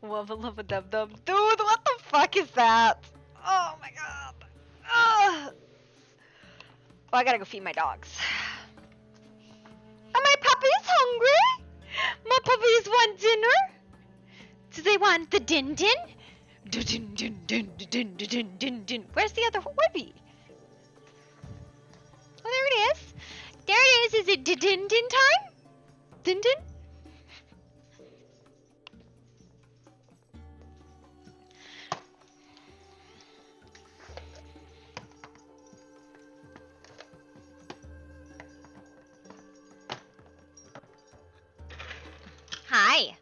Wubba lubba dub dub. Dude, what the fuck is that? Oh my god. Ugh. Well, I gotta go feed my dogs. Are my puppies hungry? My puppies want dinner? Do they want the din din? Din din din din din din din din. Where's the other Webby? Oh, there it is. There it is. Is it din din din time? Din din? Hi.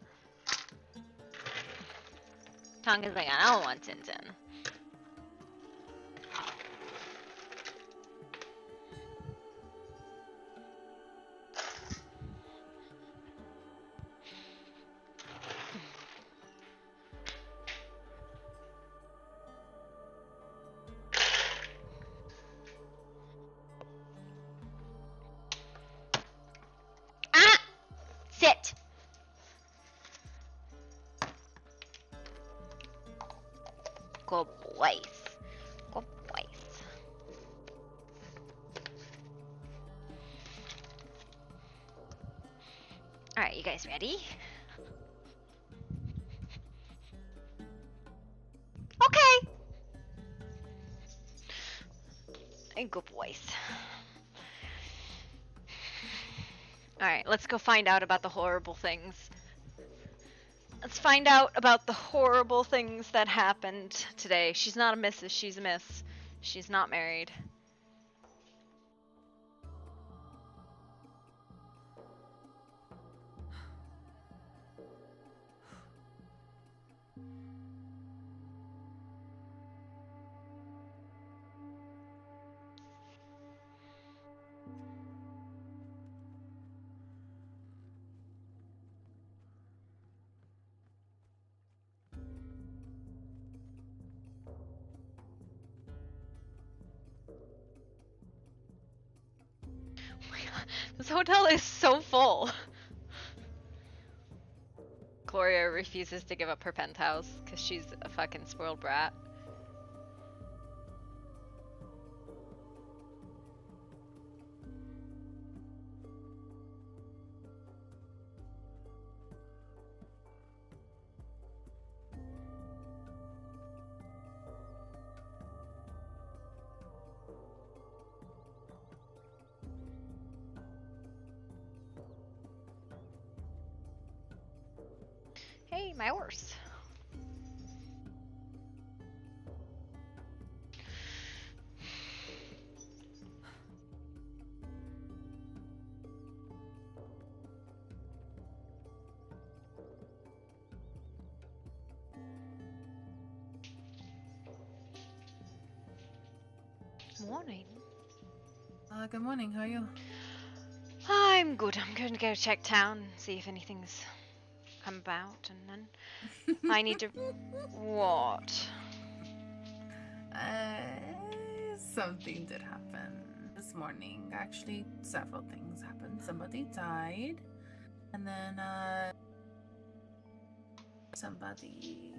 Tonga's like, I don't want din din. Sit. Good boys. Good boys. Alright, you guys ready? Okay. And good boys. Alright, let's go find out about the horrible things. Let's find out about the horrible things that happened today. She's not a missus, she's a miss. She's not married. This hotel is so full. Gloria refuses to give up her penthouse because she's a fucking spoiled brat. Hey, my horse. Morning. Good morning, how are you? I'm good. I'm going to go check town, see if anything's come about, and then I need to... What? Something did happen this morning. Actually, several things happened. Somebody died, and then, somebody...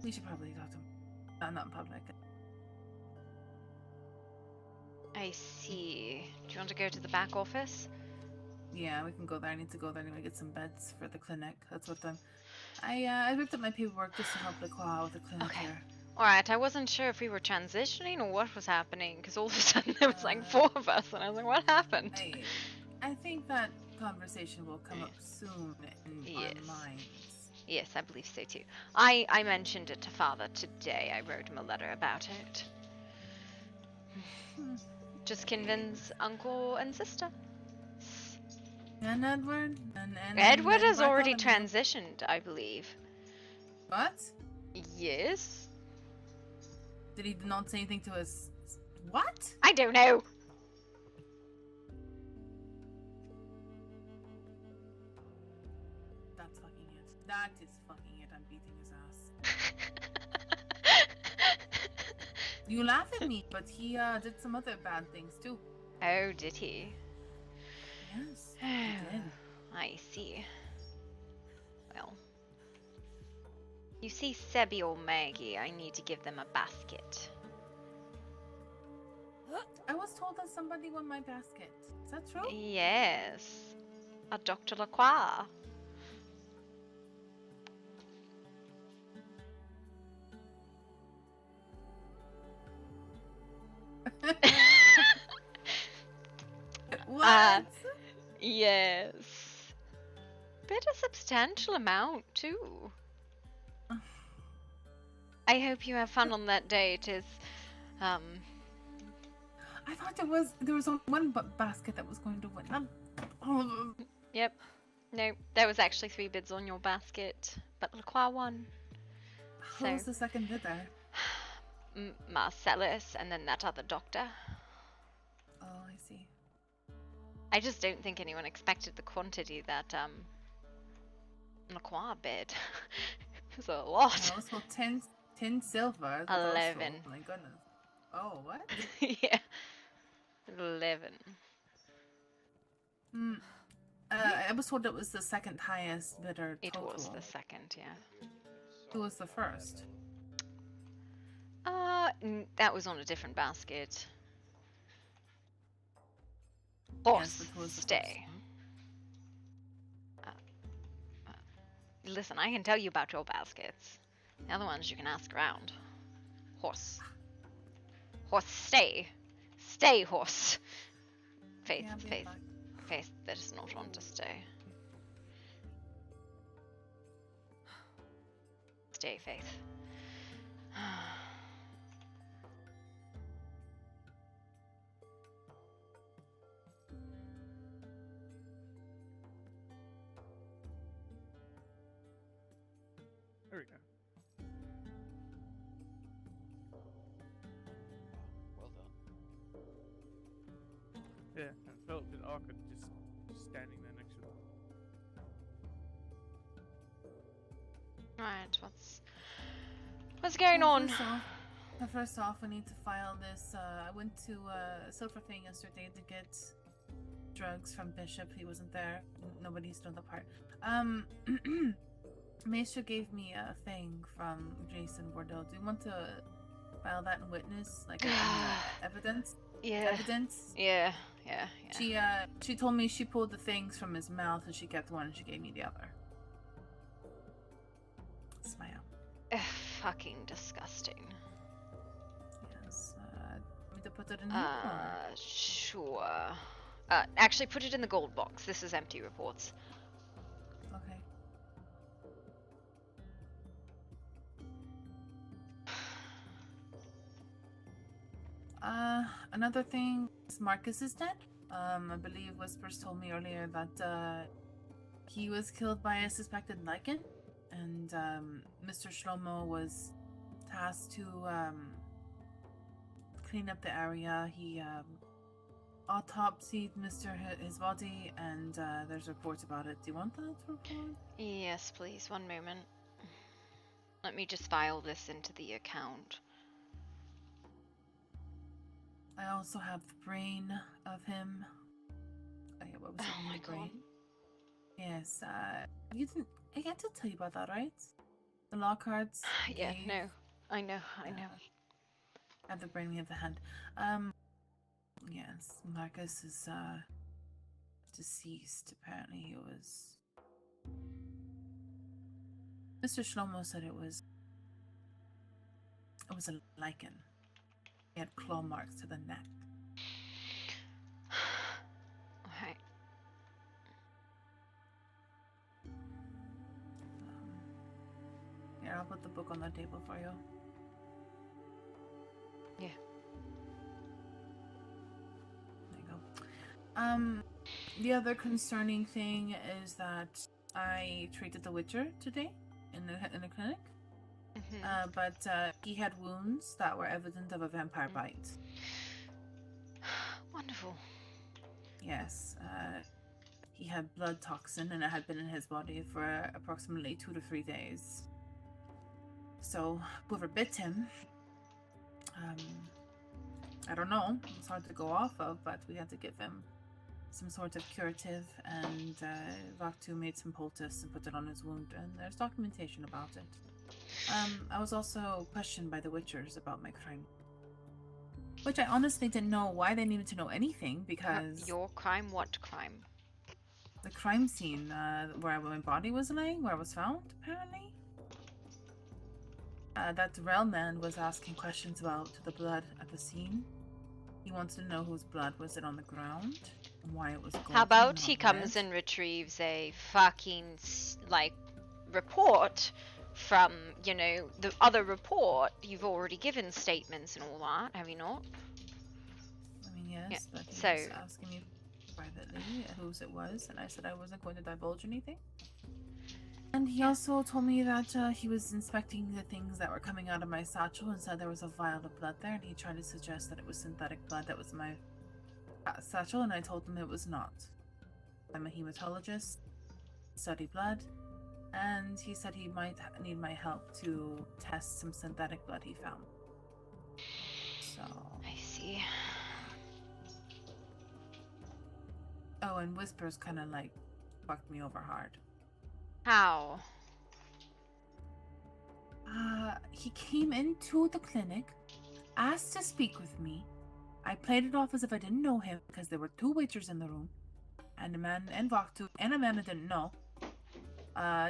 We should probably talk to him. Not in public. I see. Do you want to go to the back office? Yeah, we can go there. I need to go there anyway, get some beds for the clinic. That's what I picked up my paperwork just to help the Qua with the clinic here. Alright, I wasn't sure if we were transitioning or what was happening, because all of a sudden there was like 4 of us, and I was like, what happened? I think that conversation will come up soon in our minds. Yes, I believe so too. I mentioned it to Father today. I wrote him a letter about it. Just convince Uncle and Sister. And Edward? Edward has already transitioned, I believe. What? Yes. Did he not say anything to us? What? I don't know. That's fucking it. That is fucking it. I'm beating his ass. You laugh at me, but he did some other bad things too. Oh, did he? Yes, he did. I see. Well, You see Sebby or Maggie, I need to give them a basket. I was told that somebody won my basket. Is that true? Yes. A Dr. Lacroix. What? Yes. Bit a substantial amount, too. I hope you have fun on that day. It is, I thought there was only one basket that was going to win. Not all of them. Yep. No, there was actually 3 bids on your basket, but Lacroix won. Who was the second bidder? Marcellus, and then that other doctor. Oh, I see. I just don't think anyone expected the quantity that Lacroix bid. It was a lot. I was told 10 silver. 11. Oh my goodness. Oh, what? Yeah. 11. I was told it was the second highest bidder total. It was the second, yeah. Who was the first? That was on a different basket. Boss, Yes, but who was the stay. Listen, I can tell you about your baskets. The other ones you can ask around. Horse. Horse, stay. Stay, horse. Faith, Yeah, Faith. Faith does not want to stay. Stay, Faith. There we go. Well done. Yeah, and felt a bit awkward just standing there next to them. Right, what's going on? First off, we need to file this. I went to Silver Thing yesterday to get drugs from Bishop. He wasn't there. Nobody's done the part. Maestro gave me a thing from Jason Bordeaux. Do you want to file that in witness, like evidence? Yeah. Evidence? Yeah. She told me she pulled the things from his mouth and she kept one and she gave me the other. Smile. Fucking disgusting. Yes. Want me to put it in here? Sure. Actually, put it in the gold box. This is empty reports. Okay. Another thing is Marcus is dead. I believe Whispers told me earlier that he was killed by a suspected lichen, and Mr. Shlomo was tasked to clean up the area. He autopsied his body, and there's reports about it. Do you want that report? Yes, please. One moment. Let me just file this into the account. I also have the brain of him. Oh, yeah, what was it in the brain? Yes, you didn't. I had to tell you about that, right? The law cards. Yeah, no. I know. I have the brain, we have the hand. Yes, Marcus is deceased. Apparently, he was. Mr. Shlomo said it was a lichen. He had claw marks to the neck. Okay. Here, I'll put the book on the table for you. Yeah. There you go. The other concerning thing is that I treated the Witcher today in the clinic. Mm-hmm. But he had wounds that were evident of a vampire bite. Wonderful. Yes. He had blood toxin and it had been in his body for approximately 2 to 3 days. So, whoever bit him, I don't know, it's hard to go off of, but we had to give him some sort of curative, and Vaktu made some poultice and put it on his wound, and there's documentation about it. I was also questioned by the Witchers about my crime. Which I honestly didn't know why they needed to know anything, because Your crime? What crime? the crime scene, where my body was laying, where I was found, apparently. That Rel man was asking questions about the blood at the scene. He wants to know whose blood was it on the ground, and why it was golden. How about not he comes red. and retrieves a fucking, like, report from, you know, the other report? You've already given statements and all that, have you not? I mean, yes, Yeah, but he so- was asking me privately whose it was, and I said I wasn't going to divulge anything. And he also told me that he was inspecting the things that were coming out of my satchel and said there was a vial of blood there, and he tried to suggest that it was synthetic blood that was in my satchel, and I told him it was not. I'm a hematologist, study blood, and he said he might need my help to test some synthetic blood he found. So... I see. Oh, and Whispers kind of like fucked me over hard. How? He came into the clinic, asked to speak with me. I played it off as if I didn't know him because there were two waiters in the room, and a man and Vaktu and a man I didn't know.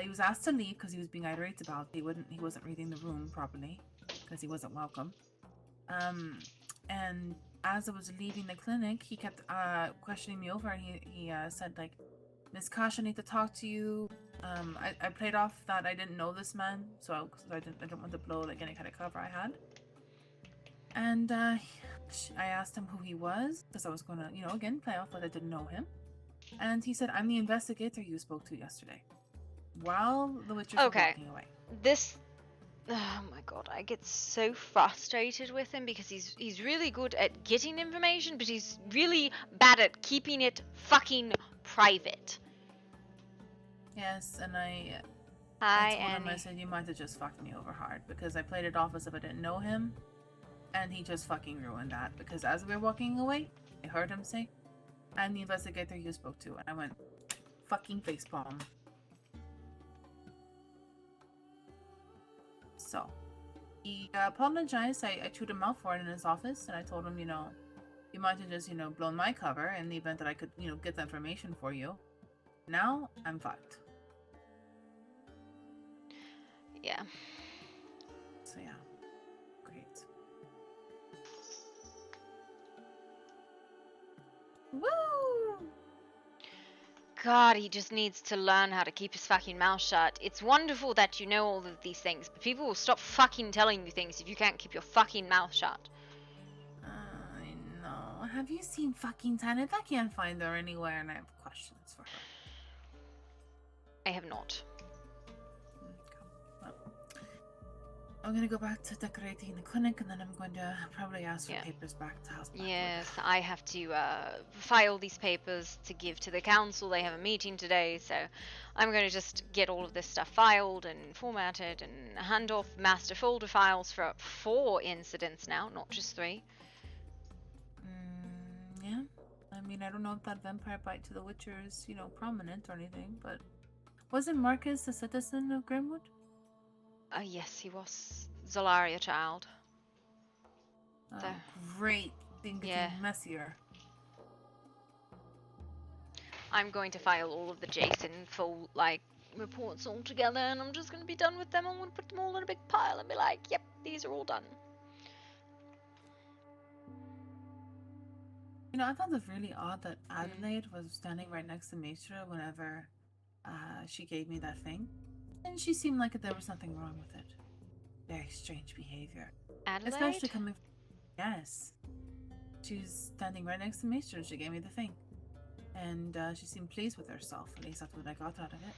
He was asked to leave because he was being irate about it. He wasn't reading the room properly because he wasn't welcome. And as I was leaving the clinic, he kept questioning me over, and he said like, "Miss Kash, I need to talk to you." I played off that I didn't know this man, so I didn't want to blow like any kind of cover I had. And I asked him who he was because I was going to, again play off that I didn't know him. And he said, "I'm the investigator you spoke to yesterday." While the Witchers were walking away. This... Oh my god, I get so frustrated with him because he's really good at getting information, but he's really bad at keeping it fucking private. Yes, and I Hi, told him, I Annie. said, "You might have just fucked me over hard," because I played it off as if I didn't know him, and he just fucking ruined that, because as we were walking away, I heard him say, "I'm the investigator you spoke to," and I went, fucking facepalm. So, he apologized. I chewed him out for it in his office, and I told him, you might have just, blown my cover in the event that I could, get the information for you. Now, I'm fucked. Yeah. So yeah, great. Woo! God, he just needs to learn how to keep his fucking mouth shut. It's wonderful that you know all of these things, but people will stop fucking telling you things if you can't keep your fucking mouth shut. I know. Have you seen fucking Tanith? I can't find her anywhere, and I have questions for her. I have not. Well, I'm gonna go back to decorating the clinic, and then I'm going to probably ask for papers back to House Blackwood. Yes, I have to file these papers to give to the council. They have a meeting today, so I'm going to just get all of this stuff filed and formatted and hand off master folder files for 4 incidents now, not just 3. Yeah. I mean, I don't know if that vampire bite to the Witcher is, prominent or anything, but wasn't Marcus a citizen of Grimwood? Yes, he was Zolaria child. Oh, great. Thing getting Yeah. messier. I'm going to file all of the Jason full, reports all together, and I'm just going to be done with them. I'm going to put them all in a big pile and be like, yep, these are all done. I thought it was really odd that Adelaide was standing right next to Maestra whenever she gave me that thing. And she seemed like there was nothing wrong with it. Very strange behavior. Adelaide? Especially coming... Yes. She was standing right next to Maestra and she gave me the thing. And she seemed pleased with herself. At least that's what I got out of it.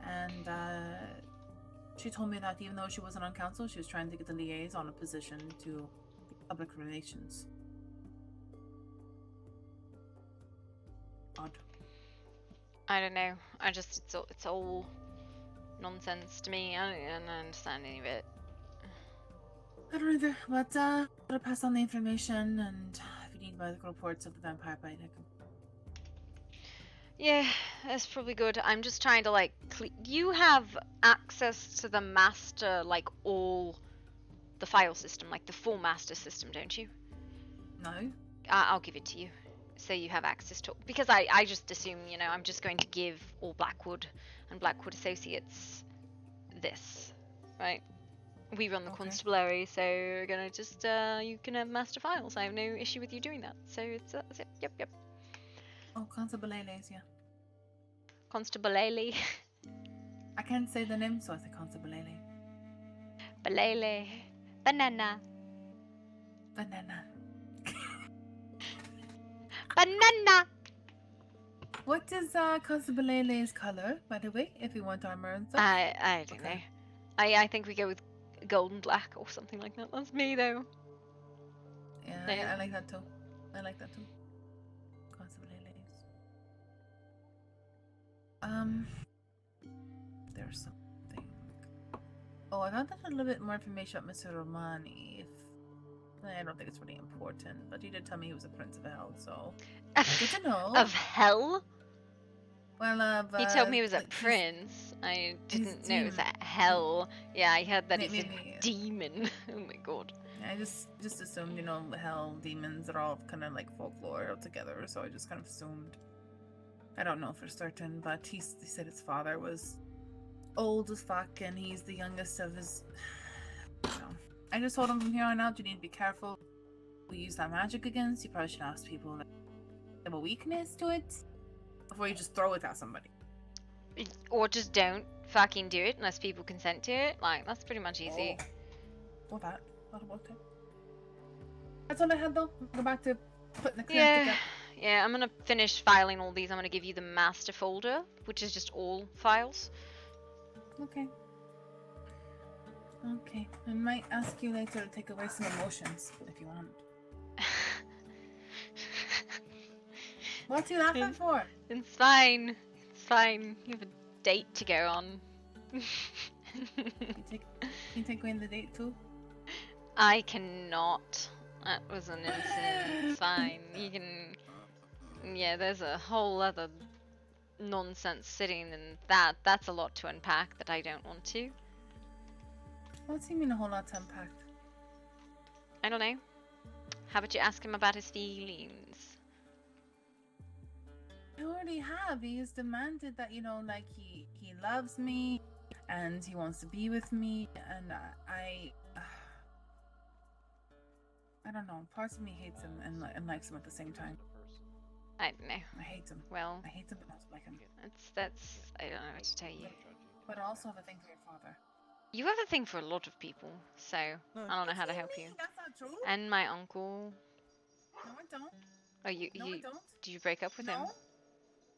And she told me that even though she wasn't on council, she was trying to get the liaison a position to public relations. Odd. I don't know. It's all nonsense to me. I don't understand any of it. I don't either, but I'll pass on the information, and if you need medical reports of the vampire bite, I can... Yeah, that's probably good. I'm just trying to like. You have access to the master, like all the file system, like the full master system, don't you? No. I'll give it to you, so you have access to. Because I just assume, you know, I'm just going to give all Blackwood and Blackwood Associates this, right? We run the Okay. constabulary, so we're gonna just you can have master files. I have no issue with you doing that. So it's yep. Oh, Constabulales, yeah. Constabulele, I can't say the name, so I say Constabulale. balele, banana, Banana. banana. What is Constabulale's color, by the way, if you want armor and stuff? I don't Okay. know. I think we go with golden black or something like that. That's me though. Yeah, I like that too. I like that too. Constabulales. There's something. Oh, I found out a little bit more information about Mr. Romani. I don't think it's really important, but he did tell me he was a prince of hell, so good to know. Of hell? Well, He told me he was a like, prince. I didn't know it was demon. a hell. Yeah, I heard that he's Maybe. a demon. Oh my god. I just assumed, you know, hell, demons are all kind of like folklore altogether, so I just kind of assumed. I don't know for certain, but he said his father was old as fuck, and he's the youngest of his. So, I just told him from here on out, you need to be careful. We use that magic against. You probably should ask people if they have a weakness to it before you just throw it at somebody. Or just don't fucking do it unless people consent to it. Like, that's pretty much easy. Or that. That'll work too. That's all I had though. Go back to putting the clinic Yeah. together. Yeah, I'm gonna finish filing all these. I'm gonna give you the master folder, which is just all files. Okay. Okay. I might ask you later to take away some emotions if you want. What are you laughing for? It's fine. It's fine. You have a date to go on. You take away the date too? I cannot. That was an incident. It's fine. You can. Yeah, there's a whole other nonsense sitting in that. That's a lot to unpack that I don't want to. What do you mean a whole lot to unpack? I don't know. How about you ask him about his feelings? I already have. He has demanded that, you know, like he loves me and he wants to be with me, and I don't know. Parts of me hates him and likes him at the same time. I don't know. I hate him. Well, I hate him but also like him. that's. I don't know what to tell you. But I also have a thing for your father. You have a thing for a lot of people, so I don't know how to help you. That's not true. And my uncle. No, I don't. Oh, you. No, I don't. Did you break up with him?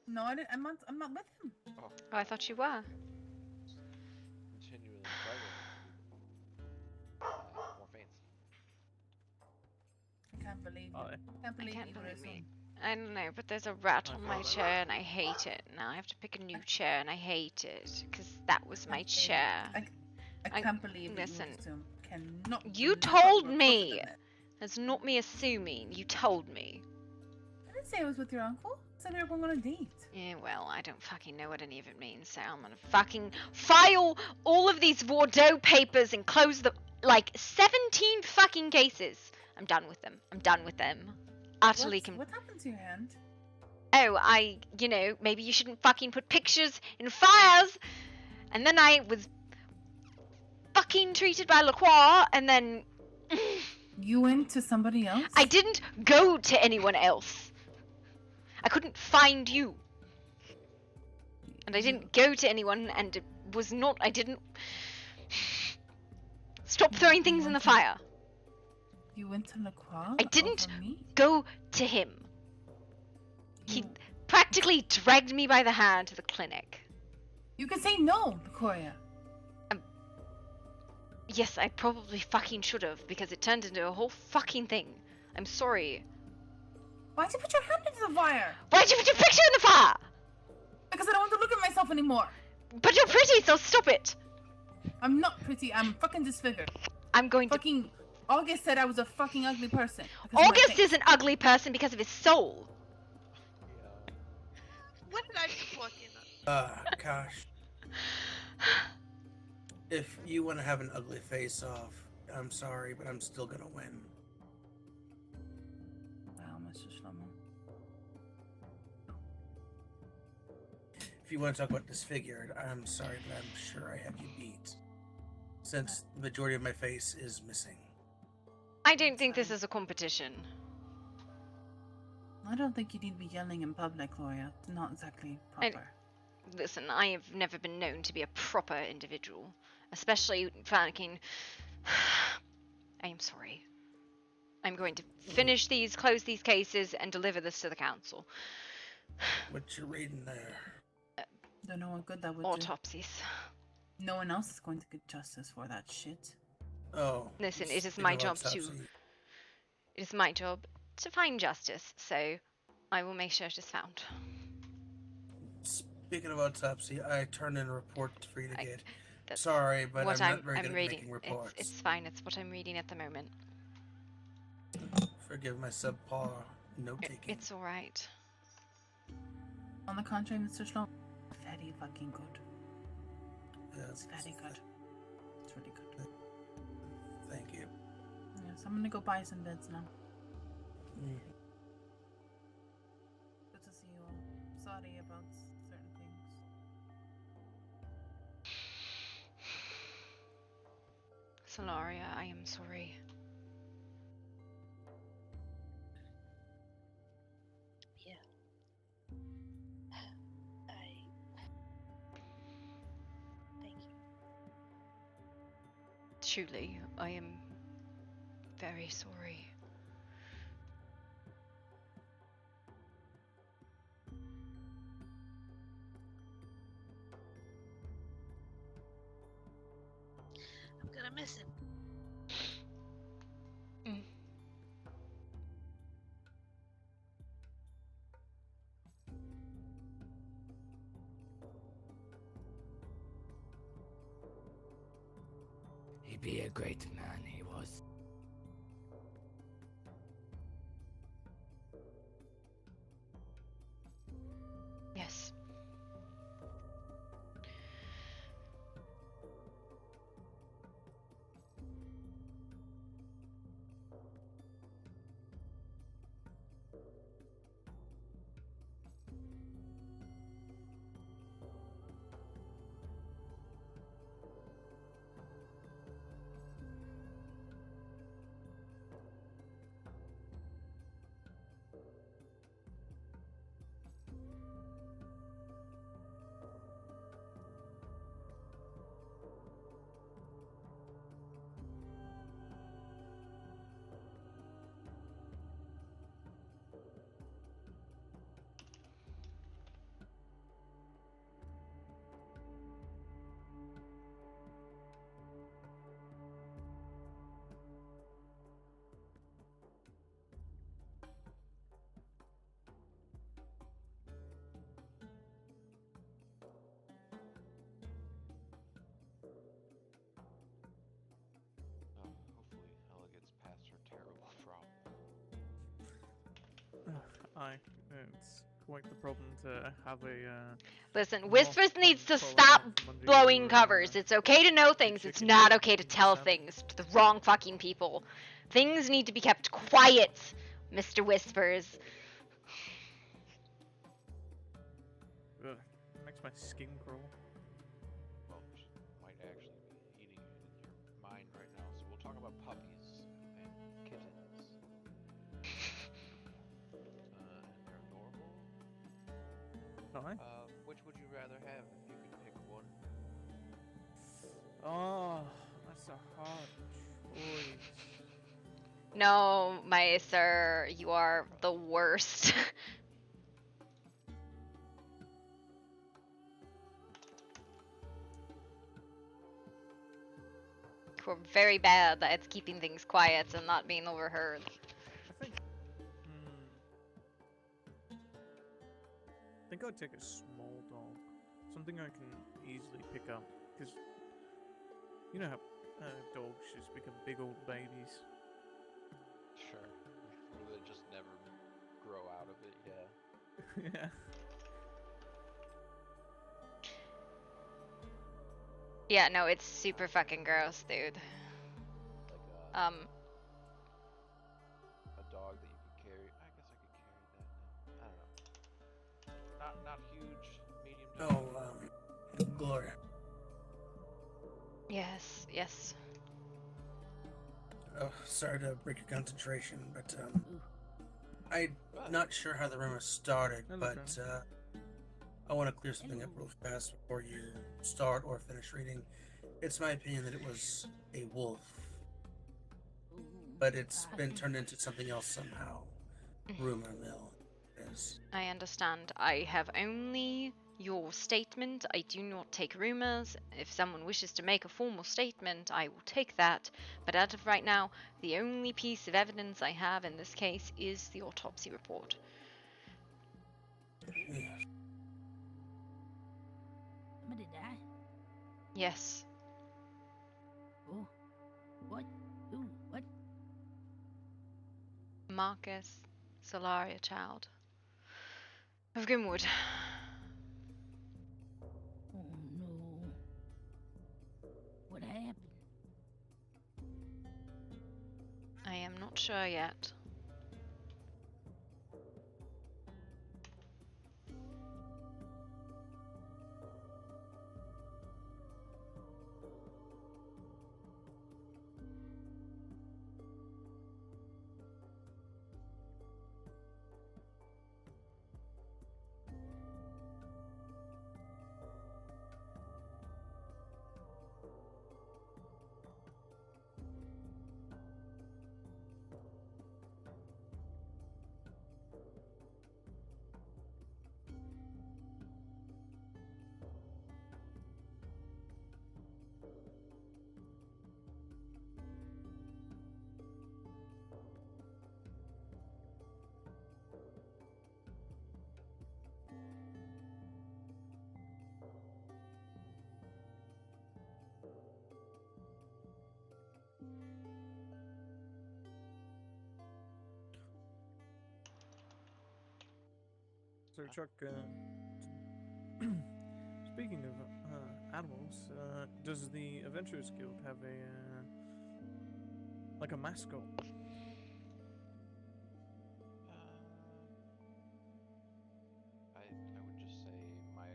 No, I didn't. I'm not with him. Oh, I thought you were. Continually struggling. More faints. I can't believe you. Oh, Can't believe can't you believe would me. assume. I don't know, but there's a rat I on feel my that. chair and I hate it. Now I have to pick a new chair and I hate it because that was my Okay. chair. I can't believe listen. you assume. Cannot. You believe told you were me. perfect in it. That's not me assuming. You told me. I didn't say it was with your uncle. I said we were going on a date. Yeah, well, I don't fucking know what any of it means, so I'm gonna fucking file all of these Bordeaux papers and close the like 17 fucking cases. I'm done with them. I'm done with them. Utterly What happened to your hand? Oh, you know, maybe you shouldn't fucking put pictures in files. And then I was fucking treated by LaCroix, and then You went to somebody else? I didn't go to anyone else. I couldn't find you. And I didn't go to anyone, and it was not, I didn't. Stop throwing things in the fire. You went to LaCroix? I didn't over me? go to him. He You- practically dragged me by the hand to the clinic. You can say no, Gloria. Yes, I probably fucking should have, because it turned into a whole fucking thing. I'm sorry. Why'd you put your hand into the fire? Why'd you put your picture in the fire? Because I don't want to look at myself anymore. But you're pretty, so stop it. I'm not pretty. I'm fucking disfigured. I'm going to... Fucking August said I was a fucking ugly person. because of my August face. is an ugly person because of his soul. Yeah. What did I just walk Gosh. If you want to have an ugly face-off, I'm sorry, but I'm still gonna win. Wow, Mr. Shlomo. If you want to talk about disfigured, I'm sorry, but I'm sure I have you beat. Since the majority of my face is missing. I don't think this is a competition. I don't think you need to be yelling in public, Gloria. It's not exactly proper. Listen, I have never been known to be a proper individual. Especially fucking... I am sorry. I'm going to close these cases, and deliver this to the council. What you reading there? Don't know what good that would do. Autopsies. No one else is going to get justice for that shit. Oh. Listen, it is my job to... It is my job to find justice, so I will make sure it is found. Speaking of autopsy, I turned in a report for you to get. That's Sorry, but what I'm not very good at making reports. It's fine. It's what I'm reading at the moment. Forgive my subpar note-taking. It's all right. On the contrary, Mr. Shlomo, very fucking good. Yeah, It's very good. It's really good. Thank you. Yes, I'm gonna go buy some beds now. Mm. Good to see you all. Sorry about certain things. Solaria, I am sorry. Yeah. Thank you. Truly, I am very sorry. I'm gonna miss him. He'd be a great man, he was. Yes. Hopefully Ella gets past her terrible problem. Aye, it's quite the problem to have a. Listen, Well, Whispers needs to crawling stop out from under blowing your, covers. It's okay to know things. It's chicken not okay to in tell December. things to the wrong fucking people. Things need to be kept quiet, Mr. Whispers. Ugh, makes my skin crawl. Well, she might actually be eating it in your mind right now, so we'll talk about puppies and kittens. And they're adorable. Aye. Which would you rather have if you could pick one? Oh, that's a hard choice. No, my sir, you are the worst. We're very bad at keeping things quiet and not being overheard. I think I'd take a small dog, something I can easily pick up, because you know how dogs just become big old babies. Sure. Or they just never grow out of it, yeah. Yeah. Yeah, no, it's super fucking gross, dude. Like Um, a dog that you could carry. I guess I could carry that now. I don't know. Not huge, medium dog. Gloria. yes, yes. Oh, sorry to break your concentration, but Ooh. I'm But not sure how the rumor started, Hello, but Granny. I want to clear something up real fast before you start or finish reading. It's my opinion that it was a wolf, Ooh. but it's been turned into something else somehow. Rumor mill is. I understand. I have only your statement. I do not take rumors. If someone wishes to make a formal statement, I will take that. But as of right now, the only piece of evidence I have in this case is the autopsy report. Somebody die? Yes. Oh. What? Ooh, what? Marcus Solaria, child of Grimwood. Oh no. What happened? I am not sure yet. So Chuck, speaking of animals, does the Adventurers Guild have a like a mascot? I would just say my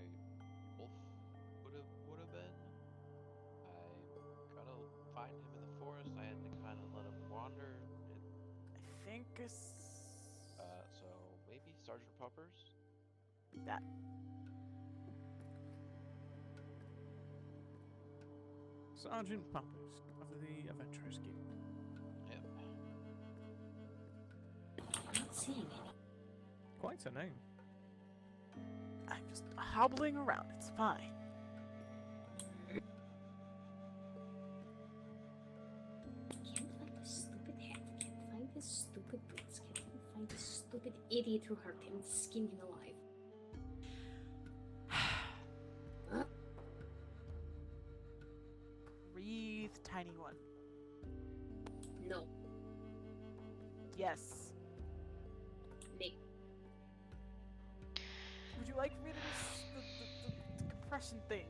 wolf would have been. I gotta find him in the forest. I had to kind of let him wander. I think So maybe Sergeant Puppers. that. Sergeant Puppers of the Adventurers Guild. Yep. I'm not seeing any. Quite a name. I'm just hobbling around. It's fine. Can't find this stupid hat. Can't find this stupid boots. Can't find this stupid idiot who hurt him and skinned him alive. Huh? Breathe, tiny one. No. Yes. Nick. Would you like for me to do the compression thing?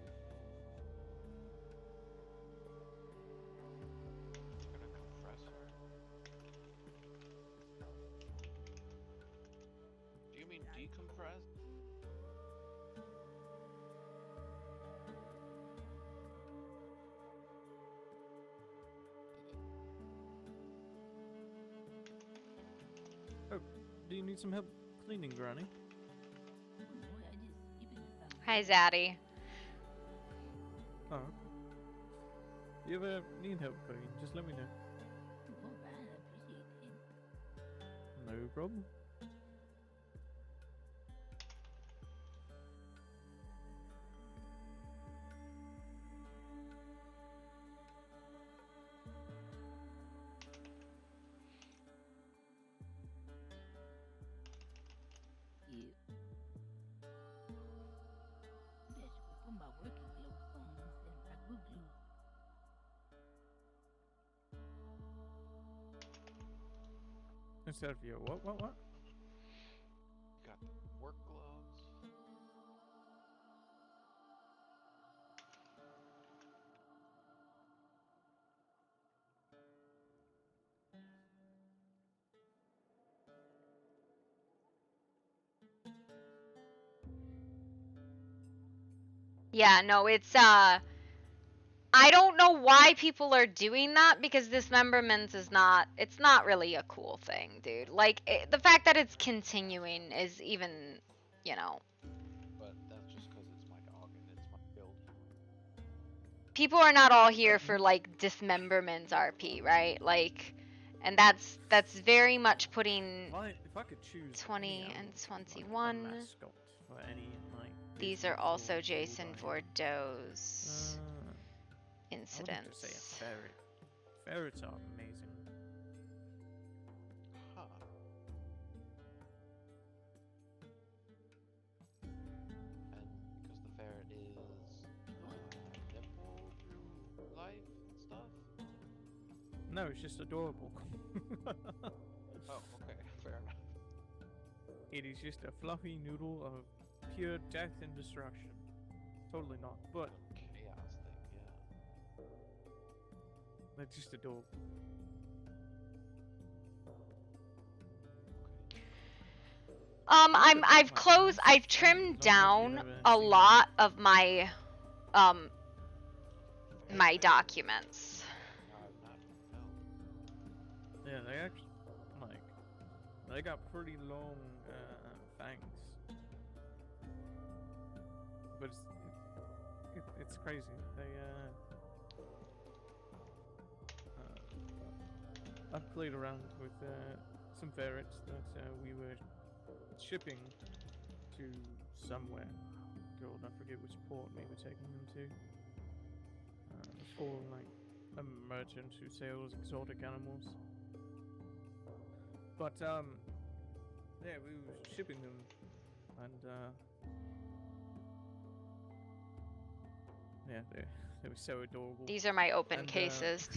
Gonna compress her. Do you mean decompress? Do you need some help cleaning, Granny? Oh no, I just keep it. Hi, Zaddy. Oh. Okay. You ever need help cleaning? Just let me know. All right, I appreciate it. No problem. Yeah. Maybe I should put my working gloves on instead of my good glue. Instead of your what? Got the work gloves. Yeah, no, it's I don't know why people are doing that because dismemberment is not it's not really a cool thing, dude. Like the fact that it's continuing is even, you know, But that's just because it's my dog and it's my build. people are not all Is here that for you? like dismemberment RP, right? Like and that's very much putting If I could choose 20 any and animal, like 21. a mascot for any like These business are also or Jason bull riding, Bordeaux's I would have to incidents. say a ferret. Ferrets are amazing. Huh. And because the ferret is nimble through life and stuff. No, it's just adorable. Oh, okay, fair enough. It is just a fluffy noodle of pure death and destruction. Totally not, but Chaos thing, yeah. they're just adorable. I've trimmed down a lot of my my documents. Yeah, they actually they got pretty long fangs, but it's crazy. I've played around with some ferrets that we were shipping to somewhere. God, I forget which port we were taking them to. For like a merchant who sells exotic animals. But yeah, we were shipping them, and yeah, they were so adorable. These are my open And, cases.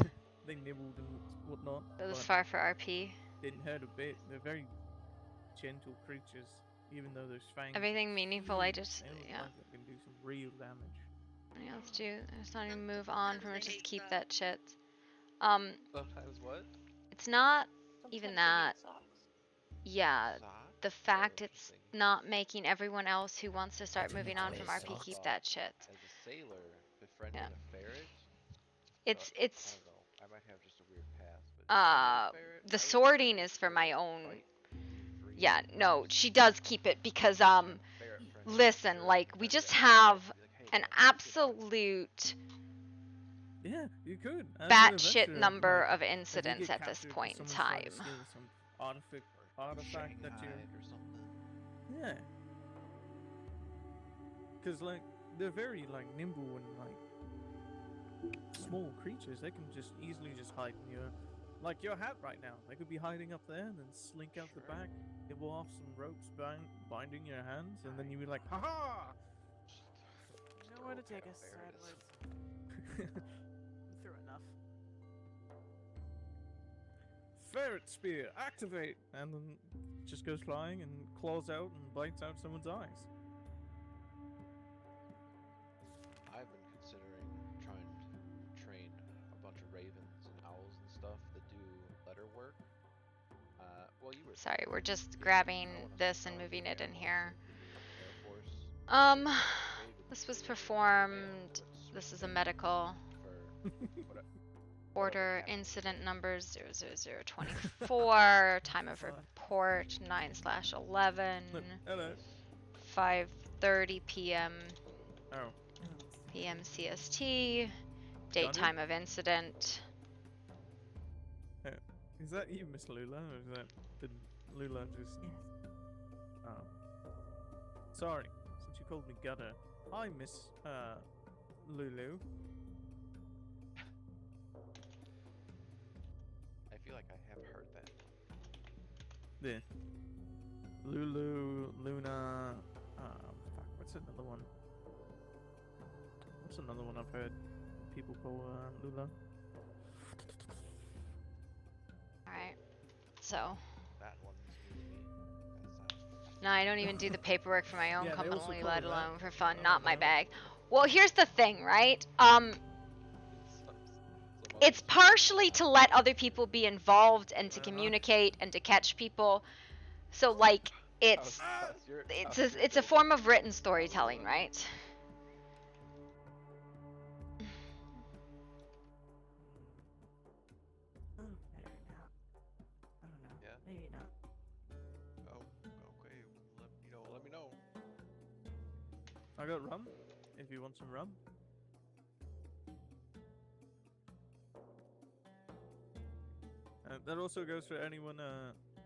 they nibbled and whatnot. Those but far for RP. didn't hurt a bit. They're very gentle creatures, even though there's fangs. Everything meaningful, I just They look yeah. like they can do some real damage. Yeah, let's do. Let's not even move on from it. Just keep that shit. Sometimes what? It's not even that. Yeah, Socks? the fact it's not making everyone else who wants to start moving on from RP keep that shit. As a sailor, befriending Yeah. a ferret. It's I don't know. I might have just a weird past. But befriending a ferret, the I would sorting say is for my own. fight, free, Yeah, no, nice. she does keep it because Ferret friend, listen, sure, like we every just day, have be like, hey, an man, get out. absolute Yeah, you could. As an batshit adventurer, number like, of if you incidents get at this captured and point in someone's trying to time. steal some artifact that you. Shanghai or something. Yeah. Because like they're very like nimble and like small creatures. They can just easily just hide in your hat right now. They could be hiding up there and then slink out the back, nibble off some ropes binding your hands, and then you'd be like, ha ha! Nowhere to take us, Sadwood. Through enough. Ferret spear, activate! And then just goes flying and claws out and bites out someone's eyes. I've been considering trying to train a bunch of ravens and owls and stuff that do letter work. Well, you were. Sorry, we're just grabbing this and moving it in here. Air Force. This was performed. This is a medical order. Incident numbers 00024. Time of report 9/11. Hello. 5:30 p.m. Oh. p.m. CST. Date Got it. time of incident. Is that you, Miss Lula, or is that did Lula just? Yes. Oh. Sorry, since you called me gutter. Hi, Miss Lulu. I feel like I have heard that. Yeah. Lulu, Luna. Fuck. What's another one? What's another one I've heard people call Lula? Alright. So. That one's new to me. That sounds. No, I don't even do the paperwork for my own Yeah, they also company, call let it that. alone for fun. Oh, Not my no. bag. Well, here's the thing, right? It's Some partially to let other people be involved and to Uh-huh. communicate and to catch people. So like it's a form of written storytelling, right? Maybe not. I don't know. Yeah. Maybe not. Oh, okay. Let me know. I got rum. If you want some rum. That also goes for anyone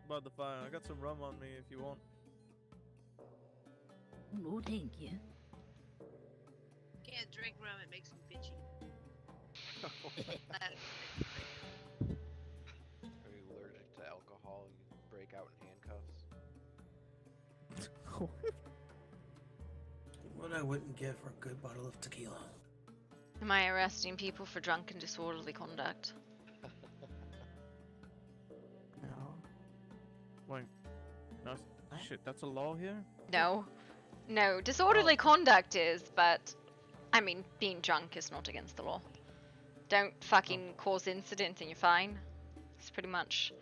by the fire. I got some rum on me if you want. No, thank you. Can't drink rum, it makes me bitchy. Are you allergic to alcohol? You break out in handcuffs. What I wouldn't give for a good bottle of tequila. Am I arresting people for drunken disorderly conduct? No. Wait. No, shit, that's a law here? No. No, disorderly conduct is, but I mean, being drunk is not against the law. Don't fucking cause incidents and you're fine. It's pretty much.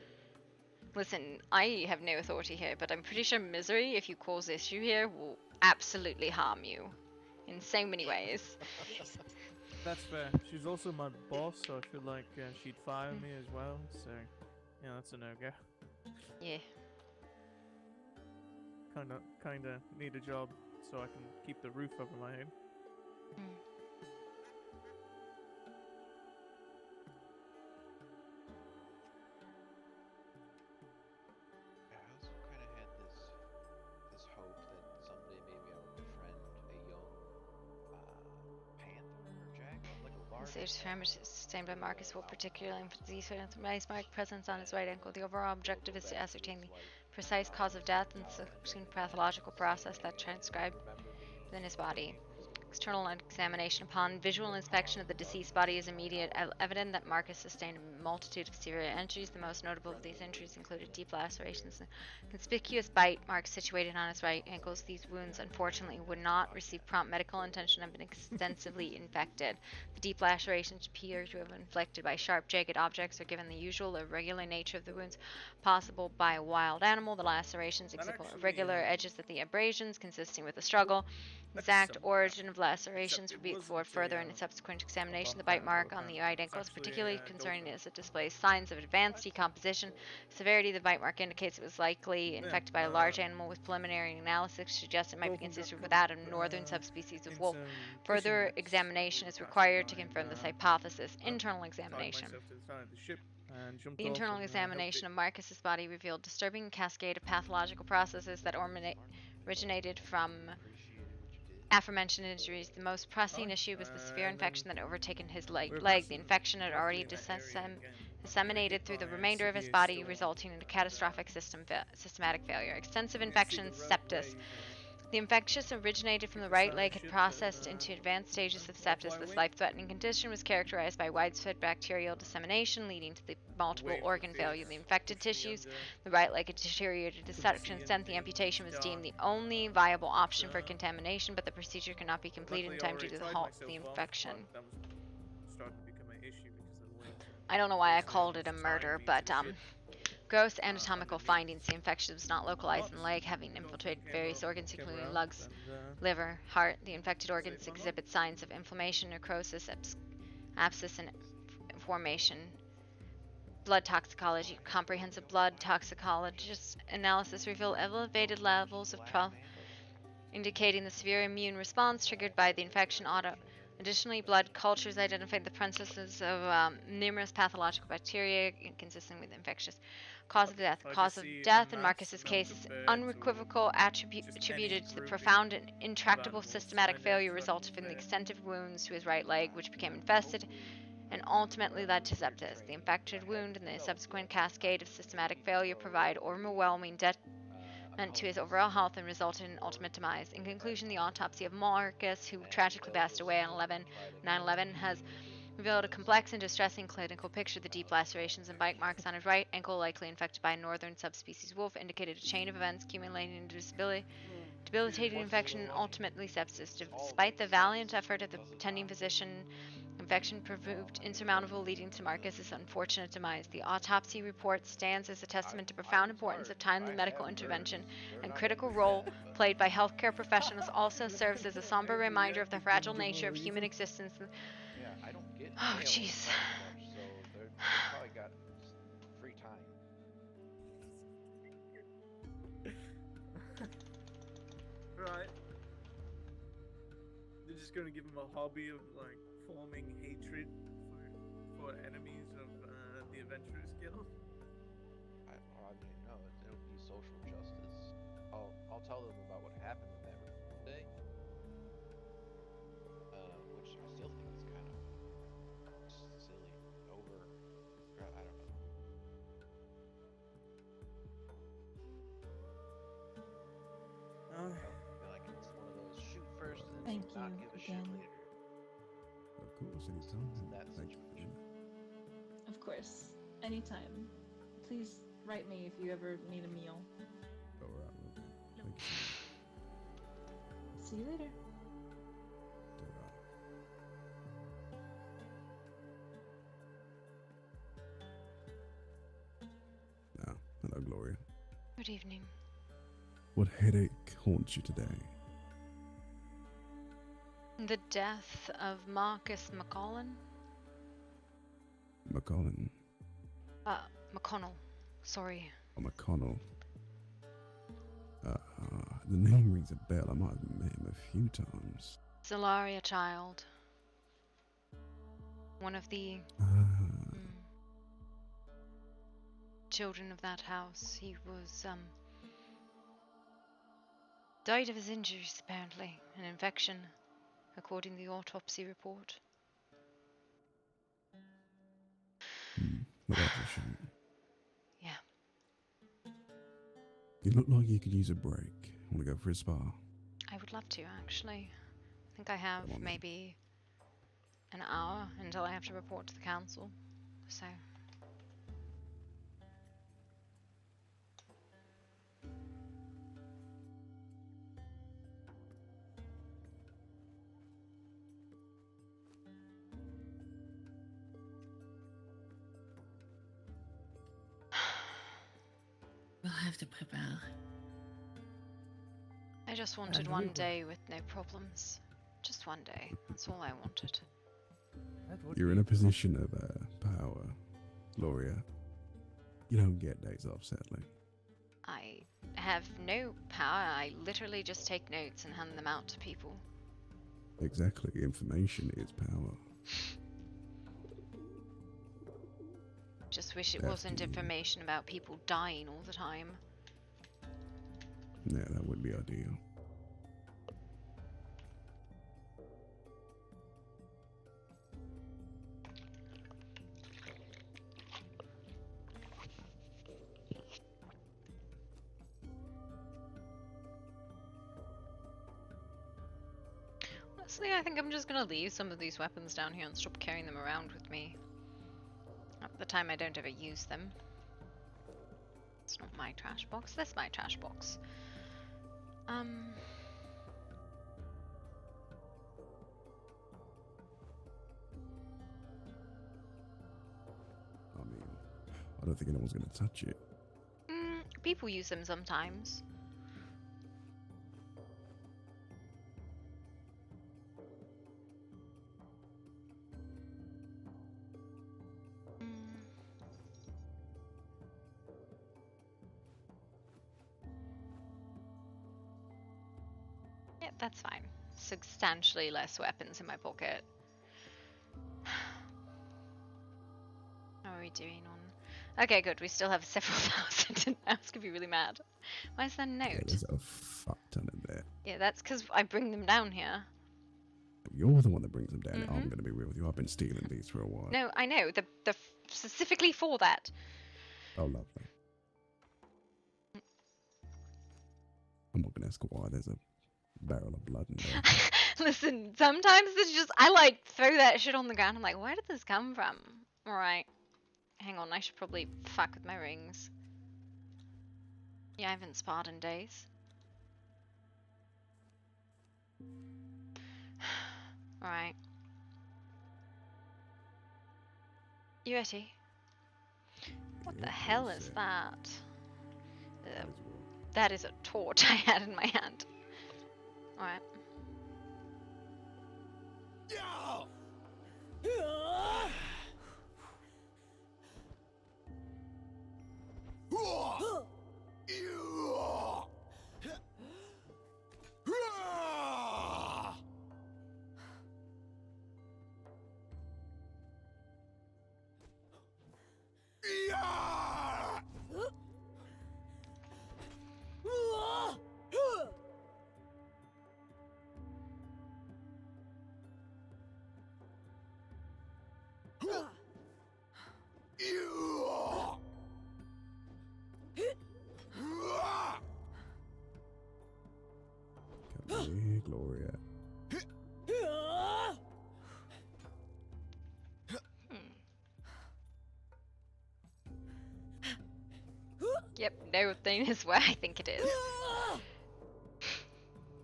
Listen, I have no authority here, but I'm pretty sure misery, if you cause issue here, will absolutely harm you in so many ways. Yes. That's fair. She's also my boss, so I feel like she'd fire me as well. So, yeah, that's a no-go. Yeah. Kinda need a job so I can keep the roof over my head. I also kind of had this hope that someday maybe I would befriend a young panther or jackal, like a large. The experiment sustained by Marcus will particularly emphasize Mark's presence on his right ankle. The overall objective is to ascertain the precise cause of death and subsequent pathological process that transcribed within his body. External examination. Upon visual inspection of the deceased body is immediate evident that Marcus sustained a multitude of severe injuries. The most notable of these injuries included deep lacerations and conspicuous bite marks situated on his right ankles. These wounds, unfortunately, would not receive prompt medical attention and have been extensively infected. The deep lacerations appear to have been inflicted by sharp, jagged objects, or given the usual irregular nature of the wounds possible by a wild animal. The lacerations exhibit irregular edges at the abrasions, consisting with a struggle. Exact origin of lacerations will be explored further in a subsequent examination. The bite mark on the right ankle is particularly concerning as it displays signs of advanced decomposition. Severity of the bite mark indicates it was likely infected by a large animal, with preliminary analysis suggests it might be consistent with that of northern subspecies of wolf. Further examination is required to confirm this hypothesis. Internal examination. The internal examination of Marcus's body revealed disturbing cascade of pathological processes that originated from aforementioned injuries. The most pressing issue was the severe infection that had overtaken his leg. The infection had already disseminated through the remainder of his body, resulting in a catastrophic systematic failure. Extensive infection, sepsis. The infection originated from the right leg, had processed into advanced stages of sepsis. This life-threatening condition was characterized by widespread bacterial dissemination, leading to the multiple organ failure of the infected tissues. The right leg had deteriorated to such an extent the amputation was deemed the only viable option for contamination, but the procedure could not be completed in time due to the halt of the infection. I don't know why I called it a murder, but gross anatomical findings. The infection was not localized in the leg, having infiltrated various organs, including lungs, liver, heart. The infected organs exhibit signs of inflammation, necrosis, abscess, and formation. Blood toxicology. Comprehensive blood toxicologist analysis revealed elevated levels of indicating the severe immune response triggered by the infection. Additionally, blood cultures identified the presence of numerous pathological bacteria consistent with infectious cause of death. Cause of death in Marcus's case is unequivocal, attributed to the profound and intractable systematic failure resulting from the extensive wounds to his right leg, which became infested and ultimately led to sepsis. The infected wound and the subsequent cascade of systematic failure provide overwhelming detriment to his overall health and resulted in ultimate demise. In conclusion, the autopsy of Marcus, who tragically passed away on 9/11, has revealed a complex and distressing clinical picture. The deep lacerations and bite marks on his right ankle, likely infected by a northern subspecies wolf, indicated a chain of events accumulating into debilitating infection and ultimately sepsis. Despite the valiant effort of the attending physician, infection proved insurmountable, leading to Marcus's unfortunate demise. The autopsy report stands as a testament to profound importance of timely medical intervention and critical role played by healthcare professionals. Also serves as a somber reminder of the fragile nature of human existence. Yeah, I don't get Oh, mail jeez. much, so they probably got just gonna give him a hobby of like forming hatred for enemies of the Adventurers Guild. I mean, no, it'll be social justice. I'll tell them about what happened with that day, which I still think is kind of silly, over. I don't know. I feel like it's one of those shoot first and Thank not you give a again. shit later. Of course, anytime. That Thank you for situation. that. Of course. Anytime. Please write me if you ever need a meal. All right, okay. Thank you so See you later. much. Now, hello, Gloria. Good evening. What headache haunts you today? The death of Marcus McCollin? McCollin. McConnell. Sorry. Or McConnell. The name rings a bell. I might have met him a few times. Zolaria child. One of the children of that house. He was, died of his injuries, apparently. An infection, according to the autopsy report. Well, that's a shame. Yeah. You look like you could use a break. Want to go for a spa? I would love to, actually. I think I have Come on, then. maybe an hour until I have to report to the council. So. We'll have to prepare. I just wanted one day with no problems. Just one day. That's all I wanted. You're in a position of power, Gloria. You don't get days off, sadly. I have no power. I literally just take notes and hand them out to people. Exactly. Information is power. Just wish it After wasn't you. information about people dying all the time. Yeah, that would be ideal. Honestly, I think I'm just gonna leave some of these weapons down here and stop carrying them around with me. At the time, I don't ever use them. It's not my trash box. That's my trash box. I mean, I don't think anyone's going to touch it. People use them sometimes. Yeah, that's fine. Substantially less weapons in my pocket. How are we doing on? Okay, good. We still have several thousand. I was gonna be really mad. Why is there a Yeah, note? there's a fuck ton in there. Yeah, that's because I bring them down here. You're the one that brings them down. I'm going to be real with you. I've been stealing these for a while. No, I know. The specifically for that. Oh, lovely. I'm not going to ask why. There's a barrel of blood in there. Listen, sometimes it's just I like throw that shit on the ground. I'm like, where did this come from? All right, hang on. I should probably fuck with my rings. Yeah, I haven't sparred in days. All right. You ready? What the hell is that? That is a torch I had in my hand. Alright. Gloria. Yep, no thing is where I think it is.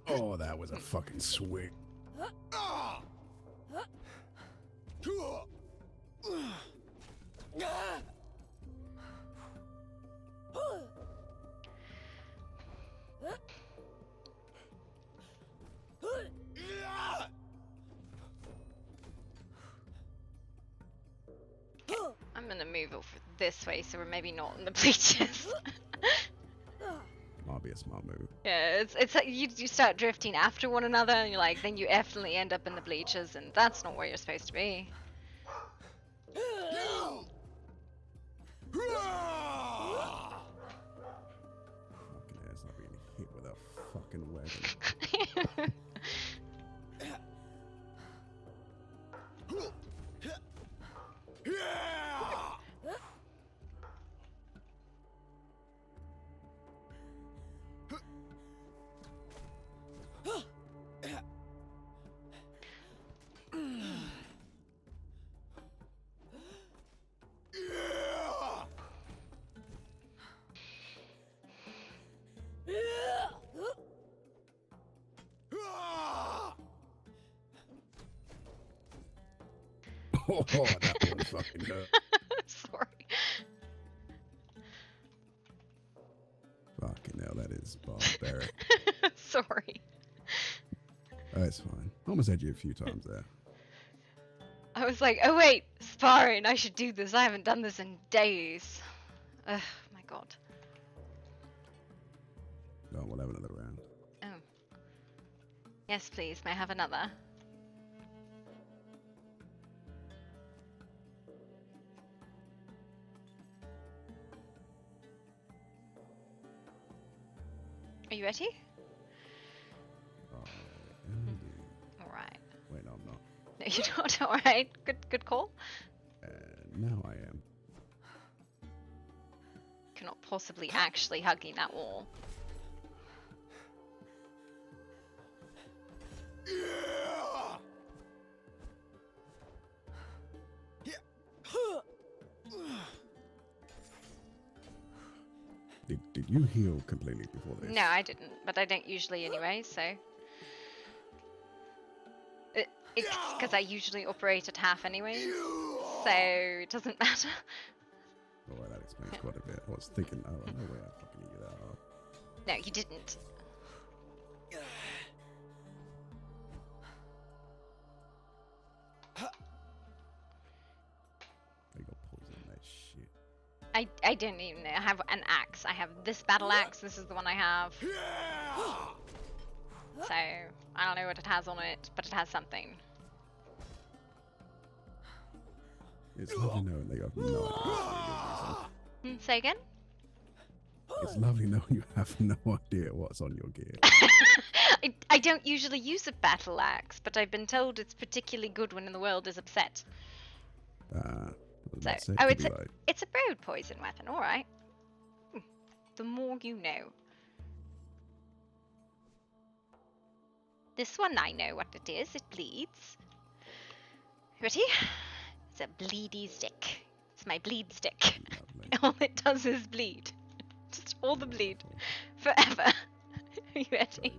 Oh, that was a fucking swing. I'm gonna move over this way so we're maybe not in the bleachers. Might be a smart move. Yeah, it's like you start drifting after one another, and you're like, then you definitely end up in the bleachers, and that's not where you're supposed to be. Fucking ass not being hit with a fucking wagon. Oh, that one fucking hurt. Sorry. Fucking hell, that is barbaric. Sorry. That's fine. Almost had you a few times there. I was like, oh wait, sparring, I should do this. I haven't done this in days. Ugh, my god. No, we'll have another round. Oh. Yes, please. May I have another? Are you ready? Alright. Wait, no, I'm not. No, you're not. Alright. Good call. Now I am. Cannot possibly actually hugging that wall. Did you heal completely before this? No, I didn't, but I don't usually anyway, so. It's because I usually operate at half anyway, so it doesn't matter. Oh, well, that explains quite a bit. I was thinking, oh, no way I fucking eat that up. No, you didn't. They got poison in that shit. I don't even know. I have an axe. I have this battle axe. This is the one I have. So, I don't know what it has on it, but it has something. It's lovely knowing they have no idea what's on your gear. Say again? It's lovely knowing you have no idea what's on your gear. I don't usually use a battle axe, but I've been told it's particularly good when the world is upset. So, it's a broad poison weapon, alright. The more you know. This one I know what it is, it bleeds. Ready? It's a bleedy stick. It's my bleed stick. All it does is bleed. Just all the bleed. Forever. Are you ready?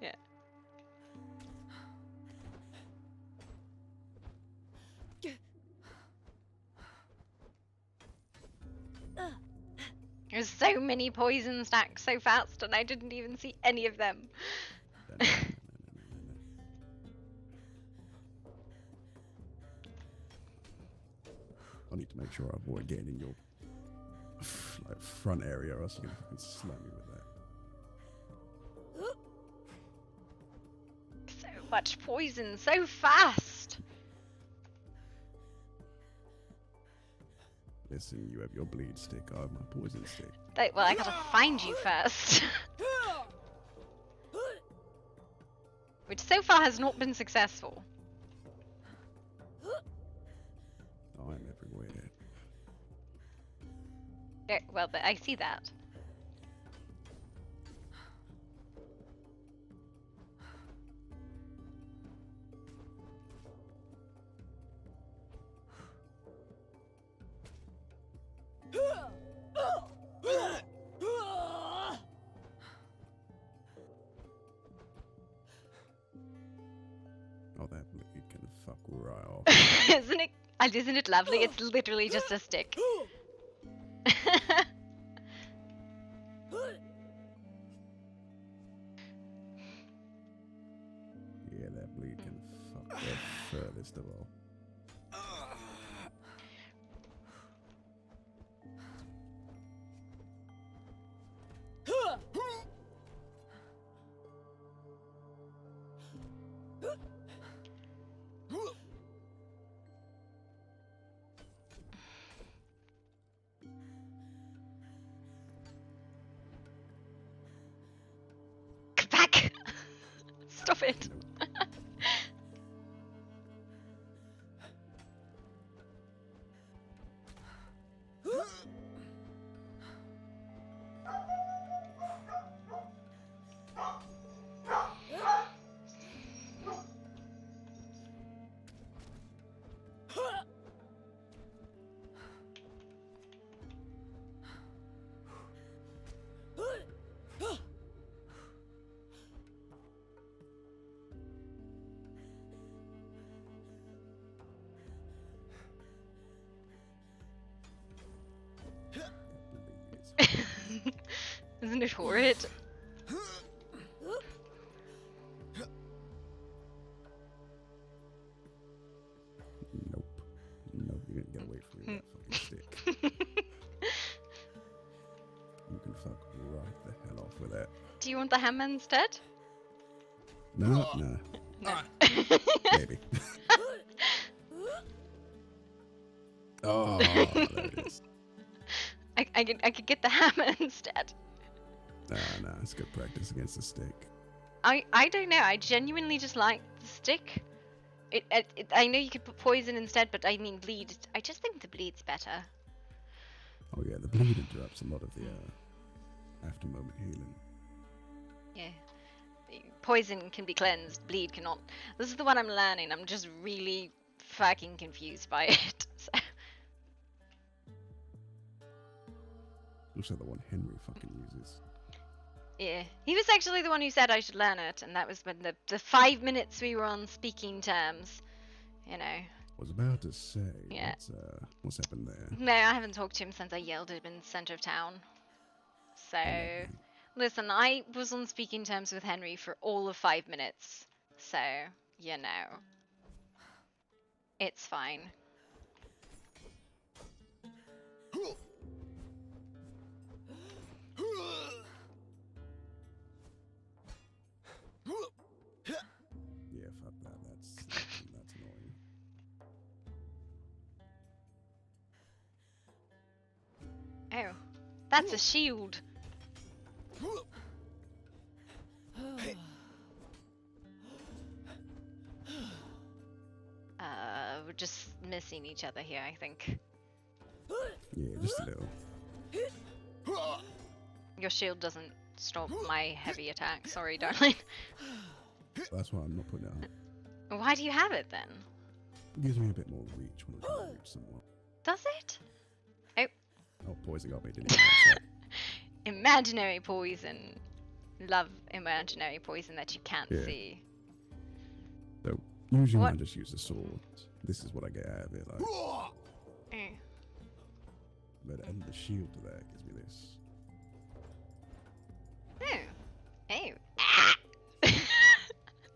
Yeah. There's so many poison stacks so fast, and I didn't even see any of them. I need to make sure I avoid getting in your like front area, or else you're gonna fucking slam me with that. So much poison, so fast. Listen, you have your bleed stick, I have my poison stick. Well, I gotta find you first. Which so far has not been successful. I'm everywhere. Well, but I see that. that blade can fuck right off. Isn't it lovely? It's literally just a stick. Yeah, that blade can fuck the furthest of all. Come back! Stop it. Isn't it horrid? Nope. Nope, you didn't get away from me with that fucking stick. You can fuck right the hell off with that. Do you want the hammer instead? No. No. Maybe. Oh, there it is. I could get the hammer instead. Nah, it's good practice against the stick. I don't know. I genuinely just like the stick. I know you could put poison instead, but I mean bleed. I just think the bleed's better. Oh yeah, the bleed interrupts a lot of the after moment healing. Yeah. Poison can be cleansed, bleed cannot. This is the one I'm learning. I'm just really fucking confused by it. So. Looks like the one Henry fucking uses. Yeah, he was actually the one who said I should learn it, and that was when the 5 minutes we were on speaking terms, you know. I was about to say, Yeah. what's happened there? No, I haven't talked to him since I yelled at him in the center of town. So, listen, I was on speaking terms with Henry for all of 5 minutes, so, you know. It's fine. Yeah, fuck that. That's annoying. Oh, that's a shield. We're just missing each other here, I think. Yeah, just a little. Your shield doesn't stop my heavy attack. Sorry, darling. That's why I'm not putting it on. Why do you have it then? It gives me a bit more reach when I'm trying to reach someone. Does it? Oh. Oh, poison got me, didn't it? Imaginary poison. Love imaginary poison that you can't see. So, usually when I just use the sword, this is what I get out of it, like. But adding the shield to that gives me this. Oh.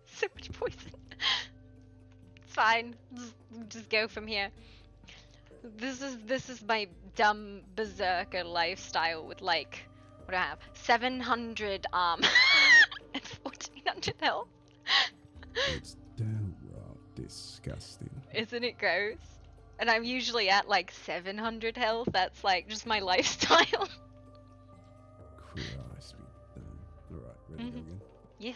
So much poison. It's fine. Just go from here. This is my dumb berserker lifestyle with like, what do I have? 700 and 1400 health. It's downright disgusting. Isn't it gross? And I'm usually at like 700 health. That's like just my lifestyle. Christ, be done. Alright, ready to go again? Yeah.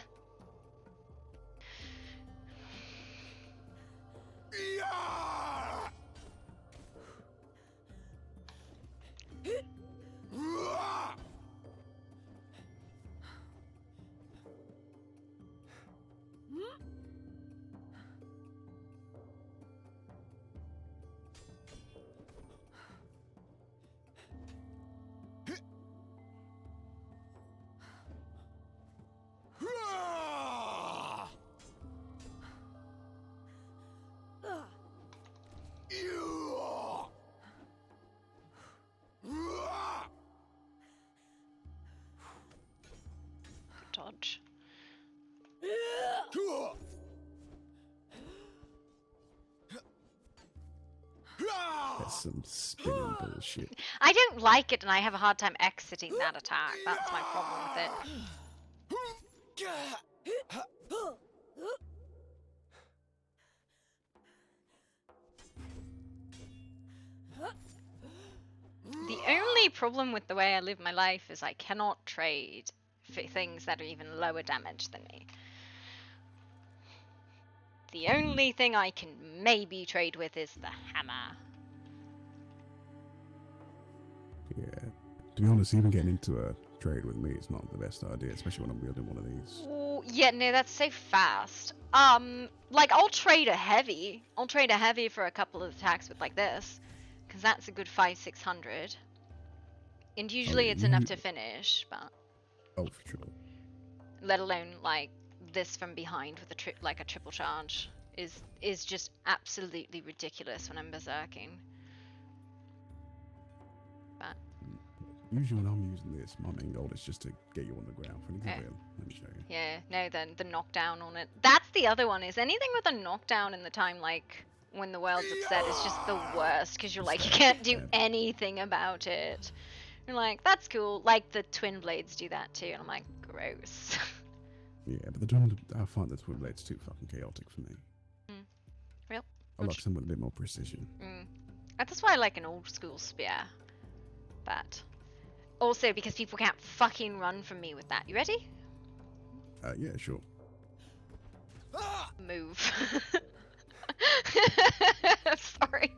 That's some spinning bullshit. I don't like it, and I have a hard time exiting that attack. That's my problem with it. The only problem with the way I live my life is I cannot trade for things that are even lower damage than me. The only thing I can maybe trade with is the hammer. Yeah. To be honest, even getting into a trade with me is not the best idea, especially when I'm wielding one of these. Ooh, yeah, no, that's so fast. Like, I'll trade a heavy. I'll trade a heavy for a couple of attacks with like this. Because that's a good 500-600. And usually yeah, it's enough to finish, but... Oh, for sure. Let alone, like, this from behind with a triple charge is just absolutely ridiculous when I'm berserking. But... Usually when I'm using this, my main goal is just to get you on the ground for anything real. Let me show you. Yeah, no, then the knockdown on it. That's the other one, is anything with a knockdown in the time, like, when the world's upset is just the worst, because you're like, you can't do anything about it. You're like, that's cool. Like, the twin blades do that too, and I'm like, gross. Yeah, but I find the twin blades too fucking chaotic for me. Real? I like some with a bit more precision. That's why I like an old school spear. But also because people can't fucking run from me with that. You ready? Yeah, sure. Move. Sorry.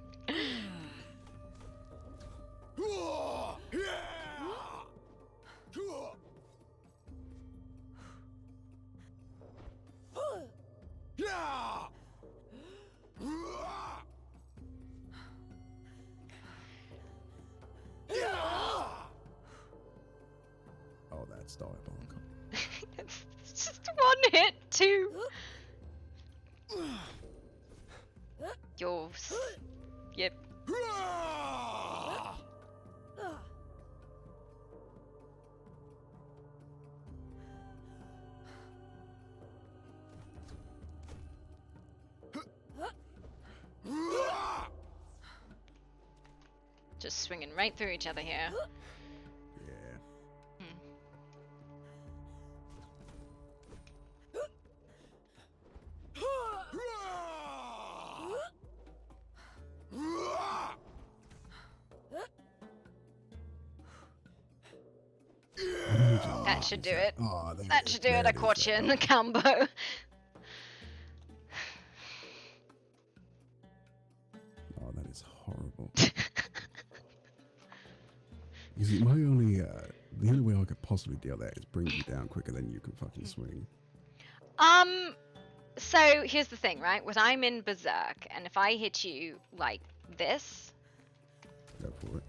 Oh, that's diabolical. It's just one hit too. Yours. Yep. Just swinging right through each other here. Yeah. That should do it. Oh, that should do it. I caught you in the combo. Oh, that is horrible. You see, my only, the only way I could possibly deal that is bring you down quicker than you can fucking swing. So here's the thing, right? When I'm in berserk, and if I hit you like this, go for it.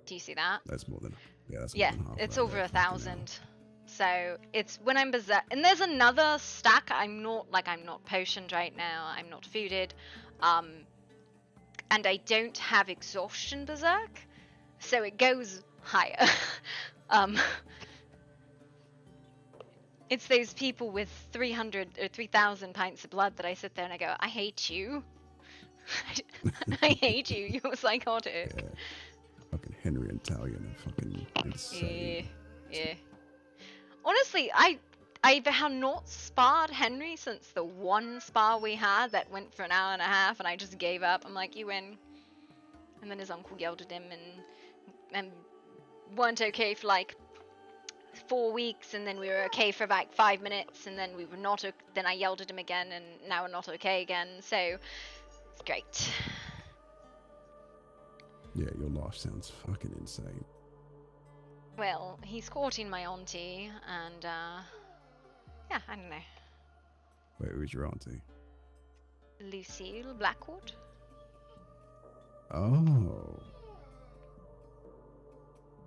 Do you see that? That's more than, that's yeah, more than half. it's over 1,000. So it's when I'm berserk, and there's another stack. I'm not potioned right now. I'm not fooded, and I don't have exhaustion berserk, so it goes higher. It's those people with 300 or 3,000 pints of blood that I sit there and I go, I hate you. I hate you. You're psychotic. Yeah. Fucking Henry and Talia are fucking insane. Yeah. Honestly, I have not sparred Henry since the one spar we had that went for an hour and a half, and I just gave up. I'm like, you win. And then his uncle yelled at him and weren't okay for like 4 weeks, and then we were okay for like 5 minutes, and then we were not. Then I yelled at him again, and now we're not okay again. So it's great. Yeah, your life sounds fucking insane. Well, he's courting my auntie, and yeah, I don't know. Wait, who's your auntie? Lucille Blackwood. Oh.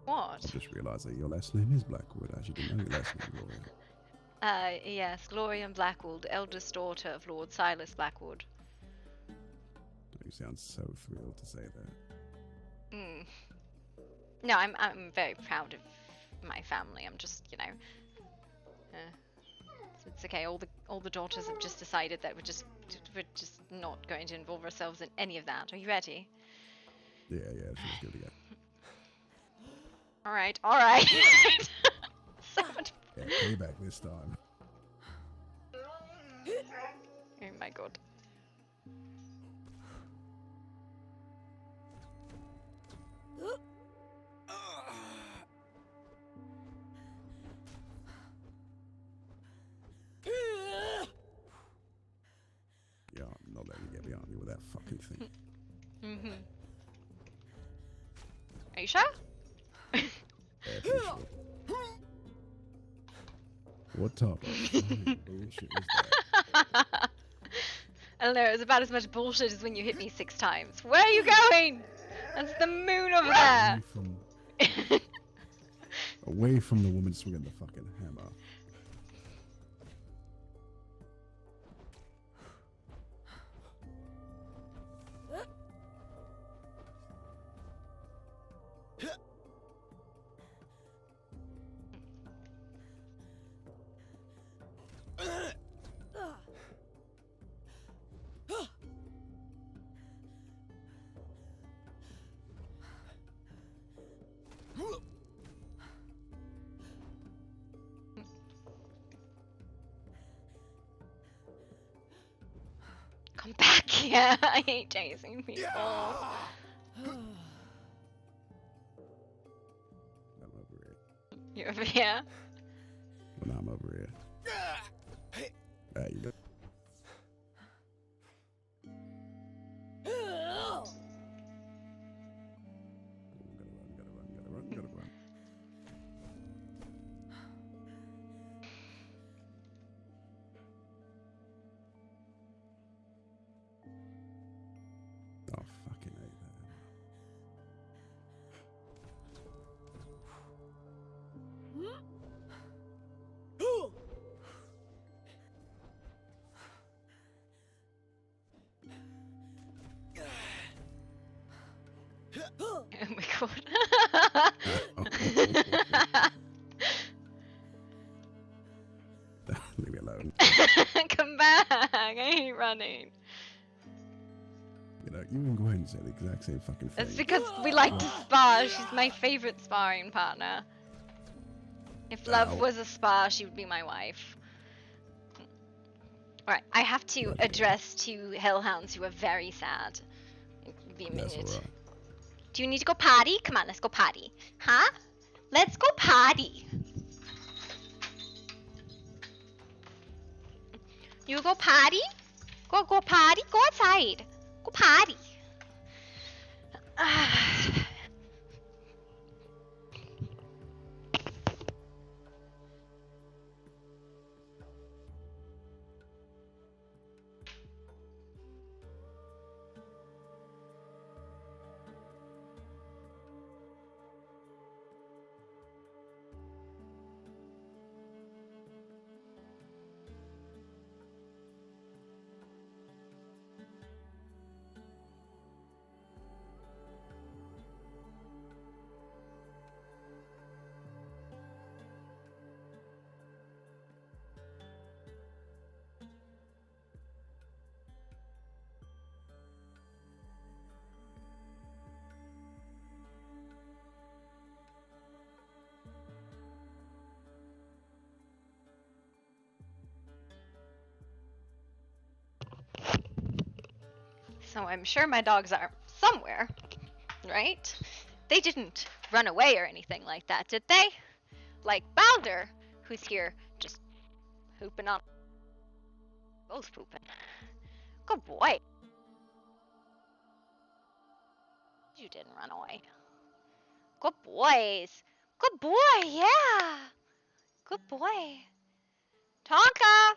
What? I just realised that your last name is Blackwood. I actually didn't know your last name, Gloria. Yes, Gloria Blackwood, eldest daughter of Lord Silas Blackwood. You sound so thrilled to say that. No, I'm very proud of my family. I'm just, it's It's okay. All the daughters have just decided that we're just not going to involve ourselves in any of that. Are you ready? Yeah, she's good to go. All right. All right. Yeah, payback this time. Oh my god. Yeah, I'm not letting you get behind me with that fucking thing. Mm-hmm. Are you sure? Yeah, pretty sure. What type of fucking bullshit was that? I don't know, it's about as much bullshit as when you hit me 6 times. Where are you going? That's the moon over there. Away from the woman swinging the fucking hammer. Come back here. I hate chasing people. I'm over here. You over here? When I'm over here. You go. Gotta run. Oh, fucking hate that. Oh my god. Leave me alone. Come back. I hate running. You know, you and Gwen said the exact same fucking thing. That's because we like to spar. She's my favorite sparring partner. If love was a spar, she would be my wife. Alright, I have to address 2 hellhounds who are very sad. It'll be a minute. That's alright. Do you need to go potty? Come on, let's go potty. Huh? Let's go potty. You go potty? Go potty? Go outside. Go potty. So I'm sure my dogs are somewhere, right? They didn't run away or anything like that, did they? Like Balder, who's here just pooping on. Both pooping. Good boy. You didn't run away. Good boys. Good boy, yeah. Good boy. Tonka!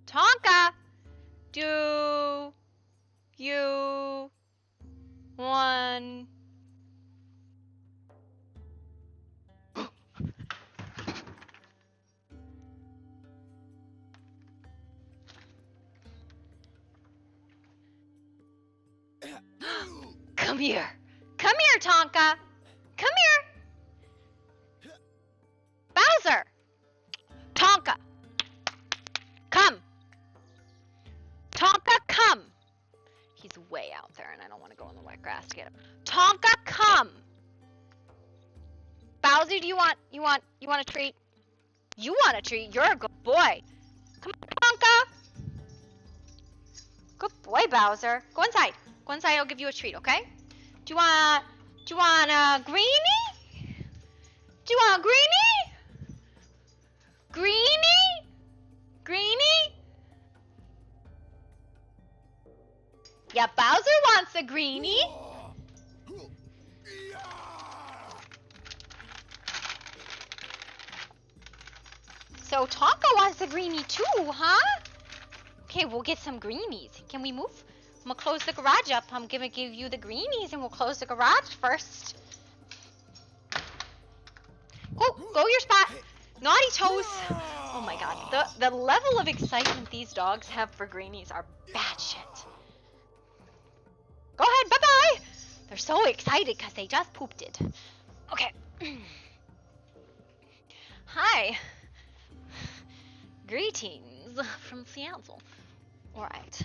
Tonka! Do you want... Come here. Come here, Tonka. Come here. way out there, and I don't want to go in the wet grass to get him. Tonka, come! Bowser, do you want a treat? You want a treat? You're a good boy. Come on, Tonka! Good boy, Bowser. Go inside. Go inside, I'll give you a treat, okay? Do you want a greenie? Do you want a greenie? Greenie? Greenie? Yeah, Bowser wants a greenie. So Tonka wants a greenie too, huh? Okay, we'll get some greenies. Can we move? I'm gonna close the garage up. I'm gonna give you the greenies and we'll close the garage first. Go your spot. Naughty toes. Oh my god. The level of excitement these dogs have for greenies are batshit. Go ahead, bye-bye. They're so excited because they just pooped it. Okay. Hi. Greetings from Seattle. Alright.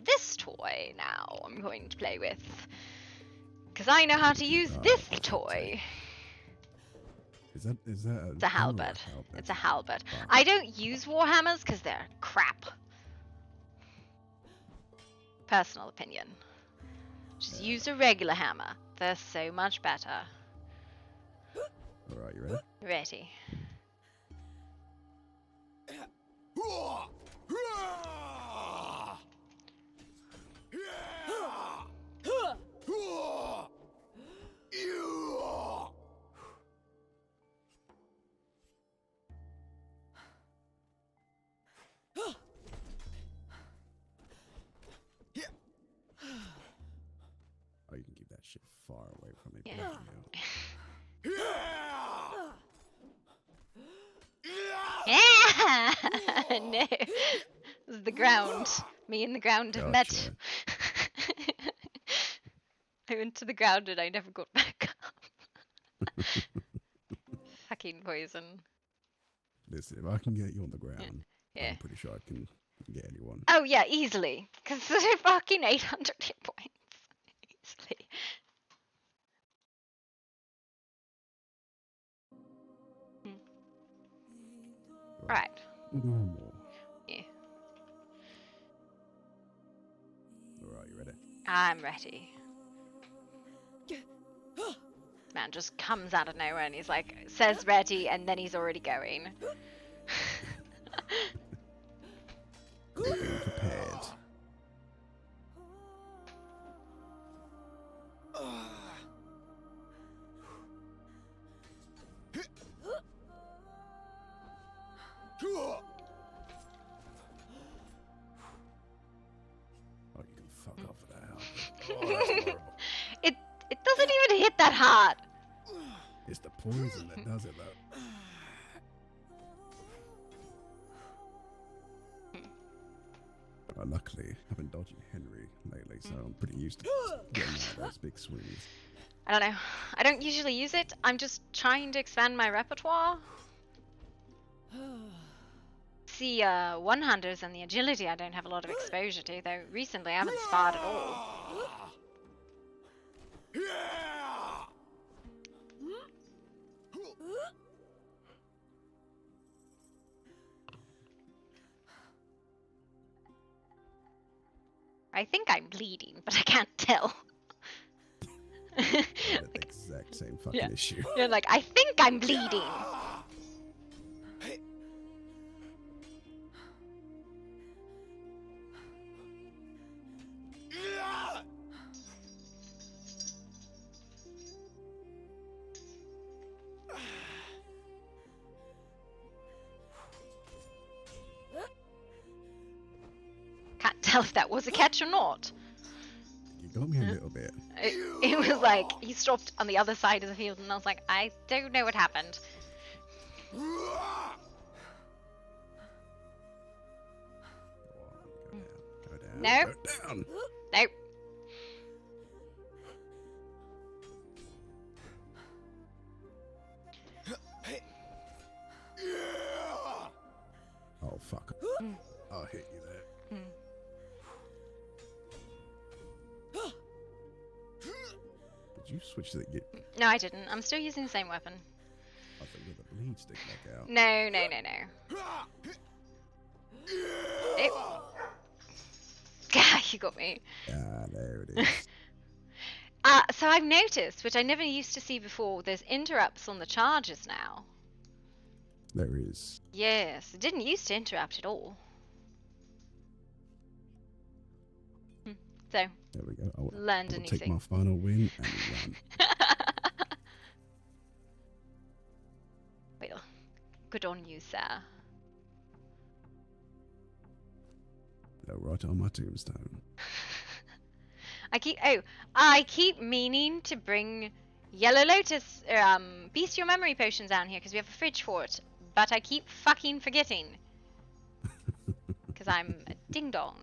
This toy now I'm going to play with. Because I know how to use this toy. Is that It's a halberd. It's a halberd. I don't use warhammers because they're crap. Personal opinion. Just use a regular hammer. They're so much better. Alright, you ready? Ready. Oh, you can keep that shit far away from me. Yeah. Yeah! No. This is the ground. Me and the ground have met. I went to the ground and I never got back up. Fucking poison. Listen, if I can get you on the ground, Yeah. I'm pretty sure I can get anyone. Oh yeah, easily. Because they're fucking 800 hit points. Easily. Right. Normal. Yeah. Alright, you ready? I'm ready. Man just comes out of nowhere and he's like, says ready, and then he's already going. Being prepared. Oh, you can fuck off with that. Oh, that's horrible. It doesn't even hit that hard. It's the poison that does it, though. Luckily, I've been dodging Henry lately, so I'm pretty used to getting out of those big swings. I don't know. I don't usually use it. I'm just trying to expand my repertoire. See, one-handers and the agility I don't have a lot of exposure to, though recently I haven't sparred at all. I think I'm bleeding, but I can't tell. The exact same fucking issue. You're like, I think I'm bleeding. Can't tell if that was a catch or not. You got me a little bit. It was like, he stopped on the other side of the field and I was like, I don't know what happened. Go down. No. Go down. No. Oh, fuck. I'll hit you there. you switch to the? No, I didn't. I'm still using the same weapon. I thought you got the bleed stick back out. No, no, no, no. Oh. God, you got me. Ah, there it is. So I've noticed, which I never used to see before, there's interrupts on the charges now. There is. Yes, it didn't used to interrupt at all. So, there we go. learned I'll anything. take my final win and run. Well, good on you, sir. They'll write on my tombstone. I keep meaning to bring Yellow Lotus, Bestial Memory Potions down here because we have a fridge for it, but I keep fucking forgetting. Because I'm a ding dong.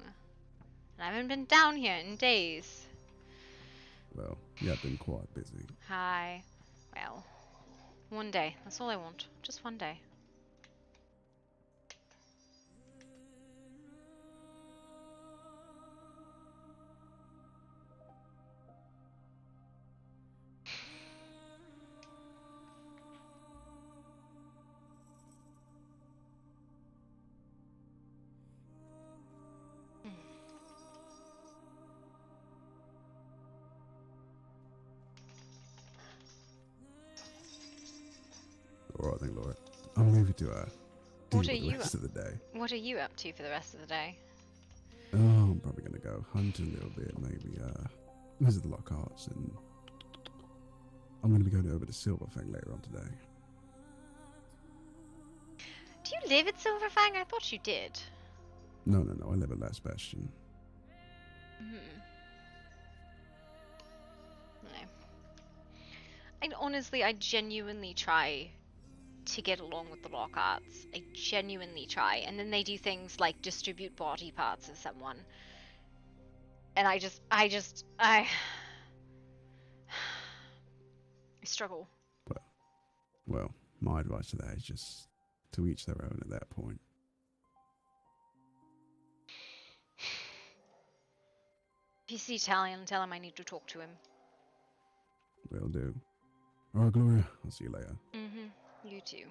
And I haven't been down here in days. Well, yeah, I've been quite busy. Hi. Well, one day. That's all I want. Just one day. All right then, Laura. I'll leave you to What deal are with the you rest of the day. What are you up to for the rest of the day? Oh, I'm probably gonna go hunt a little bit, maybe visit the Lockharts, and I'm gonna be going over to Silverfang later on today. Do you live at Silverfang? I thought you did. No, I live at Last Bastion. No. And honestly, I genuinely try to get along with the Lockharts. I genuinely try. And then they do things like distribute body parts of someone. And I struggle. Well, my advice to that is just to each their own at that point. If you see Talion, tell him I need to talk to him. Will do. All right, Gloria. I'll see you later. You too.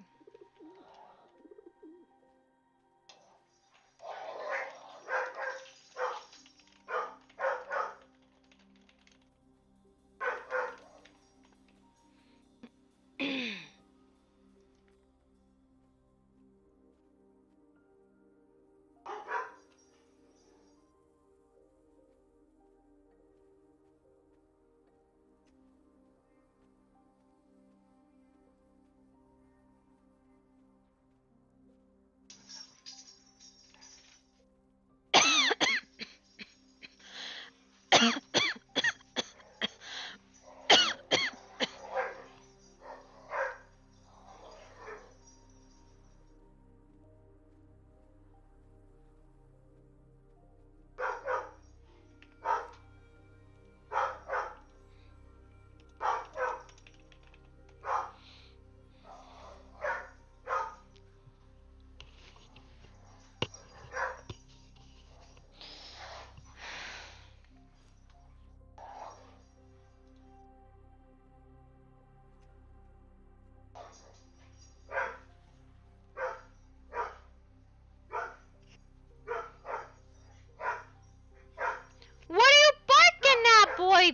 What are you barking at, boy?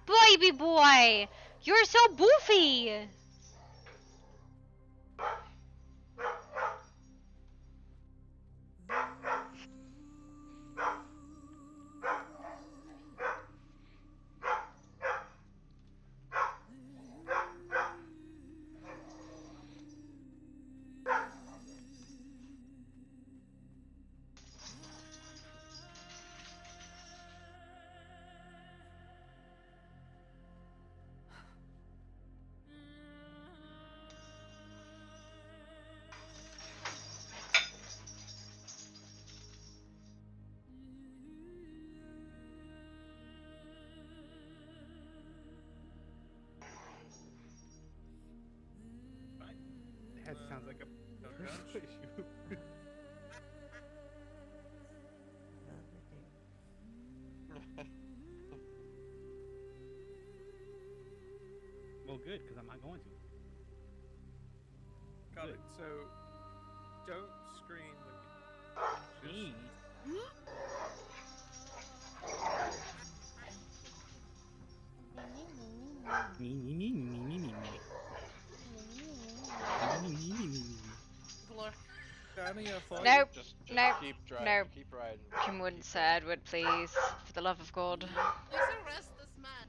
Boy boy! You're so boofy! Well, good, because I'm not going to. Got Good. it. So, don't scream when you Jeez. Gloria. Danny, I thought Nope. Just Nope. keep driving. Nope. Keep riding. Kim wouldn't, Keep Sir riding. Edward, please. For the love of God. Please arrest this man.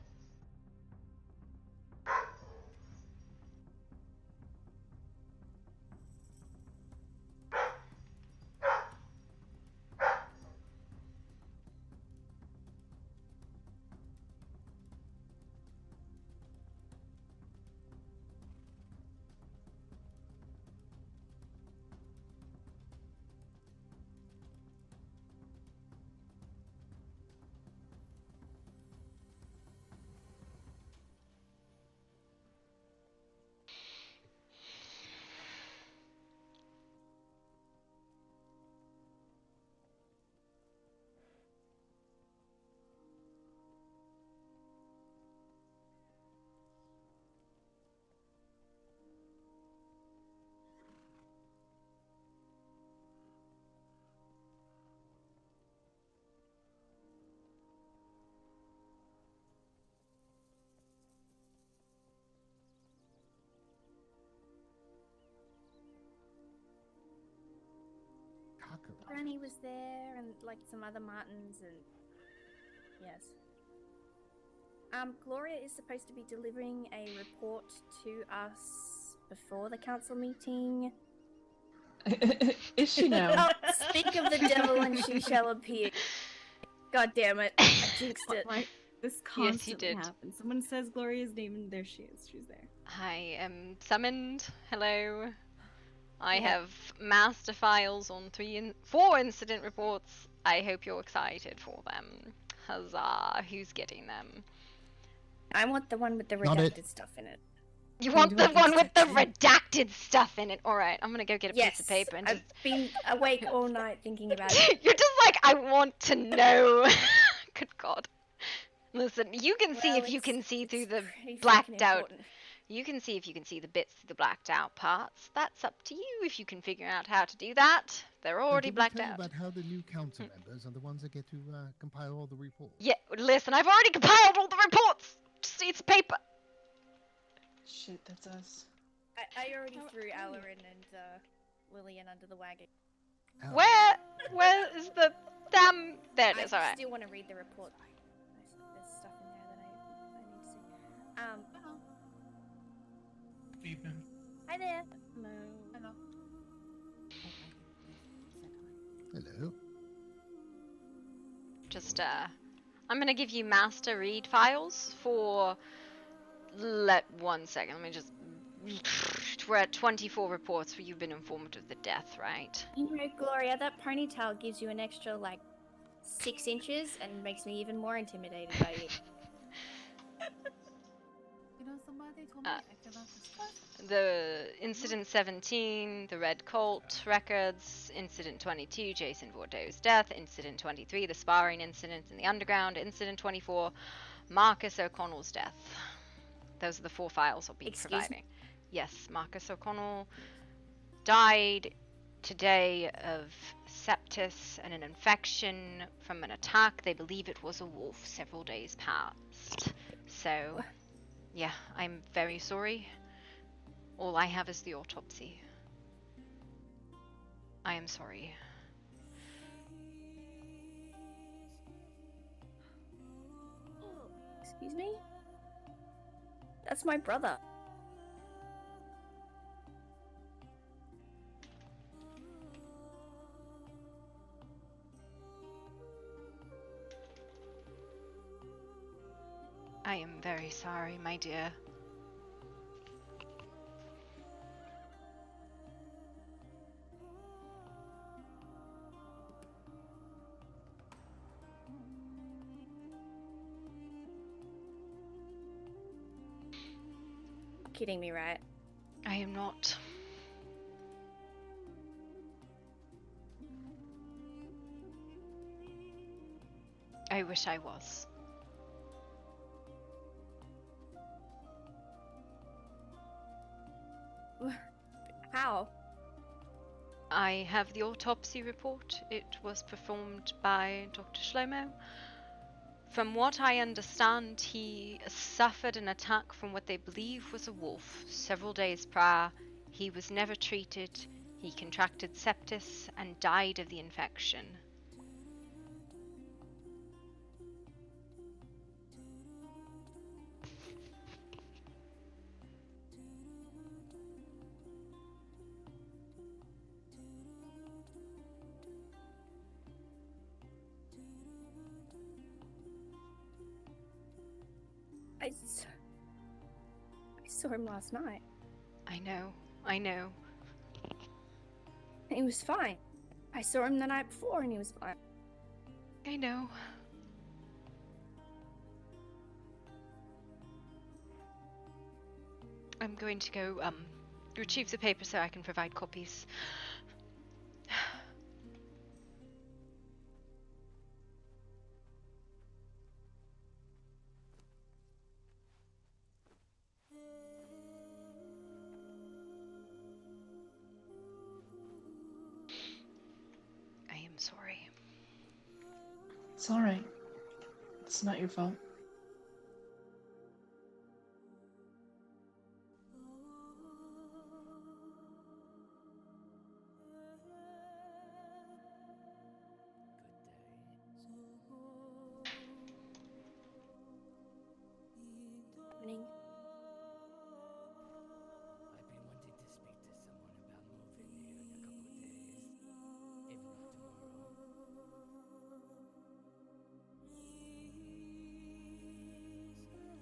Granny was there, and like some other Martins, and yes. Gloria is supposed to be delivering a report to us before the council meeting. Is she now? Oh, speak of the devil and she shall appear. God damn it. I jinxed it. Right. This Yes, you constantly did. happens. Someone says Gloria's name and there she is. She's there. I am summoned. Hello. I Yeah. have master files on 4 incident reports. I hope you're excited for them. Huzzah. Who's getting them? I want the one with the Not it. redacted stuff in it. You Can want you the do one an with the inspection? redacted stuff in it. Alright, I'm gonna go get a Yes, piece of paper and I've just... been awake all night thinking about it. You're just like, I want to know. Good God. Listen, you can see Well, if you can see through the pretty freaking blacked out. important. You can see if you can see the bits through the blacked out parts. That's up to you if you can figure out how to do that. They're already Did we blacked tell you out. about how the new council members are the ones that get to compile all the reports? Yeah, listen, I've already compiled all the reports. Just needs paper. Shit, that's us. I already threw Alarin and Lillian under the wagon. Ouch. Where is the damn... There it is, I alright. still want to read the report. There's stuff in there that I need to see. Evening. Hi there. Hello. Hello. Just, I'm gonna give you master read files for... 1 second, let me just... We're at 24 reports where you've been informed of the death, right? You know, Gloria, that ponytail gives you an extra, like, 6 inches and makes me even more intimidated by you. You know, somebody told me I cannot discuss. The Incident 17, the Red Colt records, Incident 22, Jason Bordeaux's death, Incident 23, the sparring incident in the underground, Incident 24, Marcus O'Connell's death. Those are the 4 files I'll be Excuse providing. me? Yes, Marcus O'Connell died today of sepsis and an infection from an attack. They believe it was a wolf several days past. So, yeah, I'm very sorry. All I have is the autopsy. I am sorry. Excuse me? That's my brother. I am very sorry, my dear. Kidding me, right? I am not. I wish I was. How? I have the autopsy report. It was performed by Dr. Shlomo. From what I understand, he suffered an attack from what they believe was a wolf several days prior. He was never treated. He contracted sepsis and died of the infection. I saw him last night. I know. He was fine. I saw him the night before and he was fine. I know. I'm going to go retrieve the paper so I can provide copies. I am sorry. It's alright. It's not your fault. Morning. I've been wanting to speak to someone about moving here in a couple days, if not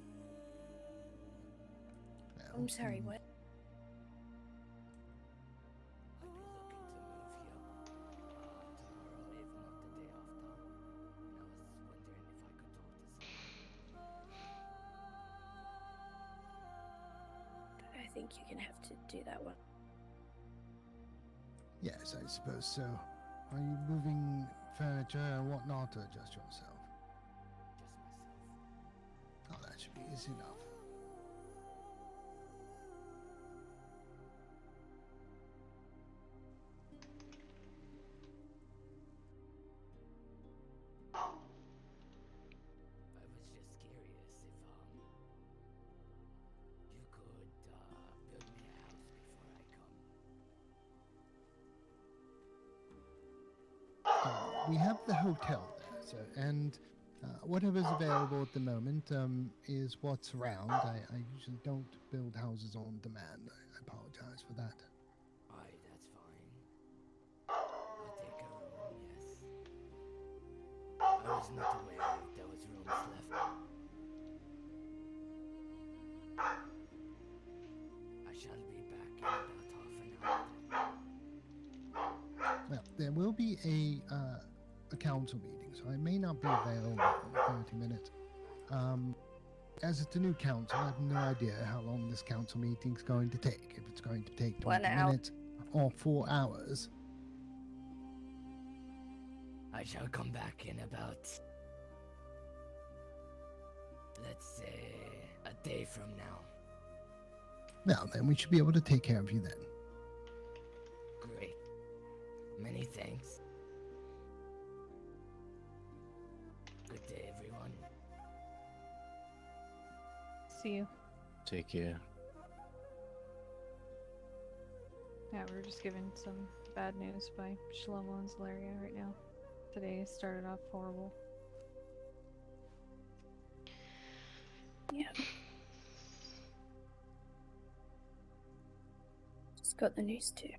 tomorrow. I'm sorry, what? I'd be looking to move here tomorrow, if not the day after. And I was wondering if I could talk to someone. I think you're gonna have to do that one. Yes, I suppose so. Are you moving furniture and whatnot, or just yourself? Just myself. Oh, that should be easy enough. I was just curious if you could build me a house before I come. We have the hotel there, so, and whatever's available at the moment is what's around. I usually don't build houses on demand. I apologize for that. Aye, that's fine. I'll take a room, yes. I was not aware if there was rooms left. I shall be back in about half an hour. Well, there will be a council meeting, so I may not be available in 30 minutes. As it's a new council, I have no idea how long this council meeting's going to take. If it's going to take 20 minutes or 4 hours. I shall come back in about, let's say, a day from now. Well, then we should be able to take care of you then. Great. Many thanks. Good day, everyone. See you. Take care. Yeah, we're just given some bad news by Shlomo and Gloria right now. Today started off horrible. Yeah. Just got the news too.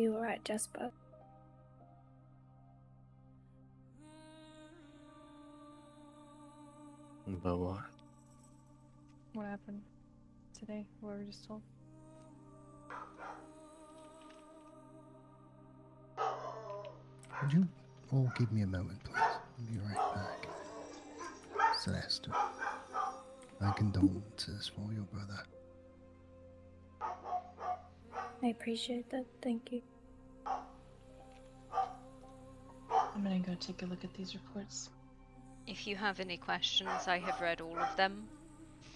you alright, Jasper? About what? What happened today? What we were just told? Would you all give me a moment, please? I'll be right back. Celeste, my condolences for your brother. I appreciate that. Thank you. I'm gonna go take a look at these reports. If you have any questions, I have read all of them.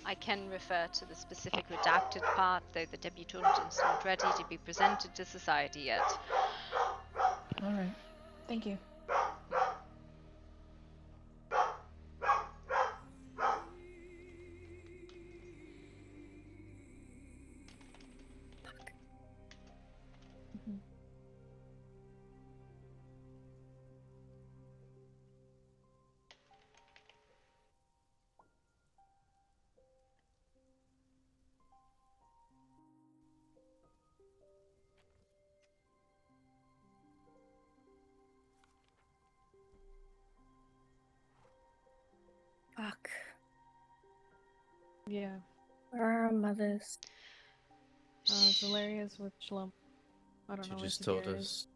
I can refer to the specific redacted part, though the debutant is not ready to be presented to society yet. Alright. Thank you. Fuck. Yeah. Where are our mothers? Zalaria's with Shalom. I don't She know where just told Sadir us.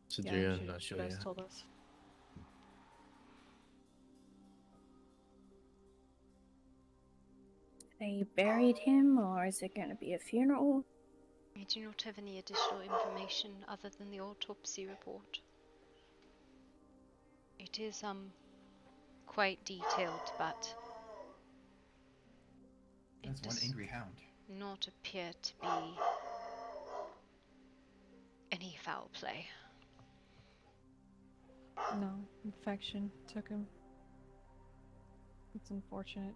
is. Sadir, she not sure just yet. told us. They buried him, or is it going to be a funeral? I do not have any additional information other than the autopsy report. It is, quite detailed, but That's one does angry hound. not appear to be any foul play. No, infection took him. It's unfortunate.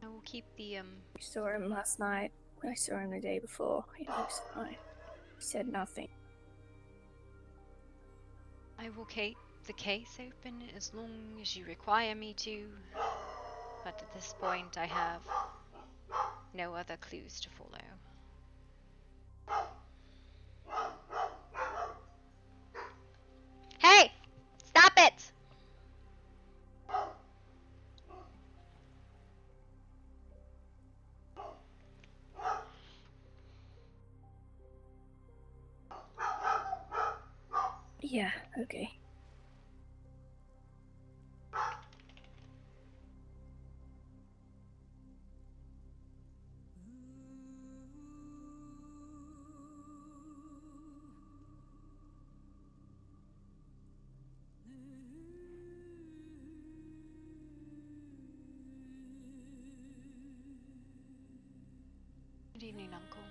I will keep the, I saw him last night. I saw him the day before. He was fine. He said nothing. I will keep the case open as long as you require me to, but at this point I have no other clues to follow. Hey! Stop it! Yeah, okay. Good evening, Uncle.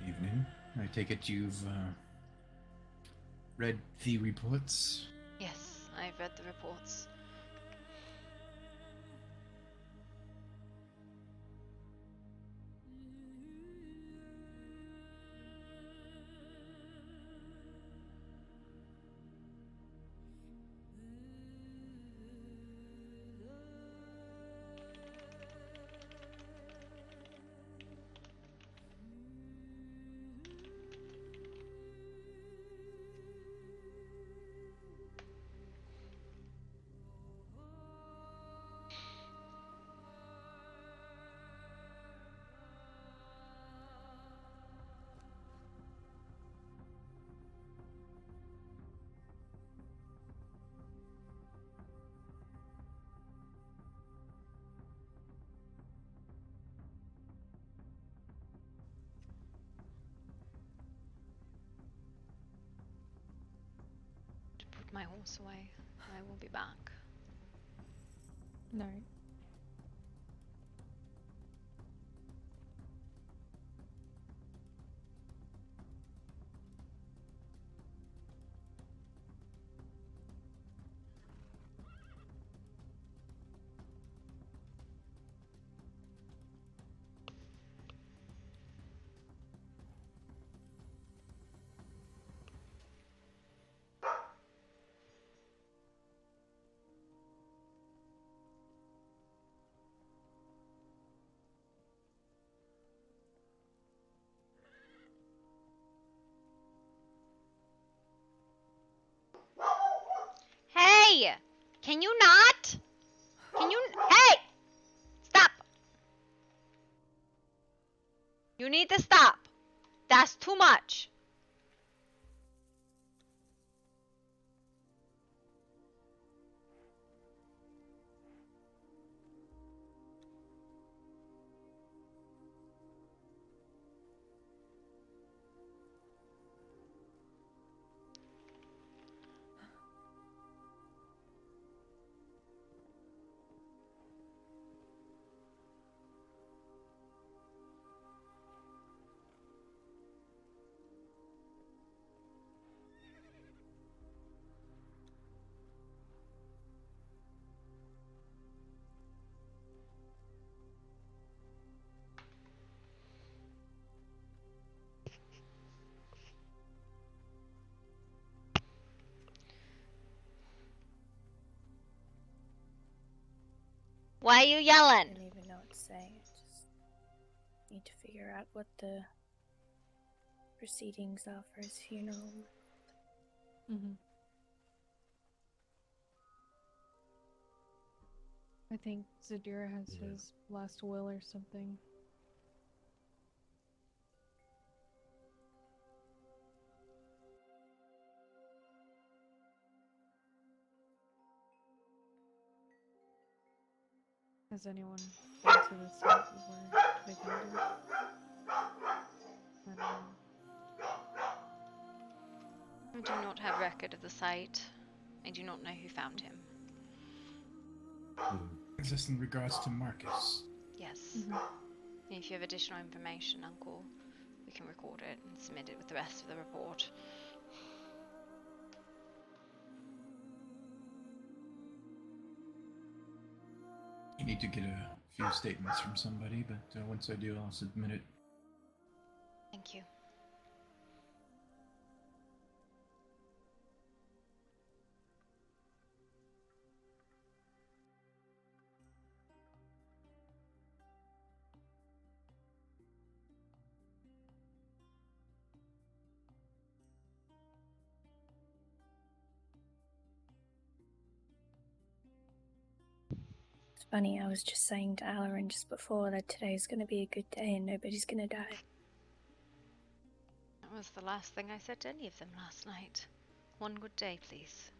Evening. I take it you've read the reports? Yes, I've read the reports. To put my horse away. I will be back. Alright. Can you not? Can you? Hey! Stop! You need to stop. That's too much. Why are you I yelling? don't even know what to say. I just need to figure out what the proceedings are for his funeral. Mm-hmm. I think Zadira has his last will or something. Has anyone been to the site where they found him? I don't know. I do not have record of the site. I do not know who found him. Is this in regards to Marcus? Yes. Mm-hmm. If you have additional information, Uncle, we can record it and submit it with the rest of the report. You need to get a few statements from somebody, but once I do, I'll submit it. Thank you. It's funny, I was just saying to Alarin just before that today's gonna be a good day and nobody's gonna die. That was the last thing I said to any of them last night. One good day, please.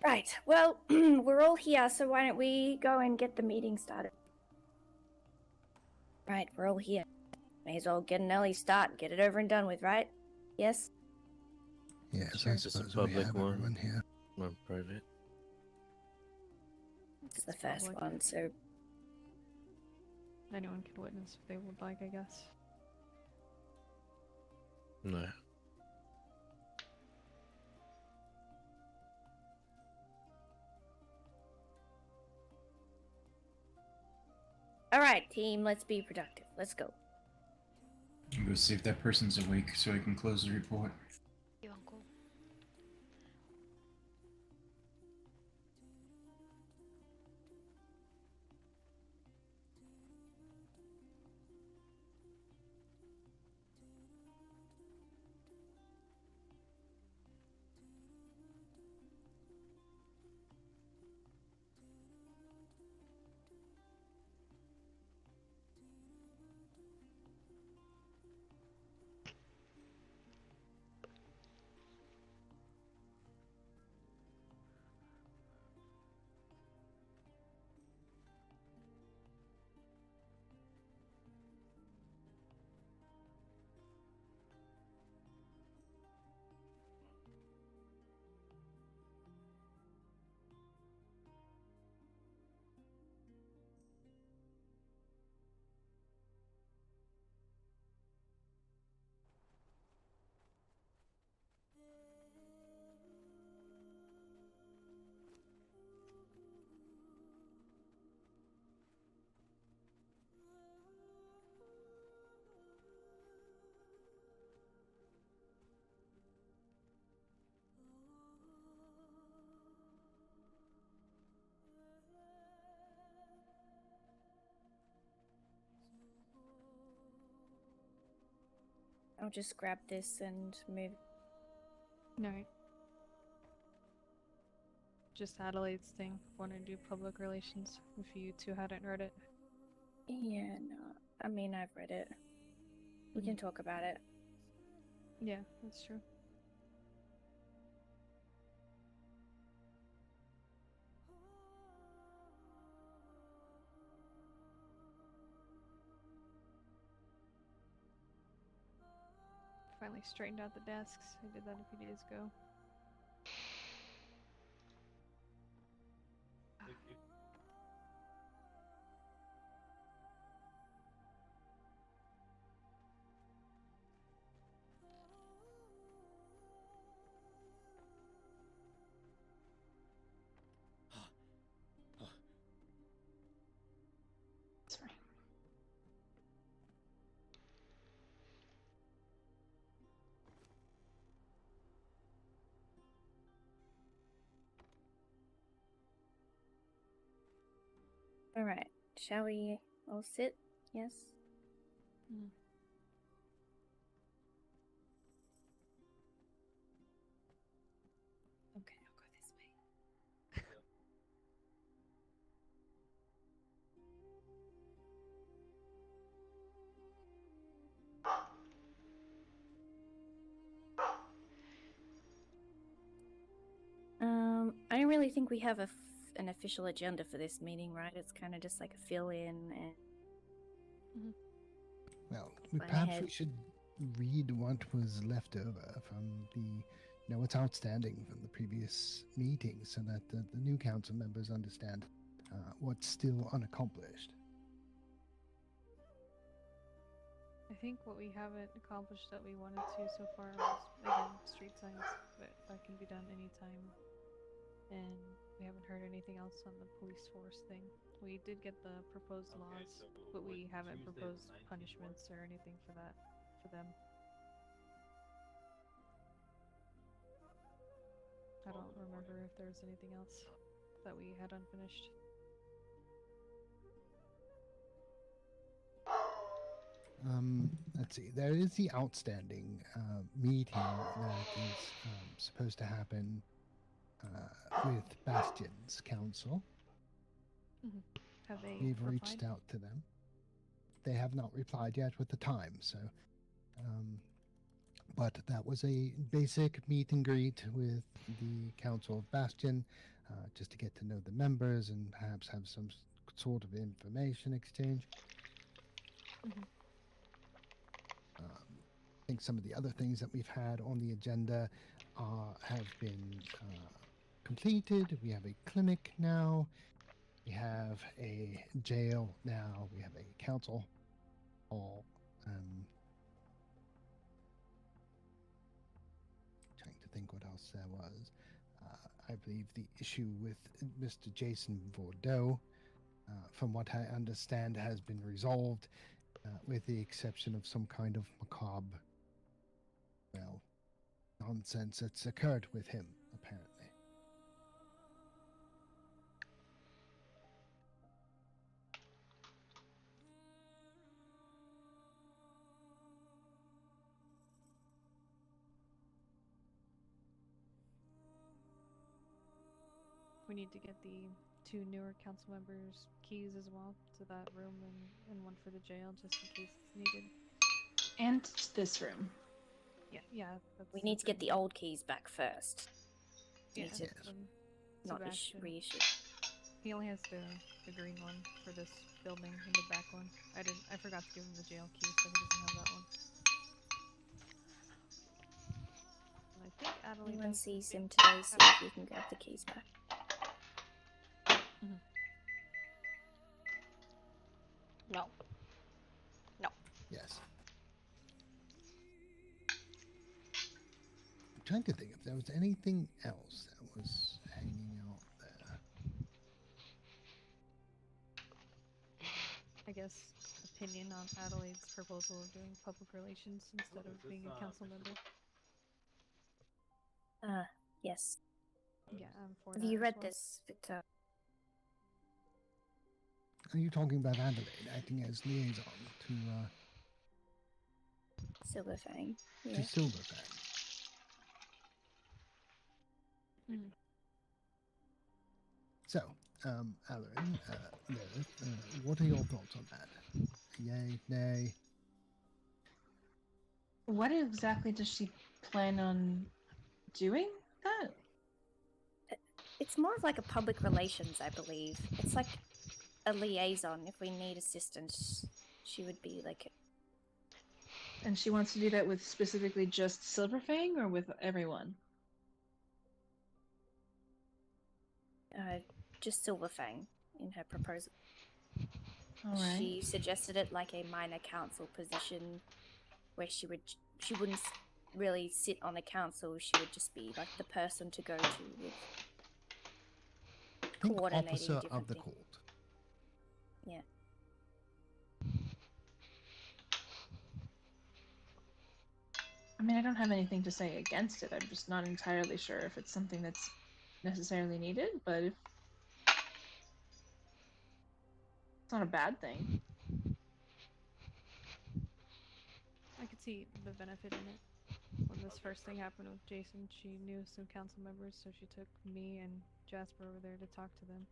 Right, well, we're all here, so why don't we go and get the meeting started? Right, we're all here. May as well get an early start and get it over and done with, right? Yes? Yes, Sure. I Is this a suppose we public have one? everyone here. Or private? It's the first public. one, so Anyone can witness if they would like, I guess. No. alright, team, let's be productive. Let's go. I'm gonna see if that person's awake so I can close the report. You, Uncle. I'll just grab this and move. Alright. Just Adelaide's thing. Want to do public relations if you two hadn't read it. Yeah, no. I mean, I've read it. We can talk about it. Yeah, that's true. Finally straightened out the desks. I did that a few days ago. Sorry. Alright, shall we all sit? Yes? Mm. Okay, I'll go this way. I don't really think we have an official agenda for this meeting, right? It's kind of just like a fill-in and... Well, Plan perhaps ahead. we should read what was left over from what's outstanding from the previous meeting so that the new council members understand what's still unaccomplished. I think what we haven't accomplished that we wanted to so far was, again, street signs, but that can be done anytime. And we haven't heard anything else on the police force thing. We did get the proposed laws, but we haven't proposed punishments or anything for that, for them. I don't remember if there was anything else that we had unfinished. Let's see. There is the outstanding meeting that is supposed to happen with Bastion's council. Mm-hmm. Have they We've replied? reached out to them. They have not replied yet with the time, so. But that was a basic meet and greet with the Council of Bastion, just to get to know the members and perhaps have some sort of information exchange. Mm-hmm. I think some of the other things that we've had on the agenda have been completed. We have a clinic now. We have a jail now. We have a council hall. Trying to think what else there was. I believe the issue with Mr. Jason Bordeaux, from what I understand, has been resolved, with the exception of some kind of macabre, well, nonsense that's occurred with him, apparently. We need to get the 2 newer council members' keys as well to that room and one for the jail, just in case it's needed. And this room. Yeah. We need to get the old keys back first. Yeah. Need to not reissue. He only has the green one for this building and the back one. I forgot to give him the jail key, so he doesn't have that one. And I think Adelaide Anyone has sees him today, so if you can grab the keys back. Mm-hmm. No. No. Yes. I'm trying to think if there was anything else that was hanging out there. I guess opinion on Adelaide's proposal of doing public relations instead of being a council member. Yes. Yeah, I'm for Have that you as read well. this, Victor? Are you talking about Adelaide acting as liaison to Silverfang. Yeah. To Silverfang. So, Alarin, Lilith, what are your thoughts on that? Yay, nay? What exactly does she plan on doing that? It's more of like a public relations, I believe. It's like a liaison. If we need assistance, she would be like. And she wants to do that with specifically just Silverfang or with everyone? Just Silverfang in her proposal. All right. She suggested it like a minor council position, where she wouldn't really sit on the council. She would just be like the person to go to with coordinating Officer different of the things. court. Yeah. I mean, I don't have anything to say against it. I'm just not entirely sure if it's something that's necessarily needed, but if it's not a bad thing. I could see the benefit in it. When this first thing happened with Jason, she knew some council members, so she took me and Jasper over there to talk to them.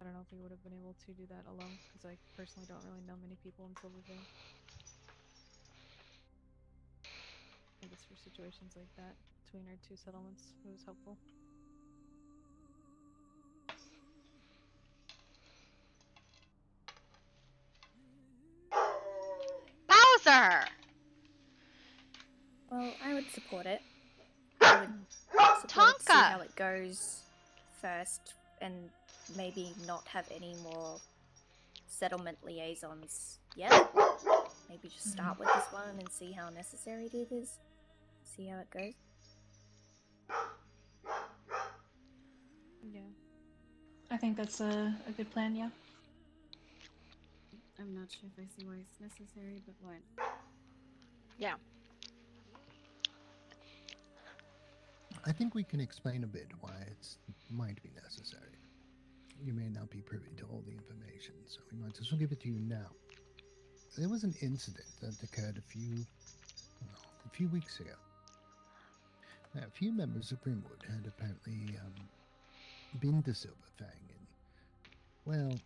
I don't know if we would have been able to do that alone, because I personally don't really know many people in Silvervale. I guess for situations like that, between our two settlements, it was helpful. Bowser! Well, I would support it. I would support it to see how it goes first, and maybe not have any more settlement liaisons yet. Maybe just start with this one and see how necessary it is. See how it goes. Yeah. I think that's a good plan, yeah. I'm not sure if I see why it's necessary, but what? Yeah. I think we can explain a bit why it might be necessary. You may not be privy to all the information, so we might as well give it to you now. There was an incident that occurred a few weeks ago. Now, a few members of Grimwood had apparently been to Silverfang, and, well,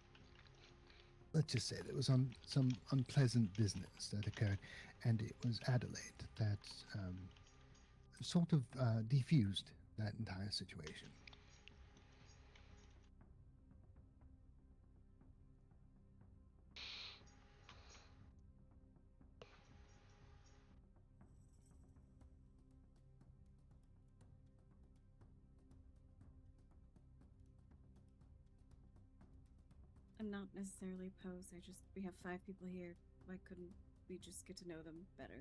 let's just say there was some unpleasant business that occurred, and it was Adelaide that sort of defused that entire situation. I'm not necessarily opposed. We have 5 people here. Why couldn't we just get to know them better?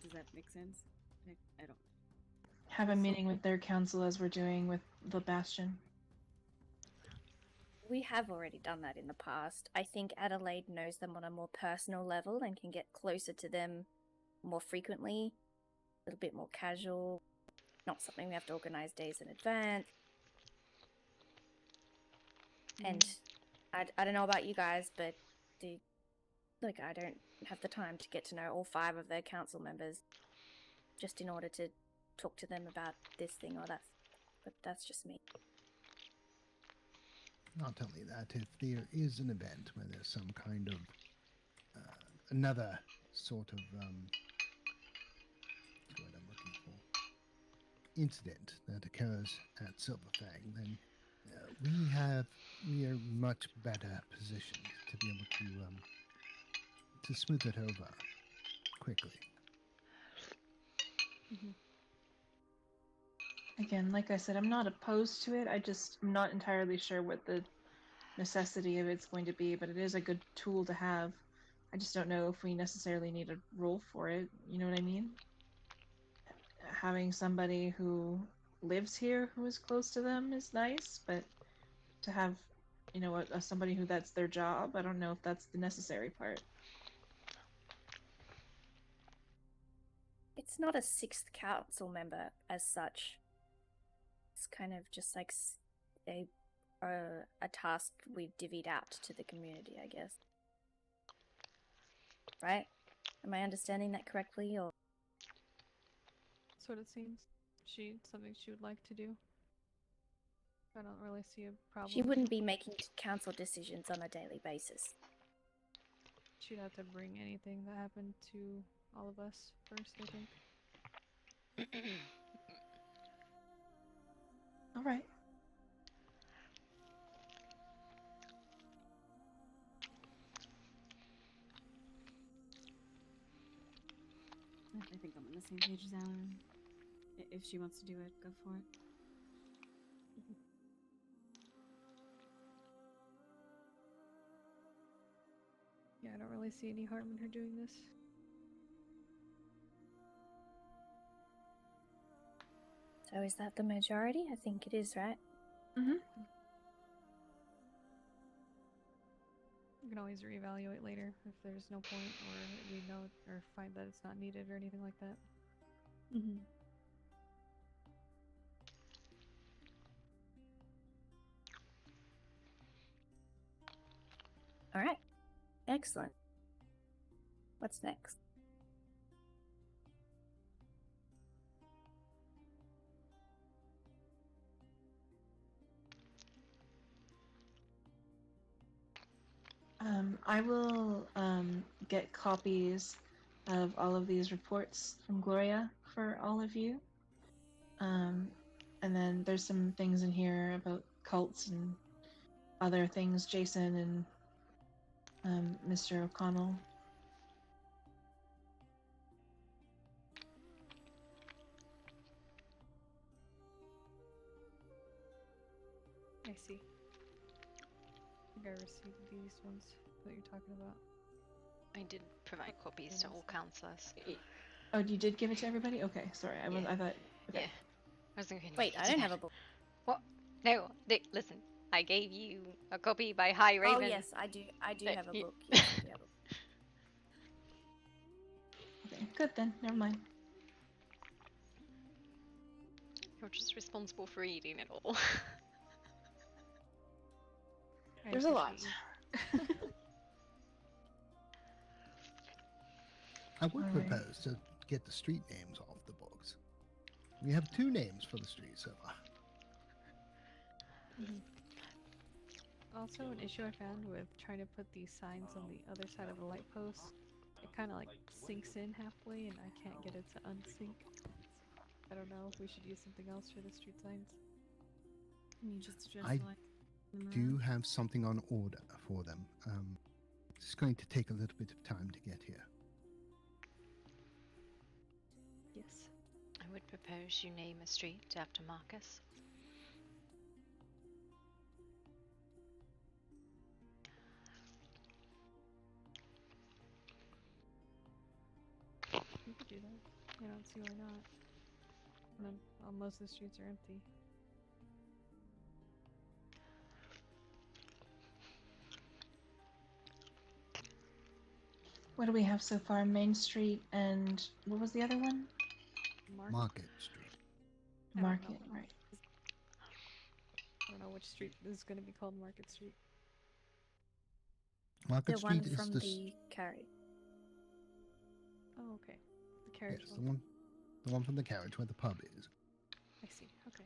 Does that make sense? I don't. Have a meeting with their council as we're doing with the Bastion. We have already done that in the past. I think Adelaide knows them on a more personal level and can get closer to them more frequently. A little bit more casual. Not something we have to organize days in advance. And I don't know about you guys, but I don't have the time to get to know all 5 of their council members just in order to talk to them about this thing or that. But that's just me. Not only that, if there is an event where there's some kind of another sort of what's what I'm looking for, incident that occurs at Silverfang, then we are much better positioned to be able to smooth it over quickly. Again, like I said, I'm not opposed to it. I'm not entirely sure what the necessity of it's going to be, but it is a good tool to have. I just don't know if we necessarily need a role for it. You know what I mean? Having somebody who lives here who is close to them is nice, but to have, somebody who that's their job, I don't know if that's the necessary part. It's not a 6th council member as such. It's kind of just like a task we've divvied out to the community, I guess. Right? Am I understanding that correctly, or? That's what it seems. Something she would like to do. I don't really see a problem. She wouldn't be making council decisions on a daily basis. She'd have to bring anything that happened to all of us first, I think. All right. I think I'm on the same page as Alan. If she wants to do it, go for it. Yeah, I don't really see any harm in her doing this. So is that the majority? I think it is, right? Mm-hmm. We can always reevaluate later if there's no point, or we know or find that it's not needed or anything like that. Mm-hmm. All right. Excellent. What's next? I will get copies of all of these reports from Gloria for all of you. And then there's some things in here about cults and other things, Jason and Mr. O'Connell. I see. I think I received these ones that you're talking about. I did provide copies to all counselors. Oh, you did give it to everybody? Okay, sorry. I thought. Okay. Yeah. I was thinking. Wait, I don't have a book. What? No, listen. I gave you a copy by High Raven. Oh yes, I do. I do have a book. Yes, I do have a book. Okay, good then. Never mind. You're just responsible for reading it all. There's a lot. I would propose to get the street names off the books. We have 2 names for the streets so far. Also, an issue I found with trying to put these signs on the other side of the light post, it kind of like sinks in halfway and I can't get it to unsync. I don't know if we should use something else for the street signs. Can you just adjust I the light? do have something on order for them. It's going to take a little bit of time to get here. Yes. I would propose you name a street after Marcus. We could do that. I don't see why not. And then most of the streets are empty. What do we have so far? Main Street and what was the other one? Market Street. Market, right. I don't know which street is going to be called Market Street. Market The Street one is from the the carriage. Oh, okay. The carriage yes, one. the one from the carriage where the pub is. I see. Okay.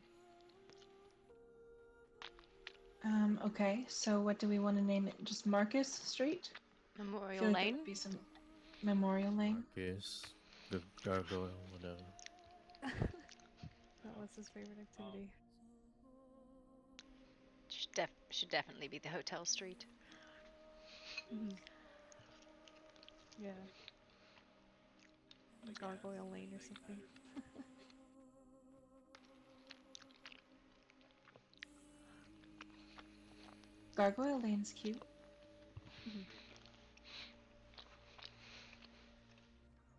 Okay, so what do we want to name it? Just Marcus Street? Memorial Lane? Be some Memorial Lane. Marcus, the gargoyle, whatever. That was his favorite activity. Should definitely be the Hotel Street. Yeah. The Gargoyle Lane or something. Gargoyle Lane's cute.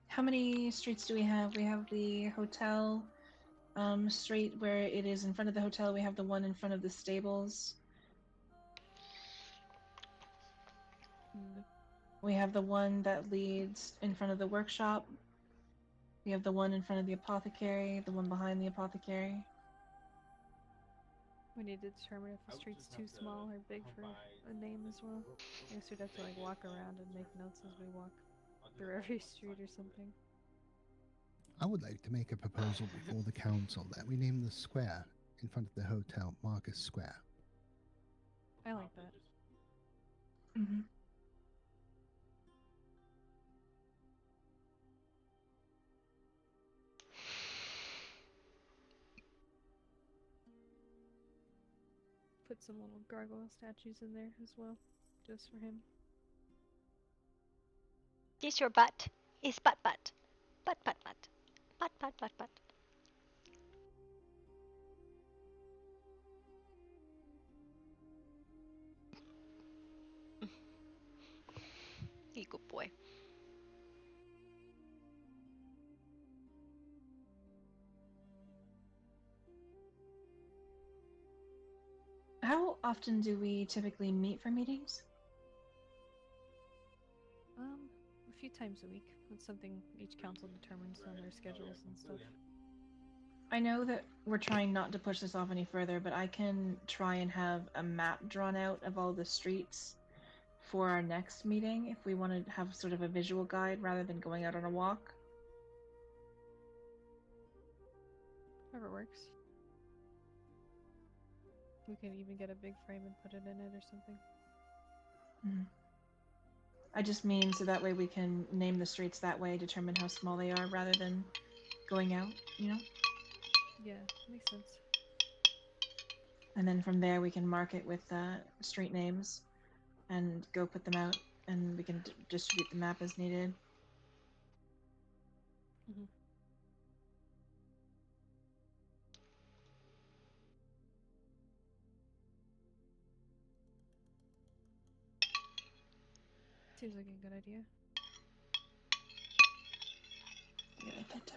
How many streets do we have? We have the hotel street where it is in front of the hotel. We have the one in front of the stables. We have the one that leads in front of the workshop. We have the one in front of the apothecary, the one behind the apothecary. We need to determine if the street's too small or big for a name as well. I guess we'd have to like walk around and make notes as we walk. through every street or something. I would like to make a proposal before the council that we name the square in front of the hotel Marcus Square. I like that. Mm-hmm. Put some little gargoyle statues in there as well, just for him. Kiss your butt. Is butt butt. Butt butt butt. Butt butt butt butt. You good boy. How often do we typically meet for meetings? A few times a week. That's something each council determines on their schedules and stuff. I know that we're trying not to push this off any further, but I can try and have a map drawn out of all the streets for our next meeting if we want to have sort of a visual guide rather than going out on a walk. Whatever works. We can even get a big frame and put it in it or something. I just mean so that way we can name the streets that way, determine how small they are rather than going out, you know? Yeah, makes sense. And then from there we can mark it with street names and go put them out, and we can distribute the map as needed. Mm-hmm. Seems like a good idea. Yeah, I think so.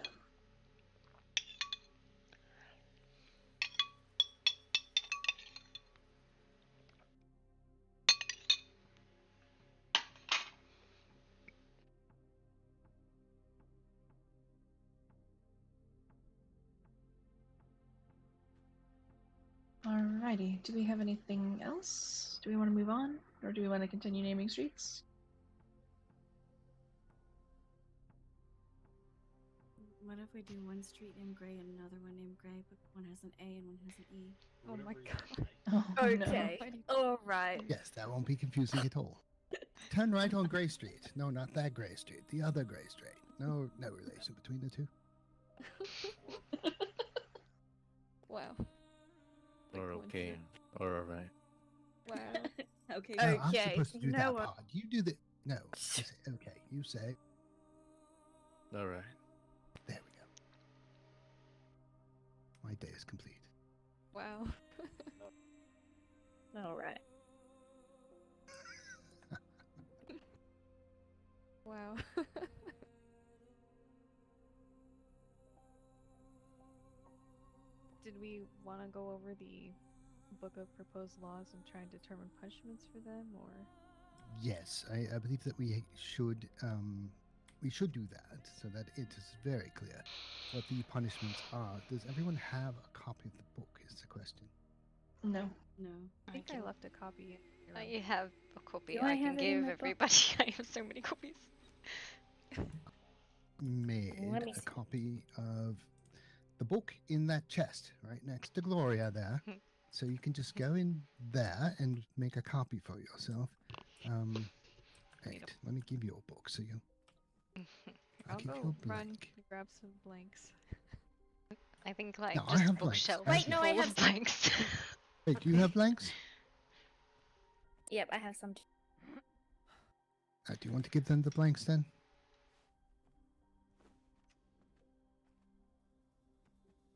Alrighty, do we have anything else? Do we want to move on? Or do we want to continue naming streets? What if we do one street named Gray and another one named Gray, but one has an A and one has an E? Oh my god. Oh, Okay. Alright. Yes, that won't be confusing at all. Turn right on Gray Street. No, not that Gray Street. The other Gray Street. No relation between the two. Wow. Or okay. Or alright. Wow. Okay. No, I'm Okay, supposed to do you know that what? part. You do the... No. You say, okay, you say... Alright. There we go. My day is complete. Wow. Alright. Wow. Did we want to go over the book of proposed laws and try and determine punishments for them, or? Yes, I believe that we should do that so that it is very clear what the punishments are. Does everyone have a copy of the book is the question. No. No. I think I left a copy. I have a copy Do I I can have it in give my book? everybody. I have so many copies. Made Let me a see. copy of the book in that chest right next to Gloria there. So you can just go in there and make a copy for yourself. Wait, let me give you a book so you... I'll give you go a run blank. and grab some blanks. I think like No, I just have a blanks. bookshelf I Wait, no, I full have of blanks. Wait, do you have blanks? Yep, I have some. Do you want to give them the blanks then?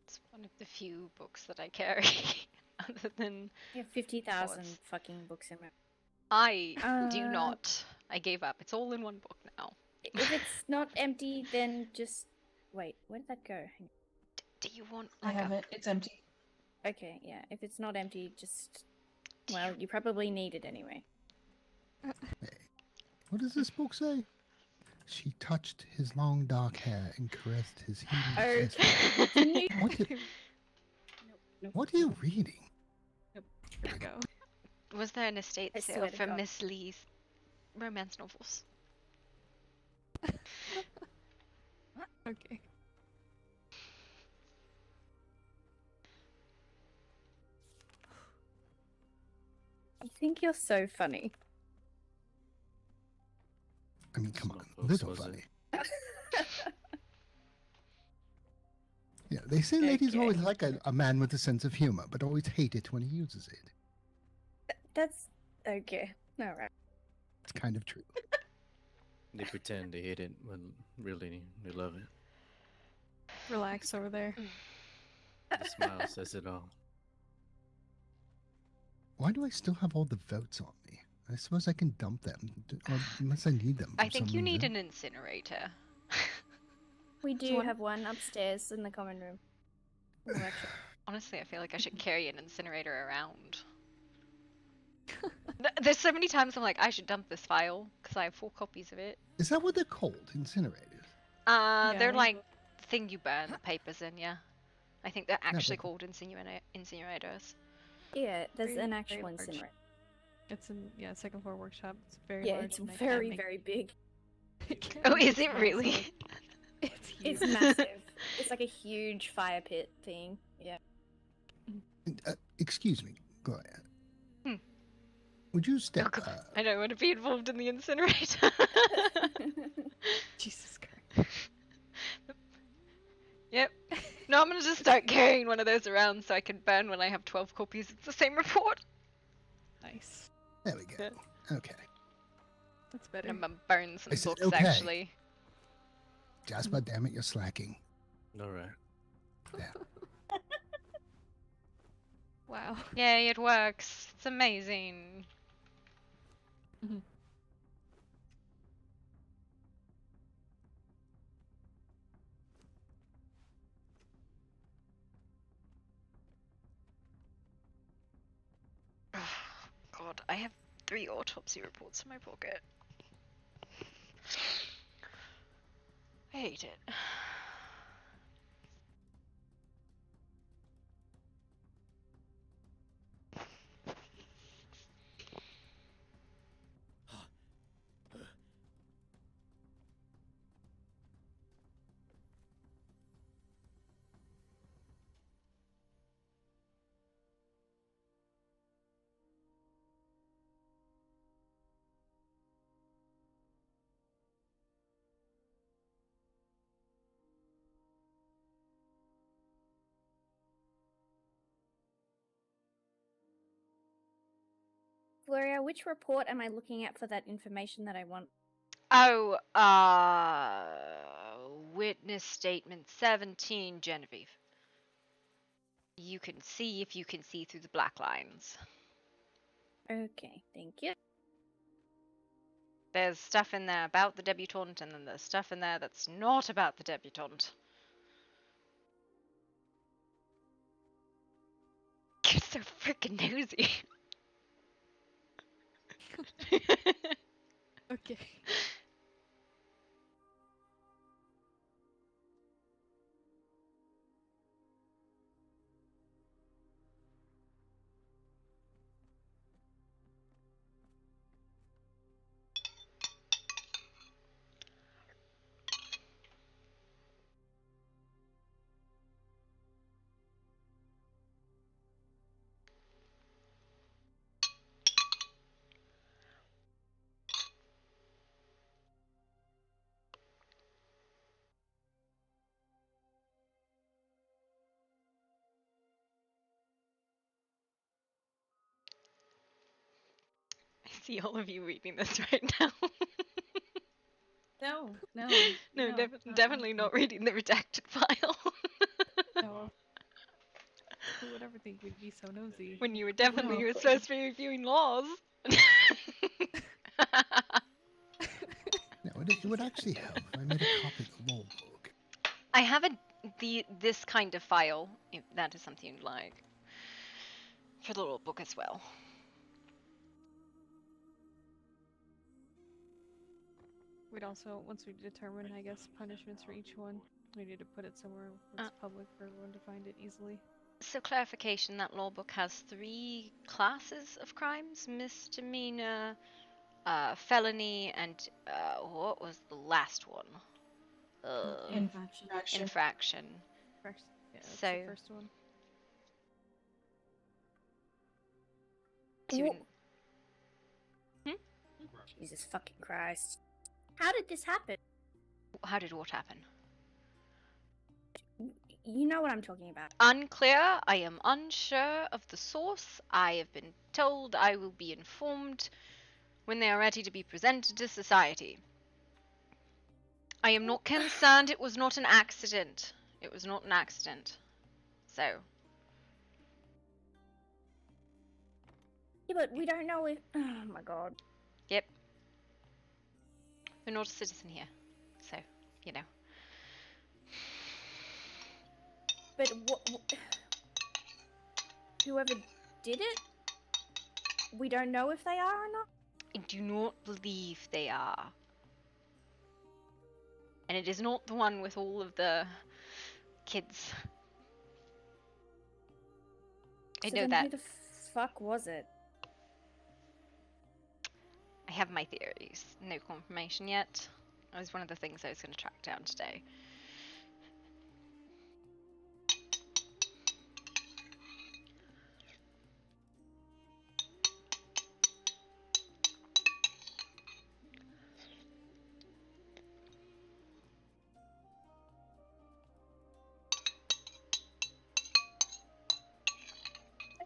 It's one of the few books that I carry, other than You have 50,000 Pause. fucking books in my. I do Uh, not. I gave up. It's all in one book now. If it's not empty, then just wait. Where did that go? Hang Do you want I like have a it. It's empty. Okay, yeah. If it's not empty, just well, you probably need it anyway. What does this book say? She touched his long dark hair and caressed his healing chest. Can you? What are you reading? Here we go. Was there an estate I sale swear to for God. Miss Lee's romance novels? Okay. I think you're so funny. I mean, come on, little funny. Yeah, they say ladies always like a man with a sense of humor, but always hate it when he uses it. That's okay. All right. It's kind of true. They pretend they hate it, but really they love it. Relax over there. The smile says it all. Why do I still have all the votes on me? I suppose I can dump them, or unless I need them. I think you need an incinerator. We do have one upstairs in the common room. Honestly, I feel like I should carry an incinerator around. There's so many times I'm like, I should dump this file because I have 4 copies of it. Is that what they're called? Incinerators? They're like the thing you burn the papers in, yeah. I think they're actually called incinerators. Yeah, there's an Very actual large. incinerator. It's in second floor workshop. It's very Yeah, large. it's and I can't very make- very big. Oh, is It's it small, really? so it's huge. It's massive. It's like a huge fire pit thing. Yeah. Excuse me, Gloria. Hmm. Would you step? I don't want to be involved in the incinerator. Jesus Christ. Yep. No, I'm gonna just start carrying one of those around so I can burn when I have 12 copies. It's the same report. Nice. There we go. Okay. That's better. I'm gonna burn some I said books okay. actually. Jasper, damn it, you're slacking. All right. Wow. Yay, it works. It's amazing. God, I have 3 autopsy reports in my pocket. I hate it. Gloria, which report am I looking at for that information that I want? Oh, witness statement 17, Genevieve. You can see if you can see through the black lines. Okay, thank you. There's stuff in there about the debutante, and then there's stuff in there that's not about the debutante. You're so freaking nosy. Okay. I see all of you reading this right now. No, no, No, no, definitely not reading the redacted file. No. Who would ever think we'd be so nosy? When you were definitely supposed to be reviewing laws. No, it would actually help if I made a copy of the law book. I have this kind of file, if that is something you'd like, for the law book as well. We'd also, once we determine, I guess, punishments for each one, we need to put it somewhere where it's public for everyone to find it easily. So clarification, that law book has 3 classes of crimes: misdemeanor, felony, and what was the last one? Infraction. Infraction. Yeah, that's So the first one. Jesus fucking Christ. How did this happen? How did what happen? You know what I'm talking about. Unclear. I am unsure of the source. I have been told I will be informed when they are ready to be presented to society. I am not concerned it was not an accident. It was not an accident. So. Yeah, but we don't know if... Oh my god. Yep. We're not a citizen here. So, you know. But whoever did it, we don't know if they are or not? I do not believe they are. And it is not the one with all of the kids. I So know then that. who the fuck was it? I have my theories. No confirmation yet. That was one of the things I was going to track down today.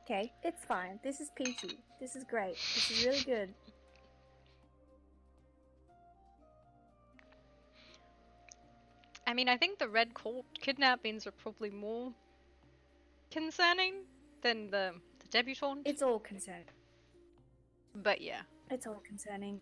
Okay, it's fine. This is peachy. This is great. This is really good. I mean, I think the Red Court kidnappings are probably more concerning than the debutante. It's all concerning. But yeah. It's all concerning.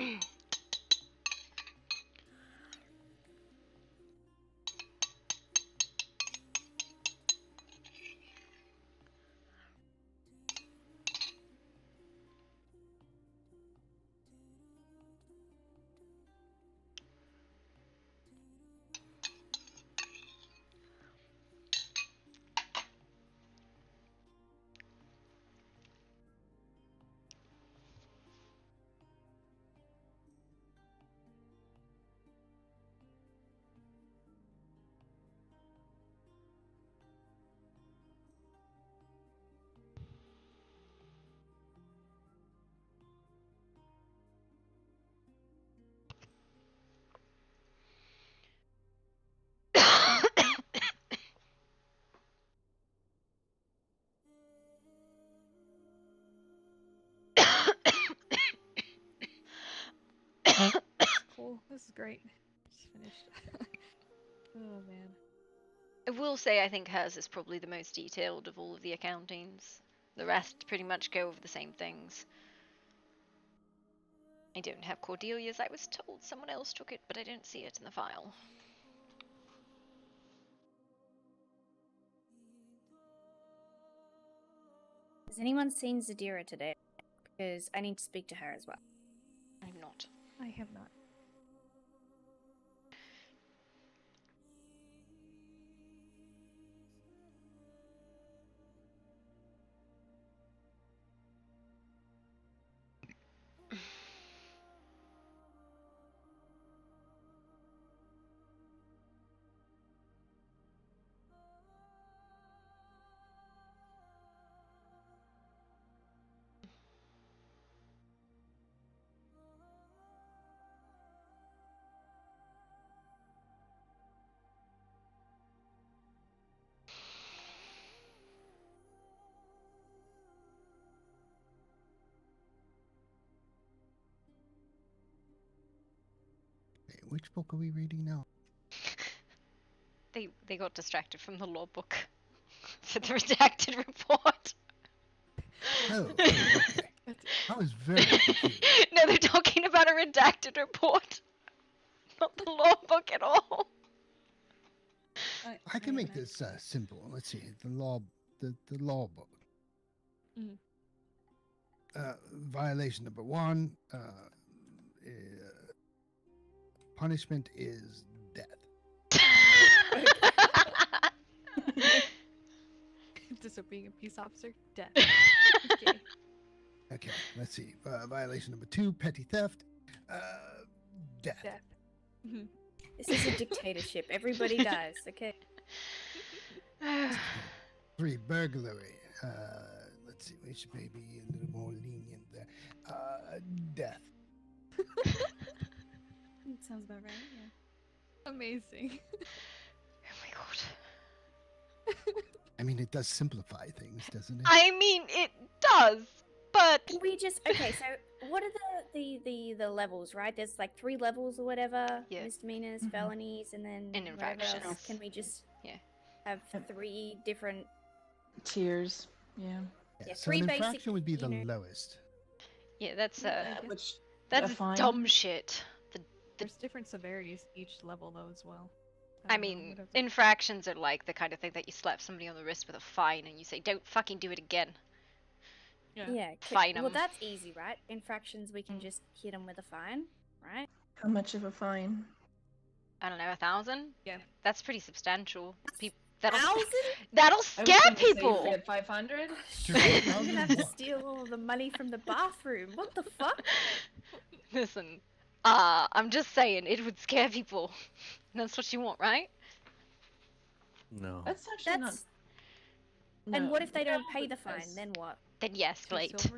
Cool. This is great. Just finished. Oh man. I will say I think hers is probably the most detailed of all of the accountings. The rest pretty much go over the same things. I don't have Cordelia's. I was told someone else took it, but I don't see it in the file. Has anyone seen Zadira today? Because I need to speak to her as well. I'm not. I have not. Okay, which book are we reading now? They got distracted from the law book for the redacted report. Oh, okay. I was very confused. No, they're talking about a redacted report, not the law book at all. I can make this simple. Let's see, the law book. Mm. Violation number 1. Punishment is death. Disobeying a peace officer, death. Okay, let's see. Violation number 2, petty theft. Death. This is a dictatorship. Everybody dies, okay? 3, burglary. Let's see, we should maybe be a little more lenient there. Death. Sounds about right, yeah. Amazing. Oh my god. I mean, it does simplify things, doesn't it? I mean, it does, but Can we just okay? So what are the levels? Right, there's like 3 levels or whatever. Yeah. Misdemeanors, felonies, and then And whatever infractions. else. Can we just have 3 different tiers? Yeah. Yeah, so 3 an basic. infraction would be the you know- lowest. yeah, that's Which that's a fine? dumb shit. There's different severities each level though as well. I mean, infractions are like the kind of thing that you slap somebody on the wrist with a fine and you say, "Don't fucking do it again." Yeah. Fine Well, 'em. that's easy, right? Infractions, we can just hit them with a fine, right? How much of a fine? I don't know, 1,000? Yeah. That's pretty substantial. That'll 1,000? that'll I was scare gonna say people. we had 500. You're gonna have to steal all of the money from the bathroom. What the fuck? Listen, I'm just saying it would scare people. That's what you want, right? No. That's actually not. And No. what if they don't pay the Because- fine? Then what? Then you escalate.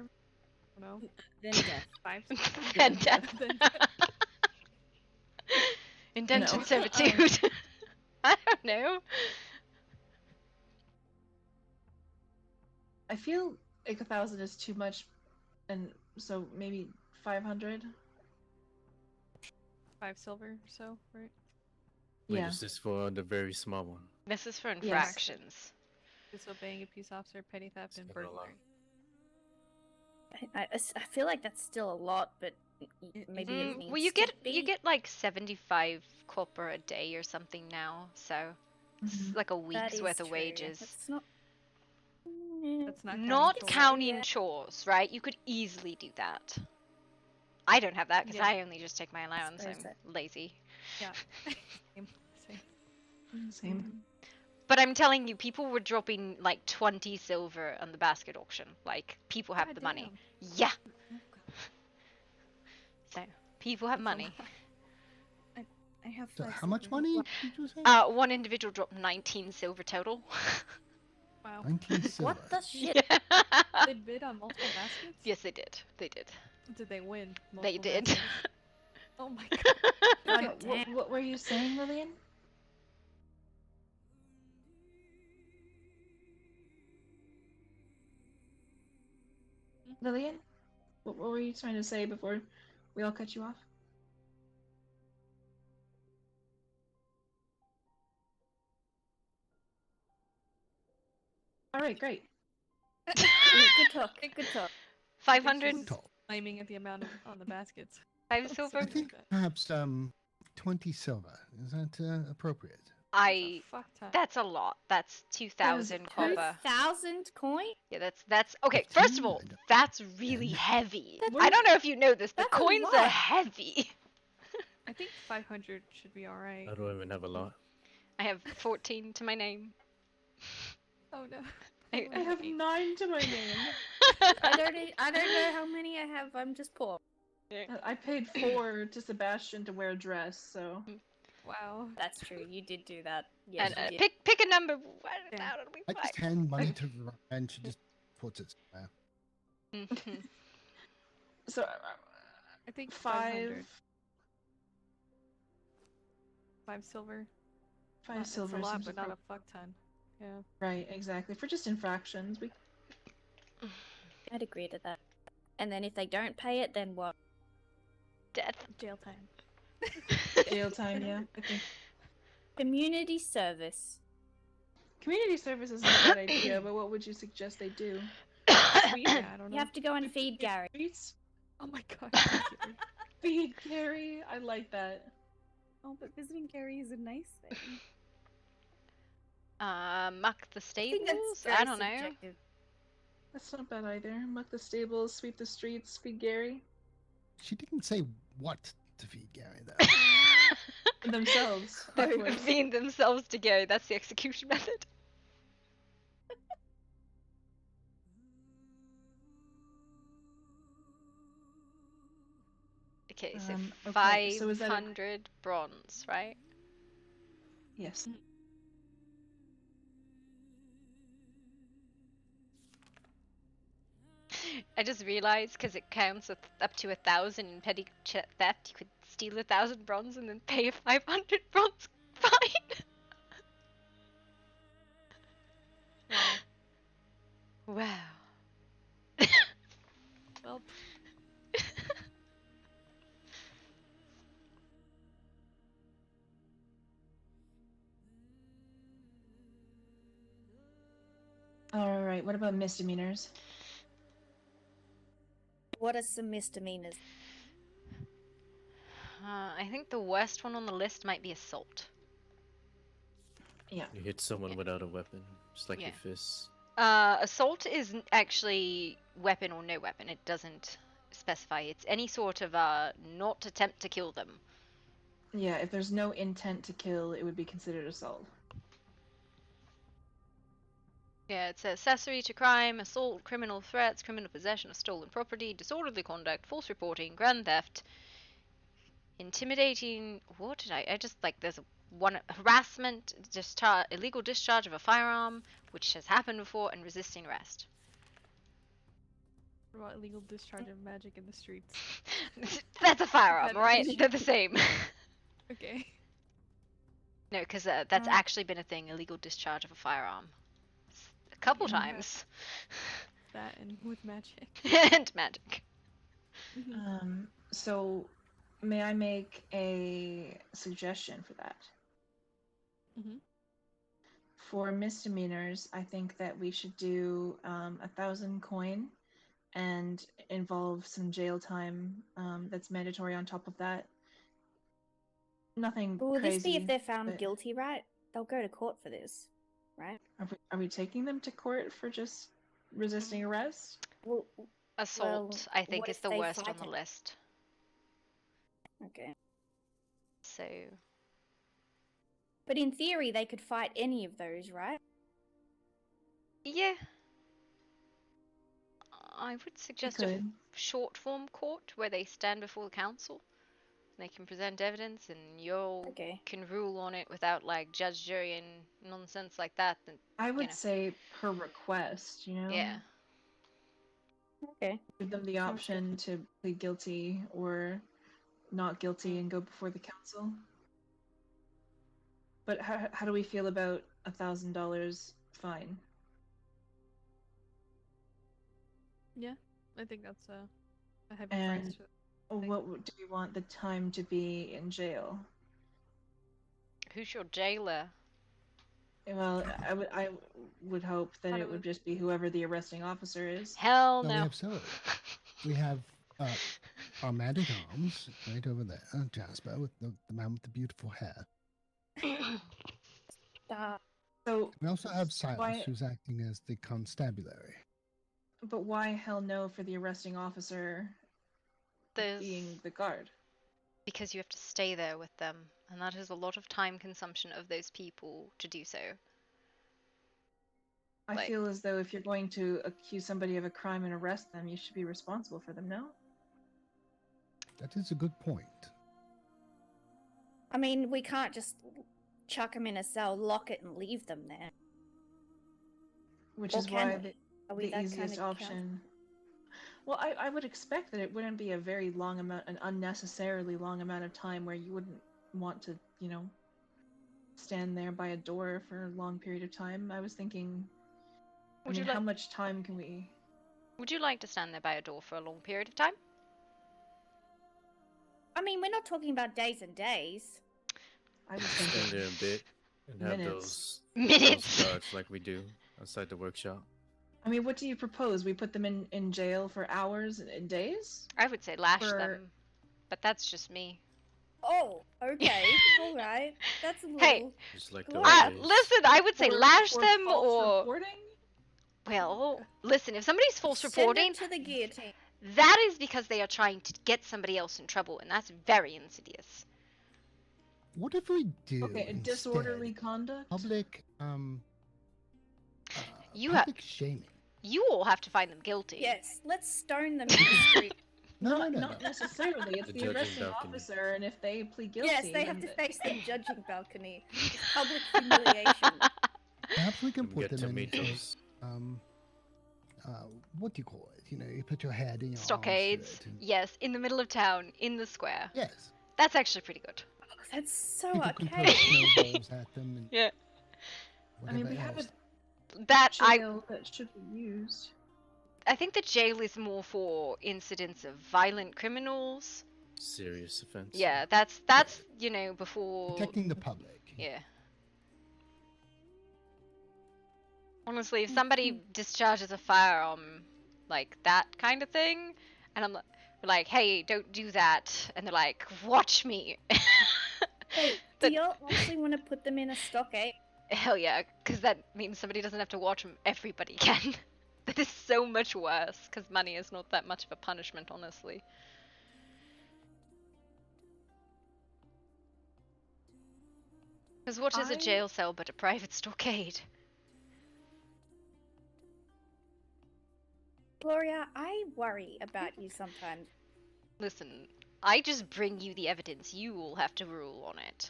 No. Then death. 5. Then death. Indentured No. servitude. I don't know. I feel like 1,000 is too much, and so maybe 500. 5 silver or so, right? Wait, Yeah. is this for the very small one? This is for infractions. Disobeying a peace officer, petty theft, and burglary. I feel like that's still a lot, but maybe it needs Well, you to get be. you get like 75 copper a day or something now, so it's like a That week's is worth of true. wages. That's not. That's not Not counting counting chores, right? You could easily do that. I don't have that because Yeah. I only just take my allowance. suppose I'm that- lazy. Yeah. Same. But I'm telling you, people were dropping like 20 silver on the basket auction. Like, people have the money. Yeah. So, people have money. I have So 5 how much silver. money did you say? One individual dropped 19 silver total. Wow. 19 silver. What the shit? They bid on multiple baskets? Yes, they did. They did. Did they win? They multiple did. baskets? Oh my god. What were you saying, Lillian? Lillian? What were you trying to say before we all cut you off? Alright, great. Good talk. Good talk. 500? Aiming at the amount on the baskets. 5 silver? I think perhaps 20 silver. Is that appropriate? That's a lot. That's 2,000 copper. 2,000 coin? Yeah, that's okay. First of all, that's really heavy. I don't know if you know this, but That's a coins are lot. heavy. I think 500 should be alright. I don't even have a lot. I have 14 to my name. Oh no. I have 9 to my name. I don't know how many I have. I'm just poor. I paid 4 to Sebastian to wear a dress, so. Wow. That's true. You did do that. Yes, And you did. pick a number. How did we I just hand money to Ryan and she just puts it somewhere. So, I think 5. 5 silver. 5 Not- silver It's a lot, seems but not a appro- fuck ton. Yeah. Right, exactly. For just infractions, we. I'd agree to that. And then if they don't pay it, then what? Death. Jail time. Jail time, yeah. I think. Community service. Community service is a good idea, but what would you suggest they do? Yeah, I don't know. You have to go and feed Gary. Streets? Oh my god. Feed Gary? I like that. Oh, but visiting Gary is a nice thing. Muck the think that's stables? very I don't know. subjective. That's not bad either. Muck the stables, sweep the streets, feed Gary. She didn't say what to feed Gary, though. Themselves. of They course. feed themselves to Gary. That's the execution method. Okay, so Okay, so is that 500 bronze, right? Yes. I just realized because it counts with up to 1,000 in petty theft, you could steal 1,000 bronze and then pay a 500 bronze fine. Wow. Well. All right. What about misdemeanors? What are some misdemeanors? I think the worst one on the list might be assault. Yeah. You hit someone without a weapon, just like Yeah. your fists. Assault is actually weapon or no weapon. It doesn't specify. It's any sort of not attempt to kill them. Yeah, if there's no intent to kill, it would be considered assault. Yeah, it's accessory to crime, assault, criminal threats, criminal possession of stolen property, disorderly conduct, false reporting, grand theft, intimidating. What did I just like? There's one harassment, illegal discharge of a firearm, which has happened before, and resisting arrest. What about illegal discharge of magic in the streets? That's a firearm, right? They're the same. Okay. No, because that's actually been a thing, illegal discharge of a firearm. A couple times. That and with magic. And magic. So may I make a suggestion for that? Mm-hmm. For misdemeanors, I think that we should do 1,000 coin and involve some jail time that's mandatory on top of that. Nothing Will crazy. this be if they're found but guilty, right? They'll go to court for this, right? Are we taking them to court for just resisting arrest? Well, Assault, I think, what is if the they worst on fight the it? list. Okay. So, But in theory, they could fight any of those, right? yeah. I would suggest a short form court where they stand before the council. They can present evidence and you can rule on it without like judge, jury, and nonsense like that. Then, I would say per request, you know? Yeah. Okay. Give them the option to plead guilty or not guilty and go before the council. But how do we feel about $1,000 fine? Yeah, I think that's a heavy And price. what do we want the time to be in jail? Who's your jailer? Well, I would hope that it would just be whoever the arresting officer is. Hell We have several. We have our man at arms right over there, Jasper, with the man with the beautiful hair. So we also have Silas, why- who's acting as the constabulary. But why hell no for the arresting officer being the guard? Because you have to stay there with them, and that is a lot of time consumption of those people to do so. I feel as though if you're going to accuse somebody of a crime and arrest them, you should be responsible for them, no? That is a good point. I mean, we can't just chuck them in a cell, lock it, and leave them there. Which Or is can why we? the Are we that easiest kind of option. Well, I would expect that it wouldn't be a very long amount, an unnecessarily long amount of time where you wouldn't want to, you know, stand there by a door for a long period of time. I was thinking, how much time can we? Would you like to stand there by a door for a long period of time? I mean, we're not talking about days and days. I was Stand there a bit and have those guards like we do outside the workshop. I mean, what do you propose? We put them in jail for hours and days? I would say lash them, but that's just me. Oh, okay, all right. That's a little. Hey, Just like listen, I would say lash for them false or. reporting? Well, listen, if somebody's false Send reporting, them to the guillotine. that is because they are trying to get somebody else in trouble, and that's very insidious. What if we do Okay, disorderly conduct? Public You public shaming. You all have to find them guilty. Yes, let's stone them in the street. Not necessarily. It's The the judging arresting balcony. officer, and if they plead guilty, Yes, they have then to face the judging balcony. It's public humiliation. Perhaps we can And we put get them in, tomatoes. what do you call it? You know, you put your head in your Stockades. arms to it. And Yes, in the middle of town, in the square. yes. That's actually pretty good. That's so People can throw archaic. snowballs at them and Yeah. I mean, whatever we have else. a That jail that should be used. I think the jail is more for incidents of violent criminals. Serious offense. Yeah, that's you know, before Protecting the public. Yeah. Honestly, if somebody discharges a firearm like that kind of thing, and I'm like, hey, don't do that, and they're like, watch me. Wait, do y'all actually want to put them in a stockade? Hell yeah, because that means somebody doesn't have to watch them. Everybody can. That is so much worse, because money is not that much of a punishment, honestly. Because what is a jail cell but a private stockade? Gloria, I worry about you sometimes. Listen, I just bring you the evidence. You will have to rule on it.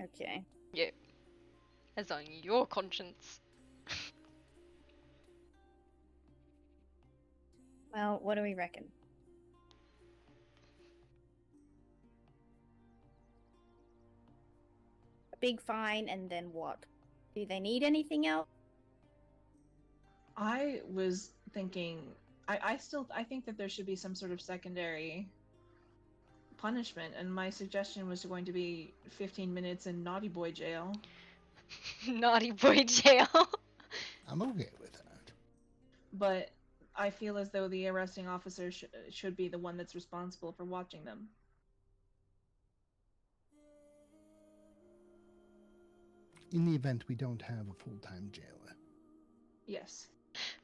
Okay. Yeah. As on your conscience. Well, what do we reckon? A big fine, and then what? Do they need anything else? I was thinking, I think that there should be some sort of secondary punishment, and my suggestion was going to be 15 minutes in Naughty Boy jail. Naughty Boy jail. I'm okay with that. But I feel as though the arresting officer should be the one that's responsible for watching them. In the event we don't have a full-time jailer. Yes.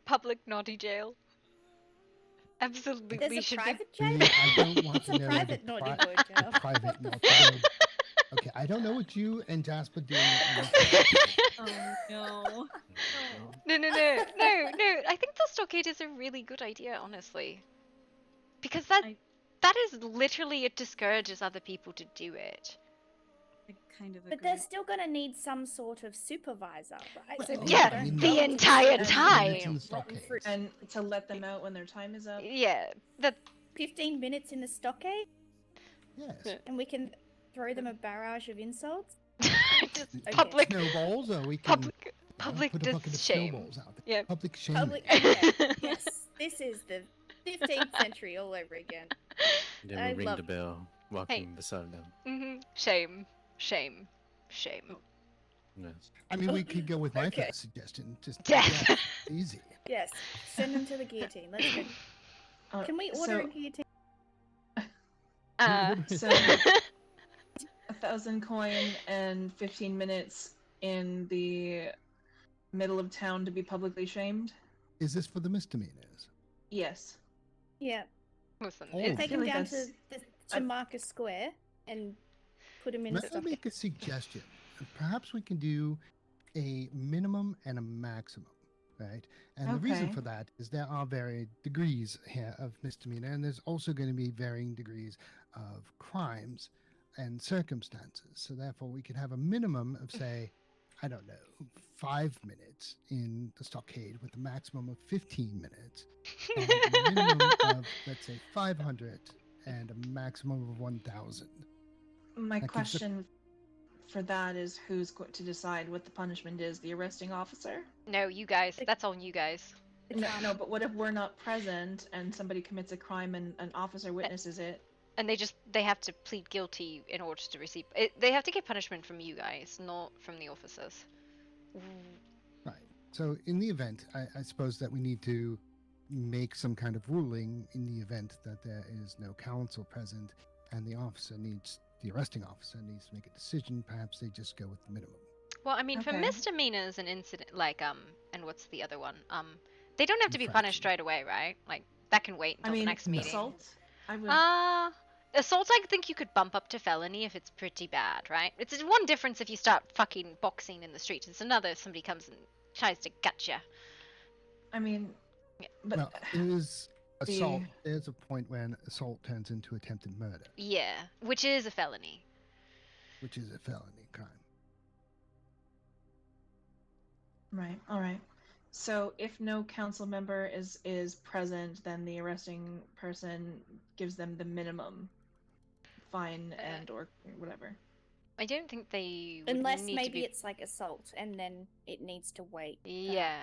Public naughty jail. Absolutely, There's we a should private be. jail? I don't want to It's a know private the naughty boy jail. private naughty boy. Okay, I don't know what you and Jasper do. Oh no. No. I think the stockade is a really good idea, honestly. Because that is literally, it discourages other people to do it. I kind of agree. But they're still gonna need some sort of supervisor, right? So Yeah, people don't the go to entire the time. rotten fruit. And to let them out when their time is up. Yeah, that 15 minutes in the stockade? Yes. And we can throw them a barrage of insults? Public snowballs, or we can public put a bucket of shame. snowballs out there. Yeah. Public shame. Public, okay. Yes, this is the 15th century all over again. Then I we ring love the bell, walking beside them. Shame. Yes. I mean, we could go with my Okay. first suggestion. Just Death. easy. Yes, send them to the guillotine. Let's go. Can we order a guillotine? So 1,000 coin and 15 minutes in the middle of town to be publicly shamed? Is this for the misdemeanors? Yes. Yeah. Listen, Oh. Take feel them like down that's- to Marcus Square and put them in a Let me stockade. make a suggestion. Perhaps we can do a minimum and a maximum, right? And the reason Okay. for that is there are varied degrees here of misdemeanor, and there's also going to be varying degrees of crimes and circumstances. So therefore, we could have a minimum of, say, I don't know, 5 minutes in the stockade with a maximum of 15 minutes, and a minimum of, let's say, 500 and a maximum of 1,000. My That gives the- question for that is who's going to decide what the punishment is? The arresting officer? No, you guys. That's on you guys. No, but what if we're not present and somebody commits a crime and an officer witnesses it? And they have to plead guilty in order to receive it. They have to get punishment from you guys, not from the officers. Right. So in the event, I suppose that we need to make some kind of ruling in the event that there is no counsel present and the arresting officer needs to make a decision. Perhaps they just go with the minimum. Well, I mean, for Okay. misdemeanors and incident and what's the other one? They don't have to be punished right away, right? Like that can wait until I mean, the next meeting. assault? I would... Assault, I think you could bump up to felony if it's pretty bad, right? It's one difference if you start fucking boxing in the streets. It's another if somebody comes and tries to gut you. I mean, but Well, it is assault. There's a point when assault turns into attempted murder, Yeah, which is a felony. which is a felony crime. Right. All right. So if no council member is present, then the arresting person gives them the minimum fine and or whatever. I don't think they would Unless need maybe to be... it's like assault, and then it needs to wait. Yeah.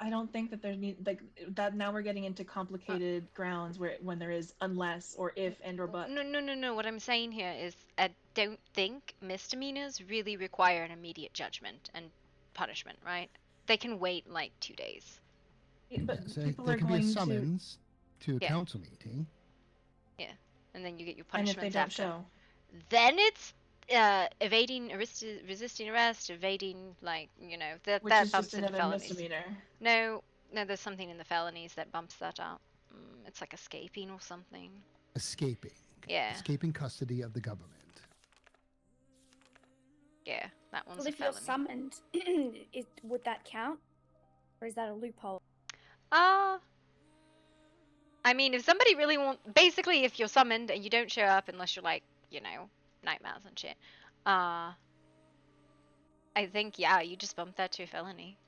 I don't think that there need like that. Now we're getting into complicated grounds where when there is unless or if and or but. No. What I'm saying here is I don't think misdemeanors really require an immediate judgment and punishment, right? They can wait like 2 days. But Yeah, so people there are can be a going summons to a Yeah. council meeting. Yeah, and then you get your And if they punishments don't after. show, Then it's evading, resisting arrest, evading, like, that which that is bumps just into another felonies. misdemeanor. No, there's something in the felonies that bumps that up. It's like escaping or something. Escaping. Yeah. Escaping custody of the government. Yeah, that one's Well, a if you're felony. summoned, would that count? Or is that a loophole? I mean, if somebody really basically, if you're summoned and you don't show up unless you're like, nightmares and shit, I think, yeah, you just bump that to a felony.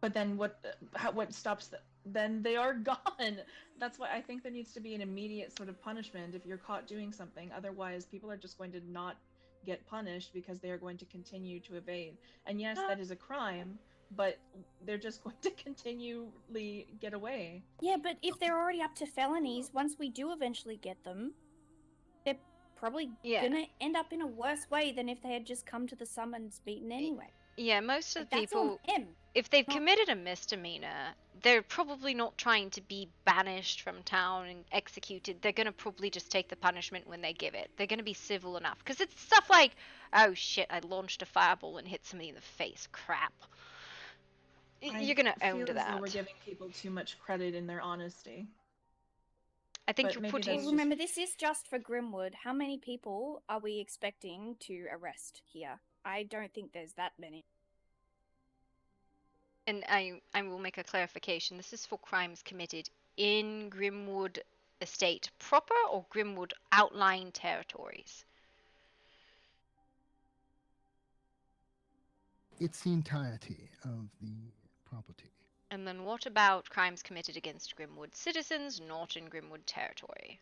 But then what stops them? Then they are gone. That's why I think there needs to be an immediate sort of punishment if you're caught doing something. Otherwise, people are just going to not get punished because they are going to continue to evade. And yes, that is a crime, but they're just going to continually get away. Yeah, but if they're already up to felonies, once we do eventually get them, they're probably gonna end up in a worse way than if they had just come to the summons meeting anyway. Yeah, most of the That's on people, him. if they've committed a misdemeanor, they're probably not trying to be banished from town and executed. They're going to probably just take the punishment when they give it. They're going to be civil enough. Because it's stuff like, oh shit, I launched a fireball and hit somebody in the face. Crap. You're going to own to I feel as though that. we're giving people too much credit in their honesty. I think But you're maybe putting... that's Well, remember, this is just for Grimwood. How many people are we expecting to arrest here? I don't think there's that many. And I will make a clarification. This is for crimes committed in Grimwood Estate proper or Grimwood outlying territories. It's the entirety of the property. And then what about crimes committed against Grimwood citizens not in Grimwood territory?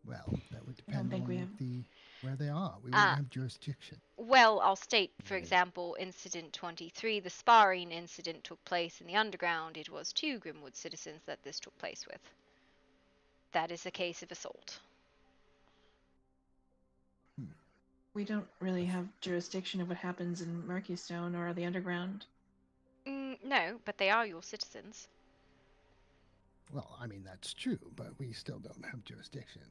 Well, that would depend on where they are. We wouldn't have jurisdiction. Well, I'll state, for example, Incident 23, the sparring incident took place in the underground. It was 2 Grimwood citizens that this took place with. That is a case of assault. We don't really have jurisdiction of what happens in Murkystone or the underground. No, but they are your citizens. Well, I mean, that's true, but we still don't have jurisdiction.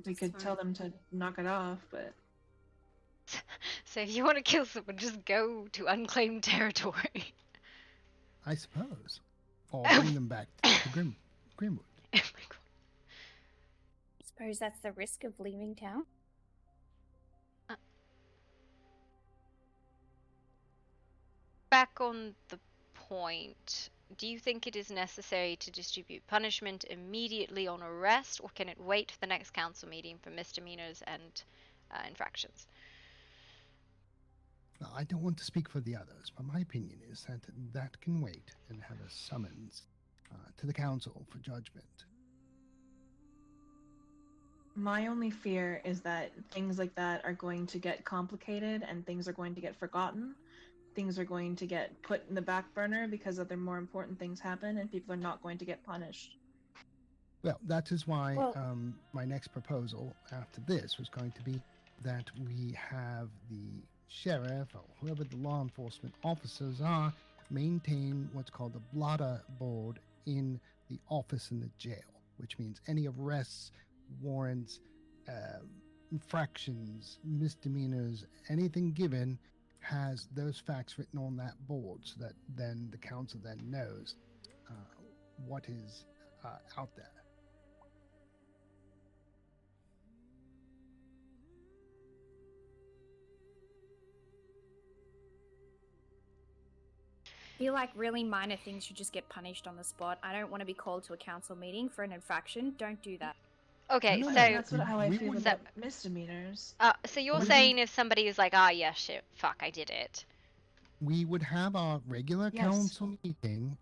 We could tell them to knock it off, but... So if you want to kill someone, just go to unclaimed territory. I suppose. Or bring them back to Grimwood. Oh my god. I suppose that's the risk of leaving town. Back on the point, do you think it is necessary to distribute punishment immediately on arrest, or can it wait for the next council meeting for misdemeanors and infractions? Now, I don't want to speak for the others, but my opinion is that that can wait and have a summons to the council for judgment. My only fear is that things like that are going to get complicated and things are going to get forgotten. Things are going to get put in the back burner because other more important things happen and people are not going to get punished. Well, that is why my next proposal after this was going to be that we have the sheriff or whoever the law enforcement officers are maintain what's called the blotter board in the office in the jail, which means any arrests, warrants, infractions, misdemeanors, anything given has those facts written on that board so that then the council then knows what is out there. feel like really minor things should just get punished on the spot. I don't want to be called to a council meeting for an infraction. Don't do that. Okay, No, so no, no. That's how I feel so, about misdemeanors. so you're We saying if somebody is like, ah, yeah, shit, fuck, I did it. We would have our regular Yes. council meeting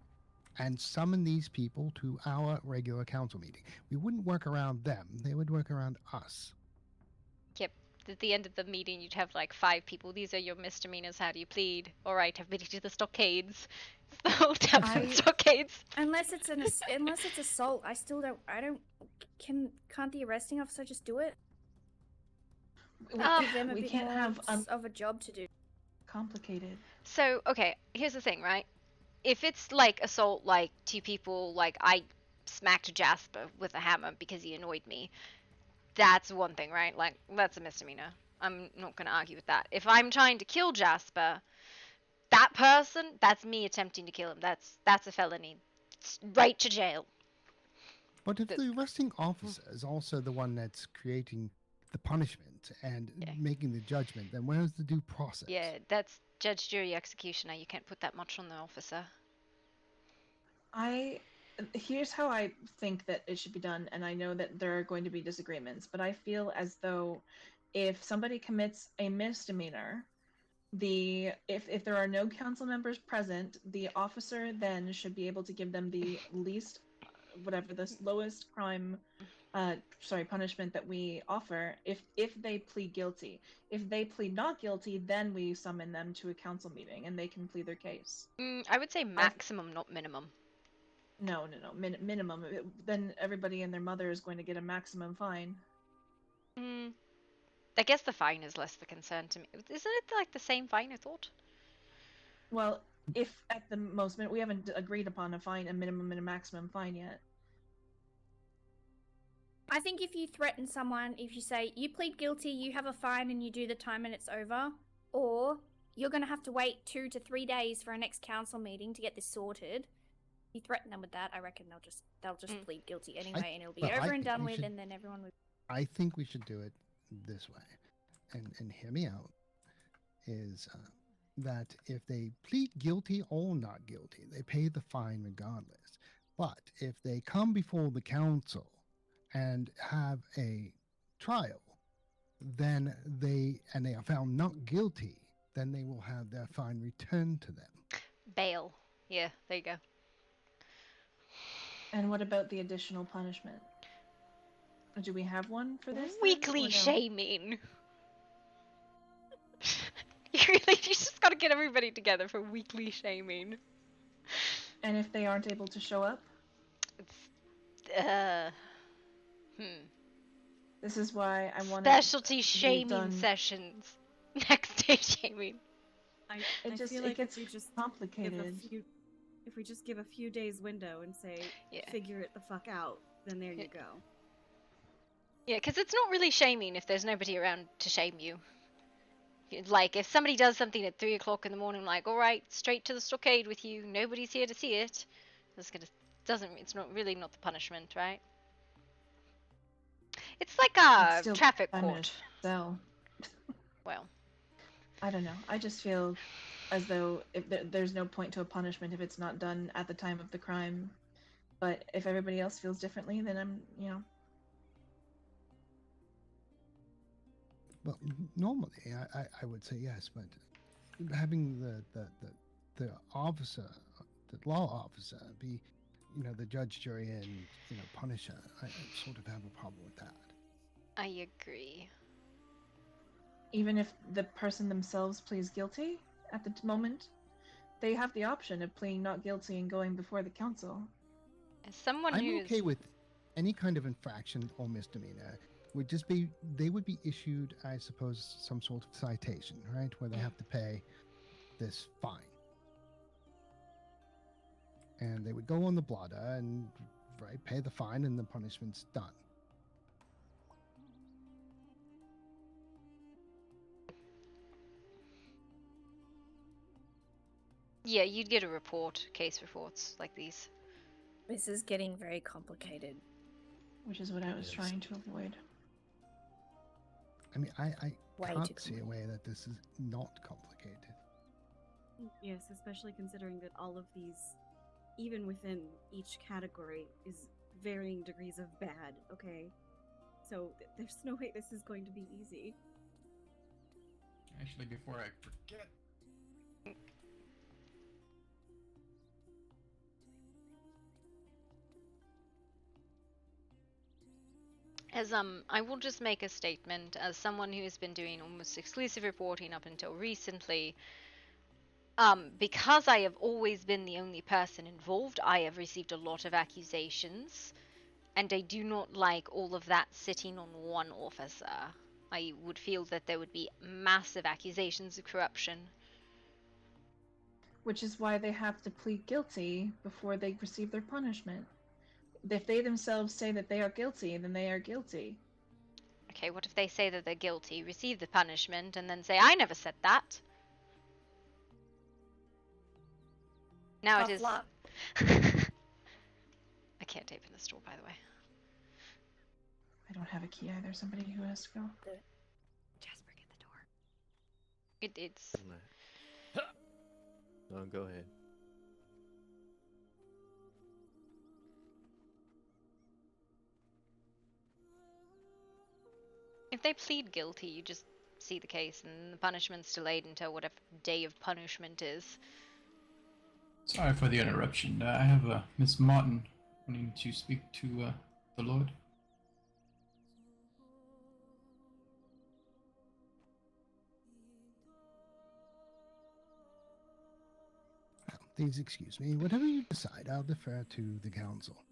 and summon these people to our regular council meeting. We wouldn't work around them. They would work around us. Yep. At the end of the meeting, you'd have like 5 people. These are your misdemeanors. How do you plead? All right, I've been to the stockades. It's the whole town of stockades. Unless it's unless it's assault, can't the arresting officer just do it? Give them a we bit can't more have of a job to do. complicated. So, okay, here's the thing, right? If it's like assault, like 2 people, like I smacked Jasper with a hammer because he annoyed me, that's one thing, right? Like, that's a misdemeanor. I'm not going to argue with that. If I'm trying to kill Jasper, that person, that's me attempting to kill him. That's a felony. It's right to jail. But if the arresting officer is also the one that's creating the punishment and making the judgment, then where's the due process? Yeah, that's judge, jury, executioner. You can't put that much on the officer. Here's how I think that it should be done, and I know that there are going to be disagreements, but I feel as though if somebody commits a misdemeanor, if there are no council members present, the officer then should be able to give them the least, whatever the lowest crime, punishment that we offer. If they plead guilty, if they plead not guilty, then we summon them to a council meeting and they can plead their case. I would say maximum, not minimum. No. Minimum. Then everybody and their mother is going to get a maximum fine. I guess the fine is less the concern to me. Isn't it like the same fine, I thought? Well, if at the most, we haven't agreed upon a minimum and a maximum fine yet. I think if you threaten someone, if you say, you plead guilty, you have a fine and you do the time and it's over, or you're going to have to wait 2 to 3 days for our next council meeting to get this sorted. You threaten them with that, I reckon they'll just plead guilty anyway, and it'll be over and done with, and then everyone will. I think we should do it this way, and hear me out. Is that if they plead guilty or not guilty, they pay the fine regardless. But if they come before the council and have a trial, then they are found not guilty, then they will have their fine returned to them. Bail. Yeah, there you go. And what about the additional punishment? Do we have one for this? Weekly shaming. You just gotta get everybody together for weekly shaming. And if they aren't able to show up? This is why I want specialty shaming sessions. Next day shaming. I just feel like it gets if we just complicated. If we just give a few days window and say, figure it the fuck out, then there you go. Yeah, because it's not really shaming if there's nobody around to shame you. Like, if somebody does something at 3 o'clock in the morning, like, alright, straight to the stockade with you, nobody's here to see it, it's not really not the punishment, right? It's like a traffic court. So, well, I don't know. I just feel as though there's no point to a punishment if it's not done at the time of the crime. But if everybody else feels differently, then I'm. Well, normally I would say yes, but having the officer, the law officer, be, the judge, jury, and punisher, I sort of have a problem with that. I agree. Even if the person themselves pleads guilty at the moment, they have the option of pleading not guilty and going before the council. As someone I'm okay with any kind of infraction or misdemeanor. They would be issued, I suppose, some sort of citation, right, where they have to pay this fine, and they would go on the blotter and pay the fine, and the punishment's done. Yeah, you'd get a report, case reports like these. This is getting very complicated. Which is what I was trying to avoid. I mean, I can't see a way that this is not complicated. Yes, especially considering that all of these, even within each category, is varying degrees of bad, okay? So there's no way this is going to be easy. Actually, before I forget, As I will just make a statement as someone who has been doing almost exclusive reporting up until recently. Because I have always been the only person involved, I have received a lot of accusations, and I do not like all of that sitting on one officer. I would feel that there would be massive accusations of corruption. Which is why they have to plead guilty before they receive their punishment. If they themselves say that they are guilty, then they are guilty. Okay, what if they say that they're guilty, receive the punishment, and then say, I never said that? Now it is... I can't open the store, by the way. I don't have a key either. Somebody who has to go. Jasper, get the door. It's... No, go ahead. If they plead guilty, you just see the case, and the punishment's delayed until whatever day of punishment is. sorry for the interruption. I have Miss Martin wanting to speak to the Lord. Please excuse me. Whatever you decide, I'll defer to the council.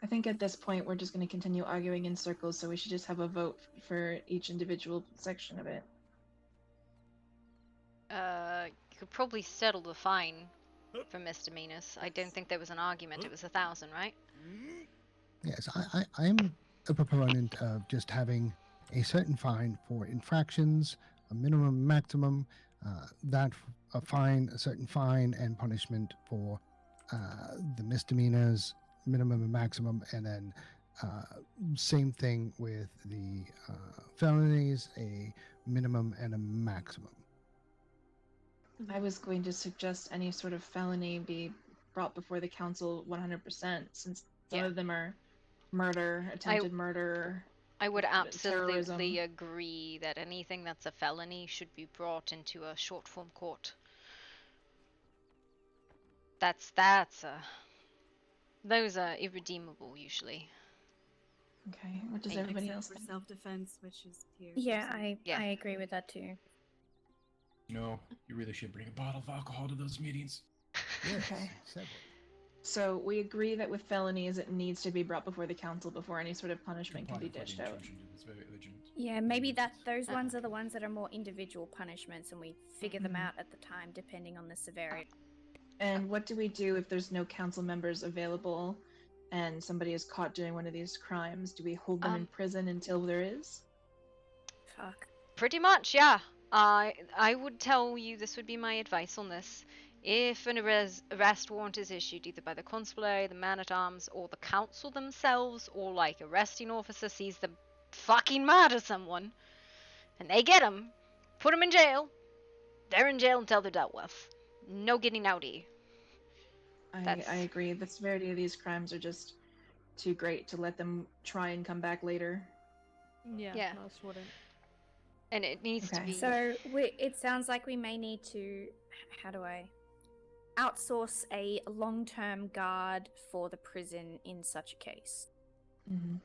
I think at this point we're just going to continue arguing in circles, so we should just have a vote for each individual section of it. You could probably settle the fine for misdemeanors. I don't think there was an argument. It was 1,000, right? Yes, I'm a proponent of just having a certain fine for infractions, a minimum, maximum, a certain fine and punishment for the misdemeanors, minimum and maximum, and then same thing with the felonies, a minimum and a maximum. I was going to suggest any sort of felony be brought before the council 100%, since some of them are murder, attempted murder. I would absolutely terrorism. agree that anything that's a felony should be brought into a short form court. Those are irredeemable usually. Okay, what does everybody else for think? self-defense, which is here. Yeah, I agree with that too. No, you really should bring a bottle of alcohol to those meetings. Okay. So we agree that with felonies, it needs to be brought before the council before any sort of punishment can be dished out. It's very urgent. Yeah, maybe those ones are the ones that are more individual punishments, and we figure them out at the time depending on the severity. And what do we do if there's no council members available and somebody is caught doing one of these crimes? Do we hold them in prison until there is? Fuck. Pretty much, yeah. I would tell you this would be my advice on this. If an arrest warrant is issued either by the constabulary, the man-at-arms, or the council themselves, or like arresting officer sees them fucking murder someone, and they get them, put them in jail, they're in jail until they're dealt with. No getting outy. I agree. The severity of these crimes are just too great to let them try and come back later. Yeah. Most wouldn't. And it needs to be... So, it sounds like we may need to... How do I... outsource a long-term guard for the prison in such a case. Mm-hmm.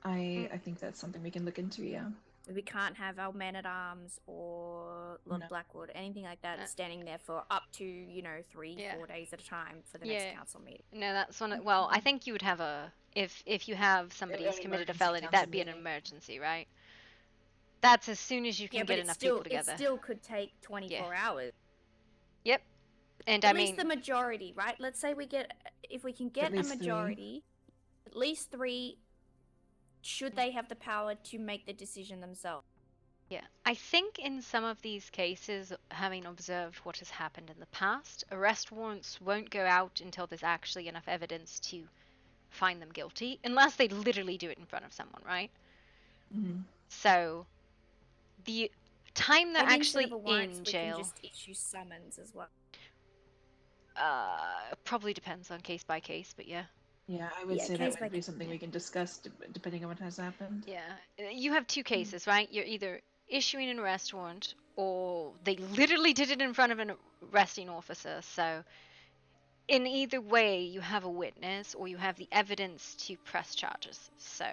I think that's something we can look into, yeah. We can't have our men-at-arms or Lord Blackwood, anything like that, standing there for up to, 3-4 days at a time for the next council meeting. No, that's one. Well, I think you would have a... If you have somebody who's committed a felony, that'd be an emergency, right? That's as soon as you can get enough people together. It still could take 24 hours. Yep. And at least the majority, right? Let's say if we can get a majority, at least 3, should they have the power to make the decision themselves? Yeah. I think in some of these cases, having observed what has happened in the past, arrest warrants won't go out until there's actually enough evidence to find them guilty, unless they literally do it in front of someone, right? Mm-hmm. So the time they're Maybe actually instead of a warrant, in we can jail, just issue summons as well. probably depends on case by case, but yeah. Yeah, I would Yeah, say case that by would be case, something yeah. we can discuss depending on what has happened. Yeah, you have two cases, right? You're either issuing an arrest warrant, or they literally did it in front of an arresting officer. So, in either way, you have a witness, or you have the evidence to press charges. So,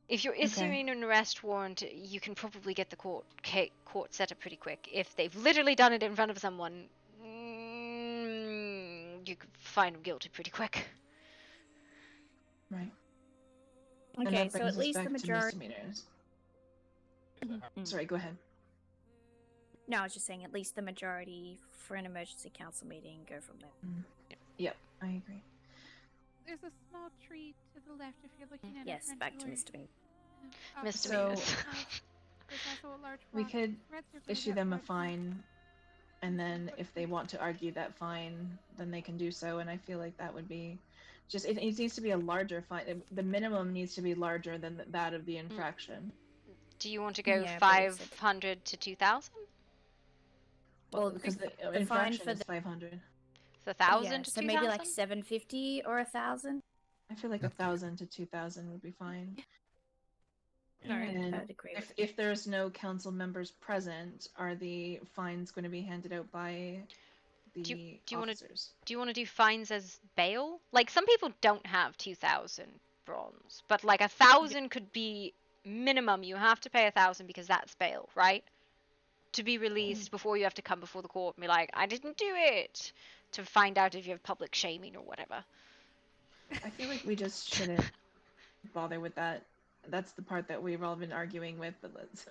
if you're issuing an arrest warrant, you can probably get the court set up pretty quick. If they've literally done it in front of someone, you could find them guilty pretty quick. Right. Okay, and that so brings at us least back the to majority. misdemeanors. Mm. Sorry, go ahead. No, I was just saying, at least the majority for an emergency council meeting go from there. Yep, I agree. There's a small tree to the left if you're looking at Yes, it. back to misdemeanor. Misdemeanors. There's also a large We rock. could Reds are issue that them a large rock. fine, and then if they want to argue that fine, then they can do so. And I feel like that would be just it needs to be a larger fine. The minimum needs to be larger than that of the infraction. Do you want to go Yeah, but it's 500 to 2,000? Well, because the fine infraction for is 500. It's 1,000 Yeah, to so 2,000? maybe like 750 or 1,000. I feel like 1,000 to 2,000 would be fine. Alright, And I'd agree with if there's no council members present, are the fines going to be handed out by the Do you want officers? to do fines as bail? Like, some people don't have 2,000 bronze, but like 1,000 could be minimum. You have to pay 1,000 because that's bail, right? To be released before you have to come before the court and be like, I didn't do it, to find out if you have public shaming or whatever. I feel like we just shouldn't bother with that. That's the part that we've all been arguing with, but let's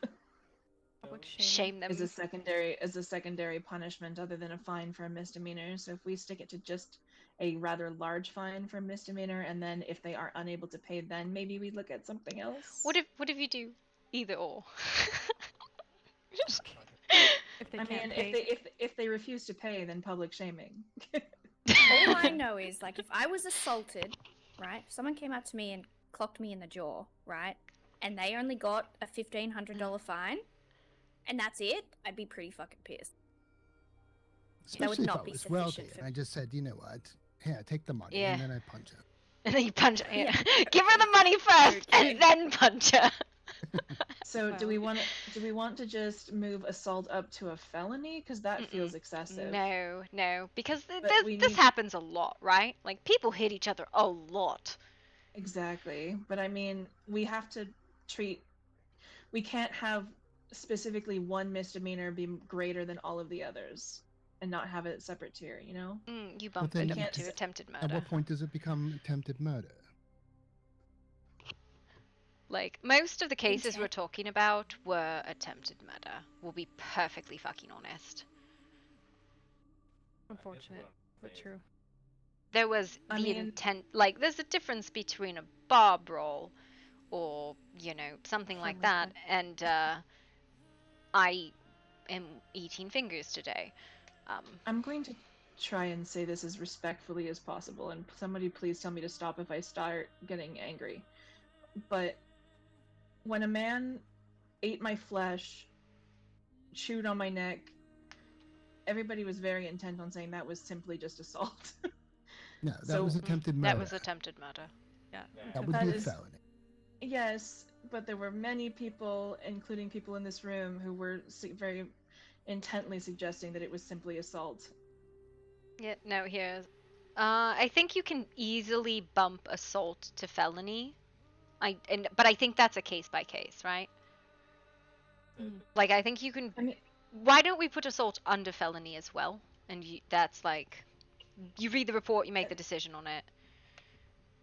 shame them as a secondary punishment other than a fine for a misdemeanor. So if we stick it to just a rather large fine for a misdemeanor, and then if they are unable to pay, then maybe we look at something else. What if you do either or? If they I can't mean, pay. if they refuse to pay, then public shaming. All I know is, like, if I was assaulted, right? If someone came up to me and clocked me in the jaw, right? And they only got a $1,500 fine, and that's it, I'd be pretty fucking pissed. That would Especially not if I be was sufficient wealthy for and I just said, you know what? Here, take the money, Yeah. and then I punch her. And then you punch her. Yeah. Give her the money first, and then punch her. So do we want to just move assault up to a felony? Because that feels excessive. No, because But this happens a lot, right? Like, people hit each other a lot. Exactly. But I mean, we have to we can't have specifically one misdemeanor be greater than all of the others and not have a separate tier, you know? You But bump then it into attempted At murder. what point does it become attempted murder? Like, most of the cases we're talking about were attempted murder. We'll be perfectly fucking honest. Unfortunate, but true. There was I the mean- intent, like, there's a difference between a bar brawl or, you know, something like that, and I am eating fingers today. I'm going to try and say this as respectfully as possible, and somebody please tell me to stop if I start getting angry. But when a man ate my flesh, chewed on my neck, everybody was very intent on saying that was simply just assault. No, that was attempted murder. That was attempted murder. Yeah. That would be a felony. Yes, but there were many people, including people in this room, who were very intently suggesting that it was simply assault. Yeah, no, here's... I think you can easily bump assault to felony. But I think that's a case by case, right? Like, I think you can... Why don't we put assault under felony as well? And that's like... You read the report, you make the decision on it.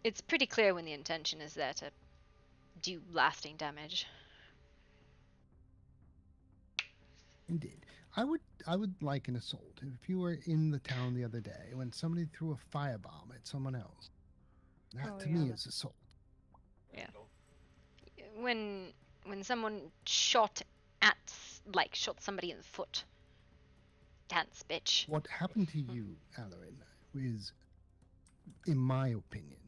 It's pretty clear when the intention is there to do lasting damage. Indeed. I would like an assault. If you were in the town the other day when somebody threw a firebomb at someone else, that to me is assault. Yeah. When someone shot somebody in the foot. Dance, bitch. What happened to you, Alarin, is, in my opinion,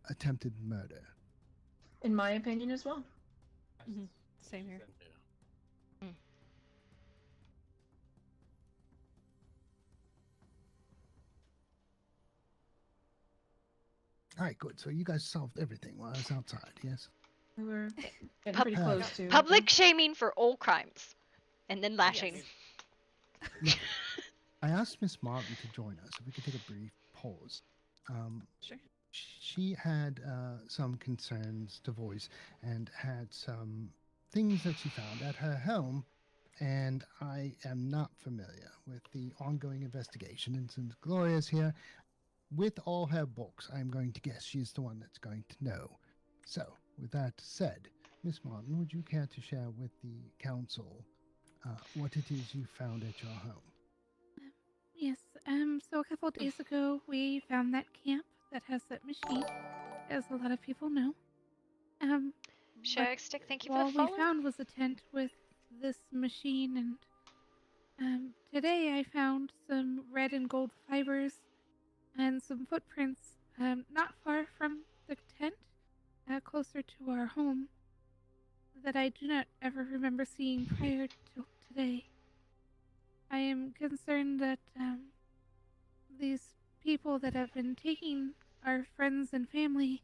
attempted murder. In my opinion as well. Same here. All right, good. So you guys solved everything while I was outside, yes? We were getting Pub- pretty close to. Public shaming for all crimes, and then lashing. Look, I asked Miss Martin to join us. If we could take a brief pause. Sure. She had some concerns to voice and had some things that she found at her home, and I am not familiar with the ongoing investigation. And since Gloria's here, with all her books, I'm going to guess she's the one that's going to know. So, with that said, Miss Martin, would you care to share with the council what it is you found at your home? Yes, so a couple of days ago, we found that camp that has that machine, as a lot of people know. Sherrick Stick, thank you for All the follow. we found was a tent with this machine, and today I found some red and gold fibers and some footprints not far from the tent, closer to our home, that I do not ever remember seeing prior to today. I am concerned that these people that have been taking our friends and family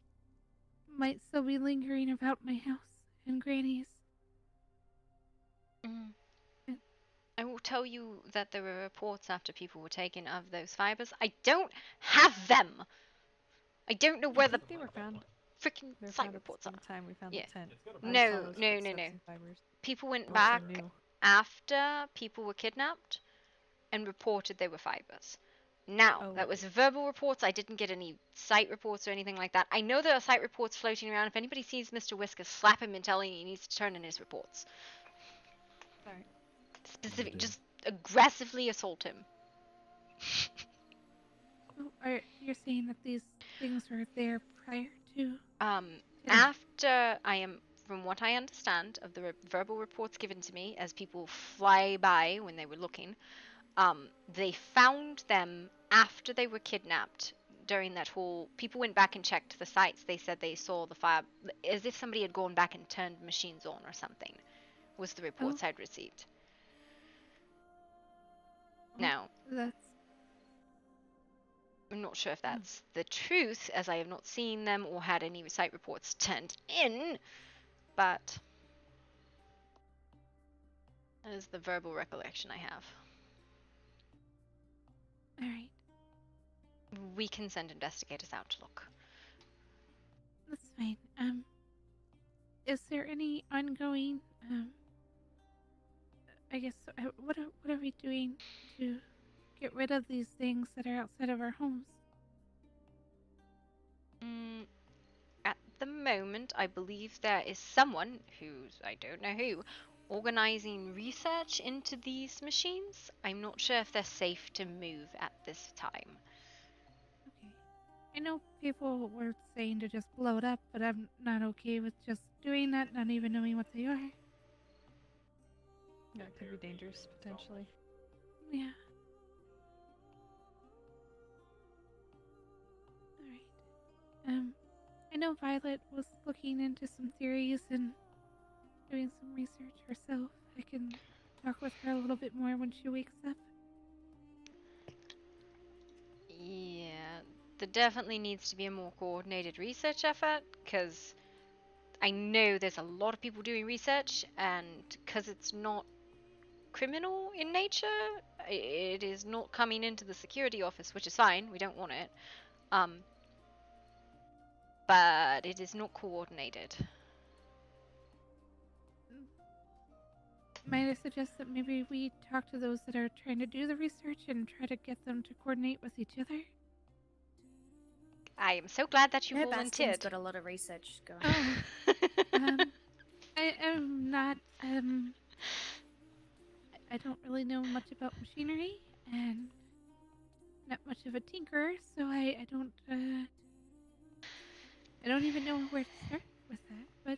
might still be lingering about my house and Granny's. I will tell you that there were reports after people were taken of those fibers. I don't have them. I don't know where the they were found. freaking They were site found at reports the are. same time we found Yeah. the tent. I No, saw those no, no, footsteps no. and fibers. People went I back also knew. after people were kidnapped and reported they were fibers. Now, that was verbal reports. I didn't get any site reports or anything like that. I know there are site reports floating around. If anybody sees Mr. Whiskers, slap him and tell him he needs to turn in his reports. Sorry. Specific, just aggressively assault him. So you're saying that these things were there prior to? After from what I understand of the verbal reports given to me as people fly by when they were looking, they found them after they were kidnapped. During that whole, people went back and checked the sites. They said they saw the fire as if somebody had gone back and turned machines on or something. Was the reports I'd received. Now, I'm not sure if that's the truth, as I have not seen them or had any site reports turned in, but that is the verbal recollection I have. Alright. We can send investigators out to look. That's fine. Is there any ongoing, I guess, what are we doing to get rid of these things that are outside of our homes? At the moment, I believe there is someone who's, I don't know who, organizing research into these machines. I'm not sure if they're safe to move at this time. Okay. I know people were saying to just blow it up, but I'm not okay with just doing that, not even knowing what they are. Yeah, it could be dangerous, potentially. Yeah. Alright. I know Violet was looking into some theories and doing some research herself. I can talk with her a little bit more when she wakes up. Yeah, there definitely needs to be a more coordinated research effort, because I know there's a lot of people doing research, and because it's not criminal in nature, it is not coming into the security office, which is fine, we don't want it. But it is not coordinated. Might I suggest that maybe we talk to those that are trying to do the research and try to get them to coordinate with each other? I am so glad that you Bastion's volunteered. got a lot of research going. I am not, I don't really know much about machinery, and not much of a tinkerer, so I don't even know where to start with that, but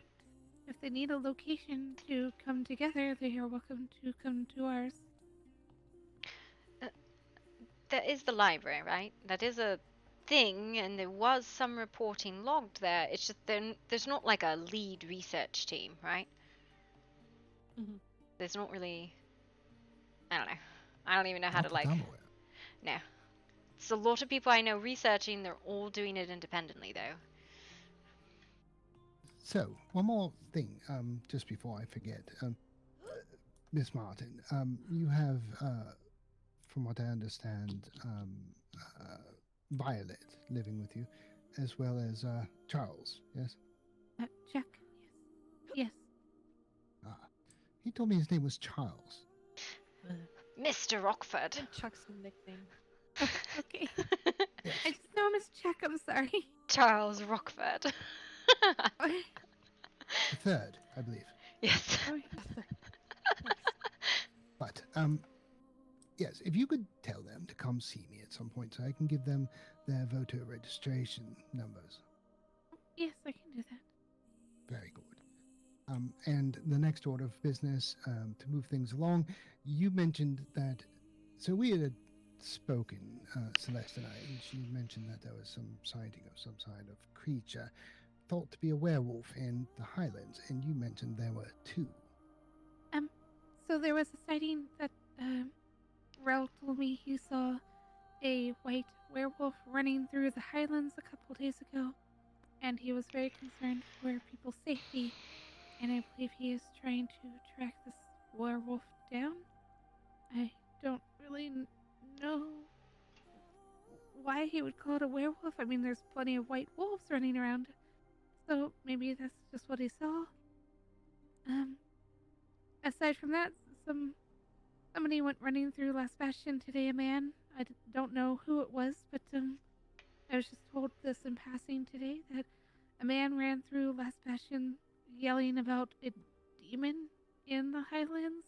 if they need a location to come together, they are welcome to come to ours. There is the library, right? That is a thing, and there was some reporting logged there. It's just there's not like a lead research team, right? There's not really. I don't know. I don't even know how to like. No. It's a lot of people I know researching. They're all doing it independently, though. So, one more thing, just before I forget. Miss Martin, you have, from what I understand, Violet living with you, as well as Charles, yes? Jack, yes. Ah, he told me his name was Charles. Mr. Rockford. Chuck's nickname. Okay. I just know him as Jack, I'm sorry. Charles Rockford. The third, I believe. Yes. But, yes, if you could tell them to come see me at some point so I can give them their voter registration numbers. Yes, I can do that. Very good. And the next order of business, to move things along, you mentioned that, so we had spoken, Celeste and I, and she mentioned that there was some sighting of some kind of creature thought to be a werewolf in the Highlands, and you mentioned there were 2. So there was a sighting that, Rel told me he saw a white werewolf running through the Highlands a couple days ago, and he was very concerned for people's safety, and I believe he is trying to track this werewolf down. I don't really know why he would call it a werewolf. I mean, there's plenty of white wolves running around, so maybe that's just what he saw. Aside from that, somebody went running through Last Bastion today, a man. I don't know who it was, but I was just told this in passing today, that a man ran through Last Bastion yelling about a demon in the Highlands.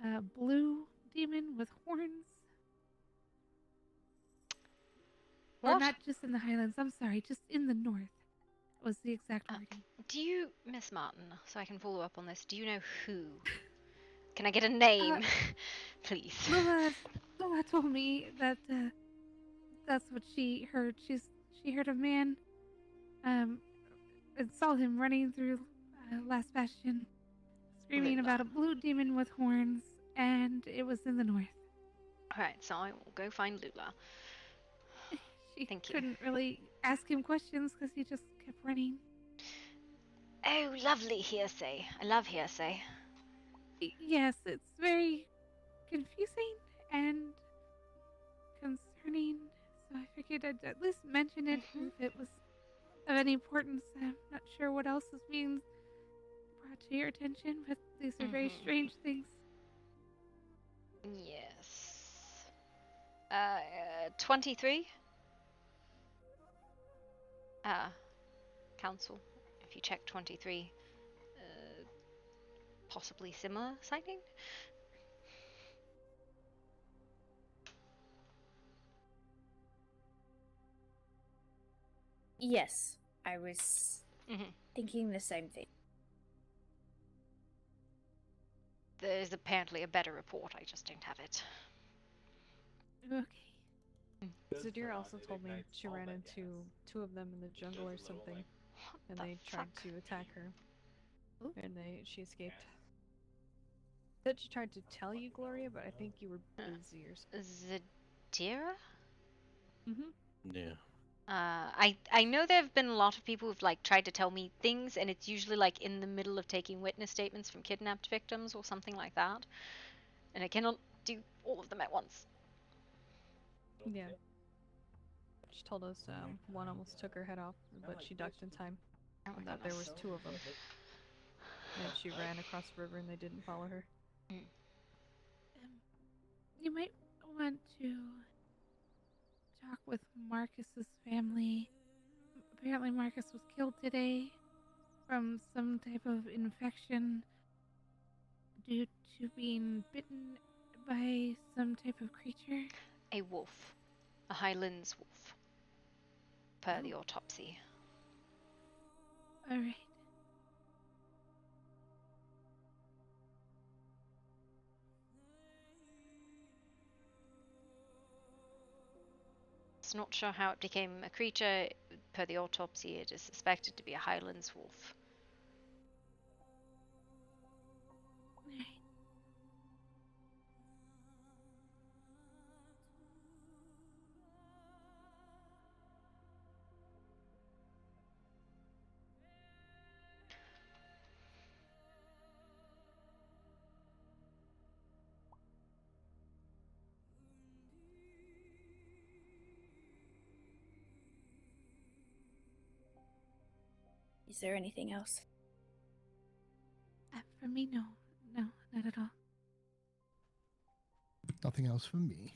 A blue demon with horns. Or What? not just in the Highlands, I'm sorry, just in the north was the exact wording. Do you, Miss Martin, so I can follow up on this, do you know who? Can I get a name, please? Lula told me that that's what she heard. She heard a man and saw him running through Last Bastion, screaming about a blue demon with horns, and it was in the north. Alright, so I will go find Lula. She Thank you. couldn't really ask him questions because he just kept running. Oh, lovely hearsay. I love hearsay. Yes, it's very confusing and concerning, so I figured I'd at least mention it if it was of any importance. I'm not sure what else is being brought to your attention, but these are very strange things. Yes. 23? Council. If you check 23, possibly similar sighting? Yes, I was thinking the same thing. There's apparently a better report, I just don't have it. Okay. Zadira also told me she ran into 2 of them in the jungle or something, and they tried to attack her, and she escaped. Said she tried to tell you, Gloria, but I think you were busy or something. Zadira? Yeah. I know there have been a lot of people who've like tried to tell me things, and it's usually like in the middle of taking witness statements from kidnapped victims or something like that, and I cannot do all of them at once. Yeah. She told us one almost took her head off, but she ducked in time, and that there was 2 of them. And she ran across the river and they didn't follow her. You might want to talk with Marcus's family. Apparently Marcus was killed today from some type of infection due to being bitten by some type of creature. A wolf. A Highlands wolf. Per the autopsy. Alright. Not sure how it became a creature. Per the autopsy, it is suspected to be a Highlands wolf. Is there anything else? For me, no. No, not at all. Nothing else from me.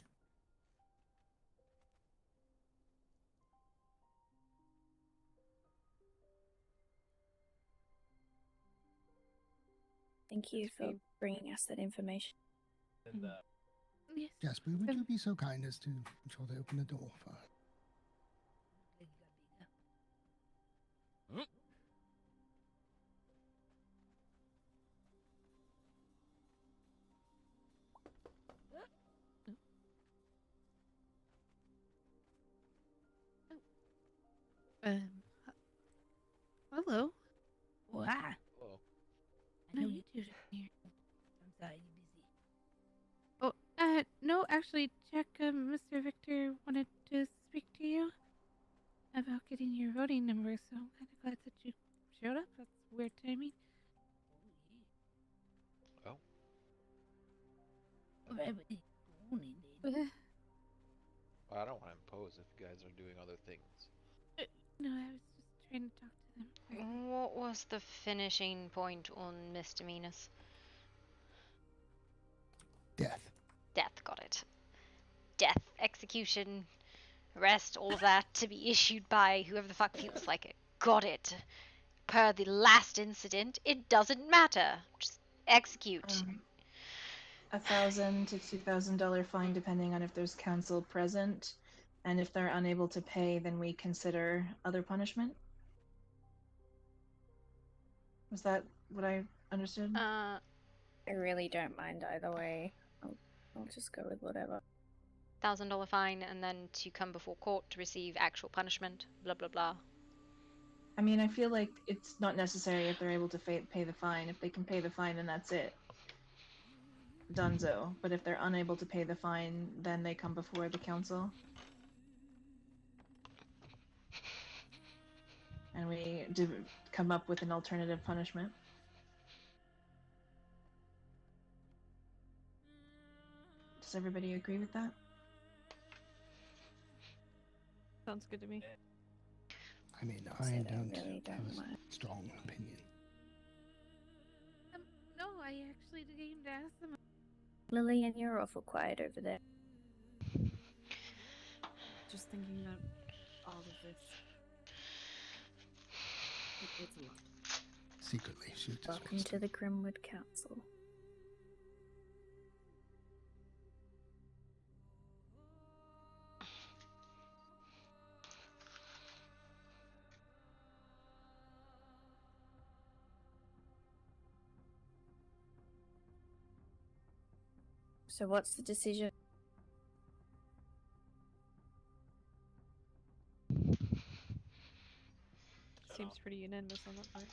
Thank you for bringing us that information. Yes. Jasper, would you be so kind as to ensure they open the door for us? Hello. Wow. Hello. No, you two are here. I'm sorry, you busy. Oh, no, actually, Jack, Mr. Victor wanted to speak to you about getting your voting number, so I'm kind of glad that you showed up. That's weird timing. Oh. Alright, but go on in then. Well, I don't want to impose if you guys are doing other things. No, I was just trying to talk to them. What was the finishing point on misdemeanors? Death. Death, got it. Death, execution, arrest, all of that to be issued by whoever the fuck feels like it. Got it. Per the last incident, it doesn't matter. Just execute. $1,000 to $2,000 fine, depending on if there's counsel present, and if they're unable to pay, then we consider other punishment. Was that what I understood? I really don't mind either way. I'll just go with whatever. $1,000 fine, and then to come before court to receive actual punishment. Blah blah blah. I mean, I feel like it's not necessary if they're able to pay the fine. If they can pay the fine, then that's it. Dunzo. But if they're unable to pay the fine, then they come before the council. And we come up with an alternative punishment. Does everybody agree with that? Sounds good to me. I mean, I don't have a strong opinion. No, I actually came to ask them. Lillian, you're awful quiet over there. Just thinking about all of this. It's a lot. Secretly, shoot. Welcome to the Grimwood Council. So what's the decision? Seems pretty unanimous on that part.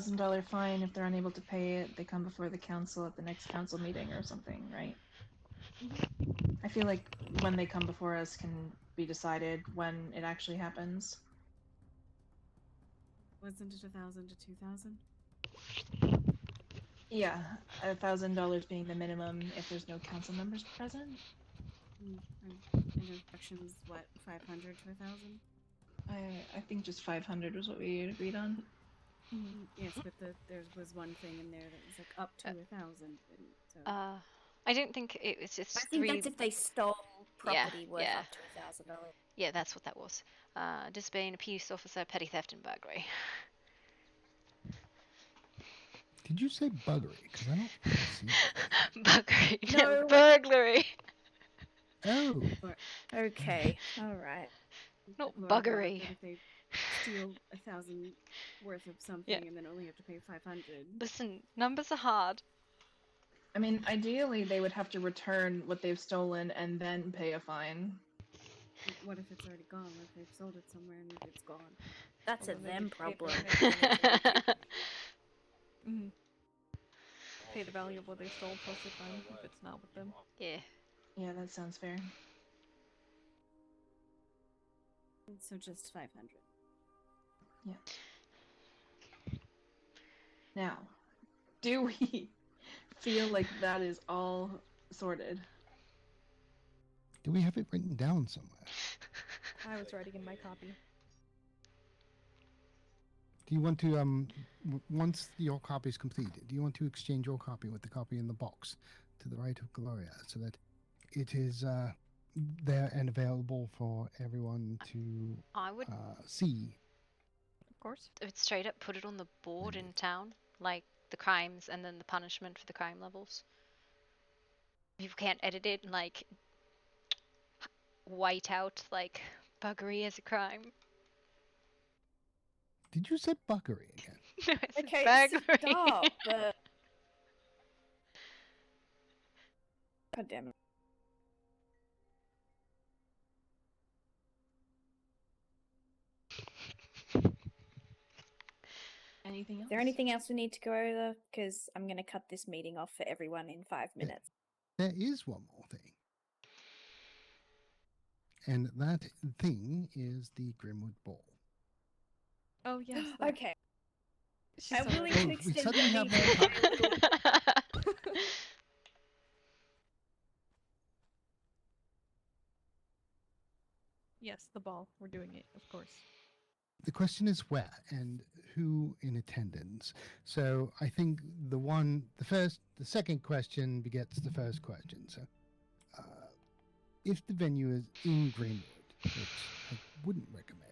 $1,000 fine. If they're unable to pay it, they come before the council at the next council meeting or something, right? I feel like when they come before us can be decided when it actually happens. Wasn't it 1,000 to 2,000? Yeah, $1,000 being the minimum if there's no council members present. And instructions, what, 500 to 1,000? I think just 500 was what we agreed on. Yes, but there was one thing in there that was like up to 1,000. So. I don't think it's just I think that's if they stole property worth yeah. up to $1,000. Yeah, that's what that was. Disobeying a peace officer, petty theft, and burglary. Did you say buggery? Because I don't see it. Buggery. No. Burglary. Oh. Okay. All right. Not Or buggery. that if they steal 1,000 worth of something and then only have to pay 500. Listen, numbers are hard. I mean, ideally, they would have to return what they've stolen and then pay a fine. What if it's already gone? What if they've sold it somewhere and it's gone? That's a them problem. Pay the value of what they stole plus the fine if it's not with them. Yeah. Yeah, that sounds fair. So just 500. Yeah. Now, do we feel like that is all sorted? Do we have it written down somewhere? I was writing in my copy. Do you want to once your copy is completed, do you want to exchange your copy with the copy in the box to the right of Gloria, so that it is there and available for everyone to I would see? Of course. I would straight up put it on the board in town, like the crimes and then the punishment for the crime levels. People can't edit it and like white out like buggery as a crime. Did you say buggery again? No, I said Okay, burglary. stop. But... God damn it. Anything else? Is there anything else we need to go over? Because I'm going to cut this meeting off for everyone in 5 minutes. There is one more thing. And that thing is the Grimwood Ball. Oh yes. that- Okay. She's I'm so willing ready. to we extend suddenly the have meeting more by a little Yes, the ball. We're doing it, of course. The question is where and who in attendance. So I think the second question begets the first question. So if the venue is in Greenwood, which I wouldn't recommend,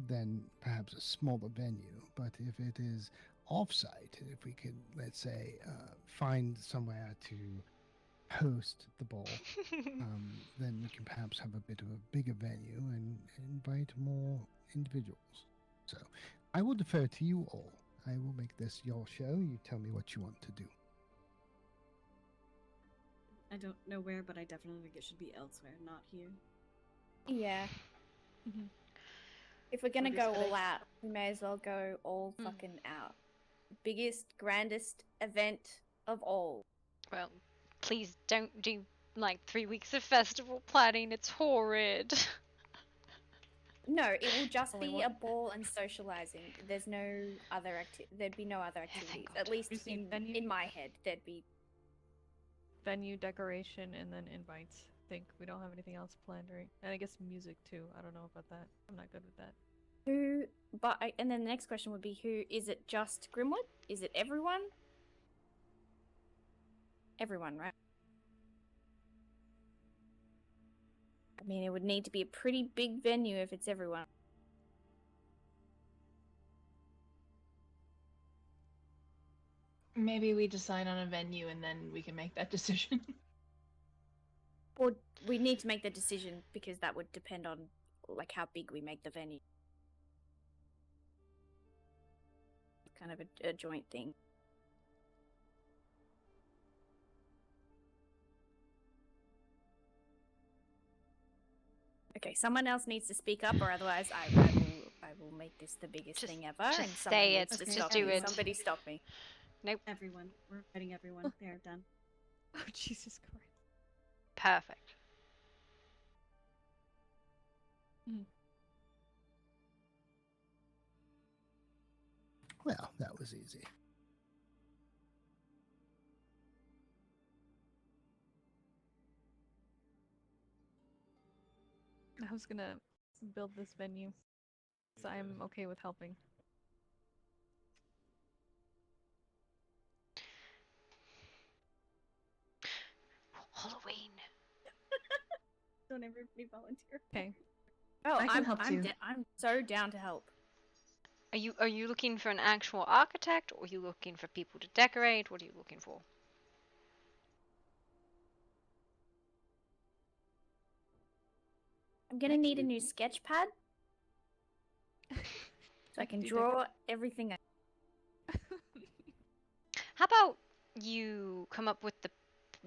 then perhaps a smaller venue. But if it is off-site, if we could, let's say, find somewhere to host the ball, then we can perhaps have a bit of a bigger venue and invite more individuals. So I will defer to you all. I will make this your show. You tell me what you want to do. I don't know where, but I definitely think it should be elsewhere, not here. Yeah. Mm-hmm. If we're gonna We're go just gonna- all out, we may as well go all fucking out. Biggest, grandest event of all. Well, please don't do like 3 weeks of festival planning. It's horrid. No, it will just Only be one- a ball and socializing. There's no other there'd be no other activities. At least You see, in my head, there'd be. Venue decoration and then invites. I think we don't have anything else planned, right? And I guess music too. I don't know about that. I'm not good with that. Who? And then the next question would be, who is it? Just Grimwood? Is it everyone? Everyone, right? I mean, it would need to be a pretty big venue if it's everyone. Maybe we decide on a venue and then we can make that decision. Or we need to make the decision because that would depend on like how big we make the venue. Kind of a joint thing. Okay, someone else needs to speak up, or otherwise I will make this the biggest thing ever. just and say someone it, needs to just stop do me. it. Somebody stop me. Nope. Everyone. We're fighting everyone. They're done. Oh, Jesus Christ. Perfect. Well, that was easy. I was gonna build this venue, so I'm okay with helping. Halloween. Don't everybody volunteer. Okay. Oh, I can help too. I'm so down to help. Are you looking for an actual architect, or are you looking for people to decorate? What are you looking for? I'm gonna need a new sketch pad so I can draw everything. How about you come up with the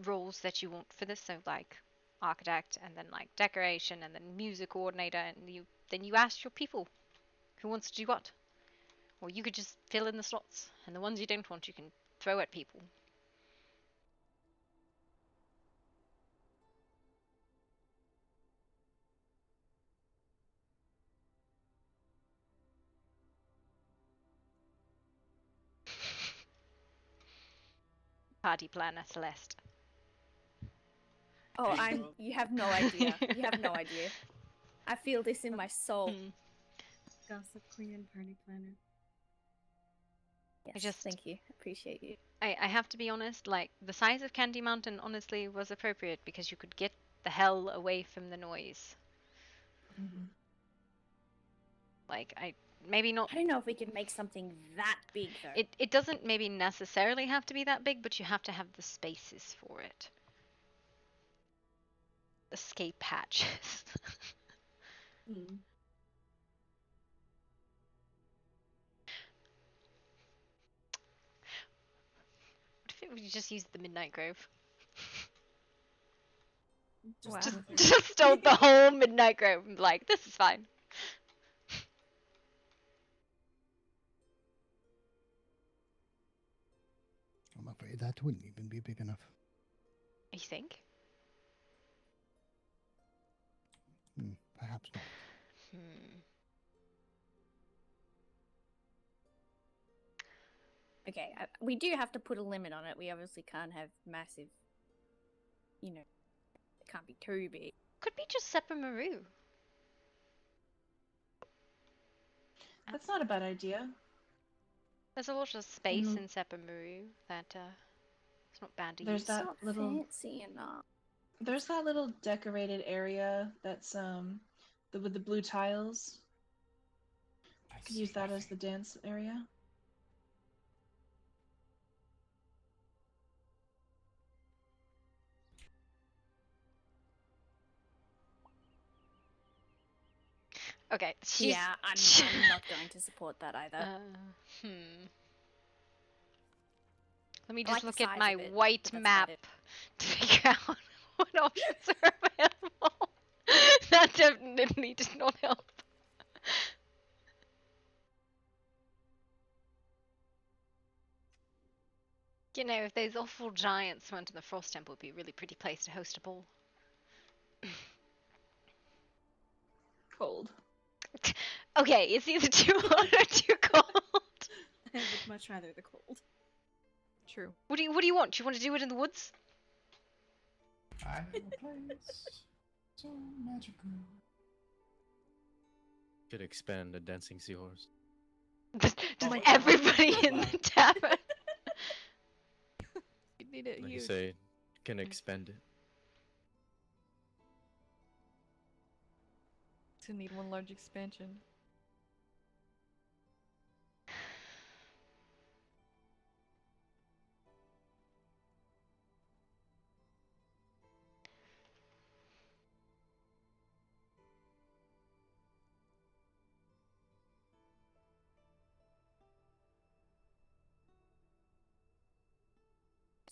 roles that you want for this? So like architect, and then like decoration, and then music coordinator, and you ask your people who wants to do what. Or you could just fill in the slots, and the ones you don't want, you can throw at people. Party planner Celeste. Oh, you have no idea. You have no idea. I feel this in my soul. Gossip queen, party planner. Yes, thank you. Appreciate you. I have to be honest, like, the size of Candy Mountain honestly was appropriate because you could get the hell away from the noise. Like, maybe not. I don't know if we can make something that big though. It doesn't maybe necessarily have to be that big, but you have to have the spaces for it. Escape hatches. What if we just used the Midnight Grove? Just stole the whole Midnight Grove and be like, this is fine. I'm afraid that wouldn't even be big enough. You think? Perhaps not. Okay, we do have to put a limit on it. We obviously can't have massive, it can't be too big. Could be just Sepamaru. That's not a bad idea. There's a lot of space in Sepamaru that it's not bad to There's use. that little fancy enough. There's that little decorated area that's with the blue tiles. I could use that as the dance area. Okay. Yeah, I'm not going to support that either. Let me I just like look the at size my of it, white but that's map about it. to figure out what options are available. That definitely does not help. You know, if those awful giants went to the Frost Temple, it would be a really pretty place to host a ball. Cold. Okay, it's either too hot or too cold. I would much rather the cold. True. What do you want? Do you want to do it in the woods? I have a place so magical. Could expand the dancing seahorse. Does everybody in the tavern? You need it Like you huge. say, can expand it. To need one large expansion.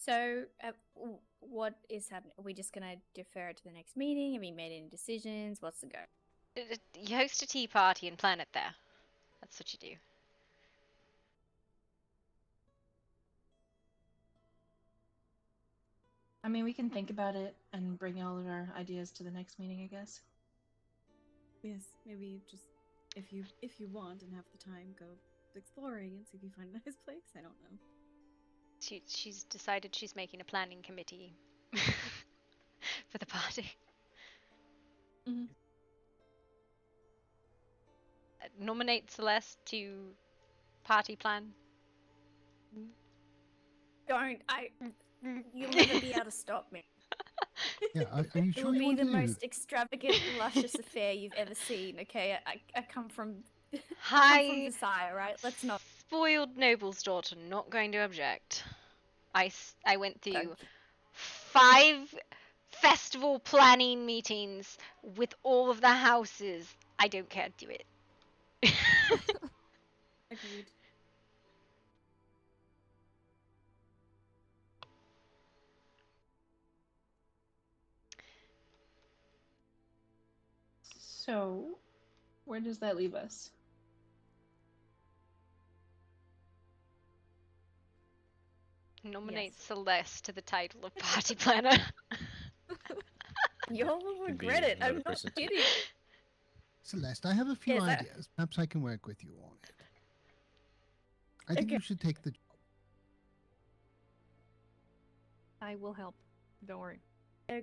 So, what is happening? Are we just gonna defer it to the next meeting? Have you made any decisions? What's the go? You host a tea party and plan it there. That's what you do. I mean, we can think about it and bring all of our ideas to the next meeting, I guess. Yes, maybe just if you want and have the time, go exploring and see if you find a nice place. I don't know. She's decided she's making a planning committee for the party. Nominate Celeste to party plan. Don't. You'll never be able to stop me. Yeah, are you It sure will you be want the to do most extravagant, luscious affair you've ever seen. Okay, I come from. Hi, I'm from Versailles, right? Let's not. Spoiled noble's daughter, not going to object. I went through 5 festival planning meetings with all of the houses. I don't care, do it. Agreed. So, where does that leave us? Nominate Celeste to the title of party planner. You'll regret it. I'm not kidding. Celeste, I have a few Yes, ideas. Perhaps I can work with you on it. I think you should take the job. I will help. Don't worry.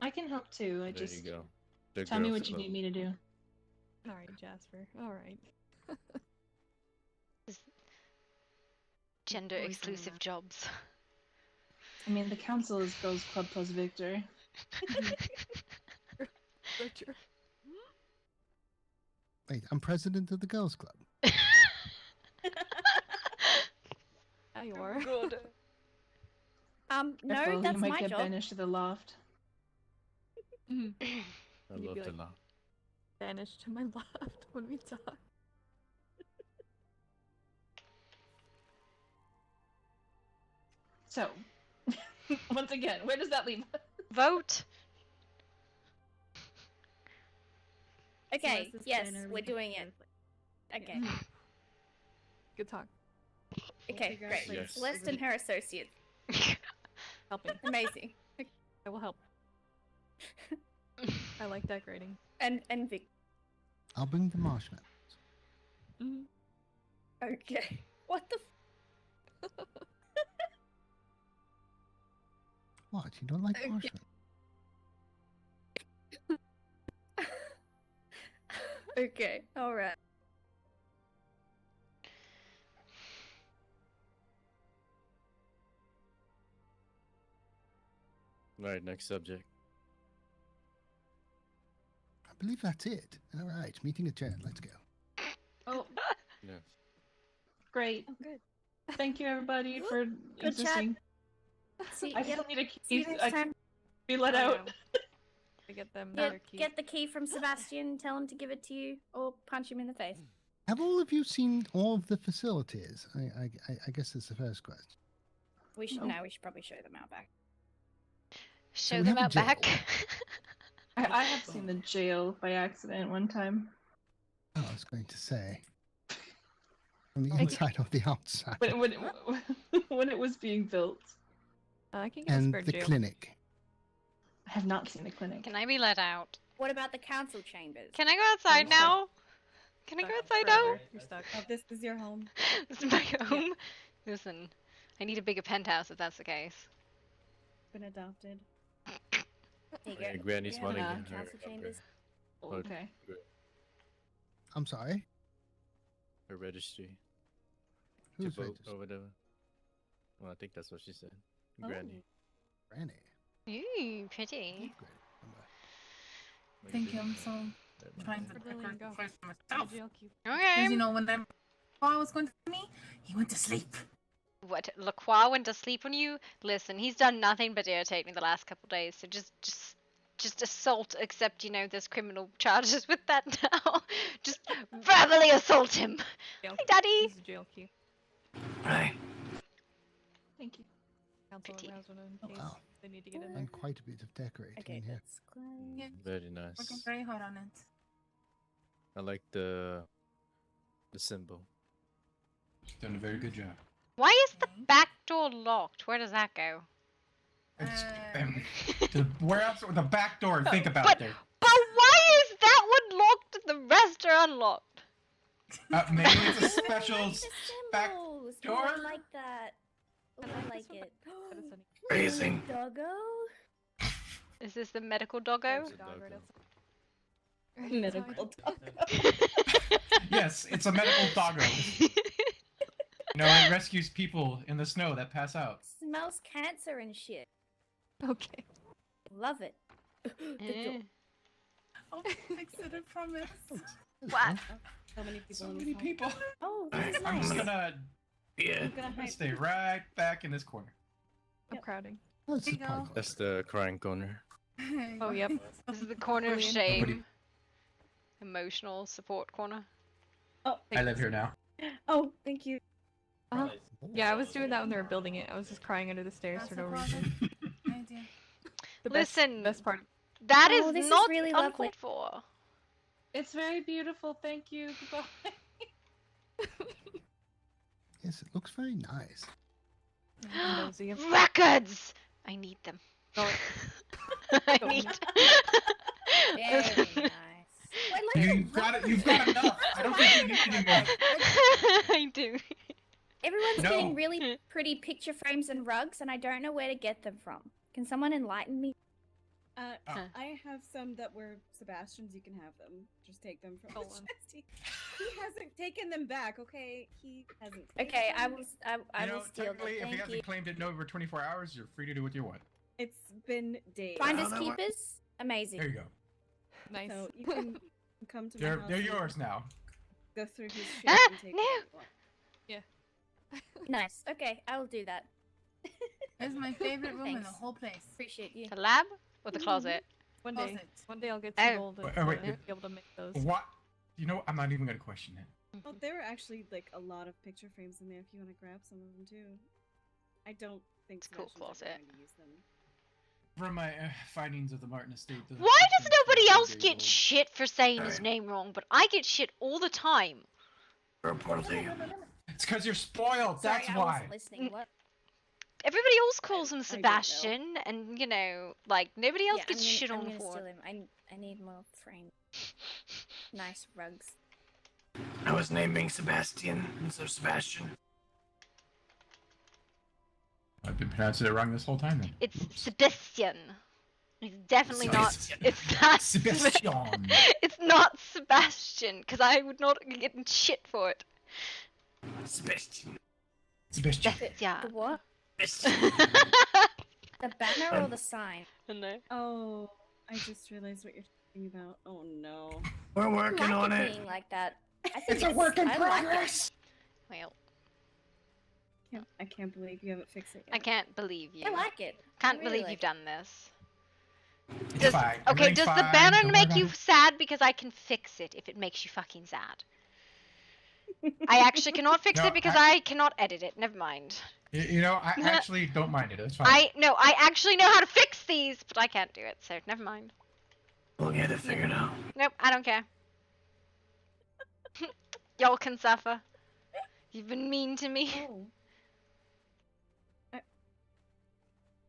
I can help too. I There just you go. tell me what you need me to do. All right, Jasper. All right. Gender exclusive jobs. I mean, the council is Girls Club plus Victor. So true. Wait, I'm president of the girls' club. Yeah, you are. Good. No, Careful, that's you might my get job. banished to the loft. I You'd love be the like, law. Vanished to my left when we talk. So, once again, where does that leave us? Vote. Okay, So yes, Steiner, we're doing it. Okay. Good talk. Okay, figure out great. place. Celeste and her associates. Helping. Amazing. I will help. I like decorating. And Vic. I'll bring the marshmallows. Okay. What the What? You don't like Okay. marshmallows? Okay, alright. Right, next subject. I believe that's it. All right, meeting adjourned. Let's go. Oh, Yes. great. Oh, good. Thank you, everybody, for Good existing. See, I yep. still need a See you key. next time. Be let Oh, out. I get them Get, their keys. get the key from Sebastian, tell him to give it to you, or punch him in the face. Have all of you seen all of the facilities? I guess that's the first question. We should No. know, we should probably show them out back. Show we them have a out back. jail. I have seen the jail by accident one time. Oh, I was going to say. From the inside or the outside? When it was being built. I can get a And spare the jail. clinic. I have not seen the clinic. Can I be let out? What about the council chambers? Can I go outside now? Can I go outside now? Forever. You're stuck. Oh, this is your home. This is my home. Listen, I need a bigger penthouse if that's the case. Been adopted. There you go. Granny's Yeah, money. council chambers. Okay. I'm sorry? Her registry. Who's to vote registry? or whatever. Well, I think that's what she said. Oh. Granny. Granny. Ooh, pretty. Thank you. I'm so trying to Lillian, decorate go. first for Get myself. a jail key. Because Okay. you know, when that boy was going to me, he went to sleep. What? Lacroix went to sleep on you? Listen, he's done nothing but irritate me the last couple days. So just assault. Except there's criminal charges with that now. Just verbally assault him. Jail Hi, key. Daddy. This is jail key. Right. Thank you. Council Pretty. has one in case wow. they need to get in there. And quite a bit of decorating Okay, in here. that's close. Yeah, Very nice. working very hard on it. I like the symbol. She's done a very good job. Why is the back door locked? Where does that go? It's, where else? The back door. Think about But there. why is that one locked and the rest are unlocked? Maybe it's a special I like the back symbols. door. Oh, I like that. Oh, I like it. Amazing. Doggo? Is this the medical doggo? Medical Yes, it's a medical doggo. It rescues people in the snow that pass out. Smells cancer and shit. Okay. Love it. Eh. I'll fix it, I promise. What? So many people. So in many this people. Oh, this is I'm nice. just gonna Yeah. stay right back in this corner. I'm crowding. That's There the you go. park. That's the crying corner. Oh, yep. This is the corner of Brilliant. shame. Emotional support corner. Oh, I live here now. oh, thank you. Yeah, I was doing that when they were building it. I was just crying under the stairs That's for no the reason. Idea. The Listen, best part. That Oh, is this is not really uncalled lovely. for. It's very beautiful. Thank you. Goodbye. Yes, it looks very nice. Nosy. Records! I need them. No, I Don't need. Very nice. Well, You've got it. You've got enough. I don't think you need any more. I do. Everyone's No. getting really pretty picture frames and rugs, and I don't know where to get them from. Can someone enlighten me? I have some that were Sebastian's. You can have them. Just take them from the chest. He hasn't taken them back. Okay, he hasn't. Okay, I taken them. will. I You know, will steal them. technically, if he Thank hasn't you. claimed it in over 24 hours, you're free to do what you want. It's been days. Finders keepers, amazing. There you go. Nice. So you can come to my They're, house. they're and yours now. Go through his shit Ah, and take no. what you want. Yeah. Nice. Okay, I will do that. It's my favorite room in the Thanks. whole place. Appreciate you. The lab or the closet? One day, Closet. I'll get Oh. too old to Wait, be able to make those. What? You know, I'm not even gonna question it. Well, there are actually like a lot of picture frames in there if you want to grab some of them too. I don't think It's a cool Sebastian's closet. ever going to use them. From my findings of the Martin estate. Why does nobody else get shit for saying his name wrong, but I get shit all the time? It's because you're spoiled. Sorry, That's I why. wasn't listening. What? Everybody else calls him I don't know. Sebastian, and you know, like nobody else Yeah, gets shit I'm on gonna for steal it. him. I need more frames. Nice rugs. I was naming Sebastian instead of Sebastian. I've been pronouncing it wrong this whole time then. It's Sebastian. It's definitely not. It's not Sebastian. It's not Sebastian, because I would not get in shit for it. Sebastian. Sebastian. The what? Sebastian. The banner or the sign? No. Oh, I just realized what you're talking about. Oh no. We're working I like on it it. being like that. I think It's a work in I like it. progress. Well, I can't believe you haven't fixed it yet. I can't believe you. I like it. Can't I really believe like you've done this. It's Does, fine. okay, Everything's does the fine. banner Don't worry make about you it. sad? Because I can fix it if it makes you fucking sad. I actually cannot fix No, it because I cannot edit it. Never mind. You know, I actually don't mind it. It's fine. I actually know how to fix these, but I can't do it, so never mind. We'll get it figured out. Nope, I don't care. Y'all can suffer. You've been mean to me. Oh.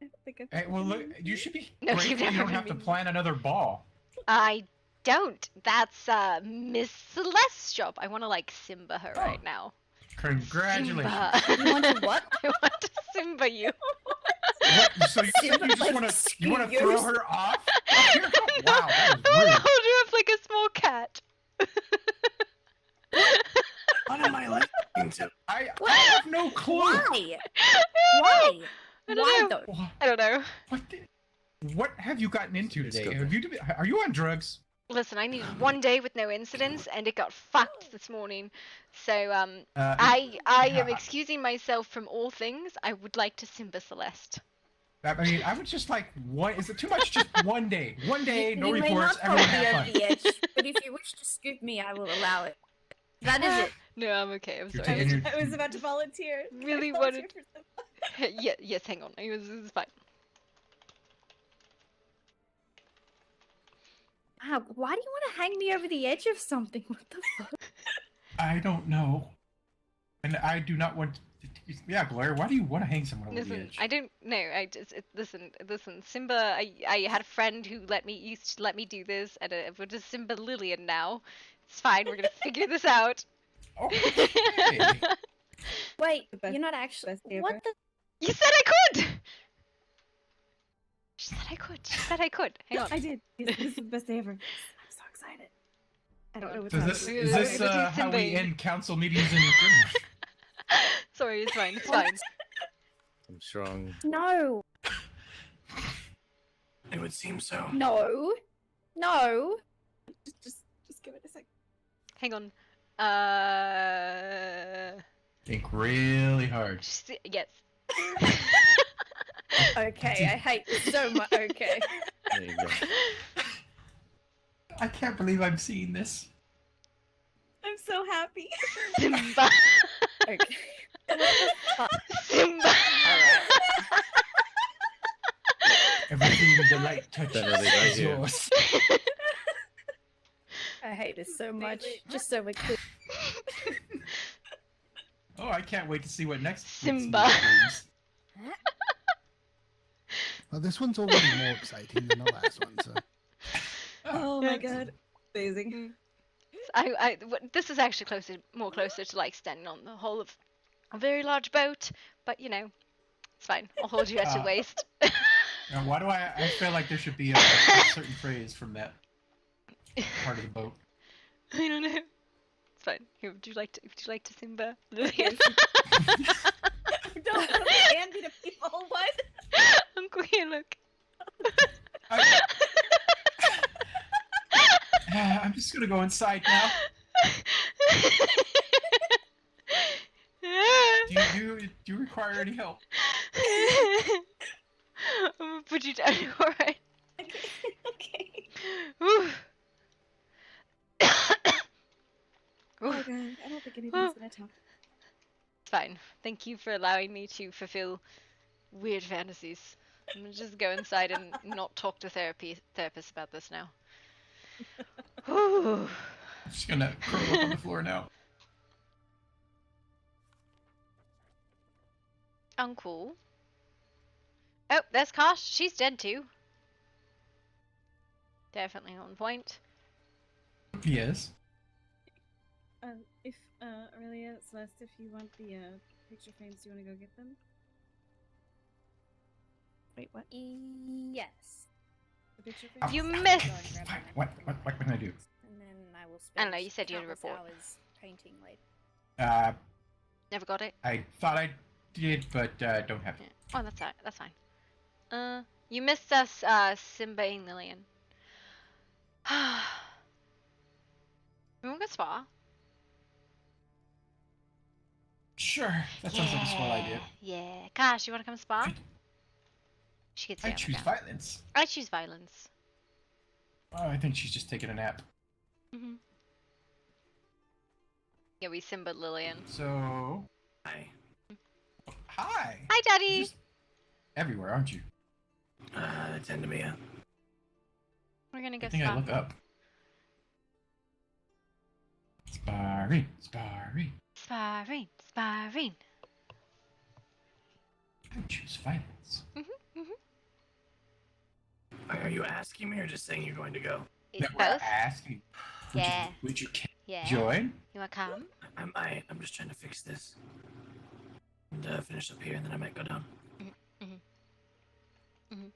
I think Hey, well, look, you should be No, grateful you've you never don't have to been- plan another ball. I don't. That's Miss Celeste's job. I want to like Simba her right now. Congratulations. Simba. You want to what? I want to Simba you. What? So you just want to throw her off? Wow, that I want was to hold her up like a small cat. What am I listening to? I have no clue. Why? Why? I don't Why know. though? I don't know. What have you gotten into today? Are you on drugs? Listen, I needed one day with no incidents, and it got fucked this morning. So, Uh, I am yeah. excusing myself from all things. I would like to Simba Celeste. I mean, I would just like one. Is it too much? Just one day. One day, no You may reports. not Everyone hold me have over fun. the edge, but if you wish to scoop me, I will allow it. That is it. No, I'm okay. I'm You're sorry. taking I was about to volunteer. Really Can I volunteer wanted- for some- Yeah, yes, hang on. It's fine. Wow, why do you want to hang me over the edge of something? What the fuck? I don't know, and I do not want. Yeah, Gloria, why do you want to hang someone over the Listen, edge? I don't know. Listen. Simba, I had a friend who used to let me do this, and we're just Simba Lillian now. It's fine. We're gonna figure this out. Wait, The best- you're not actually. best day What ever. the? You said I could. She said I could. She said I could. Hang No, on. I did. This is the best day ever. I'm so excited. I don't know what's So happening. is this how we end council meetings in Greenwich? Sorry, it's fine. It's fine. I'm strong. No, It would seem so. no, no. Just give it a sec. Hang on. Think really hard. Yes. Okay, I hate this so much. Okay. There you go. I can't believe I'm seeing this. I'm so happy. Simba. Okay. What the fuck? Simba. Everything the light touches Definitely right is here. yours. I hate this so much. Just so we're clear. Oh, I can't wait to see what next Simba. week's meeting brings. Well, this one's already more exciting than the last one, so. Oh my god. Amazing. This is actually more closer to like standing on the hull of a very large boat, but you know, it's fine. I'll hold you at your waist. Now, why do I feel like there should be a certain phrase from that part of the boat? I don't know. It's fine. Here, would you like to Simba? Lillian? Don't put the candy to people. What? Uncle, here, look. I'm just gonna go inside now. Do you require any help? I'm gonna put you down. Alright. Okay. Whew. Oh god, I don't think anybody's gonna talk. It's fine. Thank you for allowing me to fulfill weird fantasies. I'm gonna just go inside and not talk to therapists about this now. Whew. I'm just gonna curl up on the floor now. Uncle. Oh, there's Kosh. She's dead too. Definitely on point. Yes. If Aurelia, Celeste, if you want the picture frames, do you want to go get them? Wait, what? Yes. The picture frames? You Go and missed! grab them. What can I do? And then I will I spend don't know, you said you had a countless report. hours painting later. Never got it? I thought I did, but don't have it. Oh, that's alright. That's fine. You missed us, Simba and Lillian. We want to go spa? Sure, that sounds like a swell idea. Yeah. Gosh, you want to come spa? She could I stay choose on the couch. violence. I choose violence. Oh, I think she's just taking a nap. Yeah, we Simba Lillian. So... Hi. Hi! Hi, Daddy! Just everywhere, aren't you? Tend to be a... We're gonna go I think spa. I look up. Sparring. Sparring. Sparring. I choose violence. Are you asking me or just saying you're going to go? It's We're both. asking. Yeah. Would you Yeah. join? You wanna come? I'm just trying to fix this. And finish up here, and then I might go down.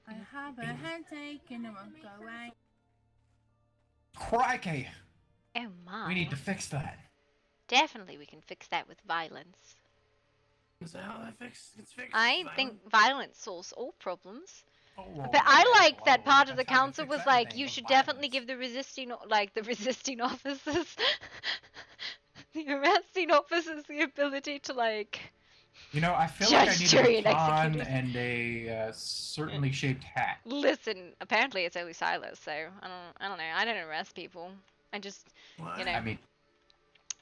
I have a headache and it won't go away. Crikey! Oh my. We need to fix that. Definitely we can fix that with violence. Is that how that gets fixed? I think violence solves all problems. Oh, But I like that part of the council was like, you should definitely give the resisting officers, the arresting officers the ability to like... You know, I feel like I Judge, need jury, a and baton executors. and a certainly shaped hat. Listen, apparently it's only Silas, so I don't know. I don't arrest people. I just, you know. I mean,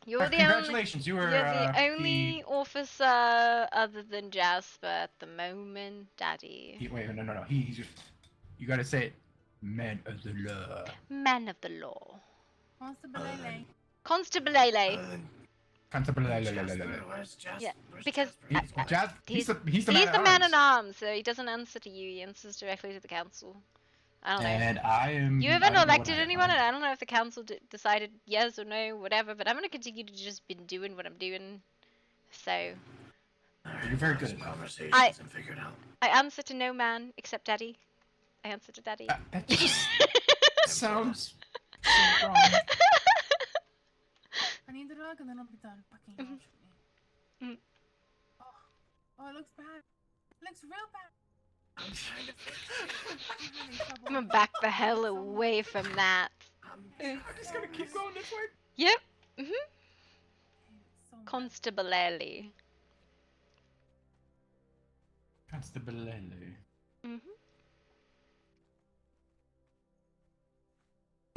You're the congratulations, only, you were you're the only officer other than Jasper at the moment, Daddy. Wait, no. He's just. You gotta say it. Man of the law. Man of the law. Constable Constable Lele. Constable. Yeah, because He's the he's the man in arms, so he doesn't answer to you. He answers directly to the council. I don't know. And I am. You haven't elected anyone, and I don't know if the council decided yes or no, whatever. But I'm gonna continue to just been doing what I'm doing. So. You're very good at conversations and figure it out. I answer to no man except Daddy. I answer to Daddy. That just sounds so wrong. I need the rug and then I'll be done. Fucking me. Oh, it looks bad. It looks real bad. I'm trying to fix it. I'm gonna back the hell away from that. I'm just gonna keep going this way. Yep. Constable Lely. Constable Lely.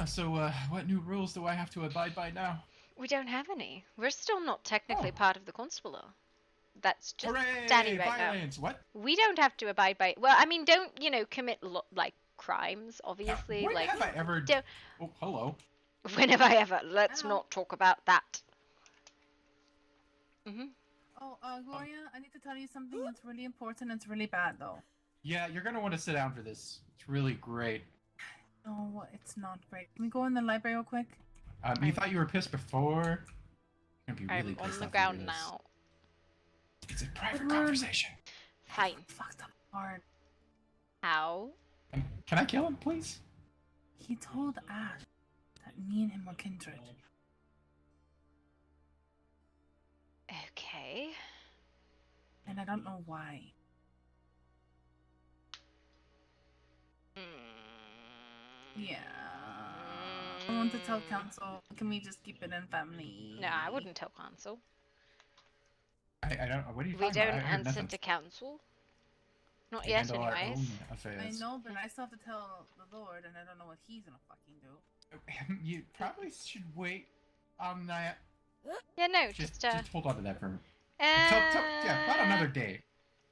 So, what new rules do I have to abide by now? We don't have any. We're still not technically part of the constable. That's just Hooray! Daddy right Violence. now. What? We don't have to abide by. Well, I mean, don't commit like crimes? Obviously, When like. have I ever? Don't... Oh, hello. When have I ever? Let's not talk about that. Oh, Gloria, I need to tell you something. It's really important. It's really bad though. Yeah, you're gonna want to sit down for this. It's really great. No, it's not great. Can we go in the library real quick? You thought you were pissed before? You're gonna be really I'm pissed on the after ground this. now. It's a private conversation. Fine. Fucked up hard. How? Can I kill him, please? He told Ash that me and him were kindred. Okay. And I don't know why. Yeah. I want to tell council. Can we just keep it in family? No, I wouldn't tell council. I don't. What are you We talking about? don't I heard answer nothing. to council. Not We yet, handle our anyways. own affairs. I know, but I still have to tell the Lord, and I don't know what he's gonna fucking do. You probably should wait on that. Yeah, no, Just hold on to that for. Yeah, about another day.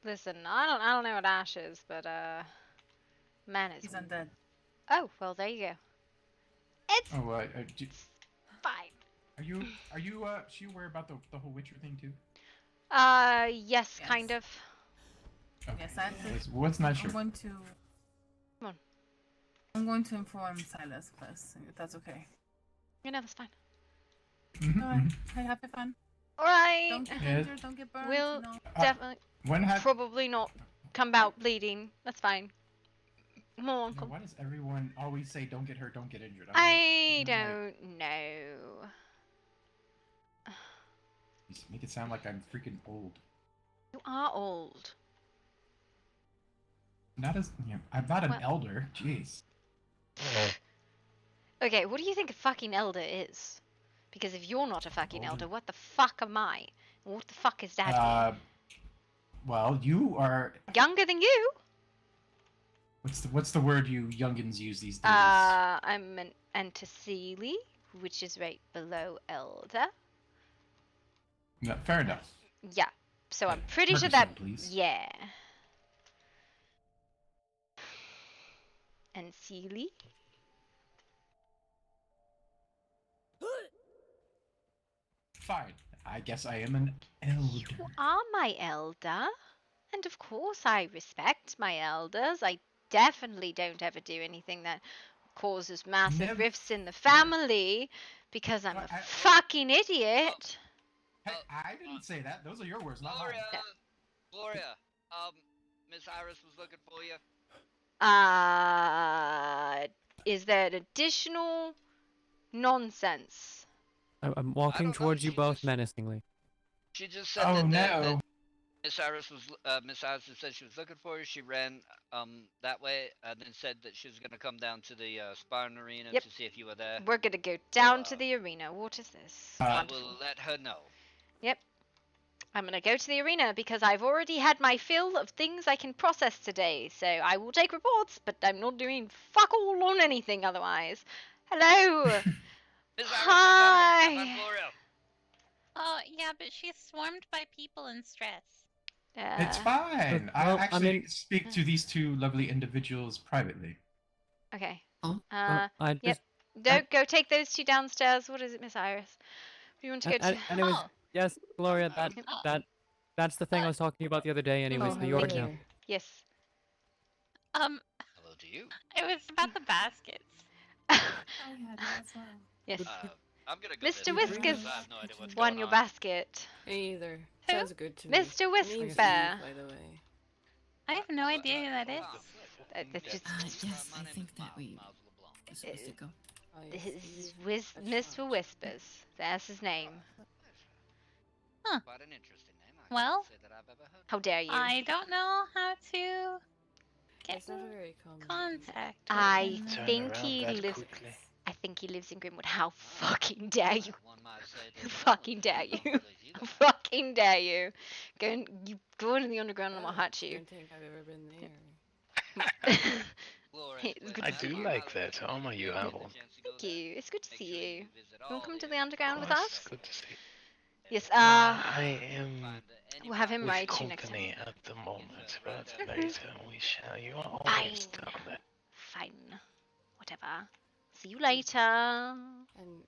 Listen, I don't know what Ash is, but man is. He's undead. Oh, well, there you go. It's Oh, fine. Are you she aware about the whole Witcher thing too? Yes, kind of. Okay. Yes, I have to. What's not sure? I'm going to. Come on. I'm going to inform Silas of this, if that's okay. You know, that's fine. Alright, hey, have fun. Alright. Don't get injured, don't get burned. We'll you know. definitely When probably not come out bleeding. That's fine. More uncle. Why does everyone always say don't get hurt, don't get injured? I don't know. You make it sound like I'm freaking old. You are old. Not as I'm not an elder. Jeez. Okay, what do you think a fucking elder is? Because if you're not a fucking elder, what the fuck am I? What the fuck is Daddy? Well, you are Younger than you? What's the word you youngins use these days? I'm an Anteceli, which is right below elder. No, fair enough. Yeah. So I'm pretty sure Murderson, that. please. Yeah. Anteceli. Fine. I guess I am an elder. You are my elder. And of course I respect my elders. I definitely don't ever do anything that causes massive rifts in the family because I'm a fucking idiot. Hey, I didn't say that. Those are your words, not mine. Gloria, Miss Iris was looking for you. Is there additional nonsense? I'm walking towards you both menacingly. She just said that Miss Iris said she was looking for you. She ran that way and then said that she was going to come down to the sparring arena to see if you were there. We're going to go down to the arena. What is this? I will let her know. Yep. I'm going to go to the arena because I've already had my fill of things I can process today. So I will take reports, but I'm not doing fuck all on anything otherwise. Hello. Hi. Oh, yeah, but she's swarmed by people in stress. It's fine. Well, I actually speak to these two lovely individuals privately. Okay. I yep. Don't go take those two downstairs. What is it, Miss Iris? What do you want to go to? Anyways, yes, Gloria, that's the thing I was talking to you about the other day. Anyways, the org now. Yes. Hello to you. It was about the baskets. Oh yeah, that as well. Yes. I'm gonna go Mr. Whiskers won your basket. Me either. Sounds good to me. Mr. Whisper. By the way. I have no idea who that is. That's just, yes, I think that we are supposed to go. Mr. Whispers. That's his name. Huh. Quite an interesting name. Well, how dare you? I don't know how to get It's not a very common contact. I think he lives. I think he lives in Grimwood. How fucking dare you? Fucking dare you? Fucking dare you? Go into the underground and I'll hatch you. I don't think I've ever been there. I do like that armor you have on. Thank you. It's good to see you. Welcome to the underground with It's us. good to see. Yes. I am. We'll have him with ride you next time. company at the moment, but later we shall. You are always down there. Fine. Whatever. See you later. And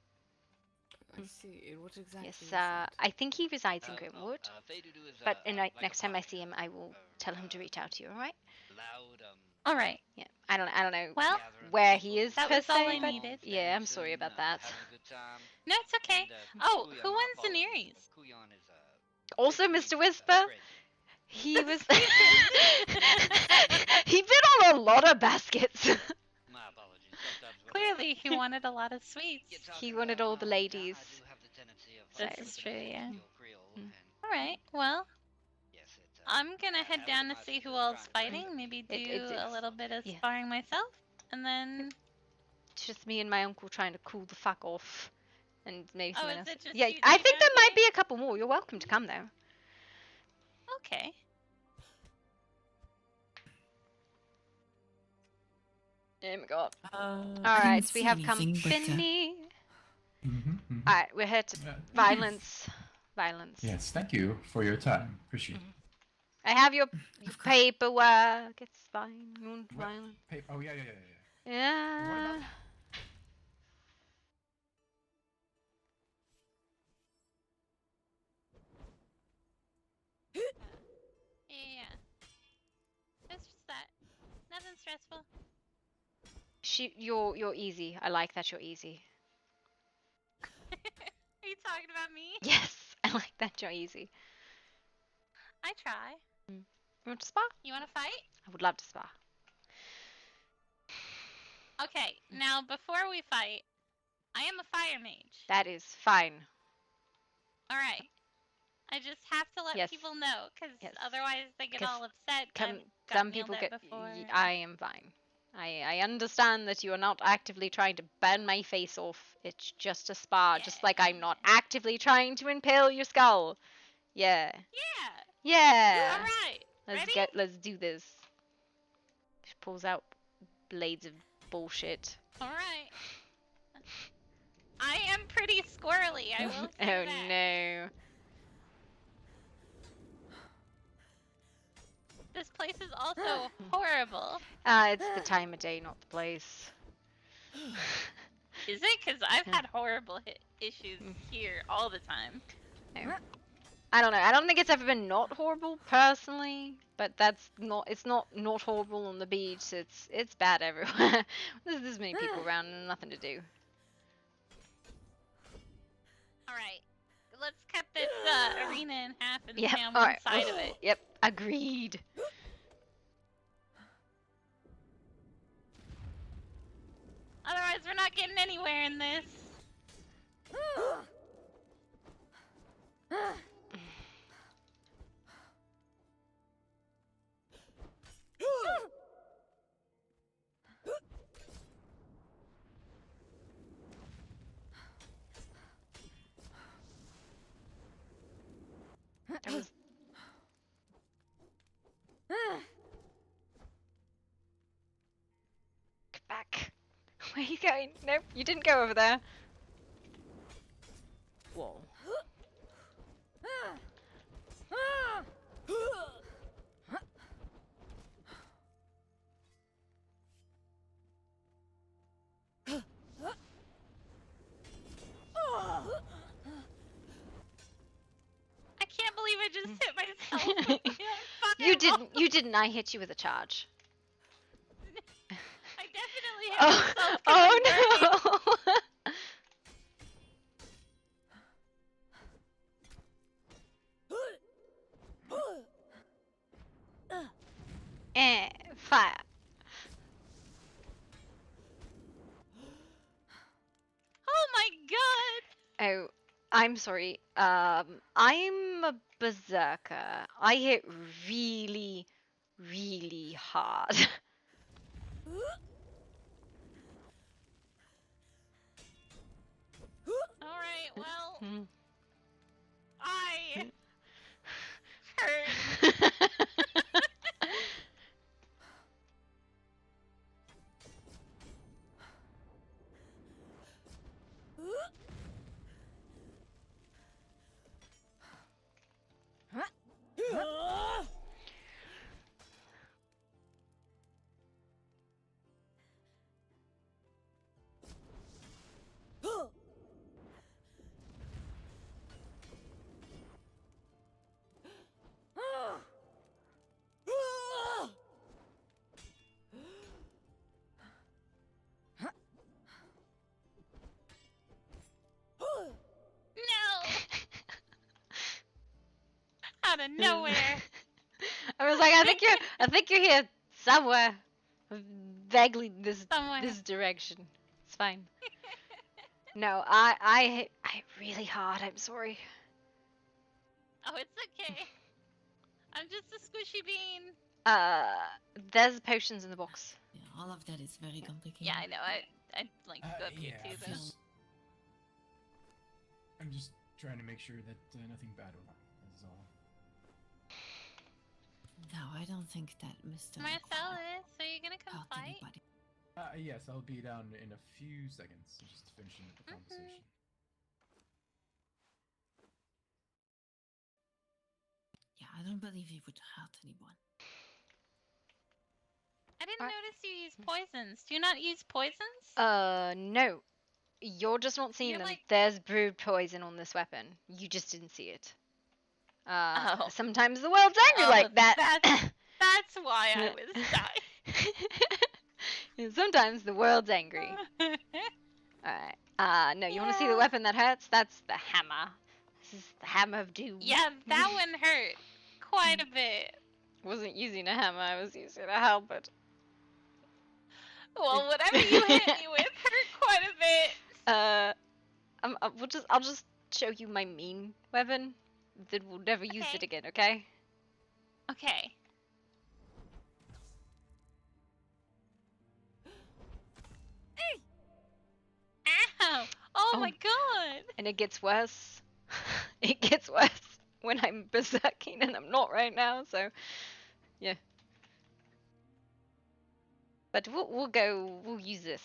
I see. What exactly? Yes. I think he resides in Grimwood. But next time I see him, I will tell him to reach out to you. All right? All right. Yeah. I don't know. Well, where he is that per was all se, I but needed. yeah, I'm sorry about that. No, it's okay. Oh, who wins the Nerees? Also, Mr. Whisper, he was he been on a lot of baskets. My apologies. Sometimes when Clearly, he wanted a lot of sweets. He wanted all the ladies. I do have the tendency of This tripping is true, over yeah. your Creole and Alright, well, yes, I'm gonna head down to see who else fighting. Maybe do a little bit of sparring myself, and then. It's just me and my uncle trying to cool the fuck off. And maybe Oh, someone is else. it just Yeah, you I two think there down might be a couple more. You're welcome to come though. Okay. Oh my god. I Alright, didn't so we see have anything, but, company. Mm-hmm. Alright, we're here to violence. Violence. Yes, thank you for your time. Appreciate it. I have your paperwork. It's fine. Non-violent. Oh, yeah. Yeah. Yeah. It's just that. Nothing stressful. You're easy. I like that you're easy. Are you talking about me? Yes, I like that you're easy. I try. You want to spar? You want to fight? I would love to spar. Okay, now before we fight, I am a fire mage. That is fine. Alright. I just have to let people know, because otherwise they get all upset. Some people get. I am fine. I understand that you are not actively trying to burn my face off. It's just a spar, just like I'm not actively trying to impale your skull. Yeah. Yeah. All right. Let's do this. She pulls out blades of bullshit. All right. I am pretty squirrely. I will say Oh that. no. This place is also horrible. It's the time of day, not the place. Is it? Because I've had horrible issues here all the time. I don't know. I don't think it's ever been not horrible personally, but it's not horrible on the beach. It's bad everywhere. There's this many people around and nothing to do. All right. Let's cut this arena in half and Yep. stay on All one right. side of it. Yep. Agreed. Otherwise, we're not getting anywhere in this. That was... Get back. Where are you going? Nope, you didn't go over there. Whoa. I can't believe I just hit myself. You didn't. I hit you with a charge. I definitely hit myself. Oh no! Fire. Oh my god! Oh, I'm sorry. I'm a berserker. I hit really, really hard. Alright, well... I... hurt. Out of nowhere. I was like, I think you're here somewhere. Vaguely this Somewhere. this direction. It's fine. No, I hit really hard. I'm sorry. Oh, it's okay. I'm just a squishy bean. There's potions in the box. Yeah, all of that is very complicated. Yeah, I know. I'd like to go up here too, though. I'm just trying to make sure that nothing bad will happen. That's all. No, I don't think that Mr. Marcellus, are you gonna come fight? Yes, I'll be down in a few seconds. Just finishing up the conversation. Yeah, I don't believe he would hurt anyone. I didn't notice you use poisons. Do you not use poisons? No. You're just not seeing them. There's brewed poison on this weapon. You just didn't see it. Sometimes the world's angry like that. That's why I was dying. Sometimes the world's angry. Alright. No, you want to see the weapon that hurts? That's the hammer. This is the hammer of doom. Yeah, that one hurt quite a bit. Wasn't using a hammer, I was using a halberd. Well, whatever you hit me with hurt quite a bit. I'll just show you my mean weapon. Then we'll never use it again, okay? Okay. Ow! Oh my god! And it gets worse. It gets worse when I'm berserking, and I'm not right now, so yeah. But we'll use this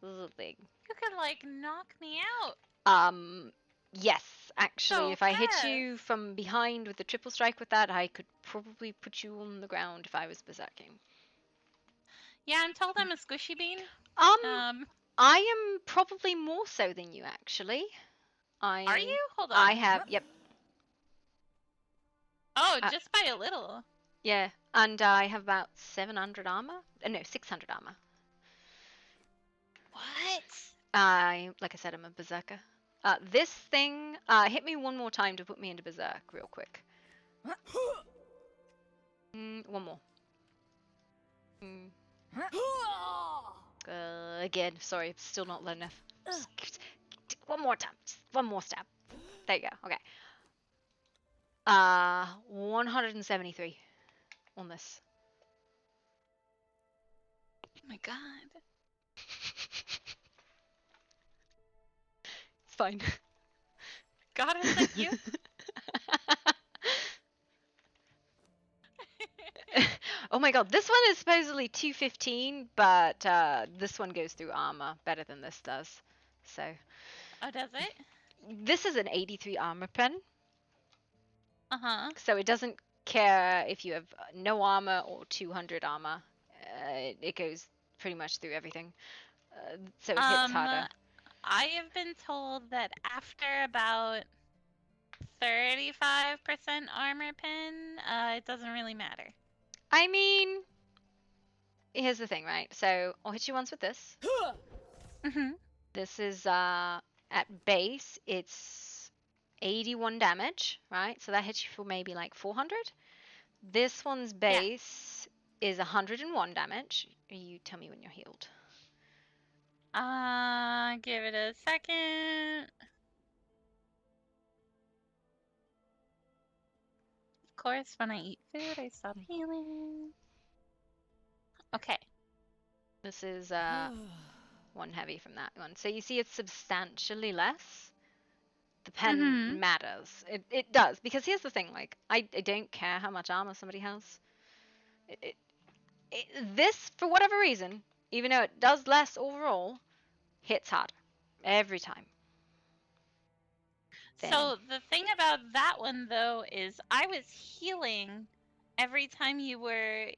little thing. You could like knock me out. Yes, actually, So if I hit you from behind with a triple strike with that, I could probably put you on the ground if I was berserking. Yeah, I'm told I'm a squishy bean. I am probably more so than you, actually. Are you? Hold on. I have, yep. Oh, just by a little. Yeah, and I have about 700 armor. No, 600 armor. What? Like I said, I'm a berserker. This thing, hit me one more time to put me into berserk real quick. One more. Again, sorry, still not low enough. Just one more time, just one more stab. There you go, okay. 173 on this. Oh my god. It's fine. God, is that you? Oh my god, this one is supposedly 215, but this one goes through armor better than this does. So. Oh, does it? This is an 83 armor pen. Uh-huh. So it doesn't care if you have no armor or 200 armor. It goes pretty much through everything. So it hits harder. I have been told that after about 35% armor pen, it doesn't really matter. I mean, here's the thing, right? So I'll hit you once with this. This is at base, it's 81 damage, right? So that hits you for maybe like 400. This one's base is 101 damage. You tell me when you're healed. Give it a second. Of course, when I eat food, I stop healing. Okay. This is one heavy from that one. So you see it's substantially less. The pen matters. It does. Because here's the thing, like, I don't care how much armor somebody has. This, for whatever reason, even though it does less overall, hits harder. Every time. So the thing about that one, though, is I was healing every time you were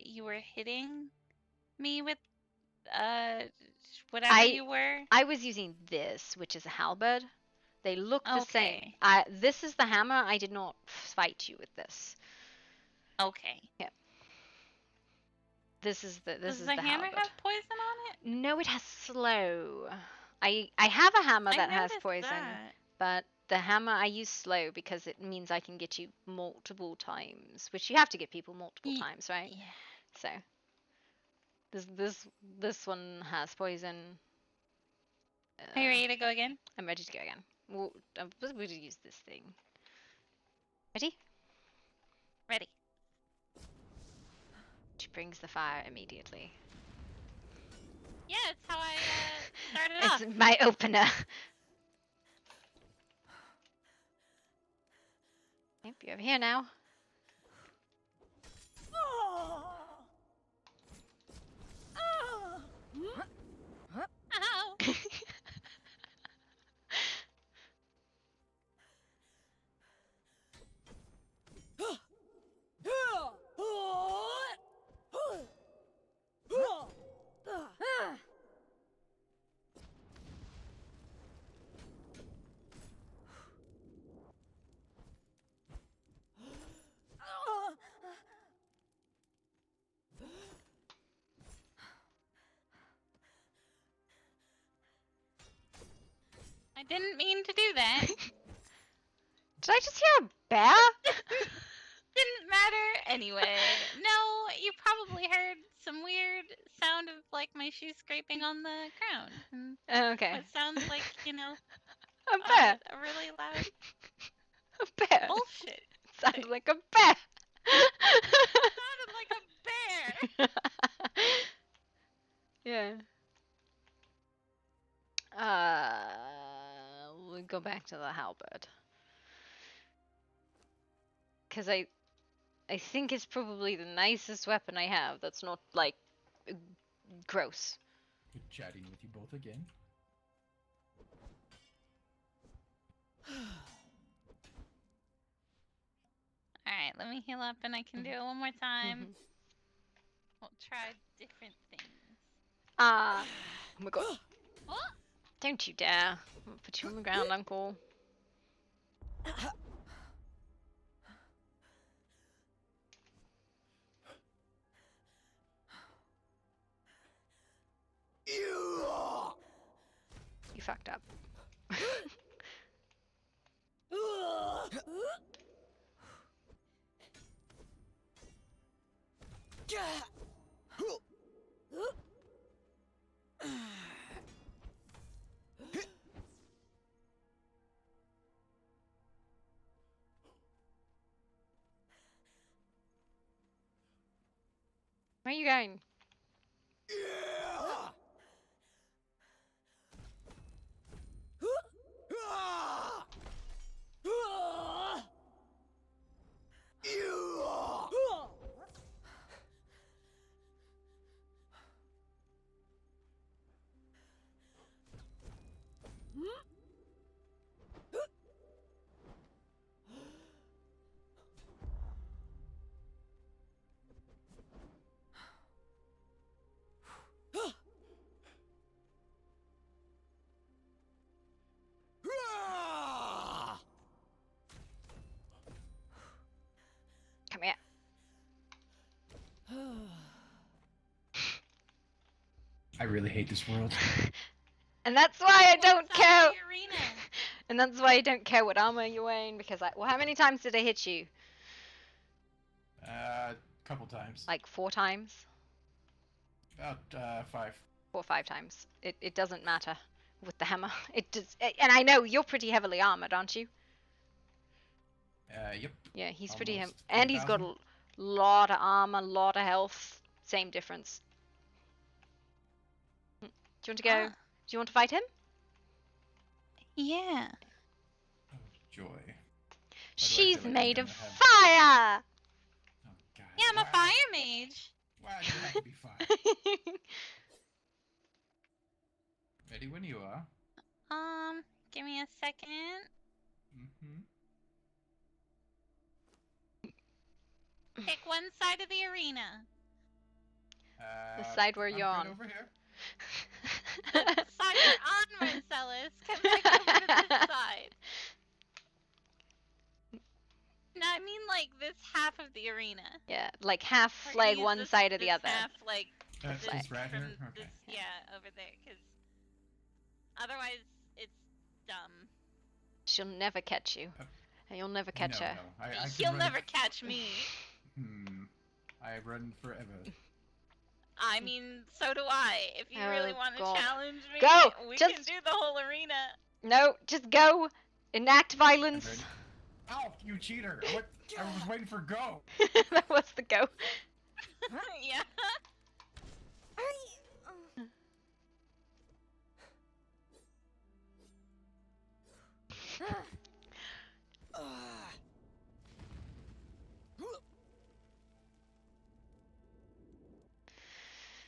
hitting me with whatever you were. I was using this, which is a halberd. They look the same. This is the hammer. I did not fight you with this. Okay. Yeah. This is the Does the hammer have poison on it? No, it has slow. I have a hammer that has poison, but the hammer I use slow because it means I can get you multiple times, which you have to get people multiple times, right? Yeah. So. This one has poison. Are you ready to go again? I'm ready to go again. Well, I'm supposed to use this thing. Ready? Ready. She brings the fire immediately. Yeah, it's how I started off. It's my opener. Yep, you're over here now. Ow. I didn't mean to do that. Did I just hear a bear? Didn't matter anyway. No, you probably heard some weird sound of like my shoe scraping on the ground. Oh, okay. It sounds like, you know, A bear. a really loud A bear. bullshit. Sounded like a bear. Sounded like a bear. Yeah. We'll go back to the halberd. Because I think it's probably the nicest weapon I have that's not, like, gross. Good chatting with you both again. Alright, let me heal up and I can do it one more time. We'll try different things. Oh my god. Oh! Don't you dare. I'll put you on the ground, Uncle. You fucked up. Where are you going? Come here. I really hate this world. And that's why I don't care. And that's why I don't care what armor you're wearing, because well, how many times did I hit you? Couple times. Like 4 times? About 5. 4 or 5 times. It doesn't matter with the hammer. It does, and I know you're pretty heavily armored, aren't you? Yep. Yeah, he's Almost pretty and he's got 3,000. a lot of armor, a lot of health. Same difference. Do you want to go? Do you want to fight him? Yeah. Oh, joy. She's made of fire! Yeah, I'm a fire mage. Why do you have to be fire? Ready when you are. Give me a second. Mm-hmm. Pick one side of the arena. The side where you're on. Over here. The side you're on, Marcellus. Come back over to this side. No, I mean like this half of the arena. Yeah, like half We're gonna like use one this- side or the this other. Half like This this right from here? Okay. this, yeah, over there, because otherwise it's dumb. She'll never catch you. And you'll never catch her. No. I can He'll run never catch me. I run forever. I mean, so do I. If you really want to God. challenge me, Go! we Just- can do the whole arena. No, just go. Enact violence. Ow, you cheater! What? I was waiting for go. That was the go. Yeah.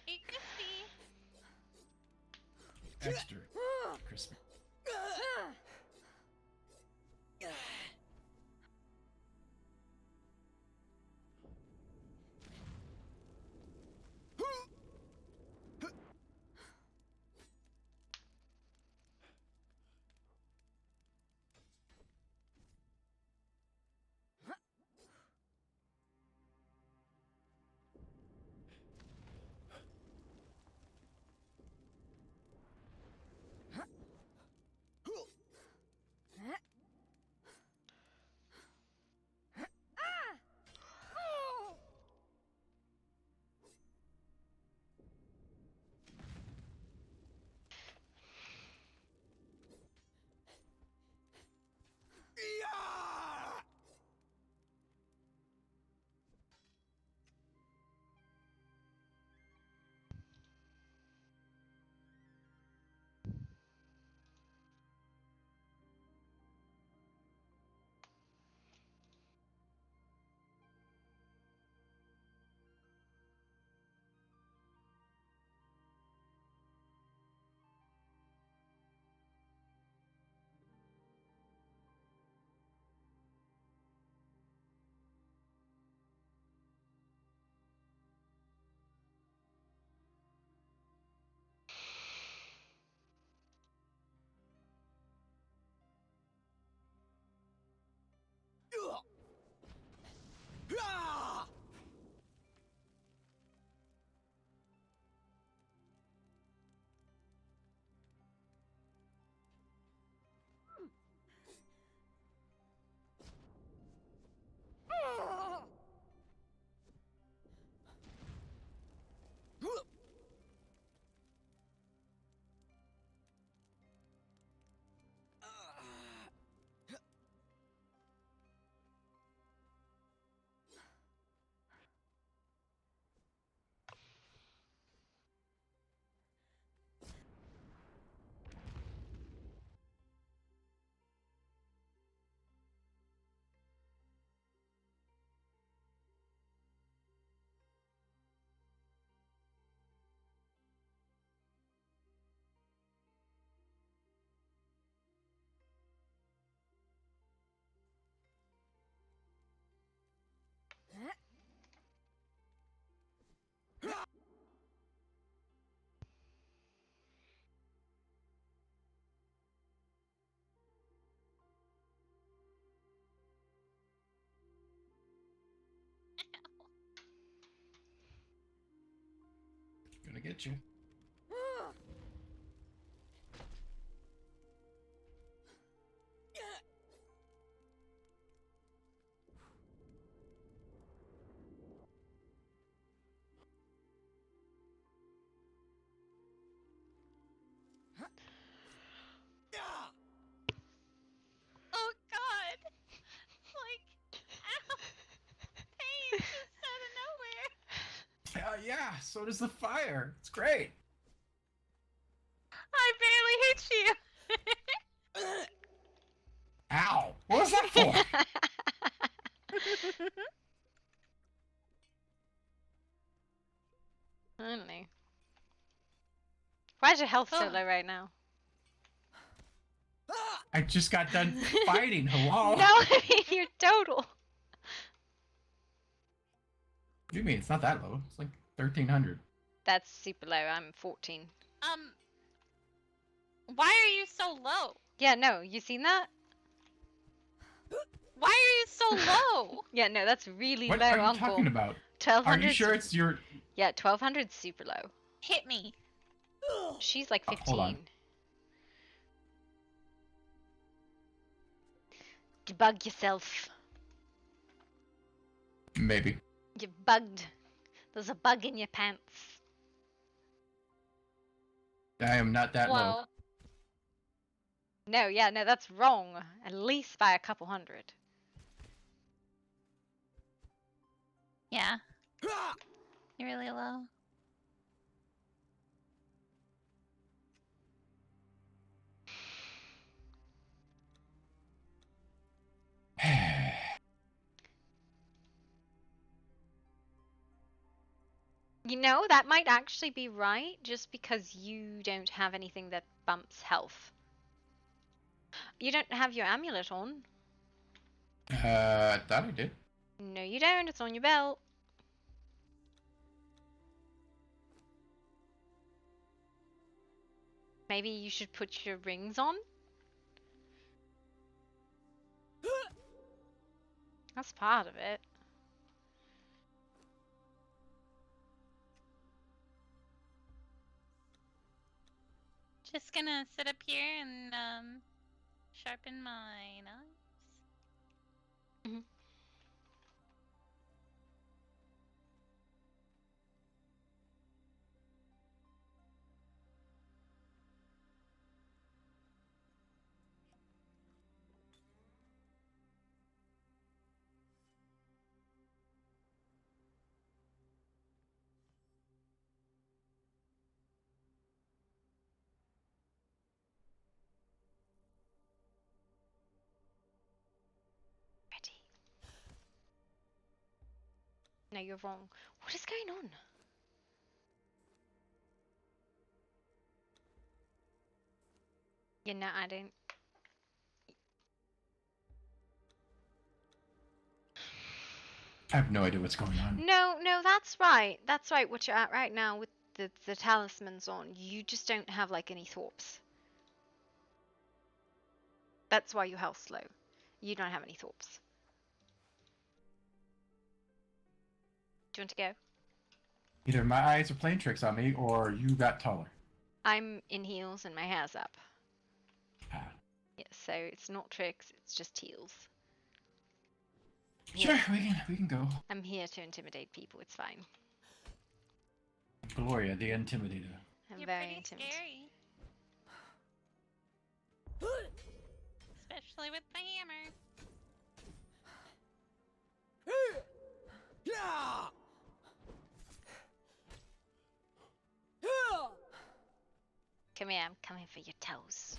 Hey, Christy. Extra crispy. Gonna get you. Oh God! Like, ow! Pain just out of nowhere. Yeah, so does the fire. It's great. I barely hit you. Ow! What was that for? I don't know. Why is your health so low right now? I just got done fighting. Hello? No, I mean your total. What do you mean? It's not that low. It's like 1,300. That's super low. I'm 14. Why are you so low? Yeah, no, you seen that? Why are you so low? Yeah, no, that's really What low, are you Uncle. talking about? 1200. Are you sure it's your... Yeah, 1200 super low. Hit me. She's like 15. Hold on. Debug yourself. Maybe. You're bugged. There's a bug in your pants. I am not that low. Whoa. No, yeah, no, that's wrong. At least by a couple hundred. Yeah. You're really low. You know, that might actually be right, just because you don't have anything that bumps health. You don't have your amulet on. I thought I did. No, you don't. It's on your belt. Maybe you should put your rings on? That's part of it. Just gonna sit up here and sharpen my knives. Mm-hmm. Ready. No, you're wrong. What is going on? Yeah, no, I don't. I have no idea what's going on. No, no, that's right. That's right. What you're at right now with the talismans on. You just don't have like any thorps. That's why your health's low. You don't have any thorps. Do you want to go? Either my eyes are playing tricks on me, or you got taller. I'm in heels and my hair's up. Ah. Yeah, so it's not tricks, it's just heels. Sure, we can go. I'm here to intimidate people, it's fine. Gloria, the Intimidator. I'm You're very pretty intimidated. scary. Especially with the hammer. Come here, I'm coming for your toes.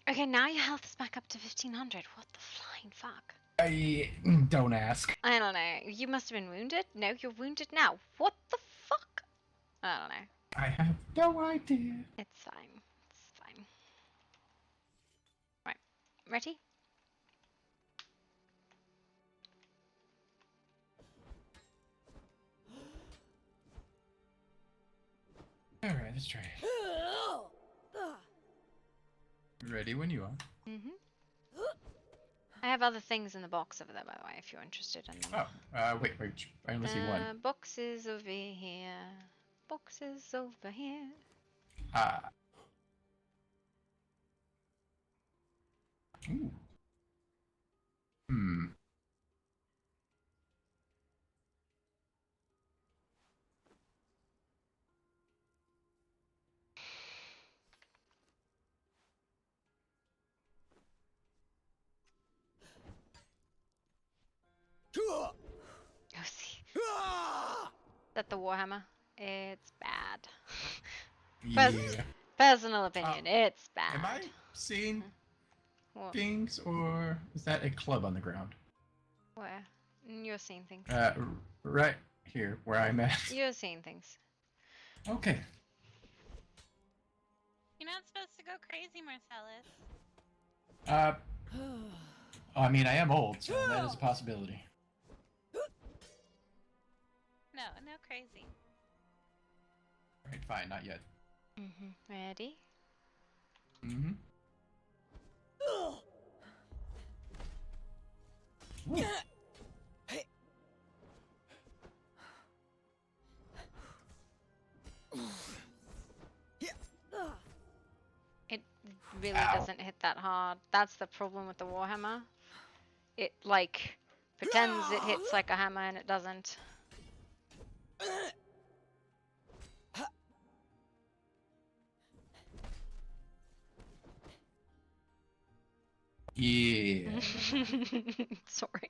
Okay, now your health is back up to 1500. What the flying fuck? Don't ask. I don't know. You must have been wounded? No, you're wounded now. What the fuck? I don't know. I have no idea. It's fine. It's fine. Right. Ready? Alright, let's try it. Ready when you are. Mm-hmm. I have other things in the box over there, by the way, if you're interested in them. Oh, wait, I only see one. Boxes over here. Boxes over here. Ooh. Hmm. Go see. Is that the Warhammer? It's bad. Yeah. Personal opinion, it's bad. Am I seeing What? things, or is that a club on the ground? Where? You're seeing things. Right here, where I'm at. You're seeing things. Okay. You're not supposed to go crazy, Marcellus. I mean, I am old, so that is a possibility. No, no crazy. Right, fine, not yet. Ready? Mm-hmm. It really doesn't hit that hard. That's the problem with the Warhammer. It, like, pretends it hits like a hammer and it doesn't. Yeah. Sorry.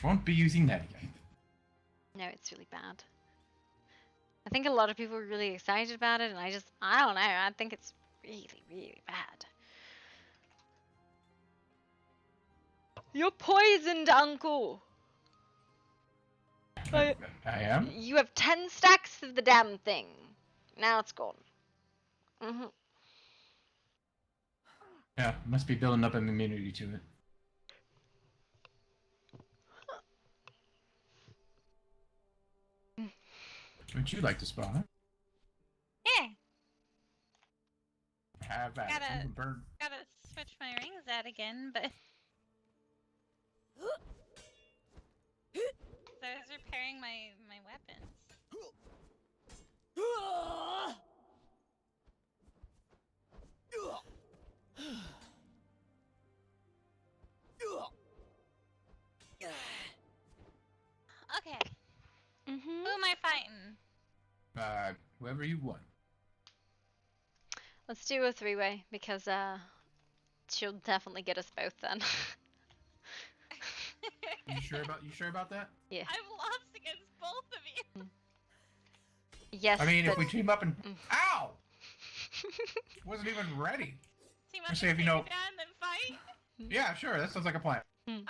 Won't be using that again. No, it's really bad. I think a lot of people are really excited about it, and I don't know. I think it's really, really bad. You're poisoned, Uncle! I am? You have 10 stacks of the damn thing. Now it's gone. Yeah, must be building up an immunity to it. Would you like to spawn? Yeah. Have at it. You can burn. Gotta switch my rings out again, but so I was repairing my weapons. Okay. Who am I fighting? Whoever you want. Let's do a three-way, because she'll definitely get us both then. You sure about that? Yeah. I've lost against both of you. Yes. I mean, if we team up and ow, wasn't even ready. Team Let's up see and if you know. take it down and then fight? Yeah, sure. That sounds like a plan. Alright.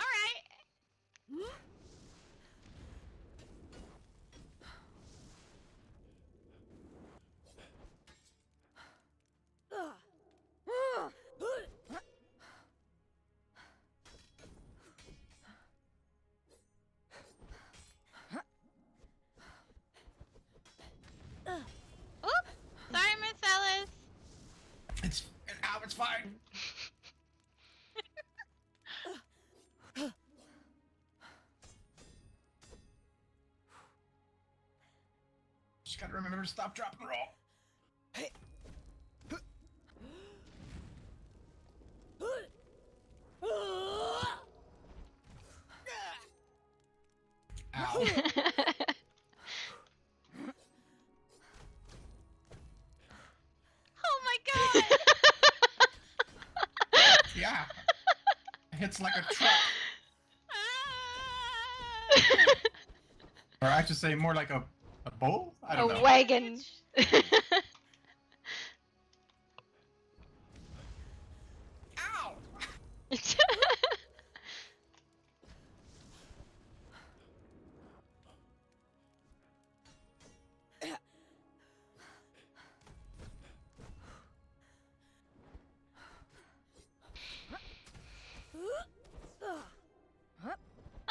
Oops! Sorry, Marcellus. It's fine. Just gotta remember to stop, drop, and roll. Ow. Oh my god! Yeah. It hits like a truck. Or I should say more like a bull? I don't know. A wagon. Ow!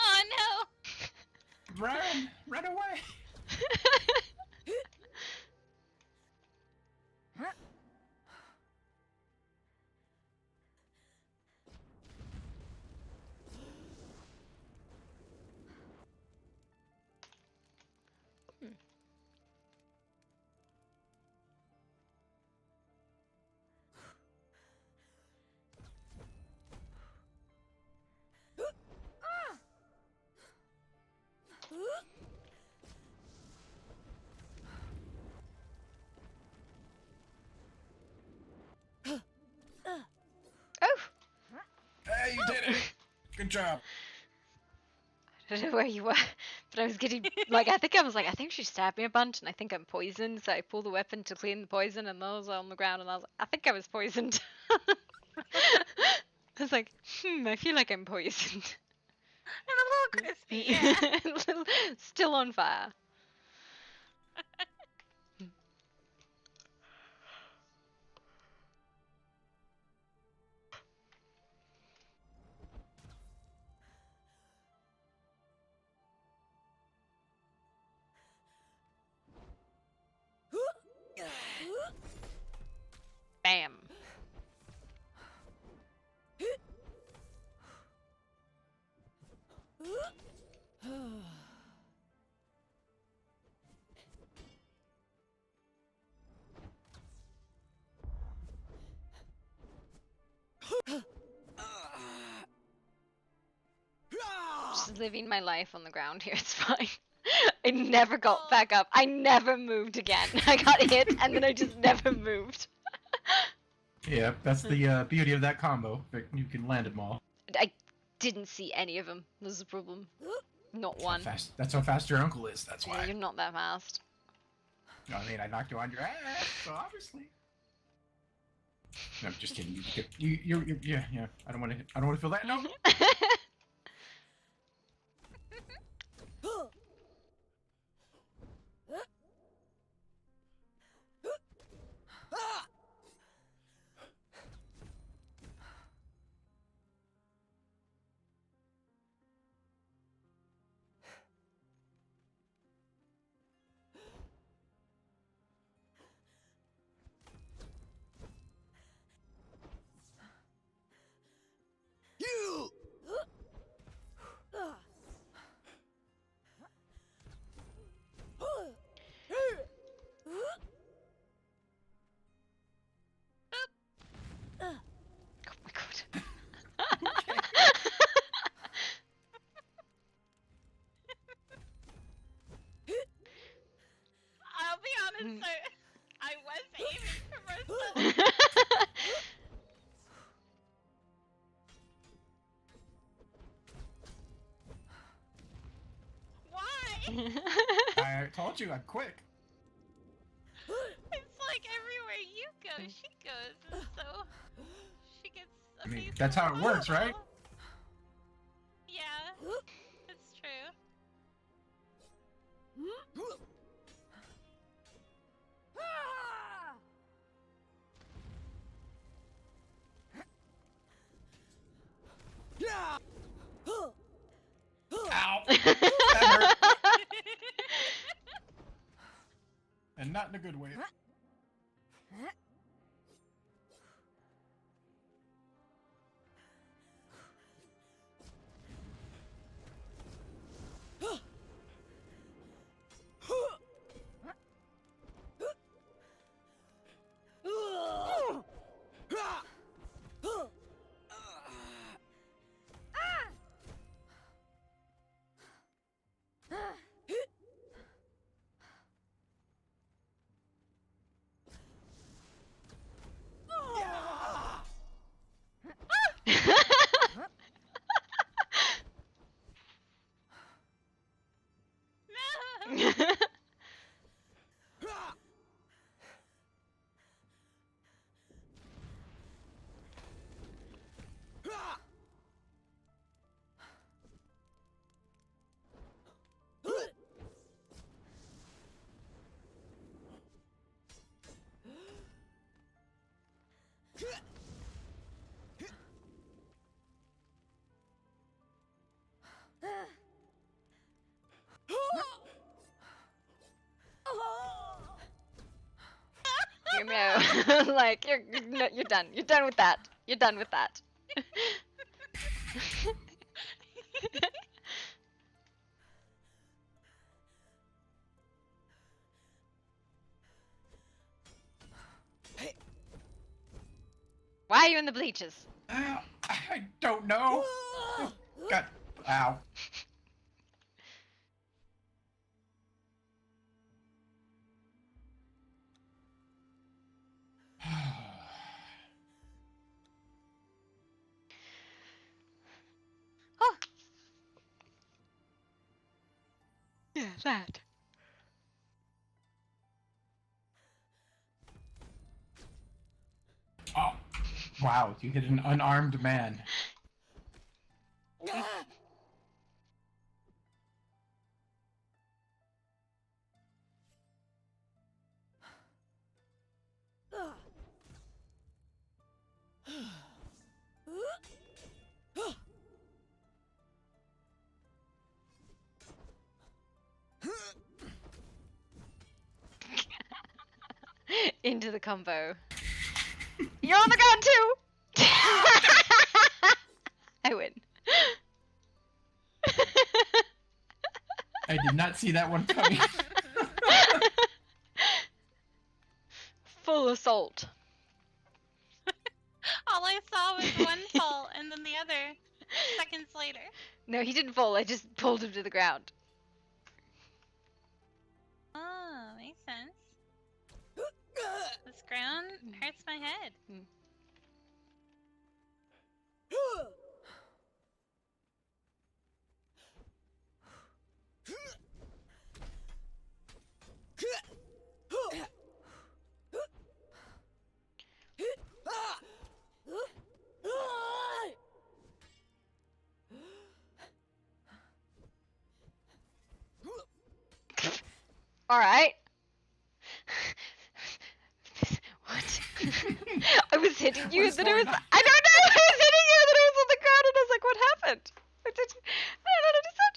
Oh no! Run away! Oh! Hey, you did it! Good job. I don't know where you were, but I was getting like I think she stabbed me a bunch, and I think I'm poisoned. So I pulled the weapon to clean the poison, and those are on the ground, and I was like, I think I was poisoned. I was like, I feel like I'm poisoned. And a little crispy, yeah. Still on fire. Bam. Just living my life on the ground here. It's fine. I never got back up. I never moved again. I got hit, and then I just never moved. Yeah, that's the beauty of that combo. You can land them all. I didn't see any of them. This is the problem. Not one. That's how fast your uncle is. That's why. Yeah, you're not that fast. No, I mean, I knocked you on your ass, so obviously. No, I'm just kidding. Yeah. I don't want to feel that. No. I'll be honest, I was aiming for Marcella. Why? I told you, I'm quick. It's like everywhere you go, she goes, and so she gets a I mean, piece that's of how it works, the right? puzzle. Yeah, it's true. Ow! That hurt. And not in a good way. You know, like you're done. You're done with that. You're done with that. Why are you in the bleachers? I don't know. God, ow. that. Oh, wow! You hit an unarmed man. Into the combo. You're on the ground too! I win. I did not see that one coming. Full assault. All I saw was one fall and then the other seconds later. No, he didn't fall. I just pulled him to the ground. Oh, makes sense. This ground hurts my head. Alright. What? I was hitting you and then I was... I don't know! I was hitting you and then I was on the ground and I was like, what happened? I don't understand.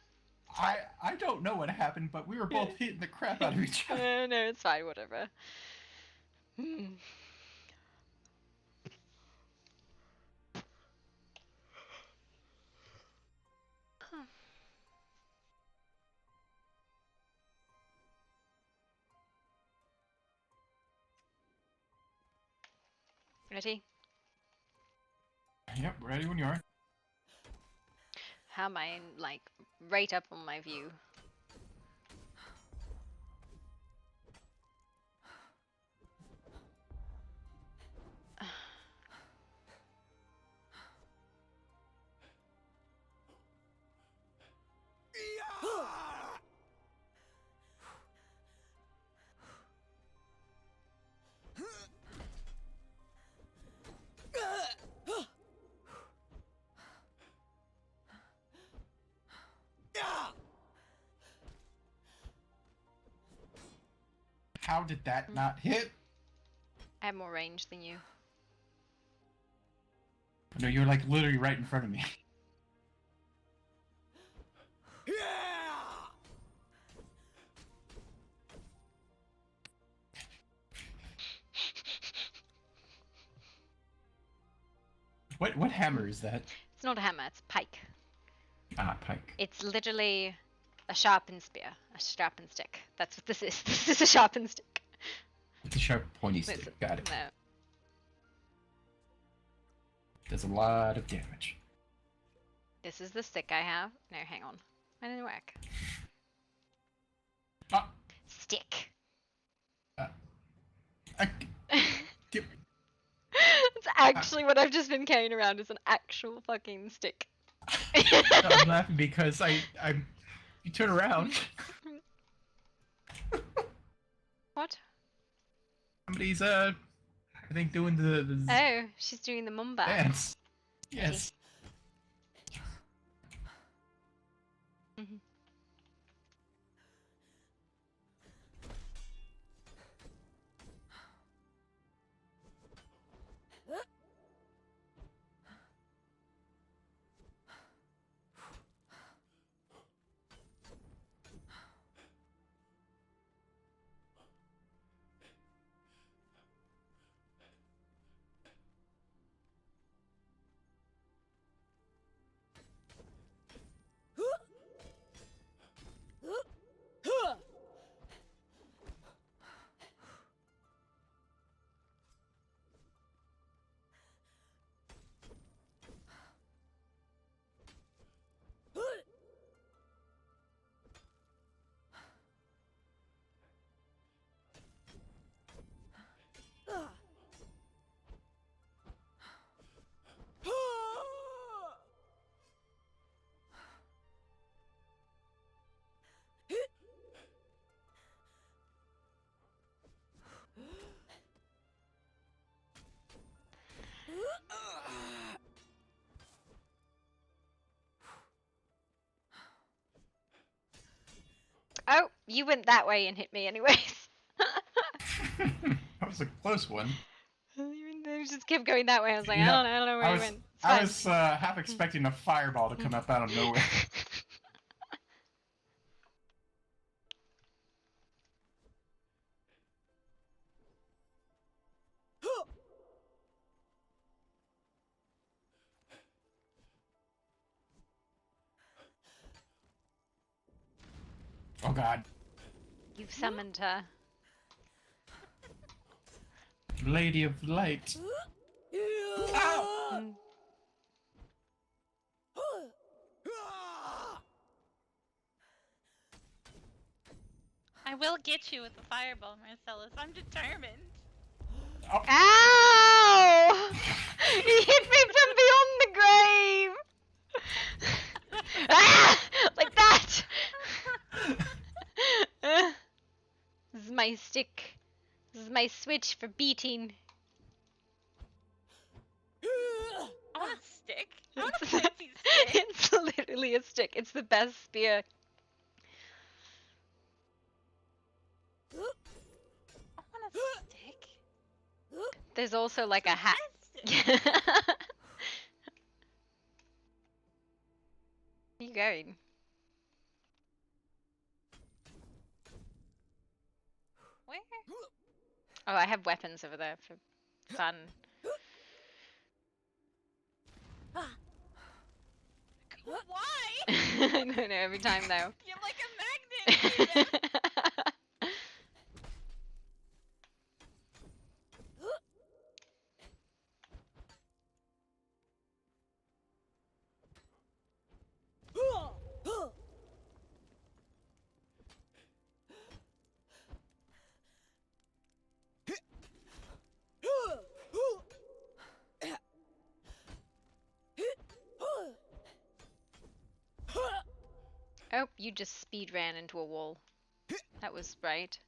I don't know what happened, but we were both hitting the crap out of each other. No, it's fine, whatever. Ready? Yep, ready when you are. How am I, like, right up on my view? How did that not hit? I have more range than you. No, you're like literally right in front of me. What hammer is that? It's not a hammer, it's a pike. Ah, pike. It's literally a sharpened spear. A sharpened stick. That's what this is. This is a sharpened stick. It's a sharp, pointy stick. Got it. No. Does a lot of damage. This is the stick I have. No, hang on. That didn't work. Ah. Stick. It's actually what I've just been carrying around is an actual fucking stick. I'm laughing because you turn around. What? Somebody's I think doing the Oh, she's doing the mumba. dance. Yes. Mhm. Oh, you went that way and hit me anyways. That was a close one. You just kept going that way. I was like, Yeah, I don't know where you went. It's I fine. was half expecting a fireball to come up out of nowhere. Oh god. You've summoned her. Lady of Light. Ow! I will get you with the fireball, Marcellus. I'm determined. Oh. Ow! He hit me from beyond the grave! Ah! Like that! This is my stick. This is my switch for beating. I want a stick. I want a fancy stick. It's literally a stick. It's the best spear. I want a stick. There's also like a hat. Where you going? Where? Oh, I have weapons over there for fun. Why? I don't know, every time though. You're like a magnet. Oh, you just speed ran into a wall. That was right.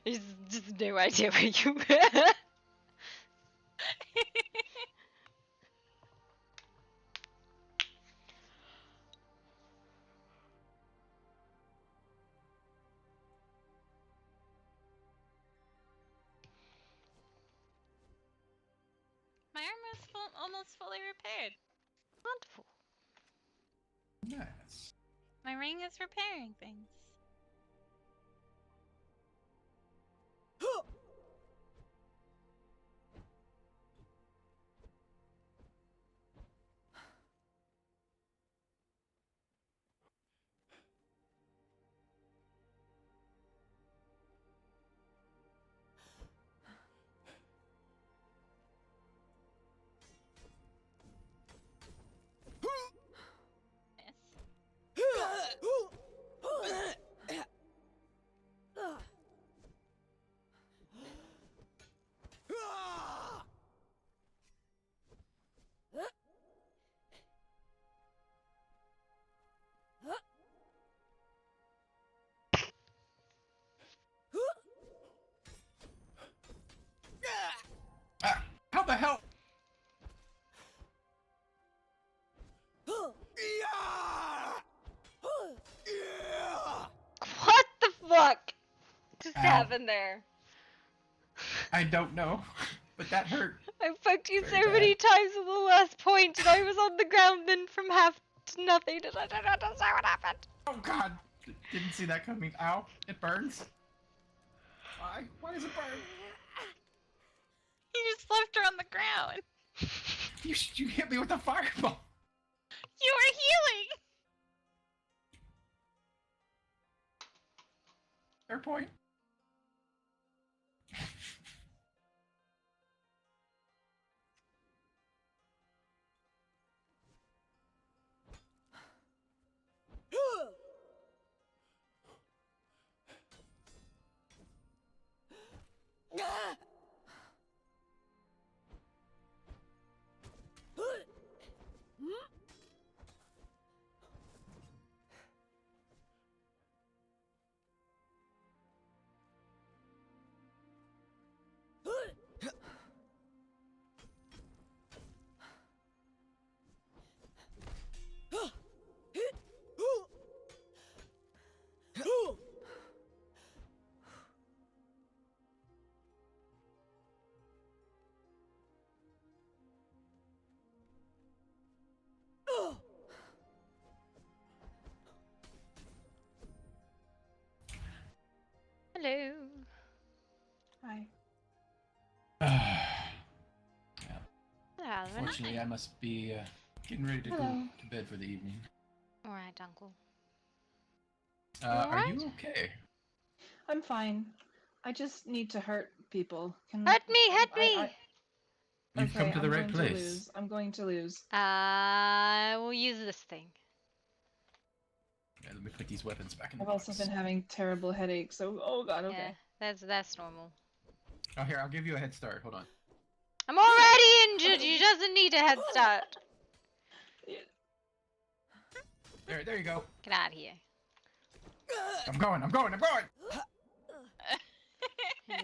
I just no idea where you were. My armor is almost fully repaired. Wonderful. Nice. My ring is repairing things. fuck just Ow. happened there? I don't know, but that hurt. I fucked you Very so many bad. times at the last point, and I was on the ground then from half to nothing, and I don't understand what happened. Oh god! Didn't see that coming. Ow! It burns. Why? Why does it burn? You just left her on the ground. You hit me with a fireball. You were healing. Fair point. Hello. Hi. Unfortunately, I must be getting ready to go Hello. to bed for the evening. Alright, Uncle. Are you okay? I'm fine. I just need to hurt people. Hurt me! You've come to the right I'm place. going to lose. I'm going to lose. We'll use this thing. Yeah, let me put these weapons back in the I've also box. been having terrible headaches, so oh god, okay. Yeah, that's normal. Oh, here, I'll give you a head start. Hold on. I'm already injured. You doesn't need a head start. There you go. Get out of here. I'm going.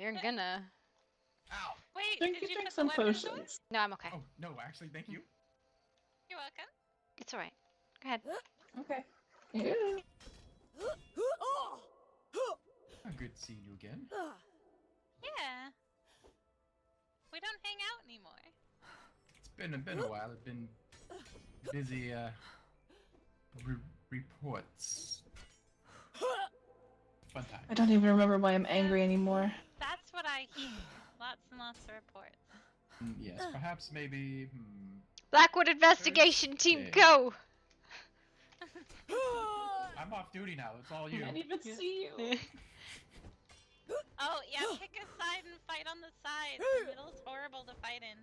You're gonna. Wait, Drink did you drink put some the weapons away? potions. No, I'm okay. Oh, no, actually, thank you. You're welcome. It's alright. Go ahead. Okay. Yeah. Good seeing you again. Yeah. We don't hang out anymore. It's been a while. I've been busy reports. Fun time. I don't even remember why I'm angry anymore. That's what I hear. Lots and lots of reports. Yes, perhaps maybe. Blackwood investigation team, Thursday. go! I'm off duty now. It's all you. I can't even see you. Oh, yeah, pick a side and fight on the side. The middle's horrible to fight in.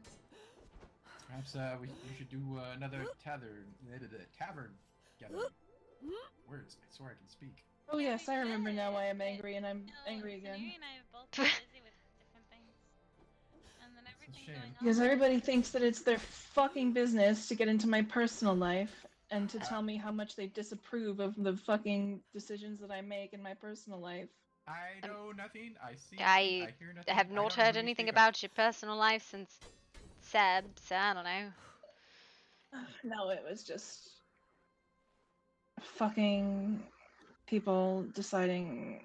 Perhaps you should do another tavern gathering. Words. I swear I can speak. Oh yes, I remember now why I'm angry, and I'm angry again. Suniri and I have both been busy with different things. And then everything going on. Because everybody thinks that it's their fucking business to get into my personal life and to tell me how much they disapprove of the fucking decisions that I make in my personal life. I know nothing. I see. I hear nothing. have not heard anything about your personal life since Seb, so I don't know. No, it was just fucking people deciding,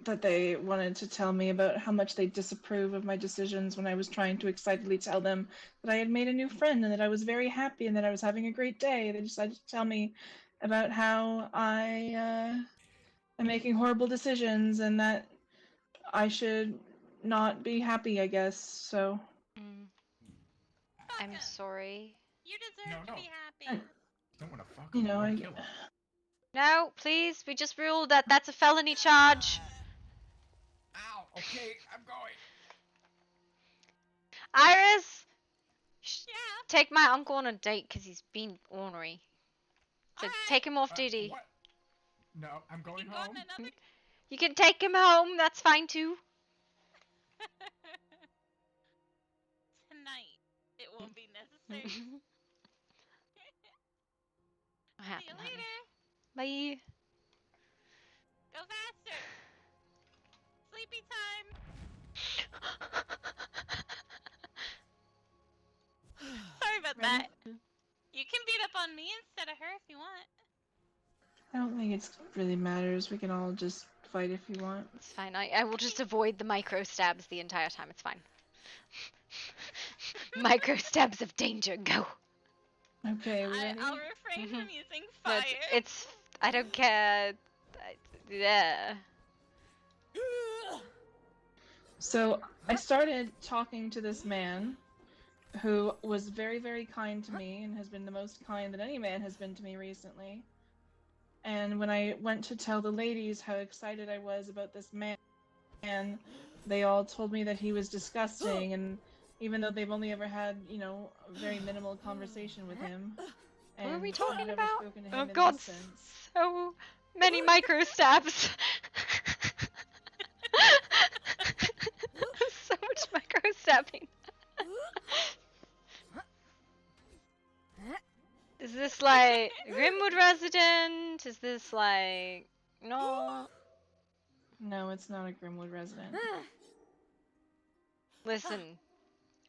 that they wanted to tell me about how much they disapprove of my decisions when I was trying to excitedly tell them that I had made a new friend and that I was very happy and that I was having a great day. They decided to tell me about how I am making horrible decisions and that I should not be happy, I guess, so... I'm sorry. You deserve to be happy. Don't want to fuck. You know, kill him. No, please, we just ruled that that's a felony charge. Ow, okay, I'm going. Iris! Take my uncle on a date because he's been ornery. So take him off duty. What? No, I'm going home. You can take him home, that's fine too. Tonight, it won't be necessary. What See happened, you honey? later. Bye. Go faster. Sleepy time. Sorry about that. You can beat up on me instead of her if you want. I don't think it really matters. We can all just fight if you want. It's fine. I will just avoid the micro stabs the entire time. It's fine. Micro stabs of danger. Go. Okay, we ready? I'll refrain from using No, fire. it's I don't care. Yeah. So I started talking to this man who was very, very kind to me and has been the most kind that any man has been to me recently. And when I went to tell the ladies how excited I was about this man, they all told me that he was disgusting, and even though they've only ever had, you know, a very minimal conversation with him. What are we and talking I've never about? spoken to him Oh in god, this sense. so many micro stabs. So much micro stabbing. Is this like Grimwood resident? Is this like no? No, it's not a Grimwood resident. Listen,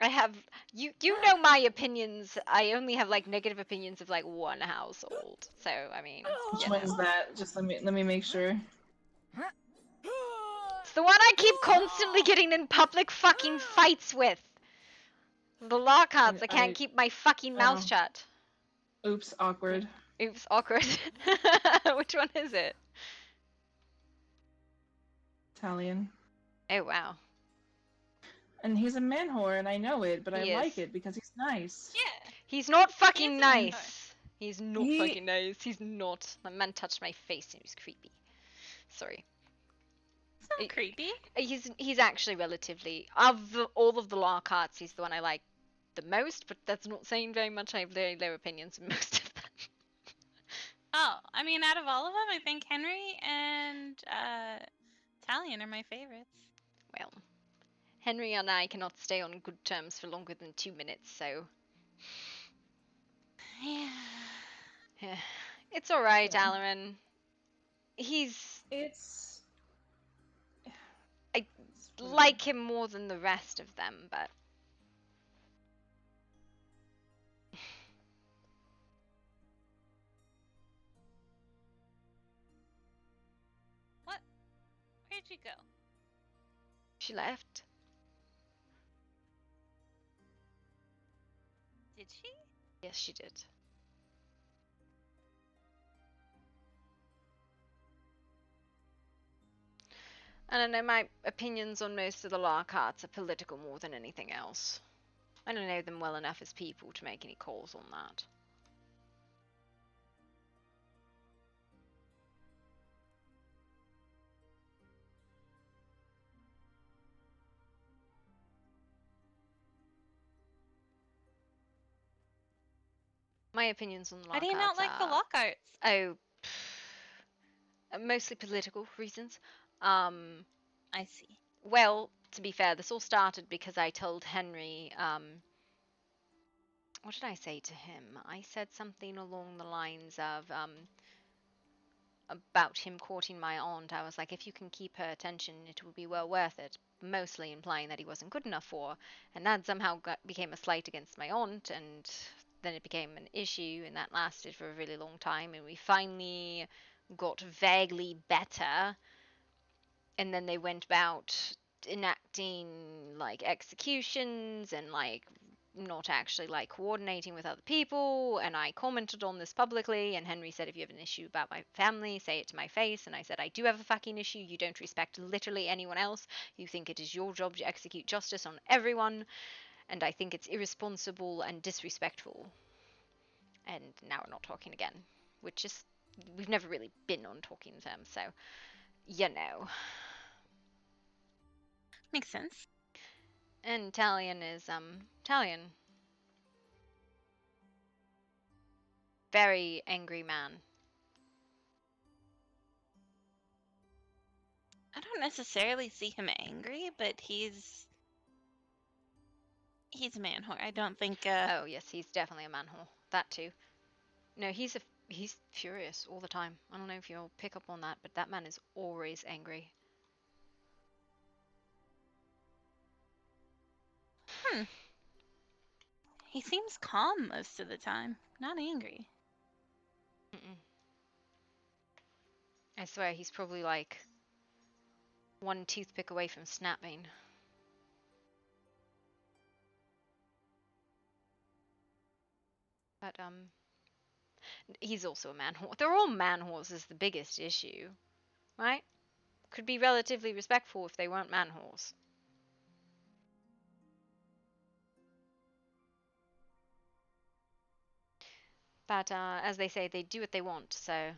I have you know my opinions. I only have like negative opinions of like one household. So I mean, Which you one's know. that? Just let me make sure. It's the one I keep constantly getting in public fucking fights with. The Lockharts. I can't keep my fucking mouth shut. Oops, awkward. Oops, awkward. Which one is it? Italian. Oh wow. And he's a man whore, and I know it, but I He like is. it because he's nice. Yeah. He's not fucking He's a man nice. He's not fucking nice. He's not. That man touched my face and he was creepy. Sorry. It's not creepy. He's actually relatively all of the Lockharts. He's the one I like the most, but that's not saying very much. I have very low opinions of most of them. Oh, I mean, out of all of them, I think Henry and Italian are my favorites. Well, Henry and I cannot stay on good terms for longer than 2 minutes, so. Yeah. It's alright, Alarin. I like him more than the rest of them, but. What? Where'd you go? She left. Did she? Yes, she did. I don't know, my opinions on most of the Lockharts are political more than anything else. I don't know them well enough as people to make any calls on that. My opinions on the Lockharts How do you not like the Lockharts? Oh, mostly political reasons. I see. Well, to be fair, this all started because I told Henry, what did I say to him? I said something along the lines of, about him courting my aunt. I was like, if you can keep her attention, it will be well worth it. Mostly implying that he wasn't good enough for her. And that somehow became a slight against my aunt, and then it became an issue, and that lasted for a really long time, and we finally got vaguely better, and then they went about enacting like executions and like not actually like coordinating with other people, and I commented on this publicly, and Henry said, if you have an issue about my family, say it to my face. And I said, I do have a fucking issue. You don't respect literally anyone else. You think it is your job to execute justice on everyone, and I think it's irresponsible and disrespectful. And now we're not talking again, which is, we've never really been on talking terms, so you know. Makes sense. And Italian is Italian. Very angry man. I don't necessarily see him angry, but he's a man whore. I don't think. Oh yes, he's definitely a man whore. That too. No, he's furious all the time. I don't know if you'll pick up on that, but that man is always angry. He seems calm most of the time, not angry. Mm-mm. I swear he's probably like one toothpick away from snapping. But he's also a man horse. They're all man horses. The biggest issue, right? Could be relatively respectful if they weren't man horse. But as they say, they do what they want. So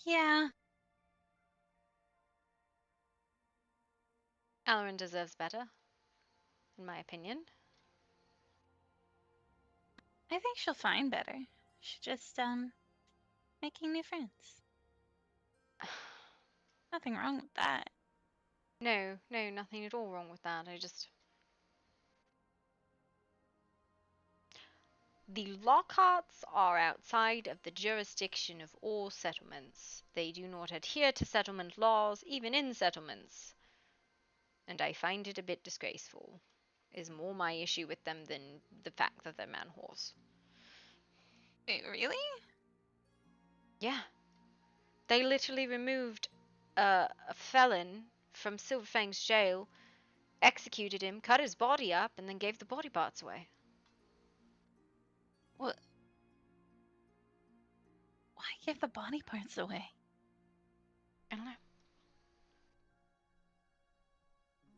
Yeah. Alarin deserves better, in my opinion. I think she'll find better. She's just making new friends. Nothing wrong with that. No, nothing at all wrong with that. The Lockharts are outside of the jurisdiction of all settlements. They do not adhere to settlement laws, even in settlements. And I find it a bit disgraceful. Is more my issue with them than the fact that they're man horse. Wait, really? Yeah. They literally removed a felon from Silverfang's jail, executed him, cut his body up, and then gave the body parts away. What? Why give the body parts away? I don't know.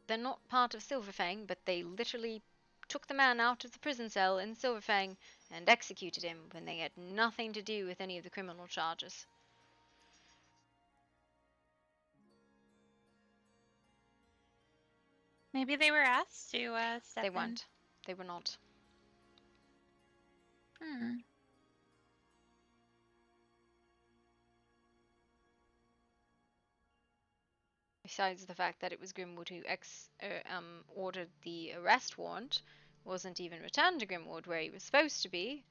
They're not part of Silverfang, but they literally took the man out of the prison cell in Silverfang and executed him when they had nothing to do with any of the criminal charges. Maybe they were asked to step They in. weren't. They were not. Besides the fact that it was Grimwood who ordered the arrest warrant, wasn't even returned to Grimwood where he was supposed to be.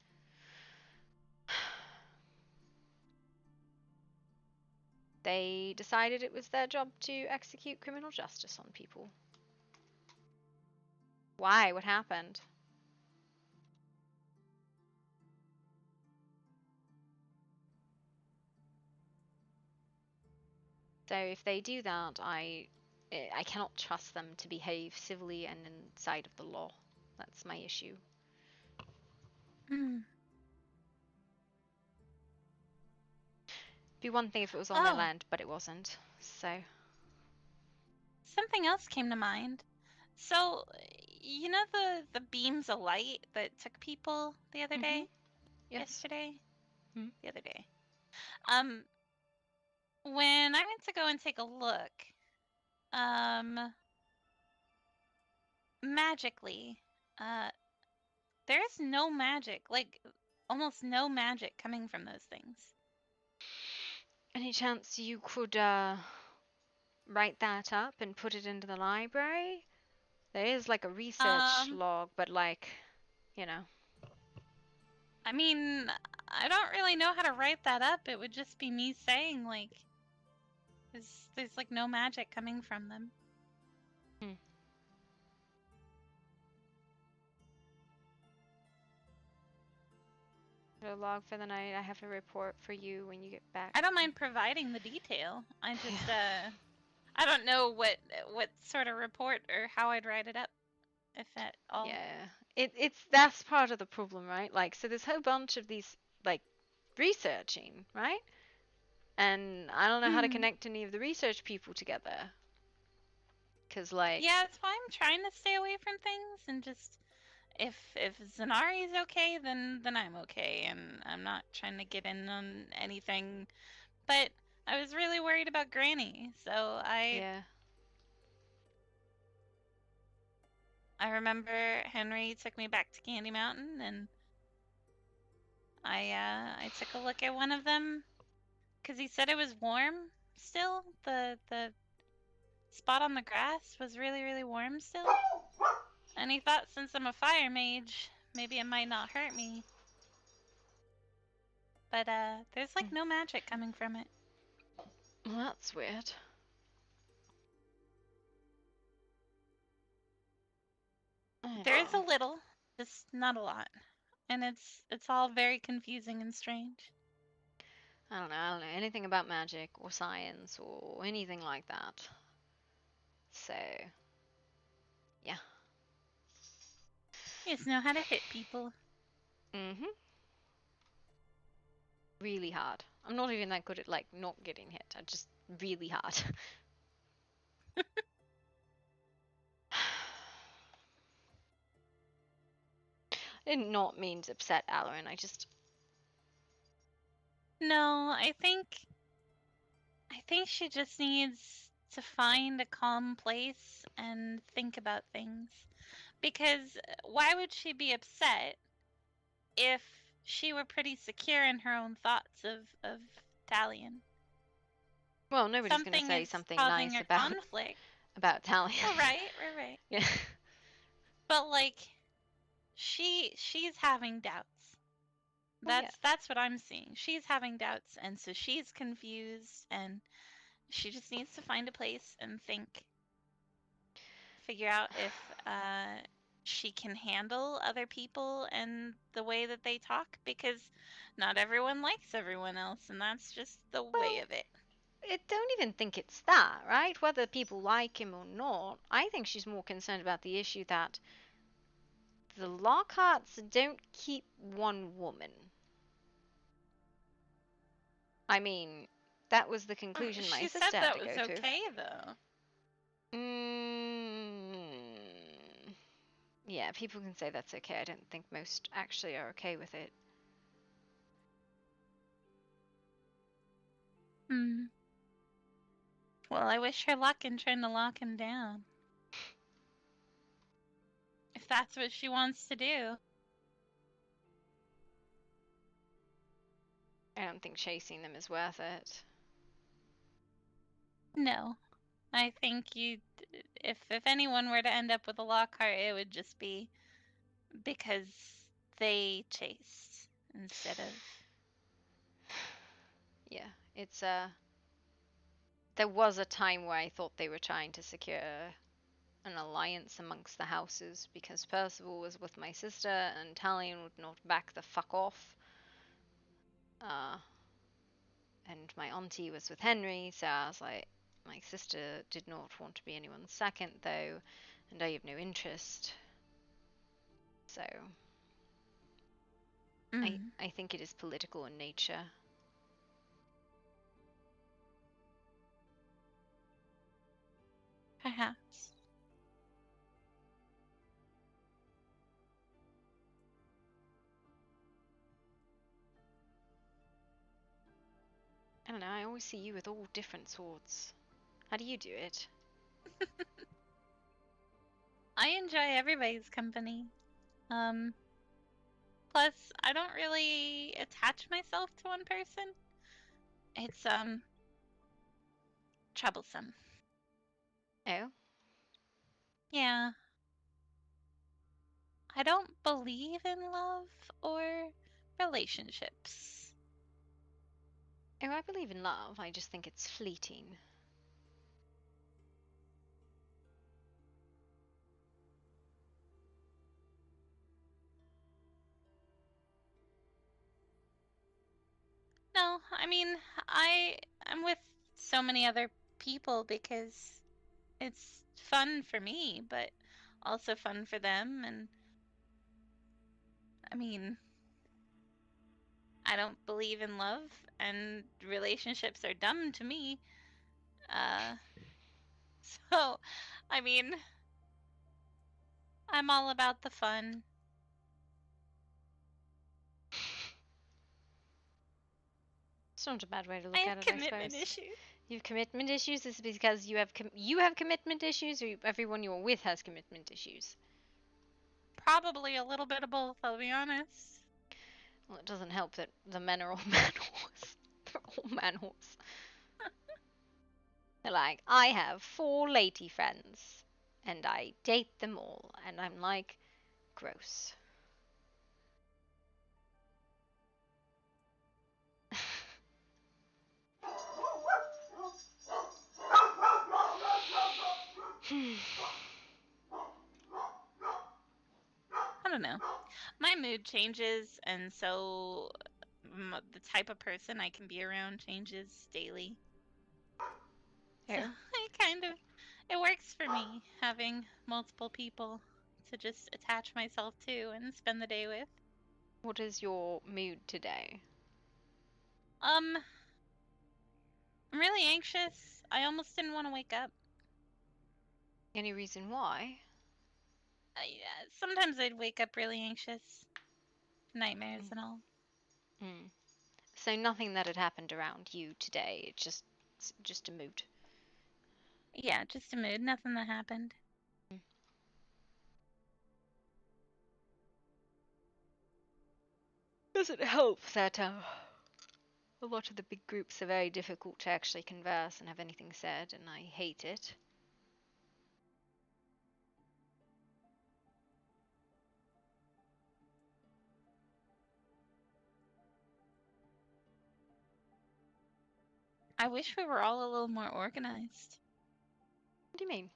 They decided it was their job to execute criminal justice on people. Why? What happened? So if they do that, I cannot trust them to behave civilly and inside of the law. That's my issue. Be one thing if it was on their land, but it wasn't. So Something else came to mind. So, you know the beams of light that took people the other day? Yes. Yesterday? The other day. When I went to go and take a look, magically, there is no magic, like almost no magic coming from those things. Any chance you could write that up and put it into the library? There is like a research log, but like, you know. I mean, I don't really know how to write that up. It would just be me saying like there's like no magic coming from them. A log for the night. I have a report for you when you get back. I don't mind providing the detail. I just I don't know what sort of report or how I'd write it up, if at all. Yeah, that's part of the problem, right? Like, so there's a whole bunch of these like researching, right? And I don't know how to connect any of the research people together. Cause like yeah, that's why I'm trying to stay away from things and just if Zanari's okay, then I'm okay, and I'm not trying to get in on anything. But I was really worried about Granny, so I remember Henry took me back to Candy Mountain, and I took a look at one of them because he said it was warm still. The spot on the grass was really warm still, and he thought since I'm a fire mage, maybe it might not hurt me. But there's like no magic coming from it. Well, that's weird. There is a little, just not a lot. and it's all very confusing and strange. I don't know anything about magic or science or anything like that. So, yeah. You just know how to hit people. Mhm. Really hard. I'm not even that good at like not getting hit. I just really hard. I did not mean to upset Alarin. I just. No, I think she just needs to find a calm place and think about things. Because why would she be upset if she were pretty secure in her own thoughts of Talion? Well, nobody's going to Something say is something causing nice a about conflict. Talion. Well, right. Yeah. But like, she's having doubts. Well, yeah. That's what I'm seeing. She's having doubts, and so she's confused, and she just needs to find a place and think. Figure out if she can handle other people and the way that they talk, because not everyone likes everyone else, and that's just the way of it. I don't even think it's that, right? Whether people like him or not, I think she's more concerned about the issue that the Lockharts don't keep one woman. I mean, that was the conclusion my She sister said had that to was go to. okay, though. Yeah, people can say that's okay. I don't think most actually are okay with it. Well, I wish her luck in trying to lock him down. If that's what she wants to do. I don't think chasing them is worth it. No. I think if anyone were to end up with a Lockhart, it would just be because they chased instead of. Yeah, it's there was a time where I thought they were trying to secure an alliance amongst the houses because Percival was with my sister and Talion would not back the fuck off. And my auntie was with Henry, so I was like, my sister did not want to be anyone's second though, and I have no interest. So I think it is political in nature. Perhaps. I don't know, I always see you with all different swords. How do you do it? I enjoy everybody's company. Plus, I don't really attach myself to one person. It's, troublesome. Oh? Yeah. I don't believe in love or relationships. Oh, I believe in love, I just think it's fleeting. No, I mean, I'm with so many other people because it's fun for me, but also fun for them, and I mean, I don't believe in love, and relationships are dumb to me. So, I mean, I'm all about the fun. It's not a bad way to look I at have it, I commitment suppose. issues. You have commitment issues? Is it because you have commitment issues, or everyone you're with has commitment issues? Probably a little bit of both, I'll be honest. Well, it doesn't help that the men are all man-horse. They're all man-horse. They're like, I have 4 lady friends, and I date them all, and I'm like, gross. don't know. My mood changes, and so the type of person I can be around changes daily. So Fair. it works for me having multiple people to just attach myself to and spend the day with. What is your mood today? I'm really anxious. I almost didn't want to wake up. Any reason why? Sometimes I'd wake up really anxious. Nightmares and all. So nothing that had happened around you today, it's just a mood. Yeah, just a mood. Nothing that happened. Does it help that a lot of the big groups are very difficult to actually converse and have anything said, and I hate it. I wish we were all a little more organized. What do you mean?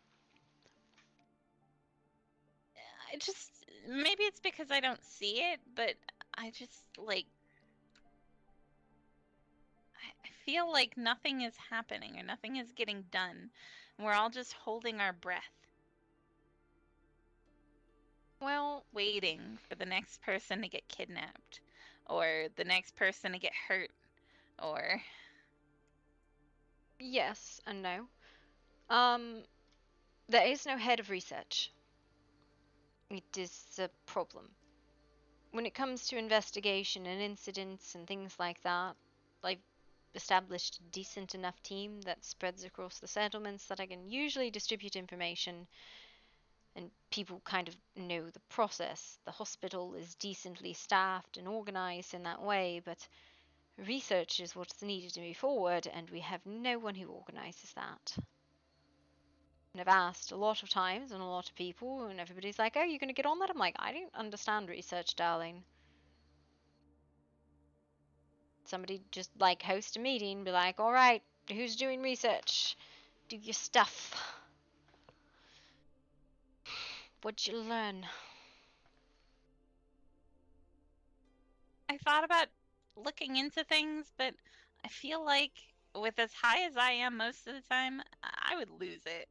Maybe it's because I don't see it, but I just, like, I feel like nothing is happening or nothing is getting done. We're all just holding our breath. Well, waiting for the next person to get kidnapped or the next person to get hurt or yes and no. There is no head of research. It is a problem. When it comes to investigation and incidents and things like that, I've established a decent enough team that spreads across the settlements that I can usually distribute information, and people kind of know the process. The hospital is decently staffed and organized in that way, but research is what's needed to move forward, and we have no one who organizes that. And I've asked a lot of times and a lot of people, and everybody's like, oh, you're going to get on that? I'm like, I don't understand research, darling. Somebody just like host a meeting, be like, all right, who's doing research? Do your stuff. What'd you learn? I thought about looking into things, but I feel like with as high as I am most of the time, I would lose it.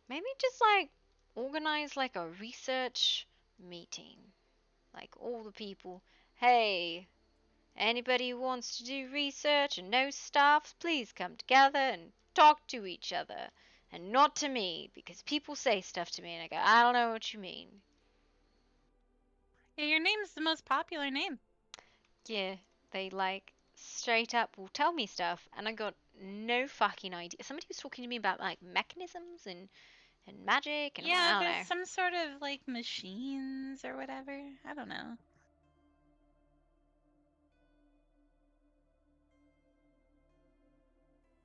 Maybe just like organize like a research meeting. Like all the people, hey, anybody who wants to do research and knows stuff, please come together and talk to each other. And not to me, because people say stuff to me and I go, I don't know what you mean. Yeah, your name's the most popular name. Yeah, they like straight up will tell me stuff and I got no fucking idea. Somebody was talking to me about like mechanisms and magic and Yeah, I don't there's know. some sort of like machines or whatever. I don't know.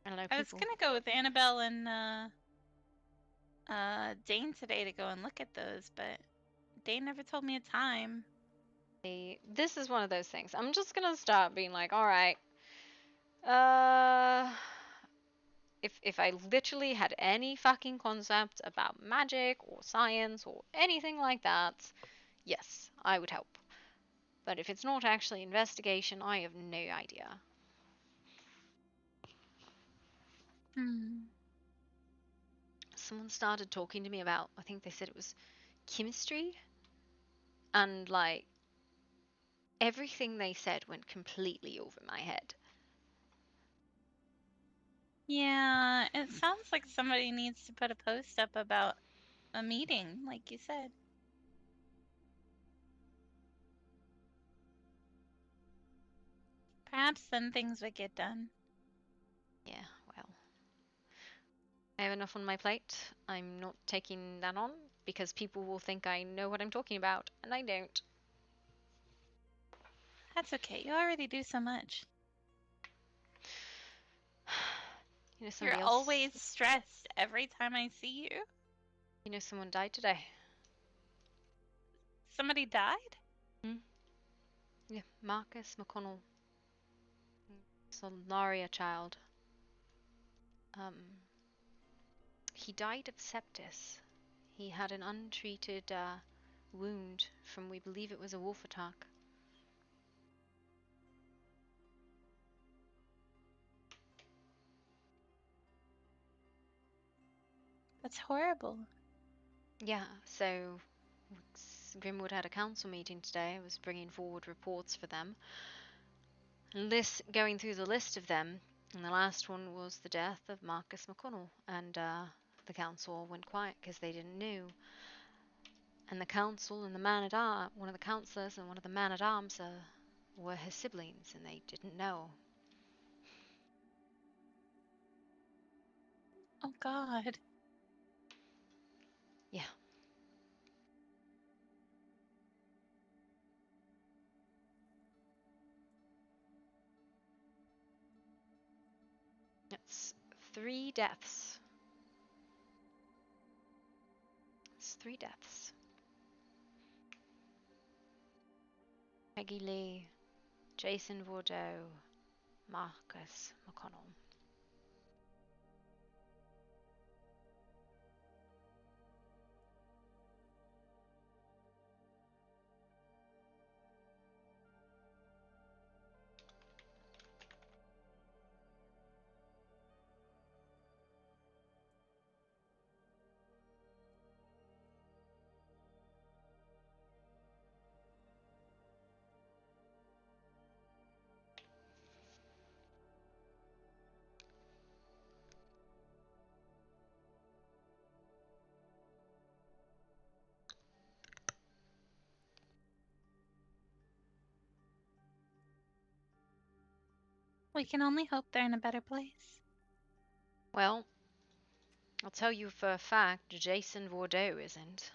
I was gonna go with Annabelle and Dane today to go and look at those, but Dane never told me a time. This is one of those things. I'm just gonna start being like, all right, if I literally had any fucking concept about magic or science or anything like that, yes, I would help. But if it's not actually investigation, I have no idea. Someone started talking to me about, I think they said it was chemistry, and like everything they said went completely over my head. Yeah, it sounds like somebody needs to put a post up about a meeting, like you said. Perhaps then things would get done. Yeah, well. I have enough on my plate. I'm not taking that on because people will think I know what I'm talking about, and I don't. That's okay. You already do so much. You know, You're always stressed every time I see you. You know, someone died today. Somebody died? Yeah, Marcus McConnell. It's a Gloria child. He died of sepsis. He had an untreated wound from, we believe it was a wolf attack. That's horrible. Yeah, so Grimwood had a council meeting today. I was bringing forward reports for them. Going through the list of them, and the last one was the death of Marcus McConnell, and the council all went quiet because they didn't know. And the council and the man-at-arms, one of the councillors and one of the man-at-arms were his siblings, and they didn't know. Oh God. Yeah. It's 3 deaths. It's 3 deaths. Peggy Lee, Jason Bordeaux, Marcus McConnell. We can only hope they're in a better place. Well, I'll tell you for a fact, Jason Bordeaux isn't.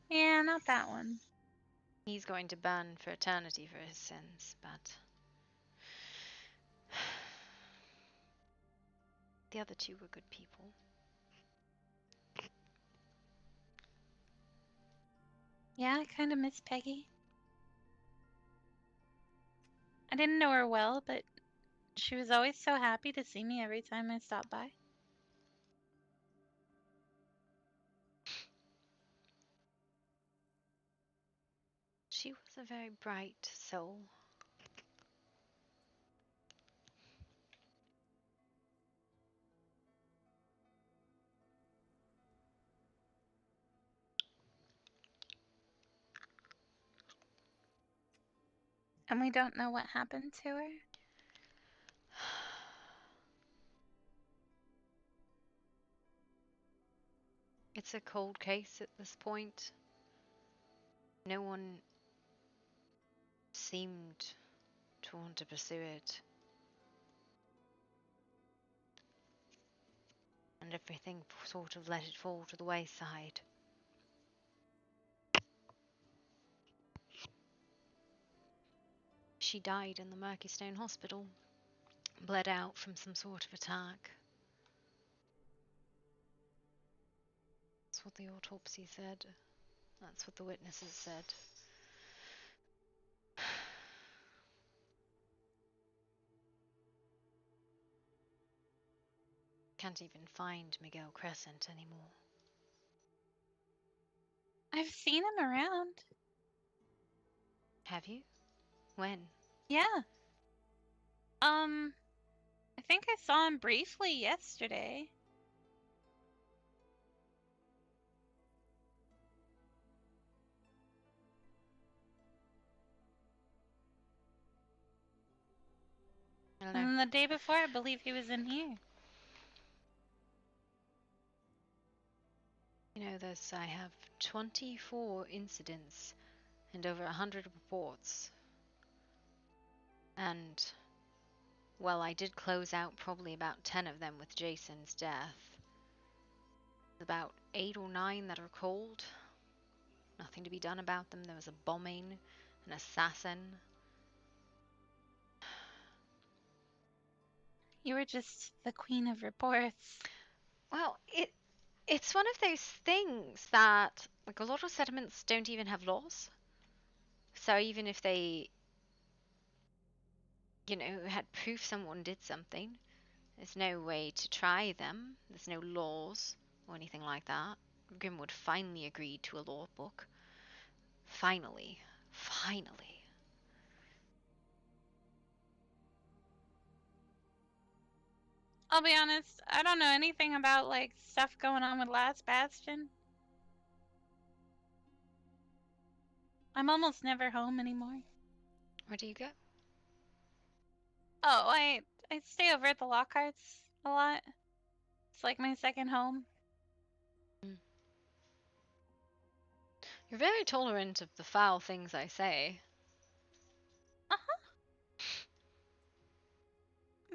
Yeah, not that one. He's going to burn for eternity for his sins, but the other 2 were good people. Yeah, I kind of miss Peggy. I didn't know her well, but she was always so happy to see me every time I stopped by. She was a very bright soul. And we don't know what happened to her? It's a cold case at this point. No one seemed to want to pursue it. And everything sort of let it fall to the wayside. She died in the Murkystone Hospital, bled out from some sort of attack. That's what the autopsy said. That's what the witnesses said. Can't even find Miguel Crescent anymore. I've seen him around. Have you? When? Yeah. I think I saw him briefly yesterday. And then the day before, I believe he was in here. You know, I have 24 incidents and over 100 reports. And, well, I did close out probably about 10 of them with Jason's death. About 8 or 9 that are cold. Nothing to be done about them. There was a bombing, an assassin. You were just the queen of reports. Well, it's one of those things that, like, a lot of settlements don't even have laws. So even if they, had proof someone did something, there's no way to try them. There's no laws or anything like that. Grimwood finally agreed to a law book. Finally. Finally. I'll be honest, I don't know anything about, like, stuff going on with Last Bastion. I'm almost never home anymore. Where do you go? Oh, I stay over at the Lockharts a lot. It's like my second home. You're very tolerant of the foul things I say.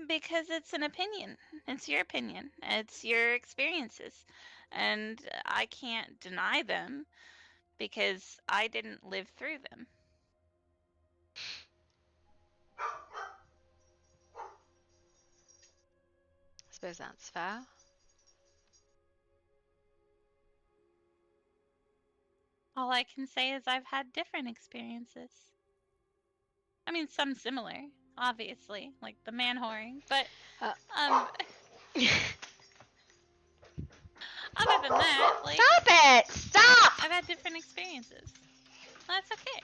Because it's an opinion. It's your opinion. It's your experiences. And I can't deny them because I didn't live through them. I suppose that's fair. All I can say is I've had different experiences. I mean, some similar, obviously, like the man whoring, but other than that, like, stop it! Stop! I've had different experiences. That's okay.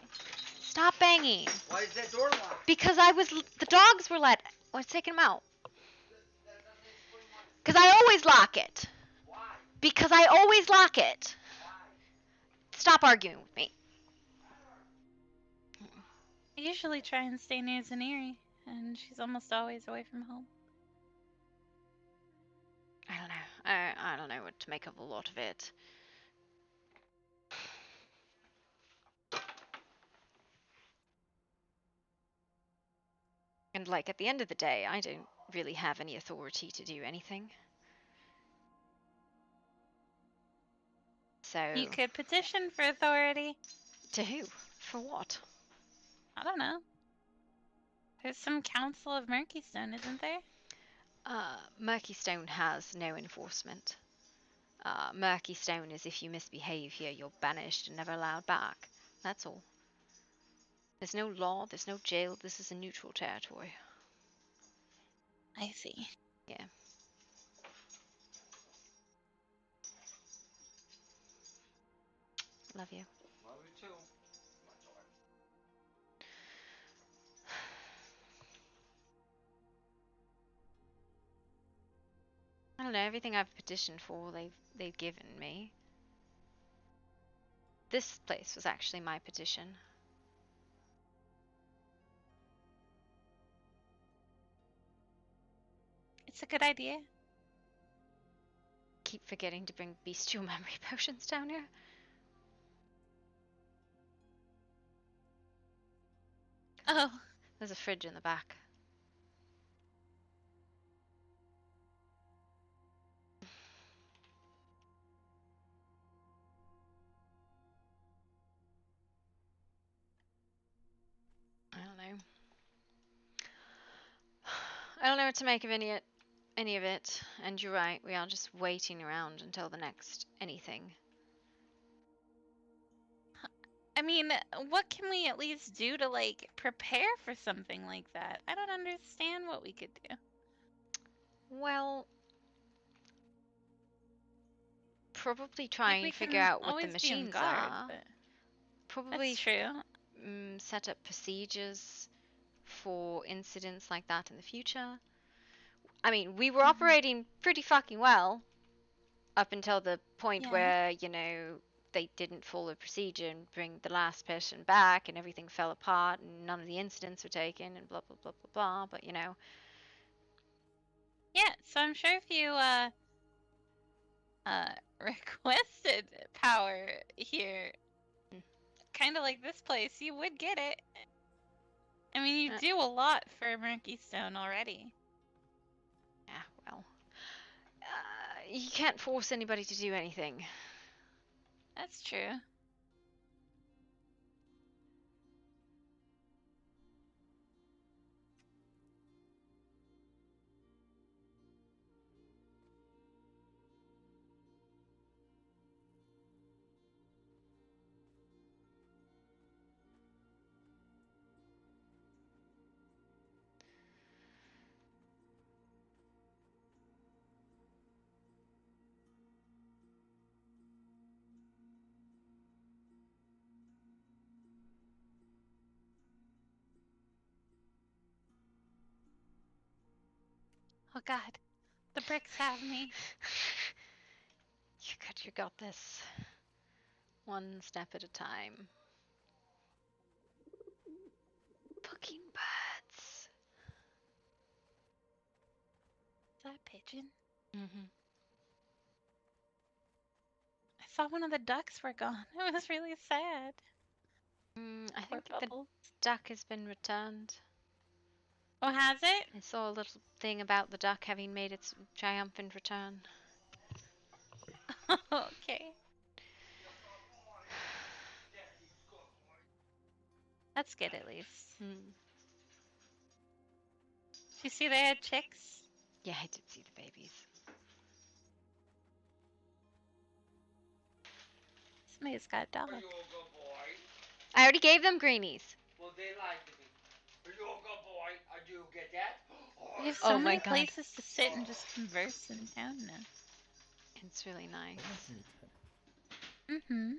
Stop banging. Why is that door locked? Because the dogs were let. Let's take them out. Because I always lock it. Why? Because I always lock it. Stop arguing with me. I usually try and stay near Zaniri, and she's almost always away from home. I don't know. I don't know what to make of a lot of it. And, like, at the end of the day, I don't really have any authority to do anything. So... You could petition for authority. To who? For what? I don't know. There's some Council of Murkystone, isn't there? Murkystone has no enforcement. Murkystone is if you misbehave here, you're banished and never allowed back. That's all. There's no law, there's no jail, this is a neutral territory. I see. Yeah. Love you. Love you too. I don't know, everything I've petitioned for, they've given me. This place was actually my petition. It's a good idea. Keep forgetting to bring bestial memory potions down here. Oh. There's a fridge in the back. I don't know. I don't know what to make of any of it. And you're right, we are just waiting around until the next anything. I mean, what can we at least do to, like, prepare for something like that? I don't understand what we could do. Well, probably try and figure out what the machines are. Probably that's true. Set up procedures for incidents like that in the future. I mean, we were operating pretty fucking well up until the point where, you know, they didn't follow procedure and bring the last person back and everything fell apart and none of the incidents were taken and blah, blah, blah, blah, blah. But, you know. Yeah, so I'm sure if you, requested power here, kind of like this place, you would get it. I mean, you do a lot for Murkystone already. Yeah, well. You can't force anybody to do anything. That's true. Oh god. The bricks have me. You got this. One step at a time. Fucking birds. Is that a pigeon? Mm-hmm. I saw one of the ducks were gone. It was really sad. I Poor think the Bubbles. duck has been returned. Oh, has it? I saw a little thing about the duck having made its triumphant return. Okay. That's good at least. Hmm. Did you see they had chicks? Yeah, I did see the babies. Somebody's got a dog. I already gave them greenies. Well, they lied to me. Are you a good boy? Do you get that? We have so Oh my many God. places to sit and just converse in town now. It's really nice. Mm-hmm.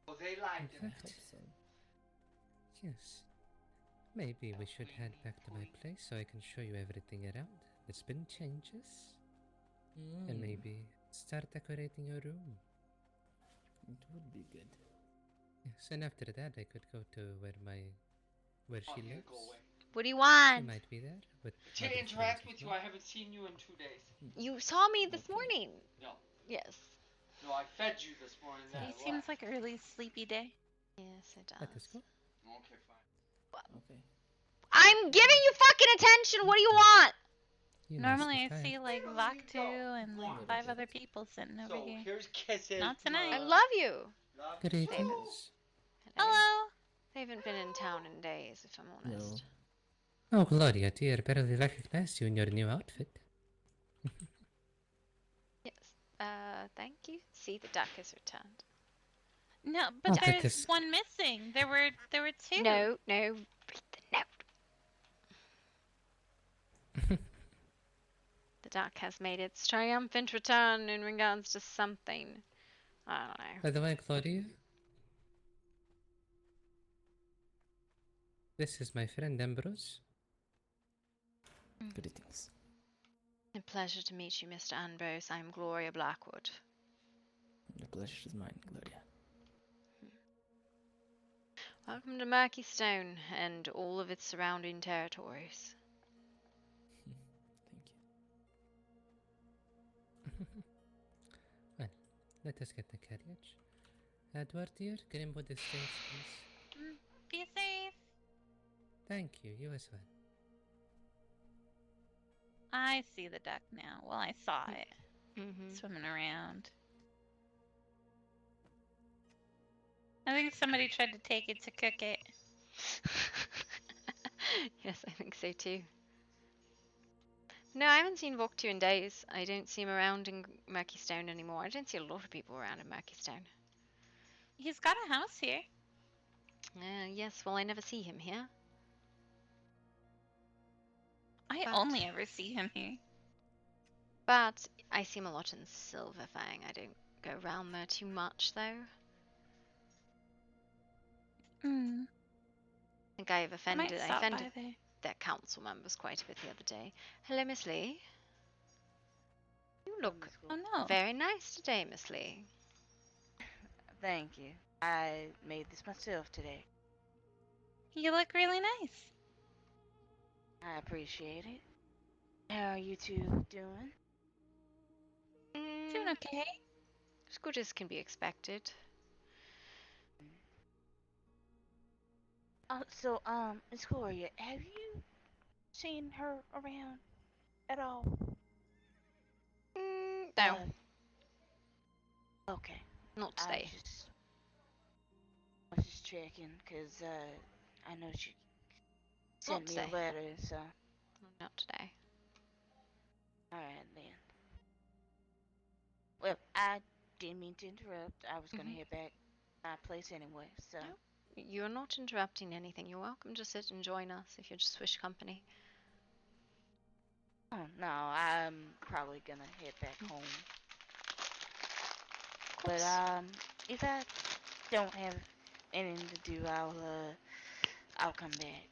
Well, they lied to me. Yes. Maybe we should head back to my place so I can show you everything around. There's been changes. And maybe start decorating your room. It would be good. Yes, and after that I could go to where she I'm gonna lives. go away. What do you want? She might be there with To other interact friends with as you, well. I haven't seen you in 2 days. You saw me this morning. No. Yes. No, I fed you this morning. Then Today I seems left. like a really sleepy day. Yes, it does. Let us go. Okay, fine. Okay. I'm giving you fucking attention. What do you want? You Normally I must be see tired. like Vaktu and like 5 other people sitting over So here. here's kisses. Not tonight. I love you. Love Greetings. Hello. They haven't been in town in days, if I'm honest. Oh, Gloria, dear, barely recognized you in your new outfit. Yes. Thank you. See, the duck has returned. No, but Look at there's this. one missing. There were 2. No, read the note. The duck has made its triumphant return in regards to something. I don't know. By the way, Gloria, this is my friend Ambrose. Greetings. A pleasure to meet you, Mr. Ambrose. I'm Gloria Blackwood. The pleasure is mine, Gloria. Welcome to Murky Stone and all of its surrounding territories. Well, let us get the carriage. Edward, dear, Grimwood Estates, please. Be safe. Thank you, you as well. I see the duck now. Well, I saw it Mm-hmm. swimming around. I think somebody tried to take it to cook it. Yes, I think so too. No, I haven't seen Voktu in days. I don't see him around in Murky Stone anymore. I don't see a lot of people around in Murky Stone. He's got a house here. Yes, well, I never see him here. I But- only ever see him here. But I see him a lot in Silverfang. I don't go around there too much, though. Mm. I think I have offended. I offended there. their council members quite a bit the other day. Hello, Miss Lee. You look Oh no. very nice today, Miss Lee. Thank you. I made this myself today. You look really nice. I appreciate it. How are you two doing? Doing okay. As good as can be expected. So, Miss Gloria, have you seen her around at all? No. Okay. Not today. I was just checking, because, I know she sent me today. a letter, so. Not today. Alright, then. Well, I didn't mean to interrupt. I was gonna Mhm. head back to my place anyway, so. You're not interrupting anything. You're welcome to sit and join us if you just wish company. Oh, no, I'm probably gonna head back home. But, if I don't have anything to do, I'll come back.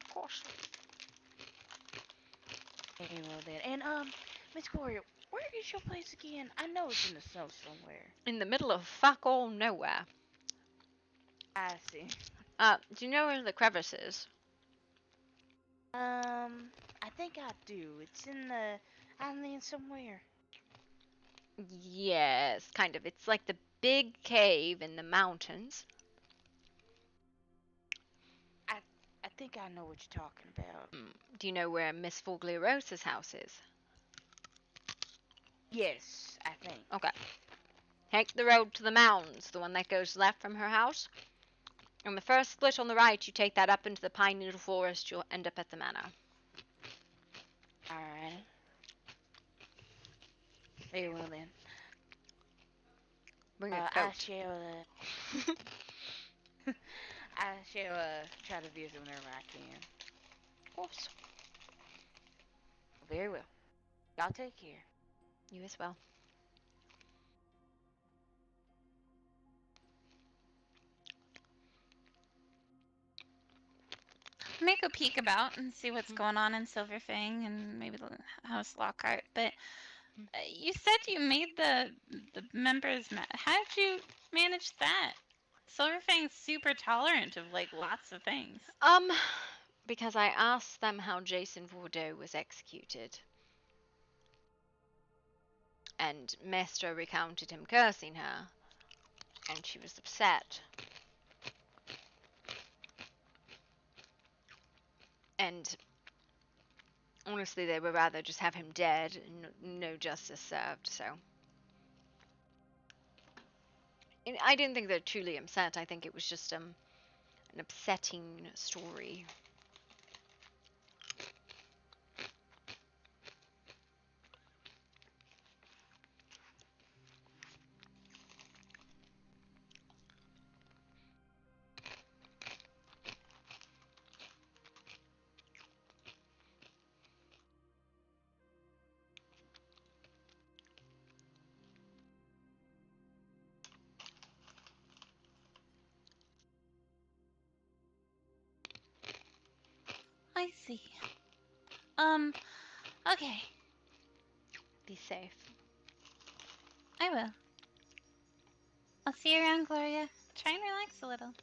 Of course. Very well then. And Miss Gloria, where is your place again? I know it's in the snow somewhere. In the middle of fuck all nowhere. I see. Do you know where the crevice is? I think I do. It's in the island somewhere. Yes, kind of. It's like the big cave in the mountains. I think I know what you're talking about. Do you know where Miss Fogliosa's house is? Yes, I think. Okay. Take the road to the mountains, the one that goes left from her house. On the first split on the right, you take that up into the pine needle forest, you'll end up at the manor. Alright. Very well then. Bring a I coat. shall I shall try to visit whenever I can. Of course. Very well. Y'all take care. You as well. I may go peek about and see what's going on in Silverfang and maybe the House Lockhart. But you said you made the members. How did you manage that? Silverfang's super tolerant of like lots of things. Because I asked them how Jason Bordeaux was executed. And Mestra recounted him cursing her. And she was upset. And honestly, they would rather just have him dead and no justice served, so. And I didn't think they're truly upset. I think it was just an upsetting story. I see. Okay. Be safe. I will. I'll see you around, Gloria. Try and relax a little.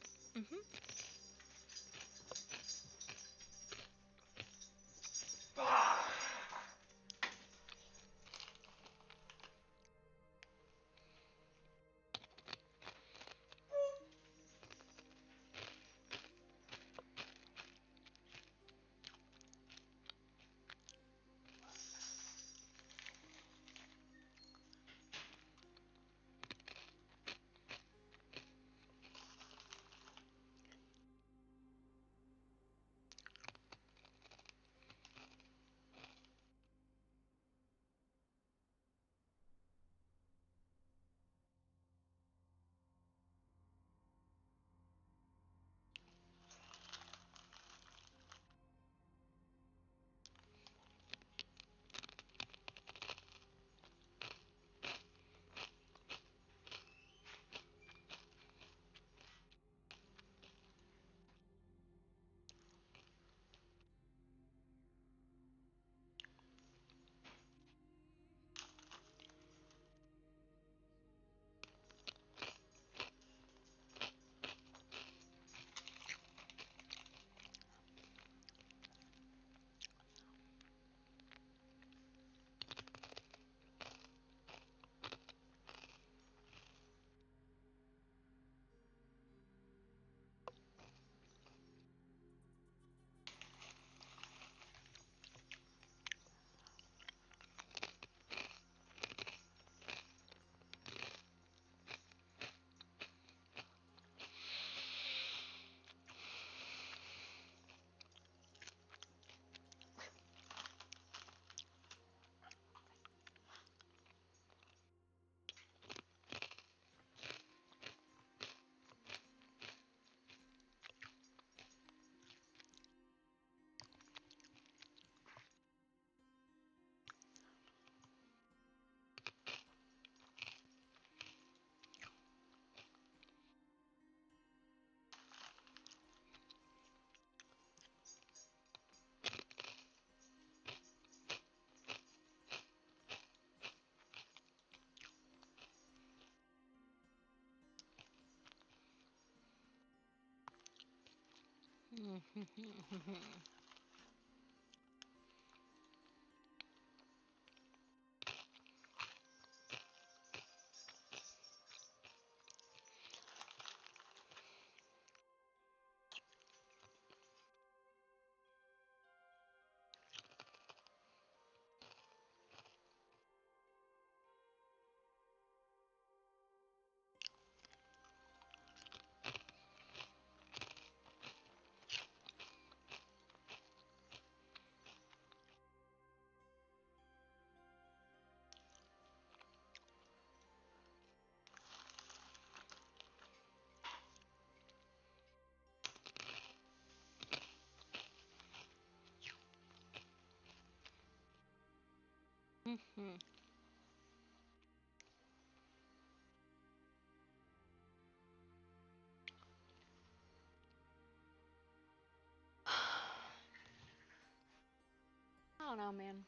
I don't know, man.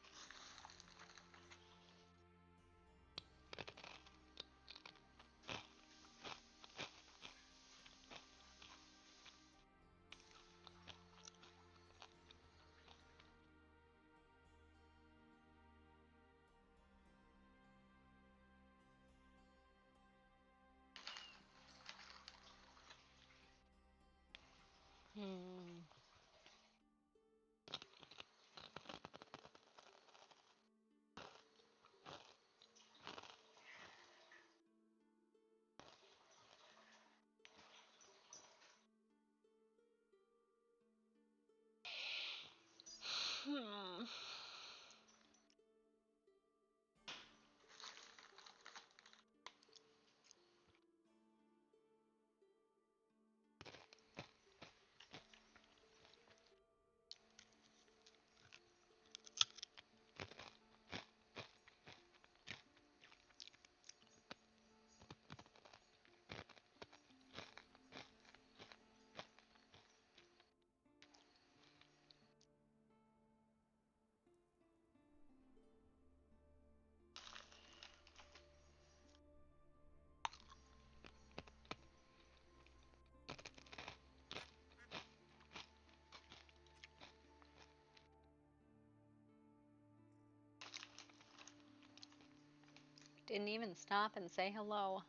Didn't even stop and say hello.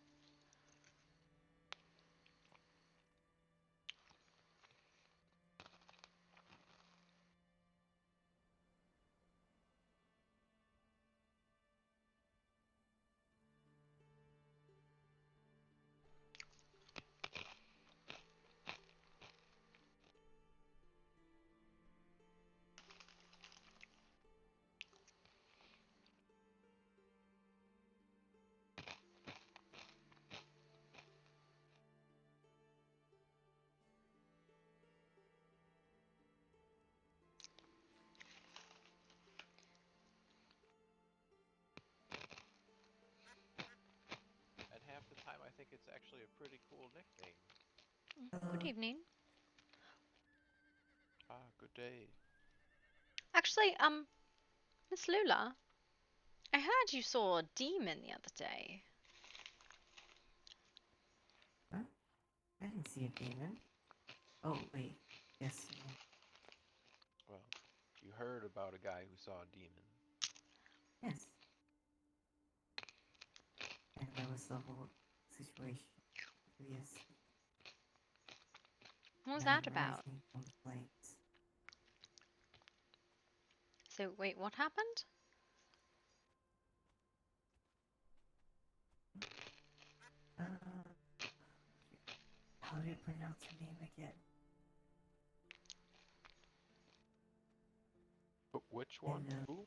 At half the time, I think it's actually a pretty cool nickname. Good evening. Ah, good day. Actually, Miss Lula, I heard you saw a demon the other day. Huh? I didn't see a demon. Oh, wait. Yes. Well, you heard about a guy who saw a demon. Yes. And that was the whole situation. Yes. What was Now that about? rising complaints. So, wait, what happened? How do you pronounce her name again? Which one? And, Who?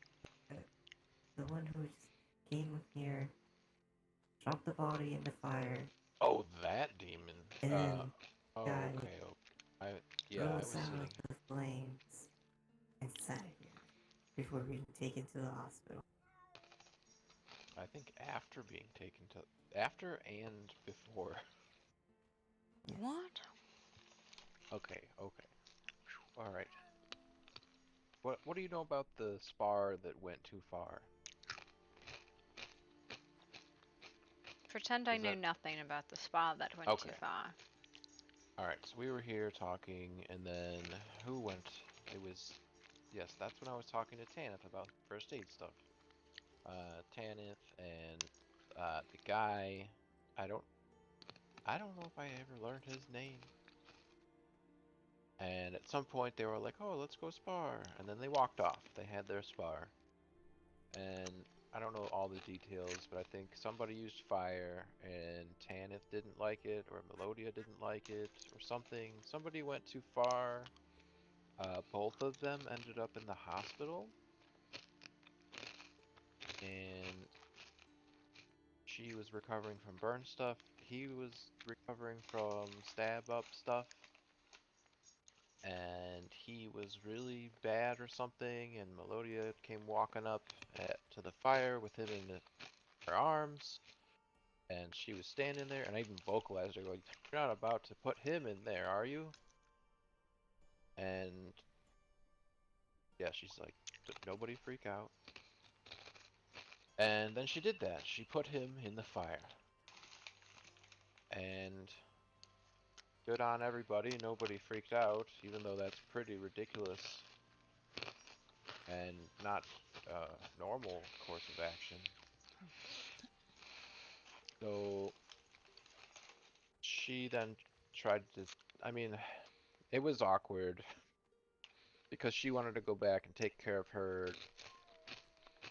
the one who just came here, dropped the body in the fire. Oh, that demon. And then Oh, guy okay. Yeah, I rose was out sitting. of the flames and sat here before being taken to the hospital. I think after being taken to, after and before. Yes. What? Okay. All right. What do you know about the spar that went too far? Pretend I Is knew that nothing about the spa that went too okay? far. Alright, so we were here talking, and then who went? It was, yes, that's when I was talking to Tanith about first aid stuff. Tanith and the guy, I don't know if I ever learned his name. And at some point they were like, oh, let's go spar, and then they walked off. They had their spar. And I don't know all the details, but I think somebody used fire, and Tanith didn't like it, or Melodia didn't like it, or something. Somebody went too far. Both of them ended up in the hospital, and she was recovering from burn stuff. He was recovering from stab up stuff, and he was really bad or something, and Melodia came walking up to the fire with him in her arms. And she was standing there, and I even vocalized her going, you're not about to put him in there, are you? And yeah, she's like, nobody freak out. And then she did that. She put him in the fire. And good on everybody, nobody freaked out, even though that's pretty ridiculous and not a normal course of action. So she then tried to, I mean, it was awkward because she wanted to go back and take care of her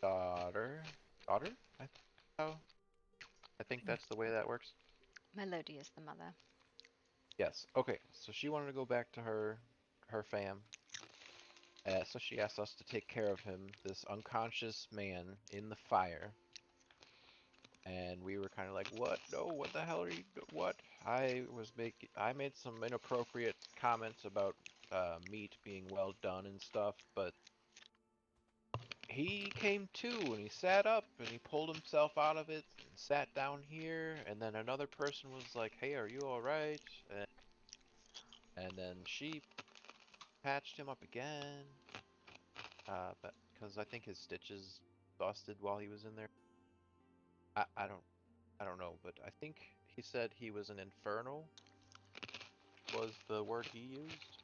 daughter? I think that's the way that works. Melody is the mother. Yes. Okay. So she wanted to go back to her fam. So she asked us to take care of him, this unconscious man in the fire. And we were kind of like, what? No, what the hell are you? What? I made some inappropriate comments about meat being well done and stuff, but he came to and he sat up and he pulled himself out of it and sat down here, and then another person was like, hey, are you alright? And then she patched him up again, but because I think his stitches busted while he was in there. I don't know, but I think he said he was an infernal was the word he used,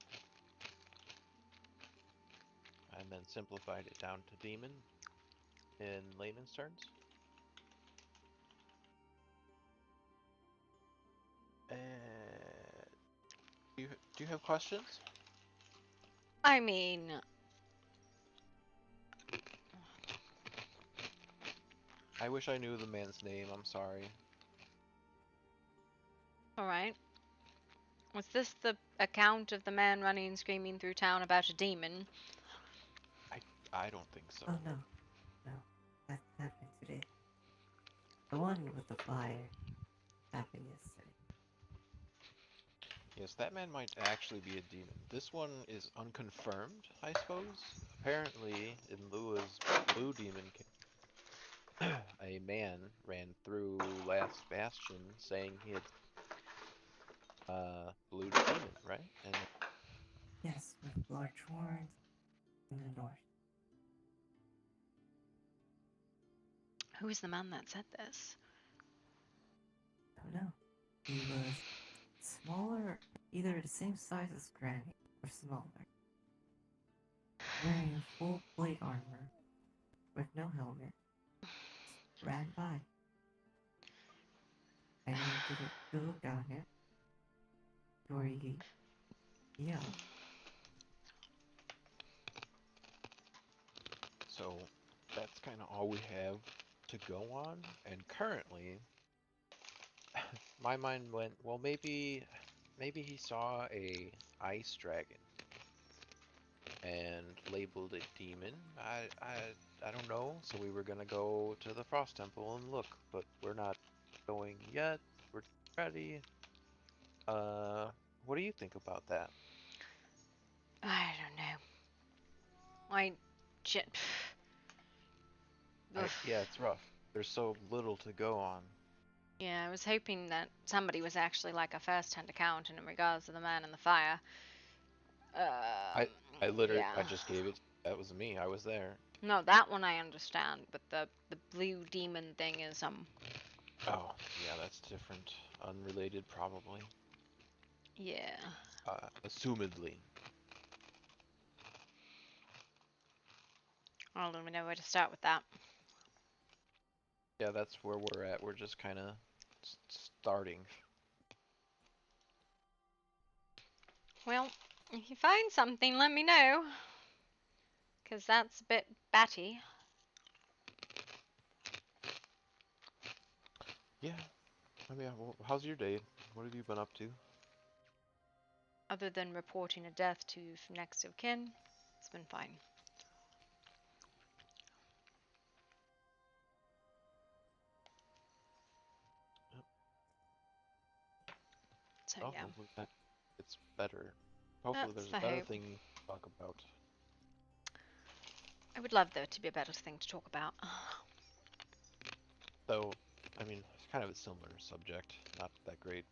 and then simplified it down to demon in layman's terms. And do you have questions? I mean, I wish I knew the man's name, I'm sorry. alright. Was this the account of the man running and screaming through town about a demon? I don't think so. Oh no. No. That happened today. The one with the fire happened yesterday. Yes, that man might actually be a demon. This one is unconfirmed, I suppose. Apparently, in Lua's blue demon case, a man ran through last bastion saying he had blue demon, right? And Yes, with large horns in the north. Who's the man that said this? Don't know. He was smaller, either the same size as Granny or smaller. Wearing full plate armor with no helmet. Just ran by. I needed to look down here. Glory, yeah. so that's kind of all we have to go on. And currently, my mind went, well, maybe he saw a ice dragon and labeled it demon. I don't know. So we were gonna go to the Frost Temple and look, but we're not going yet. We're ready. What do you think about that? I don't know. Yeah, it's rough. There's so little to go on. Yeah, I was hoping that somebody was actually like a first-hand account in regards to the man in the fire. I literally, yeah. I just gave it. That was me. I was there. No, that one I understand, but the blue demon thing is Oh, yeah, that's different. Unrelated, probably. Yeah. Assumedly. I don't even know where to start with that. Yeah, that's where we're at. We're just kind of starting. Well, if you find something, let me know. Because that's a bit batty. Yeah. I mean, well, how's your day? What have you been up to? Other than reporting a death to next of kin, it's been fine. So Oh, yeah. hopefully that it's better. Hopefully That's there's the a better hope. thing to talk about. I would love there to be a better thing to talk about. Though, I mean, it's kind of a similar subject. Not that great.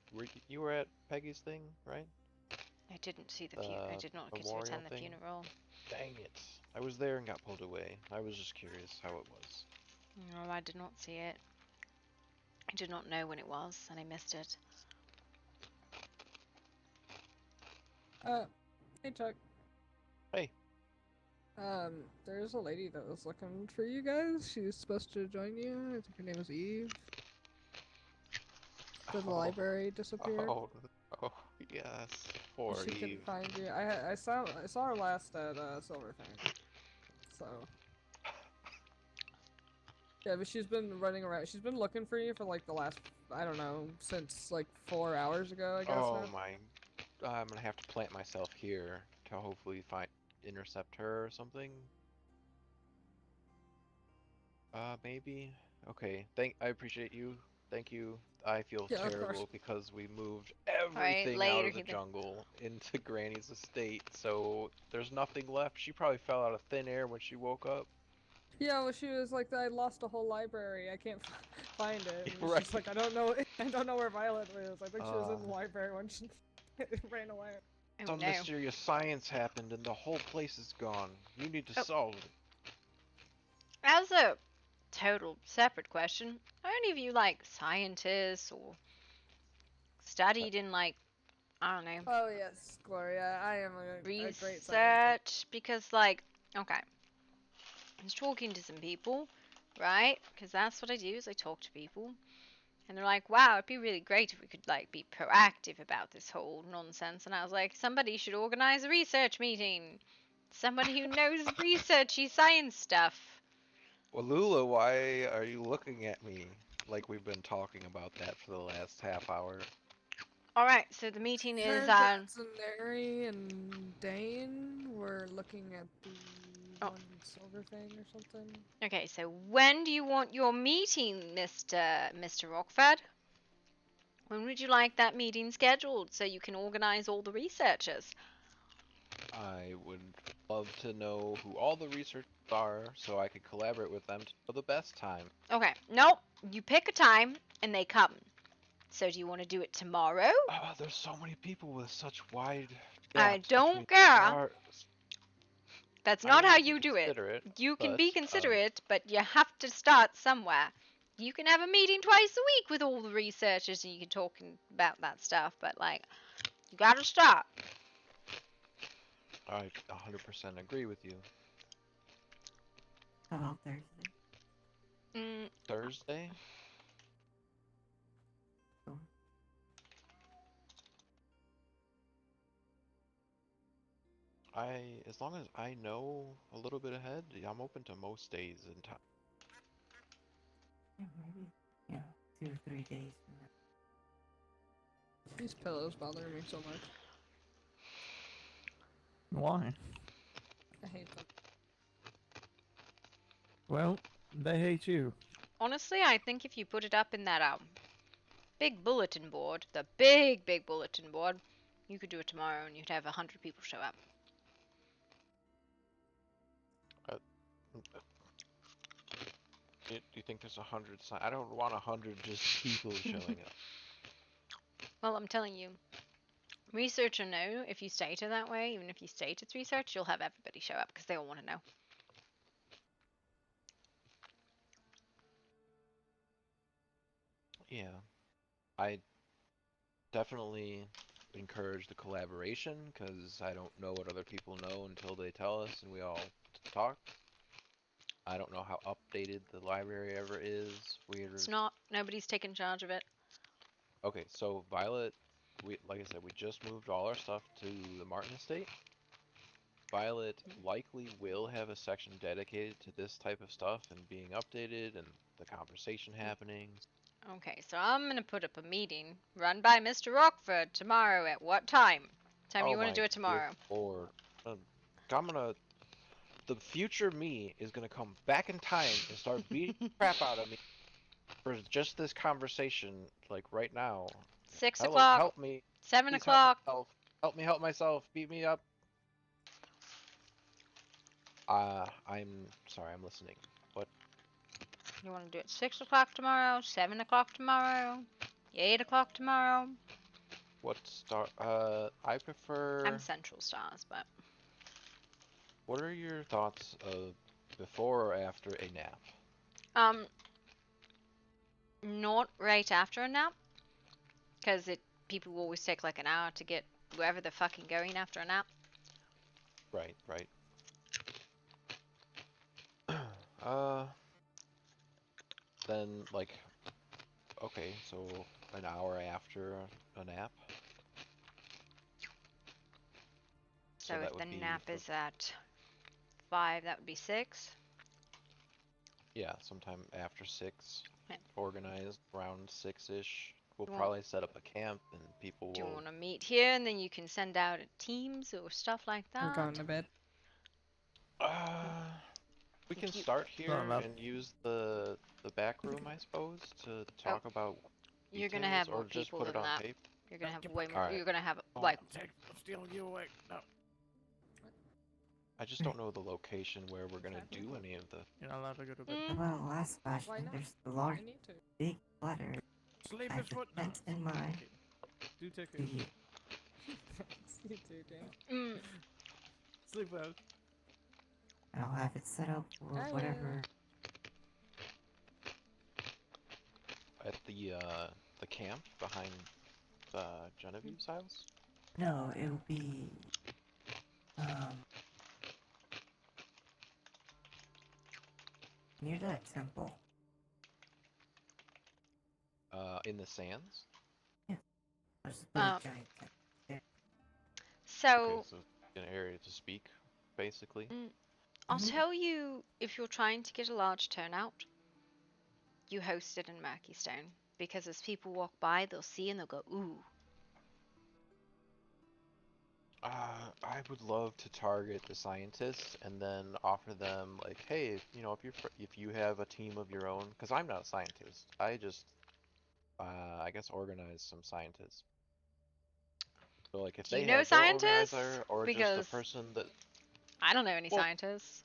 You were at Peggy's thing, right? I didn't see the I did not get to memorial attend the thing? funeral. Dang it. I was there and got pulled away. I was just curious how it was. No, I did not see it. I did not know when it was, and I missed it. Hey Chuck. Hey. There's a lady that was looking for you guys. She's supposed to join you. I think her name was Eve. Did the library disappear? Oh, yes. Poor She Eve. couldn't find you. I saw her last at Silverfang. So yeah, but she's been running around. She's been looking for you for like the last, I don't know, since like 4 hours ago, I guess. Oh now. my. I'm gonna have to plant myself here to hopefully intercept her or something. Maybe. Okay. I appreciate you. Thank you. I feel Yeah, of terrible course. because we moved Alright, everything out later, of the Heathen. jungle into Granny's estate, so there's nothing left. She probably fell out of thin air when she woke up. Yeah, well, she was like, I lost a whole library. I can't find it. And Right. she's like, I don't know where Violet is. I think she was in the library when she ran away. Oh, Some no. mysterious science happened and the whole place is gone. You need to solve it. As a total separate question, are any of you like scientists or studied in like, I don't know, Oh yes, Gloria, I am a great scientist. research? Because like, okay, I was talking to some people, right? Because that's what I do is I talk to people. And they're like, wow, it'd be really great if we could like be proactive about this whole nonsense. And I was like, somebody should organize a research meeting. Somebody who knows researchy science stuff. Well, Lula, why are you looking at me like we've been talking about that for the last half hour? Alright, so the meeting is Her on... Zaneri and Dane were looking at the one silver thing or something. Okay, so when do you want your meeting, Mr. Rockford? When would you like that meeting scheduled so you can organize all the researchers? I would love to know who all the researchers are so I could collaborate with them to know the best time. Okay, nope. You pick a time and they come. So do you want to do it tomorrow? Oh, there's so many people with such wide I gaps don't between care. That's not how you do it. considerate, You can but, be considerate, but you have to start somewhere. You can have a meeting twice a week with all the researchers and you can talk about that stuff, but like, you gotta start. I 100% agree with you. How about Thursday? Thursday? As long as I know a little bit ahead, I'm open to most days and time. Yeah, maybe. Yeah, 2 or 3 days from now. These pillows bother me so much. Why? I hate them. Well, they hate you. Honestly, I think if you put it up in that big bulletin board, the big bulletin board, you could do it tomorrow and you'd have 100 people show up. Do you think there's 100 signs? I don't want 100 just people showing up. Well, I'm telling you, research or no, if you state it that way, even if you state it's research, you'll have everybody show up because they all want to know. Yeah. I definitely encourage the collaboration because I don't know what other people know until they tell us and we all talk. I don't know how updated the library ever is. It's not. Nobody's taken charge of it. Okay, so Violet, like I said, we just moved all our stuff to the Martin estate. Violet likely will have a section dedicated to this type of stuff and being updated and the conversation happening. Okay, so I'm gonna put up a meeting run by Mr. Rockford tomorrow at what time? Time you want to do it tomorrow? Lord. The future me is gonna come back in time and start beating the crap out of me for just this conversation, like right now. 6 Hello, o'clock. help me. 7 Please o'clock. Help me help myself. Beat me up. I'm sorry, I'm listening. What? You want to do it 6 o'clock tomorrow? 7 o'clock tomorrow? 8 o'clock tomorrow? What star? I prefer. I'm Central Stars, but. What are your thoughts of before or after a nap? Not right after a nap, because people always take like an hour to get wherever they're fucking going after a nap. Right. Then like, okay, so an hour after a nap. So if the nap is at 5, that would be 6. Yeah, sometime after 6. Yeah. Organized around 6-ish. We'll probably set up a camp and people will. Do you want to meet here and then you can send out teams or stuff like that? I'm going to bed. We can start here and use the back room, I suppose, to talk about. You're gonna have more or just people put it than on that. tape. You're gonna have way more. Alright. You're gonna have like. I'm stealing you away. No. I just don't know the location where we're gonna do any of the. You're not allowed to go to bed. Well, last question, there's the large, big letter. Sleep I have is the what now. tent in mind. Do take Do you? You too, Dan. Sleep well. And I'll have it set up or I whatever. At the camp behind Genevieve's house. No, it'll be near that temple. In the sands. Yeah. There's a big giant temple there. So. Okay, so an area to speak, basically. I'll tell you, if you're trying to get a large turnout, you host it in Murky Stone, because as people walk by, they'll see and they'll go, ooh. I would love to target the scientists and then offer them like, hey, if you have a team of your own, because I'm not a scientist, I just I guess organize some scientists. So like if Do they you know have their scientists? organizer or Because just a person that. I don't know any scientists.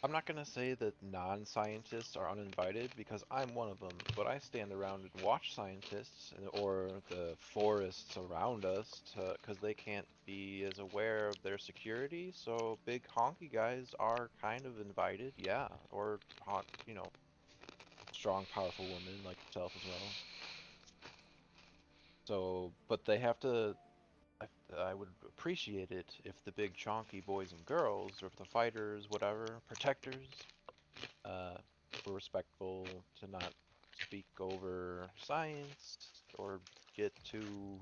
I'm not gonna say that non-scientists are uninvited because I'm one of them, but I stand around and watch scientists or the forests around us because they can't be as aware of their security. So big honky guys are kind of invited, yeah, or strong, powerful women like yourself as well. So, but they have to. I would appreciate it if the big chonky boys and girls, or if the fighters, whatever, protectors, were respectful to not speak over science or get too.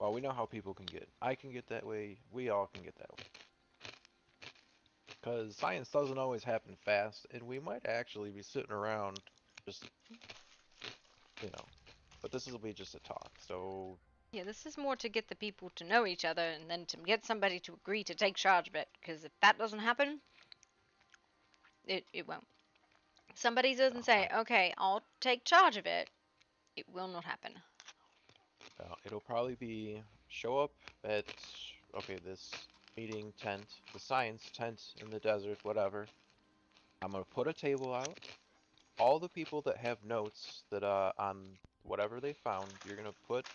Well, we know how people can get. I can get that way. We all can get that way. Because science doesn't always happen fast, and we might actually be sitting around just, But this will be just a talk, so. Yeah, this is more to get the people to know each other and then to get somebody to agree to take charge of it. Because if that doesn't happen, it won't. Somebody doesn't say, okay, I'll take charge of it, it will not happen. It'll probably be show up at, this meeting tent, the science tent in the desert, whatever. I'm going to put a table out. All the people that have notes that on whatever they found, you're going to put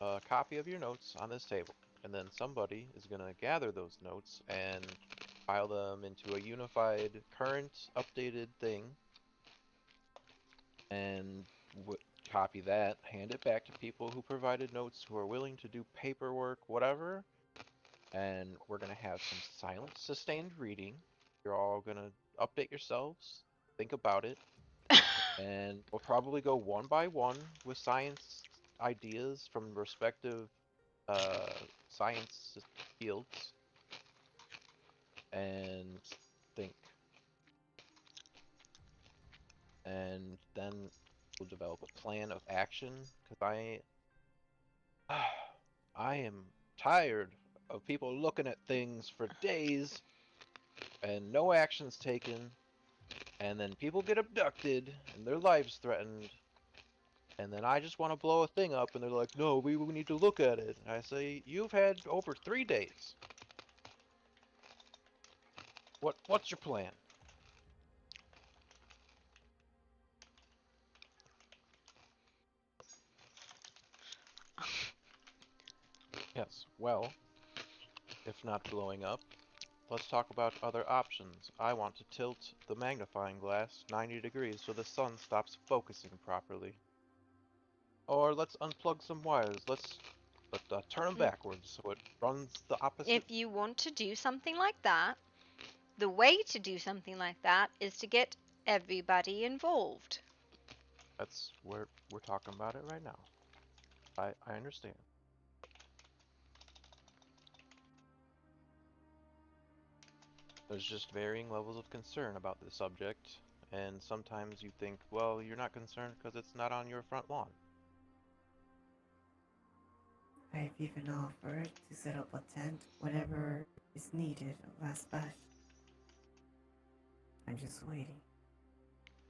a copy of your notes on this table. And then somebody is going to gather those notes and file them into a unified, current, updated thing. And copy that, hand it back to people who provided notes who are willing to do paperwork, whatever. And we're gonna have some silent, sustained reading. You're all gonna update yourselves, think about it, and we'll probably go one by one with science ideas from respective science fields, and think. And then we'll develop a plan of action, because I am tired of people looking at things for days and no actions taken, and then people get abducted and their lives threatened, and then I just want to blow a thing up and they're like, no, we need to look at it. And I say, you've had over 3 days. What's your plan? Yes, well, if not blowing up, let's talk about other options. I want to tilt the magnifying glass 90 degrees so the sun stops focusing properly. Or let's unplug some wires. Let's turn them backwards so it runs the opposite. If you want to do something like that, the way to do something like that is to get everybody involved. That's where we're talking about it right now. I understand. There's just varying levels of concern about this subject, and sometimes you think, well, you're not concerned because it's not on your front lawn. I've even offered to set up a tent whenever is needed, last batch. I'm just waiting.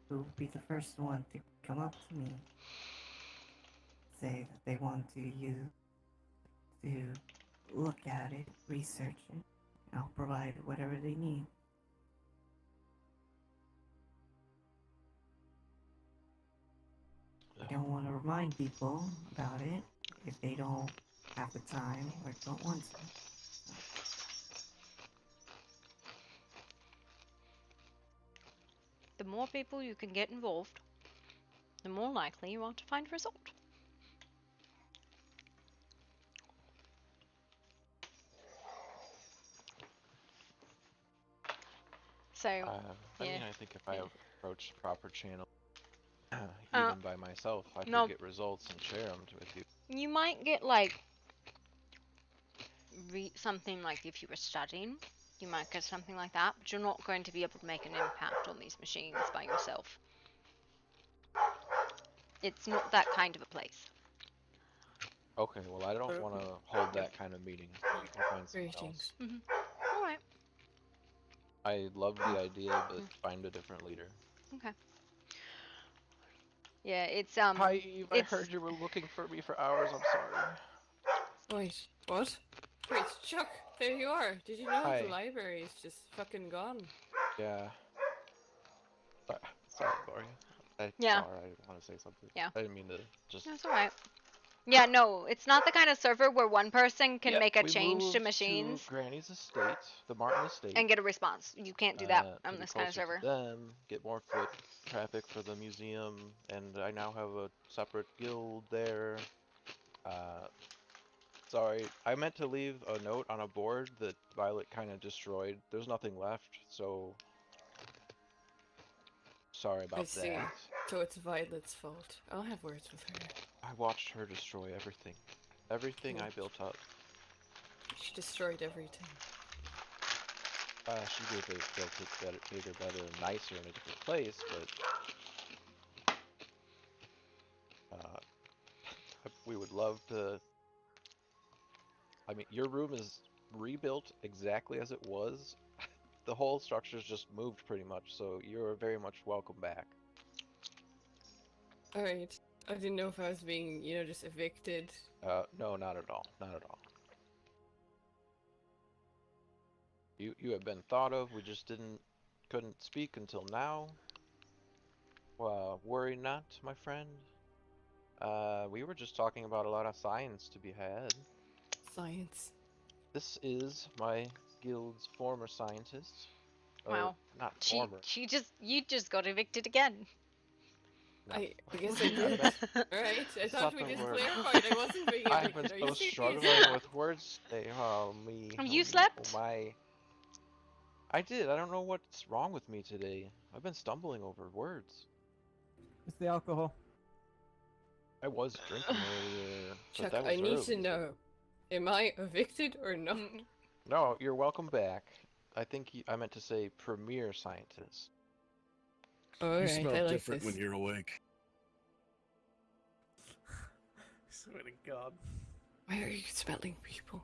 Who will be the first one to come up to me? Say that they want to look at it, research it. I'll provide whatever they need. I don't want to remind people about it if they don't have the time or don't want to. The more people you can get involved, the more likely you are to find a result. So, I mean, I think if I approached proper channel, Uh, even by myself, I no. could get results and share them with you. You might get like something like if you were studying, you might get something like that, but you're not going to be able to make an impact on these machines by yourself. It's not that kind of a place. Okay, well, I don't want to hold that kind of meeting. We can find something else. All right. I love the idea, but find a different leader. Okay. Yeah, it's Hi, Eve. I heard you were looking for me for hours. I'm sorry. Wait, what? Wait, Chuck, there you are. Did you know Hi. the library is just fucking gone? Yeah. Sorry, Gloria. Yeah. Sorry, I didn't want to say something. Yeah. I didn't mean to just... That's alright. Yeah, no, it's not the kind of server where one person can make a change to moved machines to Granny's estate, the Martin estate, and get a response. You can't do that on to be this kind of closer server. to them, get more foot traffic for the museum, and I now have a separate guild there. Sorry, I meant to leave a note on a board that Violet kind of destroyed. There's nothing left, so sorry about I see. that. So it's Violet's fault. I'll have words with her. I watched her destroy everything. Everything I built up. She destroyed everything. She built it better, bigger, better, and nicer in a different place, but we would love to. I mean, your room is rebuilt exactly as it was. The whole structure's just moved pretty much, so you're very much welcome back. Alright. I didn't know if I was being, just evicted. No, not at all. Not at all. You have been thought of. We just couldn't speak until now. Well, worry not, my friend. We were just talking about a lot of science to be had. Science. This is my guild's former scientist. Wow. Not former. You just got evicted again. No. I guess I did. Alright, I thought we Something just word. clarified I wasn't being I've evicted. been Are so you serious? struggling with words today. Oh me. Have Oh you me, slept? Oh my. I did. I don't know what's wrong with me today. I've been stumbling over words. It's the alcohol. I was drinking earlier, but Chuck, that was I need to early. know. Am I evicted or not? No, you're welcome back. I think I meant to say premier scientist. Alright, you smell I like different this. when you're awake. Swear to God. Why are you smelling people?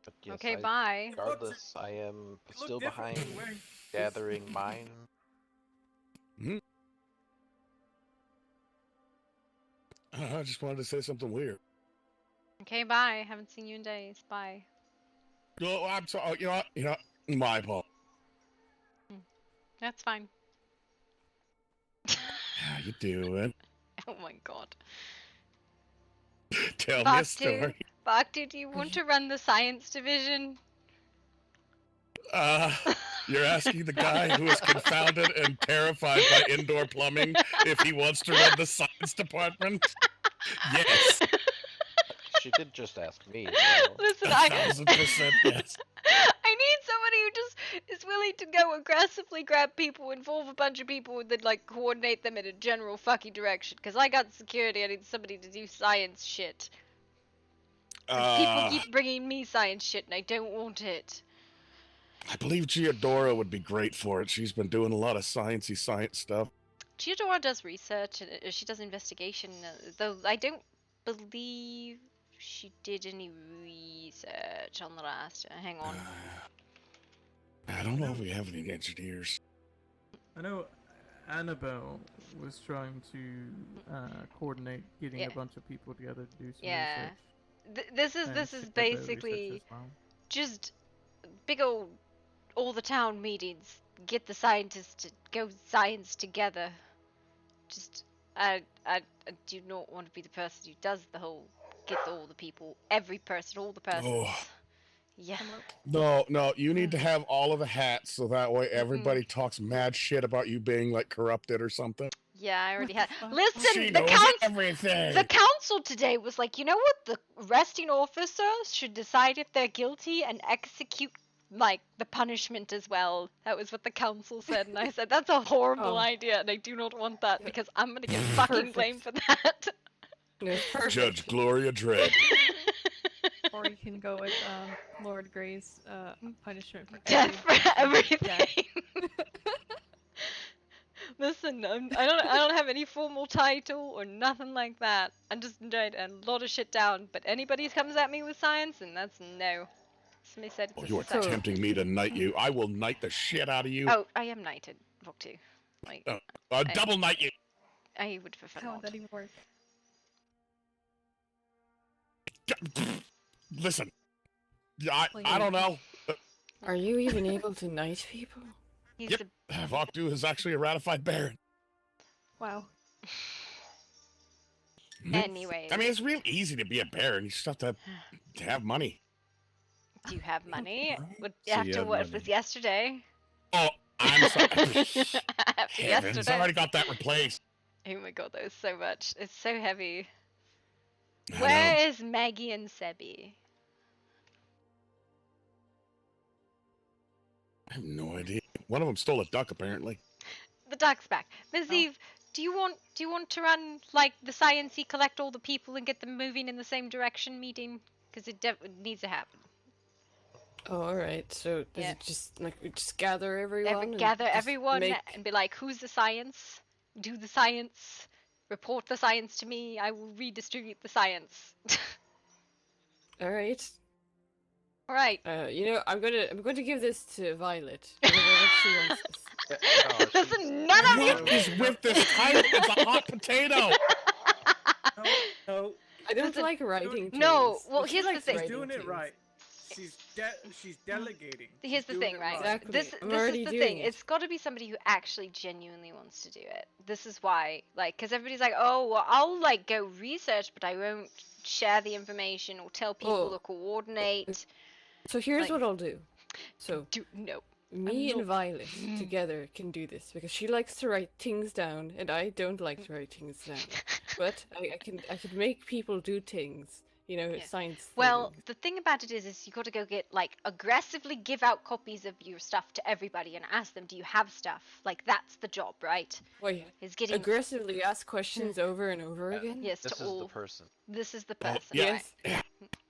But yes, Okay, bye. Regardless, I am still different behind from where- gathering mine. Hmm? I just wanted to say something weird. Okay, bye. Haven't seen you in days. Bye. No, I'm sorry. You know, my fault. That's fine. How you doing? Oh my god. Tell me a Bhakti, story. Bhakti, do you want to run the science division? You're asking the guy who is confounded and terrified by indoor plumbing if he wants to run the science department? Yes. She did just ask me. So. Listen, 1,000% yes. I need somebody who just is willing to go aggressively grab people, involve a bunch of people, and then like coordinate them in a general fucking direction. Cause I got security, I need somebody to do science shit. People keep bringing me science shit, and I don't want it. I believe Giodora would be great for it. She's been doing a lot of science stuff. Giodora does research, and she does investigation, though I don't believe she did any research on the last. Hang on. I don't know if we have any engineers. I know Annabelle was trying to coordinate getting a bunch of people together to do some research. This And is she did the research basically as well. just big old all the town meetings. Get the scientists to go science together. Just I do not want to be the person who does the whole get all the people, every person, all the persons. Oh. Yeah. No, you need to have all of the hats so that way everybody talks mad shit about you being like corrupted or something. Yeah, I already had. She Listen, the knows everything. The council today was like, you know what? The arresting officer should decide if they're guilty and execute like the punishment as well. That was what the council said, and I said that's a horrible idea, and I do not want that because I'm gonna get fucking blamed for that. Judge Gloria Dredd. Or you can go with Lord Gray's punishment for Death for everything. Yeah. Listen, I don't have any formal title or nothing like that. I'm just writing a lot of shit down. But anybody who comes at me with science, and that's no. Somebody said it's You are tempting me to knight you. I will knight the shit out of you. Oh, I am knighted. Book 2. Like, double knight you. I would prefer How not. would that even work? Listen, I don't know. Are you even able to knight people? He's Voktu is actually a ratified baron. Wow. Anyways. I mean, it's real easy to be a baron. You just have to have money. Do you have money? So After you have what money. was yesterday? Oh, I'm sorry. After Heavens, I yesterday? already got that replaced. Oh my god, that was so much. It's so heavy. I Where know. is Maggie and Sebi? I have no idea. One of them stole a duck, apparently. The duck's back. Ms. Eve, do you want to run like the sciencey, collect all the people and get them moving in the same direction meeting? Because it needs to happen. Oh, alright. So does it just like we just gather everyone? and Gather just everyone make- and be like, who's the science? Do the science. Report the science to me. I will redistribute the science. Alright. Alright. You know, I'm going to give this to Violet. I don't know what she wants this. Listen, none of you. What is with this title? It's a hot potato. No. I don't like writing. No, things. well, But here's she the likes thing. She's doing it right. She's delegating. Here's She's the doing thing, it right? Exactly. This I'm is already the doing thing. it. It's got to be somebody who actually genuinely wants to do it. This is why, like, because everybody's like, oh, well, I'll like go research, but I won't share the information or tell people Oh. or coordinate. So here's Like- what I'll do. So no. Me I'm and Violet together can do this because she likes to write things down and I don't like to write things down. But I can make people do things, you know, science Well, things. the thing about it is you got to go get like aggressively give out copies of your stuff to everybody and ask them, "Do you have stuff?" Like that's the job, right? Wait, Is getting aggressively ask questions over and over again? yes This to is all. the person. This is the Oh, person. yeah. Right? Yeah.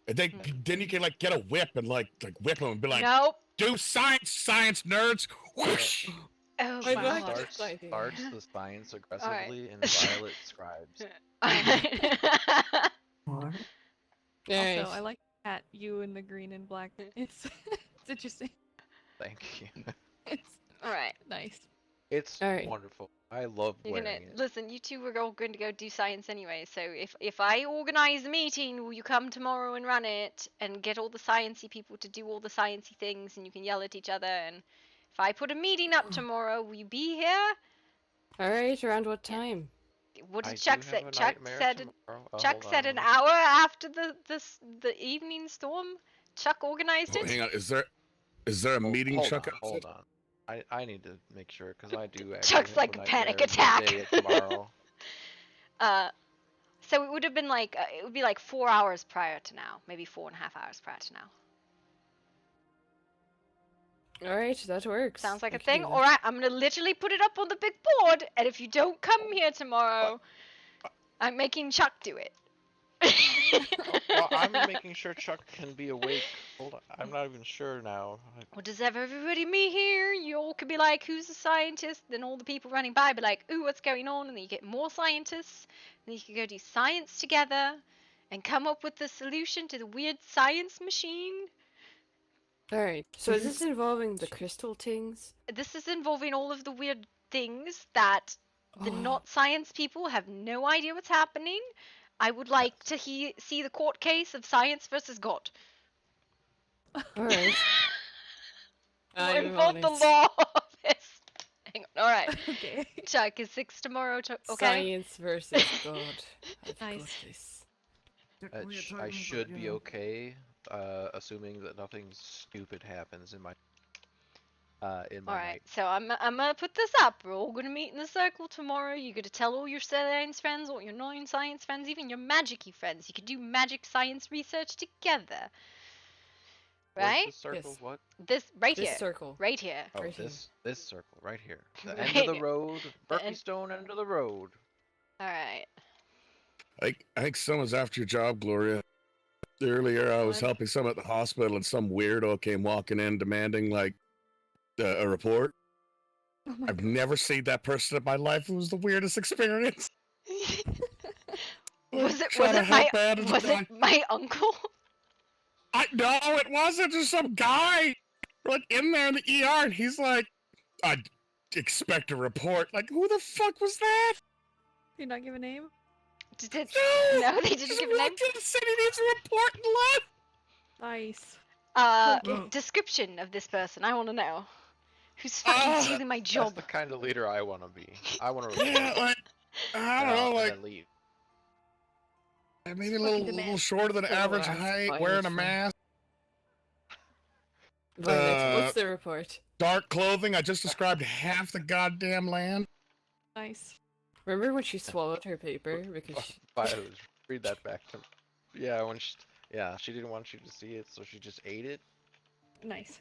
And then you can like get a whip and like whip them and be like, Nope. "Do science, nerds!" Whoosh. Oh I'd my like god. this idea. Starts the science aggressively and Violet scribes. Or Also, I like that you and the green and black. It's interesting. Thank you. It's All right. nice. It's Alright. wonderful. I love You're wearing gonna it. listen. You two were all going to go do science anyway. So if I organize a meeting, will you come tomorrow and run it and get all the sciencey people to do all the sciencey things, and you can yell at each other. And if I put a meeting up tomorrow, will you be here? Alright, around what time? What did I Chuck do say? have a Chuck nightmare said. tomorrow. Chuck Hold said on, an let me- hour after the evening storm. Chuck organized Oh, it. hang on. Is there a meeting, Hold Chuck? on, hold on. I need to make sure because I do actually Chuck's have like a a panic nightmare attack. midday at tomorrow. So it would have been like it would be like 4 hours prior to now, maybe 4.5 hours prior to now. Alright, that works. Sounds like I a can thing. do that. All right, I'm gonna literally put it up on the big board, and if you don't come here tomorrow, I'm making Chuck do it. Well, I'm making sure Chuck can be awake. Hold on, I'm not even sure now. Well, does everybody meet here? You all could be like, "Who's a scientist?" Then all the people running by be like, "Ooh, what's going on?" And then you get more scientists. Then you can go do science together, and come up with the solution to the weird science machine. Alright, so is this involving the crystal things? This is involving all of the weird things that the not science people have no idea what's happening. I would like to see the court case of science versus God. Alright. We'll I'm involve on the it. law office. Hang on. All right. Okay. Chuck, is 6 tomorrow? Okay. Science versus God. I've Nice. got this. I should be okay, assuming that nothing stupid happens in my All right. night. So I'm gonna put this up. We're all gonna meet in the circle tomorrow. You're gonna tell all your science friends, all your non-science friends, even your magic-y friends. You could do magic science research together. Right? Where's the circle? Yes. What? This right This here. circle. Right here. Oh, Right here. this circle right here. The Right end of the here. road, The end- Stone end of the road. All right. I think someone's after your job, Gloria. Earlier, I was What? helping someone at the hospital, and some weirdo came walking in demanding like a report. Oh my I've never seen that person in my life. It was the weirdest experience. Was it Trying to help out and was like- it my uncle? No, it wasn't. Just some guy like in there in the ER, and he's like, "I expect a report." Like, who the fuck was that? Did you not give a name? No, they didn't give a name. Said he needs a report and left. Nice. Okay. Description of this person. I want to know. Who's fucking stealing my That's job? the kind of leader I want to be. I want to report. Yeah, like I don't know, like and leave. maybe a little shorter than average that's height, fine, wearing that's a fine. mask. Violet, what's the report? Dark clothing. I just described half the goddamn land. Nice. Remember when she swallowed her paper because she... Violet, read that back to me. Yeah, she didn't want you to see it, so she just ate it. Nice.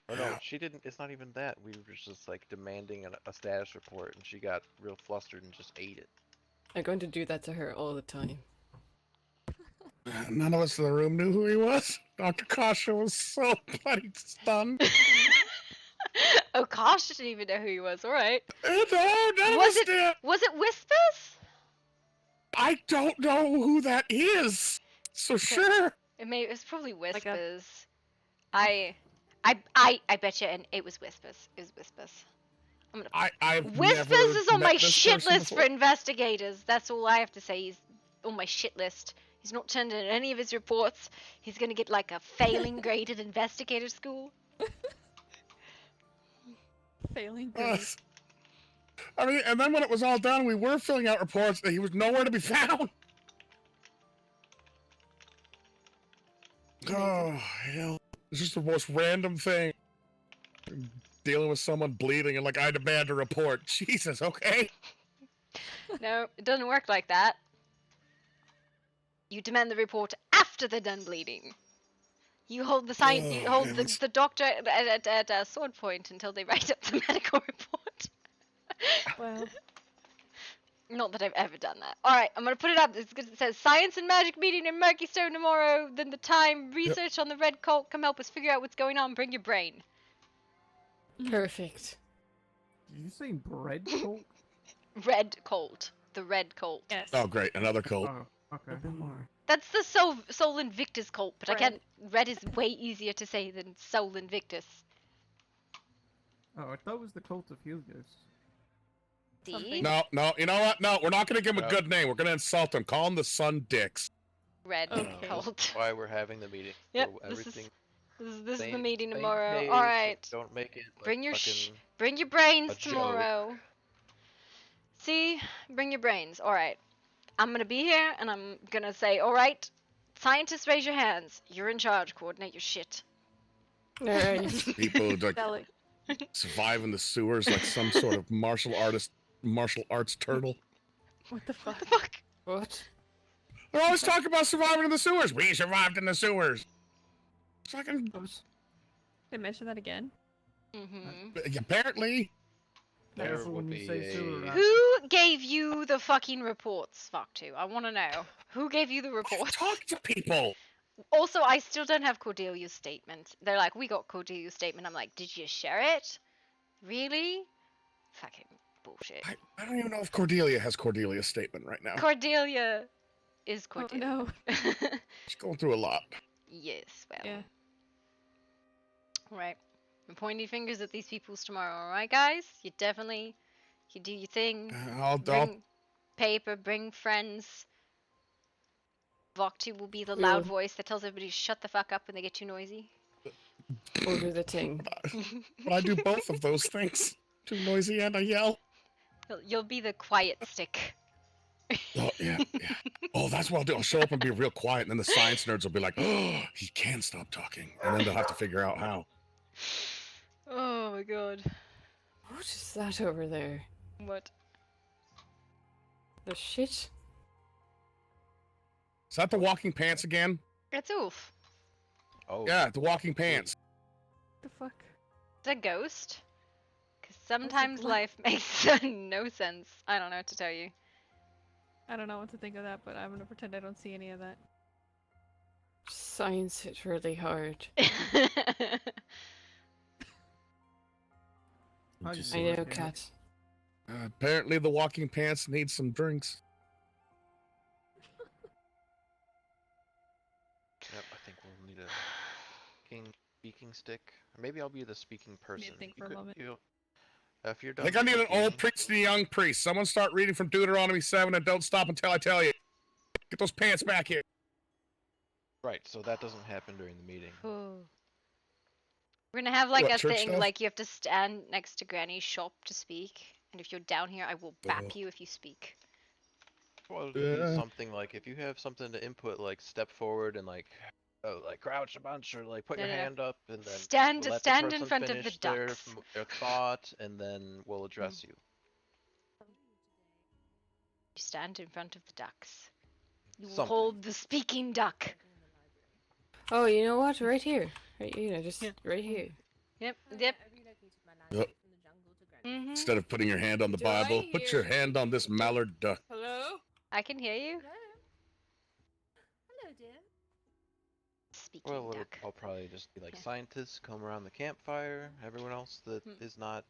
Or no, she didn't. It's not even that. We were just like demanding a status report, and she got real flustered and just ate it. I'm going to do that to her all the time. None of us in the room knew who he was. Dr. Kasha was so bloody stunned. Oh, gosh, I didn't even know who he was. All right. No, none of Was us it did. was it Whispers? I don't know who that is. So sure. It was probably Like a- Whispers. I bet you, and it was Whispers. It was Whispers. I'm gonna. I've Whispers never is on met my this shit person list for before. investigators. That's all I have to say. He's on my shit list. He's not turned in any of his reports. He's gonna get like a failing grade at investigator school. Failing Uh, grade. I mean, and then when it was all done, we were filling out reports, and he was nowhere to be found. Oh, hell. It's just the most random thing. dealing with someone bleeding and like, I demand a report. Jesus, okay. No, it doesn't work like that. You demand the report after they're done bleeding. You hold the you hold the doctor at a sword point until they write up the medical report. Well, not that I've ever done that. All right, I'm gonna put it up. It says science and magic meeting in Murkystone tomorrow. Then the time research on the red cult. Come help us figure out what's going on. Bring your brain. Perfect. Did you say bread cult? Red cult. The red cult. Yes. Oh, great, another cult. Oh, okay. A bit more. That's the Sol Invictus cult, but I can't. Red is way easier to say than Sol Invictus. Oh, I thought it was the cult of Helios. See? No, you know what? No, we're not gonna give him a good name. We're gonna insult him. Call him the Sun Dicks. Red cult. That's why we're having the meeting. Yep, So everything. This is the meeting same tomorrow. page, All right. Don't make it like Bring your fucking bring your brains a joke. tomorrow. See? Bring your brains. All right. I'm gonna be here, and I'm gonna say, all right, scientists, raise your hands. You're in charge. Coordinate your shit. All right. People like survive in the sewers like some sort of martial arts turtle. What the fuck? What? They're always talking about surviving in the sewers. We survived in the sewers. Fucking. They mentioned that again. Apparently. There would be a... Who gave you the fucking reports? Fuck too. I want to know. Who gave you the reports? Talk to people. Also, I still don't have Cordelia's statement. They're like, we got Cordelia's statement. I'm like, did you share it? Really? Fucking bullshit. I don't even know if Cordelia has Cordelia's statement right now. Cordelia is Cordelia. Oh, no. She's going through a lot. Yes, well. Yeah. Right. I'm pointing fingers at these peoples tomorrow, alright, guys? You definitely, you do your thing. Bring paper, bring friends. Voktu will be the loud voice that tells everybody to shut the fuck up when they get too noisy. We'll do the thing. But I do both of those things. Too noisy and I yell. You'll be the quiet stick. Oh, yeah. Oh, that's what I'll do. I'll show up and be real quiet, and then the science nerds will be like, oh, he can't stop talking. And then they'll have to figure out how. Oh my god. What is that over there? What? The shit? Is that the walking pants again? It's Oof. Oh. Yeah, the walking pants. The fuck? It's a ghost? Because sometimes life makes no sense. I don't know what to tell you. I don't know what to think of that, but I'm gonna pretend I don't see any of that. Science hit really hard. I know, Cat. Apparently the walking pants need some drinks. Yep, I think we'll need a speaking stick. Or maybe I'll be the speaking person. Think for a moment. If you're I done think I need an speaking- old priest and a young priest. Someone start reading from Deuteronomy 7 and don't stop until I tell you. Get those pants back here. Right, so that doesn't happen during the meeting. We're gonna have like What, a church thing, stuff? like you have to stand next to Granny's shop to speak. And if you're down here, I will bap you if you speak. Well, it'd be something like if you have something to input, like step forward and like crouch a bunch or like put your hand up and then Stand let the in person front of the finish ducks. their thought and then we'll address you. You stand in front of the ducks. You will Something. hold the speaking duck. Oh, you know what? Right here. Right, just right here. Yep. Yep. Instead of putting your hand on the Bible, put your hand on this mallard duck. Hello? I can hear you. Hello, dear. Speaking Well, duck. I'll probably just be like scientists come around the campfire. Everyone else that is not.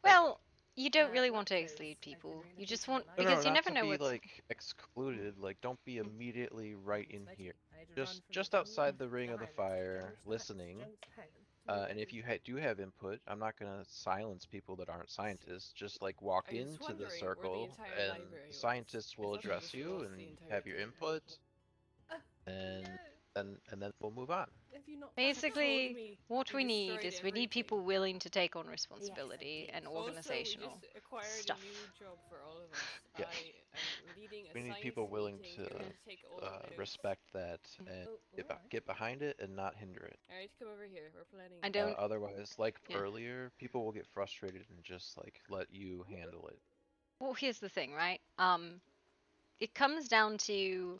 Well, you don't really want to exclude people. You just want No, because you not never to know be what's. like excluded. Like, don't be immediately right in here. Just outside the ring of the fire, listening. And if you do have input, I'm not gonna silence people that aren't scientists. Just like walk I was into the wondering where the circle, entire and library was. scientists will I thought it address was you lost and the entire have your time. input. And and then we'll move on. Have you not Basically, told me what you we need destroyed is we need everything? people willing to take on responsibility and Also, we organizational just acquired stuff. a new job for all of us. Yes. I am leading a We need science people willing meeting. to I'm gonna take all the notes. respect that and get behind it and not hinder it. All right, come over here. We're planning. I don't. Otherwise, like Yeah. earlier, people will get frustrated and just like let you handle it. Well, here's the thing, right? It comes down to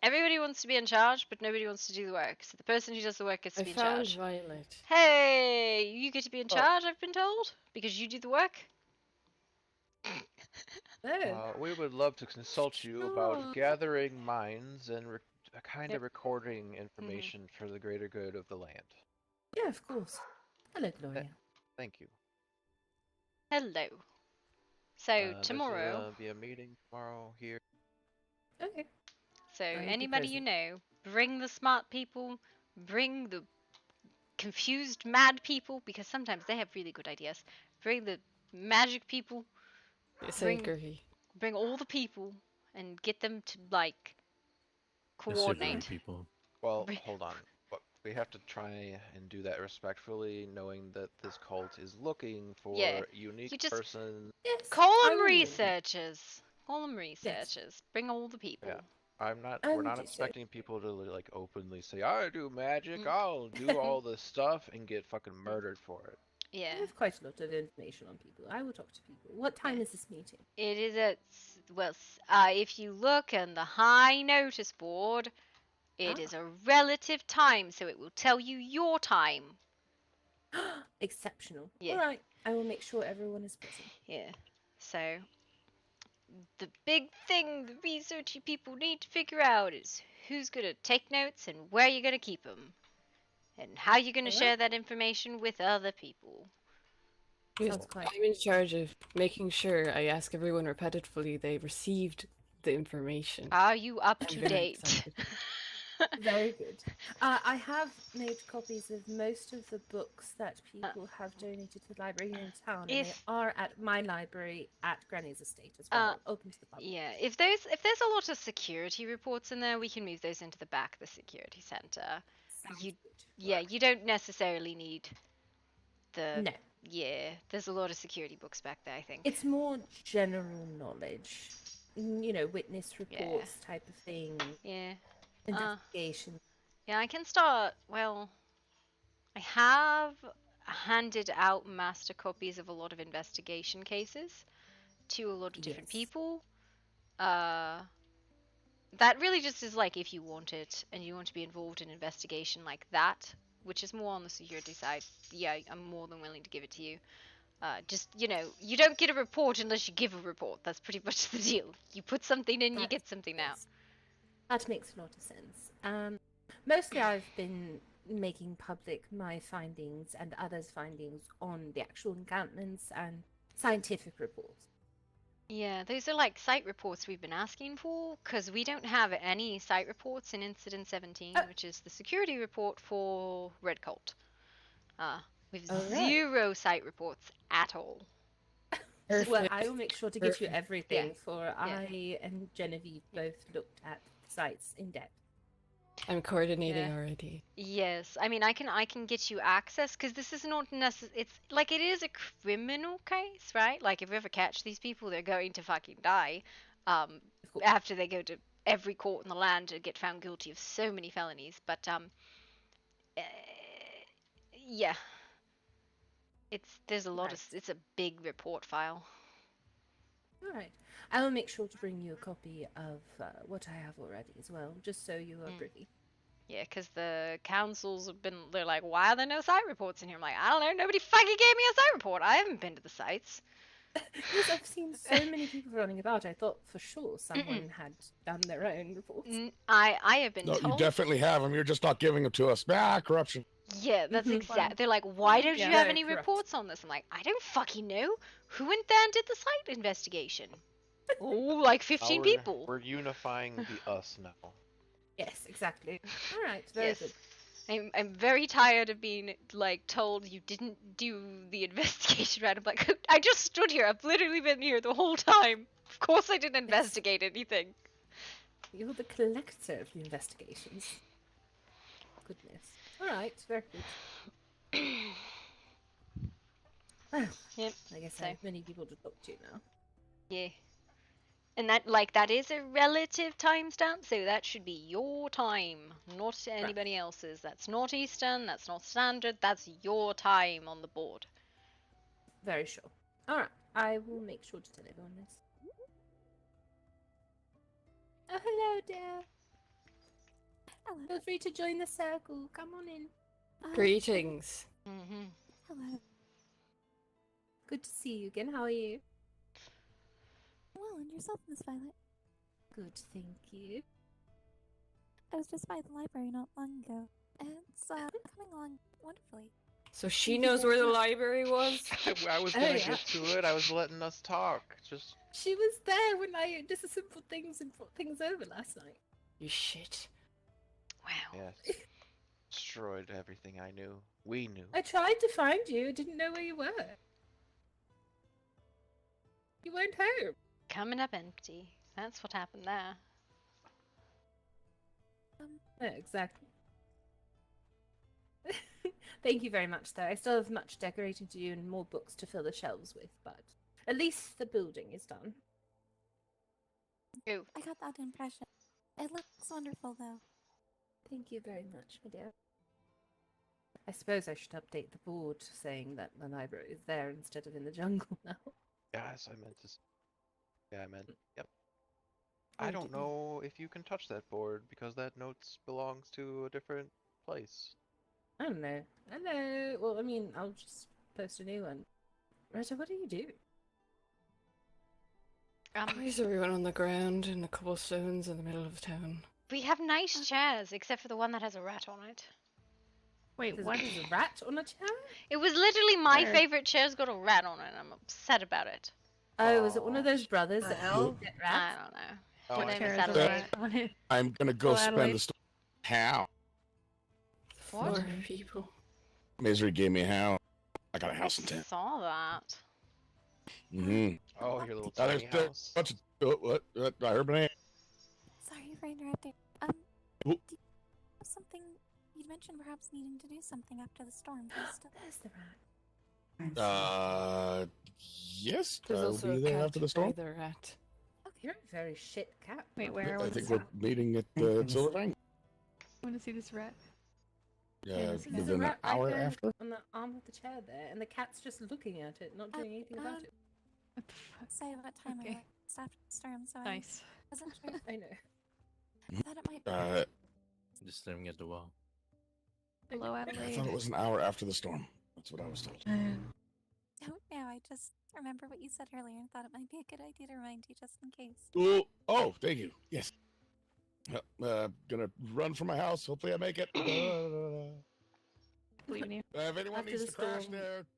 everybody wants to be in charge, but nobody wants to do the work. So the person who does the work gets to be in charge. Violet. Hey, you get to be in charge, I've been told, because you do the work. We would love to consult you about gathering minds and kind of recording information for the greater good of the land. Yeah, of course. Hello, Gloria. Thank you. Hello. So tomorrow. There's gonna be a meeting tomorrow here. Okay. So I'll be anybody you present. know, bring the smart people, bring the confused mad people, because sometimes they have really good ideas. Bring the magic people. Yes, I agree. Bring all the people and get them to like coordinate. People. Well, hold on. But we have to try and do that respectfully, knowing that this cult is looking for unique person. Yes, Call I them will do that. researchers. Call them researchers. Bring all the people. Yeah. We're will not do so. expecting people to like openly say, I do magic, I'll do all this stuff and get fucking murdered for it. Yeah. I have quite a lot of information on people. I will talk to people. What time is this meeting? It is at, well, if you look on the high notice board, it is a relative time, so it will tell you your time. Exceptional. Yeah. All right. I will make sure everyone is present. Yeah. So, the big thing the researchy people need to figure out is who's going to take notes and where you're going to keep them. And how you're going to share that information with other people. Yes, I'm in charge of making sure I ask everyone repetitively they received the information. Are you up I'm to very date? excited. Very good. I have made copies of most of the books that people have donated to the library in town, and they are at my library at Granny's estate as well, open to the public. Yeah, if there's a lot of security reports in there, we can move those into the back of the security center. You don't necessarily need the. No. Yeah, there's a lot of security books back there, I think. It's more general knowledge, you know, witness reports type of thing. Yeah. Investigation. Yeah, I can start. Well, I have handed out master copies of a lot of investigation cases to a lot of different people. That really just is like if you want it and you want to be involved in investigation like that, which is more on the security side. Yeah, I'm more than willing to give it to you. Just, you know, you don't get a report unless you give a report. That's pretty much the deal. You put something in, you get something out. That makes a lot of sense. Mostly I've been making public my findings and others' findings on the actual encampments and scientific reports. Yeah, those are like site reports we've been asking for, because we don't have any site reports in Incident 17, which is the security report for Red Cult. We've zero site reports at all. Well, I will make sure to get you everything, Yeah. for I and Genevieve both looked at the sites in depth. I'm coordinating already. Yes, I mean I can get you access, because this is not it's like it is a criminal case, right? Like if we ever catch these people, they're going to fucking die. After they go to every court in the land and get found guilty of so many felonies. But yeah, there's a lot of it's a big report file. All right. I will make sure to bring you a copy of what I have already as well, just so you are privy. Yeah, because the councils have been, they're like, why are there no site reports in here? I'm like, I don't know, nobody fucking gave me a site report. I haven't been to the sites. Because I've seen so many people running about, I thought for sure someone had done their own reports. I have been No, told. you definitely have them. You're just not giving them to us. Corruption. Yeah, that's exact. They're like, why don't you have any correct. reports on this? I'm like, I don't fucking know. Who went there and did the site investigation? Oh, like 15 people. We're unifying the us now. Yes, exactly. All right, very good. I'm very tired of being like told you didn't do the investigation right. I'm like, I just stood here. I've literally been here the whole time. Of course I didn't investigate anything. You're the collector of the investigations. Goodness. All right, very good. Well, Yep. I guess So. I have many people to talk to now. Yeah. And that is a relative timestamp, so that should be your time, not anybody else's. That's not Eastern, that's not Standard, that's your time on the board. Very sure. All right, I will make sure to tell everyone this. Oh, hello, dear. Hello. Feel free to join the circle. Come on in. Greetings. Hello. Good to see you again. How are you? Well, and yourself, Miss Violet? Good, thank you. I was just by the library not long ago, and it's coming along wonderfully. So she Thank you knows very where the much. library was? I was gonna get to it. I was letting us talk. Just She was there when I disassembled things and brought things over last night. You shit. Wow. yes, destroyed everything I knew. We knew. I tried to find you. Didn't know where you were. You weren't home. Coming up empty. That's what happened there. Yeah, exactly. Thank you very much, though. I still have much decorating to do and more books to fill the shelves with, but at least the building is done. Oh. I got that impression. It looks wonderful, though. Thank you very much, my dear. I suppose I should update the board saying that the library is there instead of in the jungle now. Yes, I meant to. Yeah, I meant. Yep. Oh, I don't dear. know if you can touch that board because that notes belongs to a different place. I don't know. Hello. Well, I mean, I'll just post a new one. Retta, what do you do? Why is everyone on the ground and a couple stones in the middle of town? We have nice chairs, except for the one that has a rat on it. Wait, There's what? a rat on a chair? It was literally my Where? favorite chair's got a rat on it, and I'm upset about it. Oh, was it one of those brothers that hell? get I rats? don't know. Oh, Her I name think is so. Adelaide. on it. I'm gonna go Oh, spend Adelaide. the storm. How? What? Four people. Misery gave me a house. I got a house in town. Saw that. Mm-hmm. Oh, your little There's tiny a house. bunch of what? I heard my name. Sorry for interrupting. Oop. Do you have something? You'd mentioned perhaps needing to do something after the storm. There's the rat. Yes. There's I'll also be a there cat after the storm. by the rat. Okay, you're a very shit cat. Wait, where? I think we're meeting at Silver Fang. I want to see this rat. There's Within a an rat hour right there after. on the arm of the chair there, and the cat's just looking at it, not doing anything about it. Say what time Okay. it was after the storm, so Nice. I wasn't sure. I know. I thought it might be. Just staring at the wall. Hello, I Adelaide. thought it was an hour after the storm. That's what I was told. Don't know. I just remember what you said earlier and thought it might be a good idea to remind you just in case. Oh, thank you. Yes. Gonna run from my house. Hopefully, I make it. Believe in you. If anyone After needs the to crash storm.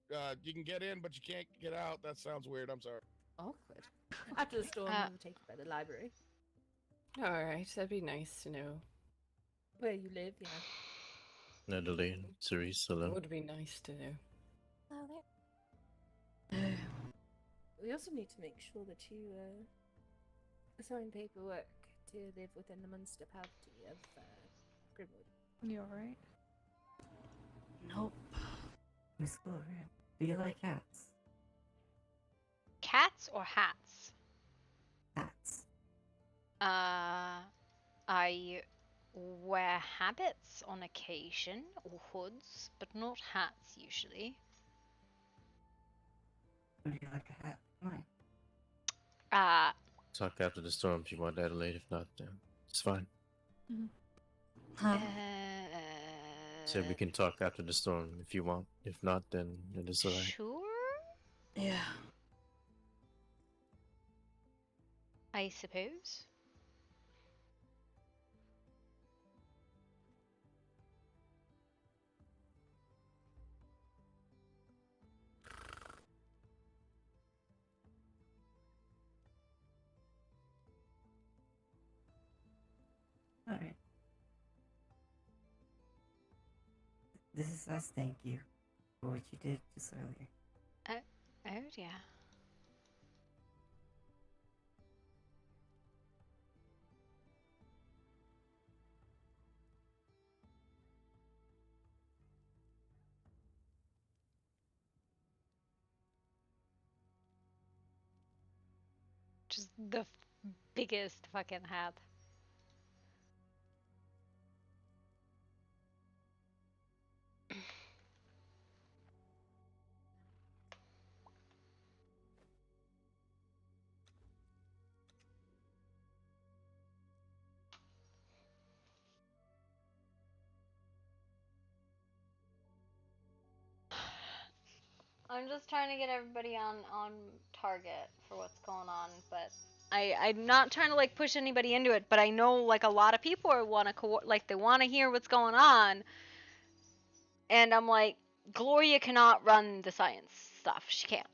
there, you can get in, but you can't get out. That sounds weird. I'm sorry. Awkward. After the storm, we will take you by the library. Alright, that'd be nice to know. Where you live, yeah. Adelaide, Cerise, hello. Would be nice to know. Oh, there. We also need to make sure that you sign paperwork to live within the municipality of Grimwood. You alright? Nope. Miss Gloria, do you like cats? Cats or hats? Cats. I wear habits on occasion, or hoods, but not hats usually. Would you like a hat? Fine. Talk after the storm if you want, Adelaide. If not, it's fine. Said we can talk after the storm if you want. If not, then it is alright. Sure? Yeah. I suppose. Alright. This is us, thank you for what you did just earlier. Oh dear. Just the biggest fucking hat. I'm just trying to get everybody on target for what's going on, but I'm not trying to like push anybody into it, but I know like a lot of people want to like they want to hear what's going on, and I'm like, Gloria cannot run the science stuff. She can't.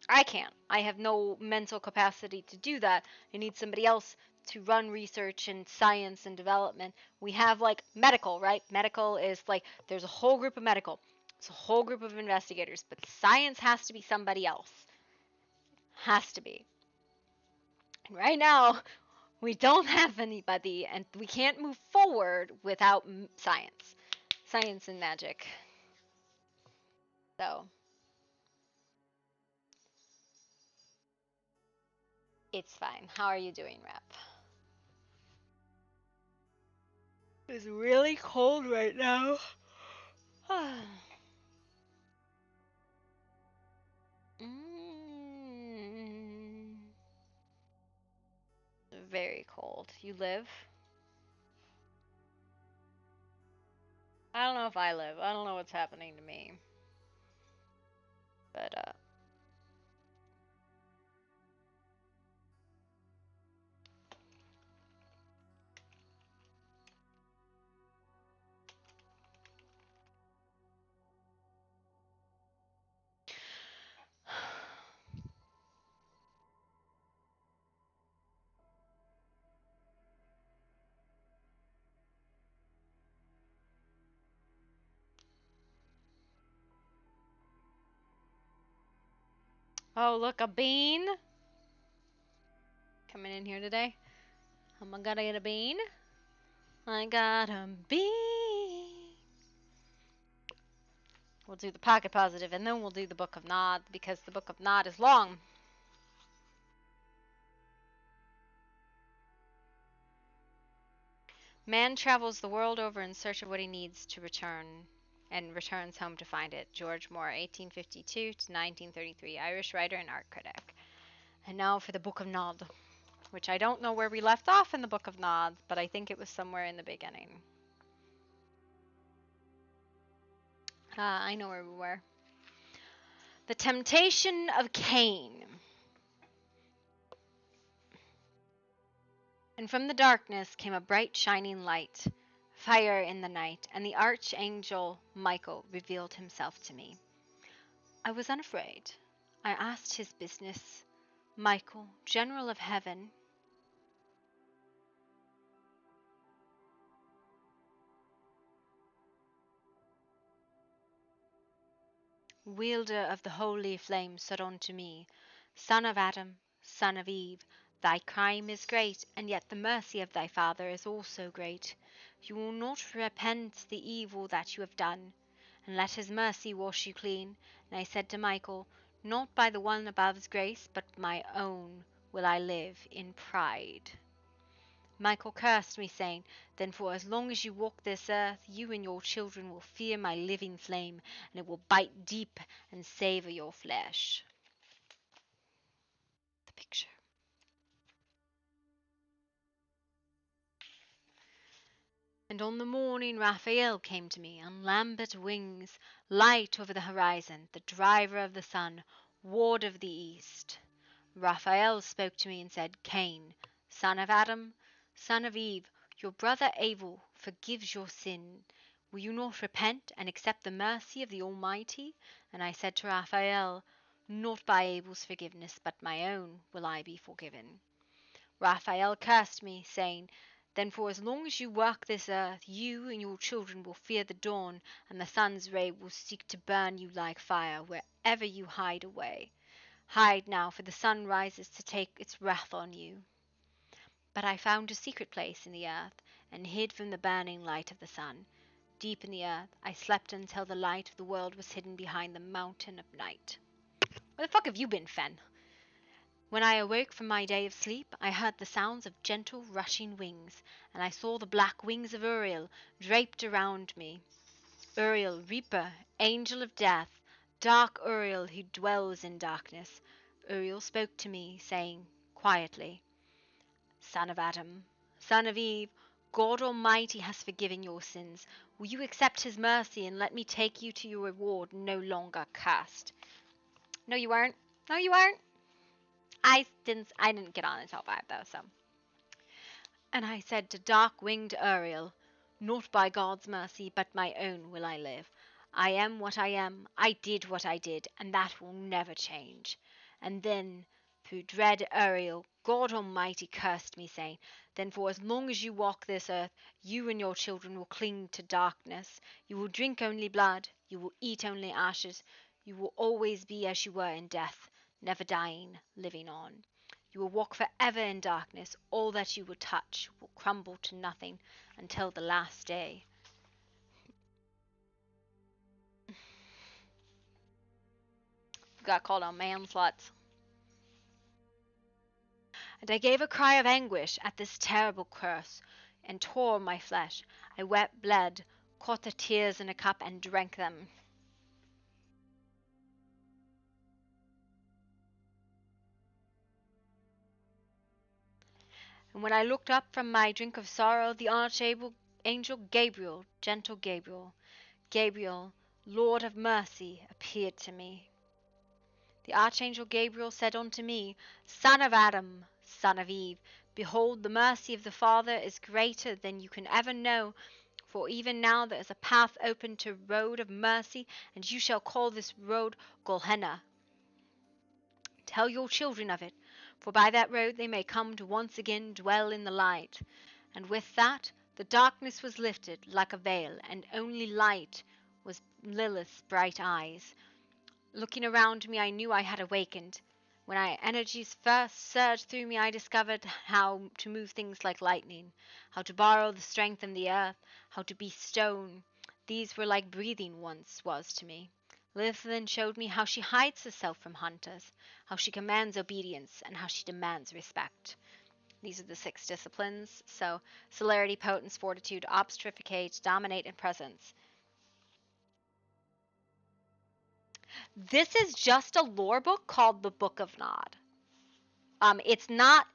I can't. I have no mental capacity to do that. I need somebody else to run research and science and development. We have like medical, right? Medical is like there's a whole group of medical. It's a whole group of investigators, but science has to be somebody else. Has to be. And right now, we don't have anybody, and we can't move forward without science. Science and magic. So, it's fine. How are you doing, Rap? It's really cold right now. Very cold. You live? I don't know if I live. I don't know what's happening to me. But, oh, look, a bean. Coming in here today. Am I gonna get a bean? I got a bean. We'll do the pocket positive, and then we'll do the Book of Nod, because the Book of Nod is long. Man travels the world over in search of what he needs to return, and returns home to find it. George Moore, 1852 to 1933, Irish writer and art critic. And now for the Book of Nod, which I don't know where we left off in the Book of Nod, but I think it was somewhere in the beginning. I know where we were. The temptation of Cain. And from the darkness came a bright shining light, fire in the night, and the archangel Michael revealed himself to me. I was unafraid. I asked his business. Michael, general of heaven, wielder of the holy flame, said unto me, Son of Adam, son of Eve, thy crime is great, and yet the mercy of thy Father is also great. You will not repent the evil that you have done, and let his mercy wash you clean. And I said to Michael, Not by the one above's grace, but my own will I live in pride. Michael cursed me, saying, Then for as long as you walk this earth, you and your children will fear my living flame, and it will bite deep and savor your flesh. The picture. And on the morning Raphael came to me on lambent wings, light over the horizon, the driver of the sun, ward of the east. Raphael spoke to me and said, Cain, son of Adam, son of Eve, your brother Abel forgives your sin. Will you not repent and accept the mercy of the Almighty? And I said to Raphael, Not by Abel's forgiveness, but my own will I be forgiven. Raphael cursed me, saying, Then for as long as you work this earth, you and your children will fear the dawn, and the sun's ray will seek to burn you like fire wherever you hide away. Hide now, for the sun rises to take its wrath on you. But I found a secret place in the earth, and hid from the burning light of the sun. Deep in the earth, I slept until the light of the world was hidden behind the mountain of night. Where the fuck have you been, Fen? When I awoke from my day of sleep, I heard the sounds of gentle rushing wings, and I saw the black wings of Uriel draped around me. Uriel, Reaper, Angel of Death, dark Uriel who dwells in darkness. Uriel spoke to me, saying quietly, Son of Adam, son of Eve, God Almighty has forgiven your sins. Will you accept his mercy and let me take you to your reward no longer cursed? No, you weren't. No, you weren't. I didn't get on until 5 though, so. And I said to dark-winged Uriel, Not by God's mercy, but my own will I live. I am what I am, I did what I did, and that will never change. And then, through dread Uriel, God Almighty cursed me, saying, Then for as long as you walk this earth, you and your children will cling to darkness. You will drink only blood, you will eat only ashes, you will always be as you were in death, never dying, living on. You will walk forever in darkness. All that you will touch will crumble to nothing until the last day. Got called on mansluts. And I gave a cry of anguish at this terrible curse, and tore my flesh. I wept, bled, caught the tears in a cup, and drank them. And when I looked up from my drink of sorrow, the archangel Gabriel, gentle Gabriel, Gabriel, Lord of mercy, appeared to me. The archangel Gabriel said unto me, Son of Adam, son of Eve, behold, the mercy of the Father is greater than you can ever know, for even now there is a path open to road of mercy, and you shall call this road Golhenna. Tell your children of it, for by that road they may come to once again dwell in the light. And with that, the darkness was lifted like a veil, and only light was Lilith's bright eyes. Looking around me, I knew I had awakened. When my energies first surged through me, I discovered how to move things like lightning, how to borrow the strength from the earth, how to be stone. These were like breathing once was to me. Lilith then showed me how she hides herself from hunters, how she commands obedience, and how she demands respect. These are the 6 disciplines. So, celerity, potence, fortitude, obstrificate, dominate, and presence. This is just a lore book called the Book of Nod.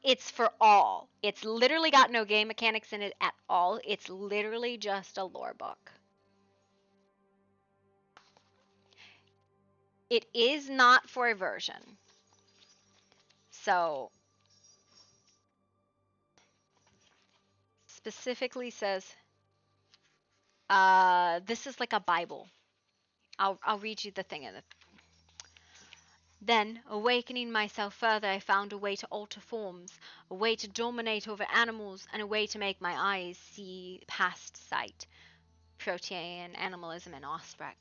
It's for all. It's literally got no game mechanics in it at all. It's literally just a lore book. It is not for aversion. So, specifically says, this is like a Bible. I'll read you the thing in it. Then, awakening myself further, I found a way to alter forms, a way to dominate over animals, and a way to make my eyes see past sight. Protean, animalism, and Auspex.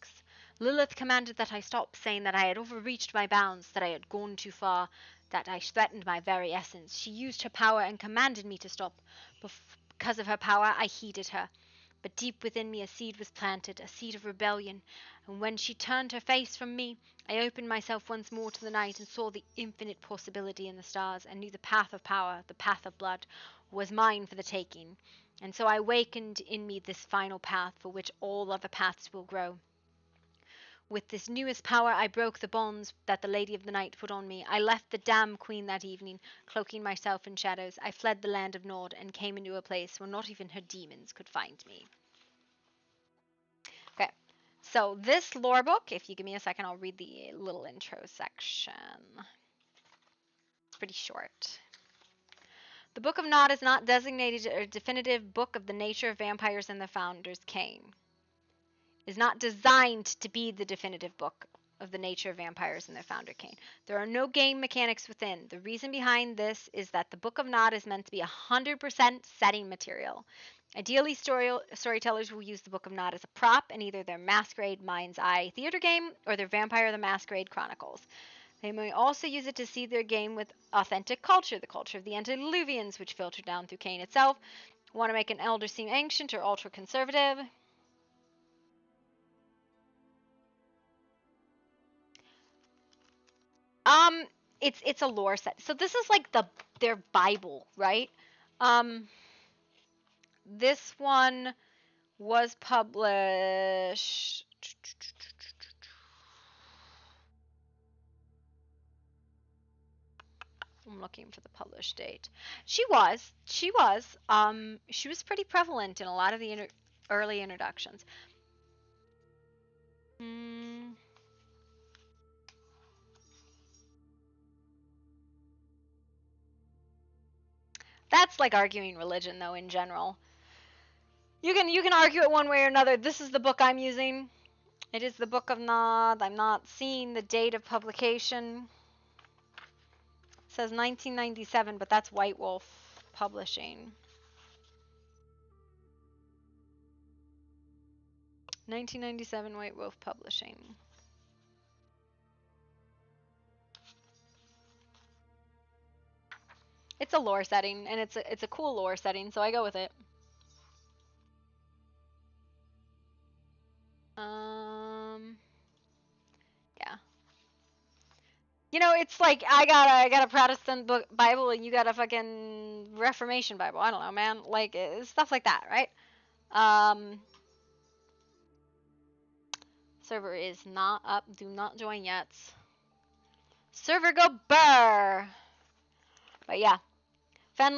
Lilith commanded that I stop, saying that I had overreached my bounds, that I had gone too far, that I threatened my very essence. She used her power and commanded me to stop. Because of her power, I heeded her. But deep within me a seed was planted, a seed of rebellion, and when she turned her face from me, I opened myself once more to the night and saw the infinite possibility in the stars, and knew the path of power, the path of blood, was mine for the taking. And so I awakened in me this final path for which all other paths will grow. With this newest power I broke the bonds that the Lady of the Night put on me. I left the damned queen that evening, cloaking myself in shadows. I fled the land of Nod and came into a place where not even her demons could find me. Okay, so this lore book, if you give me a second, I'll read the little intro section. It's pretty short. The Book of Nod is not designated a definitive book of the nature of vampires and the founder's cane. Is not designed to be the definitive book of the nature of vampires and their founder Cain. There are no game mechanics within. The reason behind this is that the Book of Nod is meant to be 100% setting material. Ideally, storytellers will use the Book of Nod as a prop in either their Masquerade Mind's Eye theater game or their Vampire the Masquerade Chronicles. They may also use it to seed their game with authentic culture, the culture of the antediluvians, which filtered down through Cain itself. Want to make an elder seem ancient or ultra-conservative? it's a lore set. So this is like their Bible, right? This one was published. I'm looking for the published date. She was pretty prevalent in a lot of the early introductions. That's like arguing religion, though, in general. You can argue it one way or another. This is the book I'm using. It is the Book of Nod. I'm not seeing the date of publication. It says 1997, but that's White Wolf Publishing. 1997 White Wolf Publishing. It's a lore setting, and it's a cool lore setting, so I go with it. Yeah. You know, it's like I got a Protestant book Bible, and you got a fucking Reformation Bible. I don't know, man. Like stuff like that, right? Server is not up. Do not join yet. Server go burr. But yeah, Fen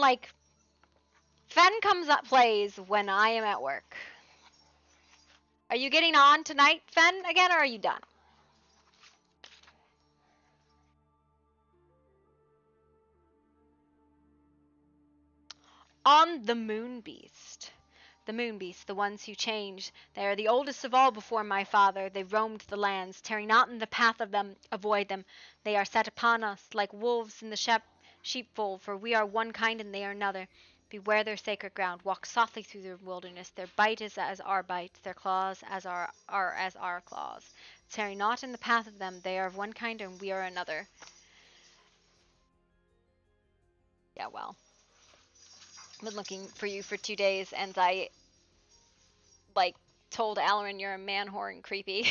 comes up plays when I am at work. Are you getting on tonight, Fen, again, or are you done? On the Moon Beast. The Moon Beast, the ones who change. They are the oldest of all before my father. They roamed the lands, tearing not in the path of them, avoid them. They are set upon us, like wolves in the sheepfold, for we are one kind and they are another. Beware their sacred ground. Walk softly through the wilderness. Their bite is as our bite, their claws are as our claws. Tarry not in the path of them. They are of one kind and we are another. Yeah, well. I've been looking for you for 2 days, and I, told Alarin you're a man whore and creepy.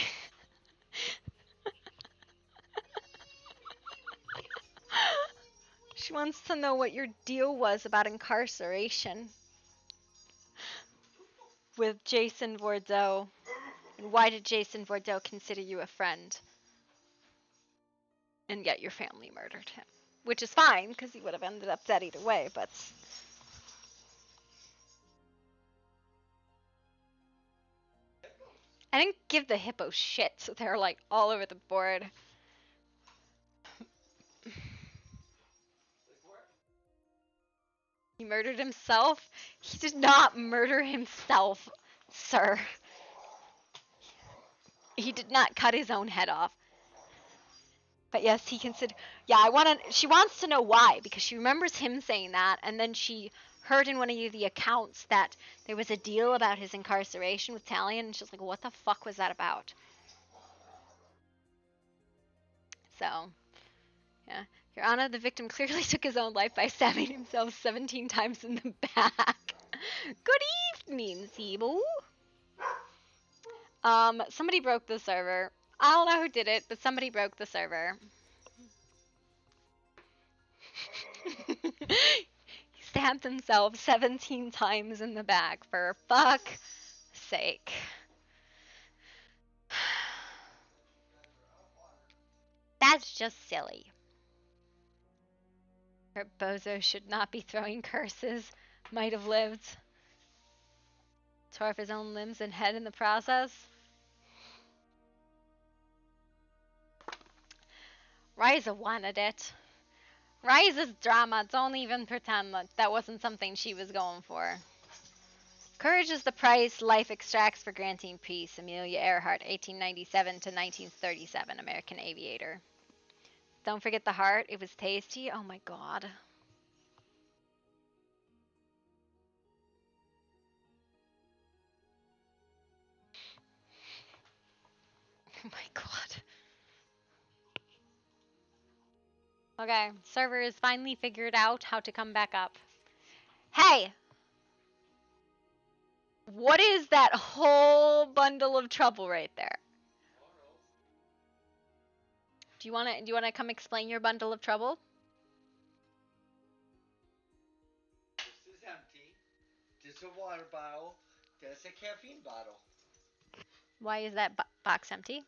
She wants to know what your deal was about incarceration with Jason Bordeaux. And why did Jason Bordeaux consider you a friend? And yet your family murdered him. Which is fine, because he would have ended up dead either way, but... I didn't give the hippo shit, so they're, all over the board. He murdered himself? He did not murder himself, sir. He did not cut his own head off. But yes, he considered... Yeah, she wants to know why, because she remembers him saying that, and then she heard in one of the accounts that there was a deal about his incarceration with Talion, and she's like, what the fuck was that about? So, yeah. Your Honor, the victim clearly took his own life by stabbing himself 17 times in the back. Good evening, Zeebo. Somebody broke the server. I don't know who did it, but somebody broke the server. He stabbed himself 17 times in the back, for fuck's sake. That's just silly. Her bozo should not be throwing curses. Might have lived. Tore off his own limbs and head in the process. Ryza wanted it. Ryza's drama, don't even pretend that that wasn't something she was going for. Courage is the price life extracts for granting peace. Amelia Earhart, 1897 to 1937, American aviator. Don't forget the heart, it was tasty. Oh my god. Oh my god. Okay, server has finally figured out how to come back up. Hey! What is that whole bundle of trouble right there? Do you wanna come explain your bundle of trouble? This is empty. This is a water bottle. That's a caffeine bottle. Why is that box empty?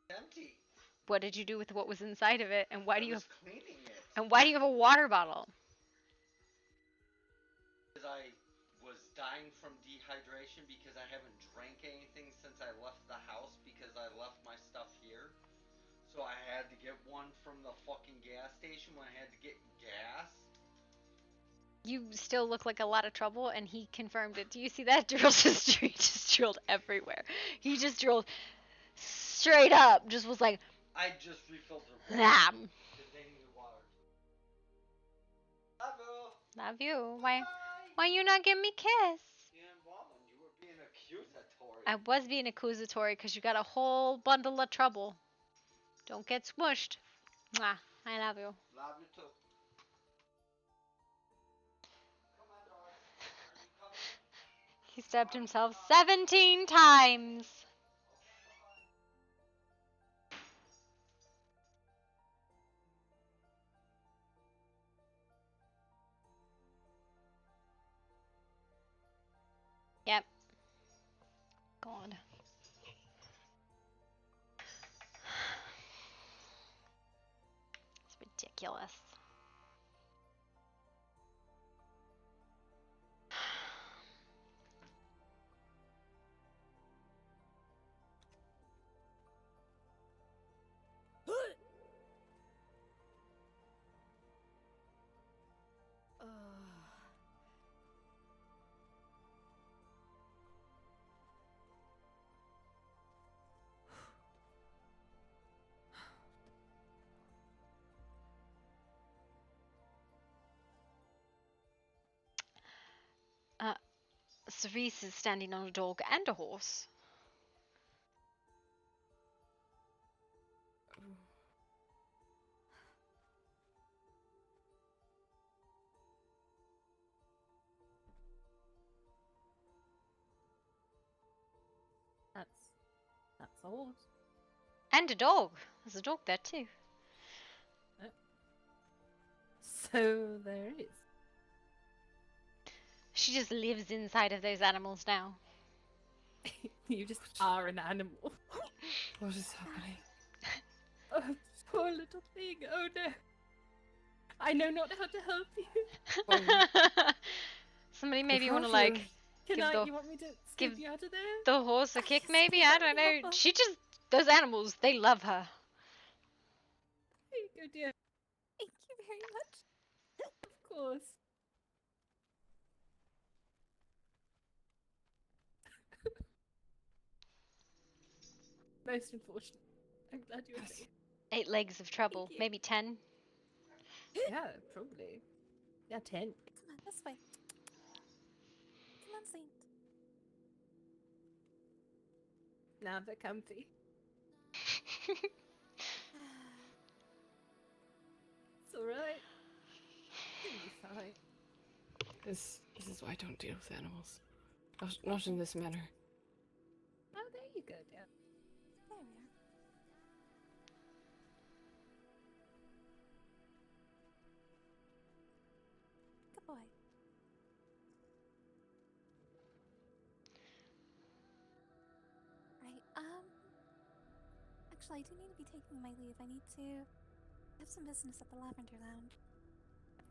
Empty. What did you do with what was inside of it? And why do you have Cleaning it. and why do you have a water bottle? Because I was dying from dehydration because I haven't drank anything since I left the house because I left my stuff here. So I had to get one from the fucking gas station when I had to get gas. You still look like a lot of trouble, and he confirmed it. Do you see that drill history? Just drilled everywhere. He just drilled straight up. Just was like, I just refilled the nah. water. Because they needed water. Love you. Love you. Why you not giving me a kiss? You were being accusatory. I was being accusatory because you got a whole bundle of trouble. Don't get smushed. Mwah. I love you. Love you too. Come on, dog. Are you coming? He stabbed himself 17 times. Yep. God. It's ridiculous. Cerise is standing on a dog and a horse. That's a horse. And a dog. There's a dog there too. So there is. She just lives inside of those animals now. You just are an animal. What is happening? Oh, poor little thing. Oh no. I know not how to help you. Somebody maybe want to like You give want me to scoop you out of there? the horse a kick maybe? I don't know. She just, those animals, they love her. Here you go, dear. Thank you very much. Of course. Most unfortunate. I'm glad you're safe. 8 legs of trouble, maybe 10. Yeah, probably. Yeah, 10. Come on, this way. Come on, Saint. Now they're comfy. It's alright. You'll be fine. This is why I don't deal with animals. Not in this manner. Oh, there you go, dear. There we are. Good boy. Right, actually, I do need to be taking my leave. I need to have some business at the Lavender Lounge.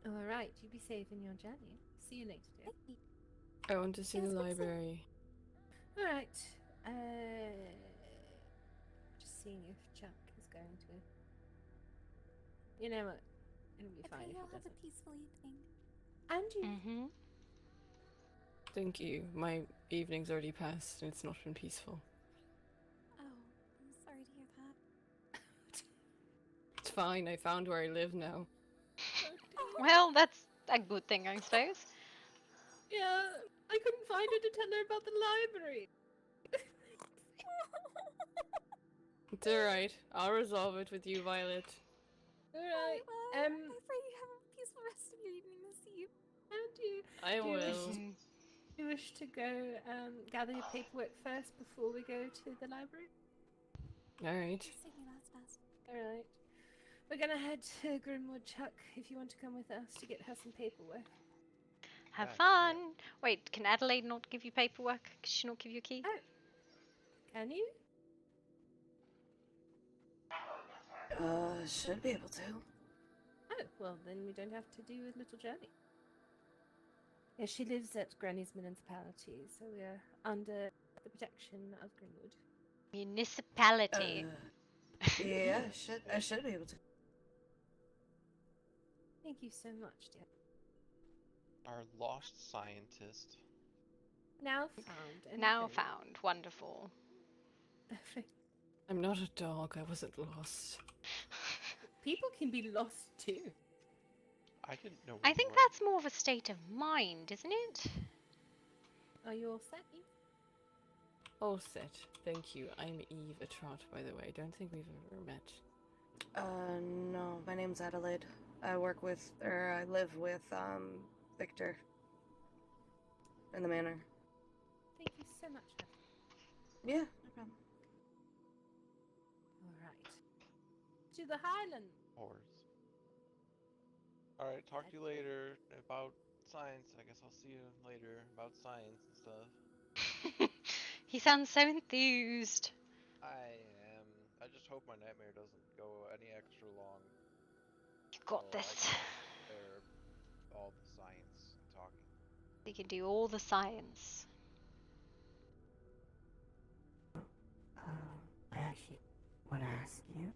Alright, you be safe in your journey. See you later, dear. Thank you. I want to see the Yes, what's that? library. Alright. Just seeing if Chuck is going to. You know what? It'll be fine if Okay, he I'll have doesn't. a peaceful evening. And you. Mm-hmm. Thank you. My evening's already passed and it's not been peaceful. Oh, I'm sorry to hear that. It's fine, I found where I live now. Well, that's a good thing, I suppose. Yeah, I couldn't find her to tell her about the library. It's alright. I'll resolve it with you, Violet. Alright. I pray you have a peaceful rest of your evening this eve. And you. I do you will. Wish, do you wish to go gather your paperwork first before we go to the library? Alright. Just taking that's fast. Alright. We're gonna head to Grimwood, Chuck, if you want to come with us to get her some paperwork. Have fun. Wait, can Adelaide not give you paperwork? Can she not give you a key? Oh. Can you? Should be able to. Oh, well, then we don't have to do a little journey. Yeah, she lives at Granny's municipality, so we are under the protection of Grimwood. Municipality. Yeah, I should be able to. Thank you so much, dear. Our lost scientist. Now found. And Now buried. found. Wonderful. I'm not a dog. I wasn't lost. People can be lost too. I didn't know. I think that's more of a state of mind, isn't it? Are you all set, Eve? All set. Thank you. I'm Eve, a trot, by the way. Don't think we've ever met. No. My name's Adelaide. I live with, Victor. In the manor. Thank you so much, Heather. Yeah, no problem. Alright. To the Highland. Horse. Alright, talk to you later about science. I guess I'll see you later about science and stuff. He sounds so enthused. I am. I just hope my nightmare doesn't go any extra long. You got so this. I can bear all the science talking. You can do all the science. I actually want to ask you.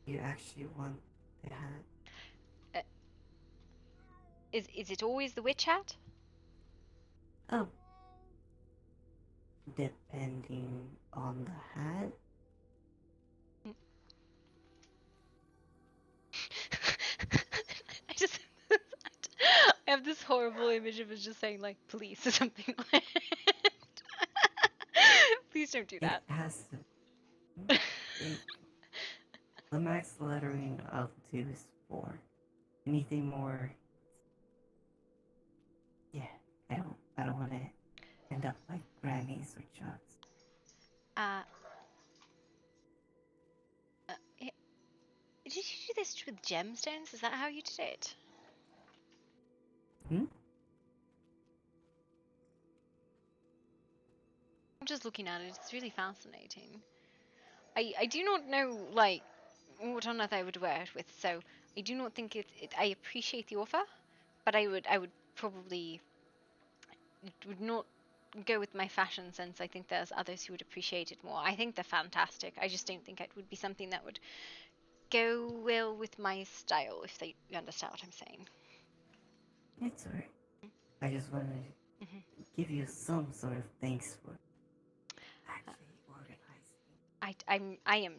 You actually want the hat? Is it always the witch hat? Oh. Depending on the hat? I have this horrible image of it just saying like police or something like that. Please don't do that. It has to. The max lettering I'll do is 4. Anything more? Yeah, I don't want to end up like Granny's or Chuck's. Did you do this with gemstones? Is that how you did it? Hmm? I'm just looking at it. It's really fascinating. I do not know like what on earth I would wear it with, so I do not think I appreciate the offer, but I would probably would not go with my fashion sense. I think there's others who would appreciate it more. I think they're fantastic. I just don't think it would be something that would go well with my style, if you understand what I'm saying. It's alright. I just wanted to give you some sort of thanks for actually organizing. I am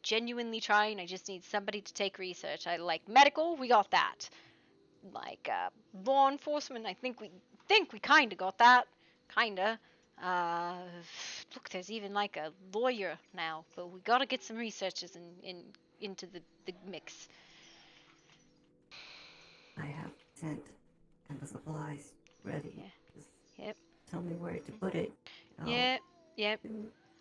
genuinely trying. I just need somebody to take research. I like medical, we got that. Like law enforcement, I think we kind of got that, kinda. Look, there's even like a lawyer now, but we gotta get some researchers into the mix. I have tent and the supplies ready. Yeah. Just Yep. tell me where to put it. Yep.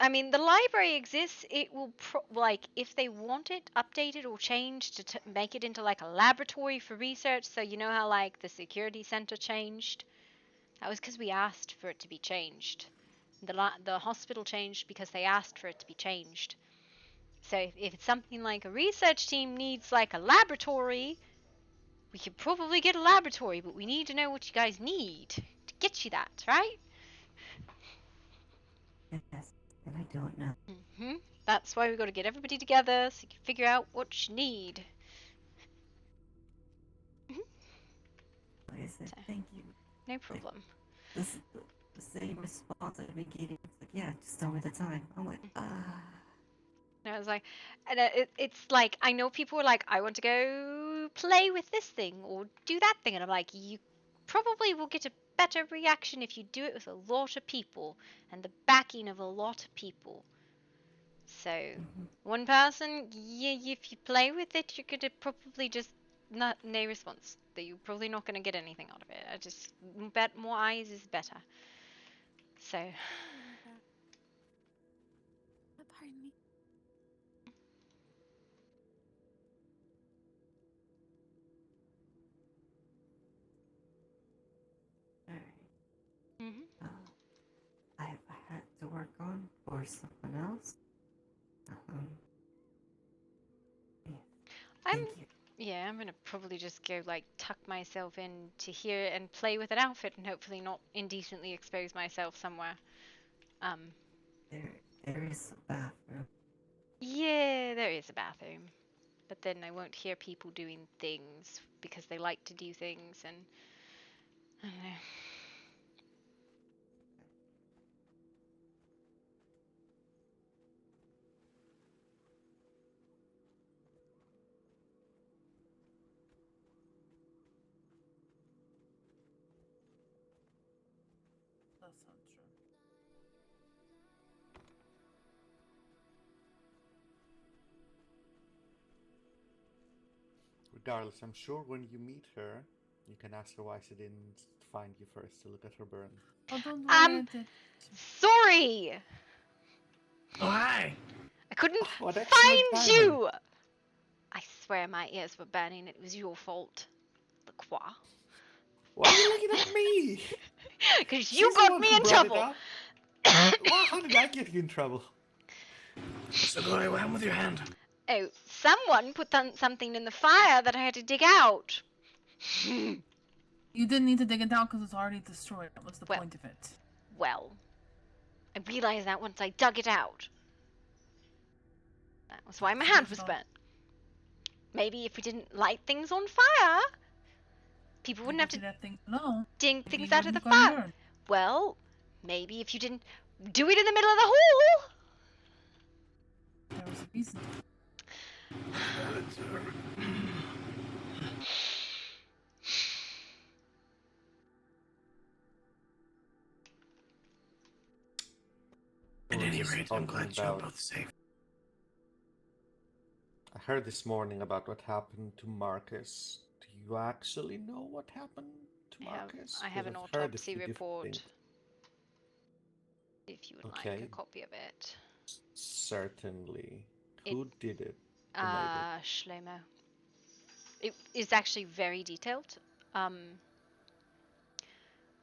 I mean, the library exists. It will like if they want it updated or changed to make it into like a laboratory for research. So you know how like the security center changed. That was because we asked for it to be changed. The hospital changed because they asked for it to be changed. So if it's something like a research team needs like a laboratory, we could probably get a laboratory, but we need to know what you guys need to get you that, right? Yes, and I don't know. That's why we got to get everybody together so you can figure out what you need. Like I said, thank you. No problem. This is the same response I've been getting. It's like, yeah, just tell me the time. I'm like, And I was like, and it's like, I know people are like, I want to go play with this thing or do that thing. And I'm like, you probably will get a better reaction if you do it with a lot of people and the backing of a lot of people. So, one person, yeah, if you play with it, you're going to probably just no response. That you're probably not going to get anything out of it. I just bet more eyes is better. So. Pardon me. I've had to work on for someone else. Yeah, I'm gonna probably just go like tuck myself into here and play with an outfit and hopefully not indecently expose myself somewhere. There is a bathroom. Yeah, there is a bathroom. But then I won't hear people doing things because they like to do things and I don't know. That's not true. Regardless, I'm sure when you meet her, you can ask her why she didn't find you first to look at her burn. Oh, don't worry, I did. Sorry! Why? I couldn't What excellent find timing. you! I swear my ears were burning. It was your fault. The qua. Why are you looking at me? Because you She's the got one me who in brought it trouble. up. How did I get you in trouble? So Gloria, what happened with your hand? Oh, someone put something in the fire that I had to dig out. You didn't need to dig it out because it's already destroyed. That was the point of it. Well, I realized that once I dug it out. That was why my hand was burnt. Maybe if we didn't light things on fire, people wouldn't have to dig things out of the fire. Well, maybe if you didn't do it in the middle of the hall. There was a reason. At any rate, I'm glad you're both safe. I heard this morning about what happened to Marcus. Do you actually know what happened to Marcus? I have an 'Cause I've heard a autopsy few different report. things. If you would Okay. like a copy of it. Certainly. Who did it? Shlomo. It is actually very detailed.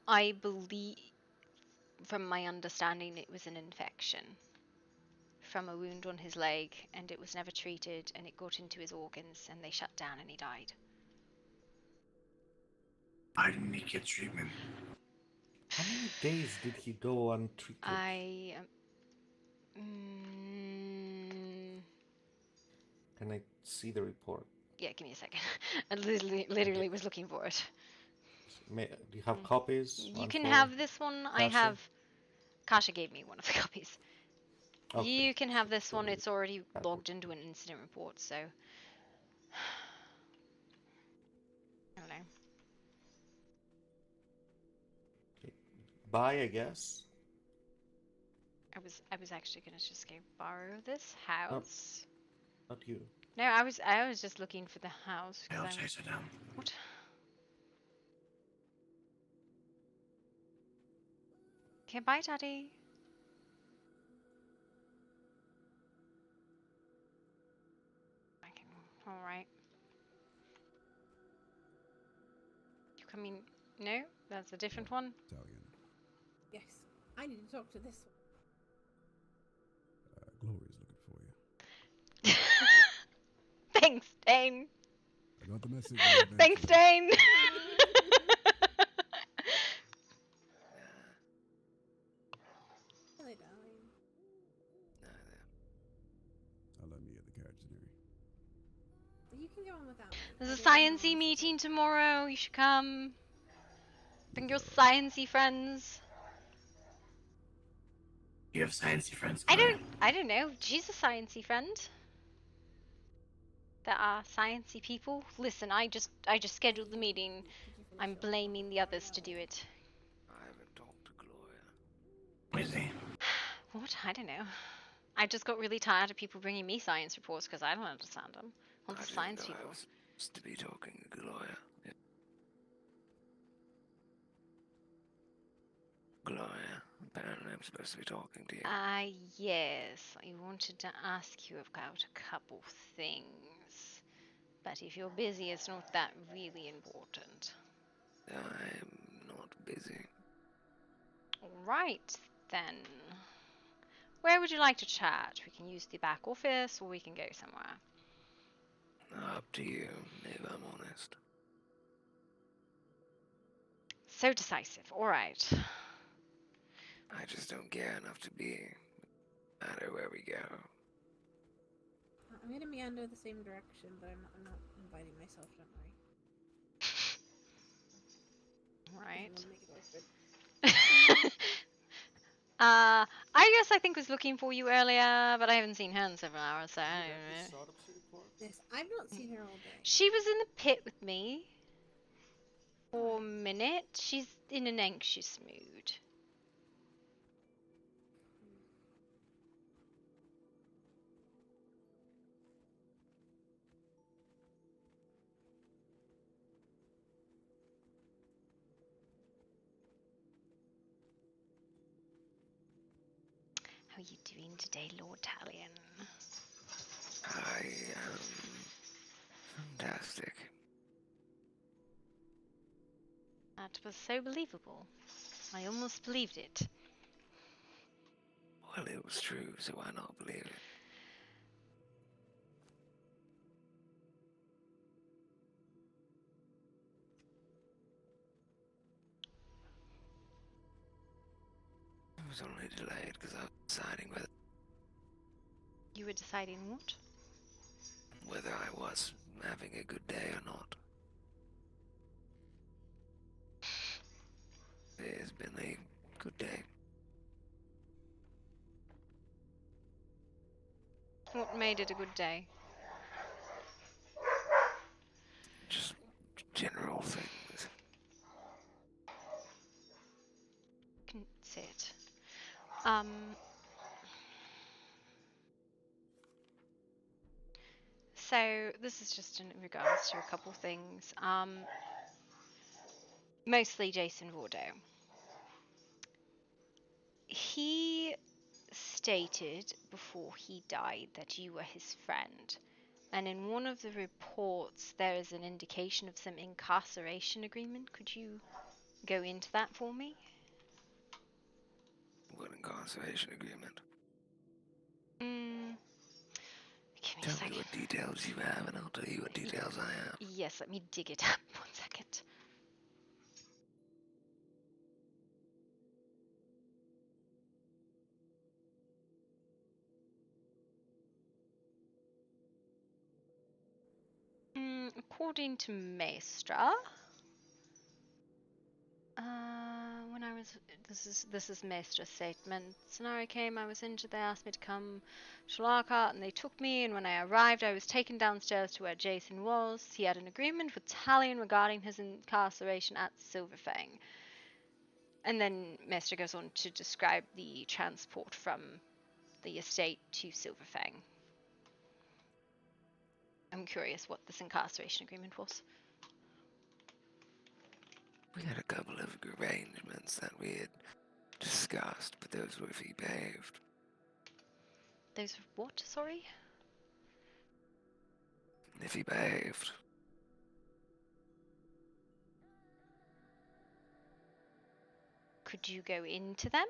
I believe, from my understanding, it was an infection from a wound on his leg, and it was never treated, and it got into his organs, and they shut down, and he died. Why didn't he get treatment? How many days did he go untreated? Can I see the report? Yeah, give me a second. I literally was looking for it. Do you have copies? You One can for have this one. I Kasha? have. Kasha gave me one of the copies. Okay. You can have this one. It's already logged into an incident report, so. I don't know. Bye, I guess. I was actually gonna just go borrow this house. Not you. No, I was just looking for the house. I'll chase her down. What? Okay, bye, Daddy. All right. You coming? No, that's a different one. Yes, I need to talk to this one. Gloria's looking for you. Thanks, Dane. I got the message. Thanks, Dane. Hello, darling. I'll let me at the carriage, Neri. You can go on without me. There's a sciencey meeting tomorrow. You should come. Bring your sciencey friends. You have sciencey friends. I don't know. She's a sciencey friend. There are sciencey people. Listen, I just scheduled the meeting. I'm blaming the others to do it. I haven't talked to Gloria. Is he? What? I don't know. I just got really tired of people bringing me science reports because I don't understand them. All the science people. I was supposed to be talking to Gloria. Yeah. Gloria, apparently I'm supposed to be talking to you. Yes. I wanted to ask you about a couple things. But if you're busy, it's not that really important. I'm not busy. Alright, then. Where would you like to chat? We can use the back office, or we can go somewhere. Up to you, if I'm honest. So decisive. Alright. I just don't care enough to be, no matter where we go. I'm gonna meander the same direction, but I'm not inviting myself, don't worry. Right. We'll make it awkward. Iris, I think, was looking for you earlier, but I haven't seen her in several hours, so I don't know. Yes, I've not seen her all day. She was in the pit with me for a minute. She's in an anxious mood. How are you doing today, Lord Talion? I am fantastic. That was so believable. I almost believed it. Well, it was true, so why not believe it? It was only delayed because I was deciding You were deciding what? whether I was having a good day or not. It has been a good day. What made it a good day? Just general things. Can say it. So this is just in regards to a couple things. Mostly Jason Vordo. He stated before he died that you were his friend, and in one of the reports there is an indication of some incarceration agreement. Could you go into that for me? What incarceration agreement? Give me Tell me what details you have, and I'll tell you what details I have. Yes, let me dig it up. 1 second. According to Maestra, when I was, this is Maestra's statement. Scenario came, I was injured, they asked me to come to Lockhart, and they took me, and when I arrived, I was taken downstairs to where Jason was. He had an agreement with Talion regarding his incarceration at Silverfang. And then Maestra goes on to describe the transport from the estate to Silverfang. I'm curious what this incarceration agreement was. We had a couple of arrangements that we had discussed, but those were if he behaved. Those were what, sorry? If he behaved. Could you go into them?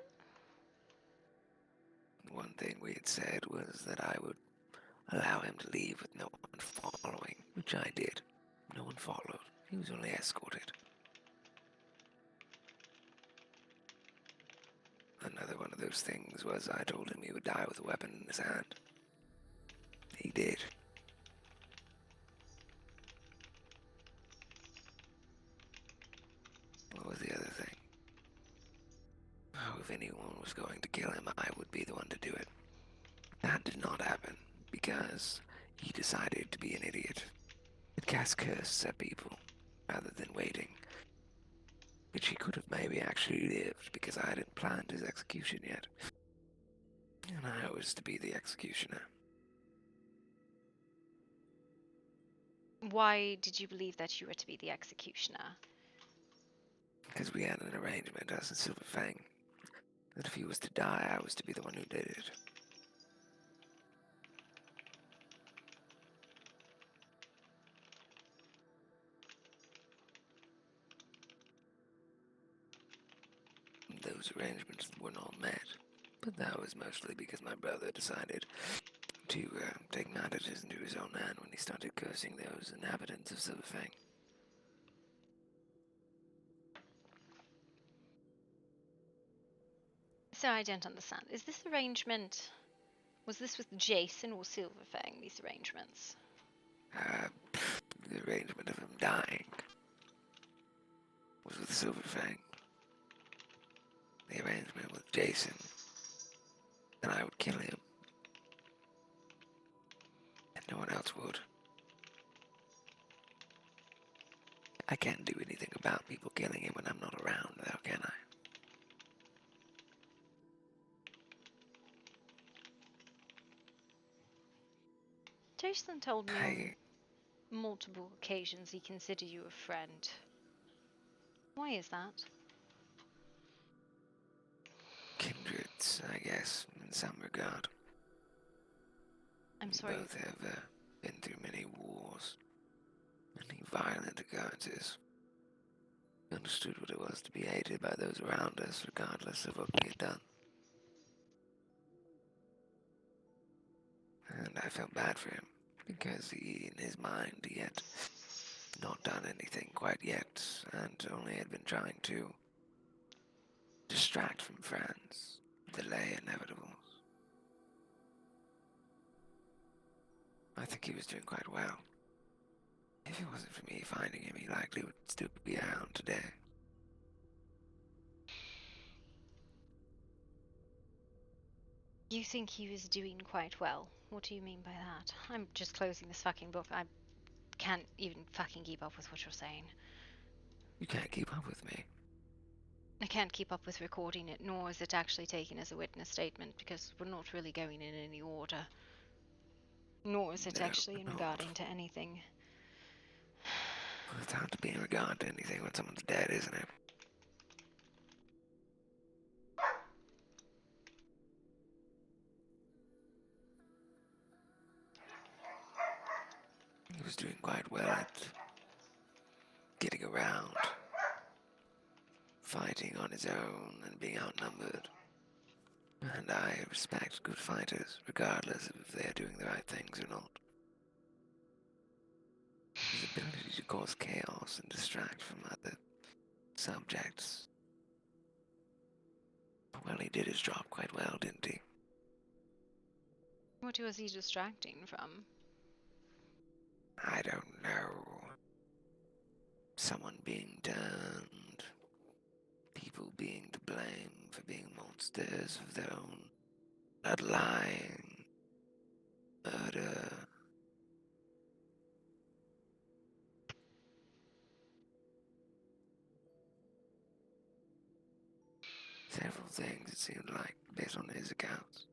One thing we had said was that I would allow him to leave with no one following, which I did. No one followed. He was only escorted. Another one of those things was I told him he would die with a weapon in his hand. He did. What was the other thing? Oh, if anyone was going to kill him, I would be the one to do it. That did not happen, because he decided to be an idiot. He'd cast curses at people, rather than waiting. Which he could have maybe actually lived, because I hadn't planned his execution yet. And I was to be the executioner. Why did you believe that you were to be the executioner? Because we had an arrangement, us and Silverfang, that if he was to die, I was to be the one who did it. those arrangements were not met. But that was mostly because my brother decided to take matters into his own hand when he started cursing those inhabitants of Silverfang. So I don't understand. Is this arrangement... Was this with Jason or Silverfang, these arrangements? The arrangement of him dying was with Silverfang. The arrangement with Jason, that I would kill him, and no one else would. I can't do anything about people killing him when I'm not around, though, can I? Jason told me on multiple occasions he considered you a friend. Why is that? Kindreds, I guess, in some regard. I'm sorry. We both have been through many wars, many violent occurrences. We understood what it was to be hated by those around us, regardless of what we had done. And I felt bad for him, because he, in his mind, he had not done anything quite yet, and only had been trying to distract from friends, delay inevitables. I think he was doing quite well. If it wasn't for me finding him, he likely would still be around today. You think he was doing quite well? What do you mean by that? I'm just closing this fucking book. I can't even fucking keep up with what you're saying. You can't keep up with me. I can't keep up with recording it, nor is it actually taken as a witness statement, because we're not really going in any order. Nor is it actually in regarding to anything. Well, it's hard to be in regard to anything when someone's dead, isn't it? He was doing quite well at getting around, fighting on his own and being outnumbered. And I respect good fighters, regardless of if they're doing the right things or not. His ability to cause chaos and distract from other subjects. Well, he did his job quite well, didn't he? What was he distracting from? I don't know. Someone being turned. People being to blame for being monsters of their own bloodline. Murder. Several things, it seemed like, based on his accounts.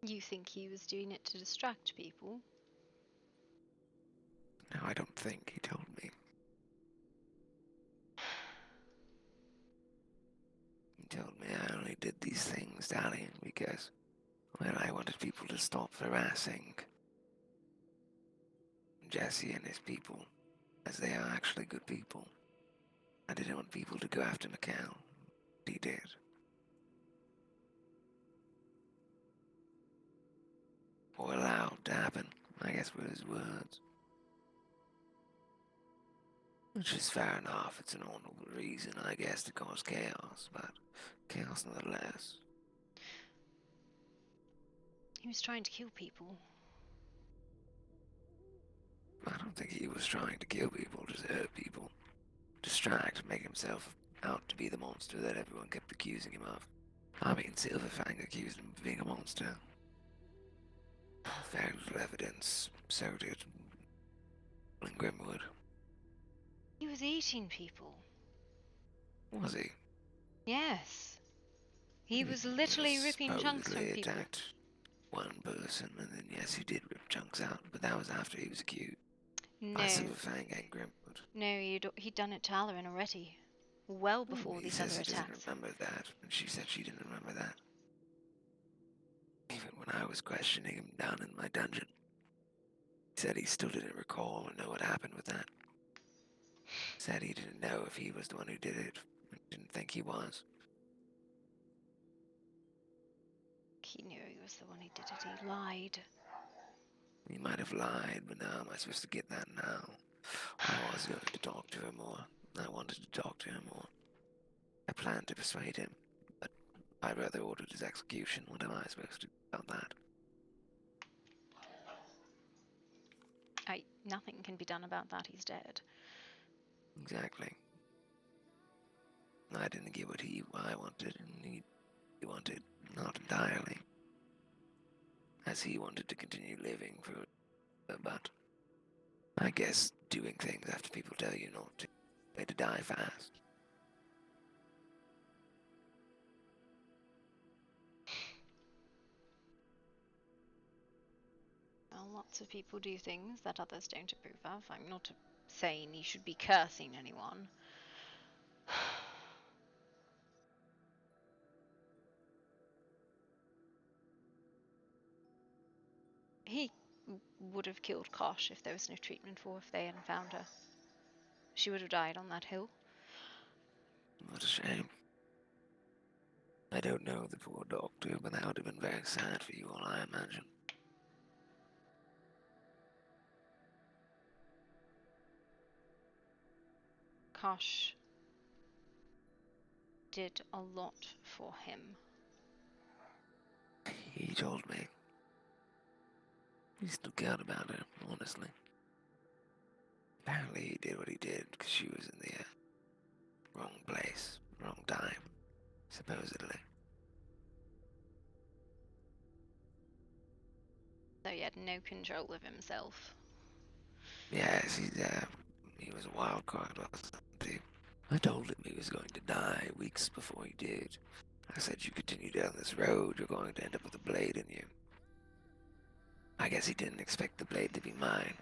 You think he was doing it to distract people? No, I don't think he told me. He told me I only did these things, darling, because, well, I wanted people to stop harassing Jesse and his people, as they are actually good people. I didn't want people to go after Mikhail. He did. Or allowed to happen, I guess were his words. Which is fair enough, it's an honorable reason, I guess, to cause chaos, but chaos nonetheless. He was trying to kill people. I don't think he was trying to kill people, just hurt people. Distract, make himself out to be the monster that everyone kept accusing him of. I mean, Silverfang accused him of being a monster. Very little evidence, so did Grimwood. He was eating people. Was he? Yes. He was literally ripping chunks from people. Attacked one person, and then yes, he did rip chunks out, but that was after he was accused. No. By Silverfang and Grimwood. No, he'd done it to Alarin already. Well before these other attacks. He says he doesn't remember that, and she said she didn't remember that. Even when I was questioning him down in my dungeon, he said he still didn't recall or know what happened with that. Said he didn't know if he was the one who did it, and didn't think he was. He knew he was the one who did it. He lied. He might have lied, but how am I supposed to get that now? I was going to talk to her more. I wanted to talk to him more. I planned to persuade him, but my brother ordered his execution. What am I supposed to do about that? Nothing can be done about that. He's dead. Exactly. I didn't get what I wanted, and he wanted not entirely. As he wanted to continue living for, but I guess doing things after people tell you not to, way to die fast. Well, lots of people do things that others don't approve of. I'm not saying you should be cursing anyone. He would have killed Kosh if there was no treatment for her, if they hadn't found her. She would have died on that hill. What a shame. I don't know the poor doctor, but that would have been very sad for you all, I imagine. Kosh did a lot for him. He told me. He still cared about her, honestly. Apparently he did what he did because she was in the wrong place, wrong time, supposedly. So he had no control of himself. Yes, he was a wild card, wasn't he? I told him he was going to die weeks before he did. I said, you continue down this road, you're going to end up with a blade in you. I guess he didn't expect the blade to be mine.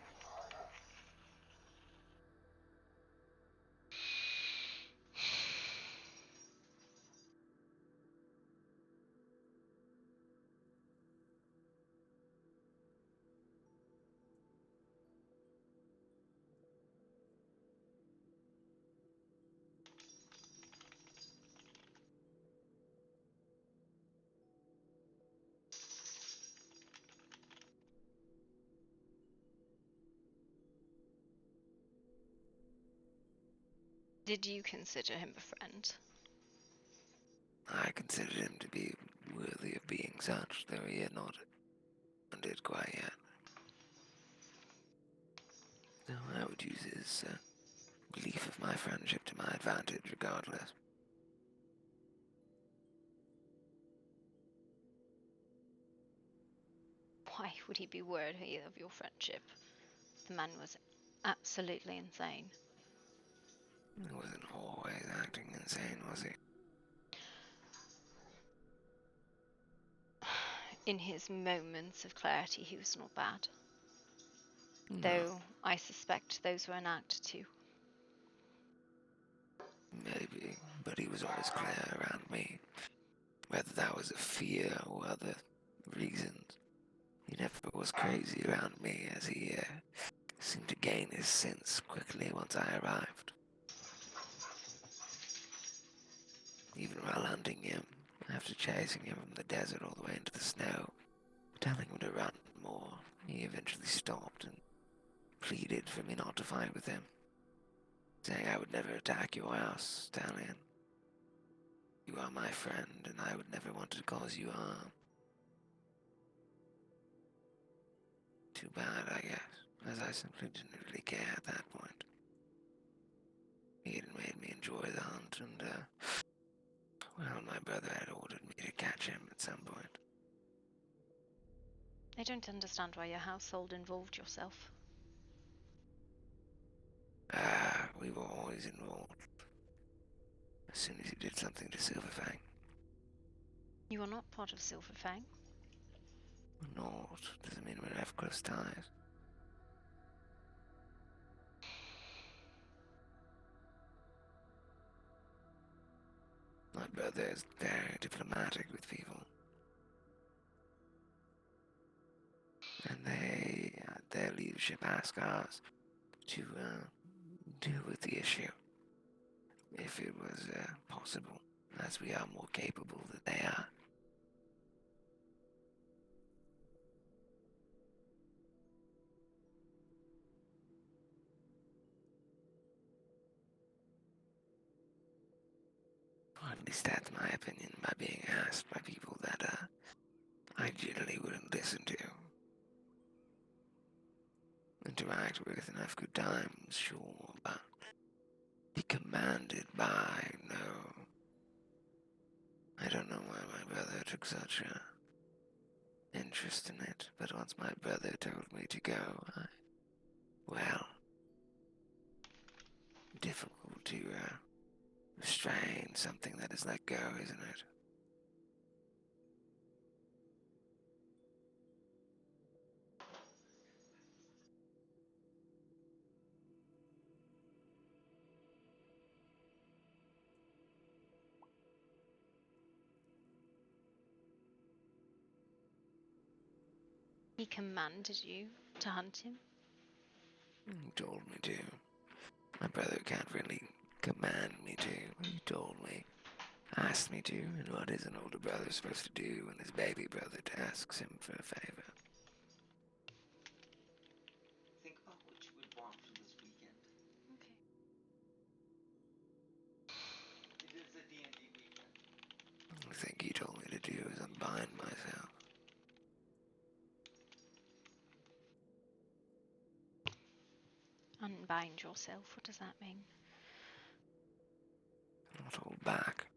Did you consider him a friend? I considered him to be worthy of being such, though he had not done it quite yet. So I would use his belief of my friendship to my advantage regardless. Why would he be worthy of your friendship? The man was absolutely insane. He wasn't always acting insane, was he? In his moments of clarity, he was not bad. No. Though I suspect those were an act too. Maybe, but he was always clear around me. Whether that was a fear or other reasons. He never was crazy around me as he seemed to gain his sense quickly once I arrived. Even while hunting him, after chasing him from the desert all the way into the snow, telling him to run more, he eventually stopped and pleaded for me not to fight with him, saying I would never attack your house, Stallion. You are my friend, and I would never want to cause you harm. Too bad, I guess, as I simply didn't really care at that point. He had made me enjoy the hunt, and, well, my brother had ordered me to catch him at some point. I don't understand why your household involved yourself. We were always involved. As soon as he did something to Silverfang. You are not part of Silverfang. We're not. Doesn't mean we have close ties. My brother is very diplomatic with people. And they, their leadership ask us to deal with the issue. If it was possible, as we are more capable than they are. At least that's my opinion by being asked by people that I generally wouldn't listen to. Interact with and have good times, sure, but be commanded by, no. I don't know why my brother took such a interest in it, but once my brother told me to go, well, difficult to restrain something that is let go, isn't it? He commanded you to hunt him? He told me to. My brother can't really command me to. He told me, asked me to, and what is an older brother supposed to do when his baby brother asks him for a favor? Think about what you would want for this weekend. Okay. It is a D&D weekend. The thing he told me to do is unbind myself. Unbind yourself, what does that mean? Not hold back.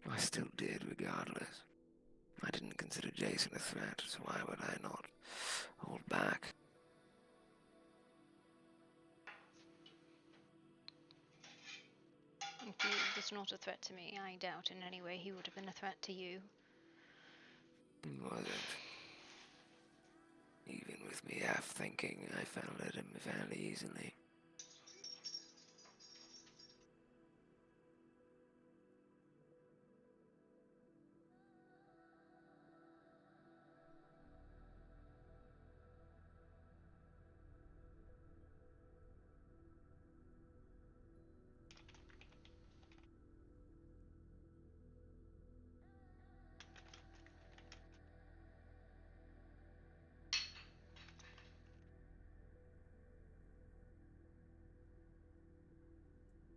I still did, regardless. I didn't consider Jason a threat, so why would I not hold back? If he was not a threat to me, I doubt in any way he would have been a threat to you. He wasn't. Even with me half thinking, I fell at him fairly easily.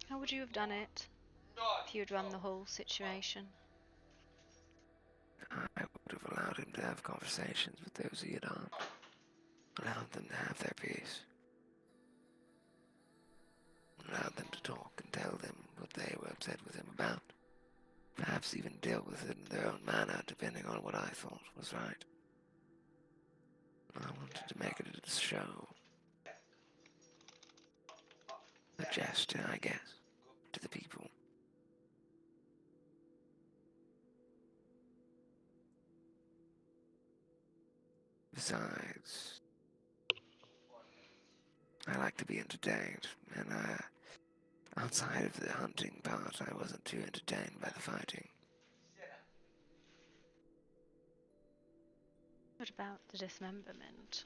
How would you have done it if you'd run the whole situation? I would have allowed him to have conversations with those he had harmed. Allowed them to have their peace. Allowed them to talk and tell them what they were upset with him about. Perhaps even deal with it in their own manner, depending on what I thought was right. I wanted to make it a show. A gesture, I guess, to the people. Besides, I like to be entertained, and outside of the hunting part, I wasn't too entertained by the fighting. What about the dismemberment?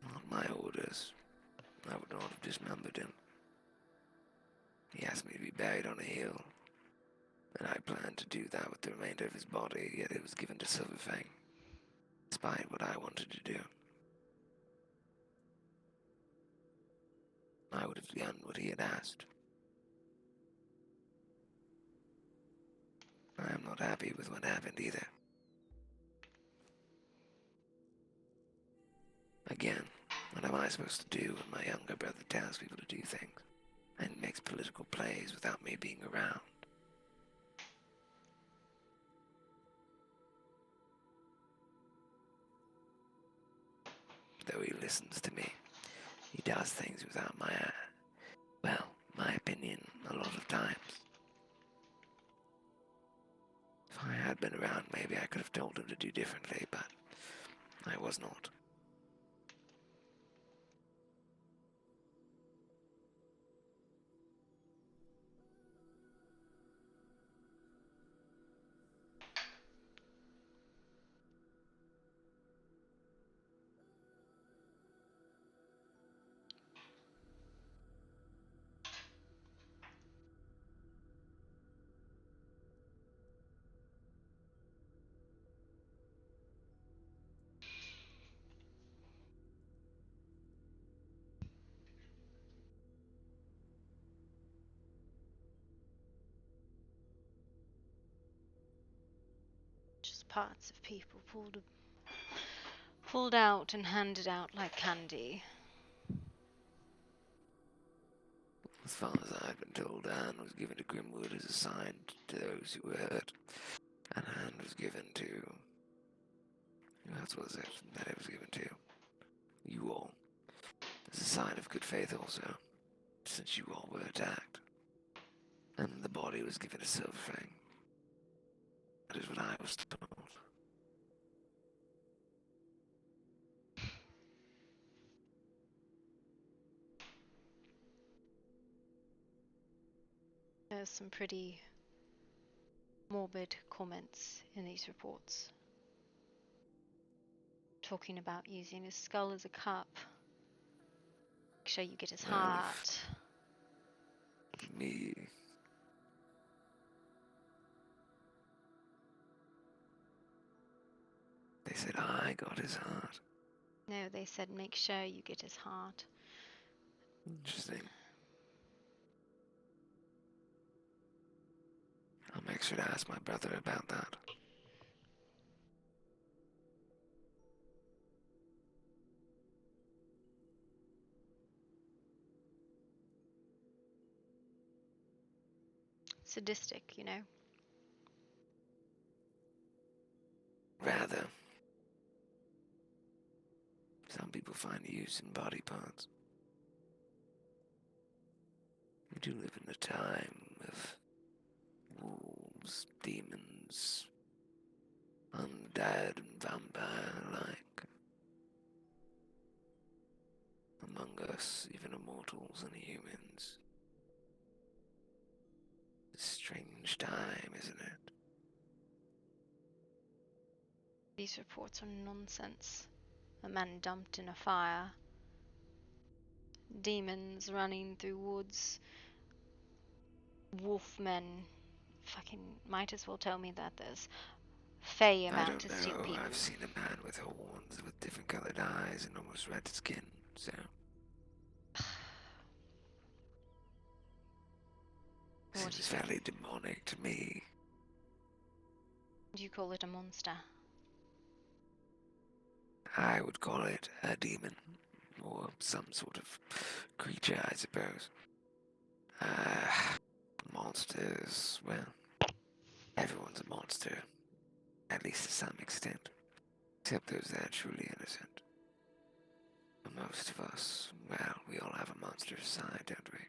On my orders, I would not have dismembered him. He asked me to be buried on a hill, and I planned to do that with the remainder of his body, yet it was given to Silverfang, despite what I wanted to do. I would have done what he had asked. I am not happy with what happened either. Again, what am I supposed to do when my younger brother tells people to do things and makes political plays without me being around? Though he listens to me, he does things without my opinion a lot of times. If I had been around, maybe I could have told him to do differently, but I was not. Just parts of people pulled out and handed out like candy. As far as I've been told, Anne was given to Grimwood as a sign to those who were hurt. And Anne was given to... Who else was it that it was given to? You all. As a sign of good faith also, since you all were attacked. And the body was given to Silverfang. That is what I was told. There's some pretty morbid comments in these reports. Talking about using his skull as a cup. Make sure you get his heart. Me. They said I got his heart. No, they said make sure you get his heart. Interesting. I'll make sure to ask my brother about that. Sadistic, you know. Rather. Some people find use in body parts. We do live in a time of wolves, demons, undead and vampire-like. Among us, even immortals and humans. A strange time, isn't it? These reports are nonsense. A man dumped in a fire. Demons running through woods. Wolfmen. Fucking might as well tell me that there's Fae I about don't to steal know. people. I've seen a man with horns, with different colored eyes and almost red skin, so... Seems fairly demonic to me. Do you call it a monster? I would call it a demon, or some sort of creature, I suppose. Monsters, well, everyone's a monster, at least to some extent, except those that are truly innocent. But most of us, well, we all have a monstrous side, don't we?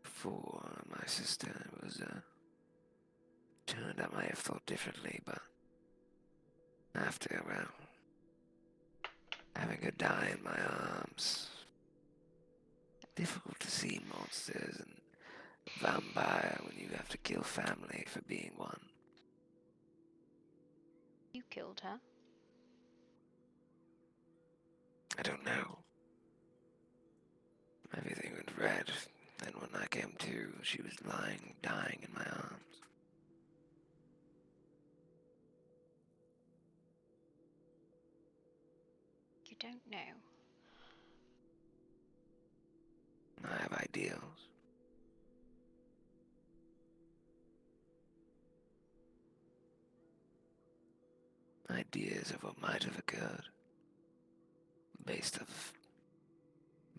Before my sister was, turned, I might have thought differently, but after, well, having her die in my arms, difficult to see monsters and vampire when you have to kill family for being one. You killed her? I don't know. Everything went red, and when I came to, she was lying, dying in my arms. You don't know. I have ideals. Ideas of what might have occurred, based off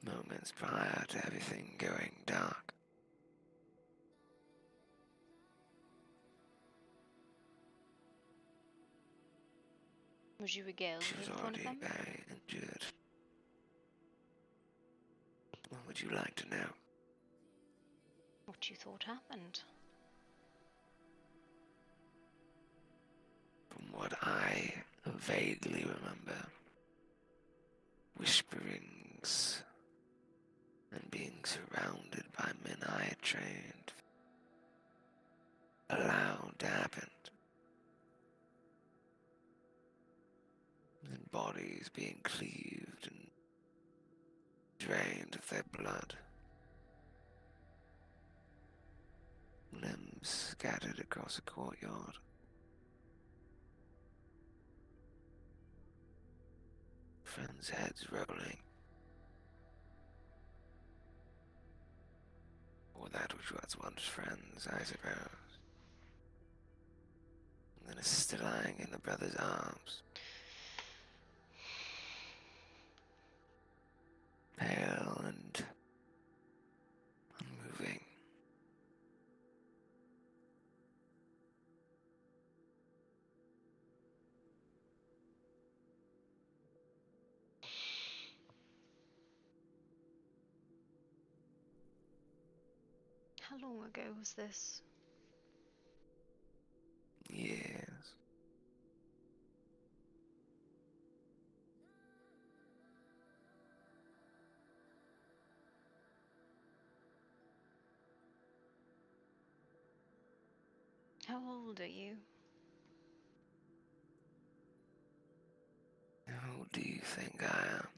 moments prior to everything going dark. Was you regaled She was with one of already them? very injured. What would you like to know? What you thought happened? From what I vaguely remember, whisperings and being surrounded by men I had trained, allowed to happen, and bodies being cleaved and drained of their blood, limbs scattered across a courtyard. Friends' heads rolling. Or that which was once friends, I suppose. and a sister lying in a brother's arms. Pale and unmoving. How long ago was this? Yes. How old are you? How old do you think I am?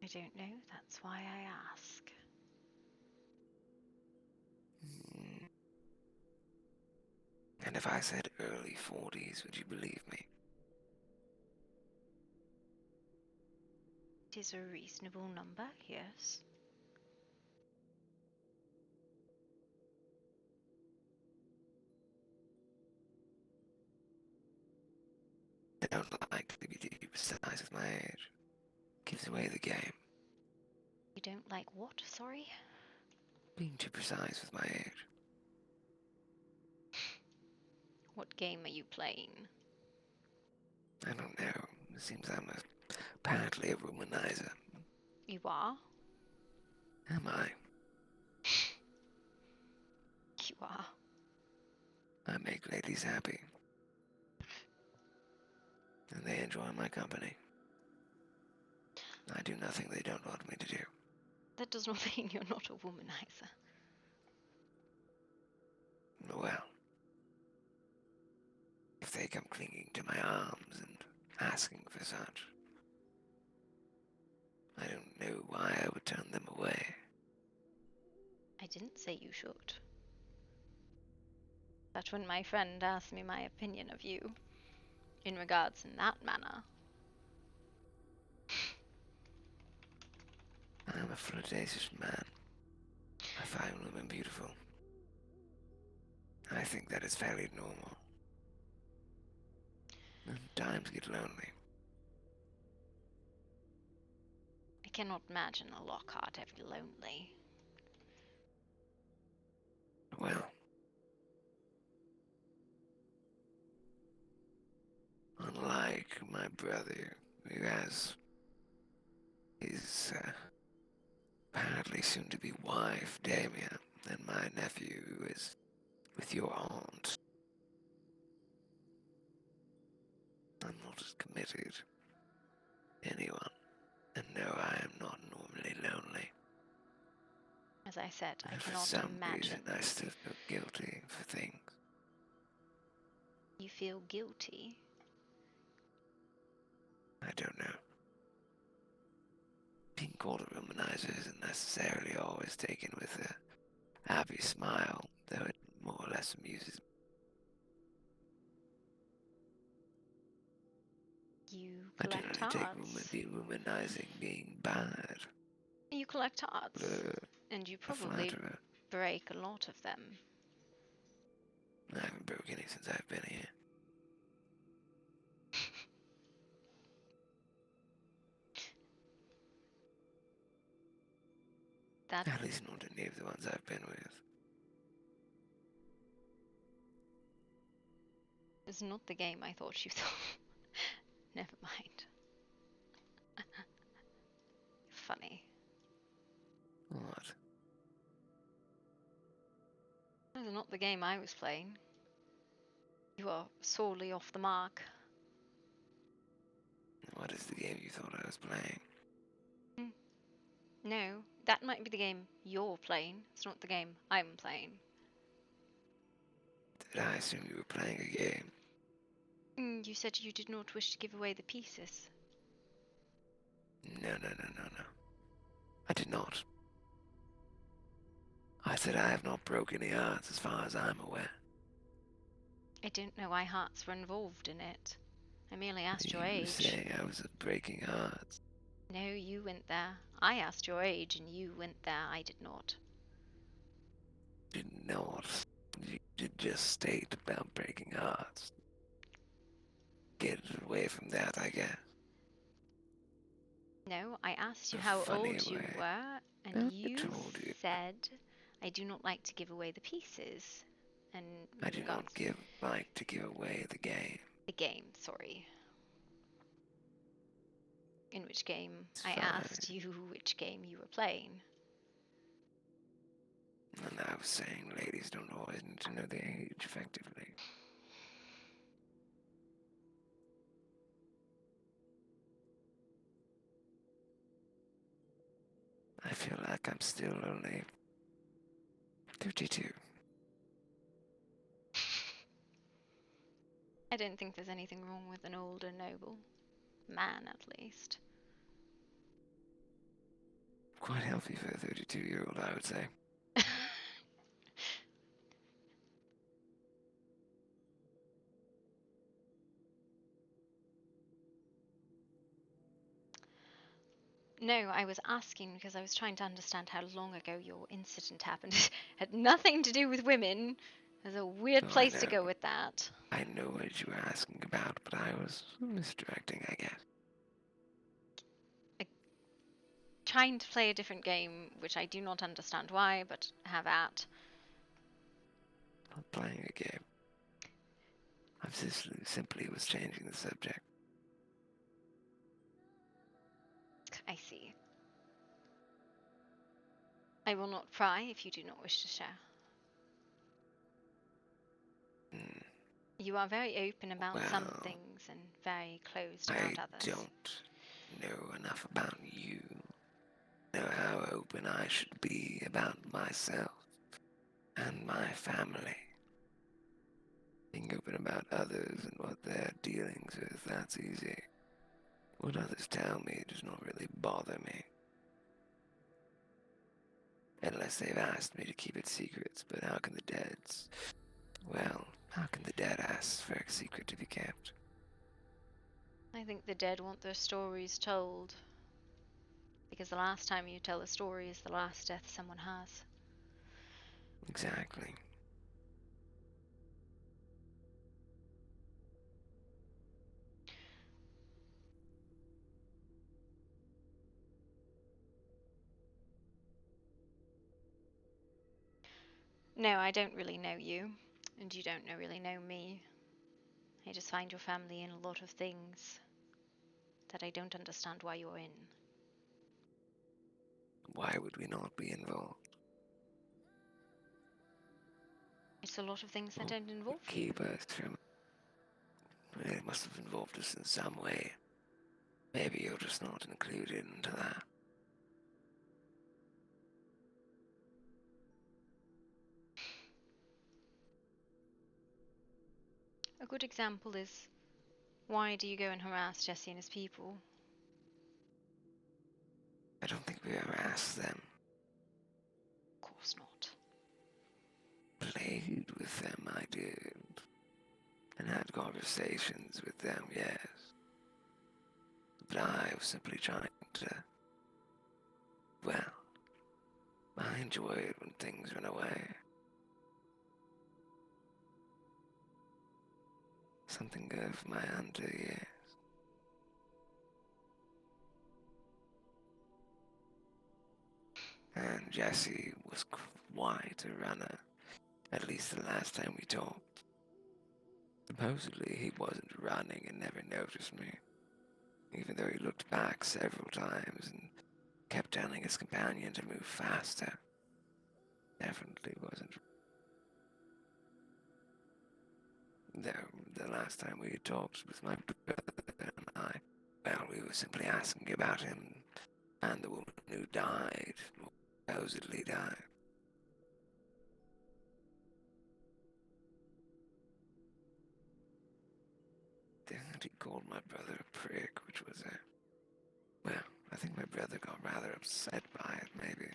I don't know, that's why I ask. And if I said early 40s, would you believe me? It is a reasonable number, yes. I don't like to be too precise with my age. Gives away the game. You don't like what, sorry? Being too precise with my age. What game are you playing? I don't know. It seems I'm apparently a womanizer. You are? Am I? You are. I make ladies happy. And they enjoy my company. I do nothing they don't want me to do. That does not mean you're not a womanizer. Well, if they come clinging to my arms and asking for such, I don't know why I would turn them away. I didn't say you should. But when my friend asked me my opinion of you, in regards in that manner, I'm a flirtatious man. I find women beautiful. I think that is fairly normal. And times get lonely. I cannot imagine a Lockhart ever lonely. Well, unlike my brother, who has his apparently soon-to-be wife, Damien, and my nephew, who is with your aunt, I'm not as committed to anyone, and no, I am not normally lonely. As I said, I And for cannot some imagine. reason, I still feel guilty for things. You feel guilty? I don't know. Being called a womanizer isn't necessarily always taken with a happy smile, though it more or less amuses me. You I don't collect really take hearts. womanizing being bad. You collect hearts. And you A probably flatterer. break a lot of them. I haven't broken any since I've been here. That At least not any of the ones I've been with. is not the game I thought you thought. Never mind. Funny. What? That is not the game I was playing. You are sorely off the mark. What is the game you thought I was playing? No, that might be the game you're playing. It's not the game I'm playing. Did I assume you were playing a game? You said you did not wish to give away the pieces. No. I did not. I said I have not broken any hearts as far as I'm aware. I don't know why hearts were involved in it. I merely asked your You age. were saying I was breaking hearts. No, you went there. I asked your age and you went there. I did not. Did not. just state about breaking hearts. Get away from that, I guess. No, I asked you A how funny old you way. were, and I you told you. said, I do not like to give away the pieces. And I do not like to give away the game. the game, sorry. In which game I fine. asked you which game you were playing. And I was saying ladies don't always need to know their age effectively. I feel like I'm still only 32. I don't think there's anything wrong with an older noble man, at least. Quite healthy for a 32-year-old, I would say. No, I was asking because I was trying to understand how long ago your incident happened. It had nothing to do with women. There's a weird Oh, I place to know. go with that. I know what you were asking about, but I was misdirecting, I guess. Trying to play a different game, which I do not understand why, but have at. Not playing a game. I simply was changing the subject. I see. I will not pry if you do not wish to share. You are very open about some Well, things and very closed about others. I don't know enough about you. Know how open I should be about myself and my family. Being open about others and what they're dealings with, that's easy. What others tell me does not really bother me. Unless they've asked me to keep it secrets, but how can the dead's... Well, how can the dead ask for a secret to be kept? I think the dead want their stories told. Because the last time you tell a story is the last death someone has. Exactly. No, I don't really know you, and you don't really know me. I just find your family in a lot of things that I don't understand why you're in. Why would we not be involved? It's a lot of things that don't involve you. Keep us from... It must have involved us in some way. Maybe you're just not included into that. A good example is, why do you go and harass Jesse and his people? I don't think we ever asked them. Of course not. Played with them, I did. And had conversations with them, yes. But I was simply trying to... Well, I enjoy it when things run away. Something good for my hunter, yes. And Jesse was quite a runner, at least the last time we talked. Supposedly he wasn't running and never noticed me, even though he looked back several times and kept telling his companion to move faster. Definitely wasn't. The last time we had talked with my brother and I, well, we were simply asking about him and the woman who died, or supposedly died. And he called my brother a prick, which was well, I think my brother got rather upset by it, maybe.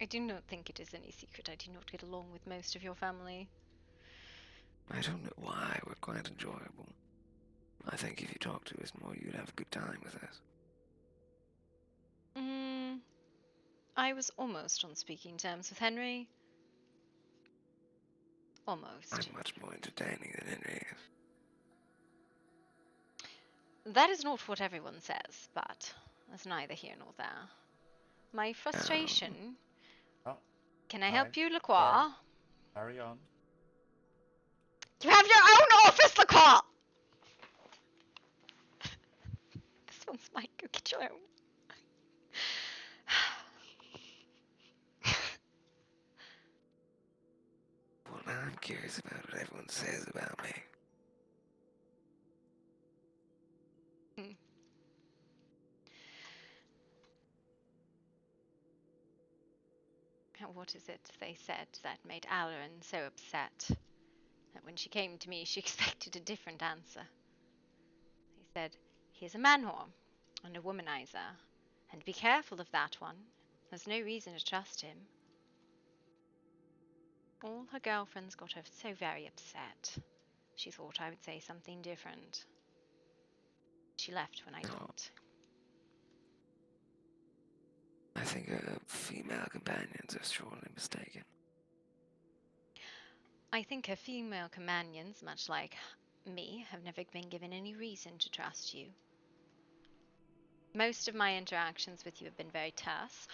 I do not think it is any secret. I do not get along with most of your family. I don't know why. We're quite enjoyable. I think if you talk to us more, you'd have a good time with us. I was almost on speaking terms with Henry. Almost. I'm much more entertaining than Henry is. That is not what everyone says, but that's neither here nor there. My frustration... Can I help you, Lacroix? Carry on. You have your own office, Lacroix! This one's mine. Go get your own. Well, now I'm curious about what everyone says about me. What is it they said that made Alarin so upset? That when she came to me, she expected a different answer. They said, he's a man whore and a womanizer, and be careful of that one. There's no reason to trust him. All her girlfriends got her so very upset. She thought I would say something different. She left when I didn't. I think her female companions are sorely mistaken. I think her female companions, much like me, have never been given any reason to trust you. Most of my interactions with you have been very terse,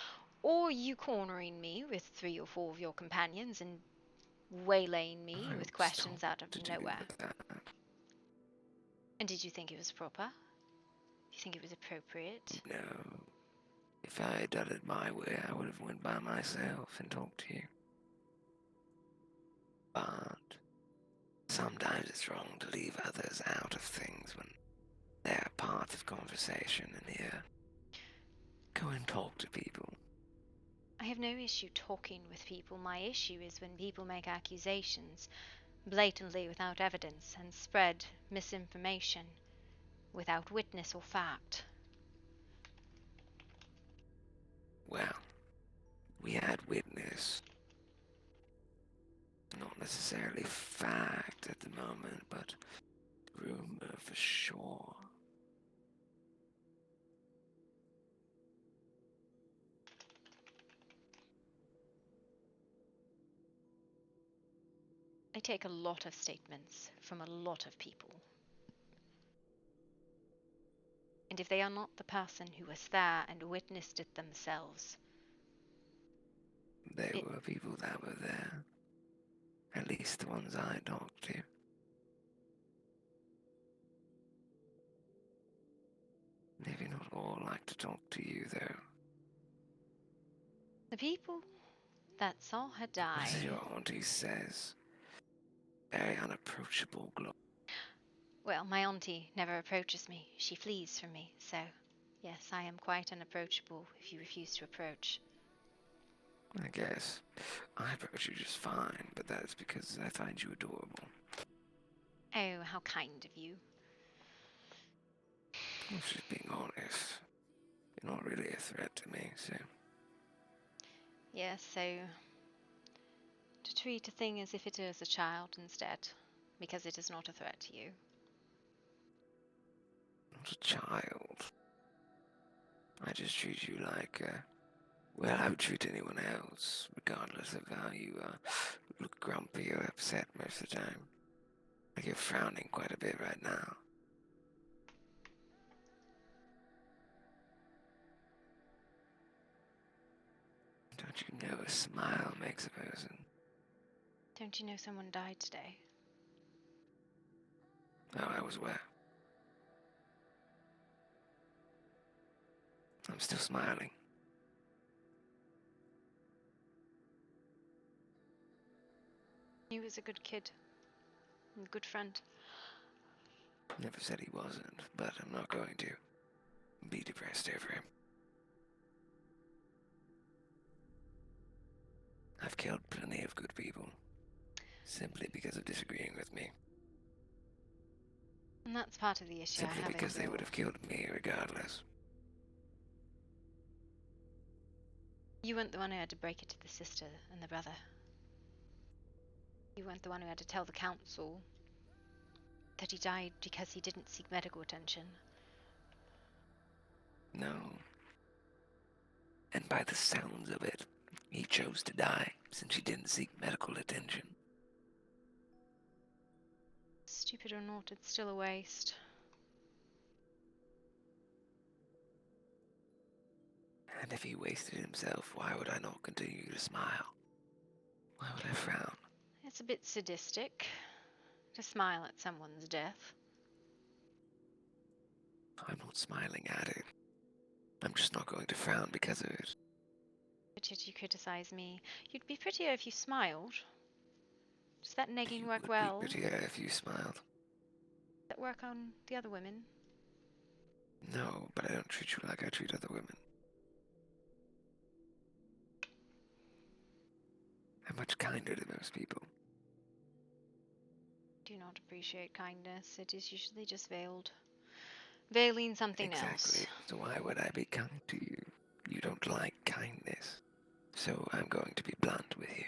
or you cornering me with 3 or 4 of your companions and waylaying me with questions out of nowhere. And did you think it was proper? Do you think it was appropriate? No. If I had done it my way, I would have went by myself and talked to you. But sometimes it's wrong to leave others out of things when they're part of conversation and here. Go and talk to people. I have no issue talking with people. My issue is when people make accusations blatantly without evidence and spread misinformation without witness or fact. Well, we had witness. Not necessarily fact at the moment, but rumor for sure. I take a lot of statements from a lot of people. And if they are not the person who was there and witnessed it themselves... There were people that were there. At least the ones I talked to. Maybe not all like to talk to you, though. The people that saw her die... As your auntie says, very unapproachable, Gloria. Well, my auntie never approaches me. She flees from me, so... Yes, I am quite unapproachable if you refuse to approach. I guess. I approach you just fine, but that is because I find you adorable. Oh, how kind of you. Well, just being honest. You're not really a threat to me, so... Yes, so... To treat a thing as if it is a child instead, because it is not a threat to you. Not a child. I just treat you like, well, I would treat anyone else, regardless of how you, look grumpy or upset most of the time. Like you're frowning quite a bit right now. Don't you know a smile makes a person? Don't you know someone died today? Oh, I was aware. I'm still smiling. He was a good kid. A good friend. Never said he wasn't, but I'm not going to be depressed over him. I've killed plenty of good people, simply because of disagreeing with me. And that's part of the issue. Simply because they would have killed me regardless. You weren't the one who had to break it to the sister and the brother. You weren't the one who had to tell the council that he died because he didn't seek medical attention. No. And by the sounds of it, he chose to die since he didn't seek medical attention. Stupid or not, it's still a waste. And if he wasted himself, why would I not continue to smile? Why would I frown? It's a bit sadistic to smile at someone's death. I'm not smiling at it. I'm just not going to frown because of it. But yet you criticize me. You'd be prettier if you smiled. Does that negging work well? Would be prettier if you smiled. Does that work on the other women? No, but I don't treat you like I treat other women. I'm much kinder to most people. Do not appreciate kindness. It is usually just veiled. Veiling something Exactly. else. So why would I be kind to you? You don't like kindness. So I'm going to be blunt with you.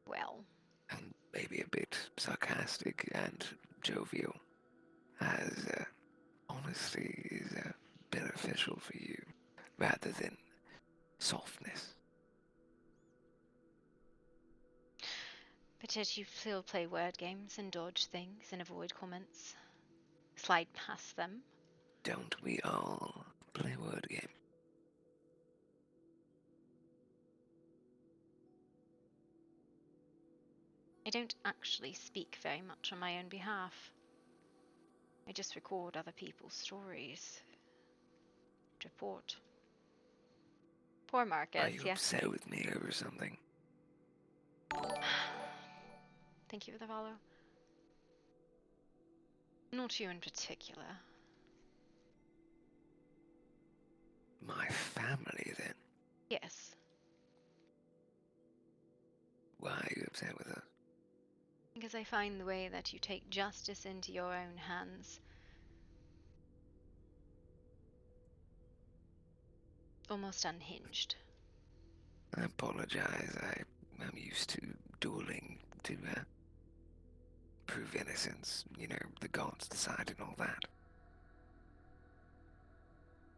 Well. And maybe a bit sarcastic and jovial. As honesty is beneficial for you, rather than softness. But yet you still play word games and dodge things and avoid comments. Slide past them. Don't we all play word game? I don't actually speak very much on my own behalf. I just record other people's stories. Report. Poor Marcus, Are you upset with me over something? Thank you for the follow. Not you in particular. My family, then? Yes. Why are you upset with us? Because I find the way that you take justice into your own hands almost unhinged. I apologize. I'm used to dueling to prove innocence. You know, the gods decide and all that.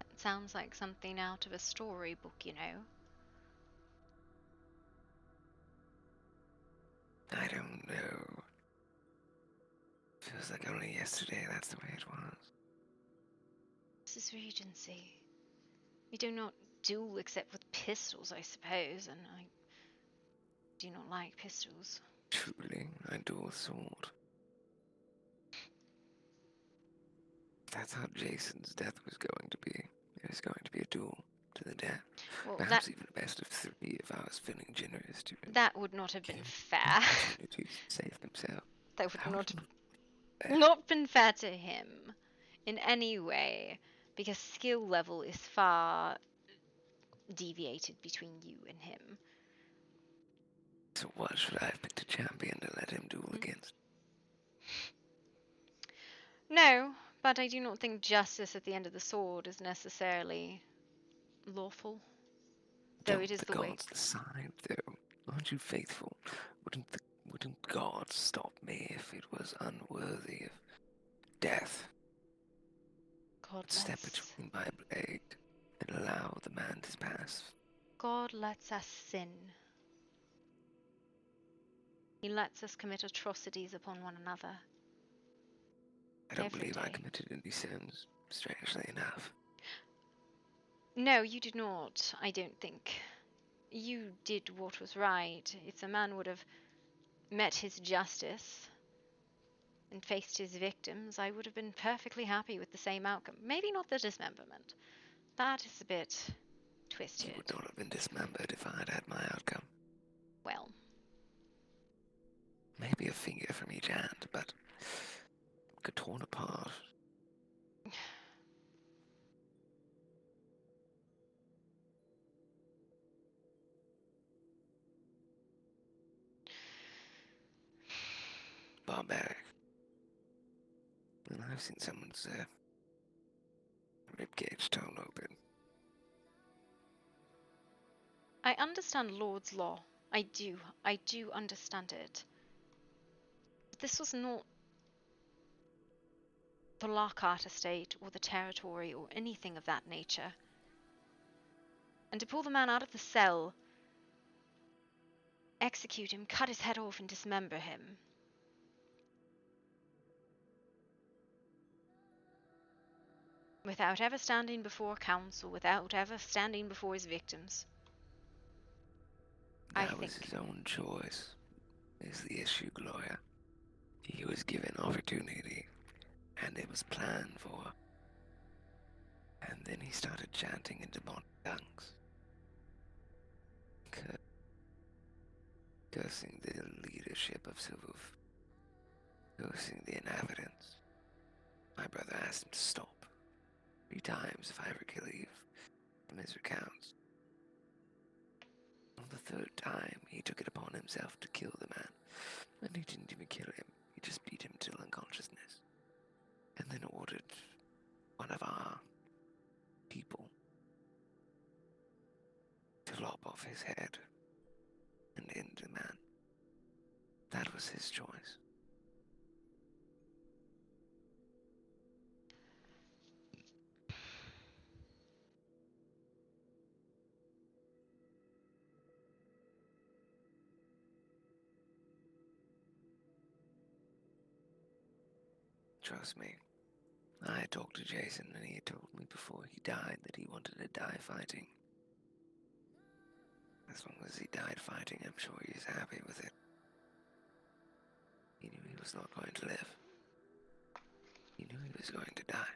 It sounds like something out of a storybook, you know. I don't know. Feels like only yesterday that's the way it was. This is Regency. We do not duel except with pistols, I suppose, and I do not like pistols. Truly, I duel sword. That's how Jason's death was going to be. It was going to be a duel to the death. Well, Perhaps even a best of 3 if I was feeling generous to him. That would not have been fair. Opportunity to save himself. That would not been fair to him in any way, because skill level is far deviated between you and him. So what should I have picked a champion to let him duel against? No, but I do not think justice at the end of the sword is necessarily lawful. Though it is the way. Gods decide, though. Aren't you faithful? Wouldn't God stop me if it was unworthy of death? God Step between my blade and allow the man to pass. God lets us sin. He lets us commit atrocities upon one another. I don't believe I committed any sins, strangely enough. No, you did not, I don't think. You did what was right. If the man would have met his justice and faced his victims, I would have been perfectly happy with the same outcome. Maybe not the dismemberment. That is a bit twisted. You would not have been dismembered if I had had my outcome. Well. Maybe a finger from each hand, but could torn apart. Barbaric. And I've seen someone's ribcage torn open. I understand Lord's law. I do. I do understand it. But this was not the Lockhart estate or the territory or anything of that nature. And to pull the man out of the cell, execute him, cut his head off, and dismember him. Without ever standing before counsel, without ever standing before his victims. That was his own choice, is the issue, Gloria. He was given opportunity, and it was planned for. And then he started chanting in demonic tongues. Cursing the leadership of Silvuf. Cursing the inhabitants. My brother asked him to stop 3 times if I ever could leave from his recounts. On the 3rd time, he took it upon himself to kill the man. And he didn't even kill him. He just beat him till unconsciousness. And then ordered one of our people to lop off his head and end the man. That was his choice. Trust me, I had talked to Jason and he had told me before he died that he wanted to die fighting. As long as he died fighting, I'm sure he's happy with it. He knew he was not going to live. He knew he was going to die.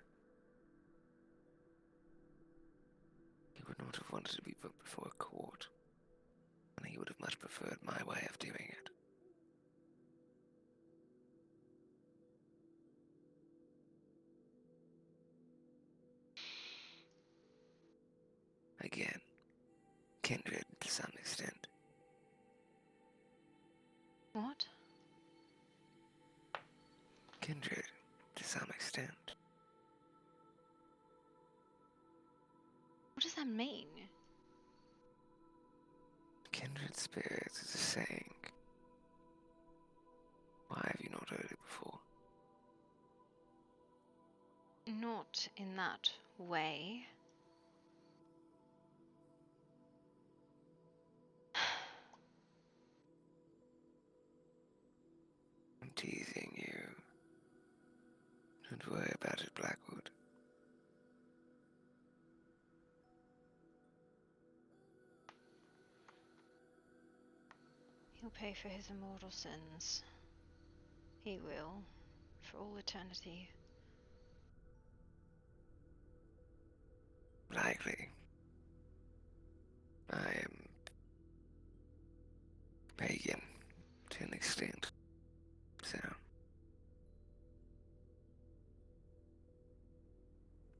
He would not have wanted to be put before a court, and he would have much preferred my way of doing it. Again, kindred to some extent. What? Kindred to some extent. What does that mean? Kindred spirits is a saying. Why have you not heard it before? Not in that way. I'm teasing you. Don't worry about it, Blackwood. He'll pay for his immortal sins. He will, for all eternity. Likely. I am pagan to an extent, so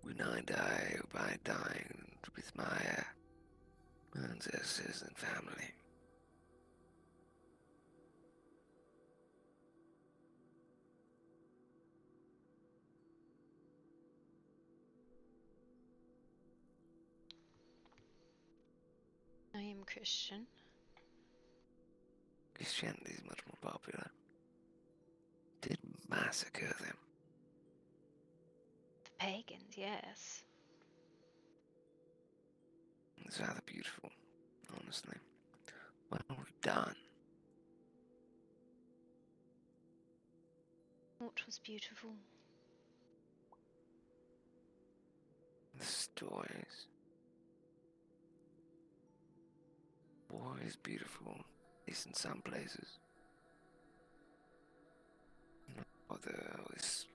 when I die, I hope I die with my ancestors and family. I am Christian. Christianity is much more popular. Did massacre them. The pagans, yes. It's rather beautiful, honestly. What have we done? What was beautiful? The stories. War is beautiful, at least in some places. My father was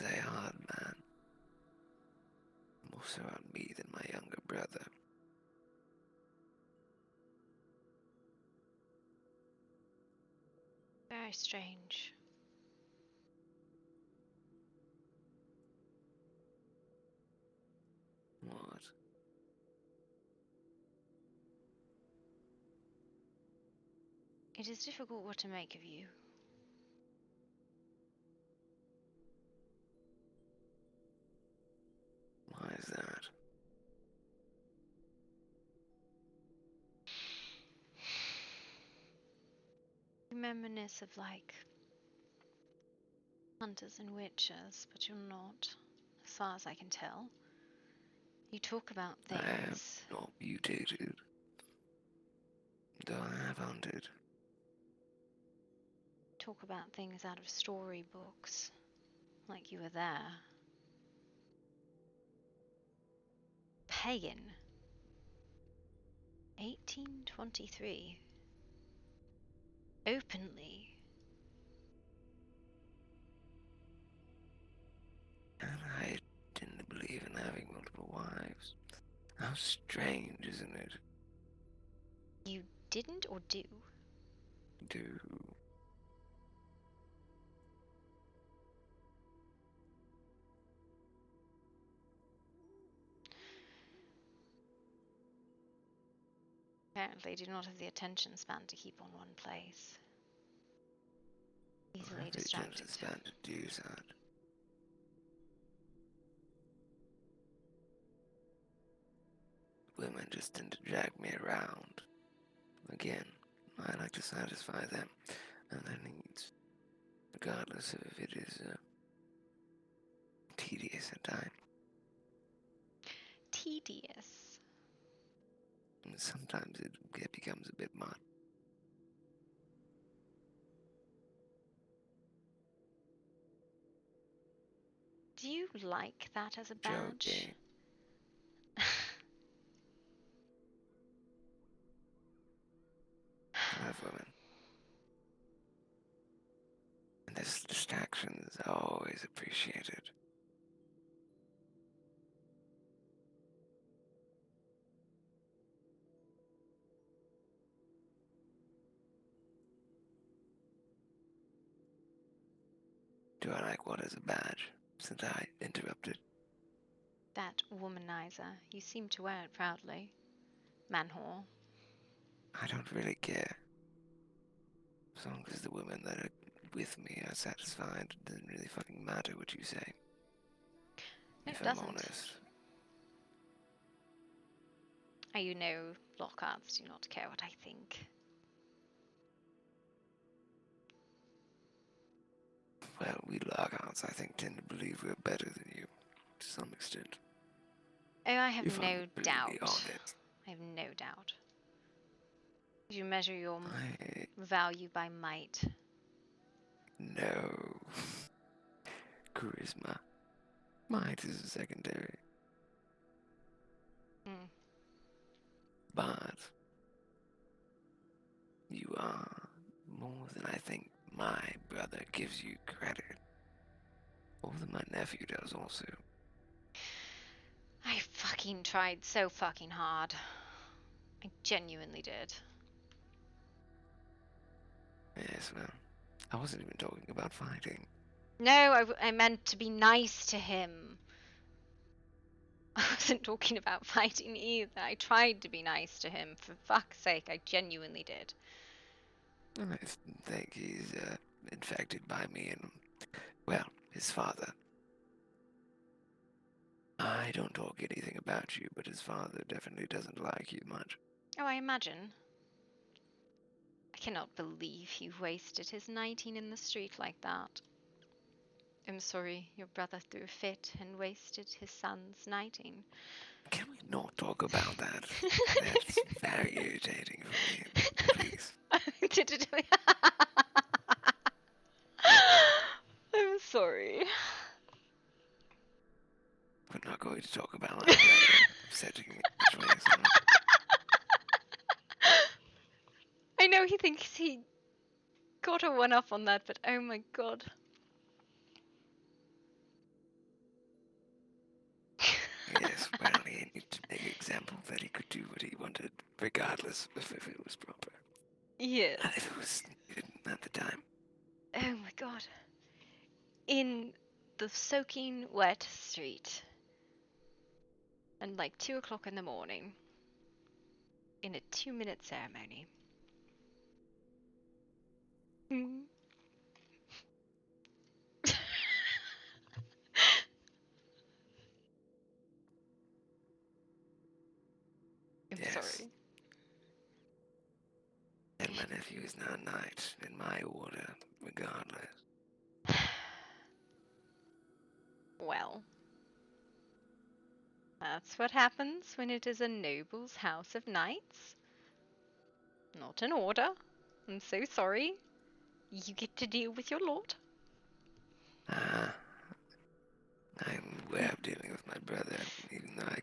a hard man. More so on me than my younger brother. Very strange. What? It is difficult what to make of you. Why is that? reminisce of like hunters and witches, but you're not, as far as I can tell. You talk about I am things. not mutated. Though I have hunted. Talk about things out of storybooks, like you were there. Pagan. 1823. Openly. And I didn't believe in having multiple wives. How strange, isn't it? You didn't or do? Do. Apparently do not have the attention span to keep on one place. Easily distracted. Span to do that. Women just tend to drag me around. Again, I like to satisfy them and their needs, regardless of if it is tedious at times. Tedious? And sometimes it becomes a bit much. Do you like that as a badge? Joking. I love women. And this distraction is always appreciated. Do I like what is a badge? Since I interrupted. That womanizer. You seem to wear it proudly. Man-whore. I don't really care. As long as the women that are with me are satisfied, it doesn't really fucking matter what you say. No, If it I'm doesn't. honest. You know, Lockharts do not care what I think. Well, we Lockharts, I think, tend to believe we're better than you, to some extent. Oh, I have If I'm no brutally doubt. honest. I have no doubt. You measure your value by might. No. Charisma. Might is secondary. Mm. But you are more than I think my brother gives you credit. More than my nephew does also. I fucking tried so fucking hard. I genuinely did. Yes, well, I wasn't even talking about fighting. No, I meant to be nice to him. I wasn't talking about fighting either. I tried to be nice to him. For fuck's sake, I genuinely did. I think he's infected by me and, well, his father. I don't talk anything about you, but his father definitely doesn't like you much. Oh, I imagine. I cannot believe he wasted his 19 in the street like that. I'm sorry, your brother threw a fit and wasted his son's 19. Can we not talk about that? That's very irritating for me. Please. I'm sorry. We're not going to talk about my brother upsetting me much way, so. I know he thinks he got a one-up on that, but oh my god. Yes, well, he needed to make an example that he could do what he wanted, regardless of if it was proper. Yes. And if it was needed at the time. Oh my god. In the soaking wet street. And like 2 o'clock in the morning. In a 2-minute ceremony. Mm. I'm sorry. Gentlemen, nephew is now a knight in my order, regardless. Well, that's what happens when it is a noble's house of knights. Not an order. I'm so sorry. You get to deal with your lord. I'm aware of dealing with my brother, even though I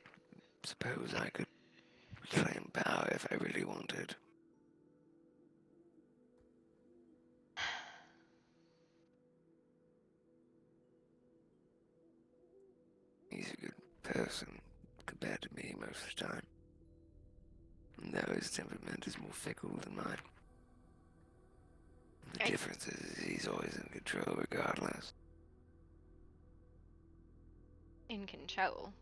suppose I could reclaim power if I really wanted. He's a good person compared to me most of the time. Though his temperament is more fickle than mine. The difference is he's always in control regardless. In control?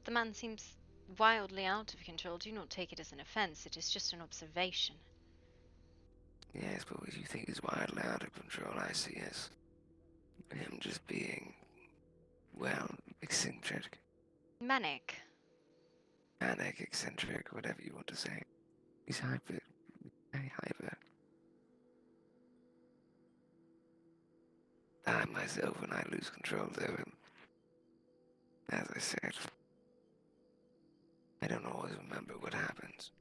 The man seems wildly out of control. Do not take it as an offense. It is just an observation. Yes, but what you think is wildly out of control, I see as him just being, well, eccentric. Manic. Manic, eccentric, whatever you want to say. He's hyper. Very hyper. I myself, when I lose control of him, as I said, I don't always remember what happens.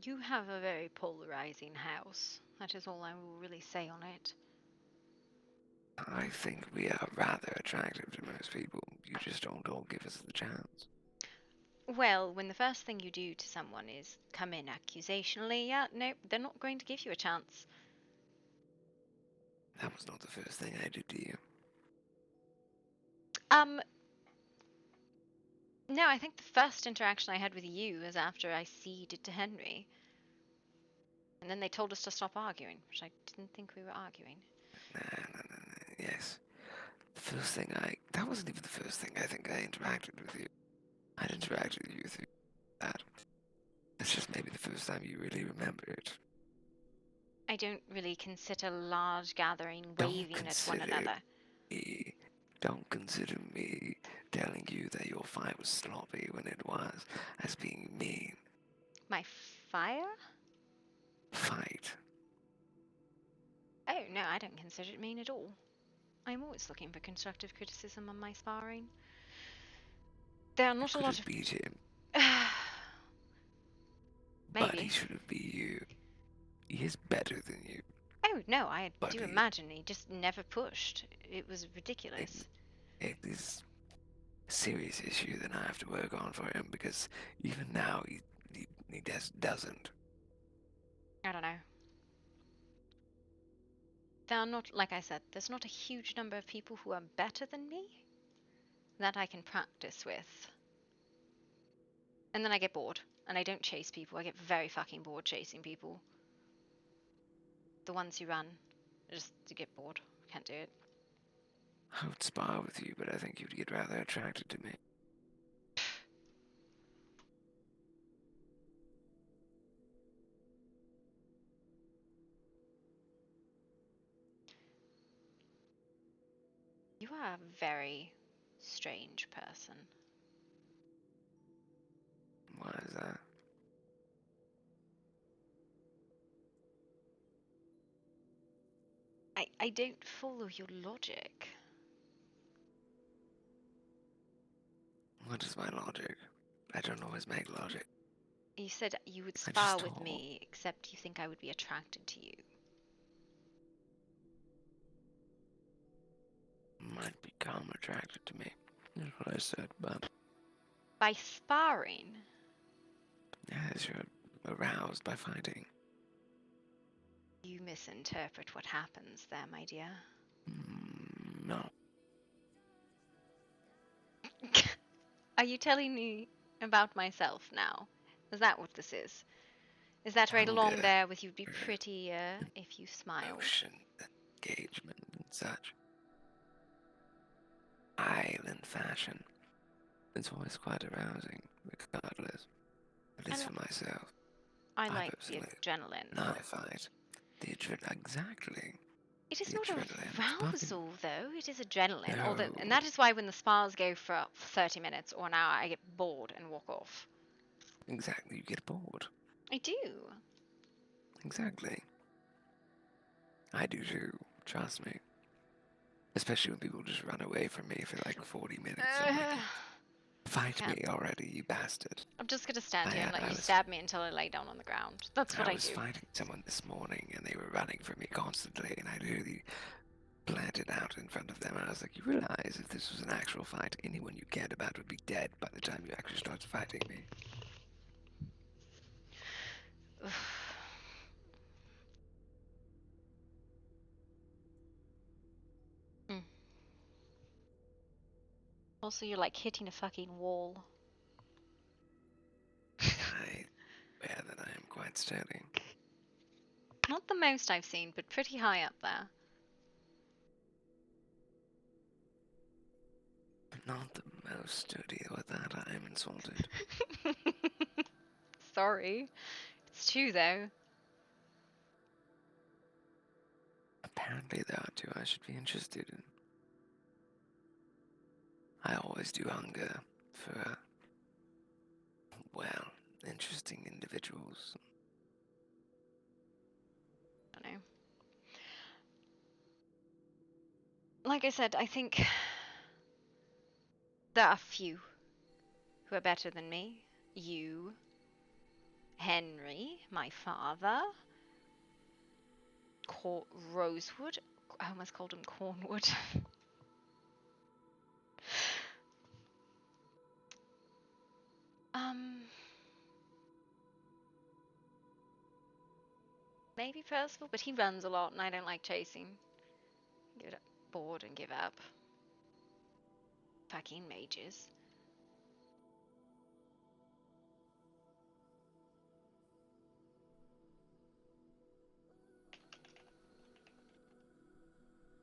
You have a very polarizing house. That is all I will really say on it. I think we are rather attractive to most people. You just don't all give us the chance. Well, when the first thing you do to someone is come in accusationally, yeah, nope, they're not going to give you a chance. That was not the first thing I did to you. No, I think the first interaction I had with you was after I ceded to Henry. And then they told us to stop arguing, which I didn't think we were arguing. Yes. The first thing that wasn't even the first thing I think I interacted with you. I'd interacted with you through that. It's just maybe the first time you really remember it. I don't really consider large gathering waving at one another. Don't consider me telling you that your fight was sloppy when it was as being mean. My fire? Fight. Oh, no, I don't consider it mean at all. I'm always looking for constructive criticism on my sparring. There are not a lot of... beat him. Maybe. But he should have beat you. He is better than you. Oh, no, I do imagine he just never pushed. It was ridiculous. It is a serious issue that I have to work on for him because even now he doesn't. I don't know. There are not, like I said, there's not a huge number of people who are better than me that I can practice with. And then I get bored, and I don't chase people. I get very fucking bored chasing people. The ones who run, just to get bored. Can't do it. I would spar with you, but I think you'd get rather attracted to me. You are a very strange person. Why is that? I don't follow your logic. What is my logic? I don't always make logic. You said you would spar with me, except you think I would be attracted to you. Might become attracted to me. That's what I said, but... By sparring? Yes, you're aroused by fighting. You misinterpret what happens there, my dear. No. Are you telling me about myself now? Is that what this is? Is that right along hunger there with you'd be prettier if you smiled? Motion, engagement, and such. Island fashion. It's always quite arousing, regardless. At least for myself. I like the personally, adrenaline. when I fight, the adrenaline. Exactly. It is The not adrenaline is pumping. arousal, though. It is adrenaline. No. And that is why when the spas go for 30 minutes or an hour, I get bored and walk off. Exactly, you get bored. I do. Exactly. I do too, trust me. Especially when people just run away from me for like 40 minutes. I'm like, fight me already, you bastard. I'm just gonna stand here and let I you was- stab me until I lay down on the ground. That's what I was do. fighting someone this morning and they were running from me constantly, and I literally planted out in front of them. And I was like, you realize if this was an actual fight, anyone you cared about would be dead by the time you actually started fighting me. Also, you're like hitting a fucking wall. Yeah, that I am quite steady. Not the most I've seen, but pretty high up there. But not the most sturdy. With that, I am insulted. Sorry. It's true, though. Apparently there are two I should be interested in. I always do hunger for, well, interesting individuals. I don't know. Like I said, I think there are few who are better than me. You, Henry, my father, Rosewood. I almost called him Cornwood. Maybe Percival, but he runs a lot and I don't like chasing. Get bored and give up. Fucking mages.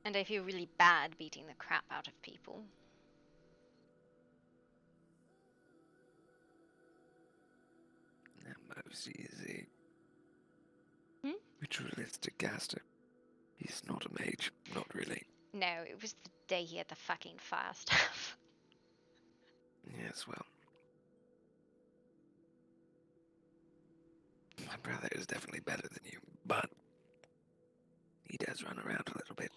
And I feel really bad beating the crap out of people. Most easy. Ritualistic caster. He's not a mage, not really. No, it was the day he had the fucking fire staff. Yes, well. My brother is definitely better than you, but he does run around a little bit.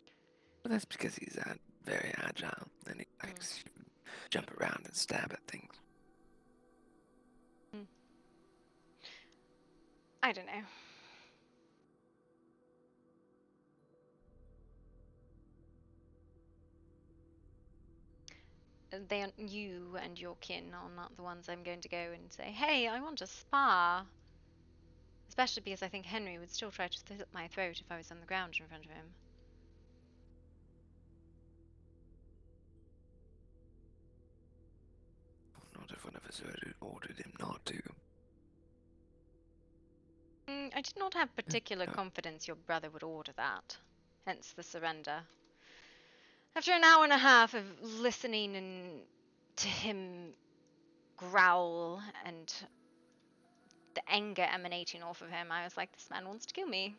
But that's because he's very agile and he likes to jump around and stab at things. I don't know. You and your kin are not the ones I'm going to go and say, hey, I want a spa. Especially because I think Henry would still try to slit my throat if I was on the ground in front of him. Not if one of us ordered him not to. I did not have particular confidence your brother would order that. Hence the surrender. After an hour and a half of listening to him growl and the anger emanating off of him, I was like, this man wants to kill me.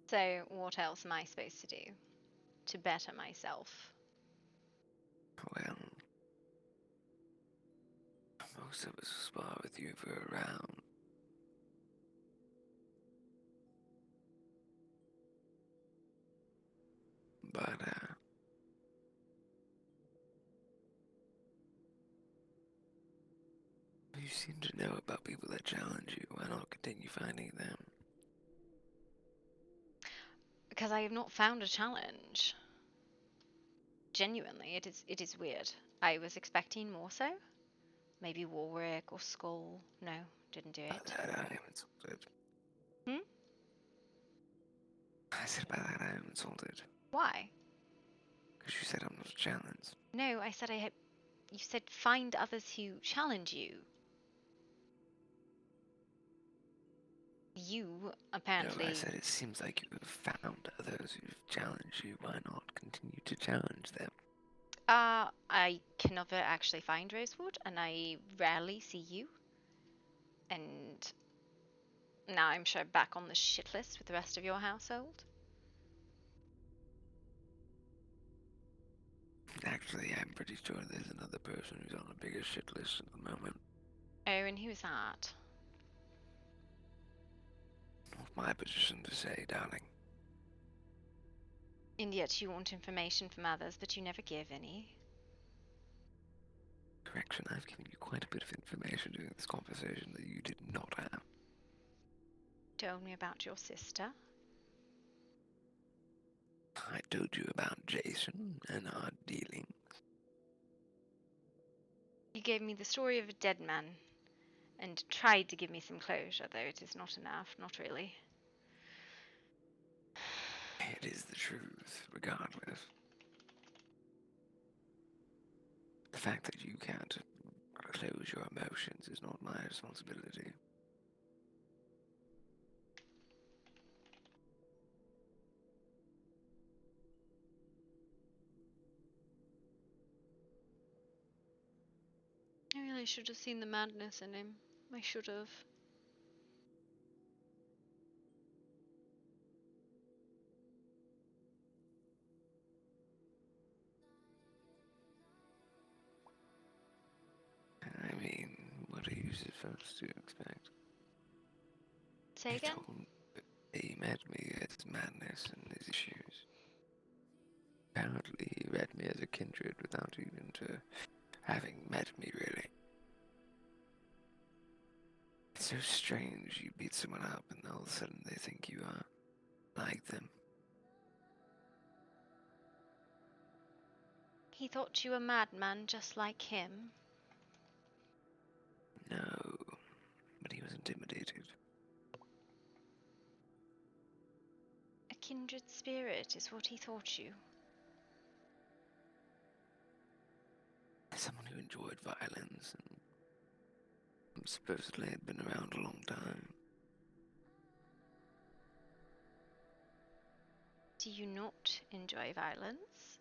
So what else am I supposed to do to better myself? Well, most of us will spar with you for a round. But, you seem to know about people that challenge you. Why not continue finding them? Because I have not found a challenge. Genuinely, it is weird. I was expecting more so. Maybe Warwick or Skull. No, didn't do it. By that I am insulted. Hmm? I said by that I am insulted. Why? Because you said I'm not a challenge. No, I said I hope. You said find others who challenge you. You apparently. No, I said it seems like you have found others who've challenged you. Why not continue to challenge them? I can never actually find Rosewood, and I rarely see you. And now I'm sure back on the shit list with the rest of your household. Actually, I'm pretty sure there's another person who's on a bigger shit list at the moment. Oh, and who's that? Not my position to say, darling. And yet you want information from others, but you never give any. Correction, I've given you quite a bit of information during this conversation that you did not have. Told me about your sister. I told you about Jason and our dealings. You gave me the story of a dead man, and tried to give me some closure, though it is not enough, not really. It is the truth, regardless. The fact that you can't close your emotions is not my responsibility. I really should have seen the madness in him. I should have. I mean, what are you supposed to expect? Say again? He met me as madness and his issues. Apparently, he read me as a kindred without even having met me, really. It's so strange. You beat someone up and all of a sudden they think you are like them. He thought you a madman just like him. No, but he was intimidated. A kindred spirit is what he thought you. Someone who enjoyed violence and supposedly had been around a long time. Do you not enjoy violence?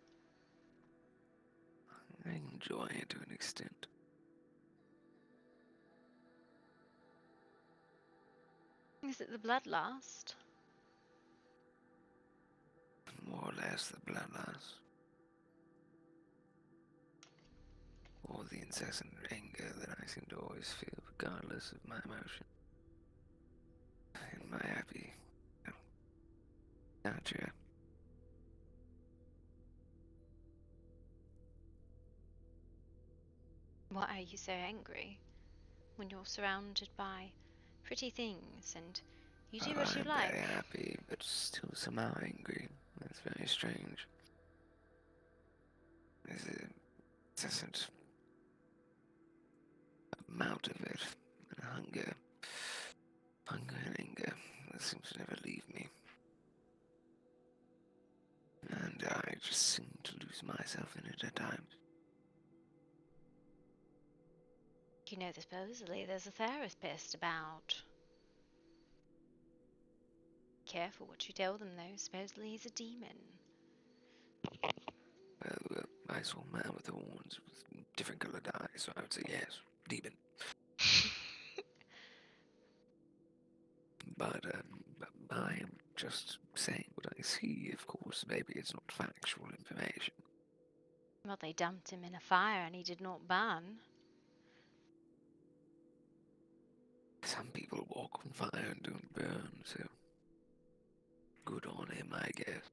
I enjoy it to an extent. Is it the bloodlust? More or less the bloodlust. Or the incessant anger that I seem to always feel regardless of my emotion. Am I happy? Gotcha. Why are you so angry when you're surrounded by pretty things and you do what you I'm like? very happy, but still somehow angry. That's very strange. There's an incessant amount of it, and hunger and anger that seems to never leave me. And I just seem to lose myself in it at times. You know, supposedly there's a therapist about. Careful what you tell them, though. Supposedly he's a demon. Well, I saw a man with horns with different colored eyes, so I would say yes, demon. But I am just saying what I see. Of course, maybe it's not factual information. Well, they dumped him in a fire and he did not burn. Some people walk on fire and don't burn, so good on him, I guess.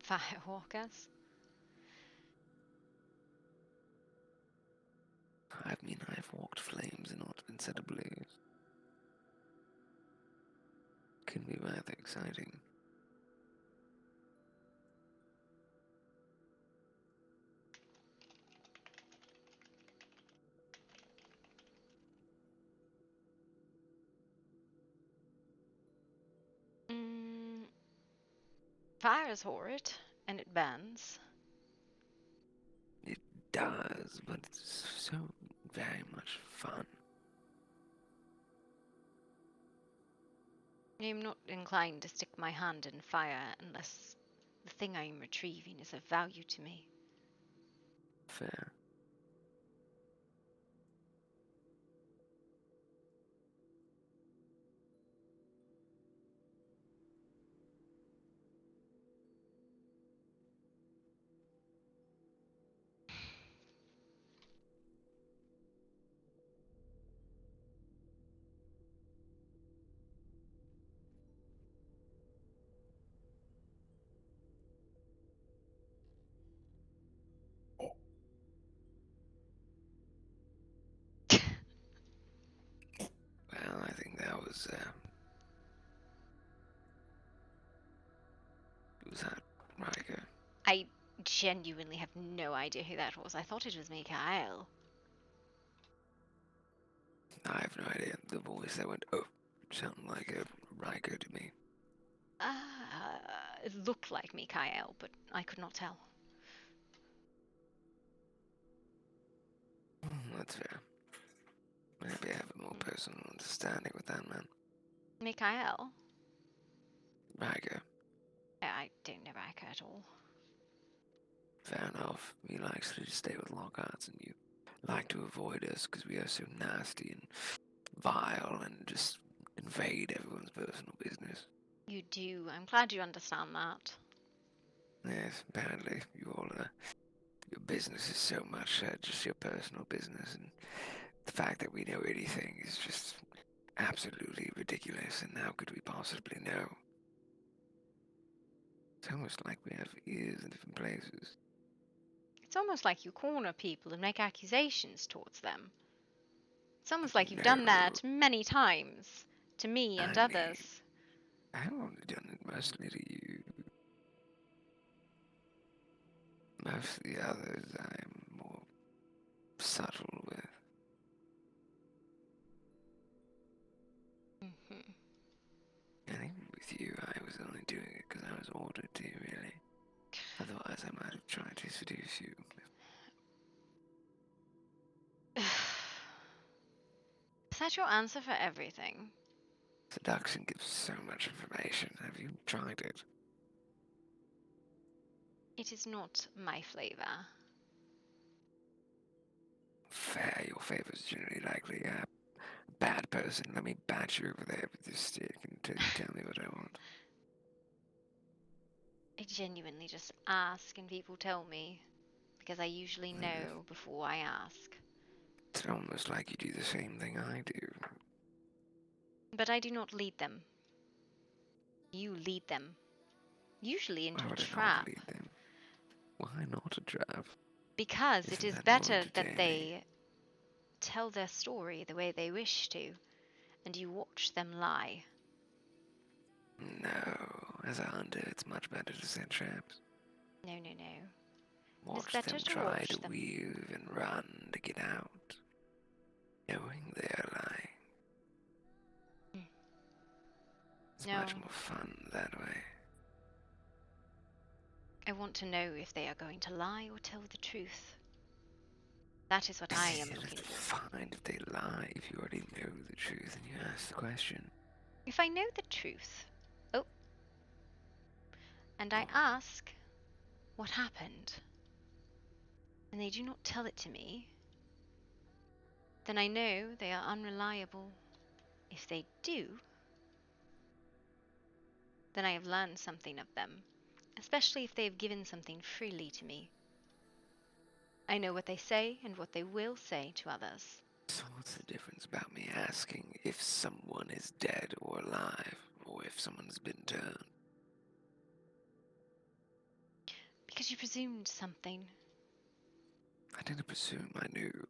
Firewalkers? I mean, I've walked flames and not been set ablaze. can be rather exciting. Fire is horrid, and it burns. It does, but it's so very much fun. I'm not inclined to stick my hand in fire unless the thing I am retrieving is of value to me. Fair. Well, I think that was that Riker? I genuinely have no idea who that was. I thought it was Mikhail. I have no idea. The voice that went, oh, sounded like a Riker to me. It looked like Mikhail, but I could not tell. That's fair. Maybe I have a more personal understanding with that man. Mikhail? Riker. I don't know Riker at all. Fair enough. He likes to stay with Lockhart's, and you like to avoid us because we are so nasty and vile and just invade everyone's personal business. You do. I'm glad you understand that. Yes, apparently you all your business is so much just your personal business, and the fact that we know anything is just absolutely ridiculous, and how could we possibly know? It's almost like we have ears in different places. It's almost like you corner people and make accusations towards them. It's almost like you've done that many times, to me and others. I've only done it mostly to you. Most of the others I'm more subtle with. And even with you, I was only doing it because I was ordered to, really. Otherwise, I might have tried to seduce you. Is that your answer for everything? Seduction gives so much information. Have you tried it? It is not my flavor. Fair, your favor's generally likely a bad person. Let me bat you over there with this stick until you tell me what I want. I genuinely just ask and people tell me, because I usually know before I ask. It's almost like you do the same thing I do. But I do not lead them. You lead them. Usually into a trap. Not lead them? Why not a trap? Because it is better that they tell their story the way they wish to, and you watch them lie. No, as a hunter, it's much better to set traps. No, no, no. Watch them try to weave and run to get out, knowing they're lying. It's much more fun that way. I want to know if they are going to lie or tell the truth. That is what I am looking for. Fine if they lie. If you already know the truth and you ask the question. If I know the truth, and I ask what happened, and they do not tell it to me, then I know they are unreliable. If they do, then I have learned something of them, especially if they have given something freely to me. I know what they say and what they will say to others. So what's the difference about me asking if someone is dead or alive, or if someone's been turned? Because you presumed something. I didn't presume I knew.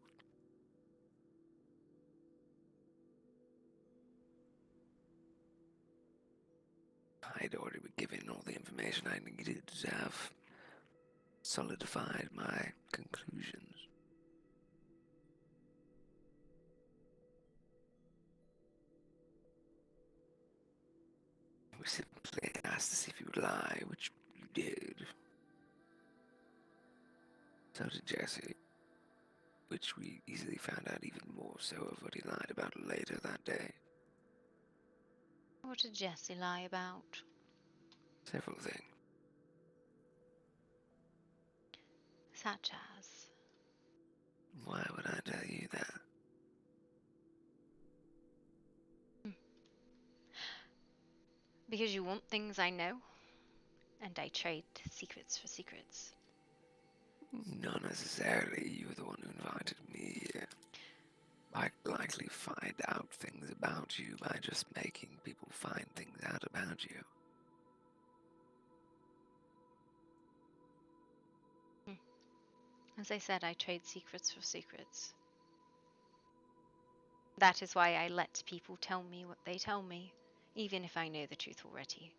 I'd already been given all the information I needed to have solidified my conclusions. We simply asked to see if you would lie, which you did. So did Jesse, which we easily found out even more so of what he lied about later that day. What did Jesse lie about? Several things. Such as? Why would I tell you that? Because you want things I know, and I trade secrets for secrets. Not necessarily. You were the one who invited me here. I'd likely find out things about you by just making people find things out about you. As I said, I trade secrets for secrets. That is why I let people tell me what they tell me, even if I know the truth already.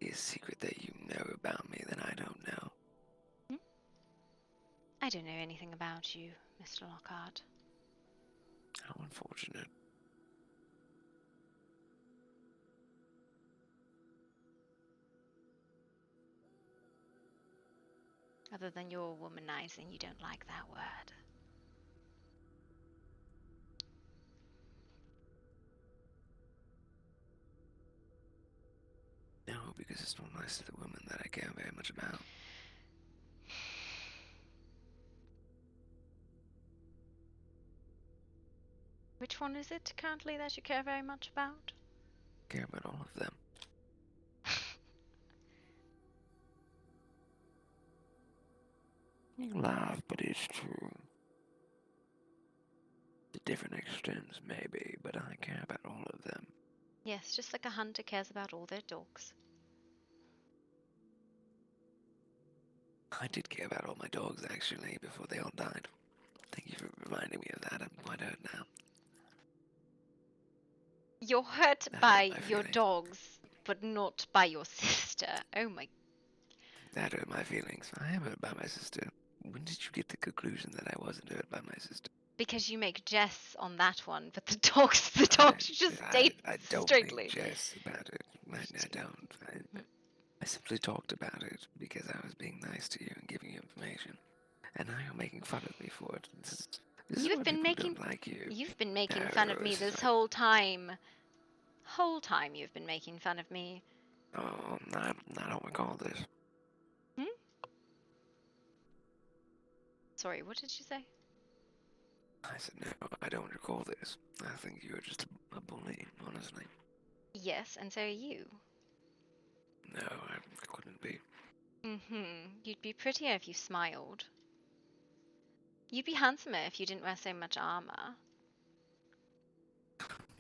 A secret that you know about me that I don't know. I don't know anything about you, Mr. Lockhart. How unfortunate. Other than you're womanizing, you don't like that word. No, because it's not nice to the woman that I care very much about. Which one is it currently that you care very much about? Care about all of them. You laugh, but it's true. To different extents, maybe, but I care about all of them. Yes, just like a hunter cares about all their dogs. I did care about all my dogs, actually, before they all died. Thank you for reminding me of that. I'm quite hurt now. You're hurt by your dogs, but not by your sister. Oh my... That hurt my feelings. I am hurt by my sister. When did you get the conclusion that I wasn't hurt by my sister? Because you make jest on that one, but the dogs just stayed I don't straightly. make jest about it. I don't. I simply talked about it because I was being nice to you and giving you information. And now you're making fun of me for it. This You've is been making fun of me this whole time. Whole time you've been making fun of me. Oh, I don't recall this. Sorry, what did you say? I said, no, I don't recall this. I think you're just a bully, honestly. Yes, and so are you. No, I couldn't be. You'd be prettier if you smiled. You'd be handsomer if you didn't wear so much armor.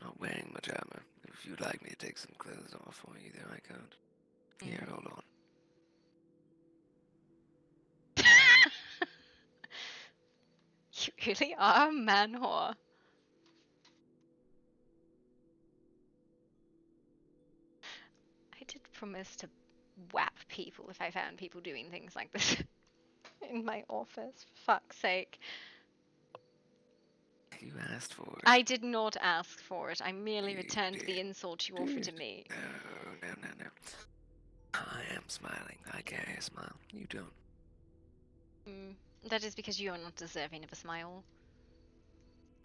Not wearing much armor. If you'd like me to take some clothes off for you, though, I can't. Here, hold on. You really are a man whore. I did promise to whap people if I found people doing things like this in my office, for fuck's sake. You asked for it. I did not ask for it. I merely returned the insult you offered to me. No. I am smiling. I carry a smile. You don't. That is because you are not deserving of a smile.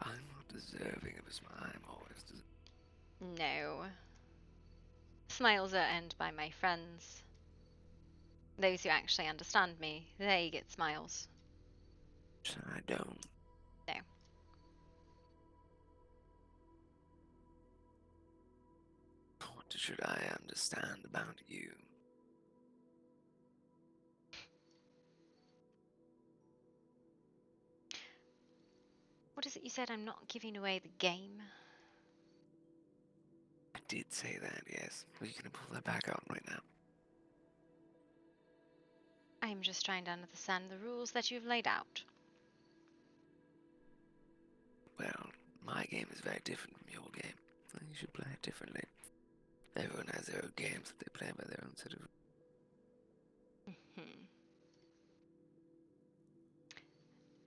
I'm not deserving of a smile. I'm always deserving. No. Smiles are earned by my friends. Those who actually understand me, they get smiles. I don't. No. What should I understand about you? What is it you said? I'm not giving away the game. I did say that, yes. Are you going to pull that back out right now? I'm just trying to understand the rules that you've laid out. Well, my game is very different from your game. You should play it differently. Everyone has their own games that they play by their own sort of.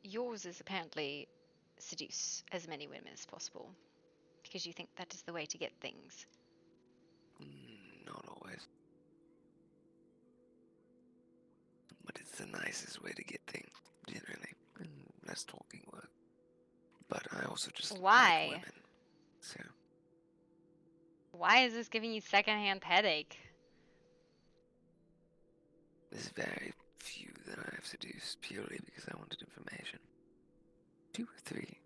Yours is apparently seduce as many women as possible, because you think that is the way to get things. Not always. But it's the nicest way to get things, generally. And less talking work. But I also just Why? like women. So, Why is this giving you secondhand headache? there's very few that I have seduced purely because I wanted information. 2 or 3.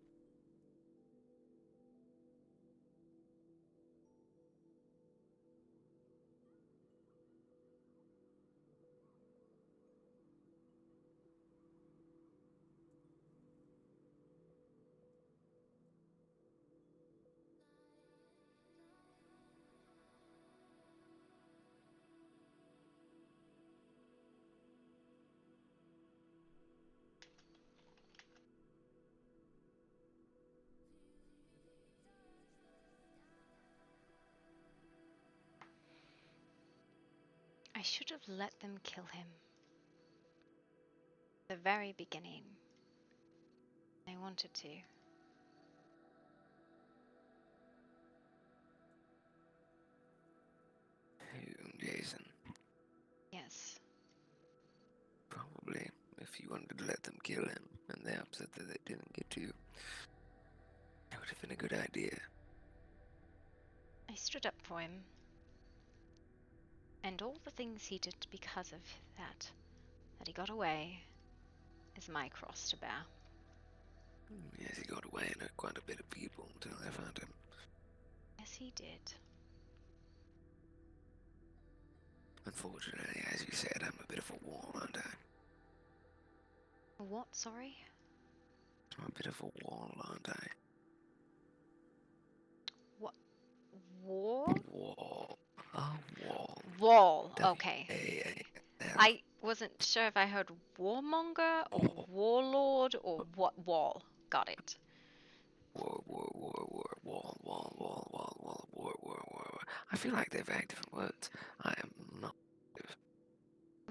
I should have let them kill him. The very beginning. I wanted to. Jason. Yes. Probably, if you wanted to let them kill him, and they're upset that they didn't get to, that would have been a good idea. I stood up for him. And all the things he did because of that he got away, is my cross to bear. Yes, he got away and hurt quite a bit of people until they found him. Yes, he did. Unfortunately, as you said, I'm a bit of a wall, aren't I? What, sorry? I'm a bit of a wall, aren't I? What? War? Wall. A wall. Wall, okay. W-A-A-L. I wasn't sure if I heard warmonger or warlord or what wall. Got it. War. I feel like they're very different words. I am not.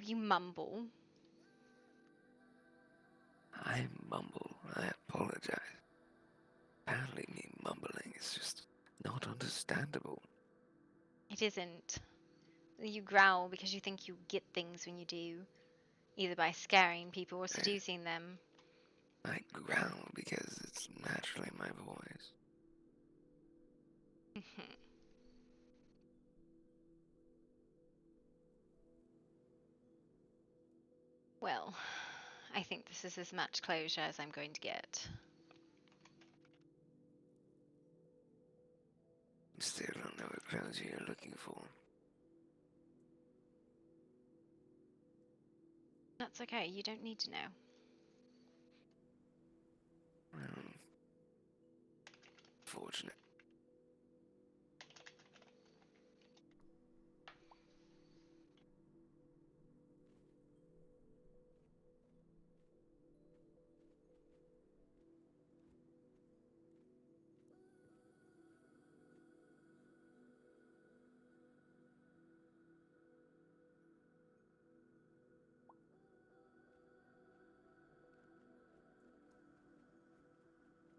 You mumble. I mumble. I apologize. Apparently me mumbling is just not understandable. It isn't. You growl because you think you get things when you do, either by scaring people or seducing them. I growl because it's naturally my voice. Well, I think this is as much closure as I'm going to get. Still don't know what closure you're looking for. That's okay, you don't need to know. Fortunate.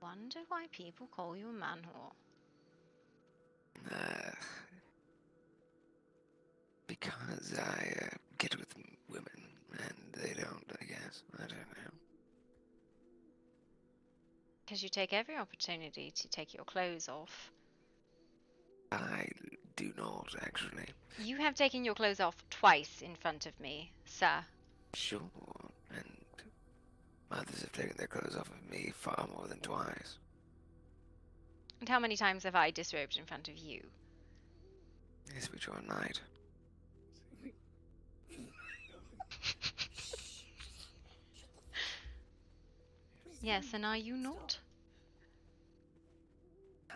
Wonder why people call you a man whore. Because I get with women and they don't, I guess. I don't know. Because you take every opportunity to take your clothes off. I do not, actually. You have taken your clothes off twice in front of me, sir. Sure, and others have taken their clothes off of me far more than twice. And how many times have I disrobed in front of you? Yes, but you're a knight. Yes, and are you not?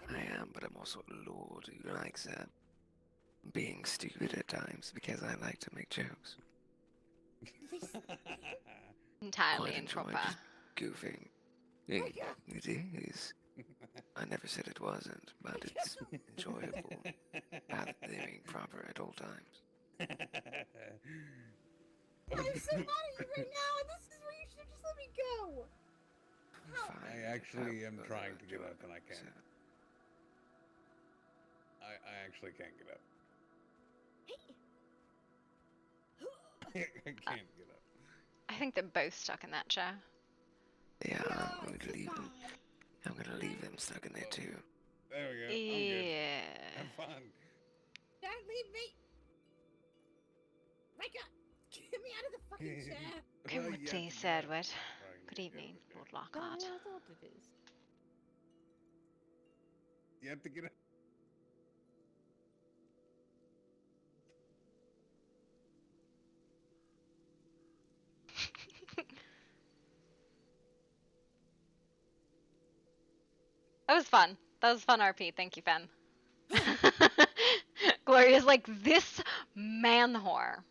I am, but I'm also a lord who likes being stupid at times because I like to make jokes. Entirely Quite enjoy improper. just goofing. It is. I never said it wasn't, but it's enjoyable. Being proper at all times. I'm so mad at you right now, and this is where you should have just let me go. I actually am trying to get up and I can't. I actually can't get up. I can't get up. I think they're both stuck in that chair. Yeah, I'm going to leave them. I'm going to leave them stuck in there too. There we go. I'm good. Have fun. Don't leave me. Wake up. Get me out of the fucking chair. Come with please, Edward. Good evening, Lord Lockhart. I thought it is. You have to get up. That was fun. That was fun, RP. Thank you, Fen. Gloria's like, this man whore.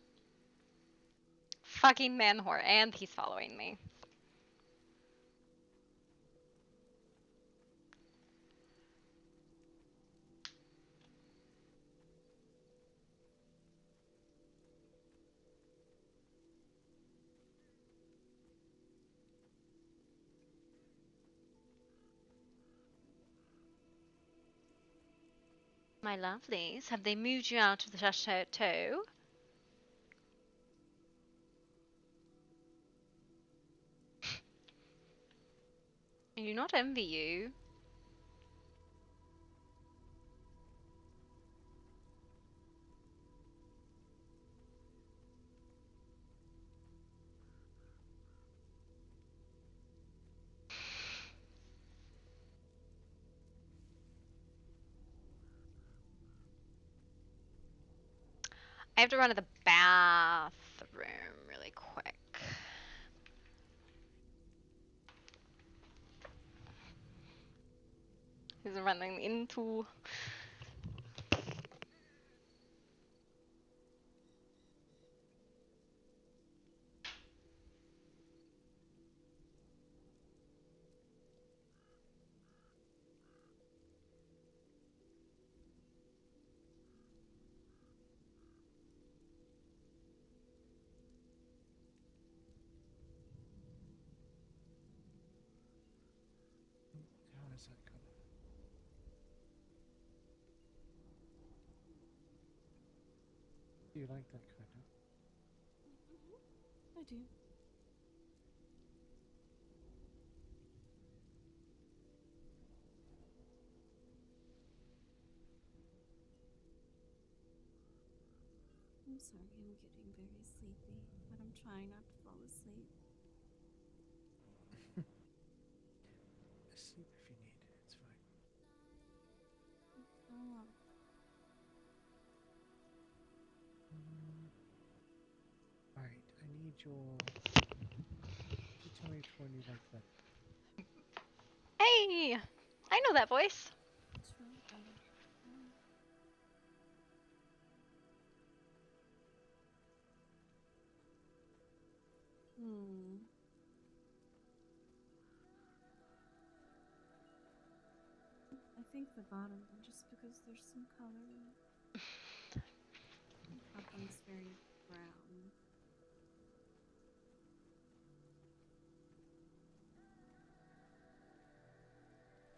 Fucking man whore. And he's following me. My lovelies, have they moved you out of the chateau? I do not envy you. I have to run to the bathroom really quick. He's running into... How does that come? Do you like that kind of? I do. I'm sorry, I'm getting very sleepy, but I'm trying not to fall asleep. Sleep if you need. It's fine. Oh, Alright, I need your... Could you tell me which one you like better? Hey! I know that voice. true. I think the bottom one, just because there's some color in it. The top one's very brown.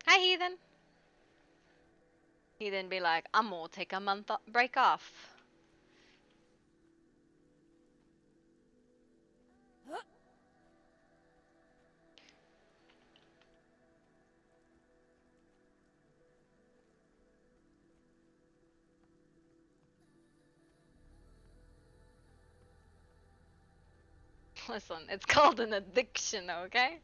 Hi, Heathen. Heathen be like, I'm gonna take a month break off. Listen, it's called an addiction, okay?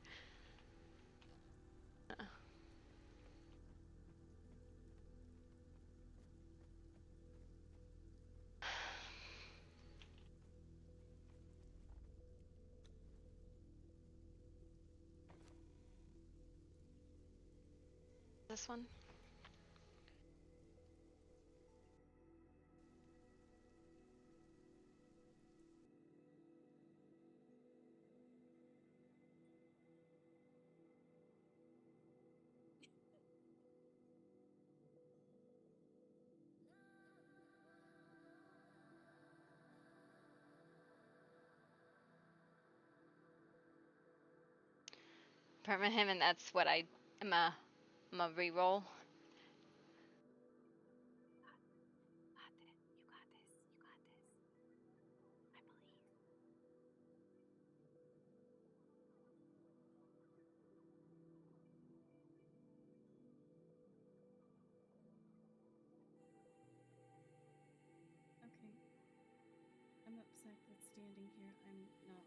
This one? permit him, and that's what I'm a reroll. Okay. I'm upset that standing here, I'm not that much shorter.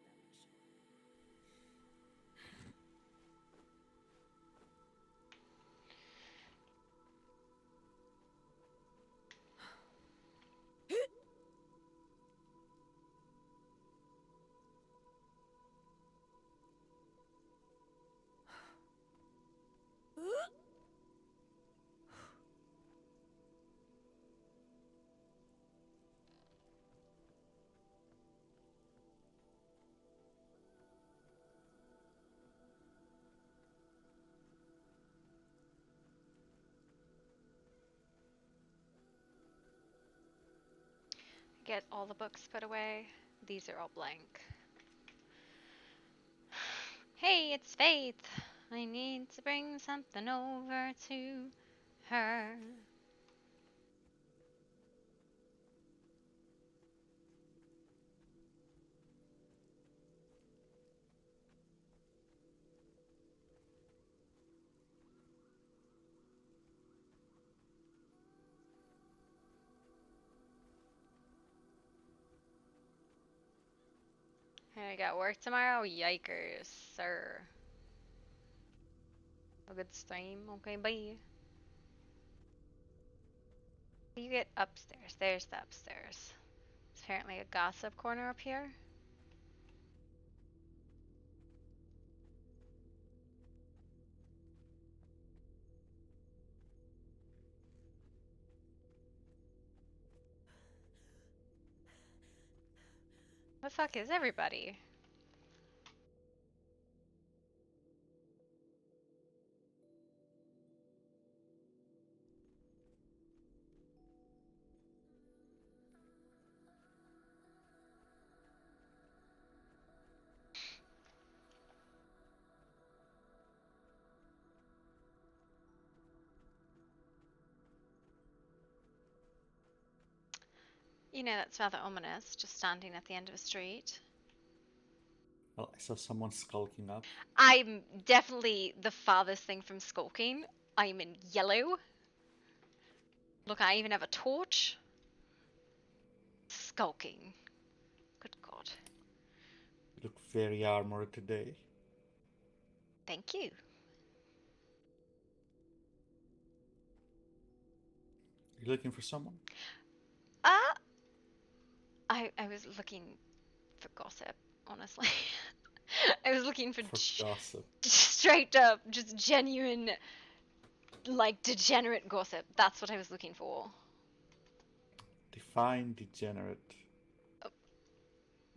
Get all the books put away. These are all blank. Hey, it's Faith. I need to bring something over to her. I got work tomorrow? Yikers, sir. A good stream. Okay, bye. You get upstairs. There's the upstairs. There's apparently a gossip corner up here. The fuck is everybody? You know, that's rather ominous, just standing at the end of a street. Well, I saw someone skulking up. I'm definitely the farthest thing from skulking. I'm in yellow. Look, I even have a torch. Skulking. Good God. You look very armored today. Thank you. You looking for someone? I was looking for gossip, honestly. I was looking for gossip. straight up, just genuine, like, degenerate gossip. That's what I was looking for. Define degenerate.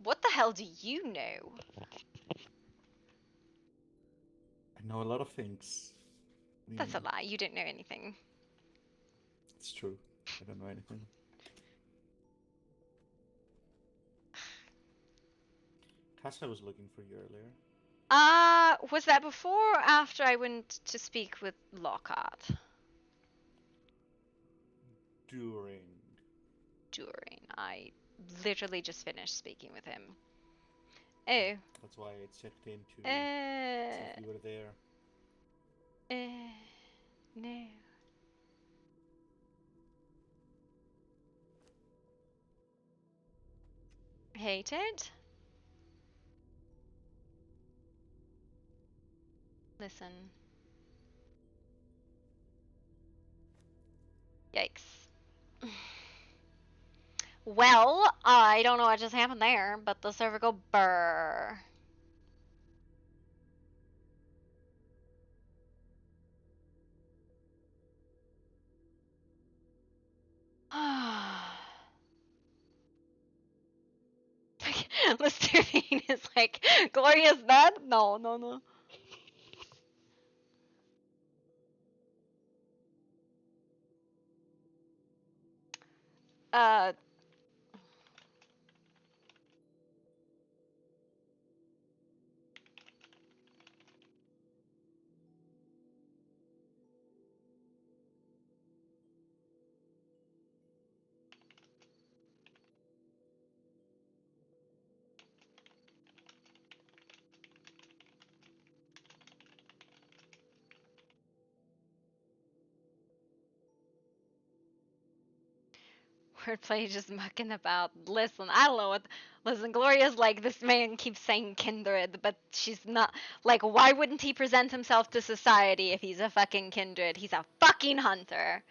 What the hell do you know? I know a lot of things. That's a lie. You don't know anything. It's true. I don't know anything. Casa was looking for you earlier. Was that before or after I went to speak with Lockhart? During. I literally just finished speaking with him. Oh. That's why I checked in to see if you were there. No. Hated? Listen. Yikes. Well, I don't know what just happened there, but the server go brrr. Listerine is like, Gloria's dead? No. Wordplay just mucking about. Listen, I don't know what. Listen, Gloria's like, this man keeps saying kindred, but she's not. Like, why wouldn't he present himself to society if he's a fucking kindred? He's a fucking hunter.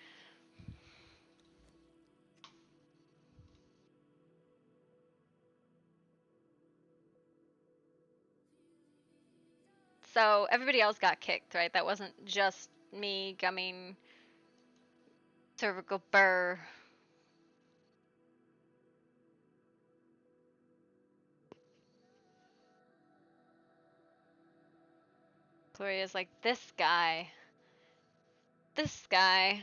So, everybody else got kicked, right? That wasn't just me gumming cervical burr. Gloria's like, this guy. This guy.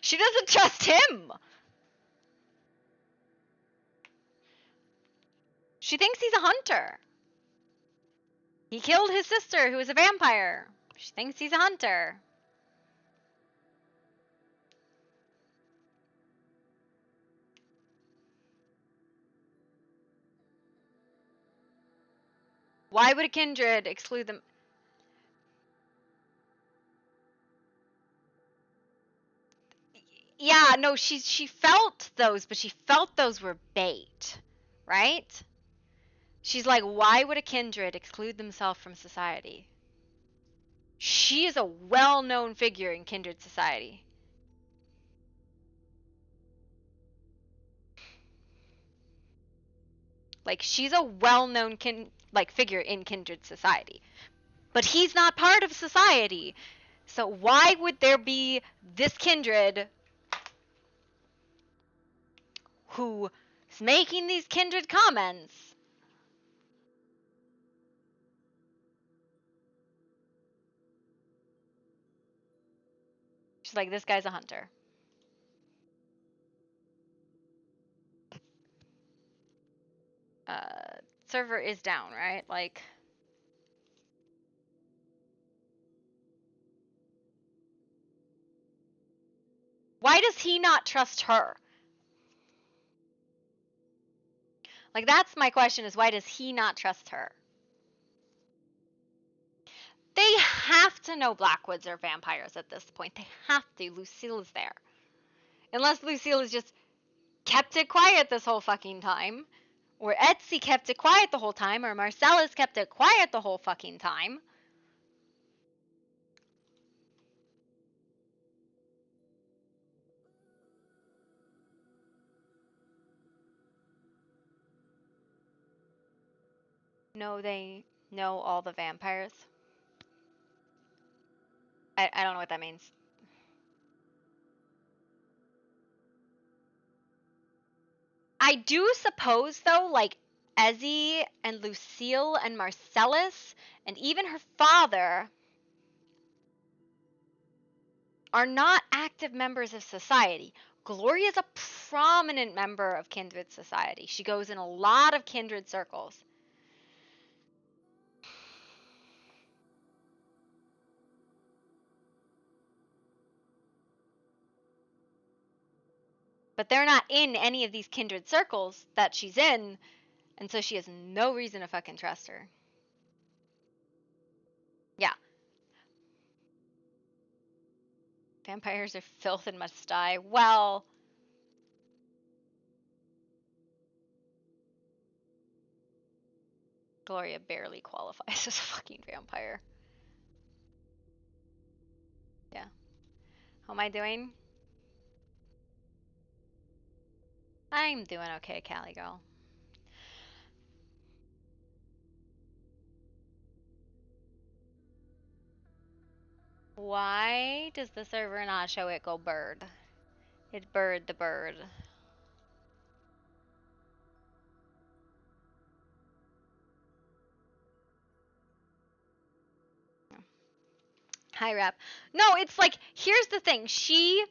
She doesn't trust him! She thinks he's a hunter. He killed his sister, who was a vampire. She thinks he's a hunter. Why would a kindred exclude them? Yeah, no, she felt those, but she felt those were bait, right? She's like, why would a kindred exclude themselves from society? She is a well-known figure in kindred society. Like, she's a well-known figure in kindred society. But he's not part of society. So why would there be this kindred who's making these kindred comments? She's like, this guy's a hunter. Server is down, right? Like, why does he not trust her? Like, that's my question, is why does he not trust her? They have to know Blackwoods are vampires at this point. They have to. Lucille is there. Unless Lucille has just kept it quiet this whole fucking time. Or Etsy kept it quiet the whole time. Or Marcella's kept it quiet the whole fucking time. No, they know all the vampires. I don't know what that means. I do suppose, though, like, Ezzy and Lucille and Marcellus and even her father are not active members of society. Gloria is a prominent member of kindred society. She goes in a lot of kindred circles. But they're not in any of these kindred circles that she's in, and so she has no reason to fucking trust her. Yeah. Vampires are filth and must die. Well, Gloria barely qualifies as a fucking vampire. Yeah. How am I doing? I'm doing okay, Callie girl. Why does the server not show it go bird? It bird the bird. Hi, Rap. No, it's like, here's the thing. She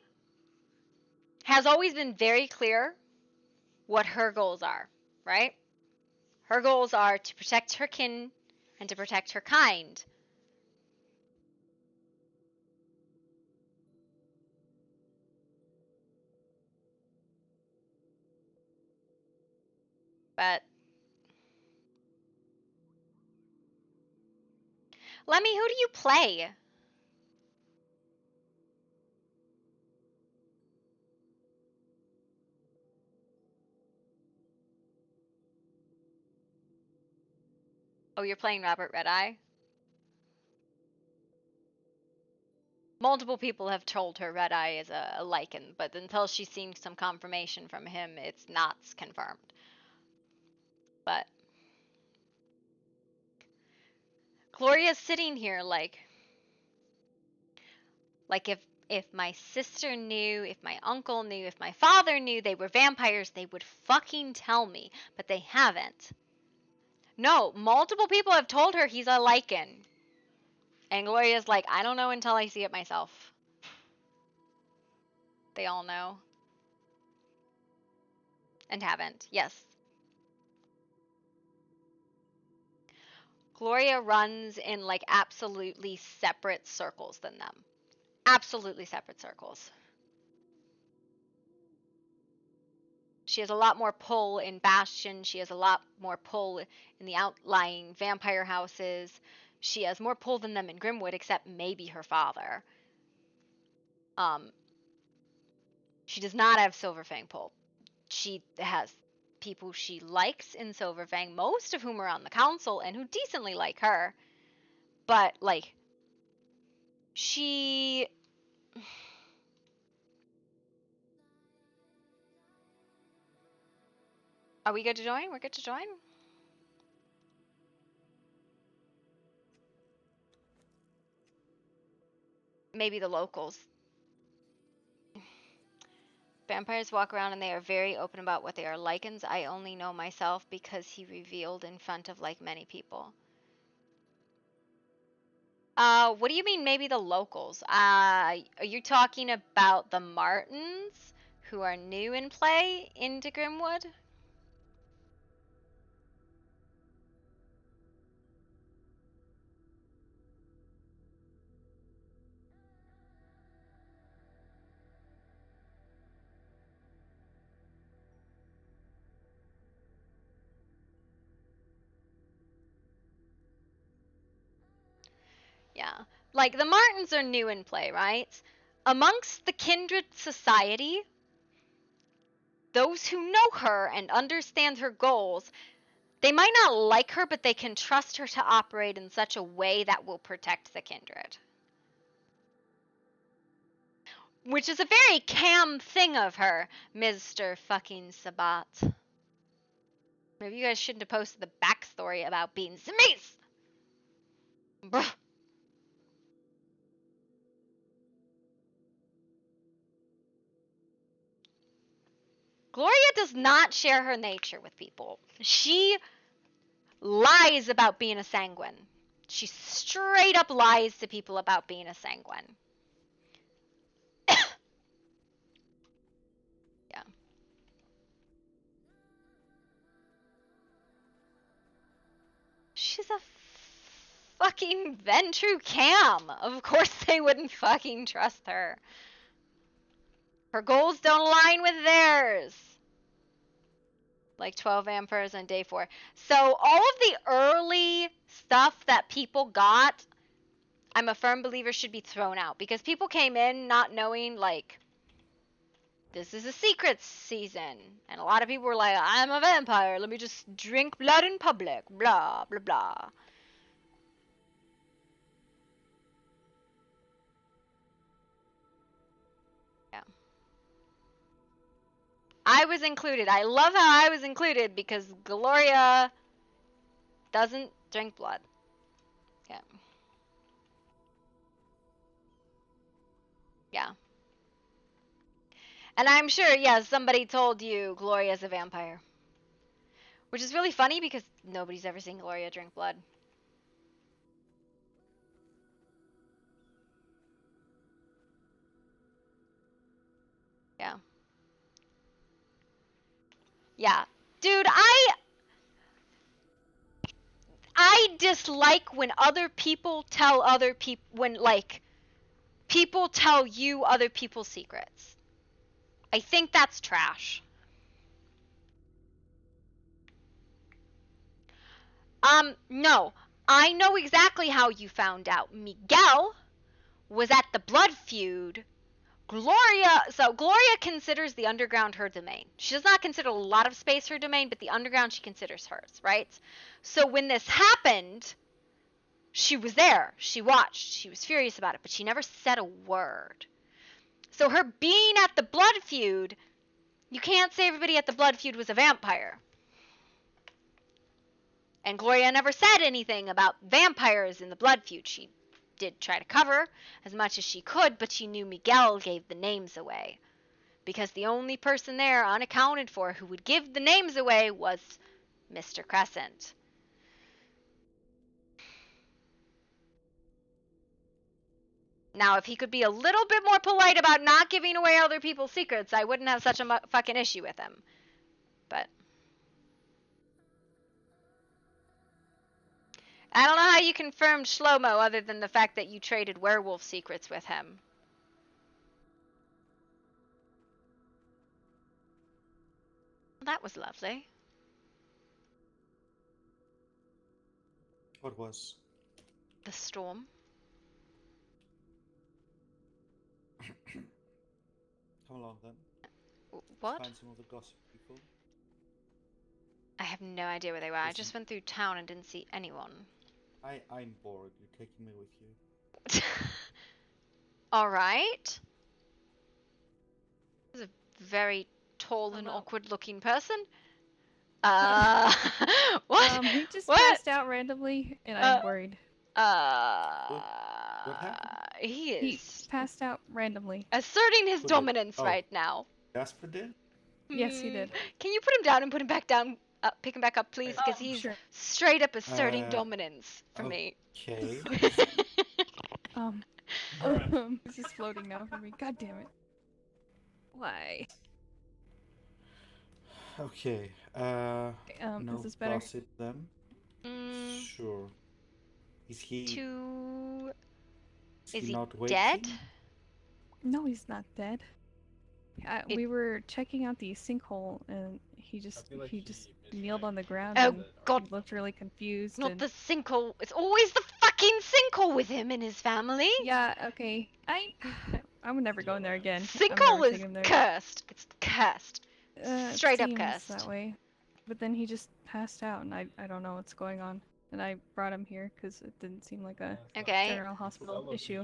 has always been very clear what her goals are, right? Her goals are to protect her kin and to protect her kind. But Lemmy, who do you play? Oh, you're playing Robert Redeye? Multiple people have told her Redeye is a lichen, but until she's seen some confirmation from him, it's not confirmed. But Gloria's sitting here like if my sister knew, if my uncle knew, if my father knew they were vampires, they would fucking tell me, but they haven't. No, multiple people have told her he's a lichen. And Gloria's like, I don't know until I see it myself. They all know. And haven't, yes. Gloria runs in like absolutely separate circles than them. Absolutely separate circles. She has a lot more pull in Bastion. She has a lot more pull in the outlying vampire houses. She has more pull than them in Grimwood, except maybe her father. She does not have Silverfang pull. She has people she likes in Silverfang, most of whom are on the council and who decently like her. But, like, she... Are we good to join? We're good to join? Maybe the locals. Vampires walk around and they are very open about what they are. Lichens, I only know myself because he revealed in front of like many people. What do you mean maybe the locals? Are you talking about the Martins who are new in play into Grimwood? Yeah. Like, the Martins are new in play, right? Amongst the kindred society, those who know her and understand her goals, they might not like her, but they can trust her to operate in such a way that will protect the kindred. Which is a very Cam thing of her, Mr. fucking Sabat. Maybe you guys shouldn't have posted the backstory about being Zemeis! Bruh. Gloria does not share her nature with people. She lies about being a sanguine. She straight up lies to people about being a sanguine. Yeah. She's a fucking Ventru Cam. Of course they wouldn't fucking trust her. Her goals don't align with theirs. Like 12 vampires on day 4. So all of the early stuff that people got, I'm a firm believer should be thrown out. Because people came in not knowing, like, this is a secret season. And a lot of people were like, I'm a vampire. Let me just drink blood in public. Blah, blah, blah. Yeah. I was included. I love how I was included because Gloria doesn't drink blood. Yeah. Yeah. And I'm sure, yeah, somebody told you Gloria's a vampire. Which is really funny because nobody's ever seen Gloria drink blood. Yeah. Yeah. Dude, I dislike when other people tell other people, when, like, people tell you other people's secrets. I think that's trash. No. I know exactly how you found out. Miguel was at the blood feud. Gloria considers the underground her domain. She does not consider a lot of space her domain, but the underground she considers hers, right? So when this happened, she was there. She watched. She was furious about it, but she never said a word. So her being at the blood feud, you can't say everybody at the blood feud was a vampire. And Gloria never said anything about vampires in the blood feud. She did try to cover as much as she could, but she knew Miguel gave the names away. Because the only person there unaccounted for who would give the names away was Mr. Crescent. Now, if he could be a little bit more polite about not giving away other people's secrets, I wouldn't have such a fucking issue with him. But I don't know how you confirmed Shlomo other than the fact that you traded werewolf secrets with him. That was lovely. What was? The storm. Come along then. What? Let's find some of the gossip people. I have no idea where they were. I just went through town and didn't see anyone. I'm bored. You're taking me with you. Alright. This is a very tall and awkward looking person. What? He just What? passed out randomly, and I'm worried. What happened? He is He passed out randomly. asserting his Who did? dominance Oh. right now. Jasper did? Yes, he did. Can you put him down and put him back down? Pick him back up, please, because he's Sure. straight up asserting dominance for me. Okay. He's just floating now for me. God damn it. Why? Okay. is No this better? gossip then. Sure. Is he? Is he not dead? waiting? No, he's not dead. We were checking out the sinkhole, and he just kneeled on the ground. Oh, and God. He looked really confused. Not and... the sinkhole. It's always the fucking sinkhole with him and his family. Yeah. Okay. I would never go in there again. Sinkhole is cursed. It's cursed. Straight up seems cursed. that way. But then he just passed out, and I don't know what's going on. And I brought him here because it didn't seem like a general hospital issue.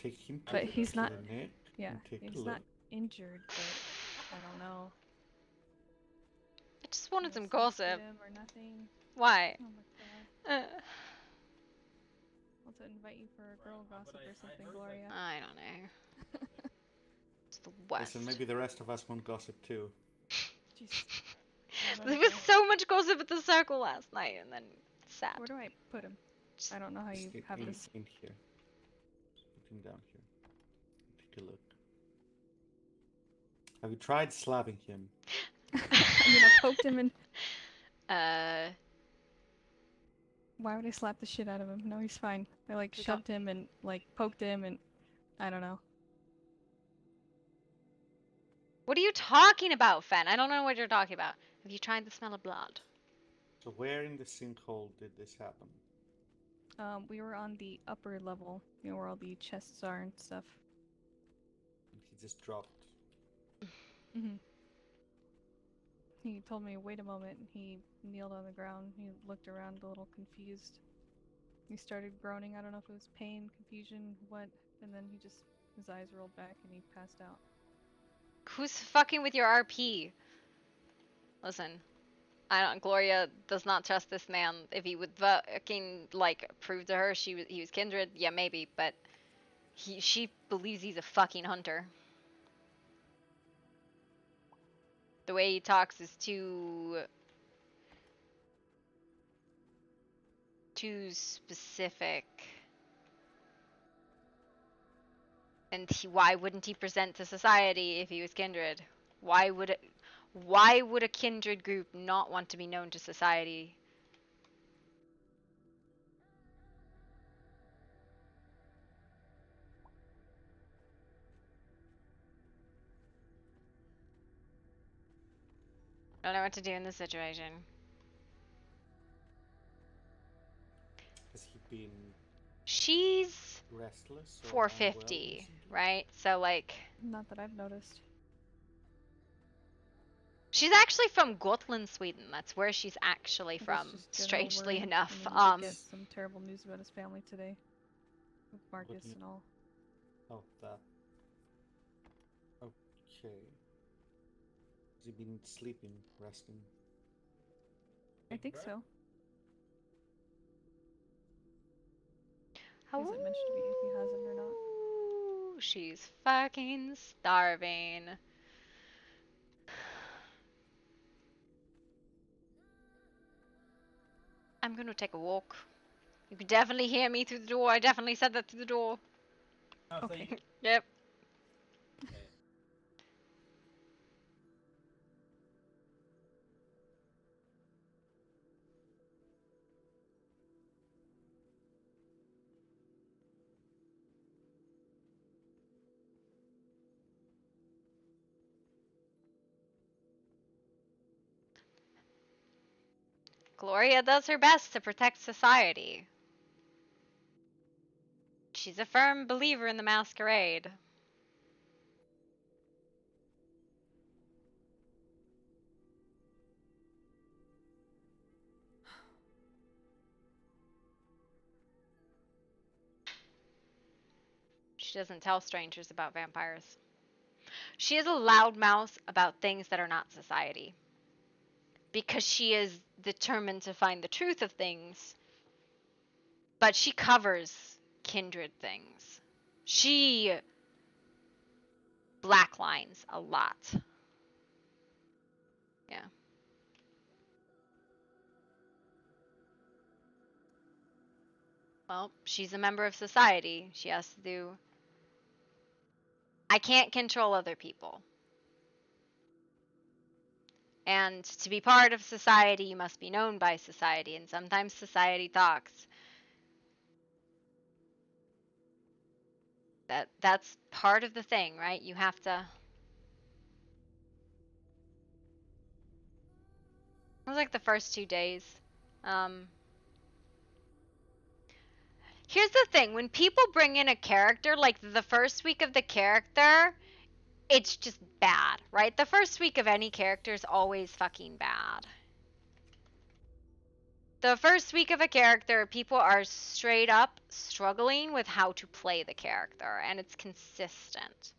Take him to But the he's not. clinic Yeah, and take a he's look. not injured, but I don't know. I just wanted some Him gossip. or nothing. Why? Oh my god. Want to invite you for a girl gossip or something, Gloria? I don't know. It's the worst. Listen, maybe the rest of us want gossip too. Jesus. There was so much gossip at the circle last night, and then it's sad. Where do I put him? I don't know how you Just have in, this. in here. Put him down here. Take a look. Have you tried slapping him? I mean, I poked him and. Why would I slap the shit out of him? No, he's fine. I like shoved him and like poked him and I don't know. What are you talking about, Fen? I don't know what you're talking about. Have you tried the smell of blood? So where in the sinkhole did this happen? We were on the upper level, you know, where all the chests are and stuff. He just dropped. Mhm. He told me, wait a moment, and he kneeled on the ground. He looked around a little confused. He started groaning. I don't know if it was pain, confusion, what, and then his eyes rolled back and he passed out. Who's fucking with your RP? Listen, Gloria does not trust this man. If he would fucking, like, prove to her he was kindred, yeah, maybe, but she believes he's a fucking hunter. The way he talks is too specific. And why wouldn't he present to society if he was kindred? Why would a kindred group not want to be known to society? I don't know what to do in this situation. been She's restless or 450, right? So like, Not that I've noticed. she's actually from Gotland, Sweden. That's where she's actually I guess from, just general strangely worry. enough. I mean, we did get some terrible news about his family today. With Marcus and all. Oh, that. Okay. Has he been sleeping, resting? I think so. How Hasn't mentioned to me if he hasn't or not. She's fucking starving. I'm gonna take a walk. You can definitely hear me through the door. I definitely said that through the door. Okay. Yep. Gloria does her best to protect society. She's a firm believer in the masquerade. She doesn't tell strangers about vampires. She is a loudmouth about things that are not society. Because she is determined to find the truth of things. But she covers kindred things. She blacklines a lot. Yeah. Well, she's a member of society. She has to do... I can't control other people. And to be part of society, you must be known by society. And sometimes society talks. That's part of the thing, right? You have to... It was like the first 2 days. Here's the thing. When people bring in a character, like the first week of the character, it's just bad, right? The first week of any character is always fucking bad. The first week of a character, people are straight up struggling with how to play the character, and it's consistent.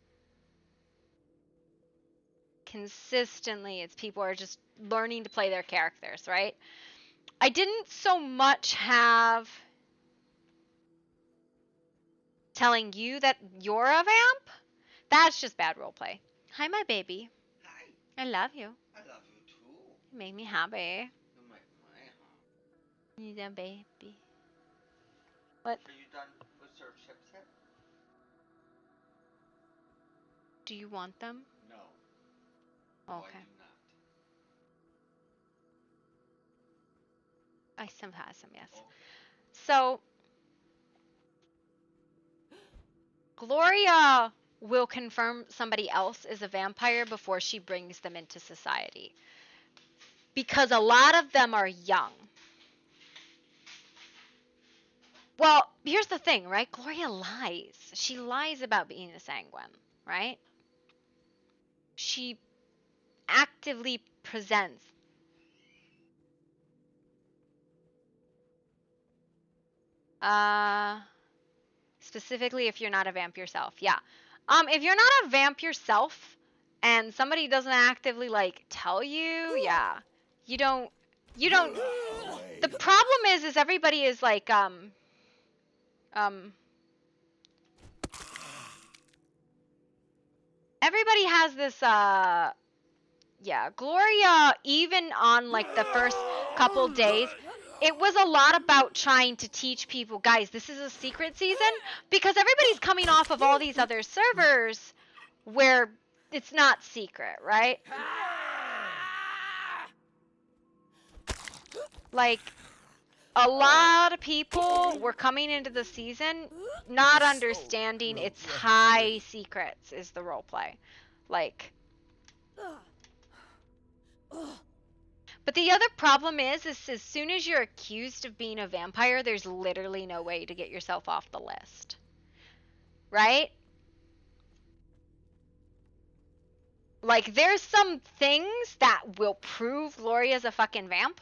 Consistently, it's people are just learning to play their characters, right? I didn't so much have telling you that you're a vamp. That's just bad roleplay. Hi, my baby. Hi. I love you. I love you too. You make me happy. You make my heart. You're a baby. What? Are you done with served chips yet? Do you want them? No. No, Okay. I do not. I still have some, yes. Okay. So, Gloria will confirm somebody else is a vampire before she brings them into society. Because a lot of them are young. Well, here's the thing, right? Gloria lies. She lies about being a sanguine, right? She actively presents. Specifically if you're not a vamp yourself, yeah. If you're not a vamp yourself and somebody doesn't actively like tell you, yeah. You don't the problem is everybody is like everybody has this yeah, Gloria, even on like the first couple days, it was a lot about trying to teach people, guys, this is a secret season, because everybody's coming off of all these other servers where it's not secret, right? Like, a lot of people were coming into the season not understanding it's high secrets is the roleplay. Like... But But the other problem is as soon as you're accused of being a vampire, there's literally no way to get yourself off the list. Right? Like, there's some things that will prove Gloria's a fucking vamp.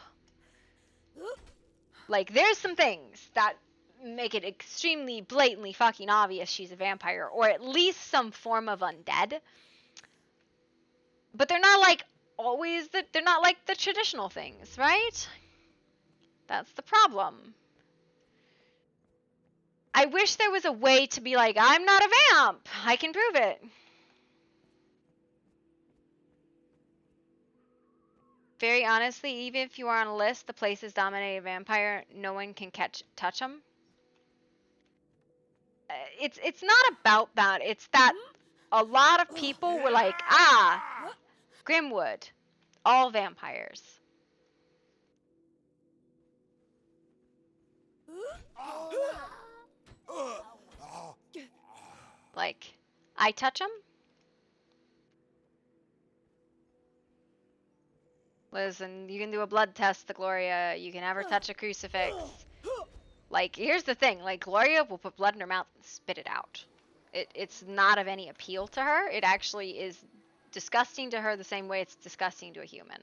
Like, there's some things that make it extremely blatantly fucking obvious she's a vampire, or at least some form of undead. But they're not like always they're not like the traditional things, right? That's the problem. I wish there was a way to be like, I'm not a vamp. I can prove it. Very honestly, even if you are on a list, the place is dominated vampire, no one can touch them. It's not about that. It's that a lot of people were like, Grimwood, all vampires. Like, I touch them? Listen, you can do a blood test to Gloria. You can never touch a crucifix. Like, here's the thing. Like, Gloria will put blood in her mouth and spit it out. It's not of any appeal to her. It actually is disgusting to her the same way it's disgusting to a human.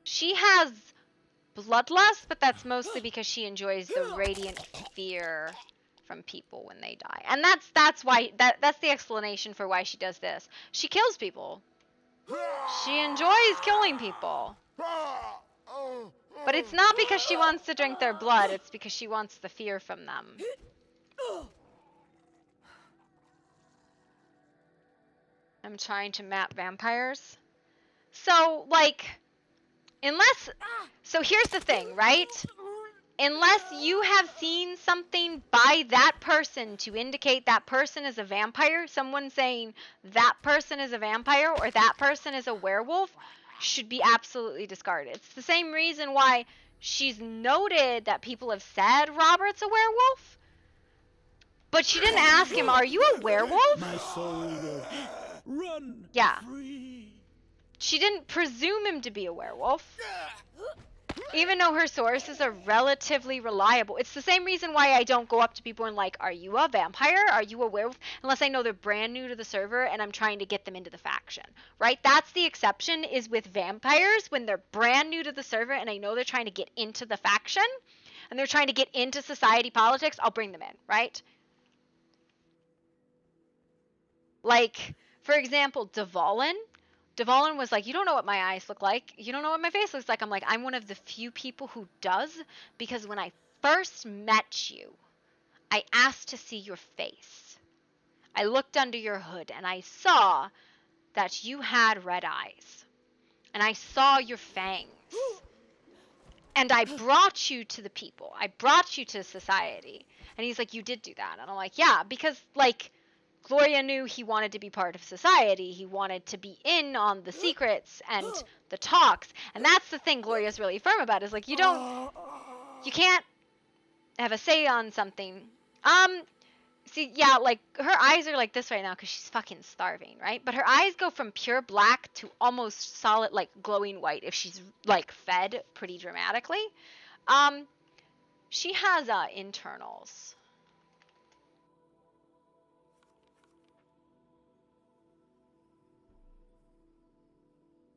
She has bloodlust, but that's mostly because she enjoys the radiant fear from people when they die. And that's why that's the explanation for why she does this. She kills people. She enjoys killing people. But it's not because she wants to drink their blood, it's because she wants the fear from them. I'm trying to map vampires. So, like, so here's the thing, right? Unless you have seen something by that person to indicate that person is a vampire, someone saying that person is a vampire or that person is a werewolf should be absolutely discarded. It's the same reason why she's noted that people have said Robert's a werewolf, but she didn't ask him, are you a werewolf? My soul will run free. She didn't presume him to be a werewolf. Even though her sources are relatively reliable. It's the same reason why I don't go up to people and like, are you a vampire? Are you a werewolf? Unless I know they're brand new to the server and I'm trying to get them into the faction, right? That's the exception, is with vampires when they're brand new to the server and I know they're trying to get into the faction and they're trying to get into society politics, I'll bring them in, right? Like, for example, Dvalin was like, you don't know what my eyes look like. You don't know what my face looks like. I'm like, I'm one of the few people who does, because when I first met you, I asked to see your face. I looked under your hood and I saw that you had red eyes. And I saw your fangs. And I brought you to the people. I brought you to society. And he's like, you did do that. And I'm like, yeah, because, like, Gloria knew he wanted to be part of society. He wanted to be in on the secrets and the talks. And that's the thing Gloria's really firm about, is like, you can't have a say on something. See, yeah, like, her eyes are like this right now because she's fucking starving, right? But her eyes go from pure black to almost solid, like, glowing white if she's, like, fed pretty dramatically. She has, internals.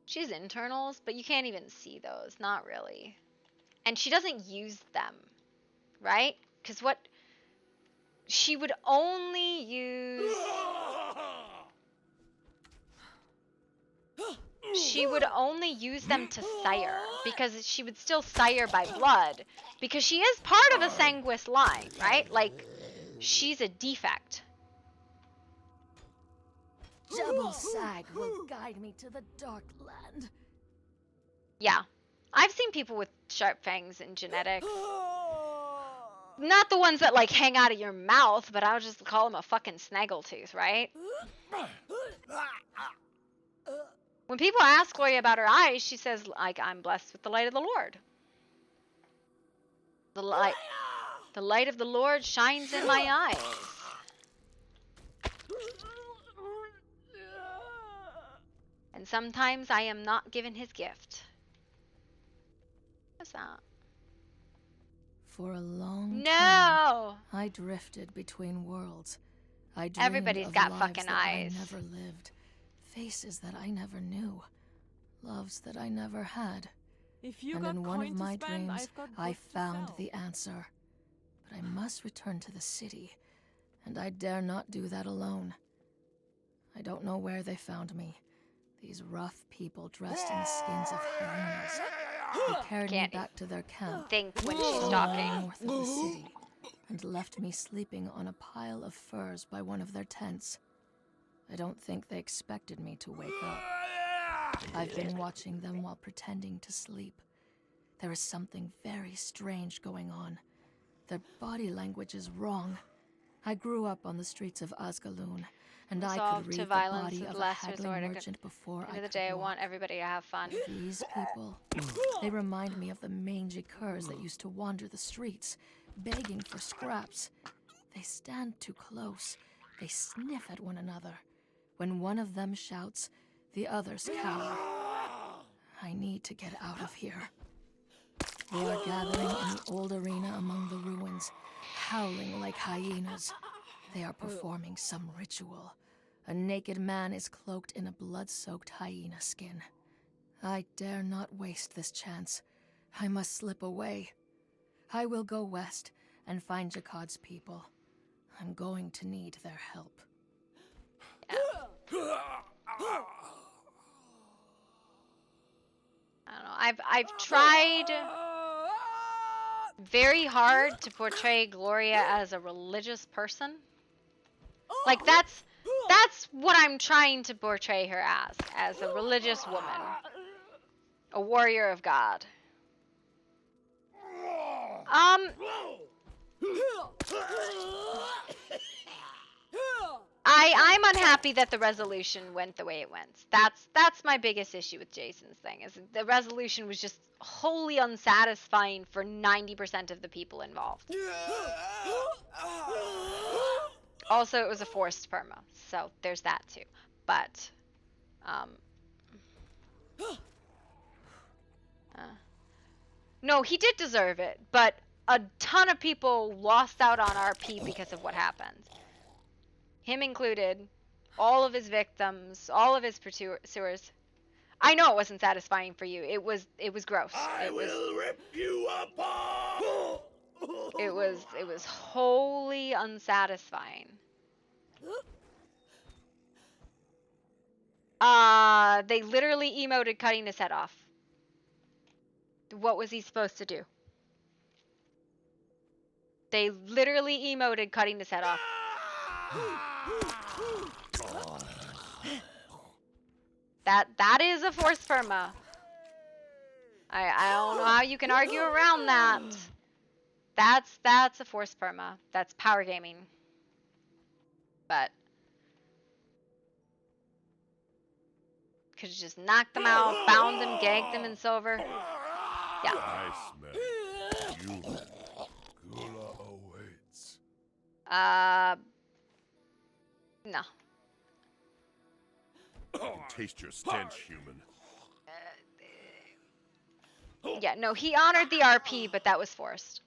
She has internals, but you can't even see those. Not really. And she doesn't use them, right? Because what she would only use... She would only use them to sire, because she would still sire by blood, because she is part of a Sanguis line, right? Like, she's a defect. Double sag will guide me to the dark land. Yeah. I've seen people with sharp fangs in genetics. Not the ones that, like, hang out of your mouth, but I would just call them a fucking snaggletooth, right? When people ask Gloria about her eyes, she says, like, I'm blessed with the light of the Lord. The The light of the Lord shines in my eyes. And sometimes I am not given his gift. What's that? For a long No! time, I drifted between worlds. I dreamed Everybody's of got lives fucking that eyes. I never lived, faces that I never knew, loves that I never had. If you And got in one of coin to my spend, dreams, I've got I books to found sell. the answer. But I must return to the city, and I dare not do that alone. I don't know where they found me. These rough people dressed in the skins of hyenas. They carried me back to their camp, Think when she's somewhere talking. north of the city, and left me sleeping on a pile of furs by one of their tents. I don't think they expected me to wake up. I've been watching them while pretending to sleep. There is something very strange going on. Their body language is wrong. I grew up on the streets of Asgaloon, and I Resolve could to read the violence body is of the a last haggling resort. merchant before End I of the could day, I walk. want everybody to have fun. These people, they remind me of the mangy curs that used to wander the streets, begging for scraps. They stand too close. They sniff at one another. When one of them shouts, the others cower. I need to get out of here. They are gathering in the old arena among the ruins, howling like hyenas. They are performing some ritual. A naked man is cloaked in a blood-soaked hyena skin. I dare not waste this chance. I must slip away. I will go west and find Jakad's people. I'm going to need their help. I don't know. I've tried very hard to portray Gloria as a religious person. Like that's what I'm trying to portray her as a religious woman. A warrior of God. I'm unhappy that the resolution went the way it went. That's my biggest issue with Jason's thing, is the resolution was just wholly unsatisfying for 90% of the people involved. Also, it was a forced perma, so there's that too. But, no, he did deserve it, but a ton of people lost out on RP because of what happened. Him included, all of his victims, all of his pursuers. I know it wasn't satisfying for you. It was gross. I will rip you apart. It was wholly unsatisfying. They literally emoted cutting his head off. What was he supposed to do? They literally emoted cutting his head off. That is a force perma. I don't know how you can argue around that. That's a force perma. That's power gaming. But could have just knocked them out, bound them, gagged them in silver. Yeah. Nice man. You Gula awaits. No. I can taste your stench, human. Yeah, no, he honored the RP, but that was forced.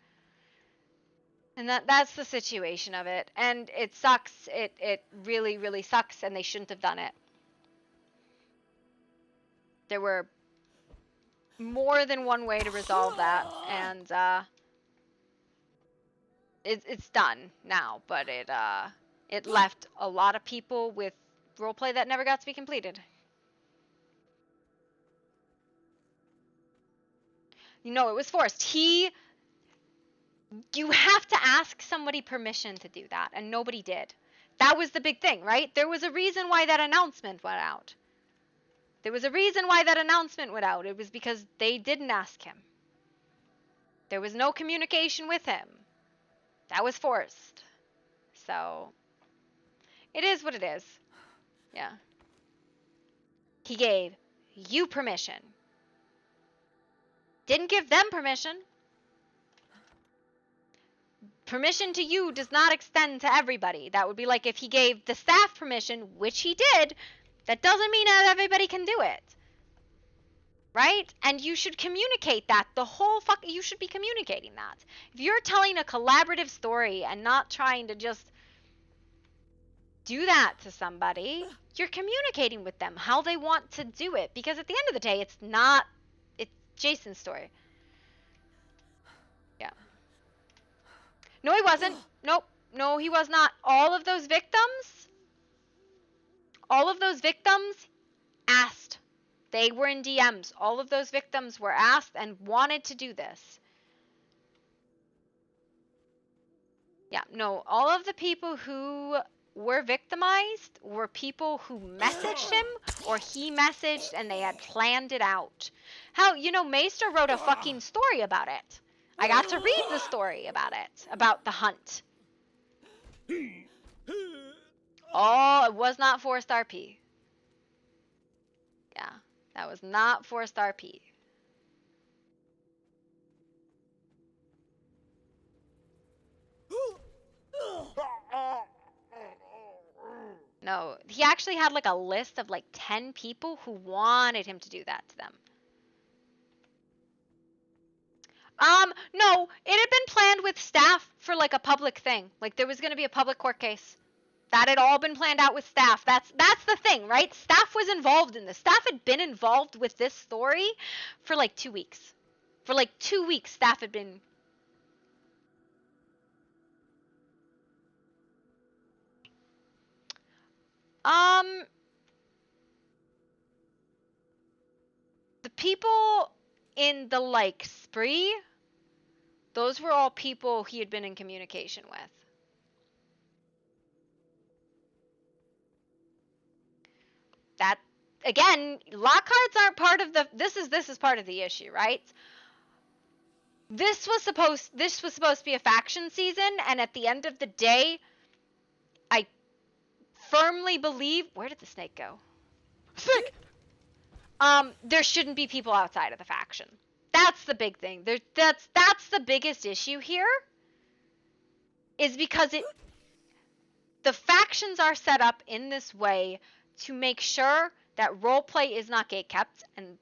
And that's the situation of it. And it sucks. It really, really sucks, and they shouldn't have done it. There were more than one way to resolve that, and it's done now, but it left a lot of people with roleplay that never got to be completed. You know, it was forced. You have to ask somebody permission to do that, and nobody did. That was the big thing, right? There was a reason why that announcement went out. There was a reason why that announcement went out. It was because they didn't ask him. There was no communication with him. That was forced. So, it is what it is. Yeah. He gave you permission. Didn't give them permission. permission to you does not extend to everybody. That would be like if he gave the staff permission, which he did, that doesn't mean that everybody can do it. Right? And you should communicate that. You should be communicating that. If you're telling a collaborative story and not trying to just do that to somebody, you're communicating with them how they want to do it. Because at the end of the day, it's Jason's story. Yeah. No, he wasn't. Nope. No, he was not. All of those victims asked. They were in DMs. All of those victims were asked and wanted to do this. Yeah, no, all of the people who were victimized were people who messaged him or he messaged and they had planned it out. Hell, Maester wrote a fucking story about it. I got to read the story about it, about the hunt. Oh, it was not forced RP. Yeah, that was not forced RP. No, he actually had like a list of like 10 people who wanted him to do that to them. No, it had been planned with staff for like a public thing. Like there was going to be a public court case. That had all been planned out with staff. That's the thing, right? Staff was involved in this. Staff had been involved with this story for like 2 weeks. For like 2 weeks, staff had been. The people in the like spree, those were all people he had been in communication with. That, again, Lockharts aren't part of the. This is part of the issue, right? This was supposed to be a faction season, and at the end of the day, I firmly believe. Where did the snake go? Snake. There shouldn't be people outside of the faction. That's the big thing. That's the biggest issue here. Is because the factions are set up in this way to make sure that roleplay is not gatekept, and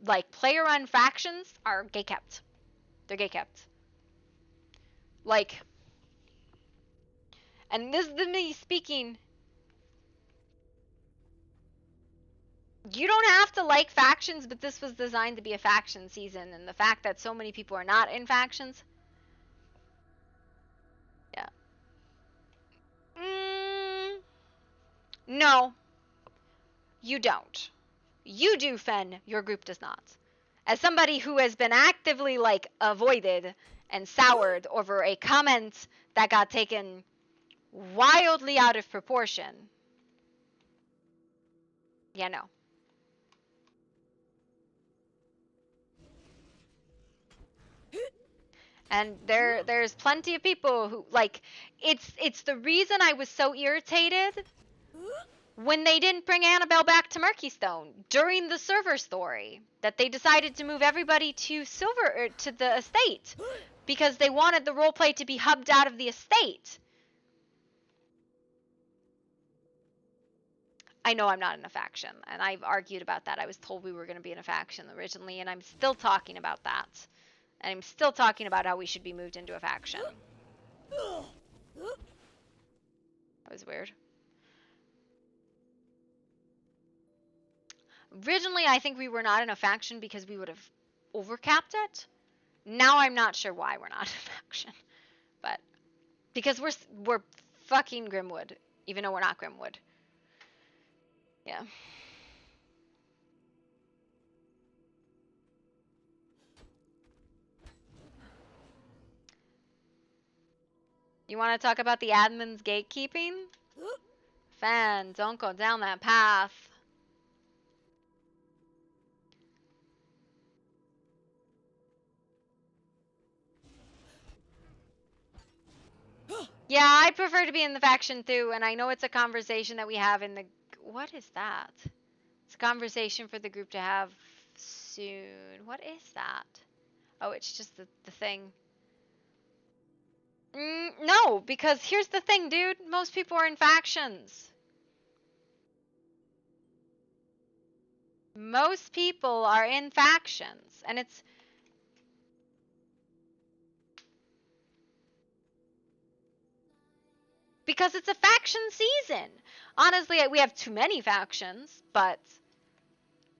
like player-run factions are gatekept. They're gatekept. Like, and this is me speaking. You don't have to like factions, but this was designed to be a faction season, and the fact that so many people are not in factions. Yeah. No. You don't. You do, Fen. Your group does not. As somebody who has been actively, like, avoided and soured over a comment that got taken wildly out of proportion. Yeah, no. And there's plenty of people who, like, it's the reason I was so irritated when they didn't bring Annabelle back to Murkeystone during the server story, that they decided to move everybody to to the estate because they wanted the roleplay to be hubbed out of the estate. I know I'm not in a faction, and I've argued about that. I was told we were going to be in a faction originally, and I'm still talking about that. And I'm still talking about how we should be moved into a faction. That was weird. Originally, I think we were not in a faction because we would have overcapped it. Now I'm not sure why we're not in a faction. But because we're fucking Grimwood, even though we're not Grimwood. Yeah. You want to talk about the admin's gatekeeping? Fan, don't go down that path. Yeah, I prefer to be in the faction too, and I know it's a conversation that we have in the... What is that? It's a conversation for the group to have soon. What is that? Oh, it's just the thing. No, because here's the thing, dude. Most people are in factions. Most people are in factions, and it's... because it's a faction season. Honestly, we have too many factions, but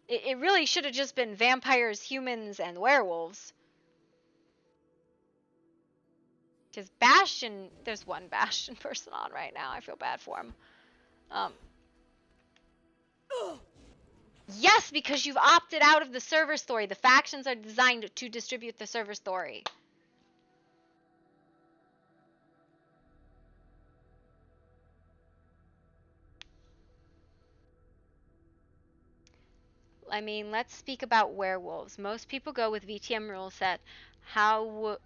it really should have just been vampires, humans, and werewolves. Because Bastion, there's one Bastion person on right now. I feel bad for him. Yes, because you've opted out of the server story. The factions are designed to distribute the server story. I mean, let's speak about werewolves. Most people go with VTM rule set. How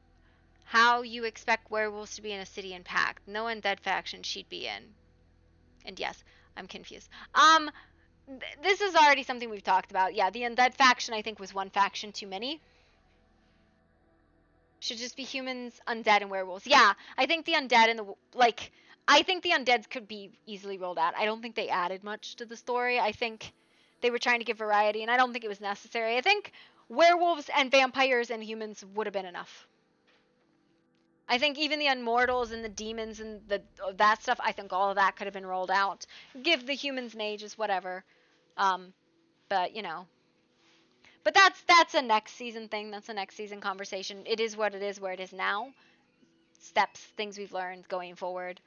you expect werewolves to be in a city and pact? No undead faction she'd be in. And yes, I'm confused. This is already something we've talked about. Yeah, the undead faction I think was one faction too many. Should just be humans, undead, and werewolves. Yeah, I think the undead and I think the undeads could be easily rolled out. I don't think they added much to the story. I think they were trying to give variety, and I don't think it was necessary. I think werewolves and vampires and humans would have been enough. I think even the immortals and the demons and that stuff, I think all of that could have been rolled out. Give the humans mages, whatever. But, you know. But that's a next season thing. That's a next season conversation. It is what it is where it is now. Steps, things we've learned going forward.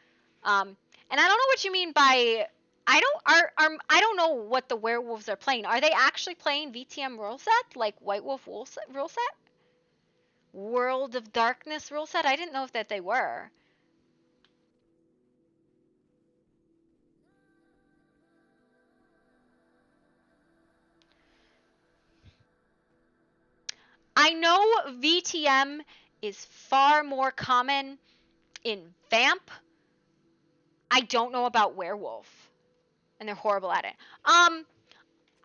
And I don't know what you mean by... I don't know what the werewolves are playing. Are they actually playing VTM rule set? Like White Wolf rule set? World of Darkness rule set? I didn't know if that they were. I know VTM is far more common in Vamp. I don't know about Werewolf. And they're horrible at it.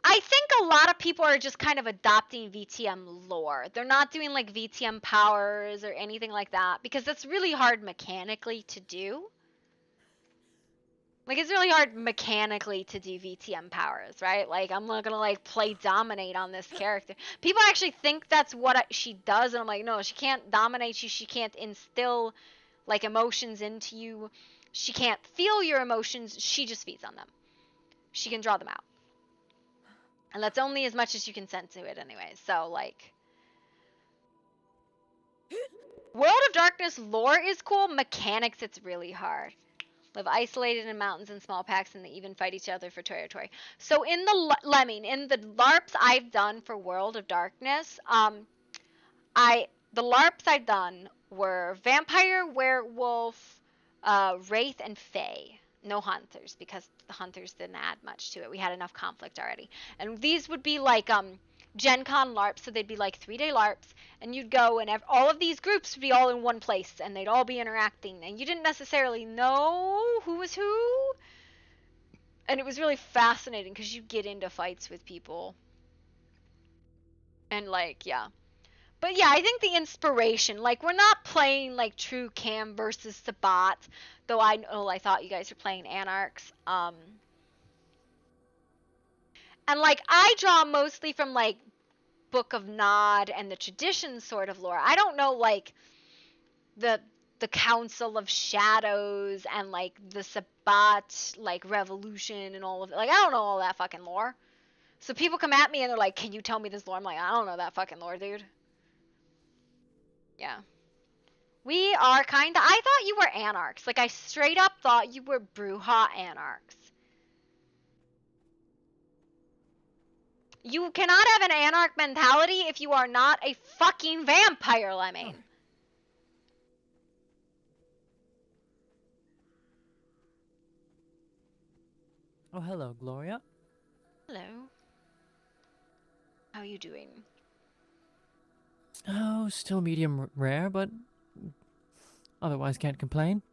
I think a lot of people are just kind of adopting VTM lore. They're not doing like VTM powers or anything like that because that's really hard mechanically to do. Like, it's really hard mechanically to do VTM powers, right? Like, I'm not gonna, like, play dominate on this character. People actually think that's what she does, and I'm like, no, she can't dominate you. She can't instill, like, emotions into you. She can't feel your emotions. She just feeds on them. She can draw them out. And that's only as much as you can send to it anyway. So, like... World of Darkness lore is cool. Mechanics, it's really hard. Live isolated in mountains and small packs, and they even fight each other for territory. So in the in the LARPs I've done for World of Darkness, the LARPs I've done were vampire, werewolf, wraith, and fae. No hunters, because the hunters didn't add much to it. We had enough conflict already. And these would be like Gen Con LARPs, so they'd be like 3-day LARPs, and you'd go and all of these groups would be all in one place, and they'd all be interacting, and you didn't necessarily know who was who. And it was really fascinating because you get into fights with people. And like, yeah. But yeah, I think the inspiration, like, we're not playing like true Cam versus Sabat, though I thought you guys were playing Anarchs. And like, I draw mostly from like Book of Nod and the tradition sort of lore. I don't know like the Council of Shadows and like the Sabat like revolution and all of it. Like, I don't know all that fucking lore. So people come at me and they're like, can you tell me this lore? I'm like, I don't know that fucking lore, dude. Yeah. We are kinda... I thought you were Anarchs. Like, I straight up thought you were Brujah Anarchs. You cannot have an Anarch mentality if you are not a fucking vampire, Lemming. Oh, hello, Gloria. Hello. How are you doing? Oh, still medium rare, but otherwise can't complain.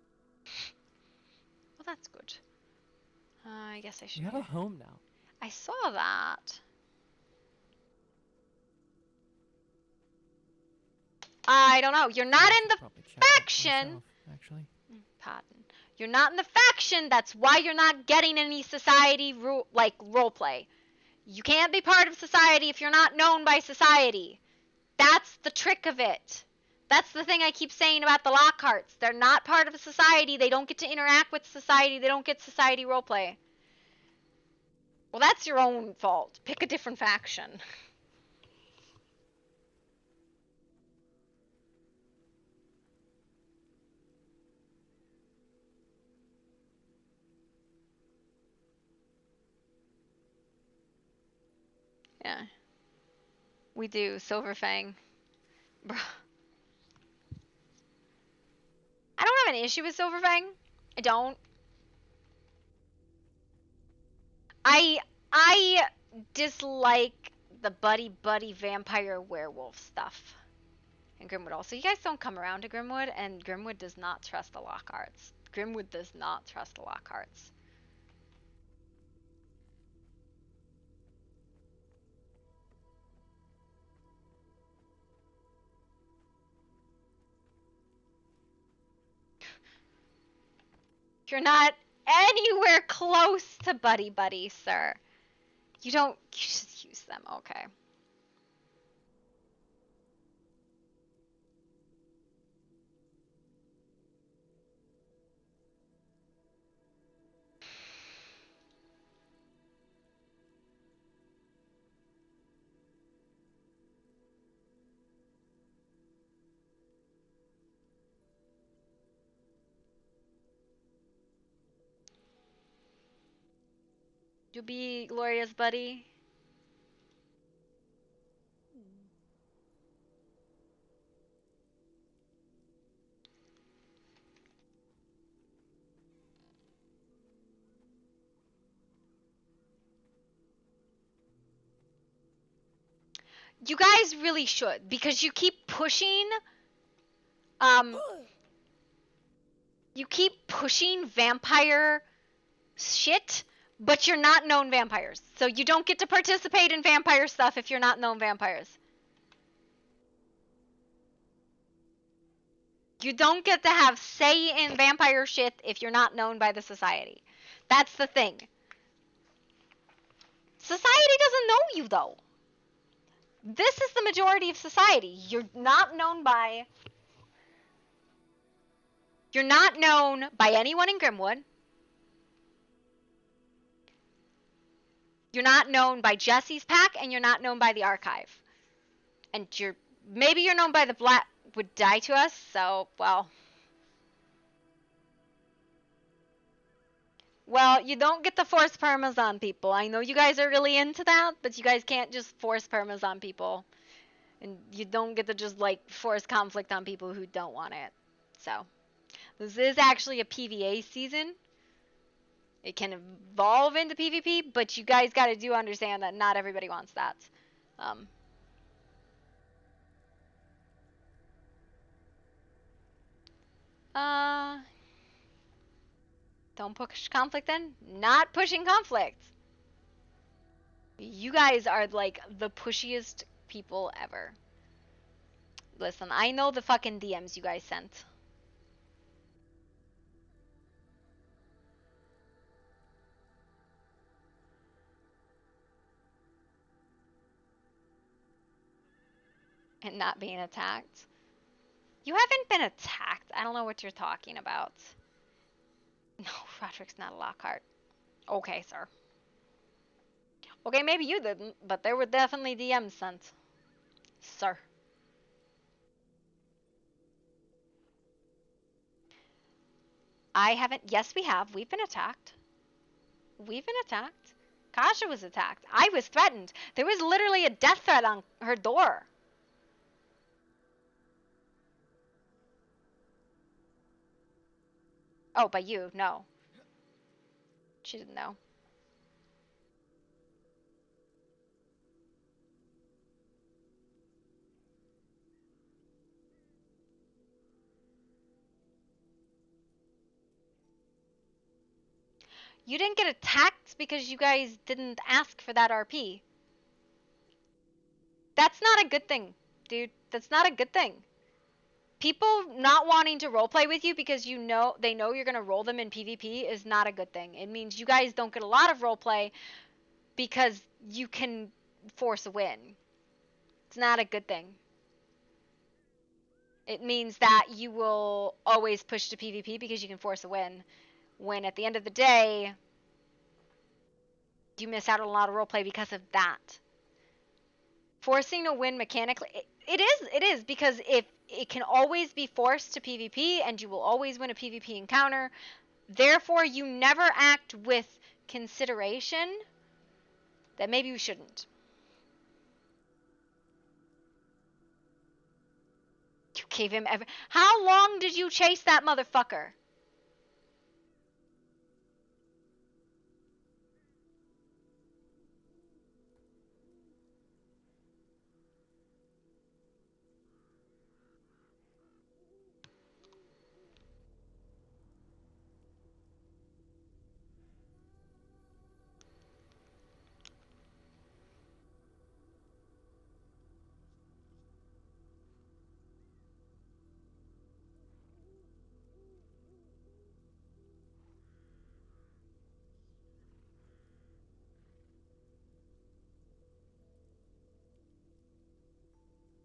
Well, that's good. I guess I should... You have a home now. I saw that. I don't know. You're not in the faction. Myself, actually. Patton. You're not in the faction. That's why you're not getting any society role play. You can't be part of society if you're not known by society. That's the trick of it. That's the thing I keep saying about the Lockharts. They're not part of a society. They don't get to interact with society. They don't get society roleplay. Well, that's your own fault. Pick a different faction. Yeah. We do, Silverfang. Bro. I don't have an issue with Silverfang. I don't. I dislike the buddy vampire werewolf stuff. And Grimwood also. You guys don't come around to Grimwood, and Grimwood does not trust the Lockharts. Grimwood does not trust the Lockharts. You're not anywhere close to buddy, sir. You just use them, okay. You'll be Gloria's buddy. You guys really should, because you keep pushing vampire shit, but you're not known vampires. So you don't get to participate in vampire stuff if you're not known vampires. You don't get to have say in vampire shit if you're not known by the society. That's the thing. Society doesn't know you, though. This is the majority of society. You're not known by anyone in Grimwood. You're not known by Jesse's pack, and you're not known by the archive. And maybe you're known by the Black would die to us, so, well. Well, you don't get to force permas on people. I know you guys are really into that, but you guys can't just force permas on people. And you don't get to just, force conflict on people who don't want it. So, this is actually a PvA season. It can evolve into PvP, but you guys gotta understand that not everybody wants that. Don't push conflict then? Not pushing conflict. You guys are, the pushiest people ever. Listen, I know the fucking DMs you guys sent. And not being attacked. You haven't been attacked. I don't know what you're talking about. No, Roderick's not a Lockhart. Okay, sir. Okay, maybe you didn't, but there were definitely DMs sent. Sir. I haven't. Yes, we have. We've been attacked. We've been attacked. Kasha was attacked. I was threatened. There was literally a death threat on her door. Oh, by you. No. She didn't know. You didn't get attacked because you guys didn't ask for that RP. That's not a good thing, dude. That's not a good thing. people not wanting to roleplay with you because they know you're gonna roll them in PvP is not a good thing. It means you guys don't get a lot of roleplay because you can force a win. It's not a good thing. It means that you will always push to PvP because you can force a win. When at the end of the day, you miss out on a lot of roleplay because of that. Forcing a win mechanically, it is because if it can always be forced to PvP and you will always win a PvP encounter, therefore you never act with consideration, then maybe you shouldn't. You gave him How long did you chase that motherfucker?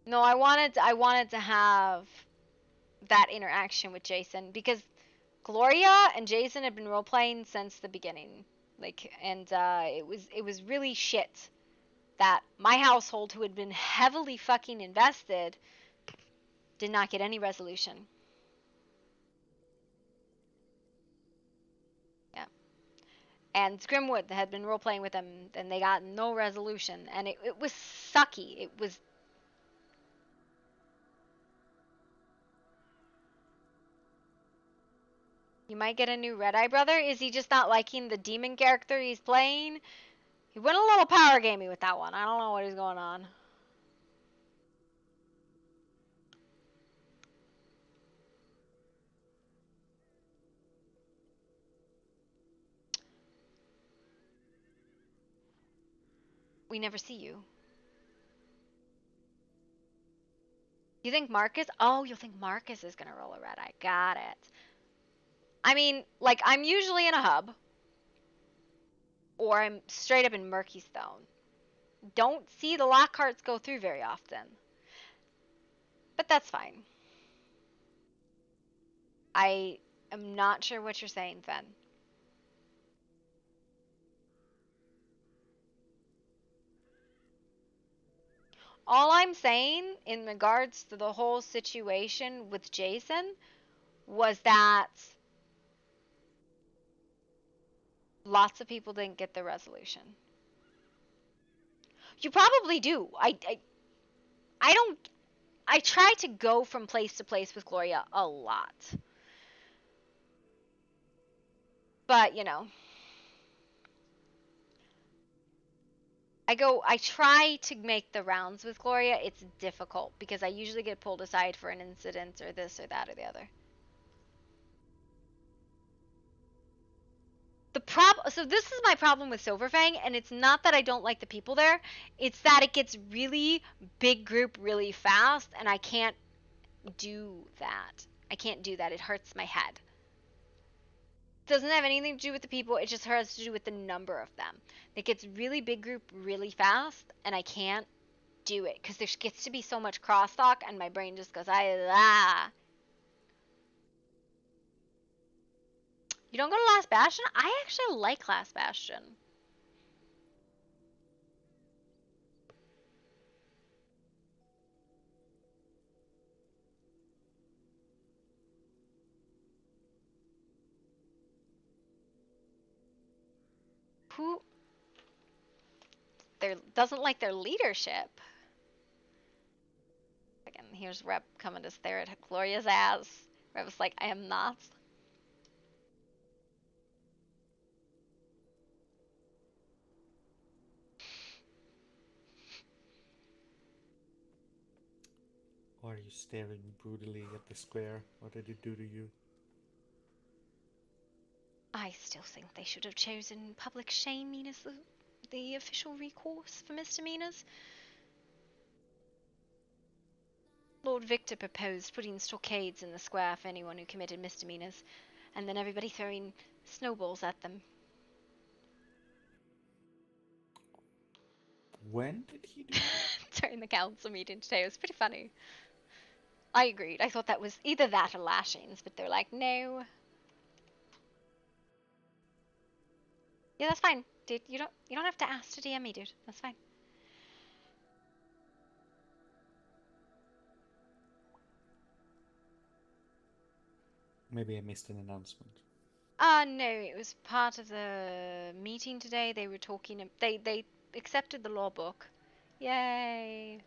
No, I wanted to have that interaction with Jason because Gloria and Jason have been role playing since the beginning. And it was really shit that my household, who had been heavily fucking invested, did not get any resolution. Yeah. And Grimwood had been role playing with them, and they got no resolution, and it was sucky. It was. You might get a new Red Eye brother. Is he just not liking the demon character he's playing? He went a little power gamey with that one. I don't know what is going on. We never see you. You think Marcus? Oh, you think Marcus is gonna roll a Red Eye. Got it. I mean, like, I'm usually in a hub. Or I'm straight up in Murkystone. Don't see the Lockharts go through very often. But that's fine. I am not sure what you're saying, Fen. All I'm saying in regards to the whole situation with Jason was that lots of people didn't get the resolution. You probably do. I don't. I try to go from place to place with Gloria a lot. But, you know. I try to make the rounds with Gloria. It's difficult because I usually get pulled aside for an incident or this or that or the other. So this is my problem with Silverfang, and it's not that I don't like the people there. It's that it gets really big group really fast, and I can't do that. I can't do that. It hurts my head. It doesn't have anything to do with the people. It just has to do with the number of them. It gets really big group really fast, and I can't do it because there gets to be so much crosstalk, and my brain just goes, ah. You don't go to Last Bastion? I actually like Last Bastion. Who doesn't like their leadership? Again, here's Rep coming to stare at Gloria's ass. Rep's like, I am not. Why are you staring brutally at the square? What did it do to you? I still think they should have chosen public shaming as the official recourse for misdemeanors. Lord Victor proposed putting stockades in the square for anyone who committed misdemeanors, and then everybody throwing snowballs at them. When did he do that? During the council meeting today. It was pretty funny. I agreed. I thought that was either that or lashings, but they're like, no. Yeah, that's fine, dude. You don't have to ask to DM me, dude. That's fine. Maybe I missed an announcement. No, it was part of the meeting today. They were talking. They accepted the law book. Yay.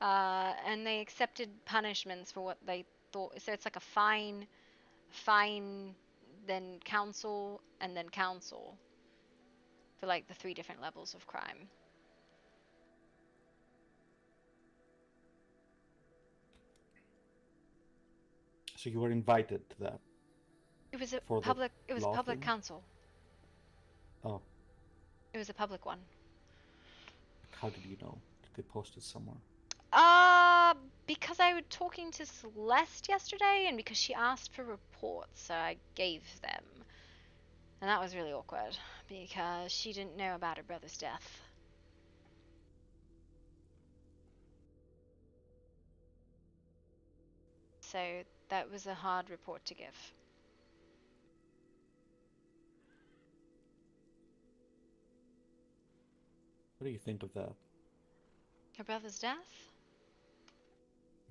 And they accepted punishments for what they thought. So it's like a fine, then council, and then council for like the 3 different levels of crime. So you were invited to that? It was a for public. the It was a law public thing? council. Oh, It was a public one. how did you know? Did they post it somewhere? Because I was talking to Celeste yesterday, and because she asked for reports, so I gave them. And that was really awkward, because she didn't know about her brother's death. So that was a hard report to give. What do you think of that? Her brother's death?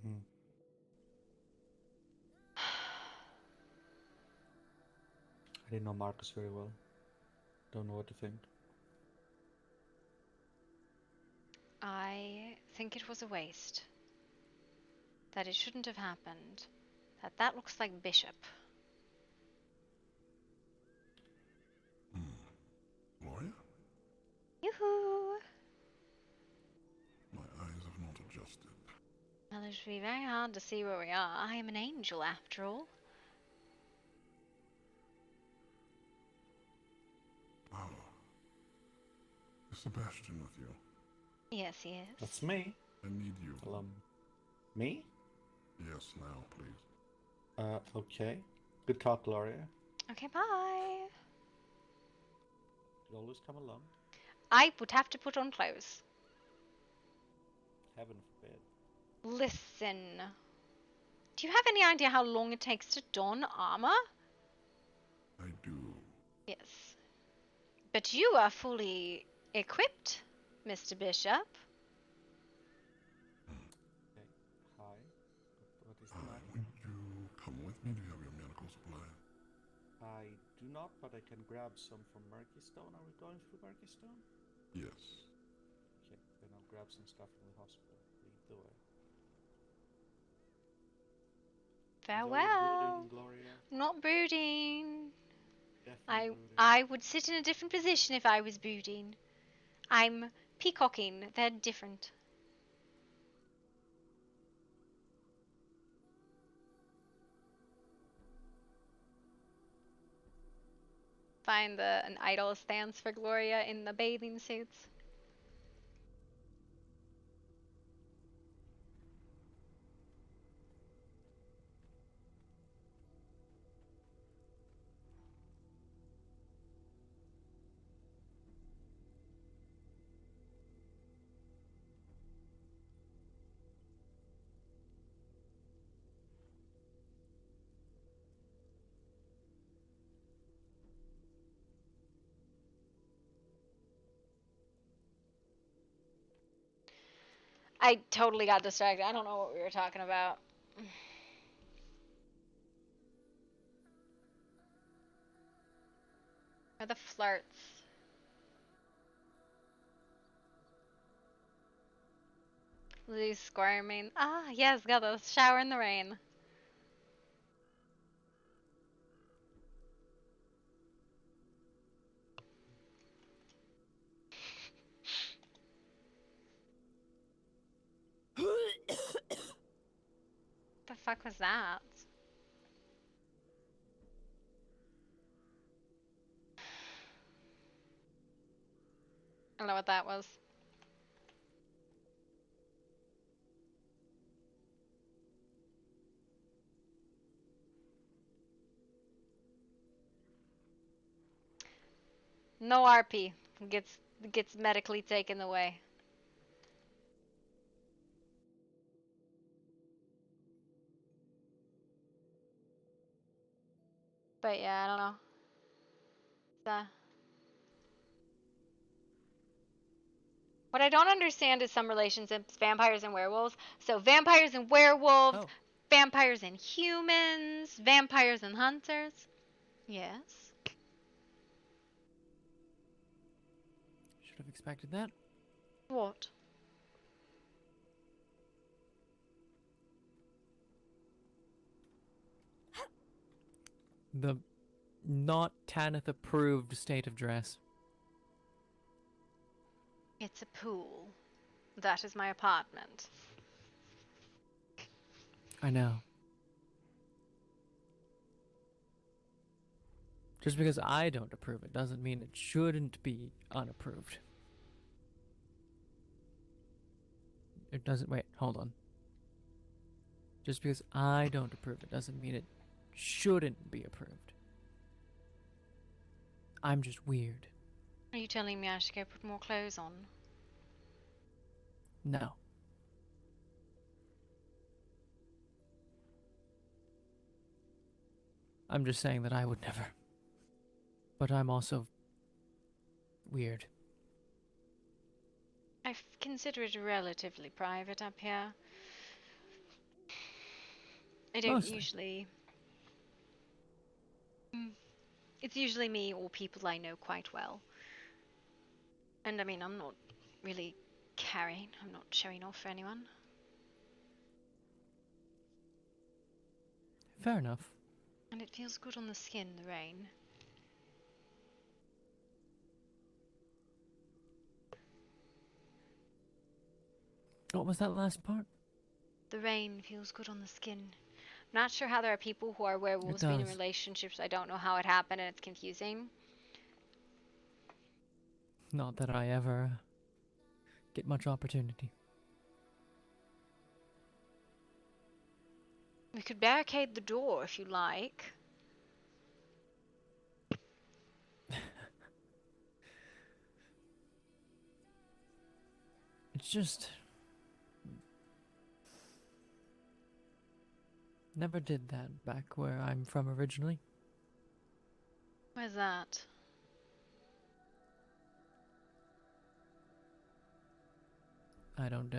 Hmm. I didn't know Marcus very well. Don't know what to think. I think it was a waste. That it shouldn't have happened. That looks like Bishop. Gloria? Yoo-hoo! My eyes have not adjusted. Well, it should be very hard to see where we are. I am an angel, after all. Oh. Is Sebastian with you? Yes, he is. That's me. I need you. Well, me? Yes, now, please. Okay. Good talk, Gloria. Okay, bye. You always come along. I would have to put on clothes. Heaven forbid. Listen. Do you have any idea how long it takes to don armor? I do. Yes. But you are fully equipped, Mr. Bishop. Okay. Hi. What is the matter? Would you come with me? Do you have your medical supplies? I do not, but I can grab some from Murky Stone. Are we going through Murky Stone? Yes. Okay, then I'll grab some stuff from the hospital. Lead the way. Farewell. Brooding, Gloria. Not brooding. Definitely brooding. I would sit in a different position if I was brooding. I'm peacocking. They're different. Find an idol stance for Gloria in the bathing suits. I totally got distracted. I don't know what we were talking about. Or the flirts. Lou squirming. Ah, yes, got a shower in the rain. The fuck was that? I don't know what that was. No RP. Gets medically taken away. But yeah, I don't know. What I don't understand is some relationships, vampires and werewolves. So vampires and werewolves, vampires and humans, vampires and hunters. Yes. Should have expected that. What? The not Tanith approved state of dress. It's a pool. That is my apartment. I know. Just because I don't approve it doesn't mean it shouldn't be unapproved. It doesn't. Wait, hold on. Just because I don't approve it doesn't mean it shouldn't be approved. I'm just weird. Are you telling me I should go put more clothes on? No. I'm just saying that I would never. But I'm also weird. I consider it relatively private up here. I don't usually... It's usually me or people I know quite well. And I mean, I'm not really caring. I'm not showing off for anyone. Fair enough. And it feels good on the skin, the rain. What was that last part? The rain feels good on the skin. I'm not sure how there are people who are werewolves being in relationships. I don't know how it happened and it's confusing. Not that I ever get much opportunity. We could barricade the door if you like. It's just... Never did that back where I'm from originally. Where's that? I don't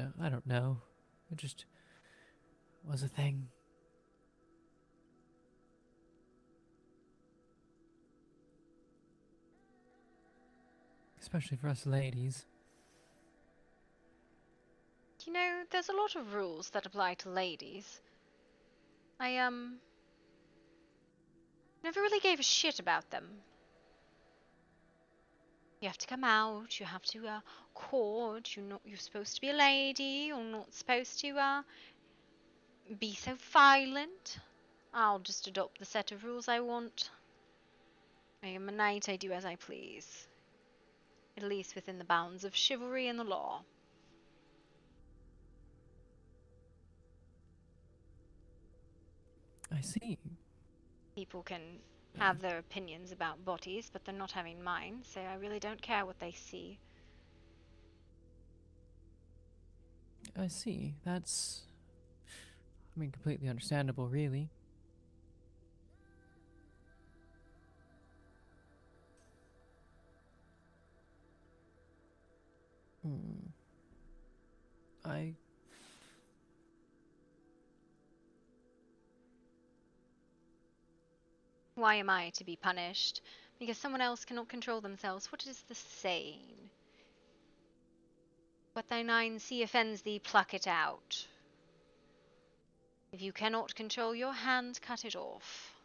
know. It just was a thing. Especially for us ladies. You know, there's a lot of rules that apply to ladies. I never really gave a shit about them. You have to come out, you have to court, you're supposed to be a lady, you're not supposed to be so violent. I'll just adopt the set of rules I want. I am a knight, I do as I please. At least within the bounds of chivalry and the law. I see. People can have their opinions about bodies, but they're not having mine, so I really don't care what they see. I see. That's... I mean, completely understandable, really. Why am I to be punished? Because someone else cannot control themselves. What is the saying? What thy nine see offends thee, pluck it out. If you cannot control your hand, cut it off.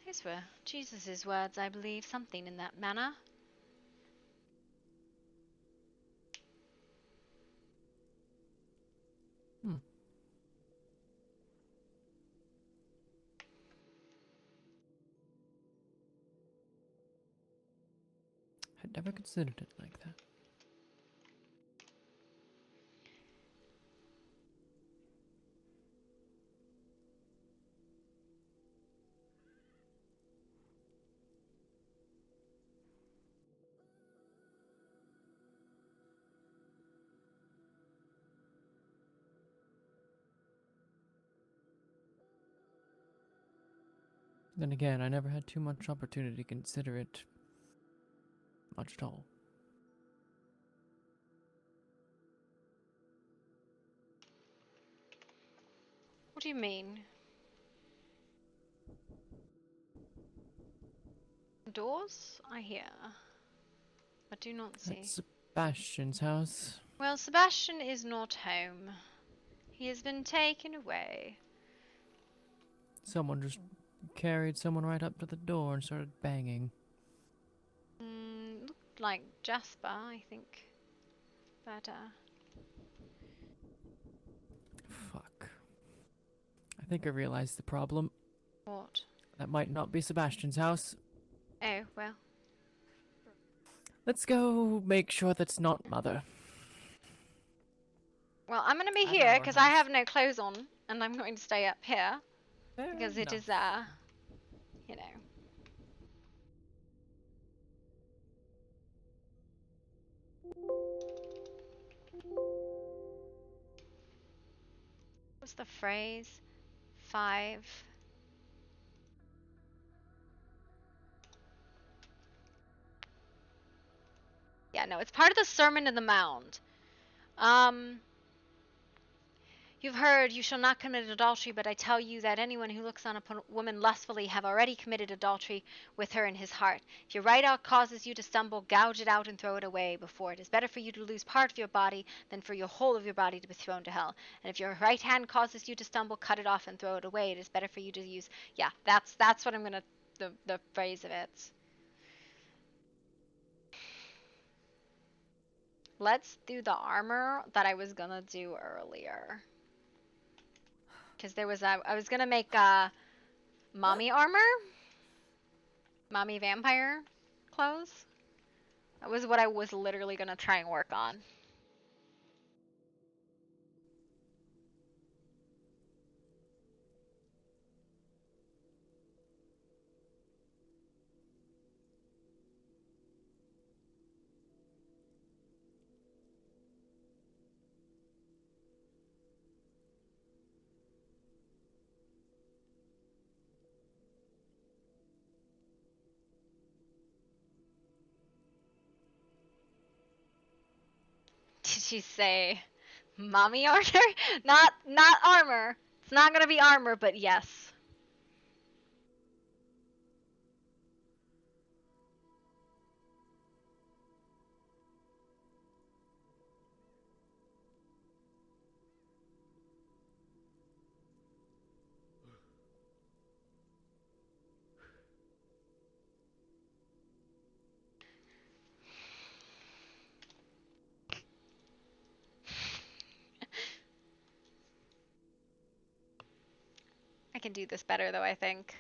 Those were Jesus' words, I believe, something in that manner. I'd never considered it like that. Then again, I never had too much opportunity to consider it much at all. What do you mean? Doors? I hear. But do not see. At Sebastian's house. Well, Sebastian is not home. He has been taken away. Someone just carried someone right up to the door and started banging. Looked like Jasper, I think. But, Fuck. I think I realized the problem. What? That might not be Sebastian's house. Oh, well. Let's go make sure that's not Mother. Well, I'm gonna be At here our because I house. have no clothes on, and I'm going to stay up here. Because it is, you know. What's the phrase? 5. Yeah, no, it's part of the Sermon on the Mount. You've heard, you shall not commit adultery, but I tell you that anyone who looks on a woman lustfully have already committed adultery with her in his heart. If your right eye causes you to stumble, gouge it out and throw it away before it is better for you to lose part of your body than for your whole of your body to be thrown to hell. And if your right hand causes you to stumble, cut it off and throw it away. It is better for you to use, yeah, that's what I'm gonna, the phrase of it. Let's do the armor that I was gonna do earlier. Because there was I was gonna make mommy armor, mommy vampire clothes. That was what I was literally gonna try and work on. Did she say mommy armor? Not armor. It's not gonna be armor, but yes. I can do this better though, I think.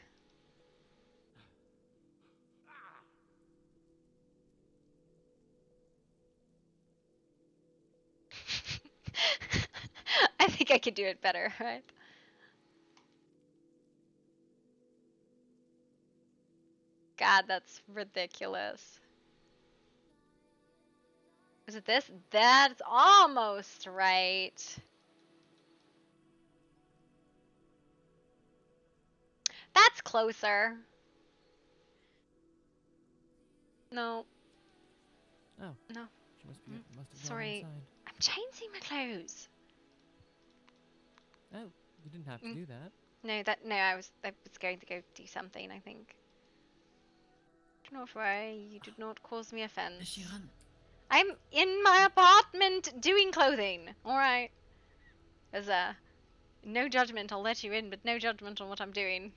I think I could do it better, right? God, that's ridiculous. Is it this? That's almost right. That's closer. No. Oh. No. She must have gone Sorry. inside. I'm changing my clothes. Oh, you didn't have to do that. No, I was going to go do something, I think. Do not worry, you did not cause me offense. I'm in my apartment doing clothing. Alright. There's no judgment, I'll let you in, but no judgment on what I'm doing.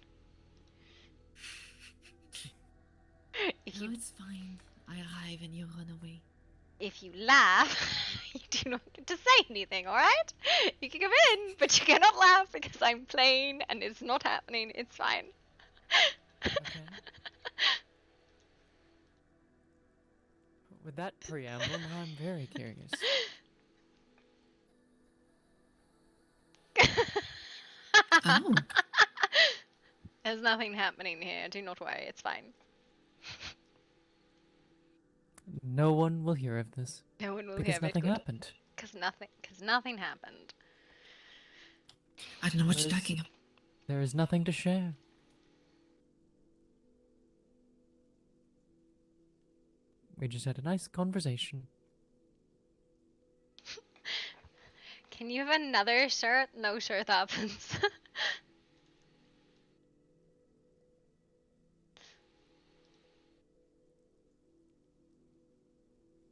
No, it's fine. I arrive and you run away. If you laugh, you do not get to say anything, alright? You can come in, but you cannot laugh because I'm playing and it's not happening. It's fine. Okay. With that preamble, now I'm very curious. Oh. There's nothing happening here. Do not worry. It's fine. No one will hear of this. No one will because hear of it. nothing happened. Because nothing happened. I don't know what you're talking about. There is nothing to share. We just had a nice conversation. Can you have another shirt? No shirt happens.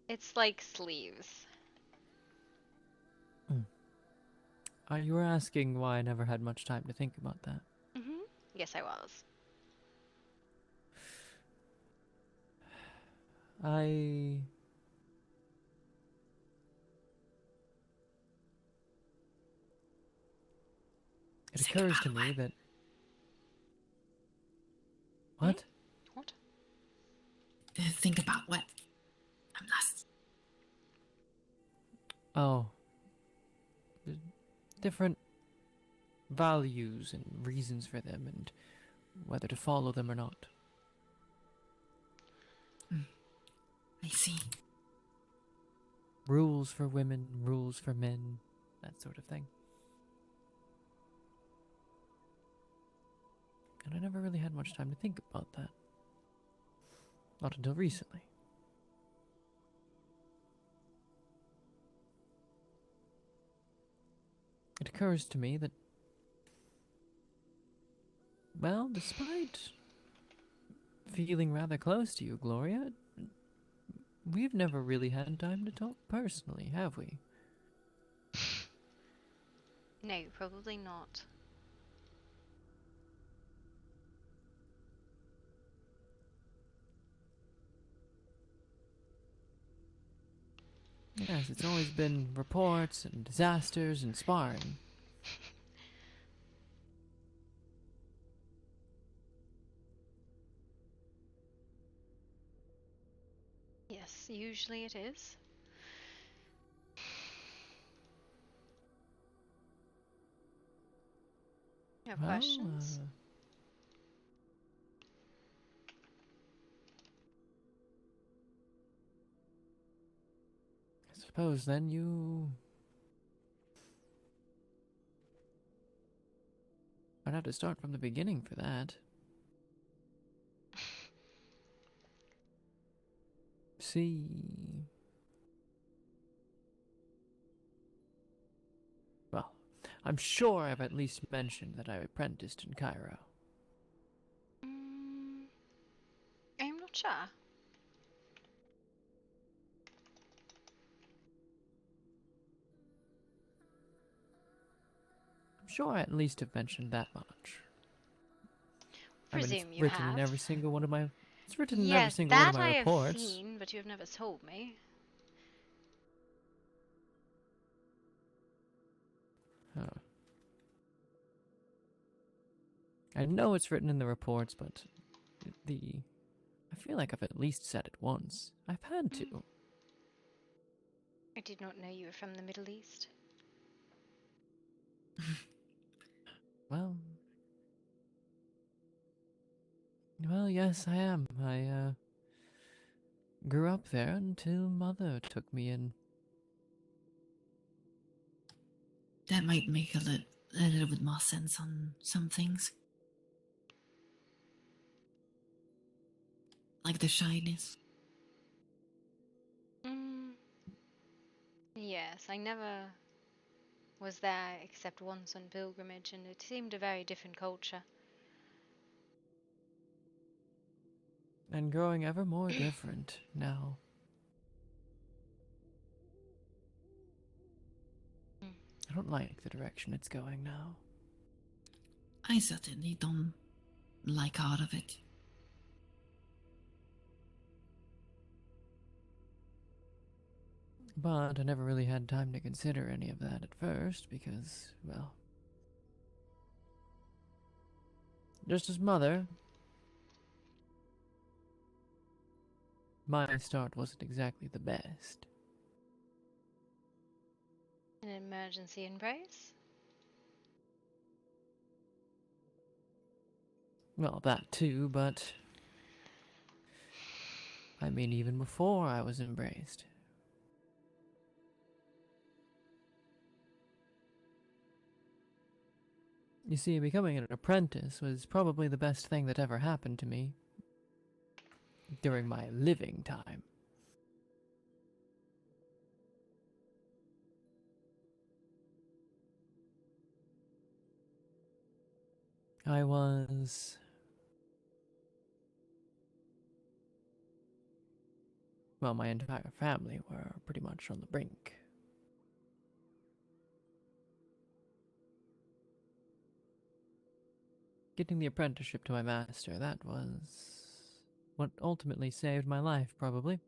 It's like sleeves. You were asking why I never had much time to think about that. Yes, I was. It occurs to me that... What? What? Think about what? I'm lost. Oh. There's different values and reasons for them, and whether to follow them or not. I see. Rules for women, rules for men, that sort of thing. And I never really had much time to think about that. Not until recently. It occurs to me that, well, despite feeling rather close to you, Gloria, we've never really had time to talk personally, have we? No, probably not. Yes, it's always been reports and disasters and sparring. Yes, usually it is. You have questions? I suppose then you... I'd have to start from the beginning for that. See... Well, I'm sure I've at least mentioned that I apprenticed in Cairo. I'm not sure. I'm sure I at least have mentioned that much. Presume it's you written have. in every single one of my... It's written in Yes, every single one of that my I have reports. seen, but you have never told me. Huh. I know it's written in the reports, but I feel like I've at least said it once. I've had to. I did not know you were from the Middle East. Well, yes, I am. I grew up there until Mother took me in. That might make a little bit more sense on some things. Like the shyness. Yes, I never was there except once on pilgrimage, and it seemed a very different culture. And growing ever more different now. I don't like the direction it's going now. I certainly don't like out of it. But I never really had time to consider any of that at first because, well... Just as Mother... My start wasn't exactly the best. An emergency embrace? Well, that too, but... I mean, even before I was embraced. You see, becoming an apprentice was probably the best thing that ever happened to me. During my living time. I was... Well, my entire family were pretty much on the brink. Getting the apprenticeship to my master, that was what ultimately saved my life, probably.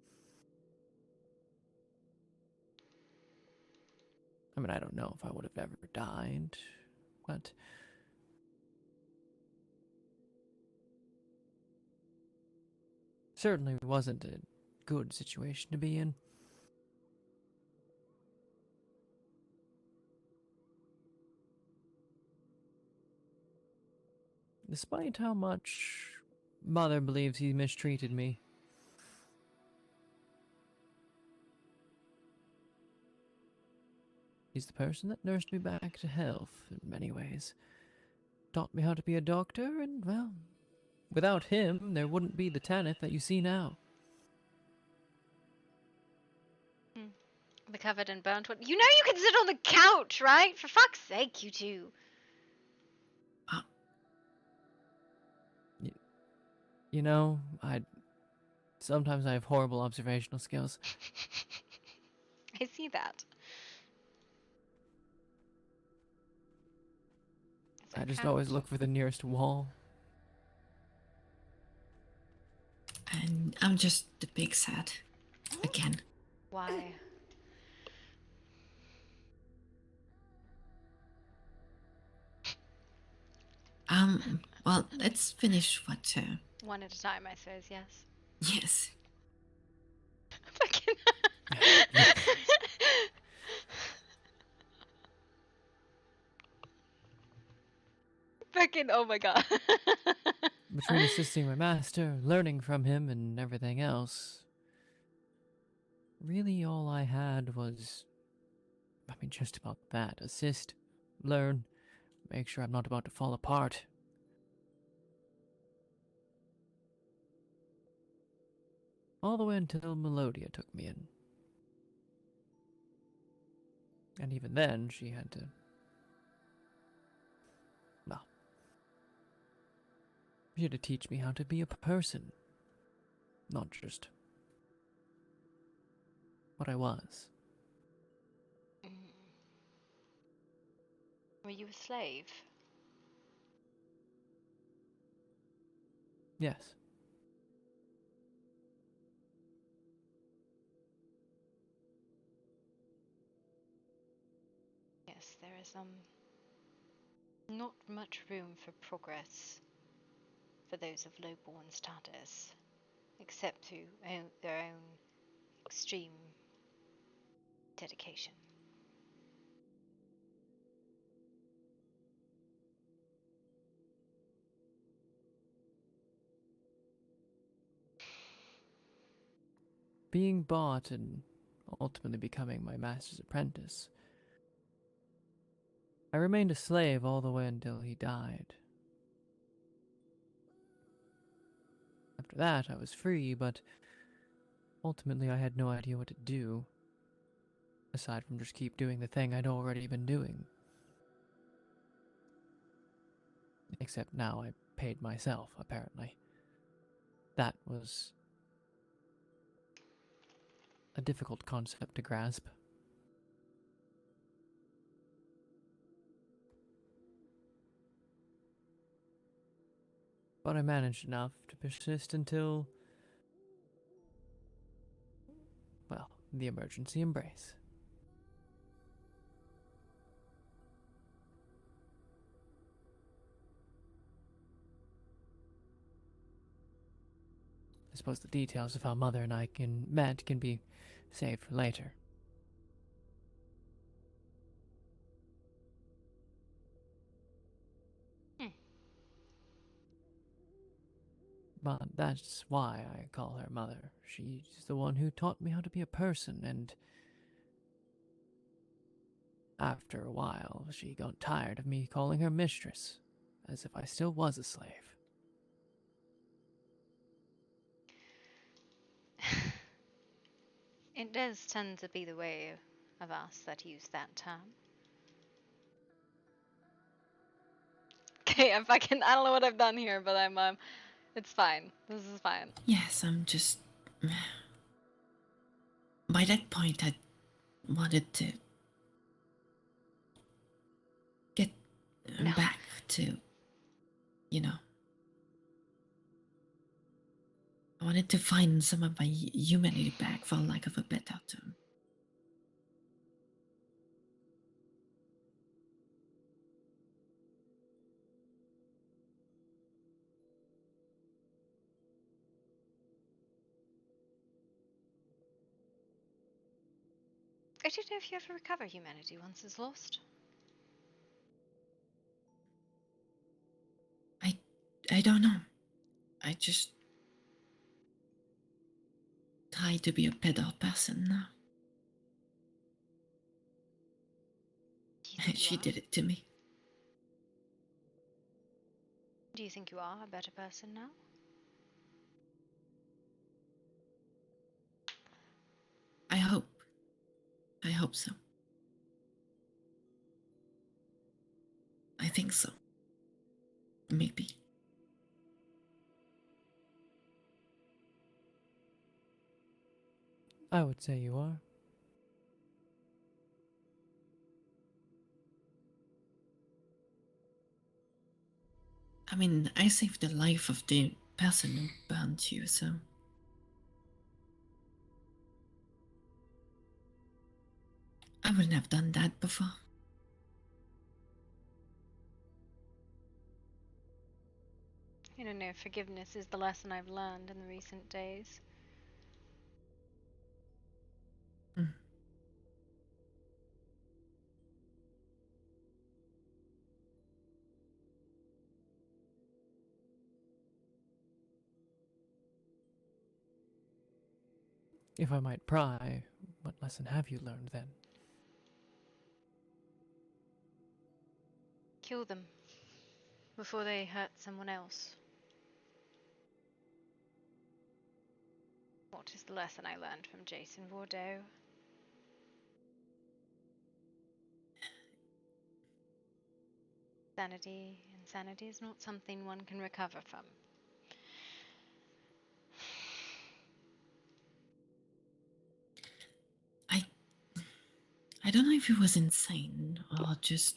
I mean, I don't know if I would have ever died, but certainly wasn't a good situation to be in. Despite how much Mother believes he mistreated me, he's the person that nursed me back to health in many ways. Taught me how to be a doctor, and, well, without him, there wouldn't be the Tanith that you see now. The covered in burnt wood. You know you can sit on the couch, right? For fuck's sake, you two. You know, sometimes I have horrible observational skills. I see that. I just always look for the nearest wall. And I'm just the big sad. Again. Why? Well, let's finish what, One at a time, I suppose, yes. Yes. Fucking... Fucking, oh my god. Between assisting my master, learning from him, and everything else, really all I had was, I mean, just about that. Assist, learn, make sure I'm not about to fall apart. All the way until Melodia took me in. And even then, she had to... Well, she had to teach me how to be a person. Not just what I was. Were you a slave? Yes. Yes, there is not much room for progress for those of low-born status, except through their own extreme dedication. Being bought and ultimately becoming my master's apprentice, I remained a slave all the way until he died. After that, I was free, but ultimately I had no idea what to do, aside from just keep doing the thing I'd already been doing. Except now I paid myself, apparently. That was a difficult concept to grasp. But I managed enough to persist until, well, the emergency embrace. I suppose the details of how Mother and I met can be saved for later. But that's why I call her Mother. She's the one who taught me how to be a person, and after a while, she got tired of me calling her mistress, as if I still was a slave. It does tend to be the way of us that use that term. Okay, I don't know what I've done here, but it's fine. This is fine. Yes, I'm just. By that point, I wanted to get back to, you know, I wanted to find some of my humanity back, for lack of a better term. I don't know if you ever recover humanity once it's lost. I don't know. I just try to be a better person now. She did it to me. Do you think you are a better person now? I hope. I hope so. I think so. Maybe. I would say you are. I mean, I saved the life of the person who burned you, so. I wouldn't have done that before. I don't know, forgiveness is the lesson I've learned in the recent days. If I might pry, what lesson have you learned then? Kill them before they hurt someone else. What is the lesson I learned from Jason Bordeaux? Insanity is not something one can recover from. I don't know if he was insane or just.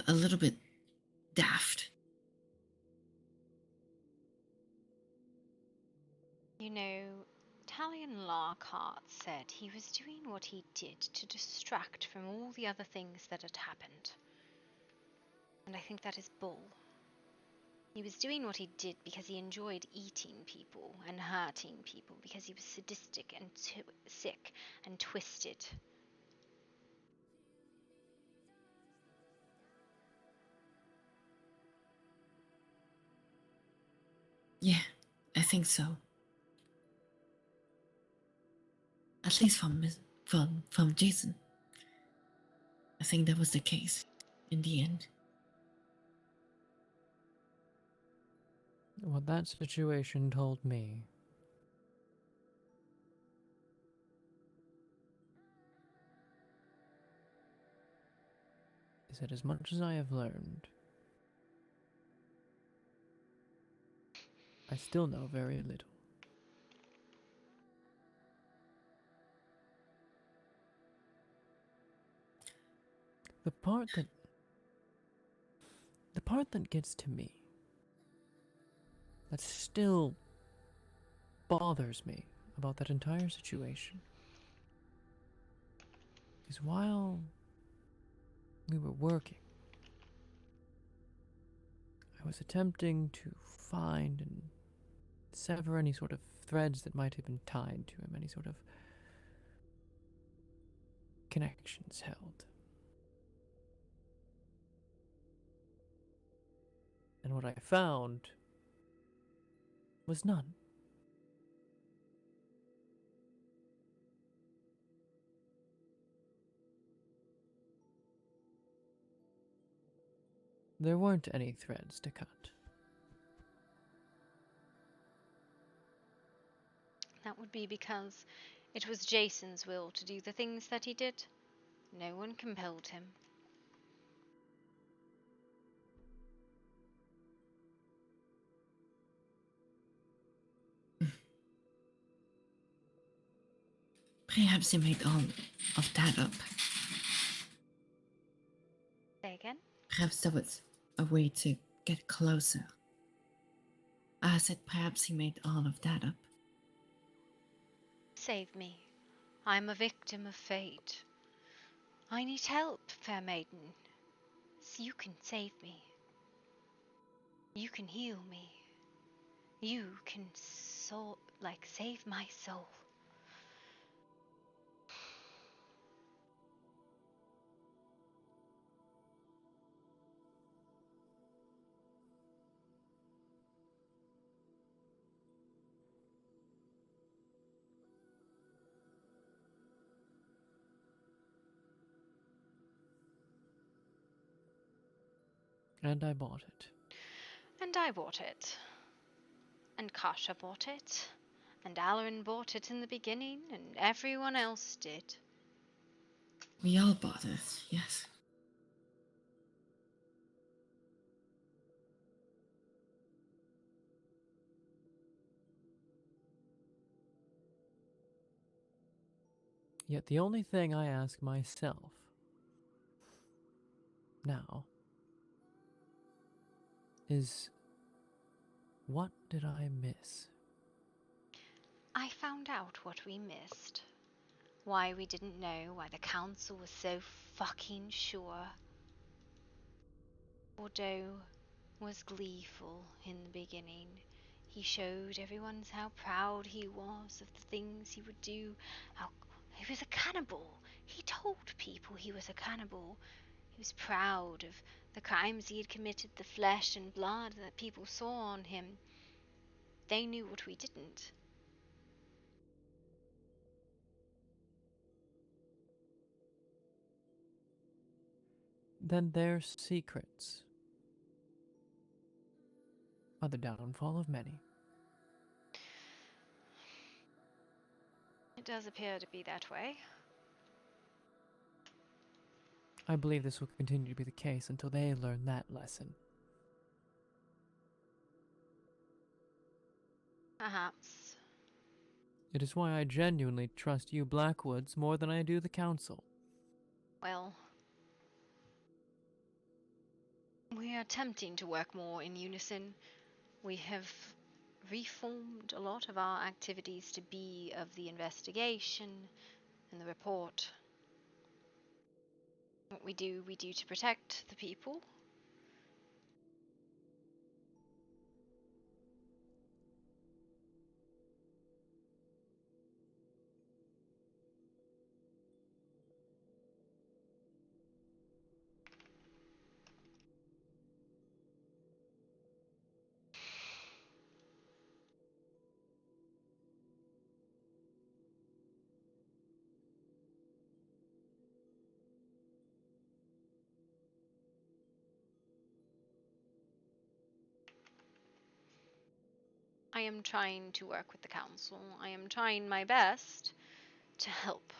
A little bit daft. You know, Talion Lockhart said he was doing what he did to distract from all the other things that had happened. And I think that is bull. He was doing what he did because he enjoyed eating people and hurting people, because he was sadistic and sick and twisted. Yeah, I think so. At least from Jason. I think that was the case in the end. What that situation told me is that as much as I have learned, I still know very little. The part that gets to me, that still bothers me about that entire situation, is while we were working, I was attempting to find and sever any sort of threads that might have been tied to him, any sort of connections held. And what I found was none. There weren't any threads to cut. That would be because it was Jason's will to do the things that he did, No one compelled him. Perhaps he made all of that up. Say again? Perhaps that was a way to get closer. I said perhaps he made all of that up. Save me. I'm a victim of fate. I need help, fair maiden. So you can save me. You can heal me. You can save my soul. And I bought it. And I bought it. And Kasha bought it. And Alarin bought it in the beginning, and everyone else did. We all bought it, yes. Yet the only thing I ask myself now is, what did I miss? I found out what we missed. Why we didn't know, why the council was so fucking sure. Bordeaux was gleeful in the beginning. He showed everyone how proud he was of the things he would do. How he was a cannibal. He told people he was a cannibal. He was proud of the crimes he had committed, the flesh and blood that people saw on him. They knew what we didn't. Then their secrets are the downfall of many. It does appear to be that way. I believe this will continue to be the case until they learn that lesson. Perhaps. It is why I genuinely trust you Blackwoods more than I do the council. Well, we are attempting to work more in unison. We have reformed a lot of our activities to be of the investigation and the report. What we do to protect the people. I am trying to work with the council. I am trying my best to help.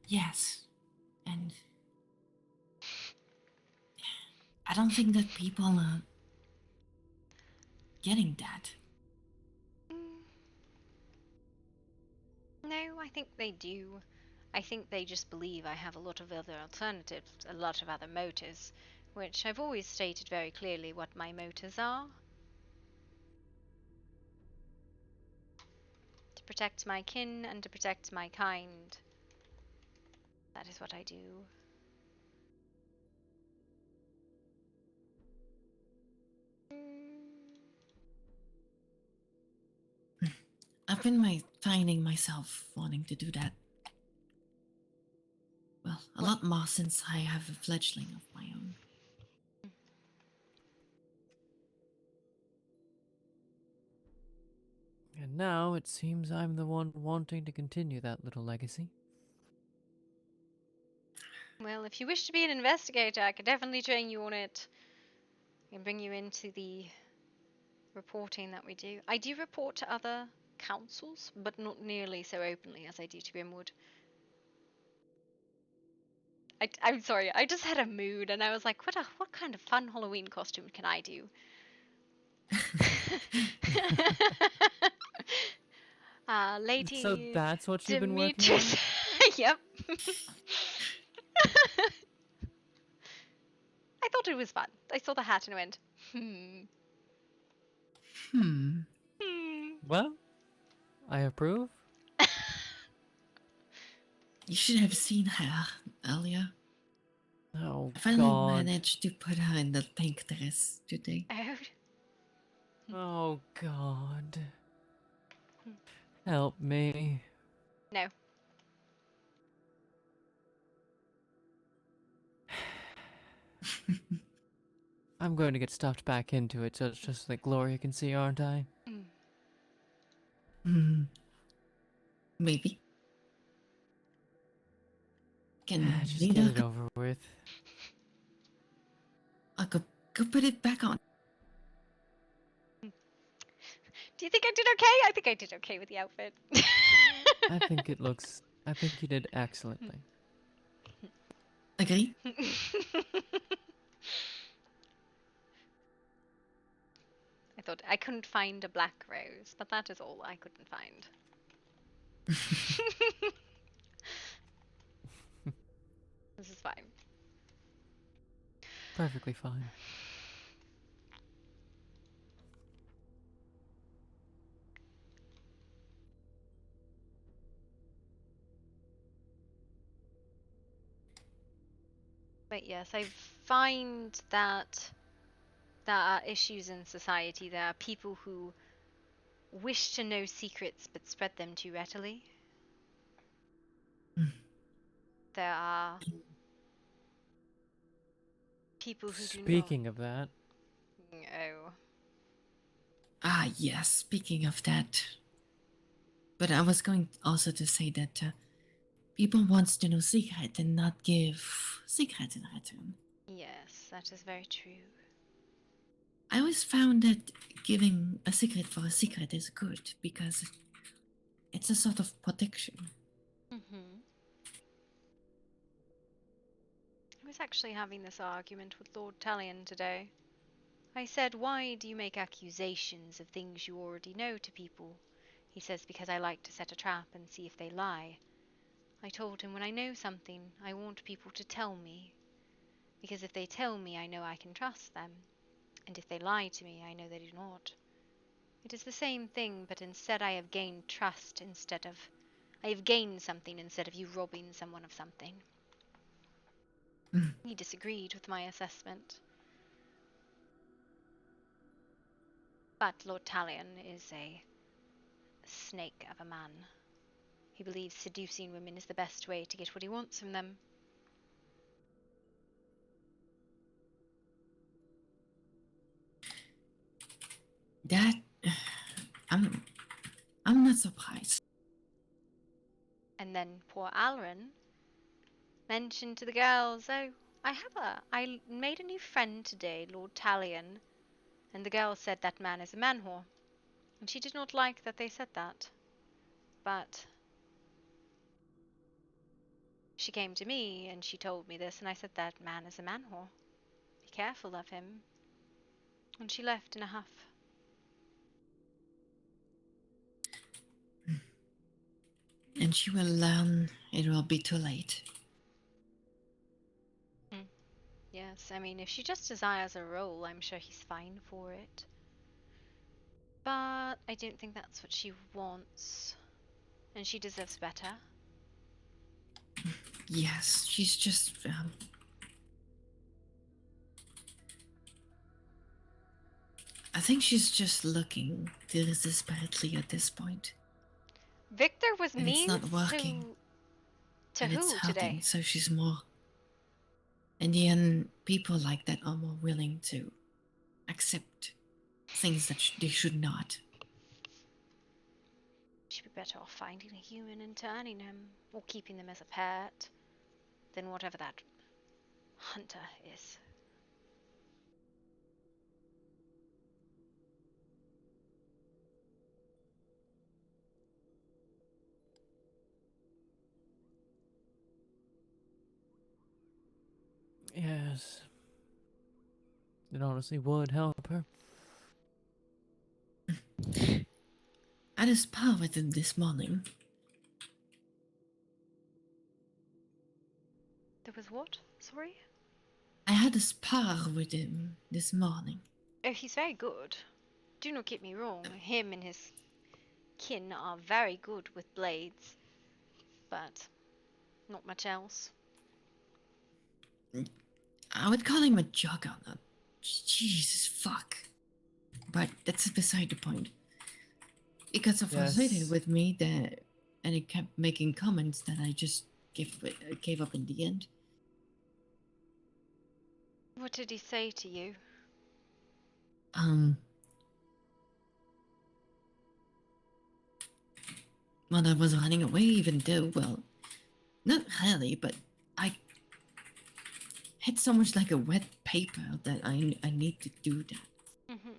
Yes. And I don't think that people are getting that. No, I think they do. I think they just believe I have a lot of other alternatives, a lot of other motives, which I've always stated very clearly what my motives are. To protect my kin and to protect my kind. That is what I do. I've been finding myself wanting to do that. Well, a lot more since I have a fledgling of my own. And now it seems I'm the one wanting to continue that little legacy. Well, if you wish to be an investigator, I could definitely train you on it. And bring you into the reporting that we do. I do report to other councils, but not nearly so openly as I do to Grimwood. I'm sorry, I just had a mood and I was like, what kind of fun Halloween costume can I do? Lady So that's what you've been working Demetrius. Yep. I thought it was fun. I saw the hat and went, Well, I approve. You should have seen her earlier. Oh, I finally God. managed to put her in the pink dress today. Oh, God. Help me. No. I'm going to get stuffed back into it, so it's just like Gloria can see, aren't I? Maybe. Can Just Nina get it over with. I'll go put it back on. Do you think I did okay? I think I did okay with the outfit. I think you did excellently. Agree? I thought I couldn't find a black rose, but that is all I couldn't find. This is fine. Perfectly fine. But yes, I find that there are issues in society. There are people who wish to know secrets but spread them too readily. There are people who do not. Speaking of that. Oh. Ah, yes, speaking of that. But I was going also to say that people wants to know secret and not give secret in return. Yes, that is very true. I always found that giving a secret for a secret is good because it's a sort of protection. I was actually having this argument with Lord Talion today. I said, why do you make accusations of things you already know to people? He says, because I like to set a trap and see if they lie. I told him when I know something, I want people to tell me. Because if they tell me, I know I can trust them. And if they lie to me, I know they do not. It is the same thing, but instead I have gained trust instead of... I have gained something instead of you robbing someone of something. He disagreed with my assessment. But Lord Talion is a snake of a man. He believes seducing women is the best way to get what he wants from them. That I'm not surprised. And then poor Alrin mentioned to the girls, oh, I made a new friend today, Lord Talion. And the girls said that man is a man whore. And she did not like that they said that. But she came to me and she told me this, and I said that man is a man whore. Be careful of him. And she left in a huff. And she will learn it will be too late. Yes, I mean, if she just desires a role, I'm sure he's fine for it. But I don't think that's what she wants. And she deserves better. Yes, she's just I think she's just looking desperately at this point. Victor was and mean it's not working. to and who it's hurting, today? so she's more... In the end, people like that are more willing to accept things that they should not. better off finding a human and turning him, or keeping them as a pet, than whatever that hunter is. Yes. It honestly would help her. I had a spa with him this morning. There was what? Sorry? I had a spar with him this morning. Oh, he's very good. Do not get me wrong, him and his kin are very good with blades, but not much else. I would call him a juggernaut. Jesus fuck. But that's beside the point. He got so frustrated Yes. with me that, and he kept making comments that I just gave up in the end. What did he say to you? Well, I was running away even though, well, not really, but I hit so much like a wet paper that I need to do that. Mm-hmm.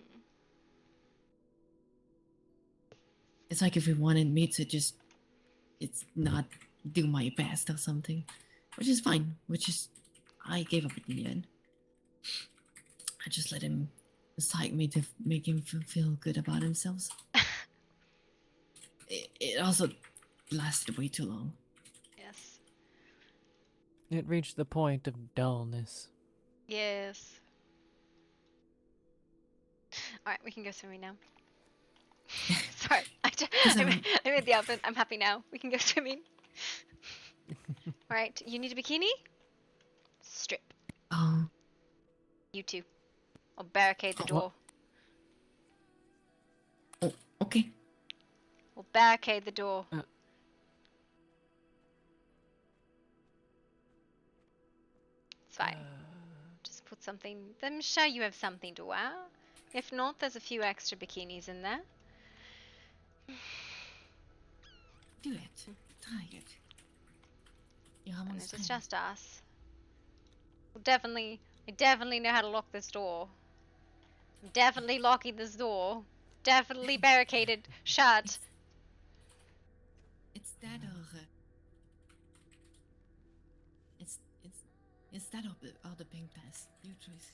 It's like if he wanted me to just, it's not do my best or something, which is fine, I gave up in the end. I just let him psych me to make him feel good about himself. It also lasted way too long. Yes. It reached the point of dullness. Yes. Alright, we can go swimming now. Sorry, I made the outfit. I'm happy now. We can go swimming. Alright, you need a bikini? Strip. Oh. You too. I'll barricade the door. Oh, okay. We'll barricade the door. It's fine. Just put something. I'm sure you have something to wear. If not, there's a few extra bikinis in there. Do it. Try it. You're And almost it's done. just us. I definitely know how to lock this door. I'm definitely locking this door. Definitely barricaded shut. It's that or it's that or the pink pass. You choose.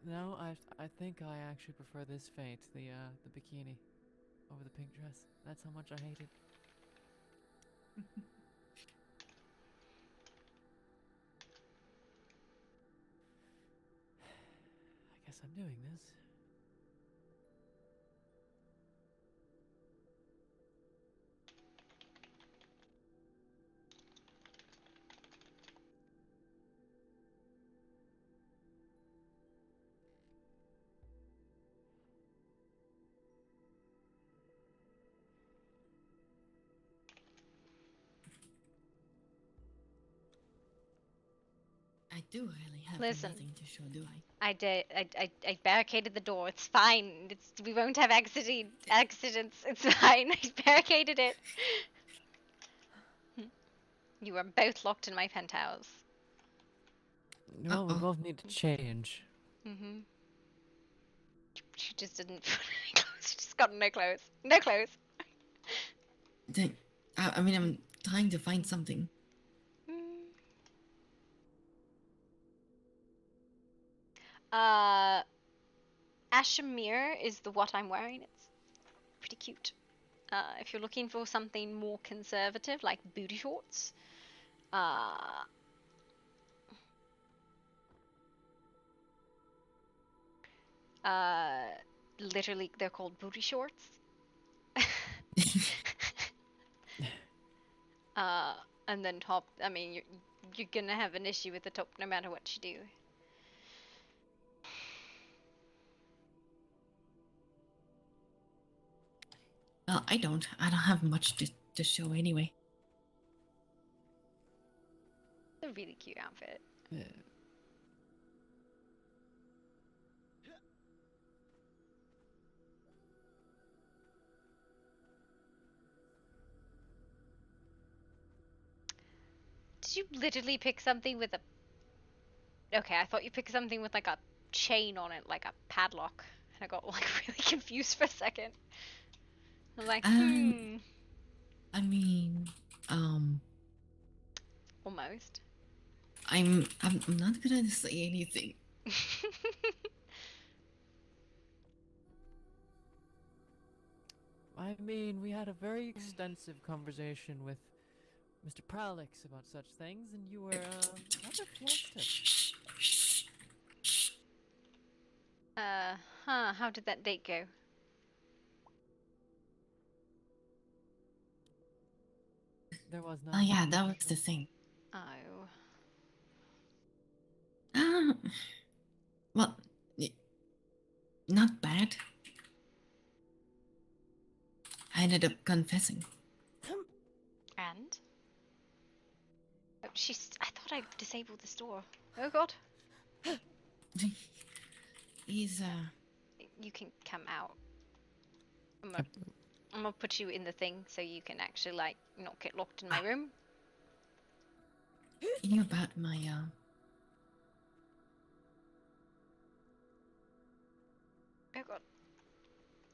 No, I think I actually prefer this fate, the bikini, over the pink dress. That's how much I hate it. I guess I'm doing this. I do really have Listen. nothing to show, do I? I barricaded the door. It's fine. We won't have accidents. It's fine. I barricaded it. You are both locked in my penthouse. Well, we both need to change. Mm-hmm. She just didn't put any clothes. She just got no clothes. No clothes. I mean, I'm trying to find something. Ashemir is the what I'm wearing. It's pretty cute. If you're looking for something more conservative, like booty shorts, literally they're called booty shorts. And then top. I mean, you're gonna have an issue with the top no matter what you do. Well, I don't have much to show anyway. It's a really cute outfit. Yeah. Did you literally pick something with a... Okay, I thought you picked something with like a chain on it, like a padlock. And I got like really confused for a second. I was like, I mean, almost. I'm not gonna say anything. I mean, we had a very extensive conversation with Mr. Prowlix about such things, and you were rather flustered. How did that date go? There was Oh yeah, that was the thing. Oh. Well, not bad. I ended up confessing. And? Oh, I thought I disabled this door. Oh god. He's You can come out. I'm gonna put you in the thing so you can actually like not get locked in my room. He knew about my Oh god.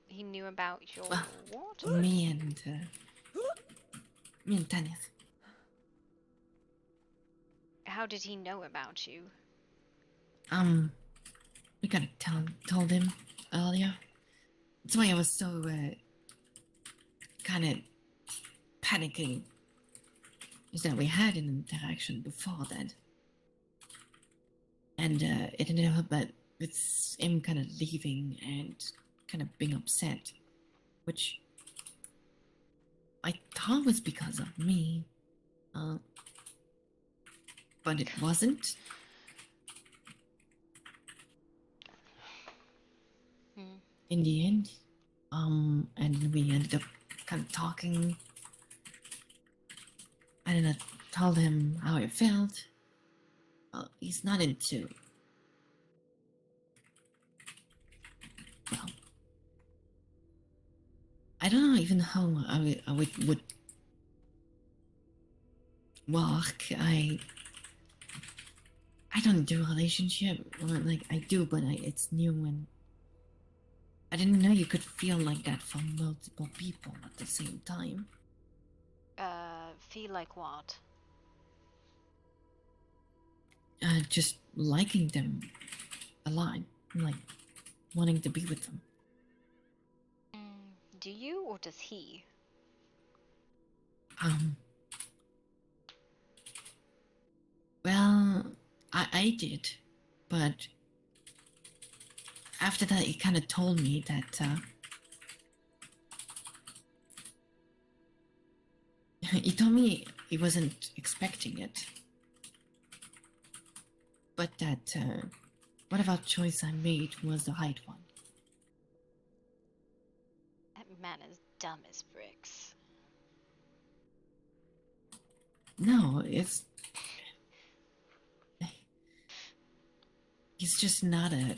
He knew about your what? me and Dennis. How did he know about you? We gotta told him earlier. That's why I was so kind of panicking. Is that we had an interaction before that, and it ended up that with him kind of leaving and kind of being upset, which I thought was because of me, but it wasn't. In the end, and we ended up kind of talking, and then I told him how I felt. Well, he's not into. Well, I don't know even how I would work. I don't do relationship, or like I do, but it's new, and I didn't know you could feel like that for multiple people at the same time. Feel like what? Just liking them a lot, like wanting to be with them. Do you or does he? Well, I did, but after that, he kind of told me that he told me he wasn't expecting it, but that whatever choice I made was the right one. That man is dumb as bricks. No, he's just not a,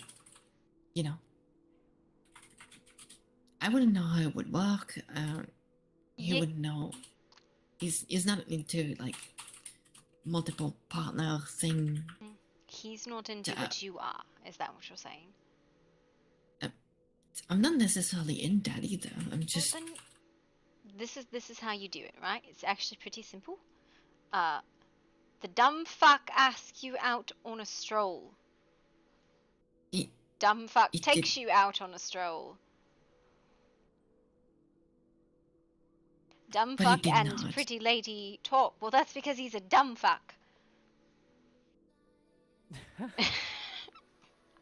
I wouldn't know how it would work. He wouldn't know. He's not into like multiple partner thing. He's not into what you are. Is that what you're saying? I'm not necessarily in that either. I'm just. Well, then, this is how you do it, right? It's actually pretty simple. The dumb fuck asks you out on a stroll. Dumb fuck takes you out on a stroll. Dumb fuck and pretty lady talk. Well, that's because he's a dumb fuck.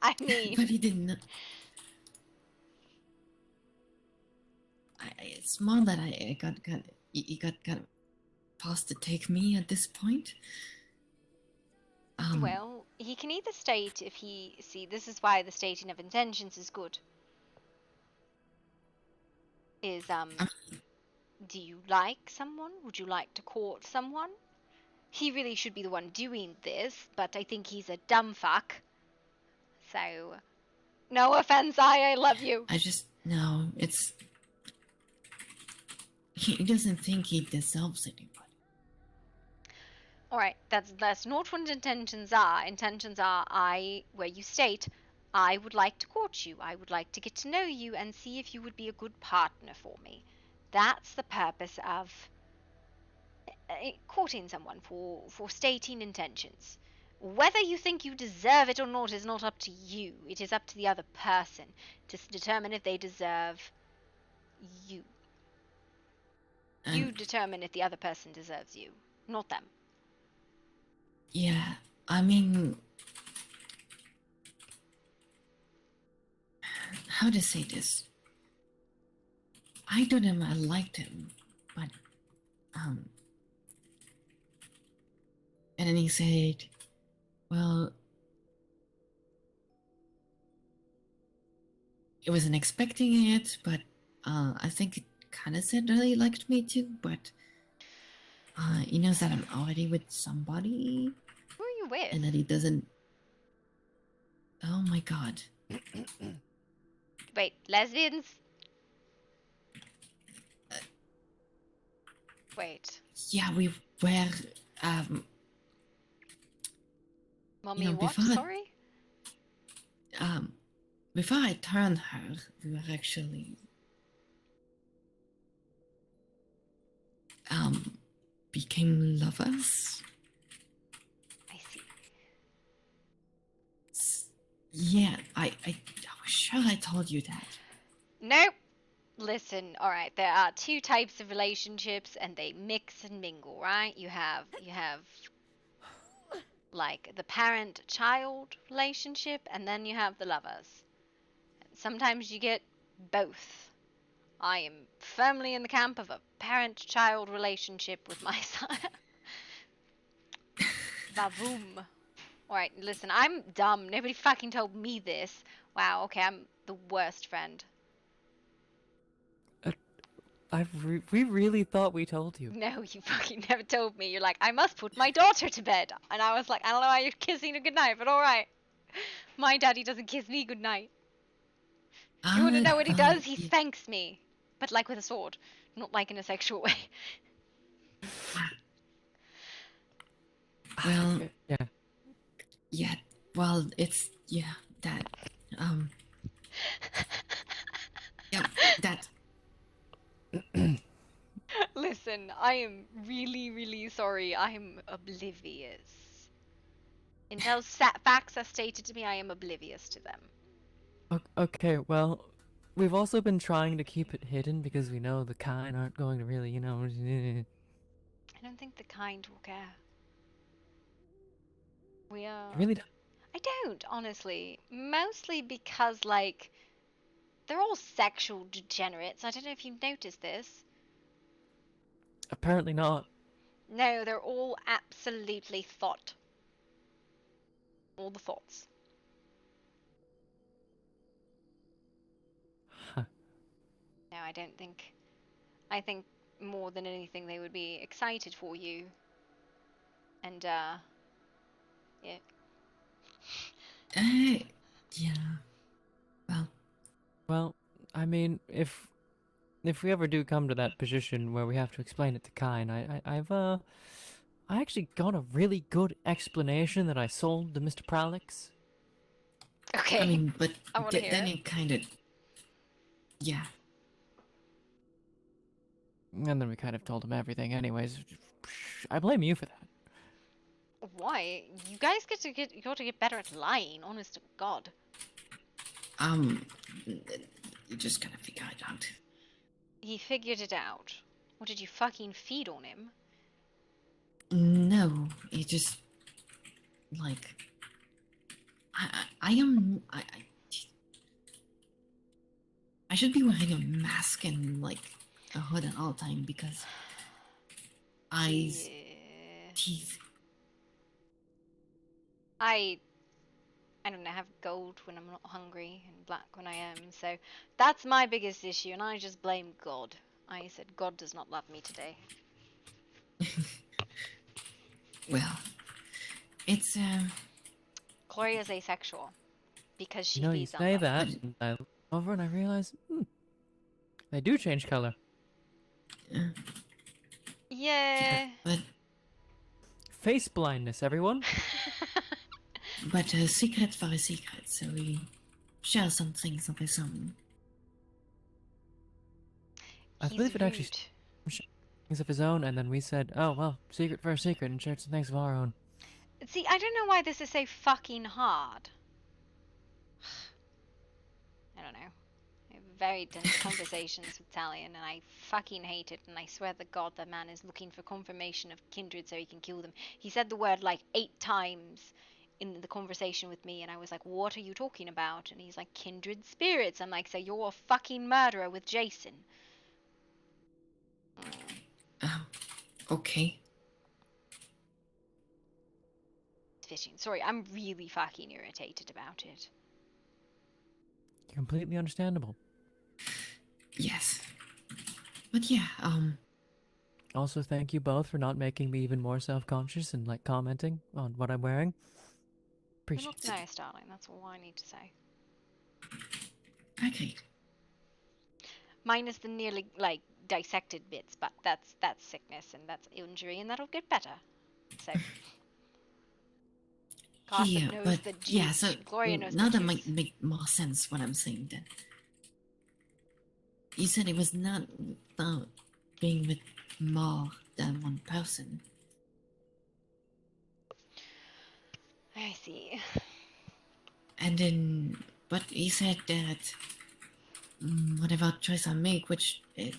I mean... But he didn't... It's more that he got kind of past to take me at this point. Well, he can either state if he... See, this is why the stating of intentions is good. Is, do you like someone? Would you like to court someone? He really should be the one doing this, but I think he's a dumb fuck. So, no offense, I love you. No, it's... He doesn't think he deserves anybody. Alright, that's not what intentions are. Intentions are where you state, I would like to court you. I would like to get to know you and see if you would be a good partner for me. That's the purpose of courting someone, for stating intentions. Whether you think you deserve it or not is not up to you. It is up to the other person to determine if they deserve you. You determine if the other person deserves you, not them. Yeah, I mean, how to say this? I told him I liked him, but and then he said, well, I wasn't expecting it, but I think it kind of said that he liked me too, but he knows that I'm already with somebody. Who are you with? And that he doesn't. Oh my god. Wait, lesbians? Wait. Yeah, we were. Mommy, what? Sorry? Before I turned her, we were actually became lovers. I see. Yeah, I was sure I told you that. Nope. Listen, alright, there are two types of relationships and they mix and mingle, right? You have like the parent-child relationship and then you have the lovers. Sometimes you get both. I am firmly in the camp of a parent-child relationship with my son. Bavoom. Alright, listen, I'm dumb. Nobody fucking told me this. Wow, okay, I'm the worst friend. We really thought we told you. No, you fucking never told me. You're like, I must put my daughter to bed. And I was like, I don't know why you're kissing her goodnight, but alright. My daddy doesn't kiss me goodnight. You wanna know what he does? He spanks me. But like with a sword. Not like in a sexual way. Well, yeah. Yeah, well, it's, yeah, that, yeah, that. Listen, I am really, really sorry. I am oblivious. Until facts are stated to me, I am oblivious to them. Okay, well, we've also been trying to keep it hidden because we know the kind aren't going to really, I don't think the kind will care. We are... Really don't? I don't, honestly. Mostly because, like, they're all sexual degenerates. I don't know if you've noticed this. Apparently not. No, they're all absolutely thought. All the thoughts. Huh. No, I don't think... I think more than anything they would be excited for you. And, yeah. Yeah. Well, I mean, if we ever do come to that position where we have to explain it to Kine, I actually got a really good explanation that I sold to Mr. Prowlix. Okay. I mean, but then it kind of, yeah. And then we kind of told him everything anyways. I blame you for that. Why? You guys got to get better at lying, honest to God. You just gotta figure it out. He figured it out. Or did you fucking feed on him? No, it just, like, I should be wearing a mask and, like, a hood at all time because eyes, teeth. I don't know, have gold when I'm not hungry and black when I am, so that's my biggest issue, and I just blame God. I said, God does not love me today. Well, it's, Gloria's asexual. Because she You know, you feeds on say them. that, and I look over and I realize, they do change color. Yeah. But face blindness, everyone. But a secret for a secret, so we share some things of his own. I believe it actually shared things of his own, and then we said, "Oh well, secret for a secret," and shared some things of our own. See, I don't know why this is so fucking hard. I don't know. I have very dense conversations with Talion, and I fucking hate it, and I swear to God that man is looking for confirmation of kindred so he can kill them. He said the word like 8 times in the conversation with me, and I was like, what are you talking about? And he's like, kindred spirits. I'm like, so you're a fucking murderer with Jason. Okay. Fishing. Sorry, I'm really fucking irritated about it. Completely understandable. Yes. But yeah, Also, thank you both for not making me even more self-conscious and, like, commenting on what I'm wearing. Appreciate it. Nice, darling. That's all I need to say. Okay. Minus the nearly, like, dissected bits, but that's sickness and that's injury, and that'll get better. So... Gossip knows but that yeah, so Gloria knows now that that might make more sense what I'm saying then. You said it was not about being with more than one person. I see. And then, but he said that whatever choice I make, which I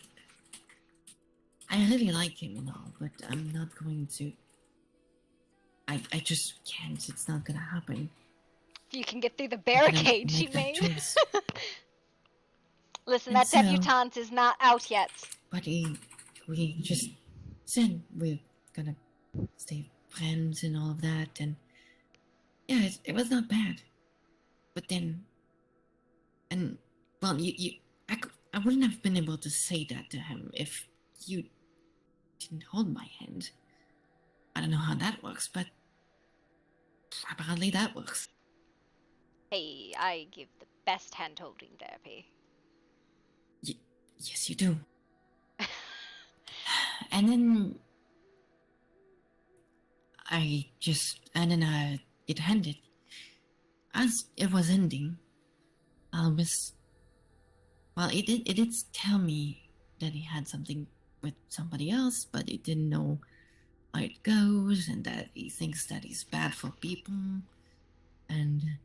really like him and all, but I'm not going to. I just can't. It's not gonna happen. You can get through the barricade she made. Listen, that debutante is not out yet. But we just said we're gonna stay friends and all of that, and yeah, it was not bad. But then, and well, I wouldn't have been able to say that to him if you didn't hold my hand. I don't know how that works, but apparently that works. Hey, I give the best hand-holding therapy. Yes, you do. And then it ended. As it was ending, it did tell me that he had something with somebody else, but he didn't know how it goes, and that he thinks that he's bad for people, and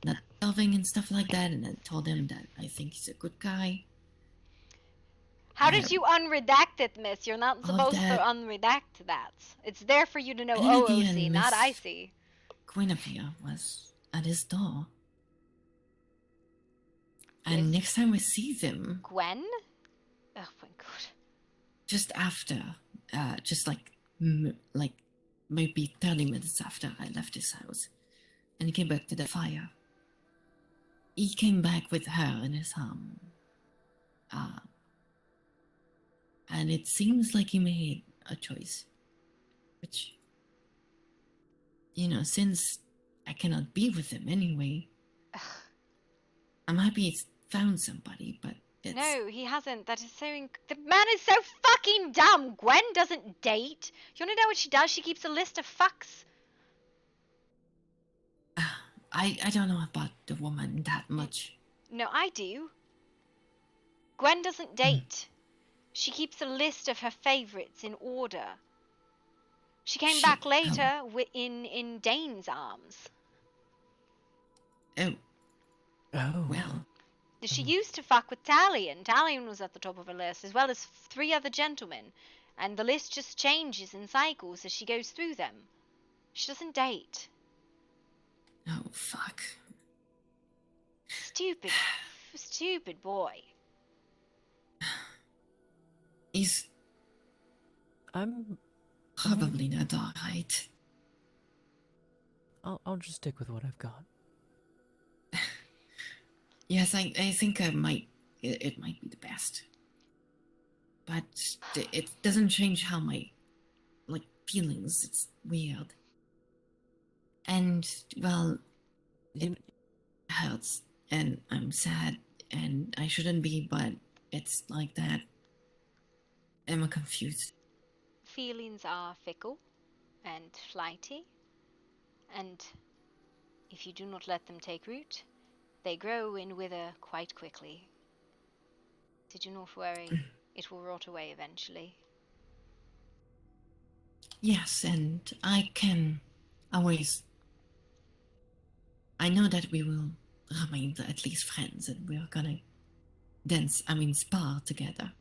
not loving and stuff like that, and I told him that I think he's a good guy. How did you unredact it, miss? You're not supposed to unredact that. It's there for you to know OOC, not IC. Guinevere was at his door. And next time we see them... Gwen? Oh my god. Just after, just like maybe 30 minutes after I left his house. And he came back to the fire. He came back with her in his arm. And it seems like he made a choice. Which, since I cannot be with him anyway, I'm happy he's found somebody, but it's... No, he hasn't. That is so... The man is so fucking dumb! Gwen doesn't date. You wanna know what she does? She keeps a list of fucks. I don't know about the woman that much. No, I do. Gwen doesn't date. She keeps a list of her favorites in order. She came back later in Dane's arms. Oh. Well. She used to fuck with Talion. Talion was at the top of her list, as well as 3 other gentlemen. And the list just changes in cycles as she goes through them. She doesn't date. Oh, fuck. Stupid boy. I'm probably not alright. I'll just stick with what I've got. Yes, I think it might be the best. But it doesn't change how my feelings. It's weird. And well, it hurts, and I'm sad, and I shouldn't be, but it's like that. I'm confused. Feelings are fickle, and flighty, and if you do not let them take root, they grow and wither quite quickly. So do not worry, it will rot away eventually. Yes, and I can always. I know that we will remain at least friends, and we're gonna spar together.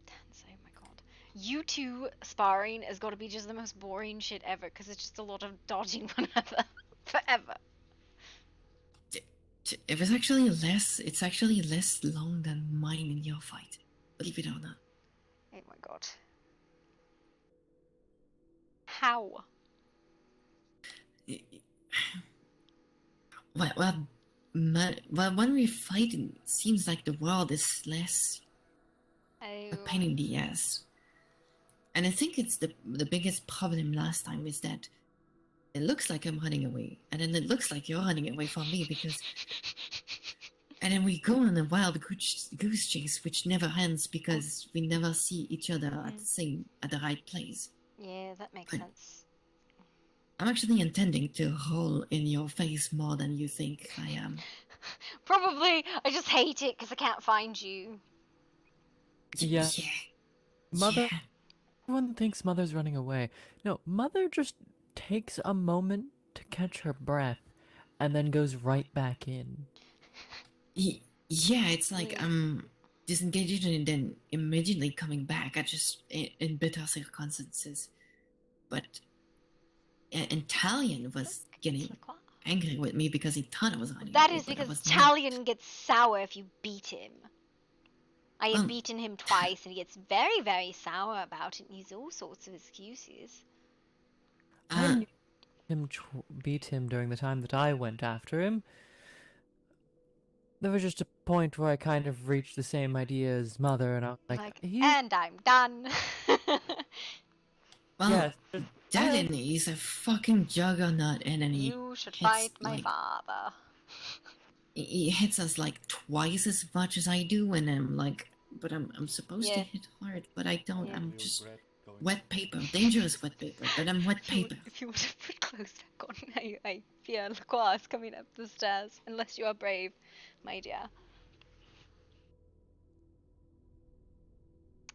Dance, oh my god. You two sparring has got to be just the most boring shit ever, because it's just a lot of dodging one another forever. It's actually less long than mine in your fight. Believe it or not. Oh my god. How? Well, when we fight, it seems like the world is less a pain in the ass. And I think it's the biggest problem last time is that it looks like I'm running away, and then it looks like you're running away from me because. And then we go on a wild goose chase, which never ends because we never see each other at the right place. Yeah, that makes sense. I'm actually intending to roll in your face more than you think I am. Probably. I just hate it because I can't find you. Yeah. Mother. Everyone thinks Mother's running away. No, Mother just takes a moment to catch her breath, and then goes right back in. Yeah, it's like I'm disengaged and then immediately coming back. I just in bitter circumstances, but and Talion was getting angry with me because he thought I was running That away, is but I because was not. Talion gets sour if you beat him. I have beaten him twice, and he gets very, very sour about it, and uses all sorts of excuses. I knew him beat him during the time that I went after him. There was just a point where I kind of reached the same idea as Mother, and I was like and I'm done. Well, yes, Talion is a fucking juggernaut, and then You should fight my father. He hits us like twice as much as I do, and I'm like, but I'm supposed to hit hard, but I don't. Yeah. I'm just wet paper, dangerous wet paper, but I'm wet paper. If you want to put clothes back on, I fear Lacroix is coming up the stairs, unless you are brave, my dear.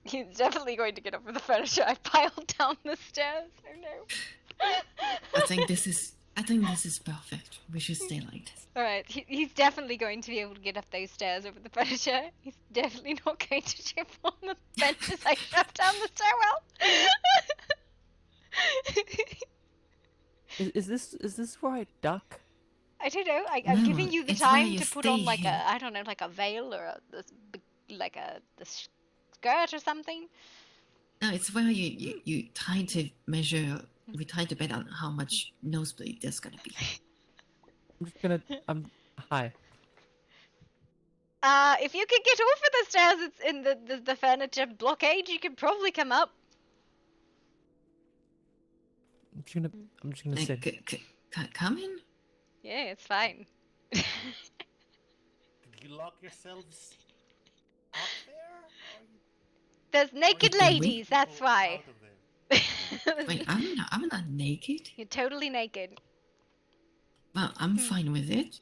He's definitely going to get over the furniture I piled down the stairs. Oh no. I think this is perfect. We should stay like this. Alright, he's definitely going to be able to get up those stairs over the furniture. He's definitely not going to trip on the benches I shoved down the stairwell. Is this where I duck? I don't know. I'm giving you the time to put on like here. I don't know, like a veil or the skirt or something. No, it's where you try to measure. We try to bet on how much nosebleed there's gonna be. I'm just gonna. Hi. If you could get over the stairs, it's in the furniture blockade. You could probably come up. I'm just gonna sit. Come in. Yeah, it's fine. Did you lock yourselves up there? There's naked ladies. That's why. Wait, I'm not naked. You're totally naked. Well, I'm fine with it.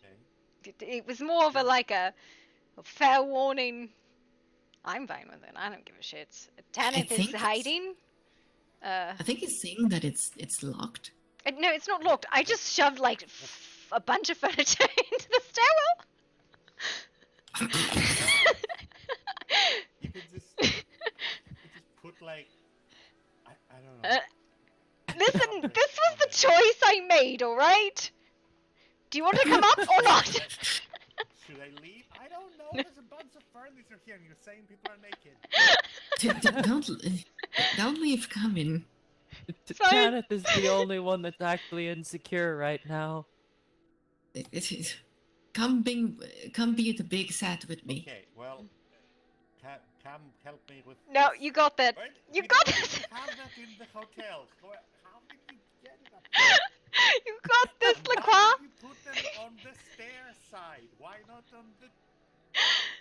It was more of a fair warning. I'm fine with it. I don't give a shit. Tanith is hiding. I think it's saying that it's locked. No, it's not locked. I just shoved like a bunch of furniture into the stairwell. You could just put like I don't know. Listen, this was the choice I made, alright? Do you want to come up or not? Should I leave? I don't know. There's a bunch of furniture here and you're saying people are naked. Don't leave, come in. Tanith is the only one that's actually insecure right now. Come be the big sat with me. Okay, well, come help me with. No, this. you got that. Wait, You we got don't it. have that in the hotel. How did you get it up? You got this, Lacroix. Why did you put them on the stair side? Why not on the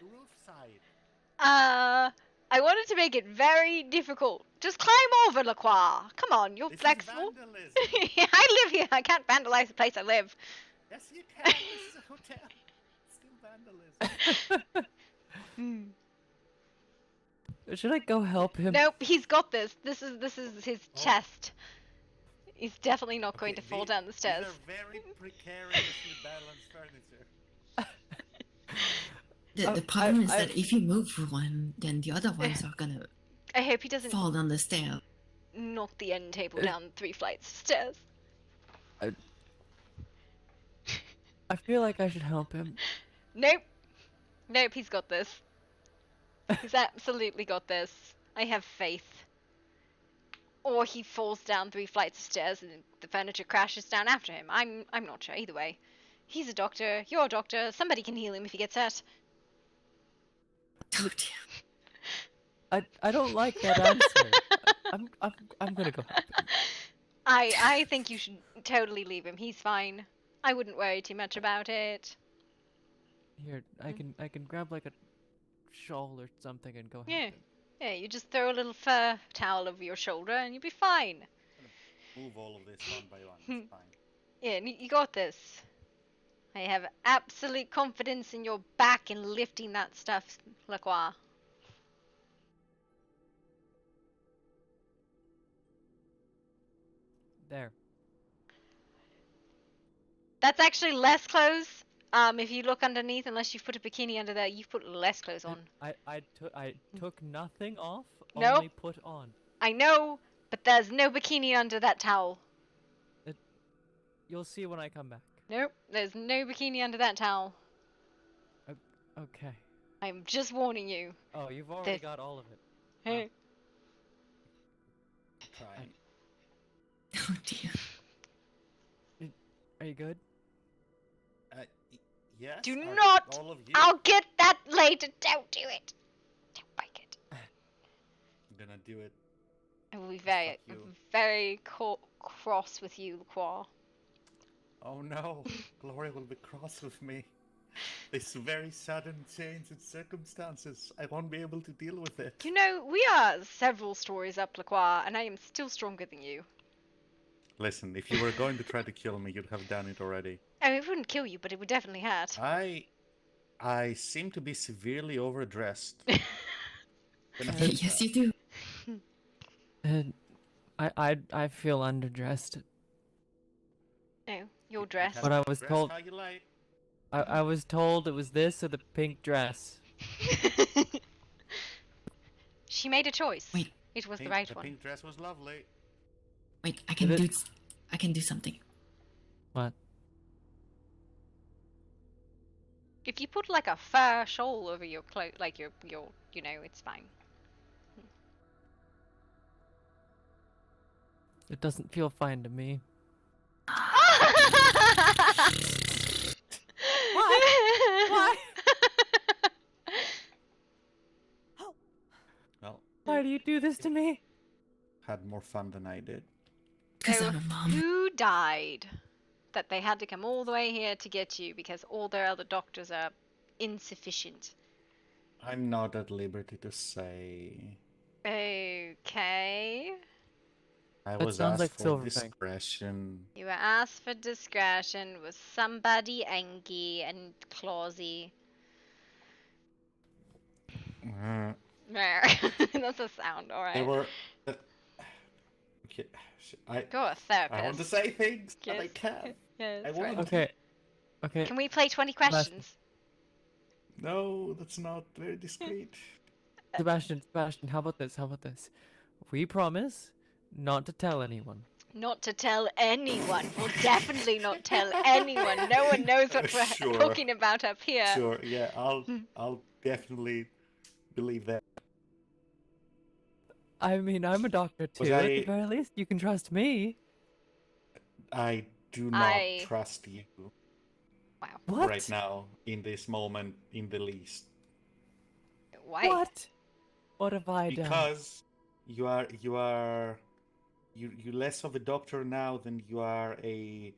roof side? I wanted to make it very difficult. Just climb over, Lacroix. Come on, you're flexible. I live here. I can't vandalize the place I live. Yes, you can. This is a hotel. Still vandalism. Should I go help him? Nope, he's got this. This is his chest. He's definitely not going to fall down the stairs. These are very precariously balanced furniture. The problem is that if you move one, then the other ones are gonna I hope he doesn't fall down the stair. knock the end table down 3 flights of stairs. I feel like I should help him. Nope. Nope, he's got this. He's absolutely got this. I have faith. Or he falls down 3 flights of stairs and the furniture crashes down after him. I'm not sure either way. He's a doctor. You're a doctor. Somebody can heal him if he gets hurt. Oh dear. I don't like that answer. I'm gonna go help him. I think you should totally leave him. He's fine. I wouldn't worry too much about it. Here, I can grab like a shawl or something and go help Yeah. him. Yeah, you just throw a little fur towel over your shoulder and you'll be fine. Move all of this one by one. It's fine. Yeah, you got this. I have absolute confidence in your back in lifting that stuff, Lacroix. There. That's actually less clothes. If you look underneath, unless you've put a bikini under there, you've put less clothes on. I took nothing off, Nope. only put on. I know, but there's no bikini under that towel. You'll see when I come back. Nope, there's no bikini under that towel. Okay. I'm just warning you. Oh, you've already got all of it. Hey. Try. Oh dear. Are you good? Yes. Do are not! All of you? I'll get that later. Don't do it. Don't break it. I'm gonna do it. I will be very, Fuck you. very cross with you, Lacroix. Oh no, Gloria will be cross with me. This very sudden change in circumstances, I won't be able to deal with it. You know, we are several stories up, Lacroix, and I am still stronger than you. Listen, if you were going to try to kill me, you'd have done it already. I mean, it wouldn't kill you, but it would definitely hurt. I seem to be severely overdressed. Yes, you do. And I feel underdressed. No, you're dressed. But I was Dress told how you like. I was told it was this or the pink dress. She made a choice. Wait. It was the right The one. pink dress was lovely. Wait, I can do something. What? If you put like a fur shawl over your clothes, like your, you know, it's fine. It doesn't feel fine to me. Why? Well, Why do you do this to me? had more fun than I did. Because I'm a mom. Who died? That they had to come all the way here to get you because all their other doctors are insufficient. I'm not at liberty to say. Okay. I That was sounds asked like for Silverfang. discretion. You were asked for discretion. Was somebody angry and clawsy? That's a sound, alright. They were. Okay, Go a therapist. I want to say things, but I Yes. can't. Yeah, I that's want right. to. Okay. Can we play 20 questions? No, that's not very discreet. Sebastian, how about this? How about this? We promise not to tell anyone. Not to tell anyone. We'll definitely not tell anyone. No one knows what we're Sure. talking about up here. Sure, yeah, I'll definitely believe that. I mean, I'm a doctor Was too. At I- the very least, you can trust me. I do not I- trust you Wow. What? right now, in this moment, in the least. Why? What? What have I done? Because you're less of a doctor now than you are a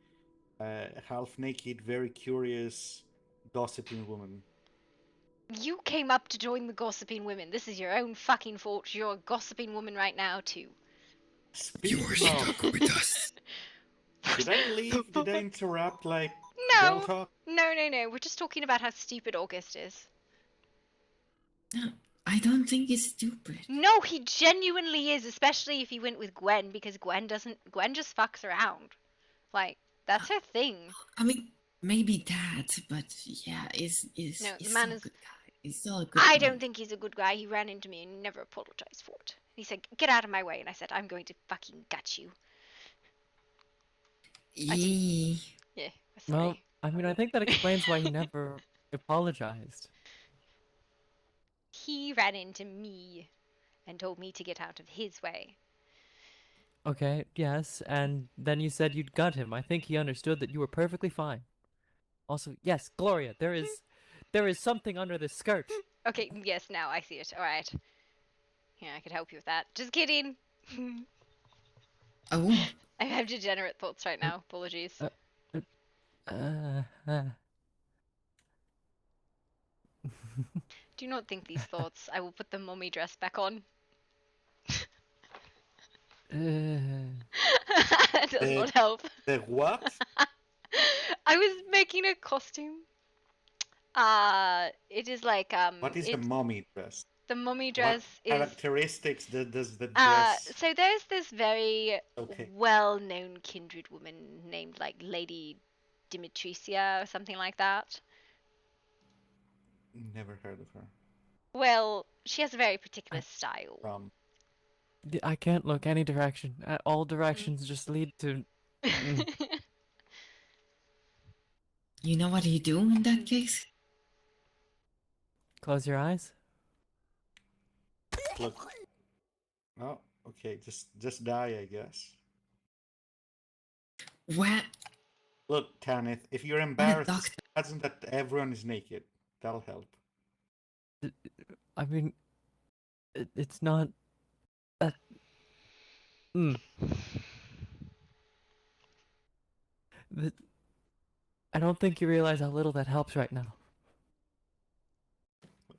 half-naked, very curious, gossiping woman. You came up to join the gossiping women. This is your own fucking fault. You're a gossiping woman right now, too. You're stuck with us. Did I leave? Did I interrupt, like, girl No! talk? No. We're just talking about how stupid August is. I don't think it's stupid. No, he genuinely is, especially if he went with Gwen, because Gwen just fucks around. Like, that's her thing. I mean, maybe that, but yeah, he's No, the still man a is... good guy. He's still a good I man. don't think he's a good guy. He ran into me and never apologized for it. He said, get out of my way, and I said, I'm going to fucking gut you. Yeah. Yeah, Well, I mean, I think that explains why he never apologized. He ran into me and told me to get out of his way. Okay, yes, and then you said you'd gut him. I think he understood that you were perfectly fine. Also, yes, Gloria, there is something under this skirt. Okay, yes, now I see it. Alright. Yeah, I could help you with that. Just kidding! Oh. I have degenerate thoughts right now. Apologies. Do not think these thoughts. I will put the mummy dress back on. That does not help. The what? I was making a costume. It is like What is the mummy dress? The mummy dress what is characteristics does the dress? so there's this very Okay. well-known kindred woman named like Lady Dimitricia or something like that. Never heard of her. Well, she has a very particular style. I can't look any direction. All directions just lead to... You know what you do in that case? Close your eyes. Look. Oh, okay. Just die, I guess. What? Look, Tanith, if you're embarrassed, just imagine that everyone is naked. That'll help. I mean, it's not... I don't think you realize how little that helps right now.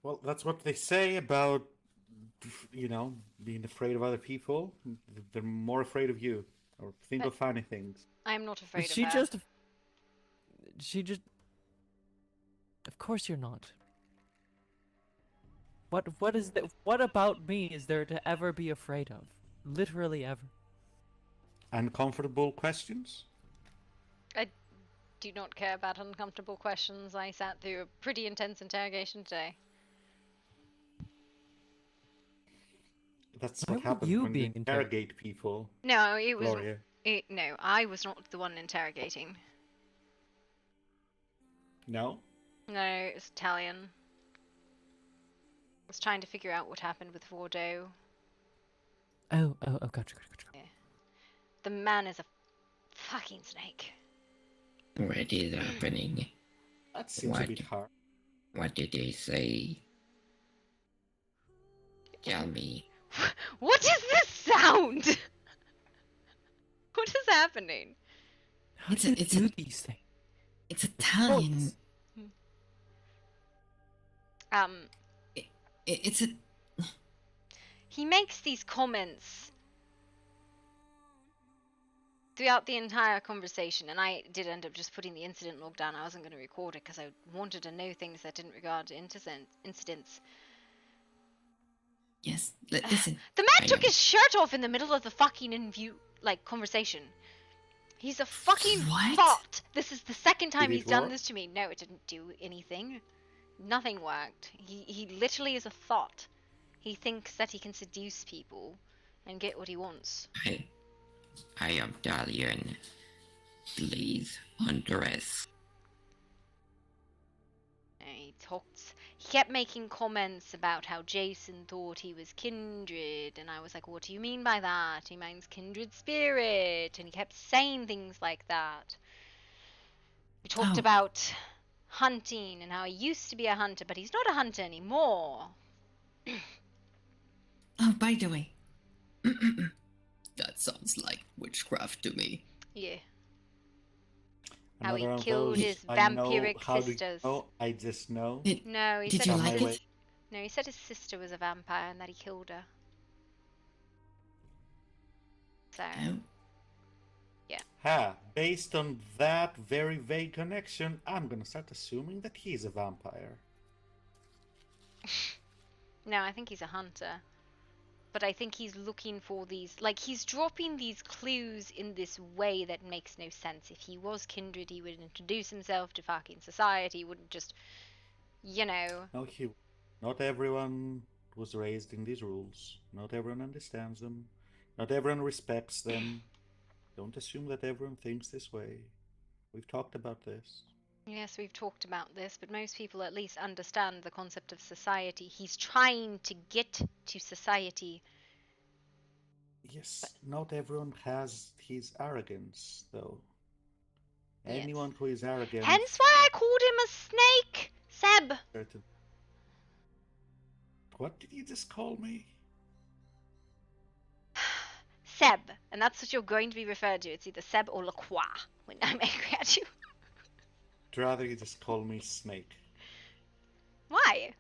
Well, that's what they say about, being afraid of other people. They're more afraid of you, or think of funny things. I'm not afraid of her. She just... Of course you're not. What about me is there to ever be afraid of? Literally ever. Uncomfortable questions? I do not care about uncomfortable questions. I sat through a pretty intense interrogation today. That's what happens when you interrogate people. No, it was... Gloria. No, I was not the one interrogating. No? No, it's Italian. I was trying to figure out what happened with Vordo. Oh, gotcha. Yeah. The man is a fucking snake. What is happening? That seems a bit hard. What did they say? Tell me. What is this sound? What is happening? How do you do these things? It's Italian. It's a... He makes these comments throughout the entire conversation, and I did end up just putting the incident log down. I wasn't going to record it because I wanted to know things that didn't regard incidents. Yes, listen. The man took his shirt off in the middle of the fucking conversation. He's a fucking thought. This is the second time he's done this to me. No, it didn't do anything. Nothing worked. He literally is a thought. He thinks that he can seduce people and get what he wants. I am Dalian. Please undress. He kept making comments about how Jason thought he was kindred, and I was like, what do you mean by that? He means kindred spirit, and he kept saying things like that. We talked about hunting and how he used to be a hunter, but he's not a hunter anymore. Oh, by the way, that sounds like witchcraft to me. Yeah. How he Another one of killed those. his I know. vampiric How do you sisters. know? I just know. No, he Did said you his like my it? way. No, he said his sister was a vampire and that he killed her. So, Oh. yeah. Ha! Based on that very vague connection, I'm gonna start assuming that he's a vampire. No, I think he's a hunter. But I think he's looking for these, like, he's dropping these clues in this way that makes no sense. If he was kindred, he would introduce himself to fucking society, he wouldn't just, you know. No, not everyone was raised in these rules. Not everyone understands them. Not everyone respects them. Don't assume that everyone thinks this way. We've talked about this. Yes, we've talked about this, but most people at least understand the concept of society. He's trying to get to society. Yes, not everyone has his arrogance, though. Yes. Anyone who is arrogant. Hence why I called him a snake, Seb. What did you just call me? Seb, and that's what you're going to be referred to. It's either Seb or Lacroix when I'm angry at you. I'd rather you just call me Snake. Why?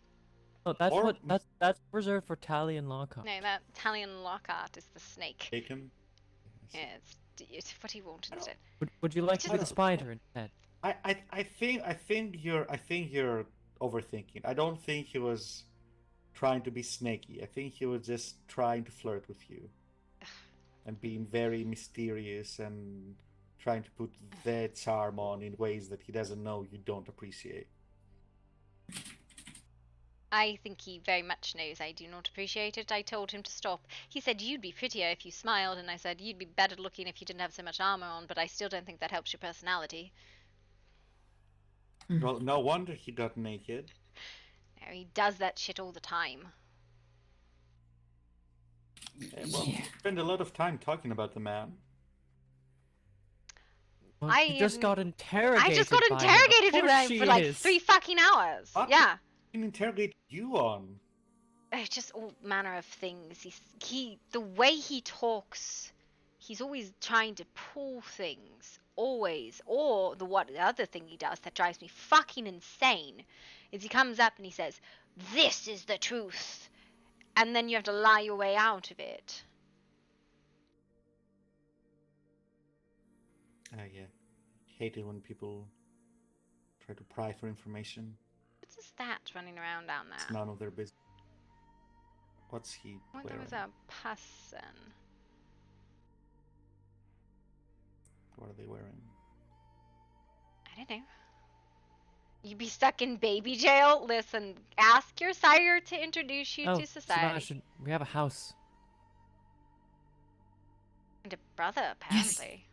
Oh, that's reserved for Tally and Lockhart. No, that Italian Lockhart is the snake. Bacon? Yeah, it's what he wanted instead. Would you like to be the spider instead? I think you're overthinking. I don't think he was trying to be snaky. I think he was just trying to flirt with you. And being very mysterious and trying to put their charm on in ways that he doesn't know you don't appreciate. I think he very much knows I do not appreciate it. I told him to stop. He said you'd be prettier if you smiled, and I said you'd be better looking if you didn't have so much armor on, but I still don't think that helps your personality. Well, no wonder he got naked. No, he does that shit all the time. Well, you spend a lot of time talking about the man. Well, I just got interrogated. I just got interrogated for like 3 fucking hours. What? Yeah. Can interrogate you on? Just all manner of things. The way he talks, he's always trying to pull things. Always. Or the other thing he does that drives me fucking insane is he comes up and he says, "This is the truth." And then you have to lie your way out of it. Yeah. Hate it when people try to pry for information. What's that running around down there? It's none of their business. What's he What wearing? was a person? What are they wearing? I don't know. You be stuck in baby jail? Listen, ask your sire to introduce you to society. Sebastian, we have a house. And a brother, apparently.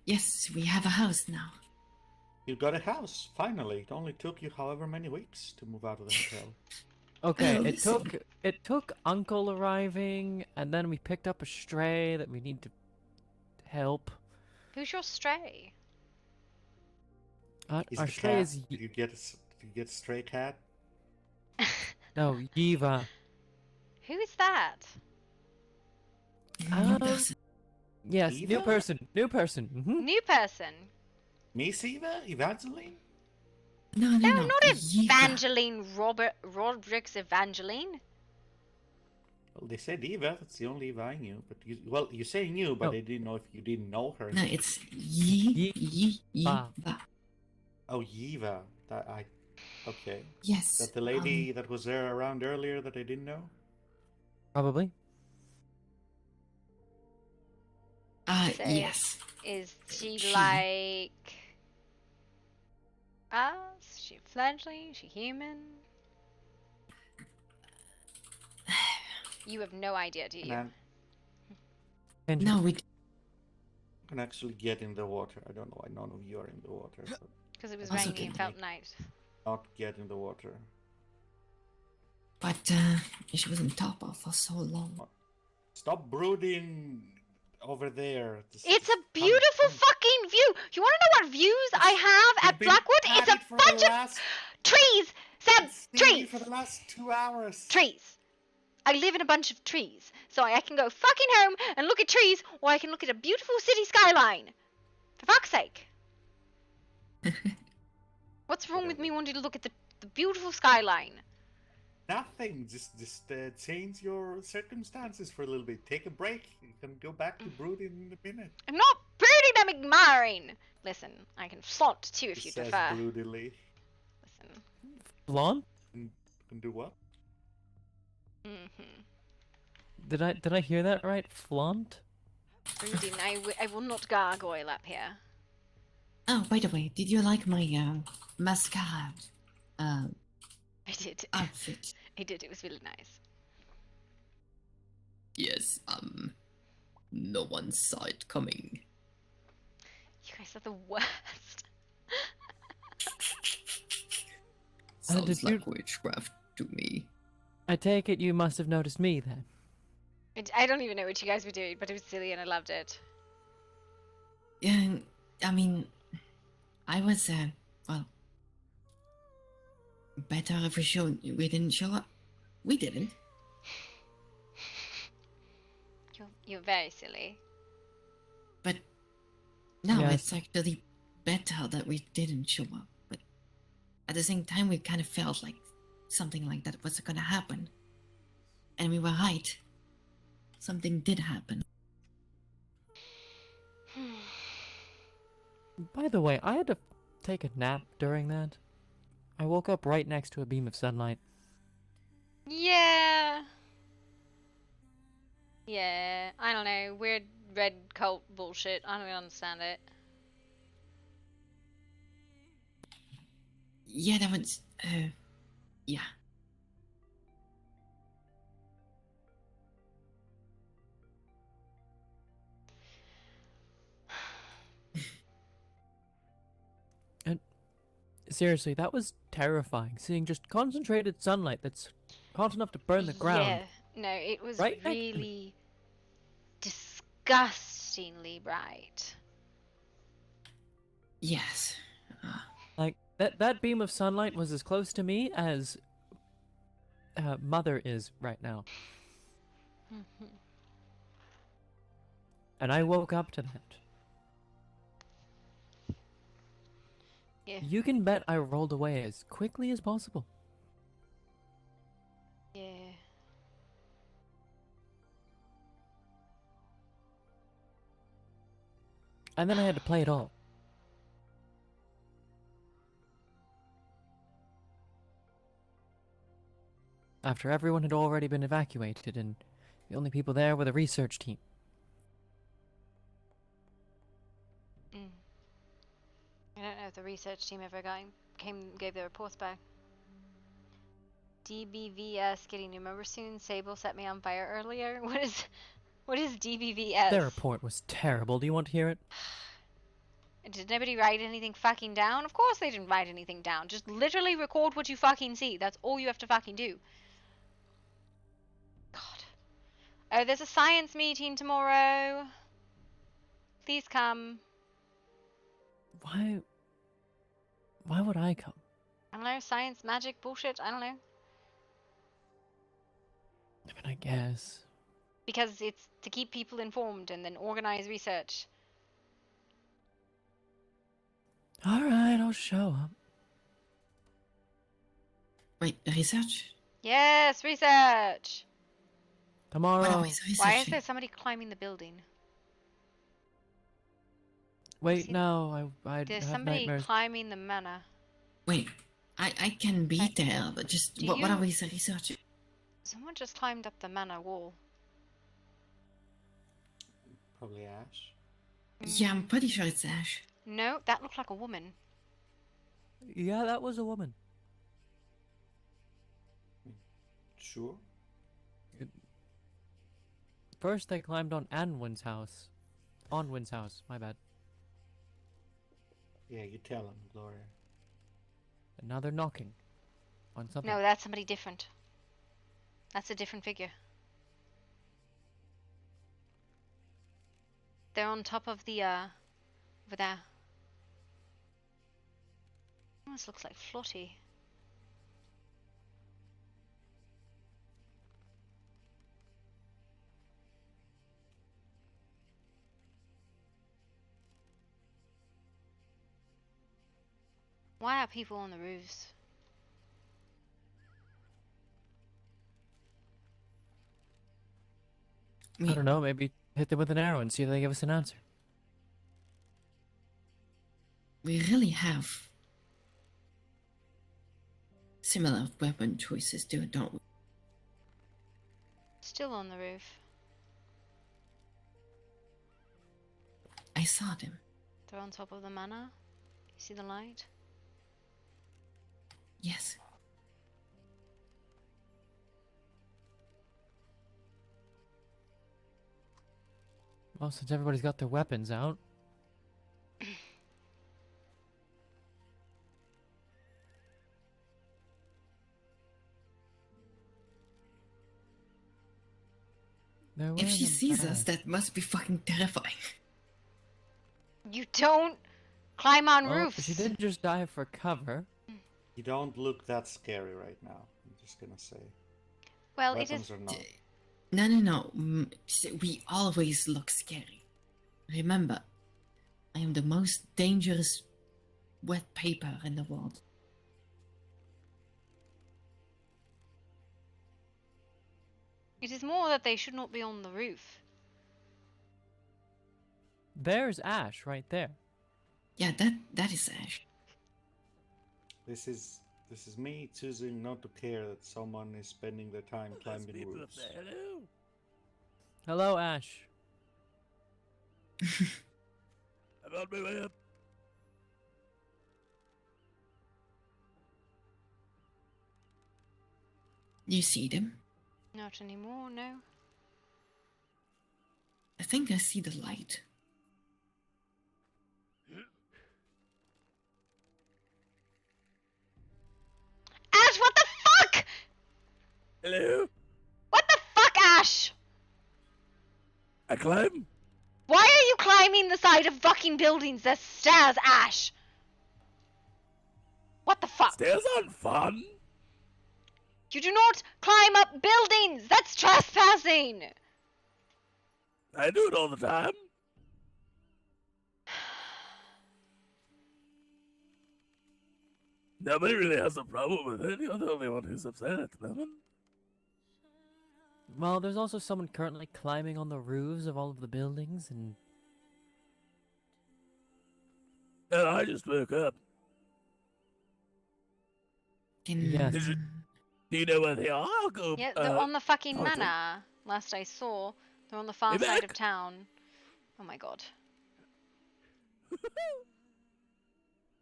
Yes, we have a house now. You got a house, finally. It only took you however many weeks to move out of the hotel. Okay, it took Uncle arriving, and then we picked up a stray that we need to help. Who's your stray? Our stray is Did you get a stray cat? no Yiva. Who is that? Yes, Eva? new person. New person. Miss Eva? Evangeline? No, not Evangeline Rodriguez Evangeline. Well, they said Eva. That's the only Eva I knew. But you say knew, but I didn't know if you didn't know her. No, it's Yiva. Oh, Yiva. Okay. Yes. That the lady that was there around earlier that I didn't know? Probably. Yes. Is she like us? Is she fledgling? Is she human? You have no idea, do you? No, we can actually get in the water. I don't know why none of you are in the water. Because it was raining and felt nice. Not get in the water. But she was on top of for so long. Stop brooding over there. It's a beautiful fucking view. You want to know what views I have at Blackwood? It's a bunch of trees. Seb, trees. For the last 2 hours. Trees. I live in a bunch of trees, so I can go fucking home and look at trees, or I can look at a beautiful city skyline. For fuck's sake. What's wrong with me wanting to look at the beautiful skyline? Nothing. Just change your circumstances for a little bit. Take a break. You can go back to brooding in a minute. I'm not brooding, I'm admiring. Listen, I can flaunt too if He you says prefer. broodily. Listen. Blonde? Can do what? Did I hear that right? Flaunt? Brooding, I will not gargoyle up here. Oh, by the way, did you like my mascara I did. outfit? I did, it was really nice. Yes, no one saw it coming. You guys are the worst. Sounds like witchcraft to me. I take it you must have noticed me then. I don't even know what you guys were doing, but it was silly and I loved it. Yeah, I mean, I was, well, better if we didn't show up. We didn't. You're very silly. But no, Yes. it's actually better that we didn't show up. But at the same time, we kind of felt like something like that was gonna happen. And we were right. Something did happen. By the way, I had to take a nap during that. I woke up right next to a beam of sunlight. Yeah. Yeah, I don't know. Weird red cult bullshit. I don't understand it. Yeah, that was, yeah. And seriously, that was terrifying. Seeing just concentrated sunlight that's hot enough to burn the ground. Yeah, no, it was Right next to me. really disgustingly bright. Yes. Like, that beam of sunlight was as close to me as Mother is right now. And I woke up to that. Yeah. You can bet I rolled away as quickly as possible. Yeah. And then I had to play it all. After everyone had already been evacuated and the only people there were the research team. I don't know if the research team ever gave their reports back. DBVS getting new members soon. Sable set me on fire earlier. What is DBVS? Their report was terrible. Do you want to hear it? Did nobody write anything fucking down? Of course they didn't write anything down. Just literally record what you fucking see. That's all you have to fucking do. God. Oh, there's a science meeting tomorrow. Please come. Why would I come? I don't know, science, magic, bullshit, I don't know. I mean, I guess. Because it's to keep people informed and then organize research. Alright, I'll show up. Wait, research? Yes, research! Tomorrow. What are we Why is researching? there somebody climbing the building? Wait, no, I There's have somebody nightmares. climbing the manor. Wait, I can be there, but just Do what are you- we researching? Someone just climbed up the manor wall. Probably Ash. Yeah, I'm pretty sure it's Ash. No, that looked like a woman. Yeah, that was a woman. Sure. First, they climbed on Anwin's house. Onwin's house, my bad. Yeah, you tell him, Gloria. And now they're knocking on something. No, that's somebody different. That's a different figure. They're on top of the, over there. Almost looks like Flotty. Why are people on the roofs? I don't know, maybe hit them with an arrow and see if they give us an answer. We really have similar weapon choices, don't we? Still on the roof. I saw them. They're on top of the manor. You see the light? Yes. Well, since everybody's got their weapons out. If she sees us, that must be fucking terrifying. You don't climb on Well, roofs. she did just dive for cover. You don't look that scary right now. I'm just gonna say. Well, Weapons or not. No. We always look scary. Remember, I am the most dangerous wet paper in the world. It is more that they should not be on the roof. There's Ash right there. Yeah, that is Ash. This is me choosing not to care that someone is spending their time climbing roofs. Hello. Hello, Ash. I'm on my way up. You see them? Not anymore, no. I think I see the light. Ash, what the fuck? Hello? What the fuck, Ash? I climb? Why are you climbing the side of fucking buildings? There's stairs, Ash. What the fuck? Stairs aren't fun. You do not climb up buildings! That's trespassing! I do it all the time. Nobody really has a problem with it. You're the only one who's upset at the moment. Well, there's also someone currently climbing on the roofs of all of the buildings, and... And I just woke up. Yes. Do you know where they are? I'll go. Yeah, they're on the fucking talk to them. manor. Last I saw, they're on the far Hey, side back. of town. Oh my god.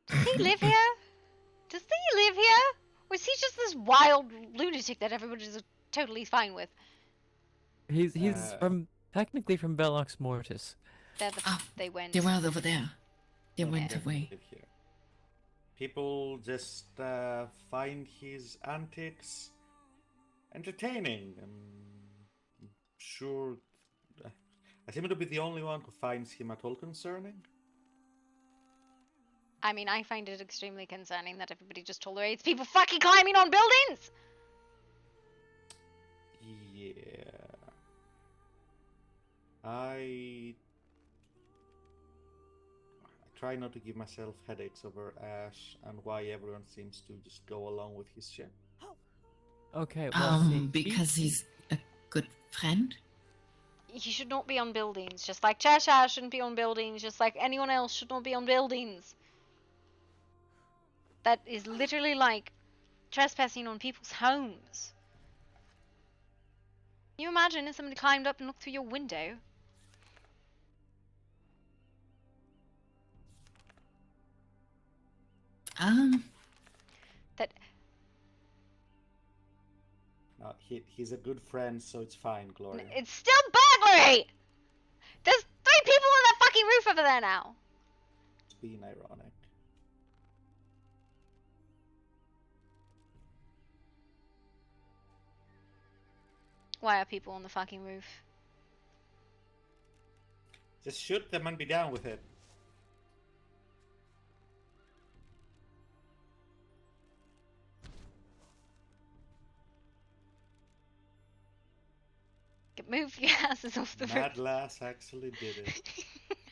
Does he live here? Does he live here? Or is he just this wild lunatic that everybody's totally fine with? He's technically from Bellox Mortis. They went. They were over there. They No, went definitely away. live here. People just find his antics entertaining. I'm sure. I seem to be the only one who finds him at all concerning. I mean, I find it extremely concerning that everybody just tolerates people fucking climbing on buildings! Yeah. I try not to give myself headaches over Ash and why everyone seems to just go along with his shit. Okay, well, see, Because he's a good friend? He should not be on buildings, just like Cheshire shouldn't be on buildings, just like anyone else should not be on buildings. That is literally like trespassing on people's homes. Can you imagine if somebody climbed up and looked through your window? That No, he's a good friend, so it's fine, Gloria. it's still burglary! There's 3 people on that fucking roof over there now! It's being ironic. Why are people on the fucking roof? Just shoot them and be down with it. Move your asses off the Mad roof. Lass actually did it.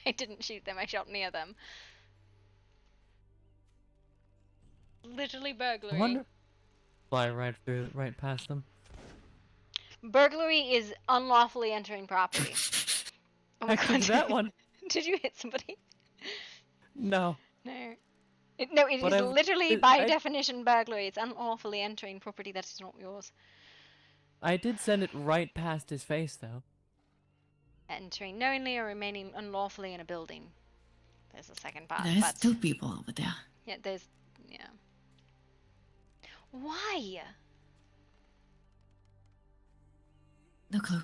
I didn't shoot them, I shot near them. Literally I burglary. wonder. Fly right past them. Burglary is unlawfully entering property. Oh my I god. did that one. Did you hit somebody? No. No. No, it But is literally by I definition burglary. It's unlawfully entering property that is not yours. I did send it right past his face though. Entering knowingly or remaining unlawfully in a building. There's a second part, There's but 2 people over there. yeah, yeah. Why? No clue.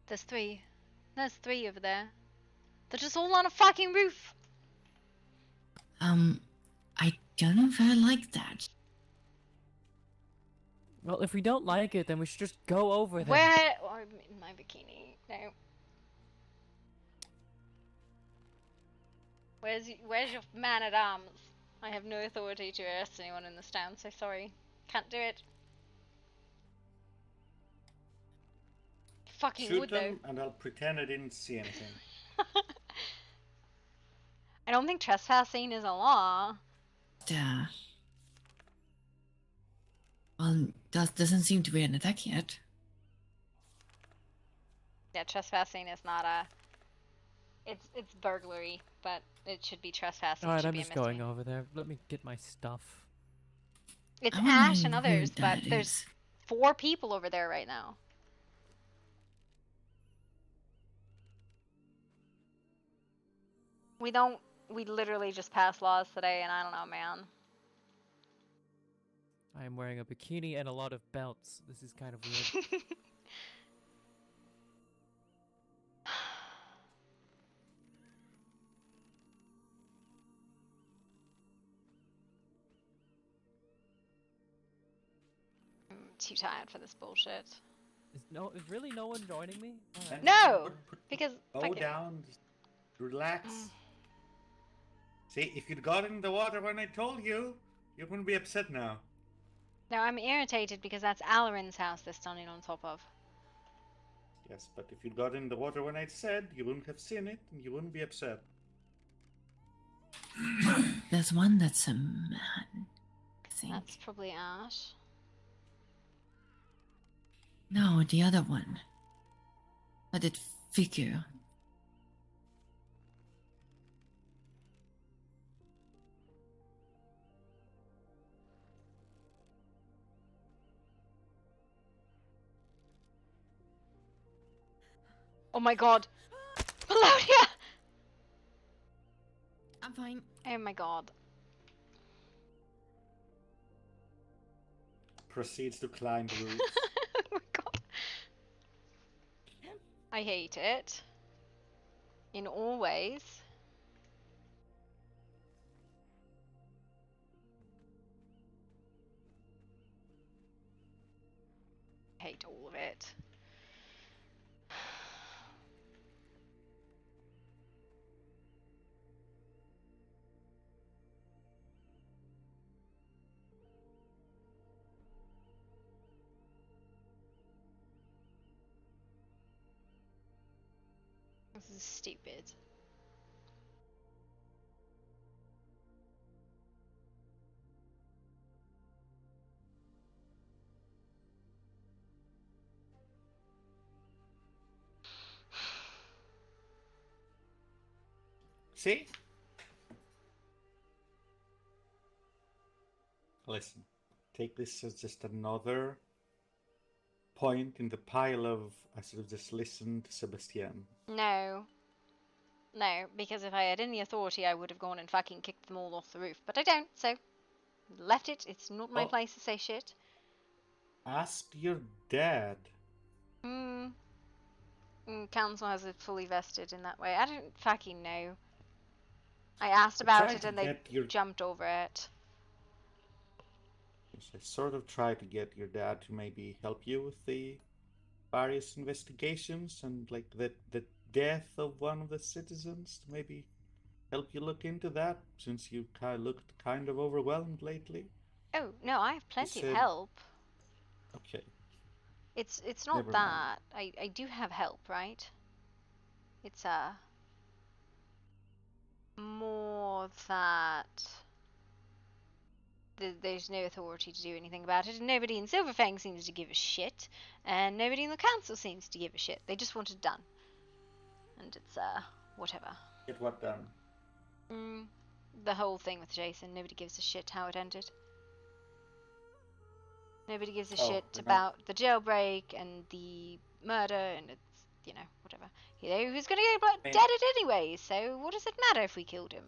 There's 3. There's 3 over there. They're just all on a fucking roof. I don't know if I like that. Well, if we don't like it, then we should just go over there. Where? Oh, I'm in my bikini. No. Where's your man at arms? I have no authority to arrest anyone in this town, so sorry. Can't do it. Fucking Shoot would them, though. and I'll pretend I didn't see anything. I don't think trespassing is a law. Well, doesn't seem to be an attack yet. Yeah, trespassing is not a. It's burglary, but it should be trespassing. Alright, Should I'm be just a going misdemeanor. over there. Let me get my stuff. It's I wonder Ash and who others, that but there's is. 4 people over there right now. We literally just passed laws today, and I don't know, man. I am wearing a bikini and a lot of belts. This is kind of weird. I'm too tired for this bullshit. Is really no one joining me? Alright. No! Because Go fucking... down, just relax. See, if you'd got in the water when I told you, you wouldn't be upset now. No, I'm irritated because that's Alarin's house they're standing on top of. Yes, but if you'd got in the water when I said, you wouldn't have seen it, and you wouldn't be upset. There's one that's a man, I think. That's probably Ash. No, the other one. But it figure. Oh my god! Gloria! I'm fine. Oh my god. Proceeds to climb the roof. Oh my god. I hate it. In all ways. I hate all of it. This is stupid. See? Listen, take this as just another point in the pile of I should have just listened to Sebastian. No. No, because if I had any authority, I would have gone and fucking kicked them all off the roof. But I don't, so left it. It's not my place to say shit. Ask your dad. Council has it fully vested in that way. I don't fucking know. I asked about it and they jumped over it. I sort of tried to get your dad to maybe help you with the various investigations and like the death of one of the citizens to maybe help you look into that since you looked kind of overwhelmed lately. Oh no, I have plenty of help. Okay. It's not Never that. I do have help, right? It's more that there's no authority to do anything about it, and nobody in Silverfang seems to give a shit, and nobody in the council seems to give a shit. They just want it done. And it's, whatever. Get what done? The whole thing with Jason, nobody gives a shit how it ended. Nobody gives a shit about the jailbreak and the murder, and it's, you know, whatever. You know, who's gonna get dead it anyway, so what does it matter if we killed him?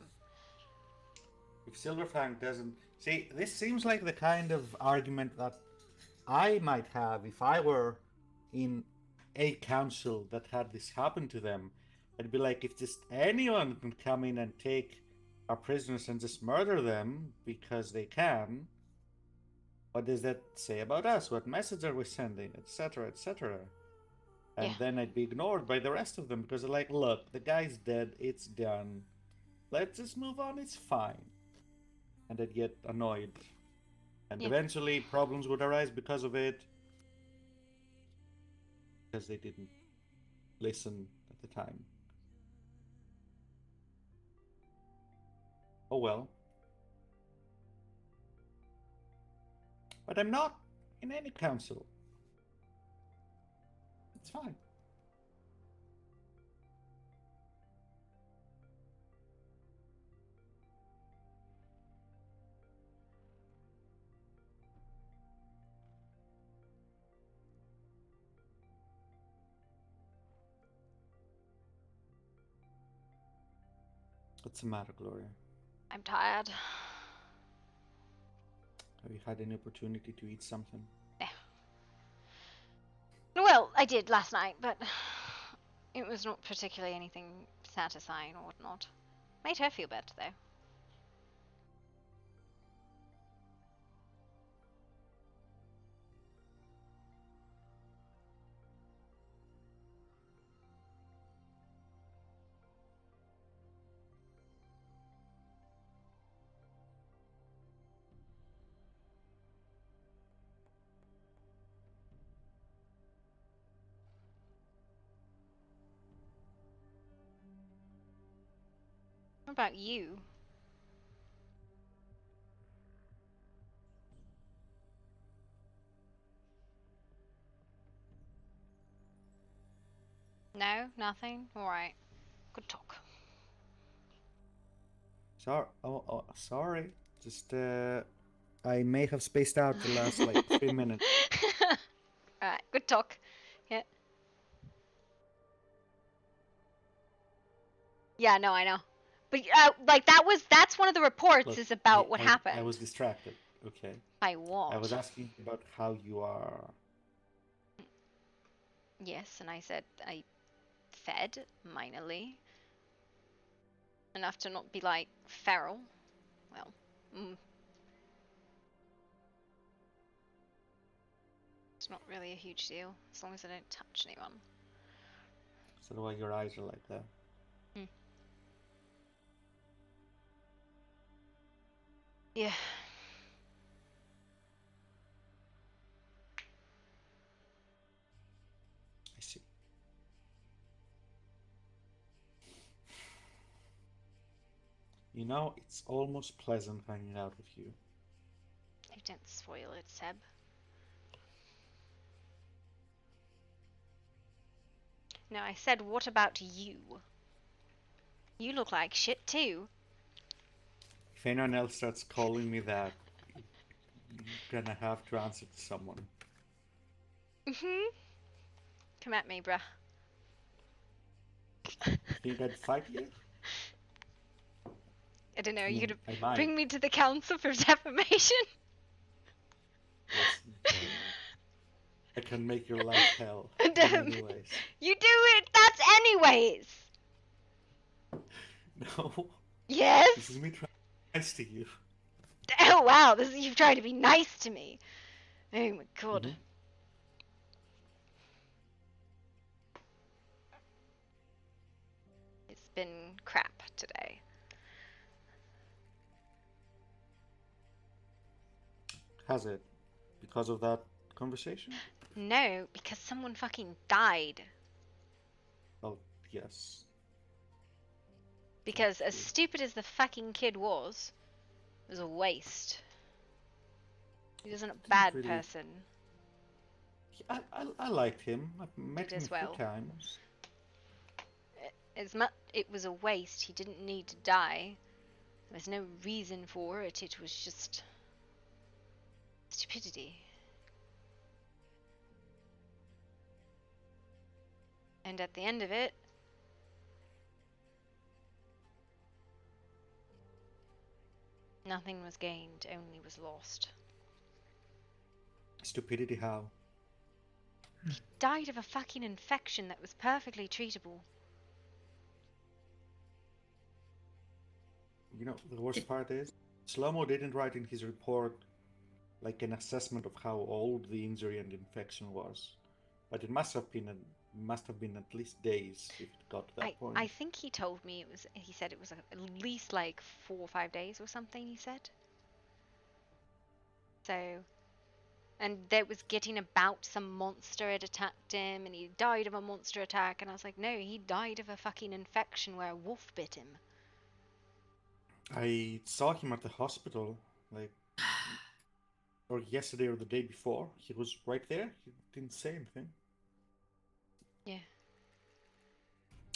If Silverfang doesn't... See, this seems like the kind of argument that I might have if I were in a council that had this happen to them. I'd be like, if just anyone can come in and take our prisoners and just murder them because they can, what does that say about us? What message are we sending? Etc., etc. And then I'd be ignored by the rest of them because they're like, look, the guy's dead, it's done. Let's just move on, it's fine. And I'd get annoyed. And eventually problems would arise because of it. Because they didn't listen at the time. Oh well. But I'm not in any council. It's fine. What's the matter, Gloria? I'm tired. Have you had any opportunity to eat something? Yeah. Well, I did last night, but it was not particularly anything satisfying or whatnot. Made her feel better, though. What about you? No? Nothing? Alright. Good talk. Sorry. Just, I may have spaced out the last, like, 3 minutes. Alright, good talk. Yeah. Yeah, no, I know. But, like, that's one of the reports. Look, is about what happened. I was distracted, okay? By what? I was asking about how you are. Yes, and I said I fed minorly. Enough to not be, like, feral. Well, it's not really a huge deal, as long as I don't touch anyone. So why your eyes are like that? Yeah. I see. You know, it's almost pleasant hanging out with you. You don't spoil it, Seb. No, I said, what about you? You look like shit too. If anyone else starts calling me that, you're gonna have to answer to someone. Come at me, bruh. Think I'd fight you? I don't know, I you mean, could I might. bring me to the council for defamation? Listen, I can make your life hell in many ways. You do it, that's anyways! No. Yes? This is me trying to be nice to you. Oh wow, this is you trying to be nice to me. Oh my god. It's been crap today. Has it? Because of that conversation? No, because someone fucking died. Well, yes. Because as stupid as the fucking kid was, it was a waste. He wasn't a bad really- person. I liked him. I've met Did him as a few well. times. It was a waste. He didn't need to die. There was no reason for it. It was just stupidity. And at the end of it, nothing was gained, only was lost. Stupidity how? He died of a fucking infection that was perfectly treatable. You know, the worst part is, Slomo didn't write in his report like an assessment of how old the injury and infection was, but it must have been at least days if it got to that point. I think he told me he said it was at least like 4 or 5 days or something, he said. So, and there was getting about some monster had attacked him and he died of a monster attack, and I was like, no, he died of a fucking infection where a wolf bit him. I saw him at the hospital, like, or yesterday or the day before. He was right there. He didn't say anything. Yeah.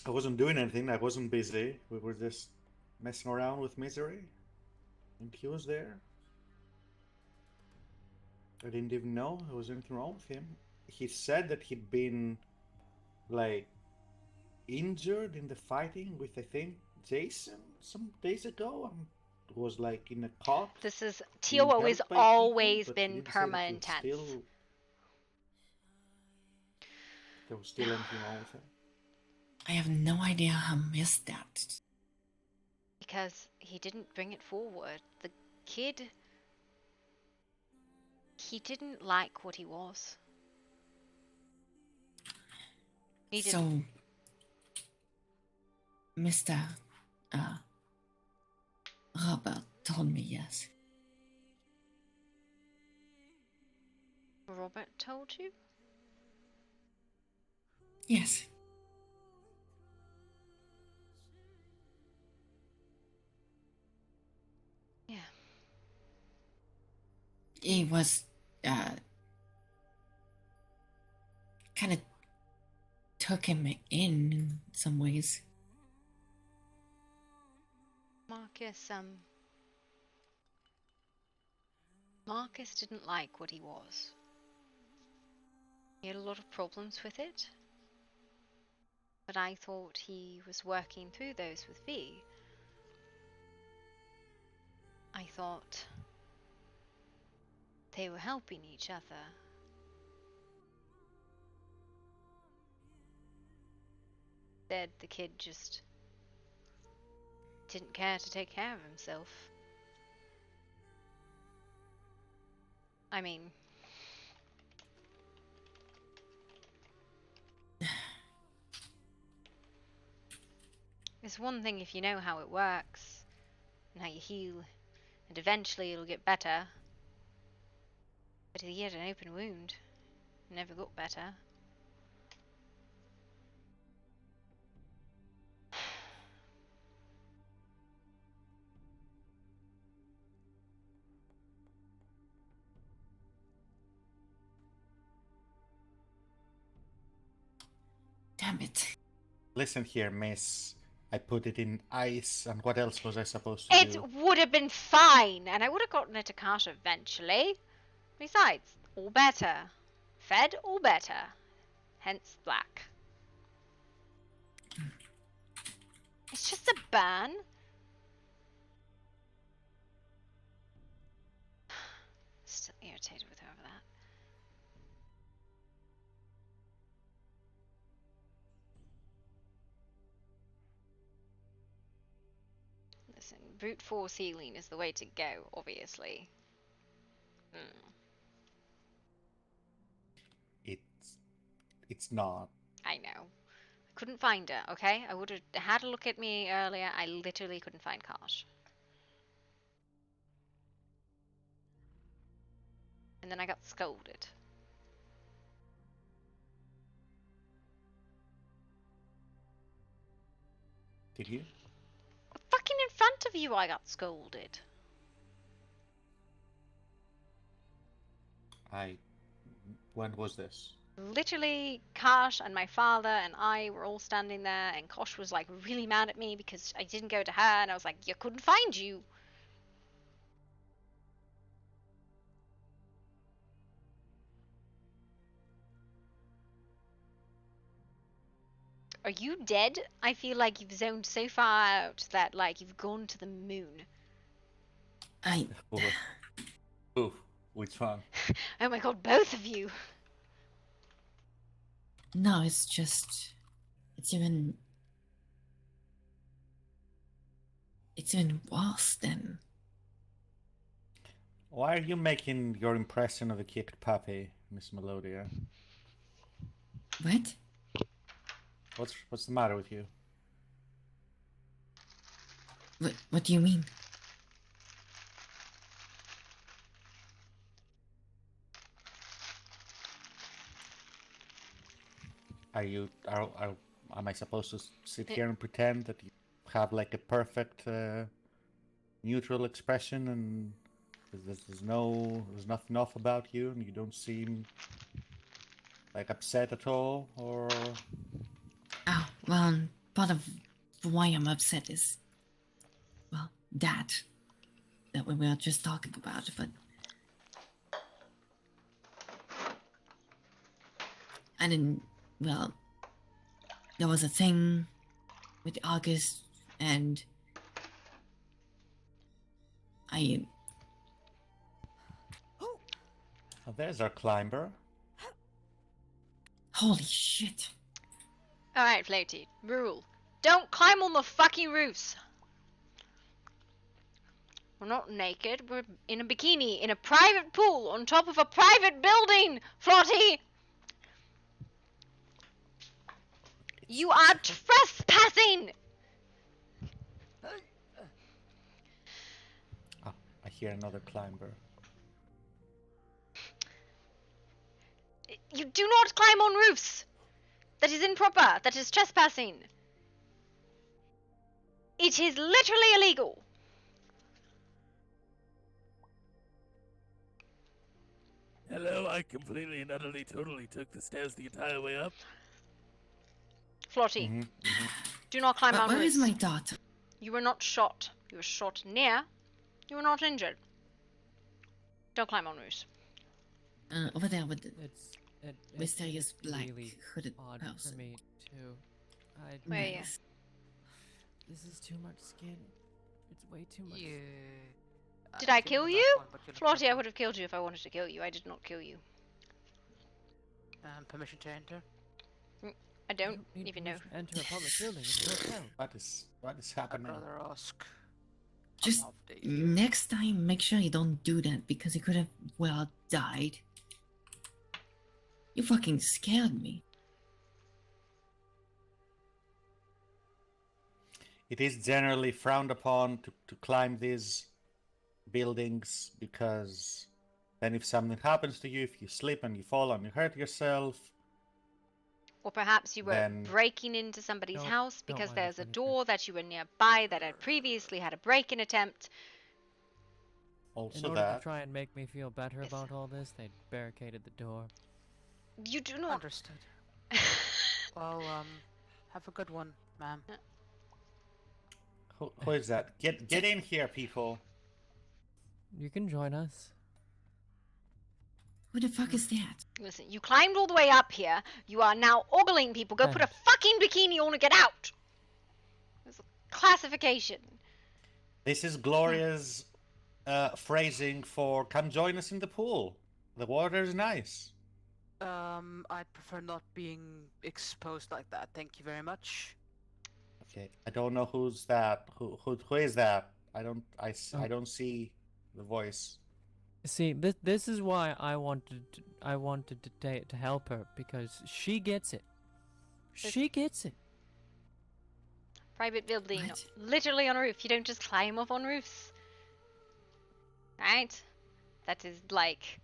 I wasn't doing anything. I wasn't busy. We were just messing around with misery. And he was there. I didn't even know there was anything wrong with him. He said that he'd been, like, injured in the fighting with, I think, Jason some days ago. Was, like, in a cot. This is being ToO has helped by always people, but he been didn't say that he was perma-intense. there was still anything wrong with him. I have no idea how I missed that. Because he didn't bring it forward. The kid, he didn't like what he was. He So, didn't. Mr. Robert told me yes. Robert told you? Yes. Yeah. He was, kind of took him in some ways. Marcus didn't like what he was. He had a lot of problems with it. But I thought he was working through those with V. I thought they were helping each other. Instead, the kid just didn't care to take care of himself. I mean, it's one thing if you know how it works and how you heal, and eventually it'll get better. But he had an open wound, never got better. Damn it. Listen here, miss. I put it in ice, and what else was I supposed to do? It would have been fine, and I would have gotten it to Carter eventually. Besides, all better. Fed, all better. Hence black. It's just a burn. Still irritated with her over that. Listen, brute force healing is the way to go, obviously. It's not. I know. I couldn't find her, okay? I would have had a look at me earlier. I literally couldn't find Karsh. And then I got scolded. Did you? front of you I got scolded. When was this? Literally, Kosh and my father and I were all standing there, and Kosh was like really mad at me because I didn't go to her, and I was like, you couldn't find you. Are you dead? I feel like you've zoned so far out that like you've gone to the moon. Oof. Which one? Oh my god, both of you. No, it's just. It's even worse than. Why are you making your impression of a kicked puppy, Miss Melodia? What? What's the matter with you? What do you mean? Am I supposed to sit here and pretend that you have like a perfect neutral expression and there's nothing off about you and you don't seem like upset at all, or? Oh, well, part of why I'm upset is, well, that we were just talking about, but I didn't, well, there was a thing with August, and Oh, there's our climber. Holy shit. Alright, Floaty. Rule. Don't climb on the fucking roofs. We're not naked. We're in a bikini in a private pool on top of a private building, Flotty! You are trespassing! Oh, I hear another climber. You do not climb on roofs! That is improper. That is trespassing. It is literally illegal. Hello, I completely and utterly totally took the stairs the entire way up. Flotty, do not climb on roofs. Where is my daughter? You were not shot. You were shot near. You were not injured. Don't climb on roofs. Over there with the It's mysterious black really hooded odd person. for me too. Where are you? This is too much skin. It's way too much. Did I kill you? Flotty, I would have killed you if I wanted to kill you. I did not kill you. Permission to enter? I don't even know. Enter a public building. It's a hotel. What is happening? I'd rather ask. Just next time, make sure you don't do that because you could have, well, died. You fucking scared me. It is generally frowned upon to climb these buildings because then if something happens to you, if you slip and you fall and you hurt yourself. Or perhaps you were Then- breaking into somebody's house don't because mind the there's a door that you were nearby that had previously had a break-in attempt. Also In order that. to try and make me feel better about all this, they barricaded the door. You do not. Understood. Well, have a good one, ma'am. Who is that? Get in here, people. You can join us. Who the fuck is that? Listen, you climbed all the way up here. You are now ogling people. Go put a fucking bikini on and get out. There's a classification. This is Gloria's phrasing for "come join us in the pool. The water is nice." I'd prefer not being exposed like that. Thank you very much. Okay, I don't know who's that. Who is that? I don't see the voice. See, this is why I wanted to help her, because she gets it. She gets it. Private building, literally on a roof. You don't just climb up on roofs. Right? That is like...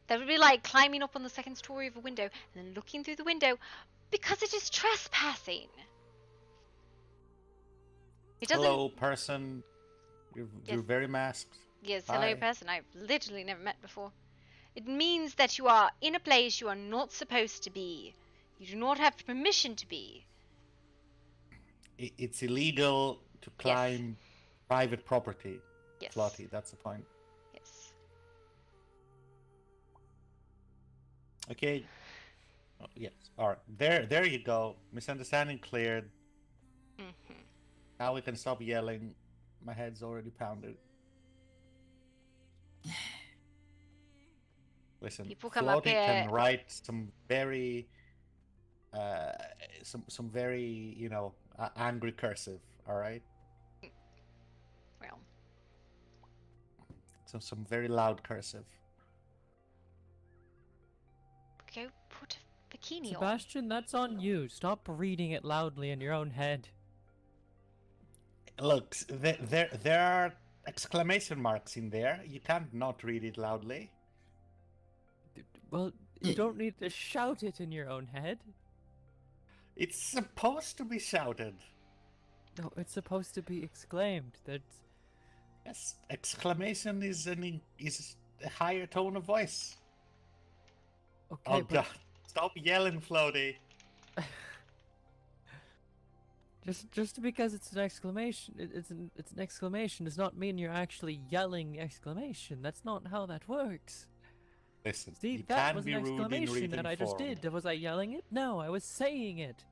That would be like climbing up on the second story of a window and then looking through the window because it is trespassing. It doesn't... Hello, person. You're very masked. Yes, Hi. hello person I've literally never met before. It means that you are in a place you are not supposed to be. You do not have permission to be. It's illegal to climb private property. Yes. Flotty, that's the point. Yes. Okay. Oh, yes. All right. There you go. Misunderstanding cleared. Mm-hmm. Now we can stop yelling. My head's already pounded. Listen, People come up Floaty here. can write some very, some very, angry cursive. All right. Well. Some very loud cursive. Go put a bikini Sebastian, that's on you. Stop reading it loudly in your own head. Look, there are exclamation marks in there. You can't not read it loudly. Well, you don't need to shout it in your own head. It's supposed to be shouted. No, it's supposed to be exclaimed. That's... Yes, exclamation is a higher tone of voice. Okay, oh God! Stop yelling, Floaty. Just because it's an exclamation, it's an exclamation does not mean you're actually yelling the exclamation. That's not how that works. Listen, see, you that can was be an rude in exclamation written that I just form. did. Was I yelling it? No, I was saying it.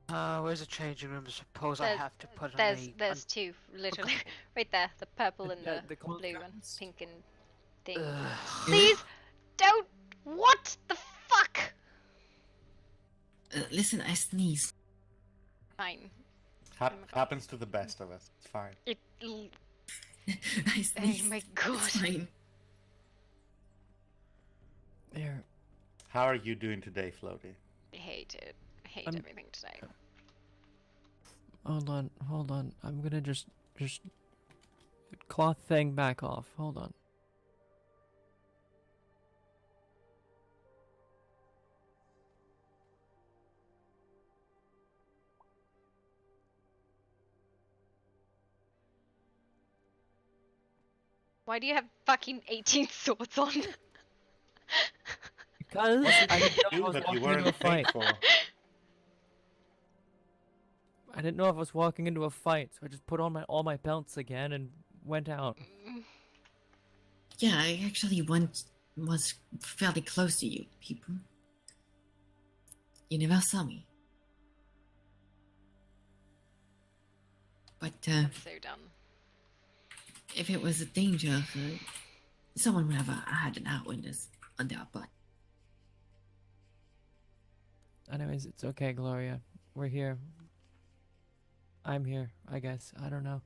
Where's the changing room? Suppose I have to put on There's two, literally, right there. The purple and the blue one, pink and thing. Please don't. What the fuck? Listen, I sneeze. Fine. Happens to the best of us. It's fine. I sneeze. Oh my God. It's fine. There. How are you doing today, Floaty? I hate it. I hate everything today. Hold on. I'm gonna just cloth thing back off. Hold on. Why do you have fucking 18 swords on? Because I didn't know I was that you walking into a weren't paid fight. for. I didn't know if I was walking into a fight, so I just put on all my belts again and went out. Yeah, I actually was fairly close to you people. You never saw me. But That's so dumb. if it was a danger, someone would have had an out on their butt. Anyways, it's okay, Gloria. We're here. I'm here, I guess. I don't know.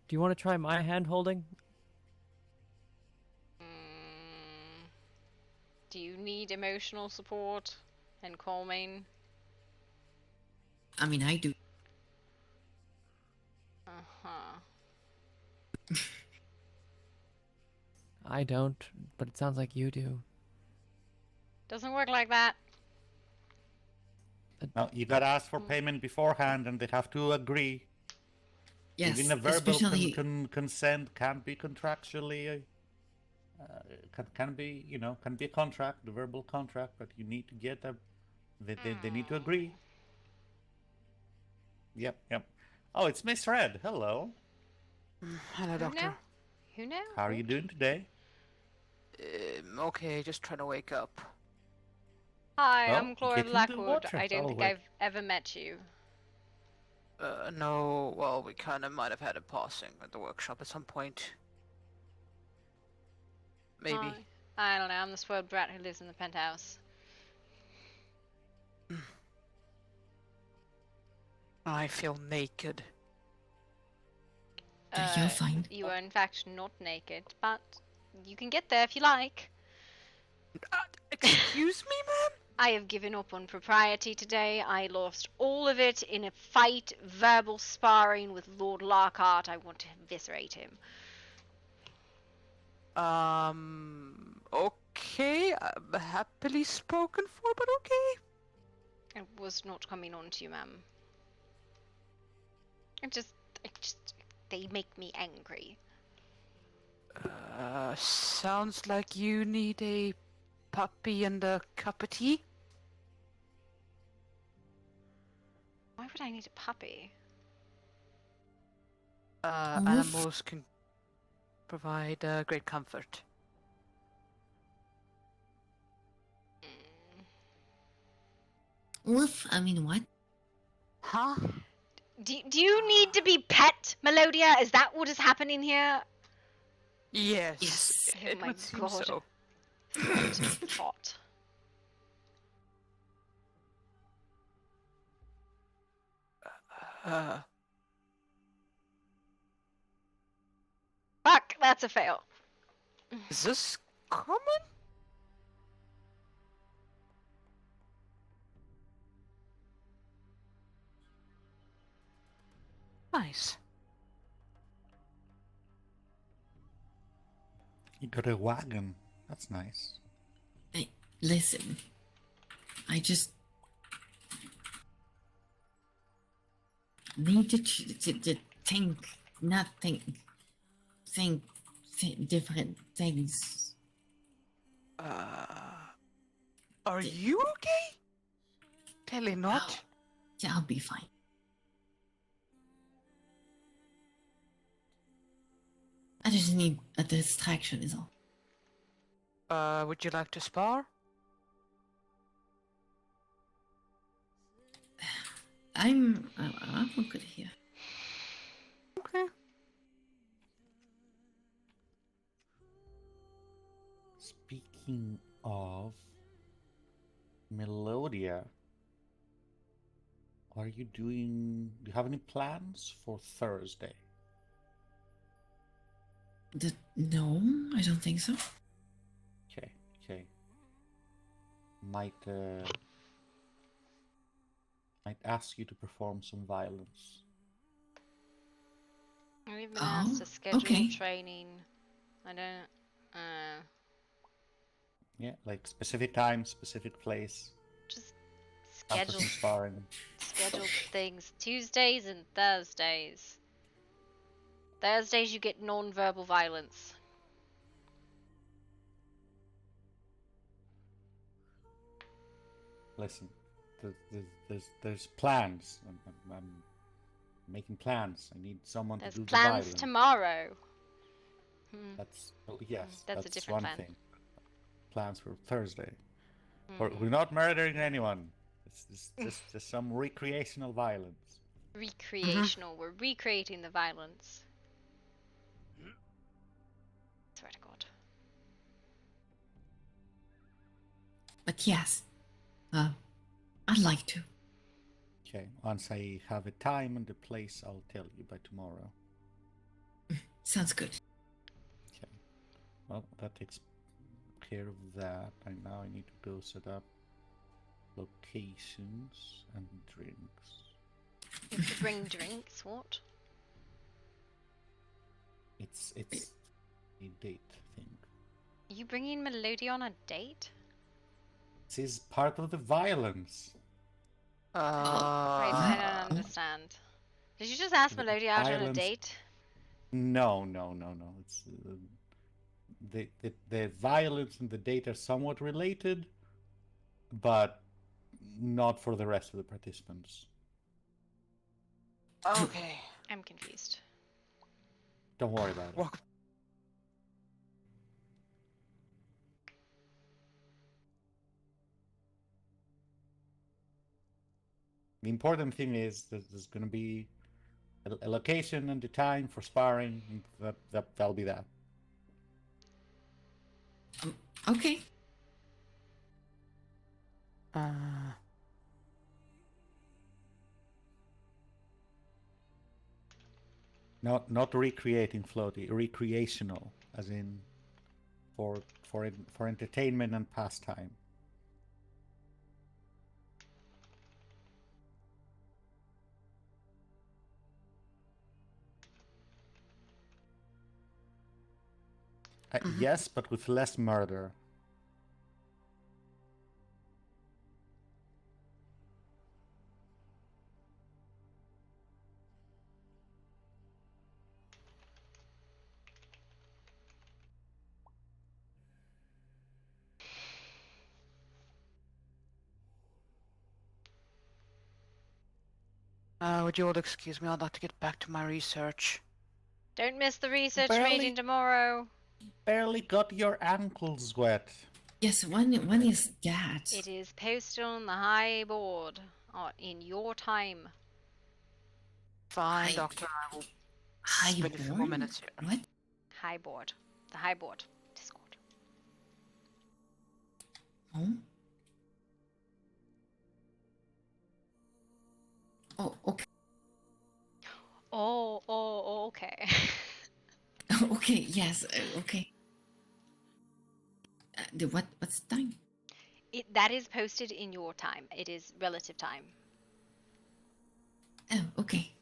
Do you want to try my hand holding? Do you need emotional support and calming? I mean, I do. Uh-huh. I don't, but it sounds like you do. Doesn't work like that. No, you gotta ask for payment beforehand, and they have to agree. Yes, even a verbal especially consent can't be contractually. Can be can be a contract, the verbal contract, but you need to get a. They need to agree. Yep. Oh, it's Miss Red. Hello. Hello, Doctor. Who now? How are you doing today? Okay, just trying to wake up. Hi, Well, I'm Gloria get in the Blackwood. water. I don't think wait. I've ever met you. No, well, we kind of might have had a passing at the workshop at some point. Maybe. I don't know, I'm the spoiled brat who lives in the penthouse. I feel naked. You're fine. You are in fact not naked, but you can get there if you like. Excuse me, ma'am? I have given up on propriety today. I lost all of it in a fight, verbal sparring with Lord Lockhart. I want to eviscerate him. Okay, happily spoken for, but okay. It was not coming on to you, ma'am. I just They make me angry. Sounds like you need a puppy and a cup of tea. Why would I need a puppy? Animals can provide great comfort. Woof, I mean, what? Huh? Do you need to be pet, Melodia? Is that what is happening here? Yes. Oh It my would seem god. so. Hot. Fuck, that's a fail. Is this common? Nice. You got a wagon. That's nice. Hey, listen. I just need to think, not think, think different things. Are you okay? Clearly not. Yeah, I'll be fine. I just need a distraction, is all. Would you like to spar? I'm good here. Okay. Speaking of Melodia, are you doing? Do you have any plans for Thursday? No, I don't think so. Okay. Might ask you to perform some violence. I've been asked to schedule training. I don't. Yeah, like specific time, specific place. Just After some sparring. scheduled things. Tuesdays and Thursdays. Thursdays you get non-verbal violence. Listen, there's plans. I'm making plans. I need someone There's to do the plans violence. tomorrow. That's yes. That's a different one plan. thing. Plans for Thursday. We're not murdering anyone. It's just some recreational violence. Recreational. We're recreating the violence. Swear to God. But yes, I'd like to. Okay. Once I have a time and a place, I'll tell you by tomorrow. Sounds good. Okay. Well, that takes care of that. And now I need to go set up locations and drinks. You have to bring drinks? What? It's a date thing. Are you bringing Melody on a date? This is part of the violence. I don't understand. Did you just ask Melody out on a date? No. It's the violence and the date are somewhat related, but not for the rest of the participants. Okay. I'm confused. Don't worry about it. The important thing is that there's going to be a location and the time for sparring. And that'll be that. Okay. Not recreating floaty, recreational, as in for entertainment and pastime. Yes, but with less murder. Would you all excuse me? I'd like to get back to my research. Don't miss the research Barely- meeting tomorrow. Barely got your ankles wet. Yes, when is that? It is posted on the high board in your time. Fine, Doctor. I will spend a few more minutes here. What? High board. The high board. Discord. Oh? Oh, okay. Oh, okay. Okay, yes, okay. What's the time? That is posted in your time. It is relative time. Oh, okay.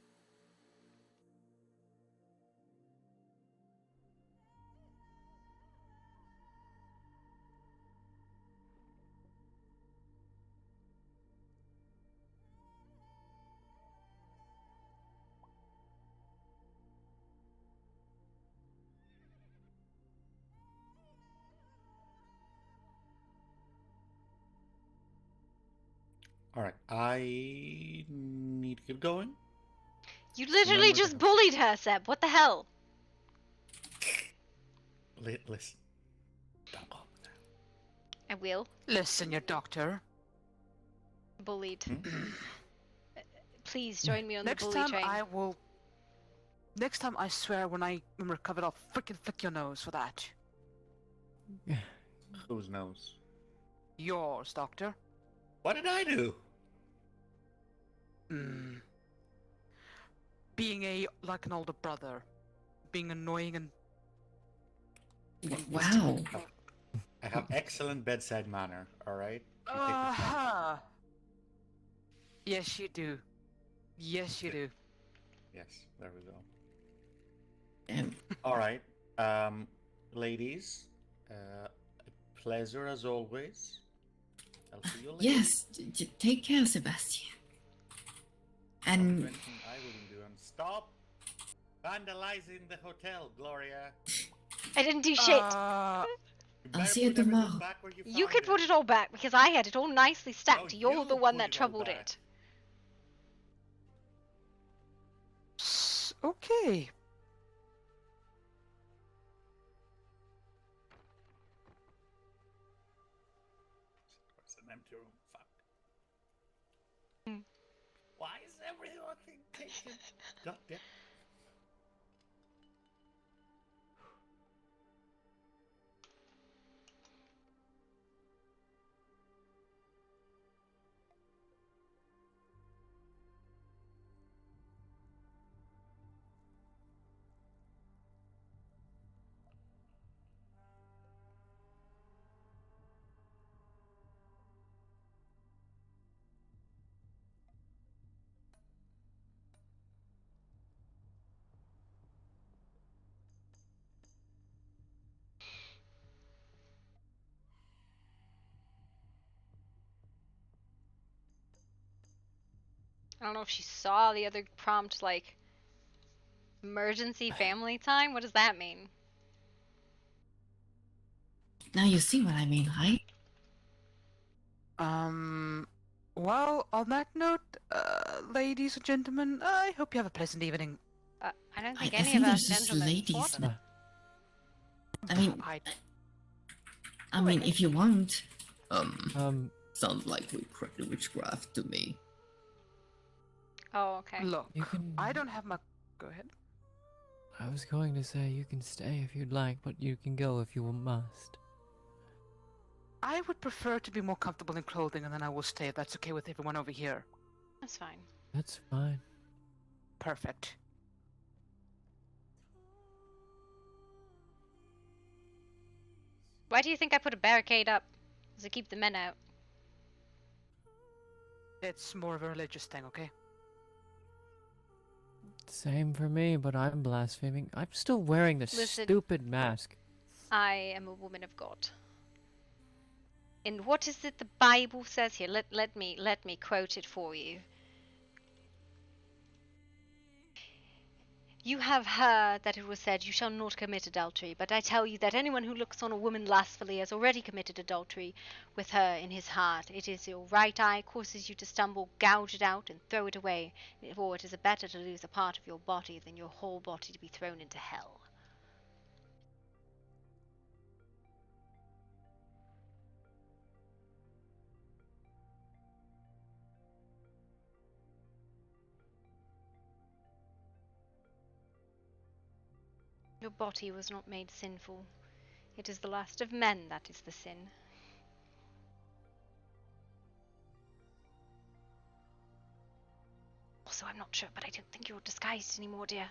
Alright, I need to get going. You literally Remember just to- bullied her, Seb. What the hell? Listen. I will. Listen, your doctor. Bullied. Please join me on the bully train. Next time I swear when I'm recovered, I'll frickin' flick your nose for that. Whose nose? Yours, Doctor. What did I do? Being like an older brother. Being annoying and... Wow. I have excellent bedside manner, alright? Yes, you do. Yes, you do. Yes, there we go. Alright, ladies, a pleasure as always. I'll see you later. Yes, take care, Sebastian. And Anything I wouldn't do. And stop vandalizing the hotel, Gloria. I didn't do shit. I'll see you tomorrow. You could put it all back because I had it all nicely stacked. You're the one that troubled it. Okay. It's an empty room. Fuck. Why is everything taken? God damn. I don't know if she saw the other prompt, like, emergency family time. What does that mean? now you see what I mean, right? Well, on that note, ladies and gentlemen, I hope you have a pleasant evening. I don't think I any think of us there's just gentlemen. ladies. What? I mean, if you want. Sounds like witchcraft to me. Oh, okay. Look, I don't have my... Go ahead. I was going to say you can stay if you'd like, but you can go if you must. I would prefer to be more comfortable in clothing, and then I will stay if that's okay with everyone over here. That's fine. That's fine. Perfect. Why do you think I put a barricade up? To keep the men out. It's more of a religious thing, okay? Same for me, but I'm blaspheming. I'm still wearing the Listen. stupid mask. I am a woman of God. And what is it the Bible says here? Let me quote it for you. You have heard that it was said, "You shall not commit adultery," but I tell you that anyone who looks on a woman lustfully has already committed adultery with her in his heart. It is your right eye causes you to stumble, gouge it out and throw it away, for it is better to lose a part of your body than your whole body to be thrown into hell. Your body was not made sinful. It is the lust of men that is the sin. Also, I'm not sure, but I don't think you're disguised anymore, dear.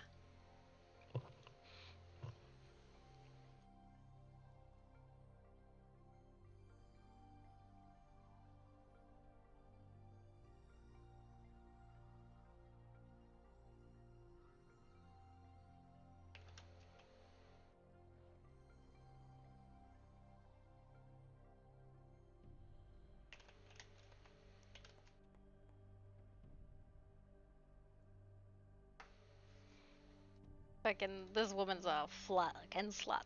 Fucking, this woman's a fucking slut.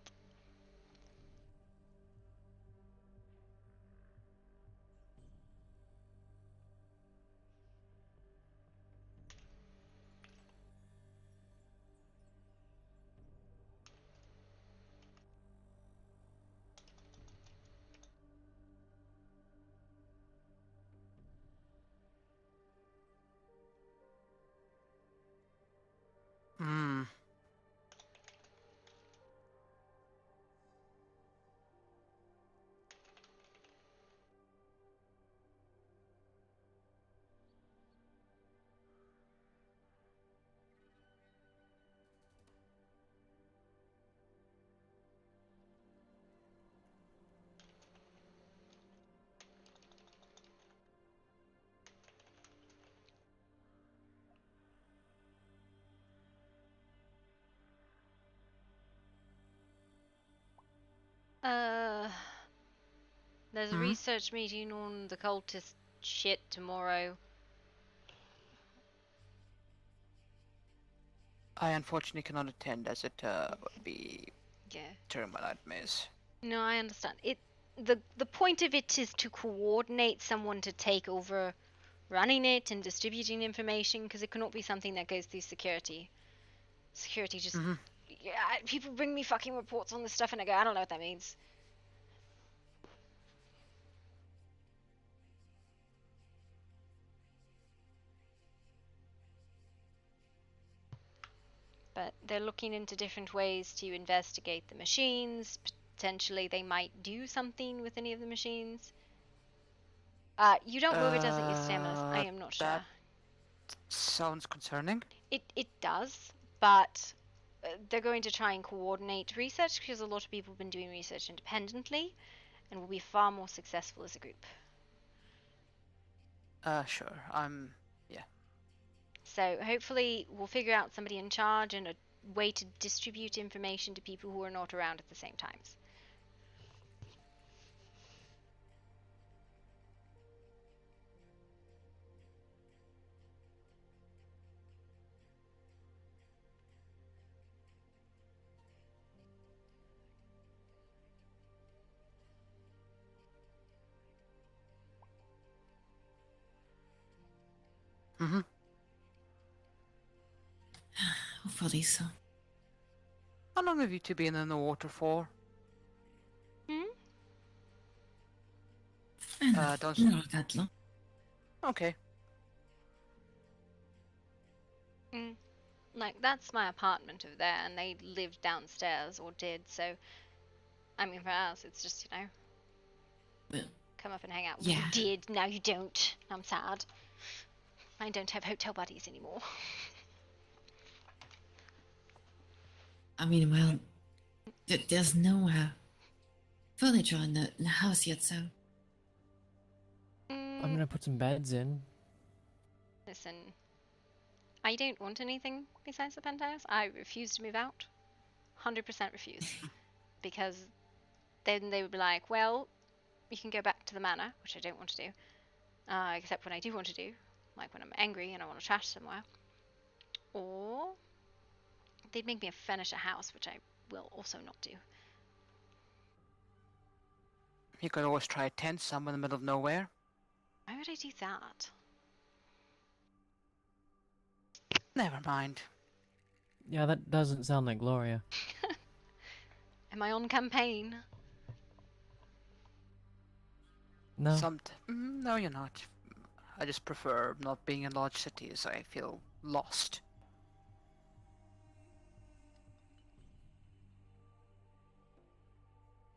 Hmm. There's a Hmm? research meeting on the cultist shit tomorrow. I unfortunately cannot attend as it would be Yeah. during my nightmares. No, I understand. The point of it is to coordinate someone to take over running it and distributing information, because it cannot be something that goes through security. Security just yeah, people bring me fucking reports on this stuff and I go, I don't know what that means. But they're looking into different ways to investigate the machines. Potentially they might do something with any of the machines. You don't move, it doesn't use stamina. I am not sure. That sounds concerning. It does, but they're going to try and coordinate research, because a lot of people have been doing research independently and will be far more successful as a group. Sure. Yeah. So hopefully we'll figure out somebody in charge and a way to distribute information to people who are not around at the same times. Mm-hmm. Hopefully so. How long have you two been in the water for? Don't you... Not that long. Okay. Like, that's my apartment over there, and they lived downstairs, or did, so, I mean, for us, it's just, you know, Well, come up and hang out. yeah. You did, now you don't. I'm sad. I don't have hotel buddies anymore. I mean, well, there's no furniture in the house yet, so. I'm gonna put some beds in. Listen, I don't want anything besides the penthouse. I refuse to move out. 100% refuse. Because then they would be like, well, you can go back to the manor, which I don't want to do. Except when I do want to do, like when I'm angry and I want to trash somewhere. Or they'd make me furnish a house, which I will also not do. You could always try a tent somewhere in the middle of nowhere. Why would I do that? Never mind. Yeah, that doesn't sound like Gloria. Am I on campaign? No. No, you're not. I just prefer not being in large cities. I feel lost.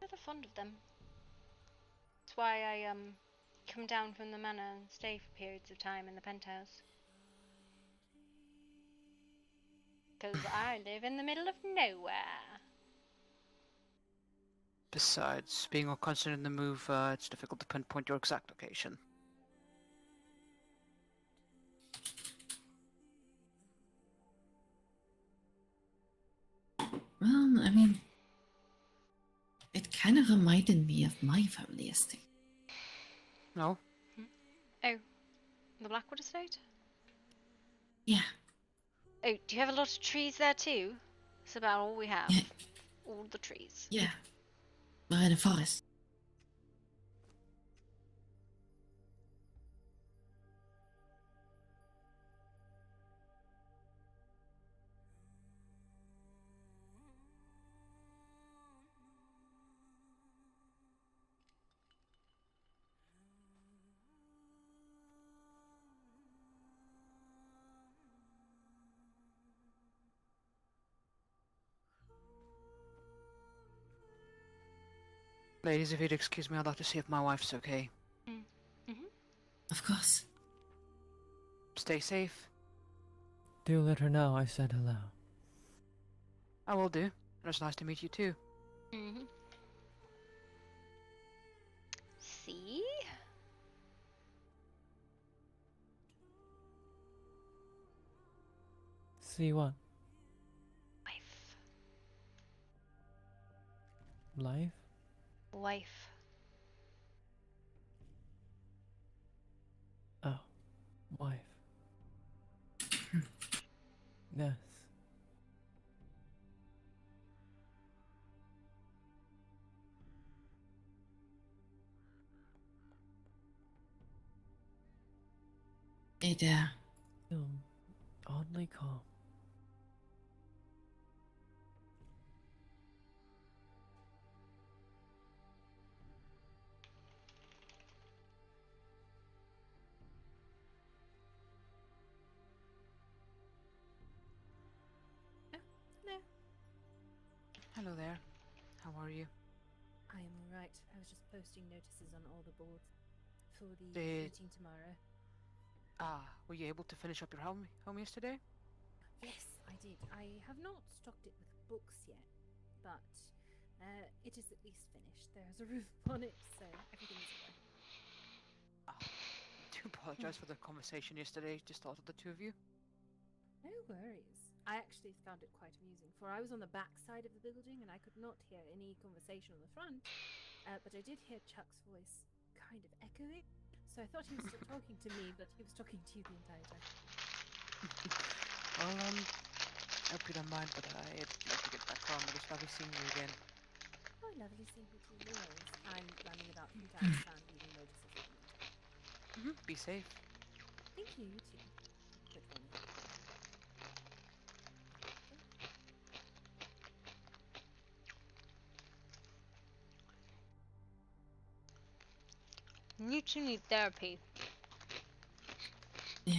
I'm rather fond of them. That's why I come down from the manor and stay for periods of time in the penthouse. Because I live in the middle of nowhere. Besides, being all constant in the move, it's difficult to pinpoint your exact location. Well, I mean, it kind of reminded me of my family estate. No? Oh, the Blackwood estate? Yeah. Oh, do you have a lot of trees there too? That's about all we have. Yeah. All the trees. Yeah. We're in a forest. Ladies, if you'd excuse me, I'd like to see if my wife's okay. Of course. Stay safe. Do let her know I said hello. I will do. And it's nice to meet you too. See? See what? Life. Life? Life. Oh. Wife. Yes. It, Feel oddly calm. Hello there. How are you? I am alright. I was just posting notices on all the boards for the meeting tomorrow. Were you able to finish up your home yesterday? Yes, I did. I have not stocked it with books yet, but it is at least finished. There's a roof on it, so everything is okay. I do apologize for the conversation yesterday. Just thought of the two of you. No worries. I actually found it quite amusing, for I was on the back side of the building and I could not hear any conversation on the front, but I did hear Chuck's voice kind of echoing, so I thought he was still talking to me, but he was talking to you the entire time. Well, I hope you don't mind, but I'd like to get back on. It was lovely seeing you again. Oh, lovely seeing you too, yours. I'm running about from town to town leaving notices. Be safe. Thank you, you too. Good one. You two need therapy. Yeah.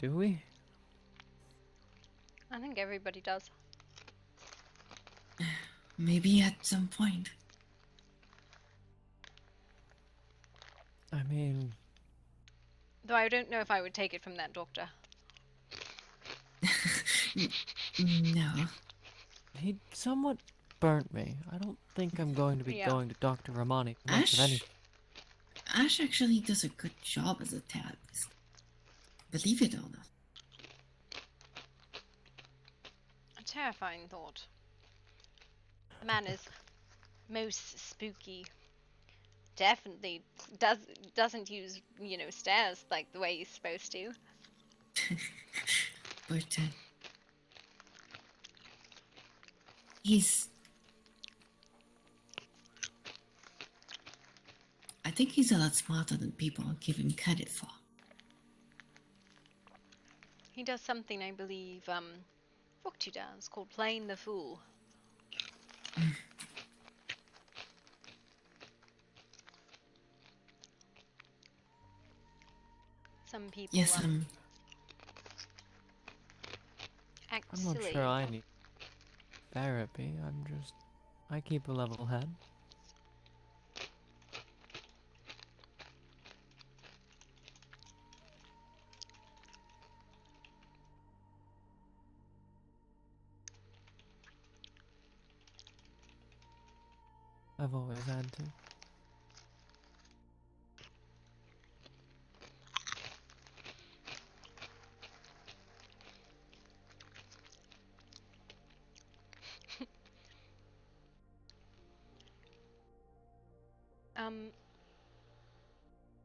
Do we? I think everybody does. Maybe at some point. I mean... Though I don't know if I would take it from that doctor. No. He somewhat burnt me. I don't think I'm going to be going to Dr. Romani for much of anything. Ash actually does a good job as a therapist. Believe it or not. A terrifying thought. The man is most spooky. Definitely doesn't use, stairs like the way he's supposed to. But he's. I think he's a lot smarter than people give him credit for. He does something, I believe, Voktu does, called playing the fool. Some people, Yes, act I'm not silly. sure I need therapy. I keep a level head. I've always had to.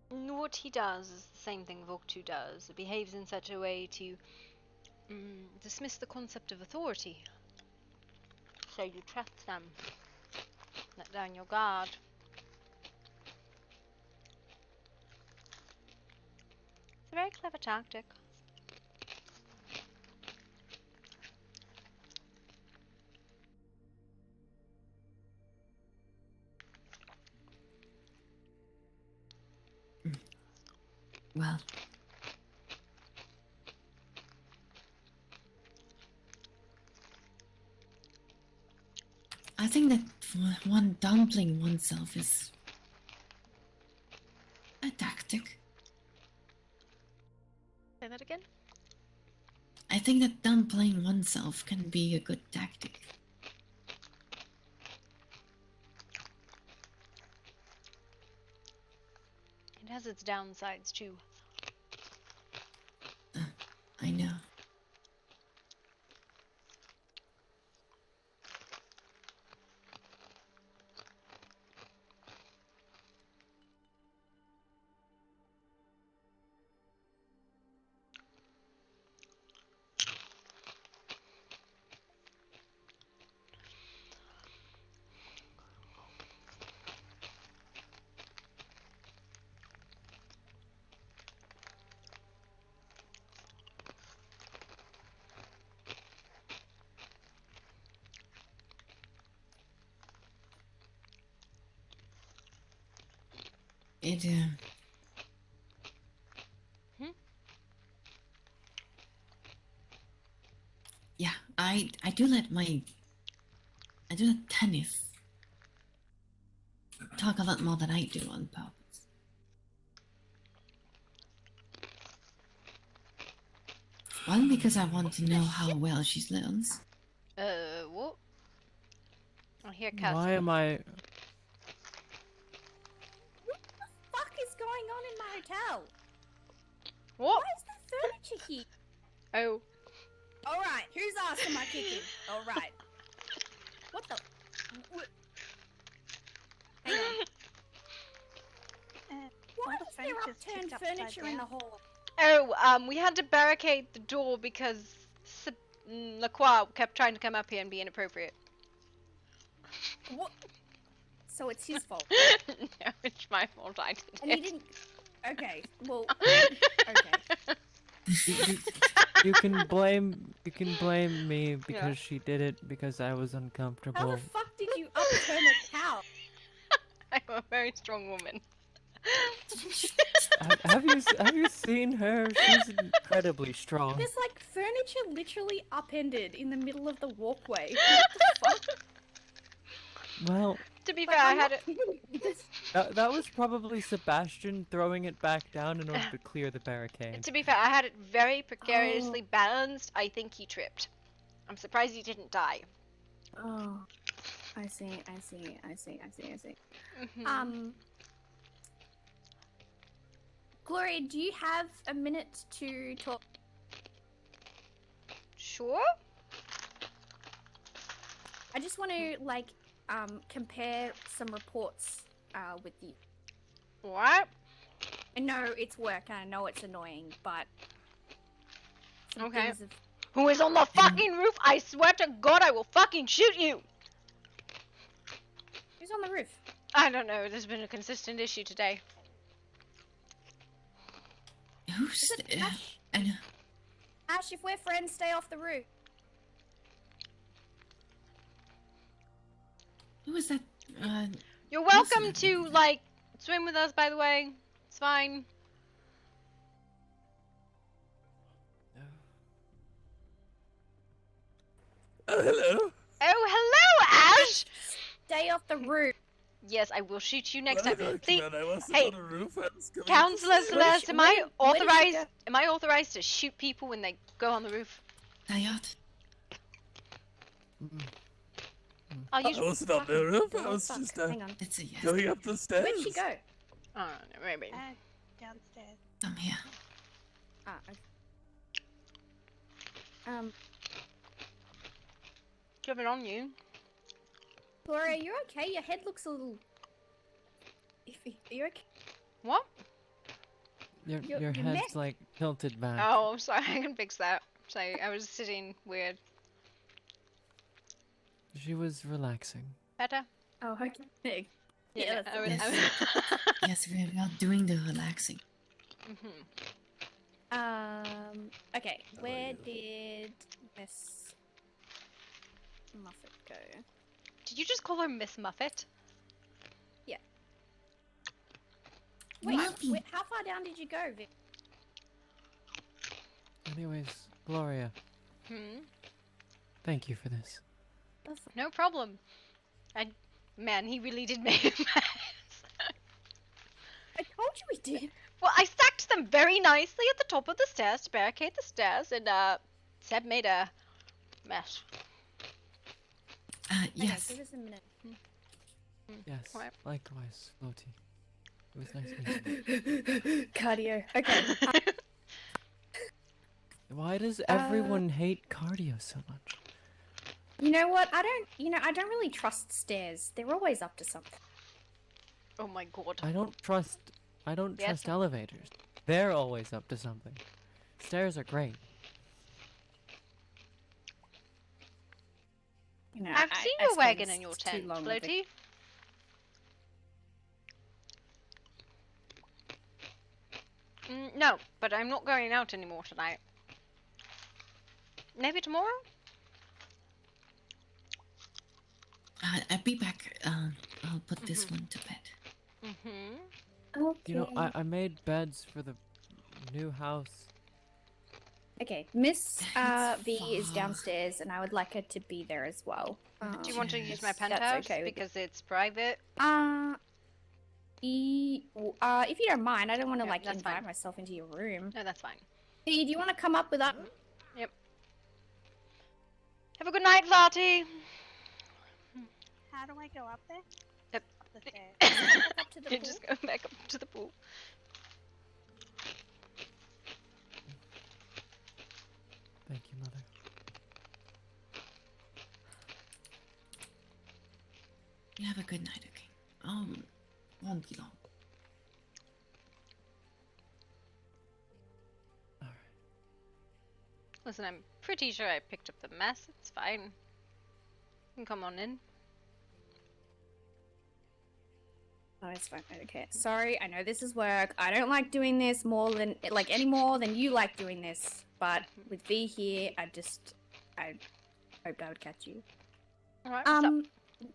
What he does is the same thing Voktu does. It behaves in such a way to dismiss the concept of authority. So you trust them. Let down your guard. It's a very clever tactic. well. I think that one dumpling oneself is a tactic. Say that again? I think that dumpling oneself can be a good tactic. It has its downsides too. I know. It, yeah, I do let tennis talk a lot more than I do on purpose. One, because I want to know how well she learns. What? I hear cussing. Why am I... Fuck is going on in my hotel? What? Why is there furniture here? Oh. Alright, whose ass am I kicking? Alright. What the? What? Hang on. Why is there upturned furniture in the hall? Oh, we had to barricade the door because Lacroix kept trying to come up here and be inappropriate. What? So it's his fault? No, it's my fault. I did And it. he didn't... Okay, well... Okay. You can blame me because she did it because I was uncomfortable. How the fuck did you upturn a cow? I'm a very strong woman. have you seen her? She's incredibly strong. There's like furniture literally upended in the middle of the walkway. What the fuck? Well, to be fair, I had it. That was probably Sebastian throwing it back down in order to clear the barricade. To be fair, I had it very precariously balanced. I think he tripped. I'm surprised he didn't die. Oh, I see. Mm-hmm. Gloria, do you have a minute to talk? Sure. I just want to compare some reports with you. What? I know it's work and I know it's annoying, but Some Okay. things have... Who is on the fucking roof? I swear to God, I will fucking shoot you! Who's on the roof? I don't know. There's been a consistent issue today. Who's Ash? Ash, if we're friends, stay off the roof. Who was that? You're welcome to, like, swim with us, by the way. It's fine. Oh, hello. Oh, hello, Ash! Stay off the roof. Yes, I will shoot you next Well, time. look, See, man, I wasn't hey, on the roof. I was coming Counselor to see you. Celeste, am I where did she authorized? go? Am I authorized to shoot people when they go on the roof? Dayot. I'll use. I wasn't on the roof. I Oh, was fuck. just Hang on. It's a yes. going up the stairs. Where'd she go? I don't know, maybe. Downstairs. I'm here. Ah, okay. Do you have it on you? Gloria, you okay? Your head looks a little iffy. Are you okay? What? Your Your head's neck. like tilted back. Oh, I'm sorry. I can fix that. Sorry, I was sitting weird. She was relaxing. Better? Oh, okay. Yeah, that's I was. Yes, we're not doing the relaxing. Okay, where did Miss Muffet go? Did you just call her Miss Muffet? Yeah. Wait, Muffy. how far down did you go, Vic? Anyways, Gloria, thank you for this. No problem. Man, he really did make a mess. I told you he did. Well, I stacked them very nicely at the top of the stairs to barricade the stairs, and Seb made a mess. Yes. Okay, give us a minute. Yes, What? likewise, Loti. It was nice meeting you. Cardio. Okay. Why does everyone hate cardio so much? You know what? I don't really trust stairs. They're always up to something. Oh my God. I don't trust elevators. They're always up to something. Stairs are great. You know, I've seen I your suppose wagon in your it's too tent, long of a- Floaty. No, but I'm not going out anymore tonight. Maybe tomorrow? I'll be back. I'll put this one to bed. Okay. You know, I made beds for the new house. Okay, Miss V is downstairs, and I would like her to be there as well. Do you want to use my That's penthouse okay with because it's private? If you don't mind, I don't want to Yeah, like that's invite fine. myself into your room. No, that's fine. V, do you want to come up with us? Yep. Have a good night, Lottie. How do I go up there? Yep. Up the stairs. Up to the You pool. just go back up to the pool. Thank you, Mother. You have a good night, okay? Won't be long. Listen, I'm pretty sure I picked up the mess. It's fine. You can come on in. Oh, it's fine. Okay. Sorry, I know this is work. I don't like doing this any more than you like doing this. But with V here, I hoped I would catch you. Alright, what's up?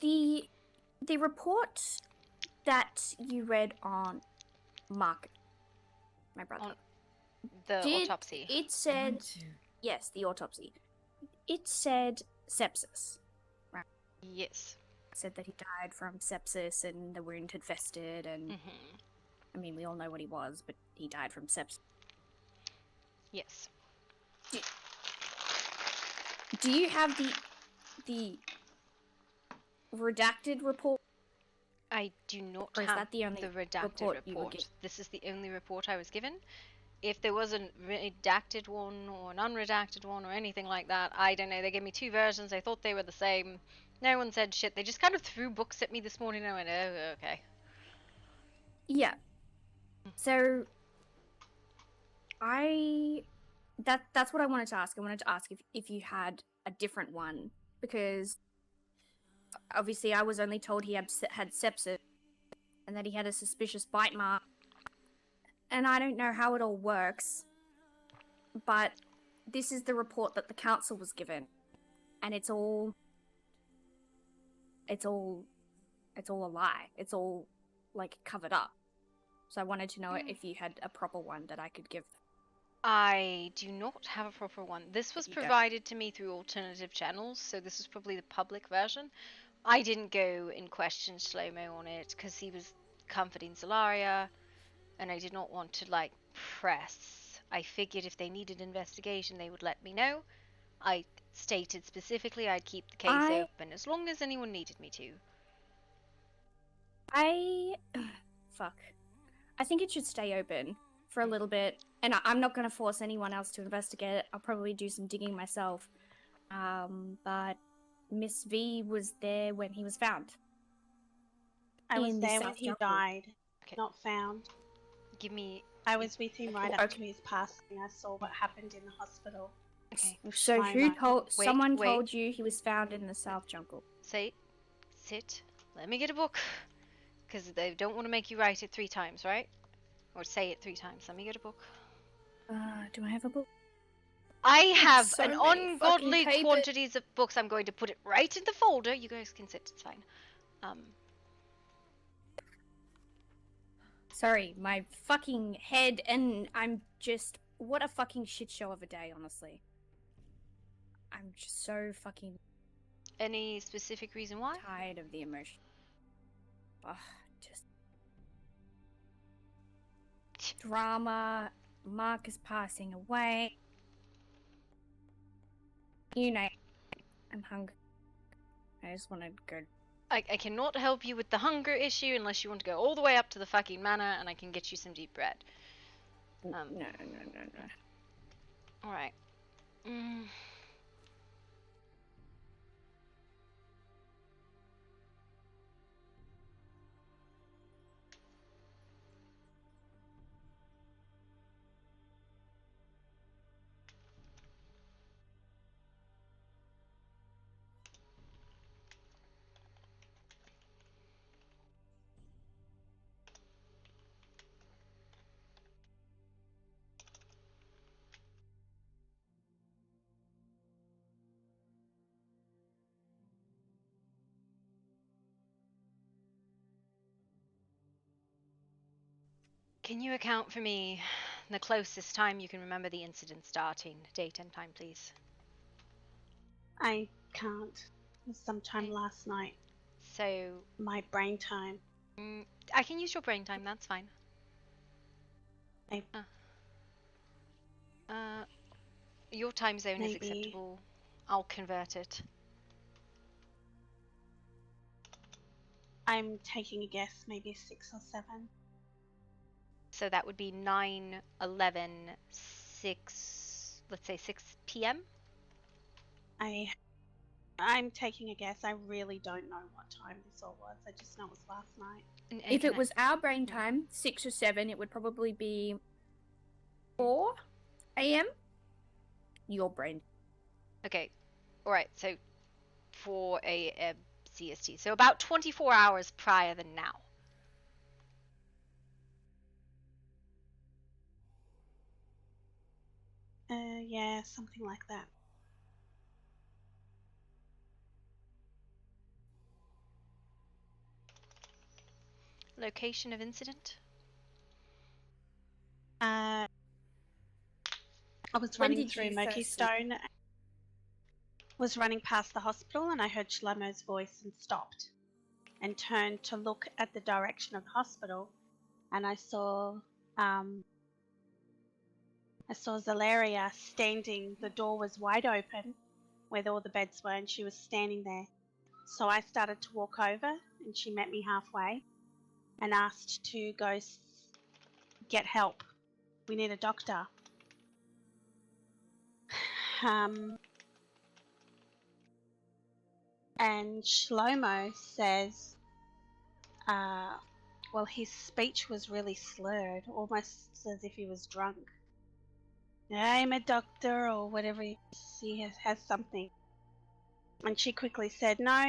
The report that you read on Mark, my brother. The autopsy. It said yes, the autopsy. It said sepsis. Right. Yes. Said that he died from sepsis and the wound had festered and I mean we all know what he was, but he died from sepsis. Yes. Do you have the redacted report? I do not Or is have that the only redacted report you were report. given? This is the only report I was given. If there was a redacted one or an unredacted one or anything like that, I don't know. They gave me two versions. I thought they were the same. No one said shit. They just kind of threw books at me this morning. I went, oh, okay. Yeah. So I That's what I wanted to ask. I wanted to ask if you had a different one, because obviously I was only told he had sepsis and that he had a suspicious bite mark, and I don't know how it all works, but this is the report that the council was given, and it's all a lie. It's all like covered up. So I wanted to know if you had a proper one that I could give. I do not have a proper one. This was You don't. provided to me through alternative channels, so this is probably the public version. I didn't go and question Shlomo on it because he was comforting Zolaria, and I did not want to, like, press. I figured if they needed investigation, they would let me know. I stated specifically I'd keep the case open as long as anyone needed me to. Fuck. I think it should stay open for a little bit, and I'm not going to force anyone else to investigate it. I'll probably do some digging myself. But Miss V was there when he was found. I was in the there when South he Jungle. died, not found. Give me. I was with him right up Okay. to his passing. I saw what happened in the hospital. Okay. So who told? Wait, Someone wait. told you he was found in the South Jungle. Sit. Let me get a book. Because they don't want to make you write it 3 times, right? Or say it 3 times. Let me get a book. Do I have a book? I have so an many ungodly fucking quantities of books. I'm going to put it right in the folder. You guys can sit. It's fine. Sorry, my fucking head, and I'm just... What a fucking shit show of a day, honestly. I'm just so fucking... Any specific reason why? Tired of the emotion. Ugh, just... Drama, Marcus passing away. You know, I'm hungry. I just want to go... I cannot help you with the hunger issue unless you want to go all the way up to the fucking manor and I can get you some deep bread. No. Alright. Can you account for me the closest time you can remember the incident starting? Date and time, please. I can't. It was sometime last night. So... My brain time. I can use your brain time, that's fine. Your time zone is acceptable. I'll convert it. I'm taking a guess, maybe 6 or 7. So that would be 9, 11, 6, let's say 6 p.m.? I'm taking a guess. I really don't know what time this all was. I just know it was last night. If it was our brain time, 6 or 7, it would probably be 4 a.m. Your brain. Okay. Alright, so 4 a.m. CST. So about 24 hours prior than now. Yeah, something like that. Location of incident? I was When running did through you Murky first Stone. Was running past the hospital and I heard Shlomo's voice and stopped and turned to look at the direction of the hospital, and I saw Zolaria standing. The door was wide open where all the beds were, and she was standing there. So I started to walk over, and she met me halfway and asked to go get help. We need a doctor. And Shlomo says, well, his speech was really slurred, almost as if he was drunk. I'm a doctor or whatever he has something. And she quickly said, no,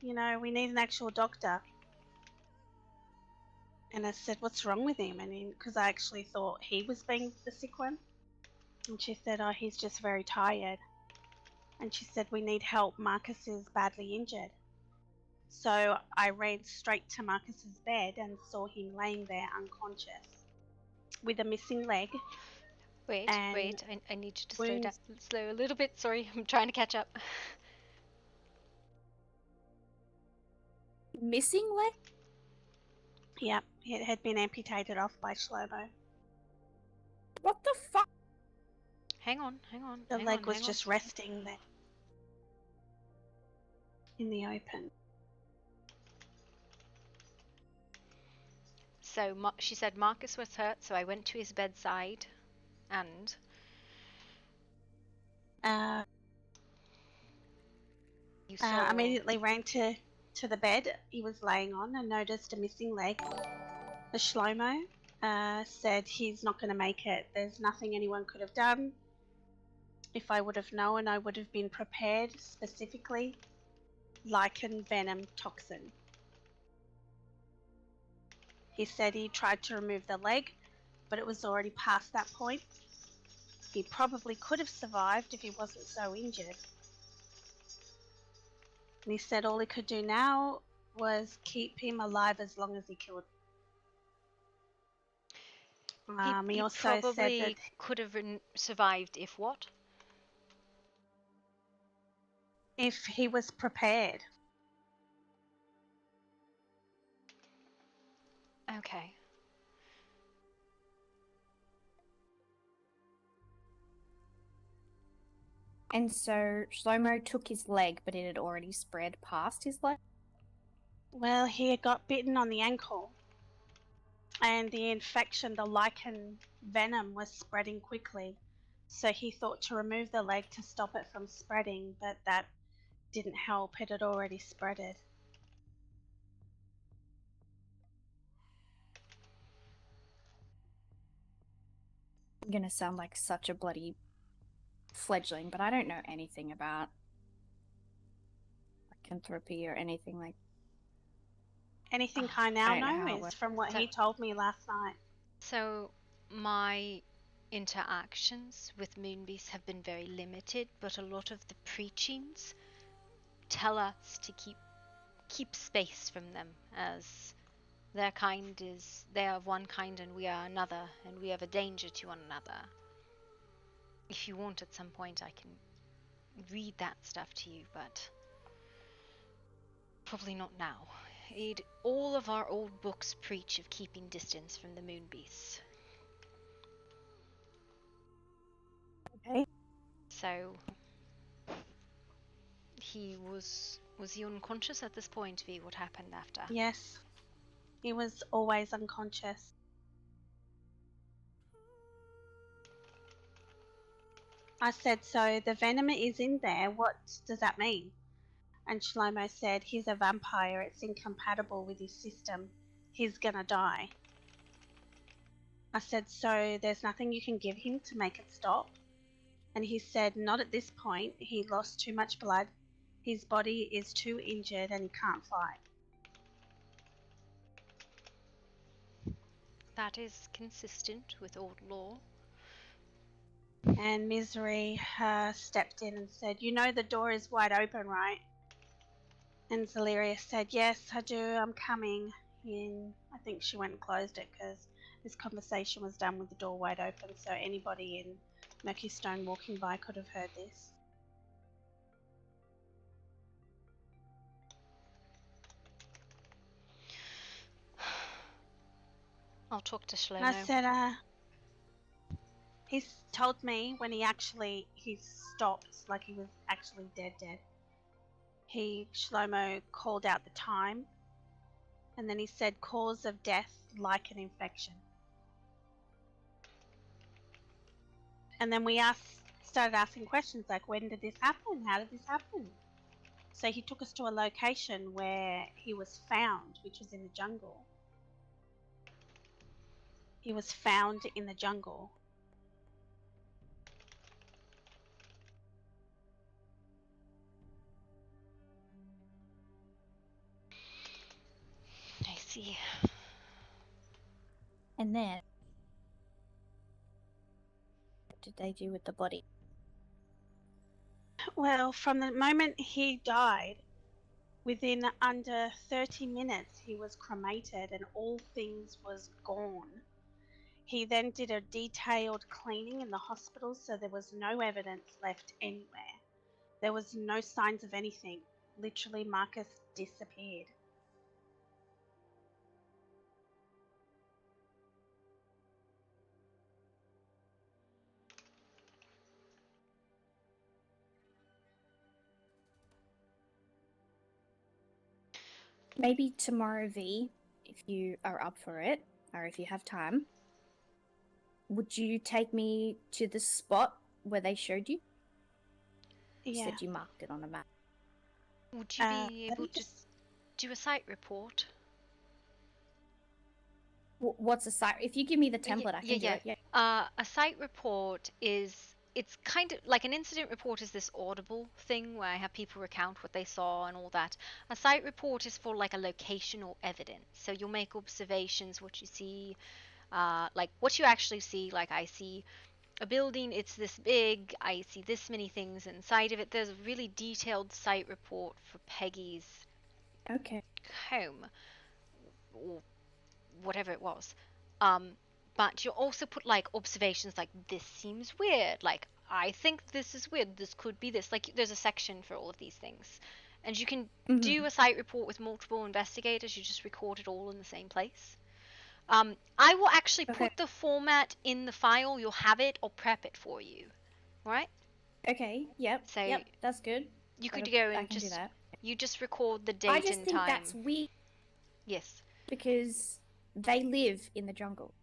you know, we need an actual doctor. And I said, what's wrong with him? And because I actually thought he was being the sick one. And she said, oh, he's just very tired. And she said, we need help. Marcus is badly injured. So I ran straight to Marcus's bed and saw him laying there unconscious with a missing leg. Wait, I need you to slow a little bit. Sorry, I'm trying to catch up. Missing leg? Yep, it had been amputated off by Shlomo. What the fuck? Hang on. The leg was just resting there in the open. So she said Marcus was hurt, so I went to his bedside and... you saw... immediately ran to the bed he was laying on and noticed a missing leg. The Shlomo said he's not going to make it. There's nothing anyone could have done. If I would have known, I would have been prepared, specifically lichen venom toxin. He said he tried to remove the leg, but it was already past that point. He probably could have survived if he wasn't so injured. And he said all he could do now was keep him alive as long as he could. He also probably said that could have survived if what? If he was prepared. Okay. And so Shlomo took his leg, but it had already spread past his leg? Well, he had got bitten on the ankle. And the infection, the lichen venom, was spreading quickly. So he thought to remove the leg to stop it from spreading, but that didn't help. It had already spreaded. I'm gonna sound like such a bloody fledgling, but I don't know anything about lycanthropy or anything like. Anything I now know is from what he told me last night. So my interactions with moonbeasts have been very limited, but a lot of the preachings tell us to keep space from them, as they are of one kind and we are another, and we have a danger to one another. If you want, at some point I can read that stuff to you, but probably not now. All of our old books preach of keeping distance from the moonbeasts. Okay. So he was he unconscious at this point, V? What happened after? Yes. He was always unconscious. I said, so the venom is in there. What does that mean? And Shlomo said, he's a vampire. It's incompatible with his system. He's gonna die. I said, so there's nothing you can give him to make it stop? And he said, not at this point. He lost too much blood. His body is too injured and he can't fight. That is consistent with old law. And Misery stepped in and said, you know the door is wide open, right? And Zaleria said, yes, I do, I'm coming in. I think she went and closed it because this conversation was done with the door wide open, so anybody in Murky Stone walking by could have heard this. I'll talk to Shlomo. And I said, he's told me when he stopped, like he was actually dead. Shlomo called out the time, and then he said cause of death, like an infection. And then we started asking questions like, when did this happen? How did this happen? So he took us to a location where he was found, which was in the jungle. He was found in the jungle. Alrighty. And then, what did they do with the body? Well, from the moment he died, within under 30 minutes he was cremated and all things was gone. He then did a detailed cleaning in the hospital, so there was no evidence left anywhere. There was no signs of anything. Literally, Marcus disappeared. Maybe tomorrow, V, if you are up for it, or if you have time, would you take me to the spot where they showed you? You Yeah. said you marked it on a map. Would you be able to do a site report? What's a site? If you give me the template, I can do it. Yeah. A site report is, it's kind of like an incident report is this audible thing where I have people recount what they saw and all that. A site report is for like a location or evidence. So you'll make observations, what you see, like what you actually see. Like I see a building, it's this big, I see this many things inside of it. There's a really detailed site report for Peggy's home, or whatever it was. But you'll also put like observations like, this seems weird, like I think this is weird, this could be this. Like there's a section for all of these things. And you can do a site report with multiple investigators, you just record it all in the same place. I will actually put the format in the file, you'll have it, or prep it for you. Right? Okay, yep, So yep, that's good. You could go and just, you just record the date and time. I just think that's weird. Yes. Because they live in the jungle.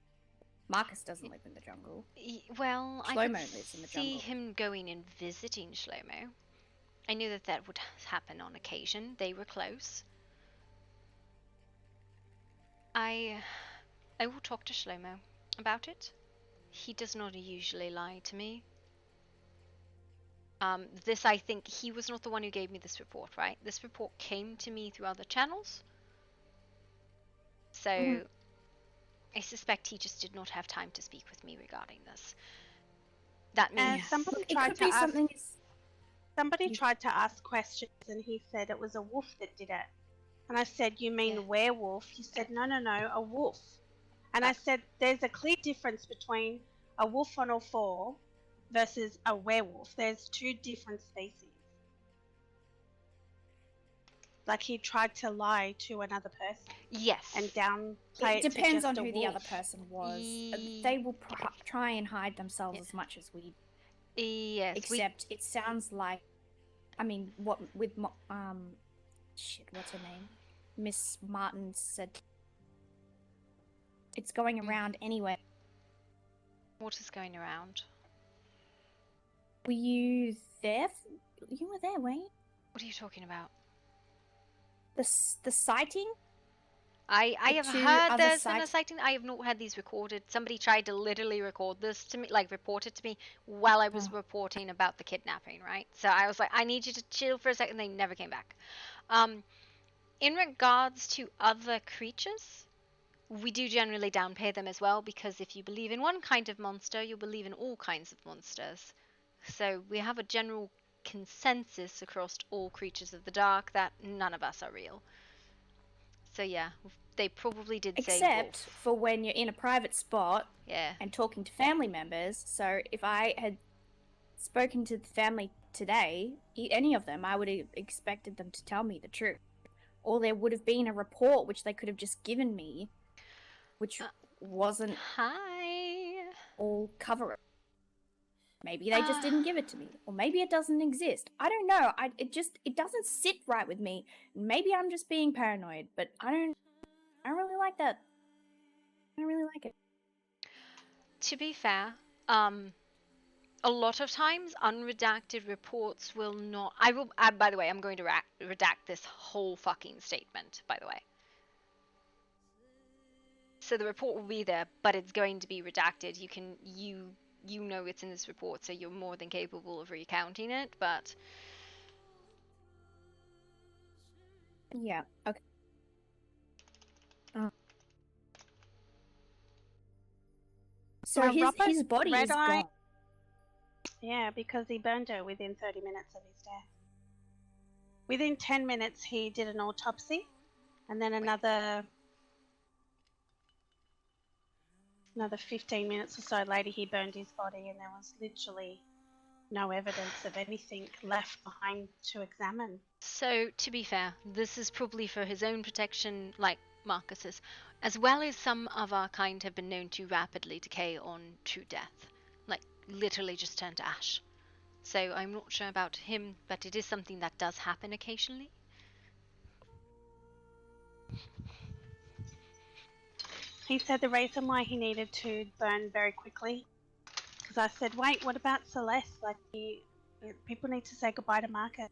Marcus doesn't live in the jungle. Well, I Shlomo could lives in the see jungle. him going and visiting Shlomo. I knew that that would happen on occasion. They were close. I will talk to Shlomo about it. He does not usually lie to me. This, I think, he was not the one who gave me this report, right? This report came to me through other channels. So, I suspect he just did not have time to speak with me regarding this. That means Somebody tried to ask questions and he said it was a wolf that did it. And I said, you mean werewolf? He said, no, a wolf. And I said, there's a clear difference between a wolf on all four versus a werewolf. There's two different species. Like he tried to lie to another person. Yes. And downplay It it depends to on just who a the other wolf. person was. They will try and hide themselves as much as we. Yes. Except it sounds like, I mean, what with shit, what's her name? Miss Martin said it's going around anyway. What is going around? Were you there? You were there, weren't you? What are you talking about? The sighting? I have heard there's been a sighting. I have not had these recorded. Somebody tried to literally record this to me, like report it to me while I was reporting about the kidnapping, right? So I was like, I need you to chill for a second. They never came back. In regards to other creatures, we do generally downplay them as well, because if you believe in one kind of monster, you'll believe in all kinds of monsters. So we have a general consensus across all creatures of the dark that none of us are real. So yeah, they probably did say wolf. Except for when you're in a private spot and talking to family members. So if I had spoken to the family today, any of them, I would have expected them to tell me the truth. Or there would have been a report which they could have just given me, which wasn't all cover it. Maybe they just didn't give it to me, or maybe it doesn't exist. I don't know. It doesn't sit right with me. Maybe I'm just being paranoid, but I don't really like that. I don't really like it. To be fair, a lot of times unredacted reports will not. I will. By the way, I'm going to redact this whole fucking statement. By the way. So the report will be there, but it's going to be redacted. You know it's in this report, so you're more than capable of recounting it, but... Yeah, okay. So his body Red is Eye. gone. Yeah, because he burned her within 30 minutes of his death. Within 10 minutes, he did an autopsy, and then another 15 minutes or so later, he burned his body, and there was literally no evidence of anything left behind to examine. So, to be fair, this is probably for his own protection, like Marcus's, as well as some of our kind have been known to rapidly decay on true death. Like, literally just turn to ash. So, I'm not sure about him, but it is something that does happen occasionally. He said the reason why he needed to burn very quickly, because I said, wait, what about Celeste? Like, people need to say goodbye to Marcus.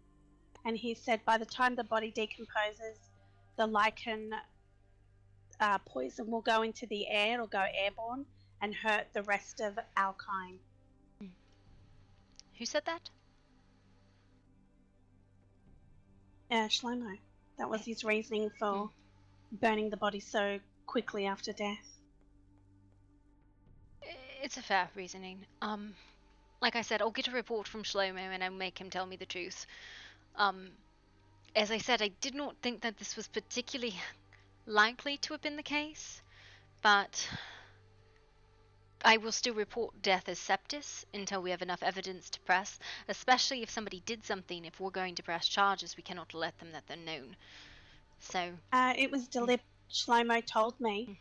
And he said by the time the body decomposes, the lichen poison will go into the air or go airborne and hurt the rest of our kind. Who said that? Shlomo. That was his reasoning for burning the body so quickly after death. It's a fair reasoning. Like I said, I'll get a report from Shlomo and I'll make him tell me the truth. As I said, I did not think that this was particularly likely to have been the case, but I will still report death as septis until we have enough evidence to press, especially if somebody did something. If we're going to press charges, we cannot let them that they're known. So it was deliberate. Shlomo told me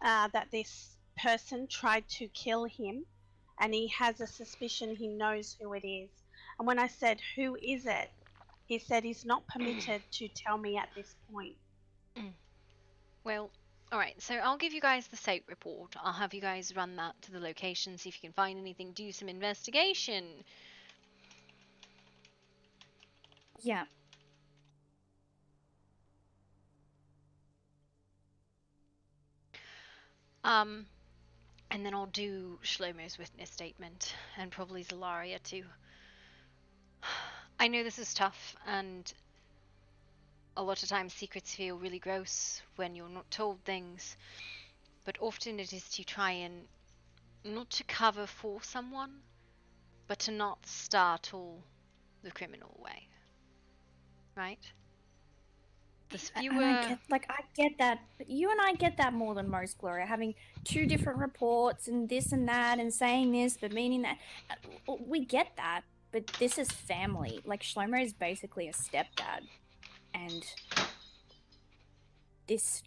that this person tried to kill him, and he has a suspicion he knows who it is. And when I said, who is it? He said he's not permitted to tell me at this point. Well, alright, so I'll give you guys the SATE report. I'll have you guys run that to the location, see if you can find anything, do some investigation. Yeah. And then I'll do Shlomo's witness statement, and probably Zalaria too. I know this is tough, and a lot of times secrets feel really gross when you're not told things, but often it is to try and not to cover for someone, but to not startle the criminal away. Right? And I get that, but you and I get that more than most, Gloria, having two different reports and this and that and saying this but meaning that. We get that, but this is family. Like, Shlomo is basically a stepdad, and this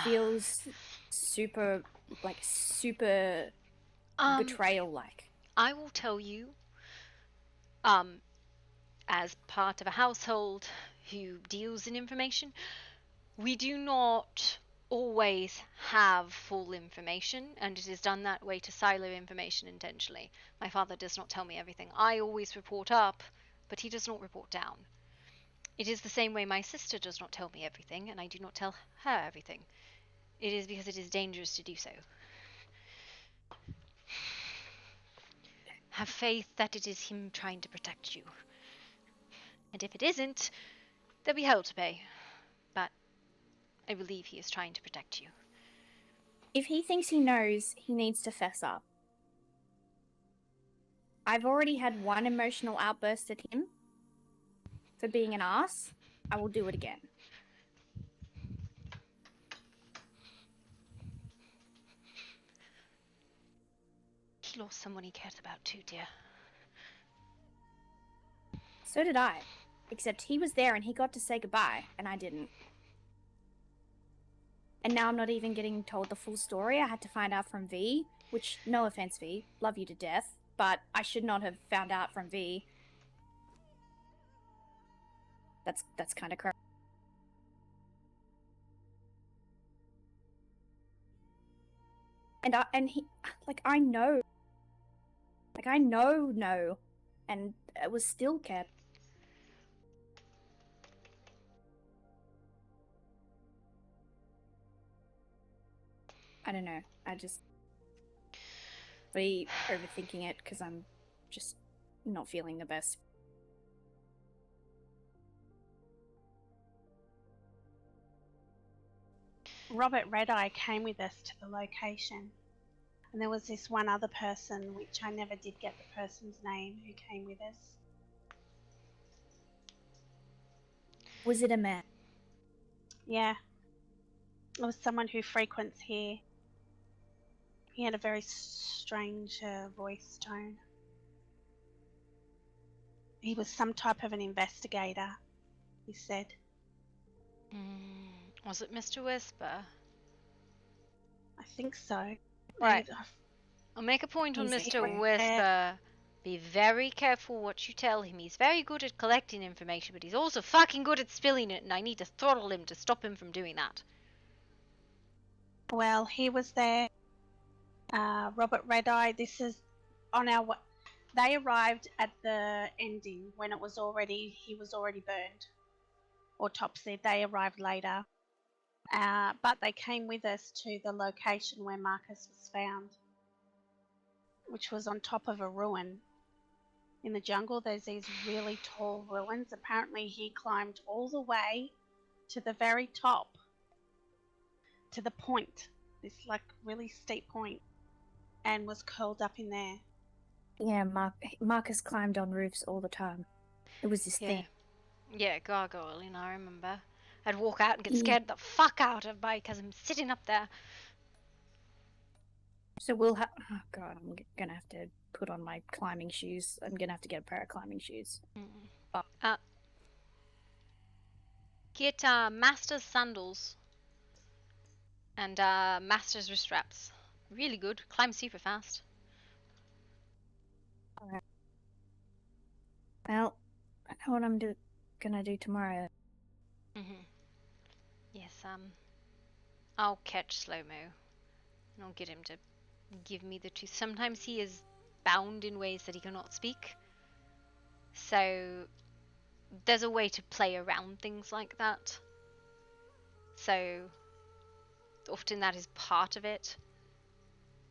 feels super betrayal-like. I will tell you, as part of a household who deals in information, we do not always have full information, and it is done that way to silo information intentionally. My father does not tell me everything. I always report up, but he does not report down. It is the same way my sister does not tell me everything, and I do not tell her everything. It is because it is dangerous to do so. Have faith that it is him trying to protect you. And if it isn't, there'll be hell to pay. But I believe he is trying to protect you. If he thinks he knows, he needs to fess up. I've already had one emotional outburst at him for being an ass. I will do it again. He lost someone he cared about too, dear. So did I. Except he was there and he got to say goodbye, and I didn't. And now I'm not even getting told the full story. I had to find out from V, which, no offense, V, love you to death, but I should not have found out from V. That's kind of crazy. And he, like, I know, and it was still kept. I don't know. I just be overthinking it because I'm just not feeling the best. Robert Red Eye came with us to the location. And there was this one other person, which I never did get the person's name, who came with us. Was it a man? Yeah. It was someone who frequents here. He had a very strange voice tone. He was some type of an investigator, he said. Was it Mr. Whisper? I think so. Right. I'll make a point on He's Mr. everywhere. Whisper. Be very careful what you tell him. He's very good at collecting information, but he's also fucking good at spilling it, and I need to throttle him to stop him from doing that. Well, he was there. Robert Redeye, this is on our... They arrived at the ending when he was already burned. Autopsy, they arrived later. But they came with us to the location where Marcus was found, which was on top of a ruin. In the jungle, there's these really tall ruins. Apparently, he climbed all the way to the very top, to the point, this like really steep point, and was curled up in there. Yeah, Marcus climbed on roofs all the time. It was his thing. Yeah, gargoyling, I remember. I'd walk out and get scared the fuck out of me because I'm sitting up there. So we'll have... Oh god, I'm gonna have to put on my climbing shoes. I'm gonna have to get a pair of climbing shoes. Get Master's sandals and Master's wrist straps. Really good. Climb super fast. Alright. Well, I know what I'm gonna do tomorrow. Yes, I'll catch Slow-Mo. And I'll get him to give me the truth. Sometimes he is bound in ways that he cannot speak. So there's a way to play around things like that. So often that is part of it.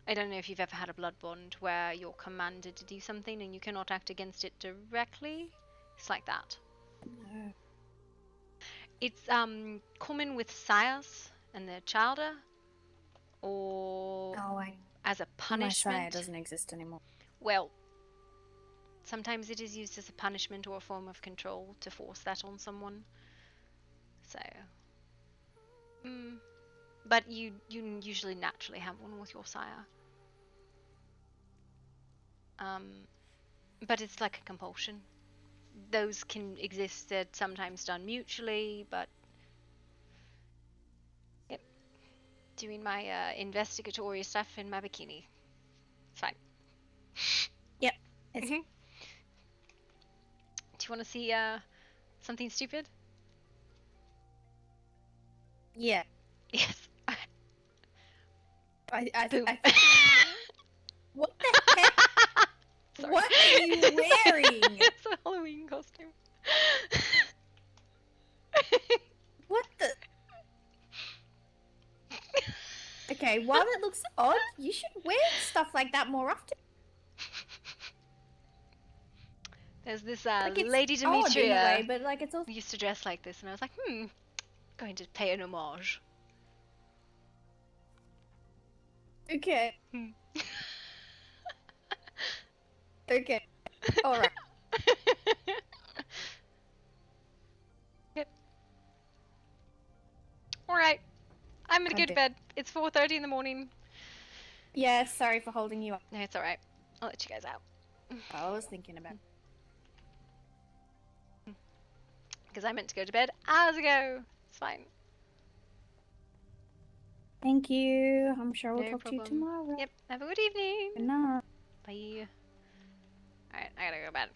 I don't know if you've ever had a blood bond where you're commanded to do something and you cannot act against it directly. It's like that. No. It's common with sires and their childer, or as a punishment. My sire doesn't exist anymore. Well, sometimes it is used as a punishment or a form of control to force that on someone. So, but you usually naturally have one with your sire. But it's like a compulsion. Those can exist. They're sometimes done mutually, but yep. Doing my investigatory stuff in my bikini. It's fine. Yep. It's... Do you want to see something stupid? Yeah. Yes. I What the heck? Sorry. What are you wearing? It's a Halloween costume. What the? Okay, while it looks odd, you should wear stuff like that more often. There's this Like, it's Lady odd in a Demetria way, but like it's also... used to dress like this, and I was like, going to pay an homage. Okay. Okay. Alright. Yep. Alright. I'm gonna go to bed. It's 4:30 in the morning. Yeah, sorry for holding you up. No, it's alright. I'll let you guys out. I was thinking about... Because I meant to go to bed hours ago. It's fine. Thank you. I'm sure we'll No talk problem. to you tomorrow. Yep. Have a good evening. Good night. Bye. Alright, I gotta go to bed.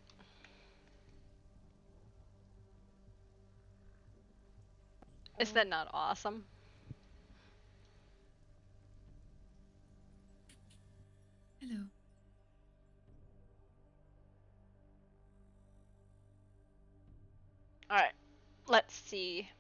Is that not awesome? Hello. Alright. Let's see.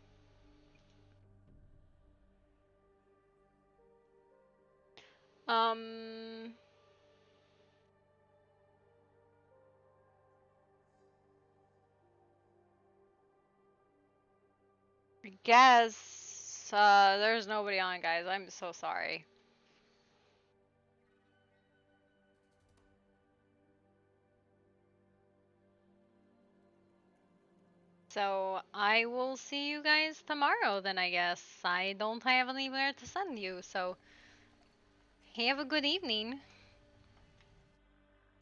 I guess there's nobody on, guys. I'm so sorry. So I will see you guys tomorrow then, I guess. I don't have anywhere to send you, so have a good evening.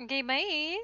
Okay, bye.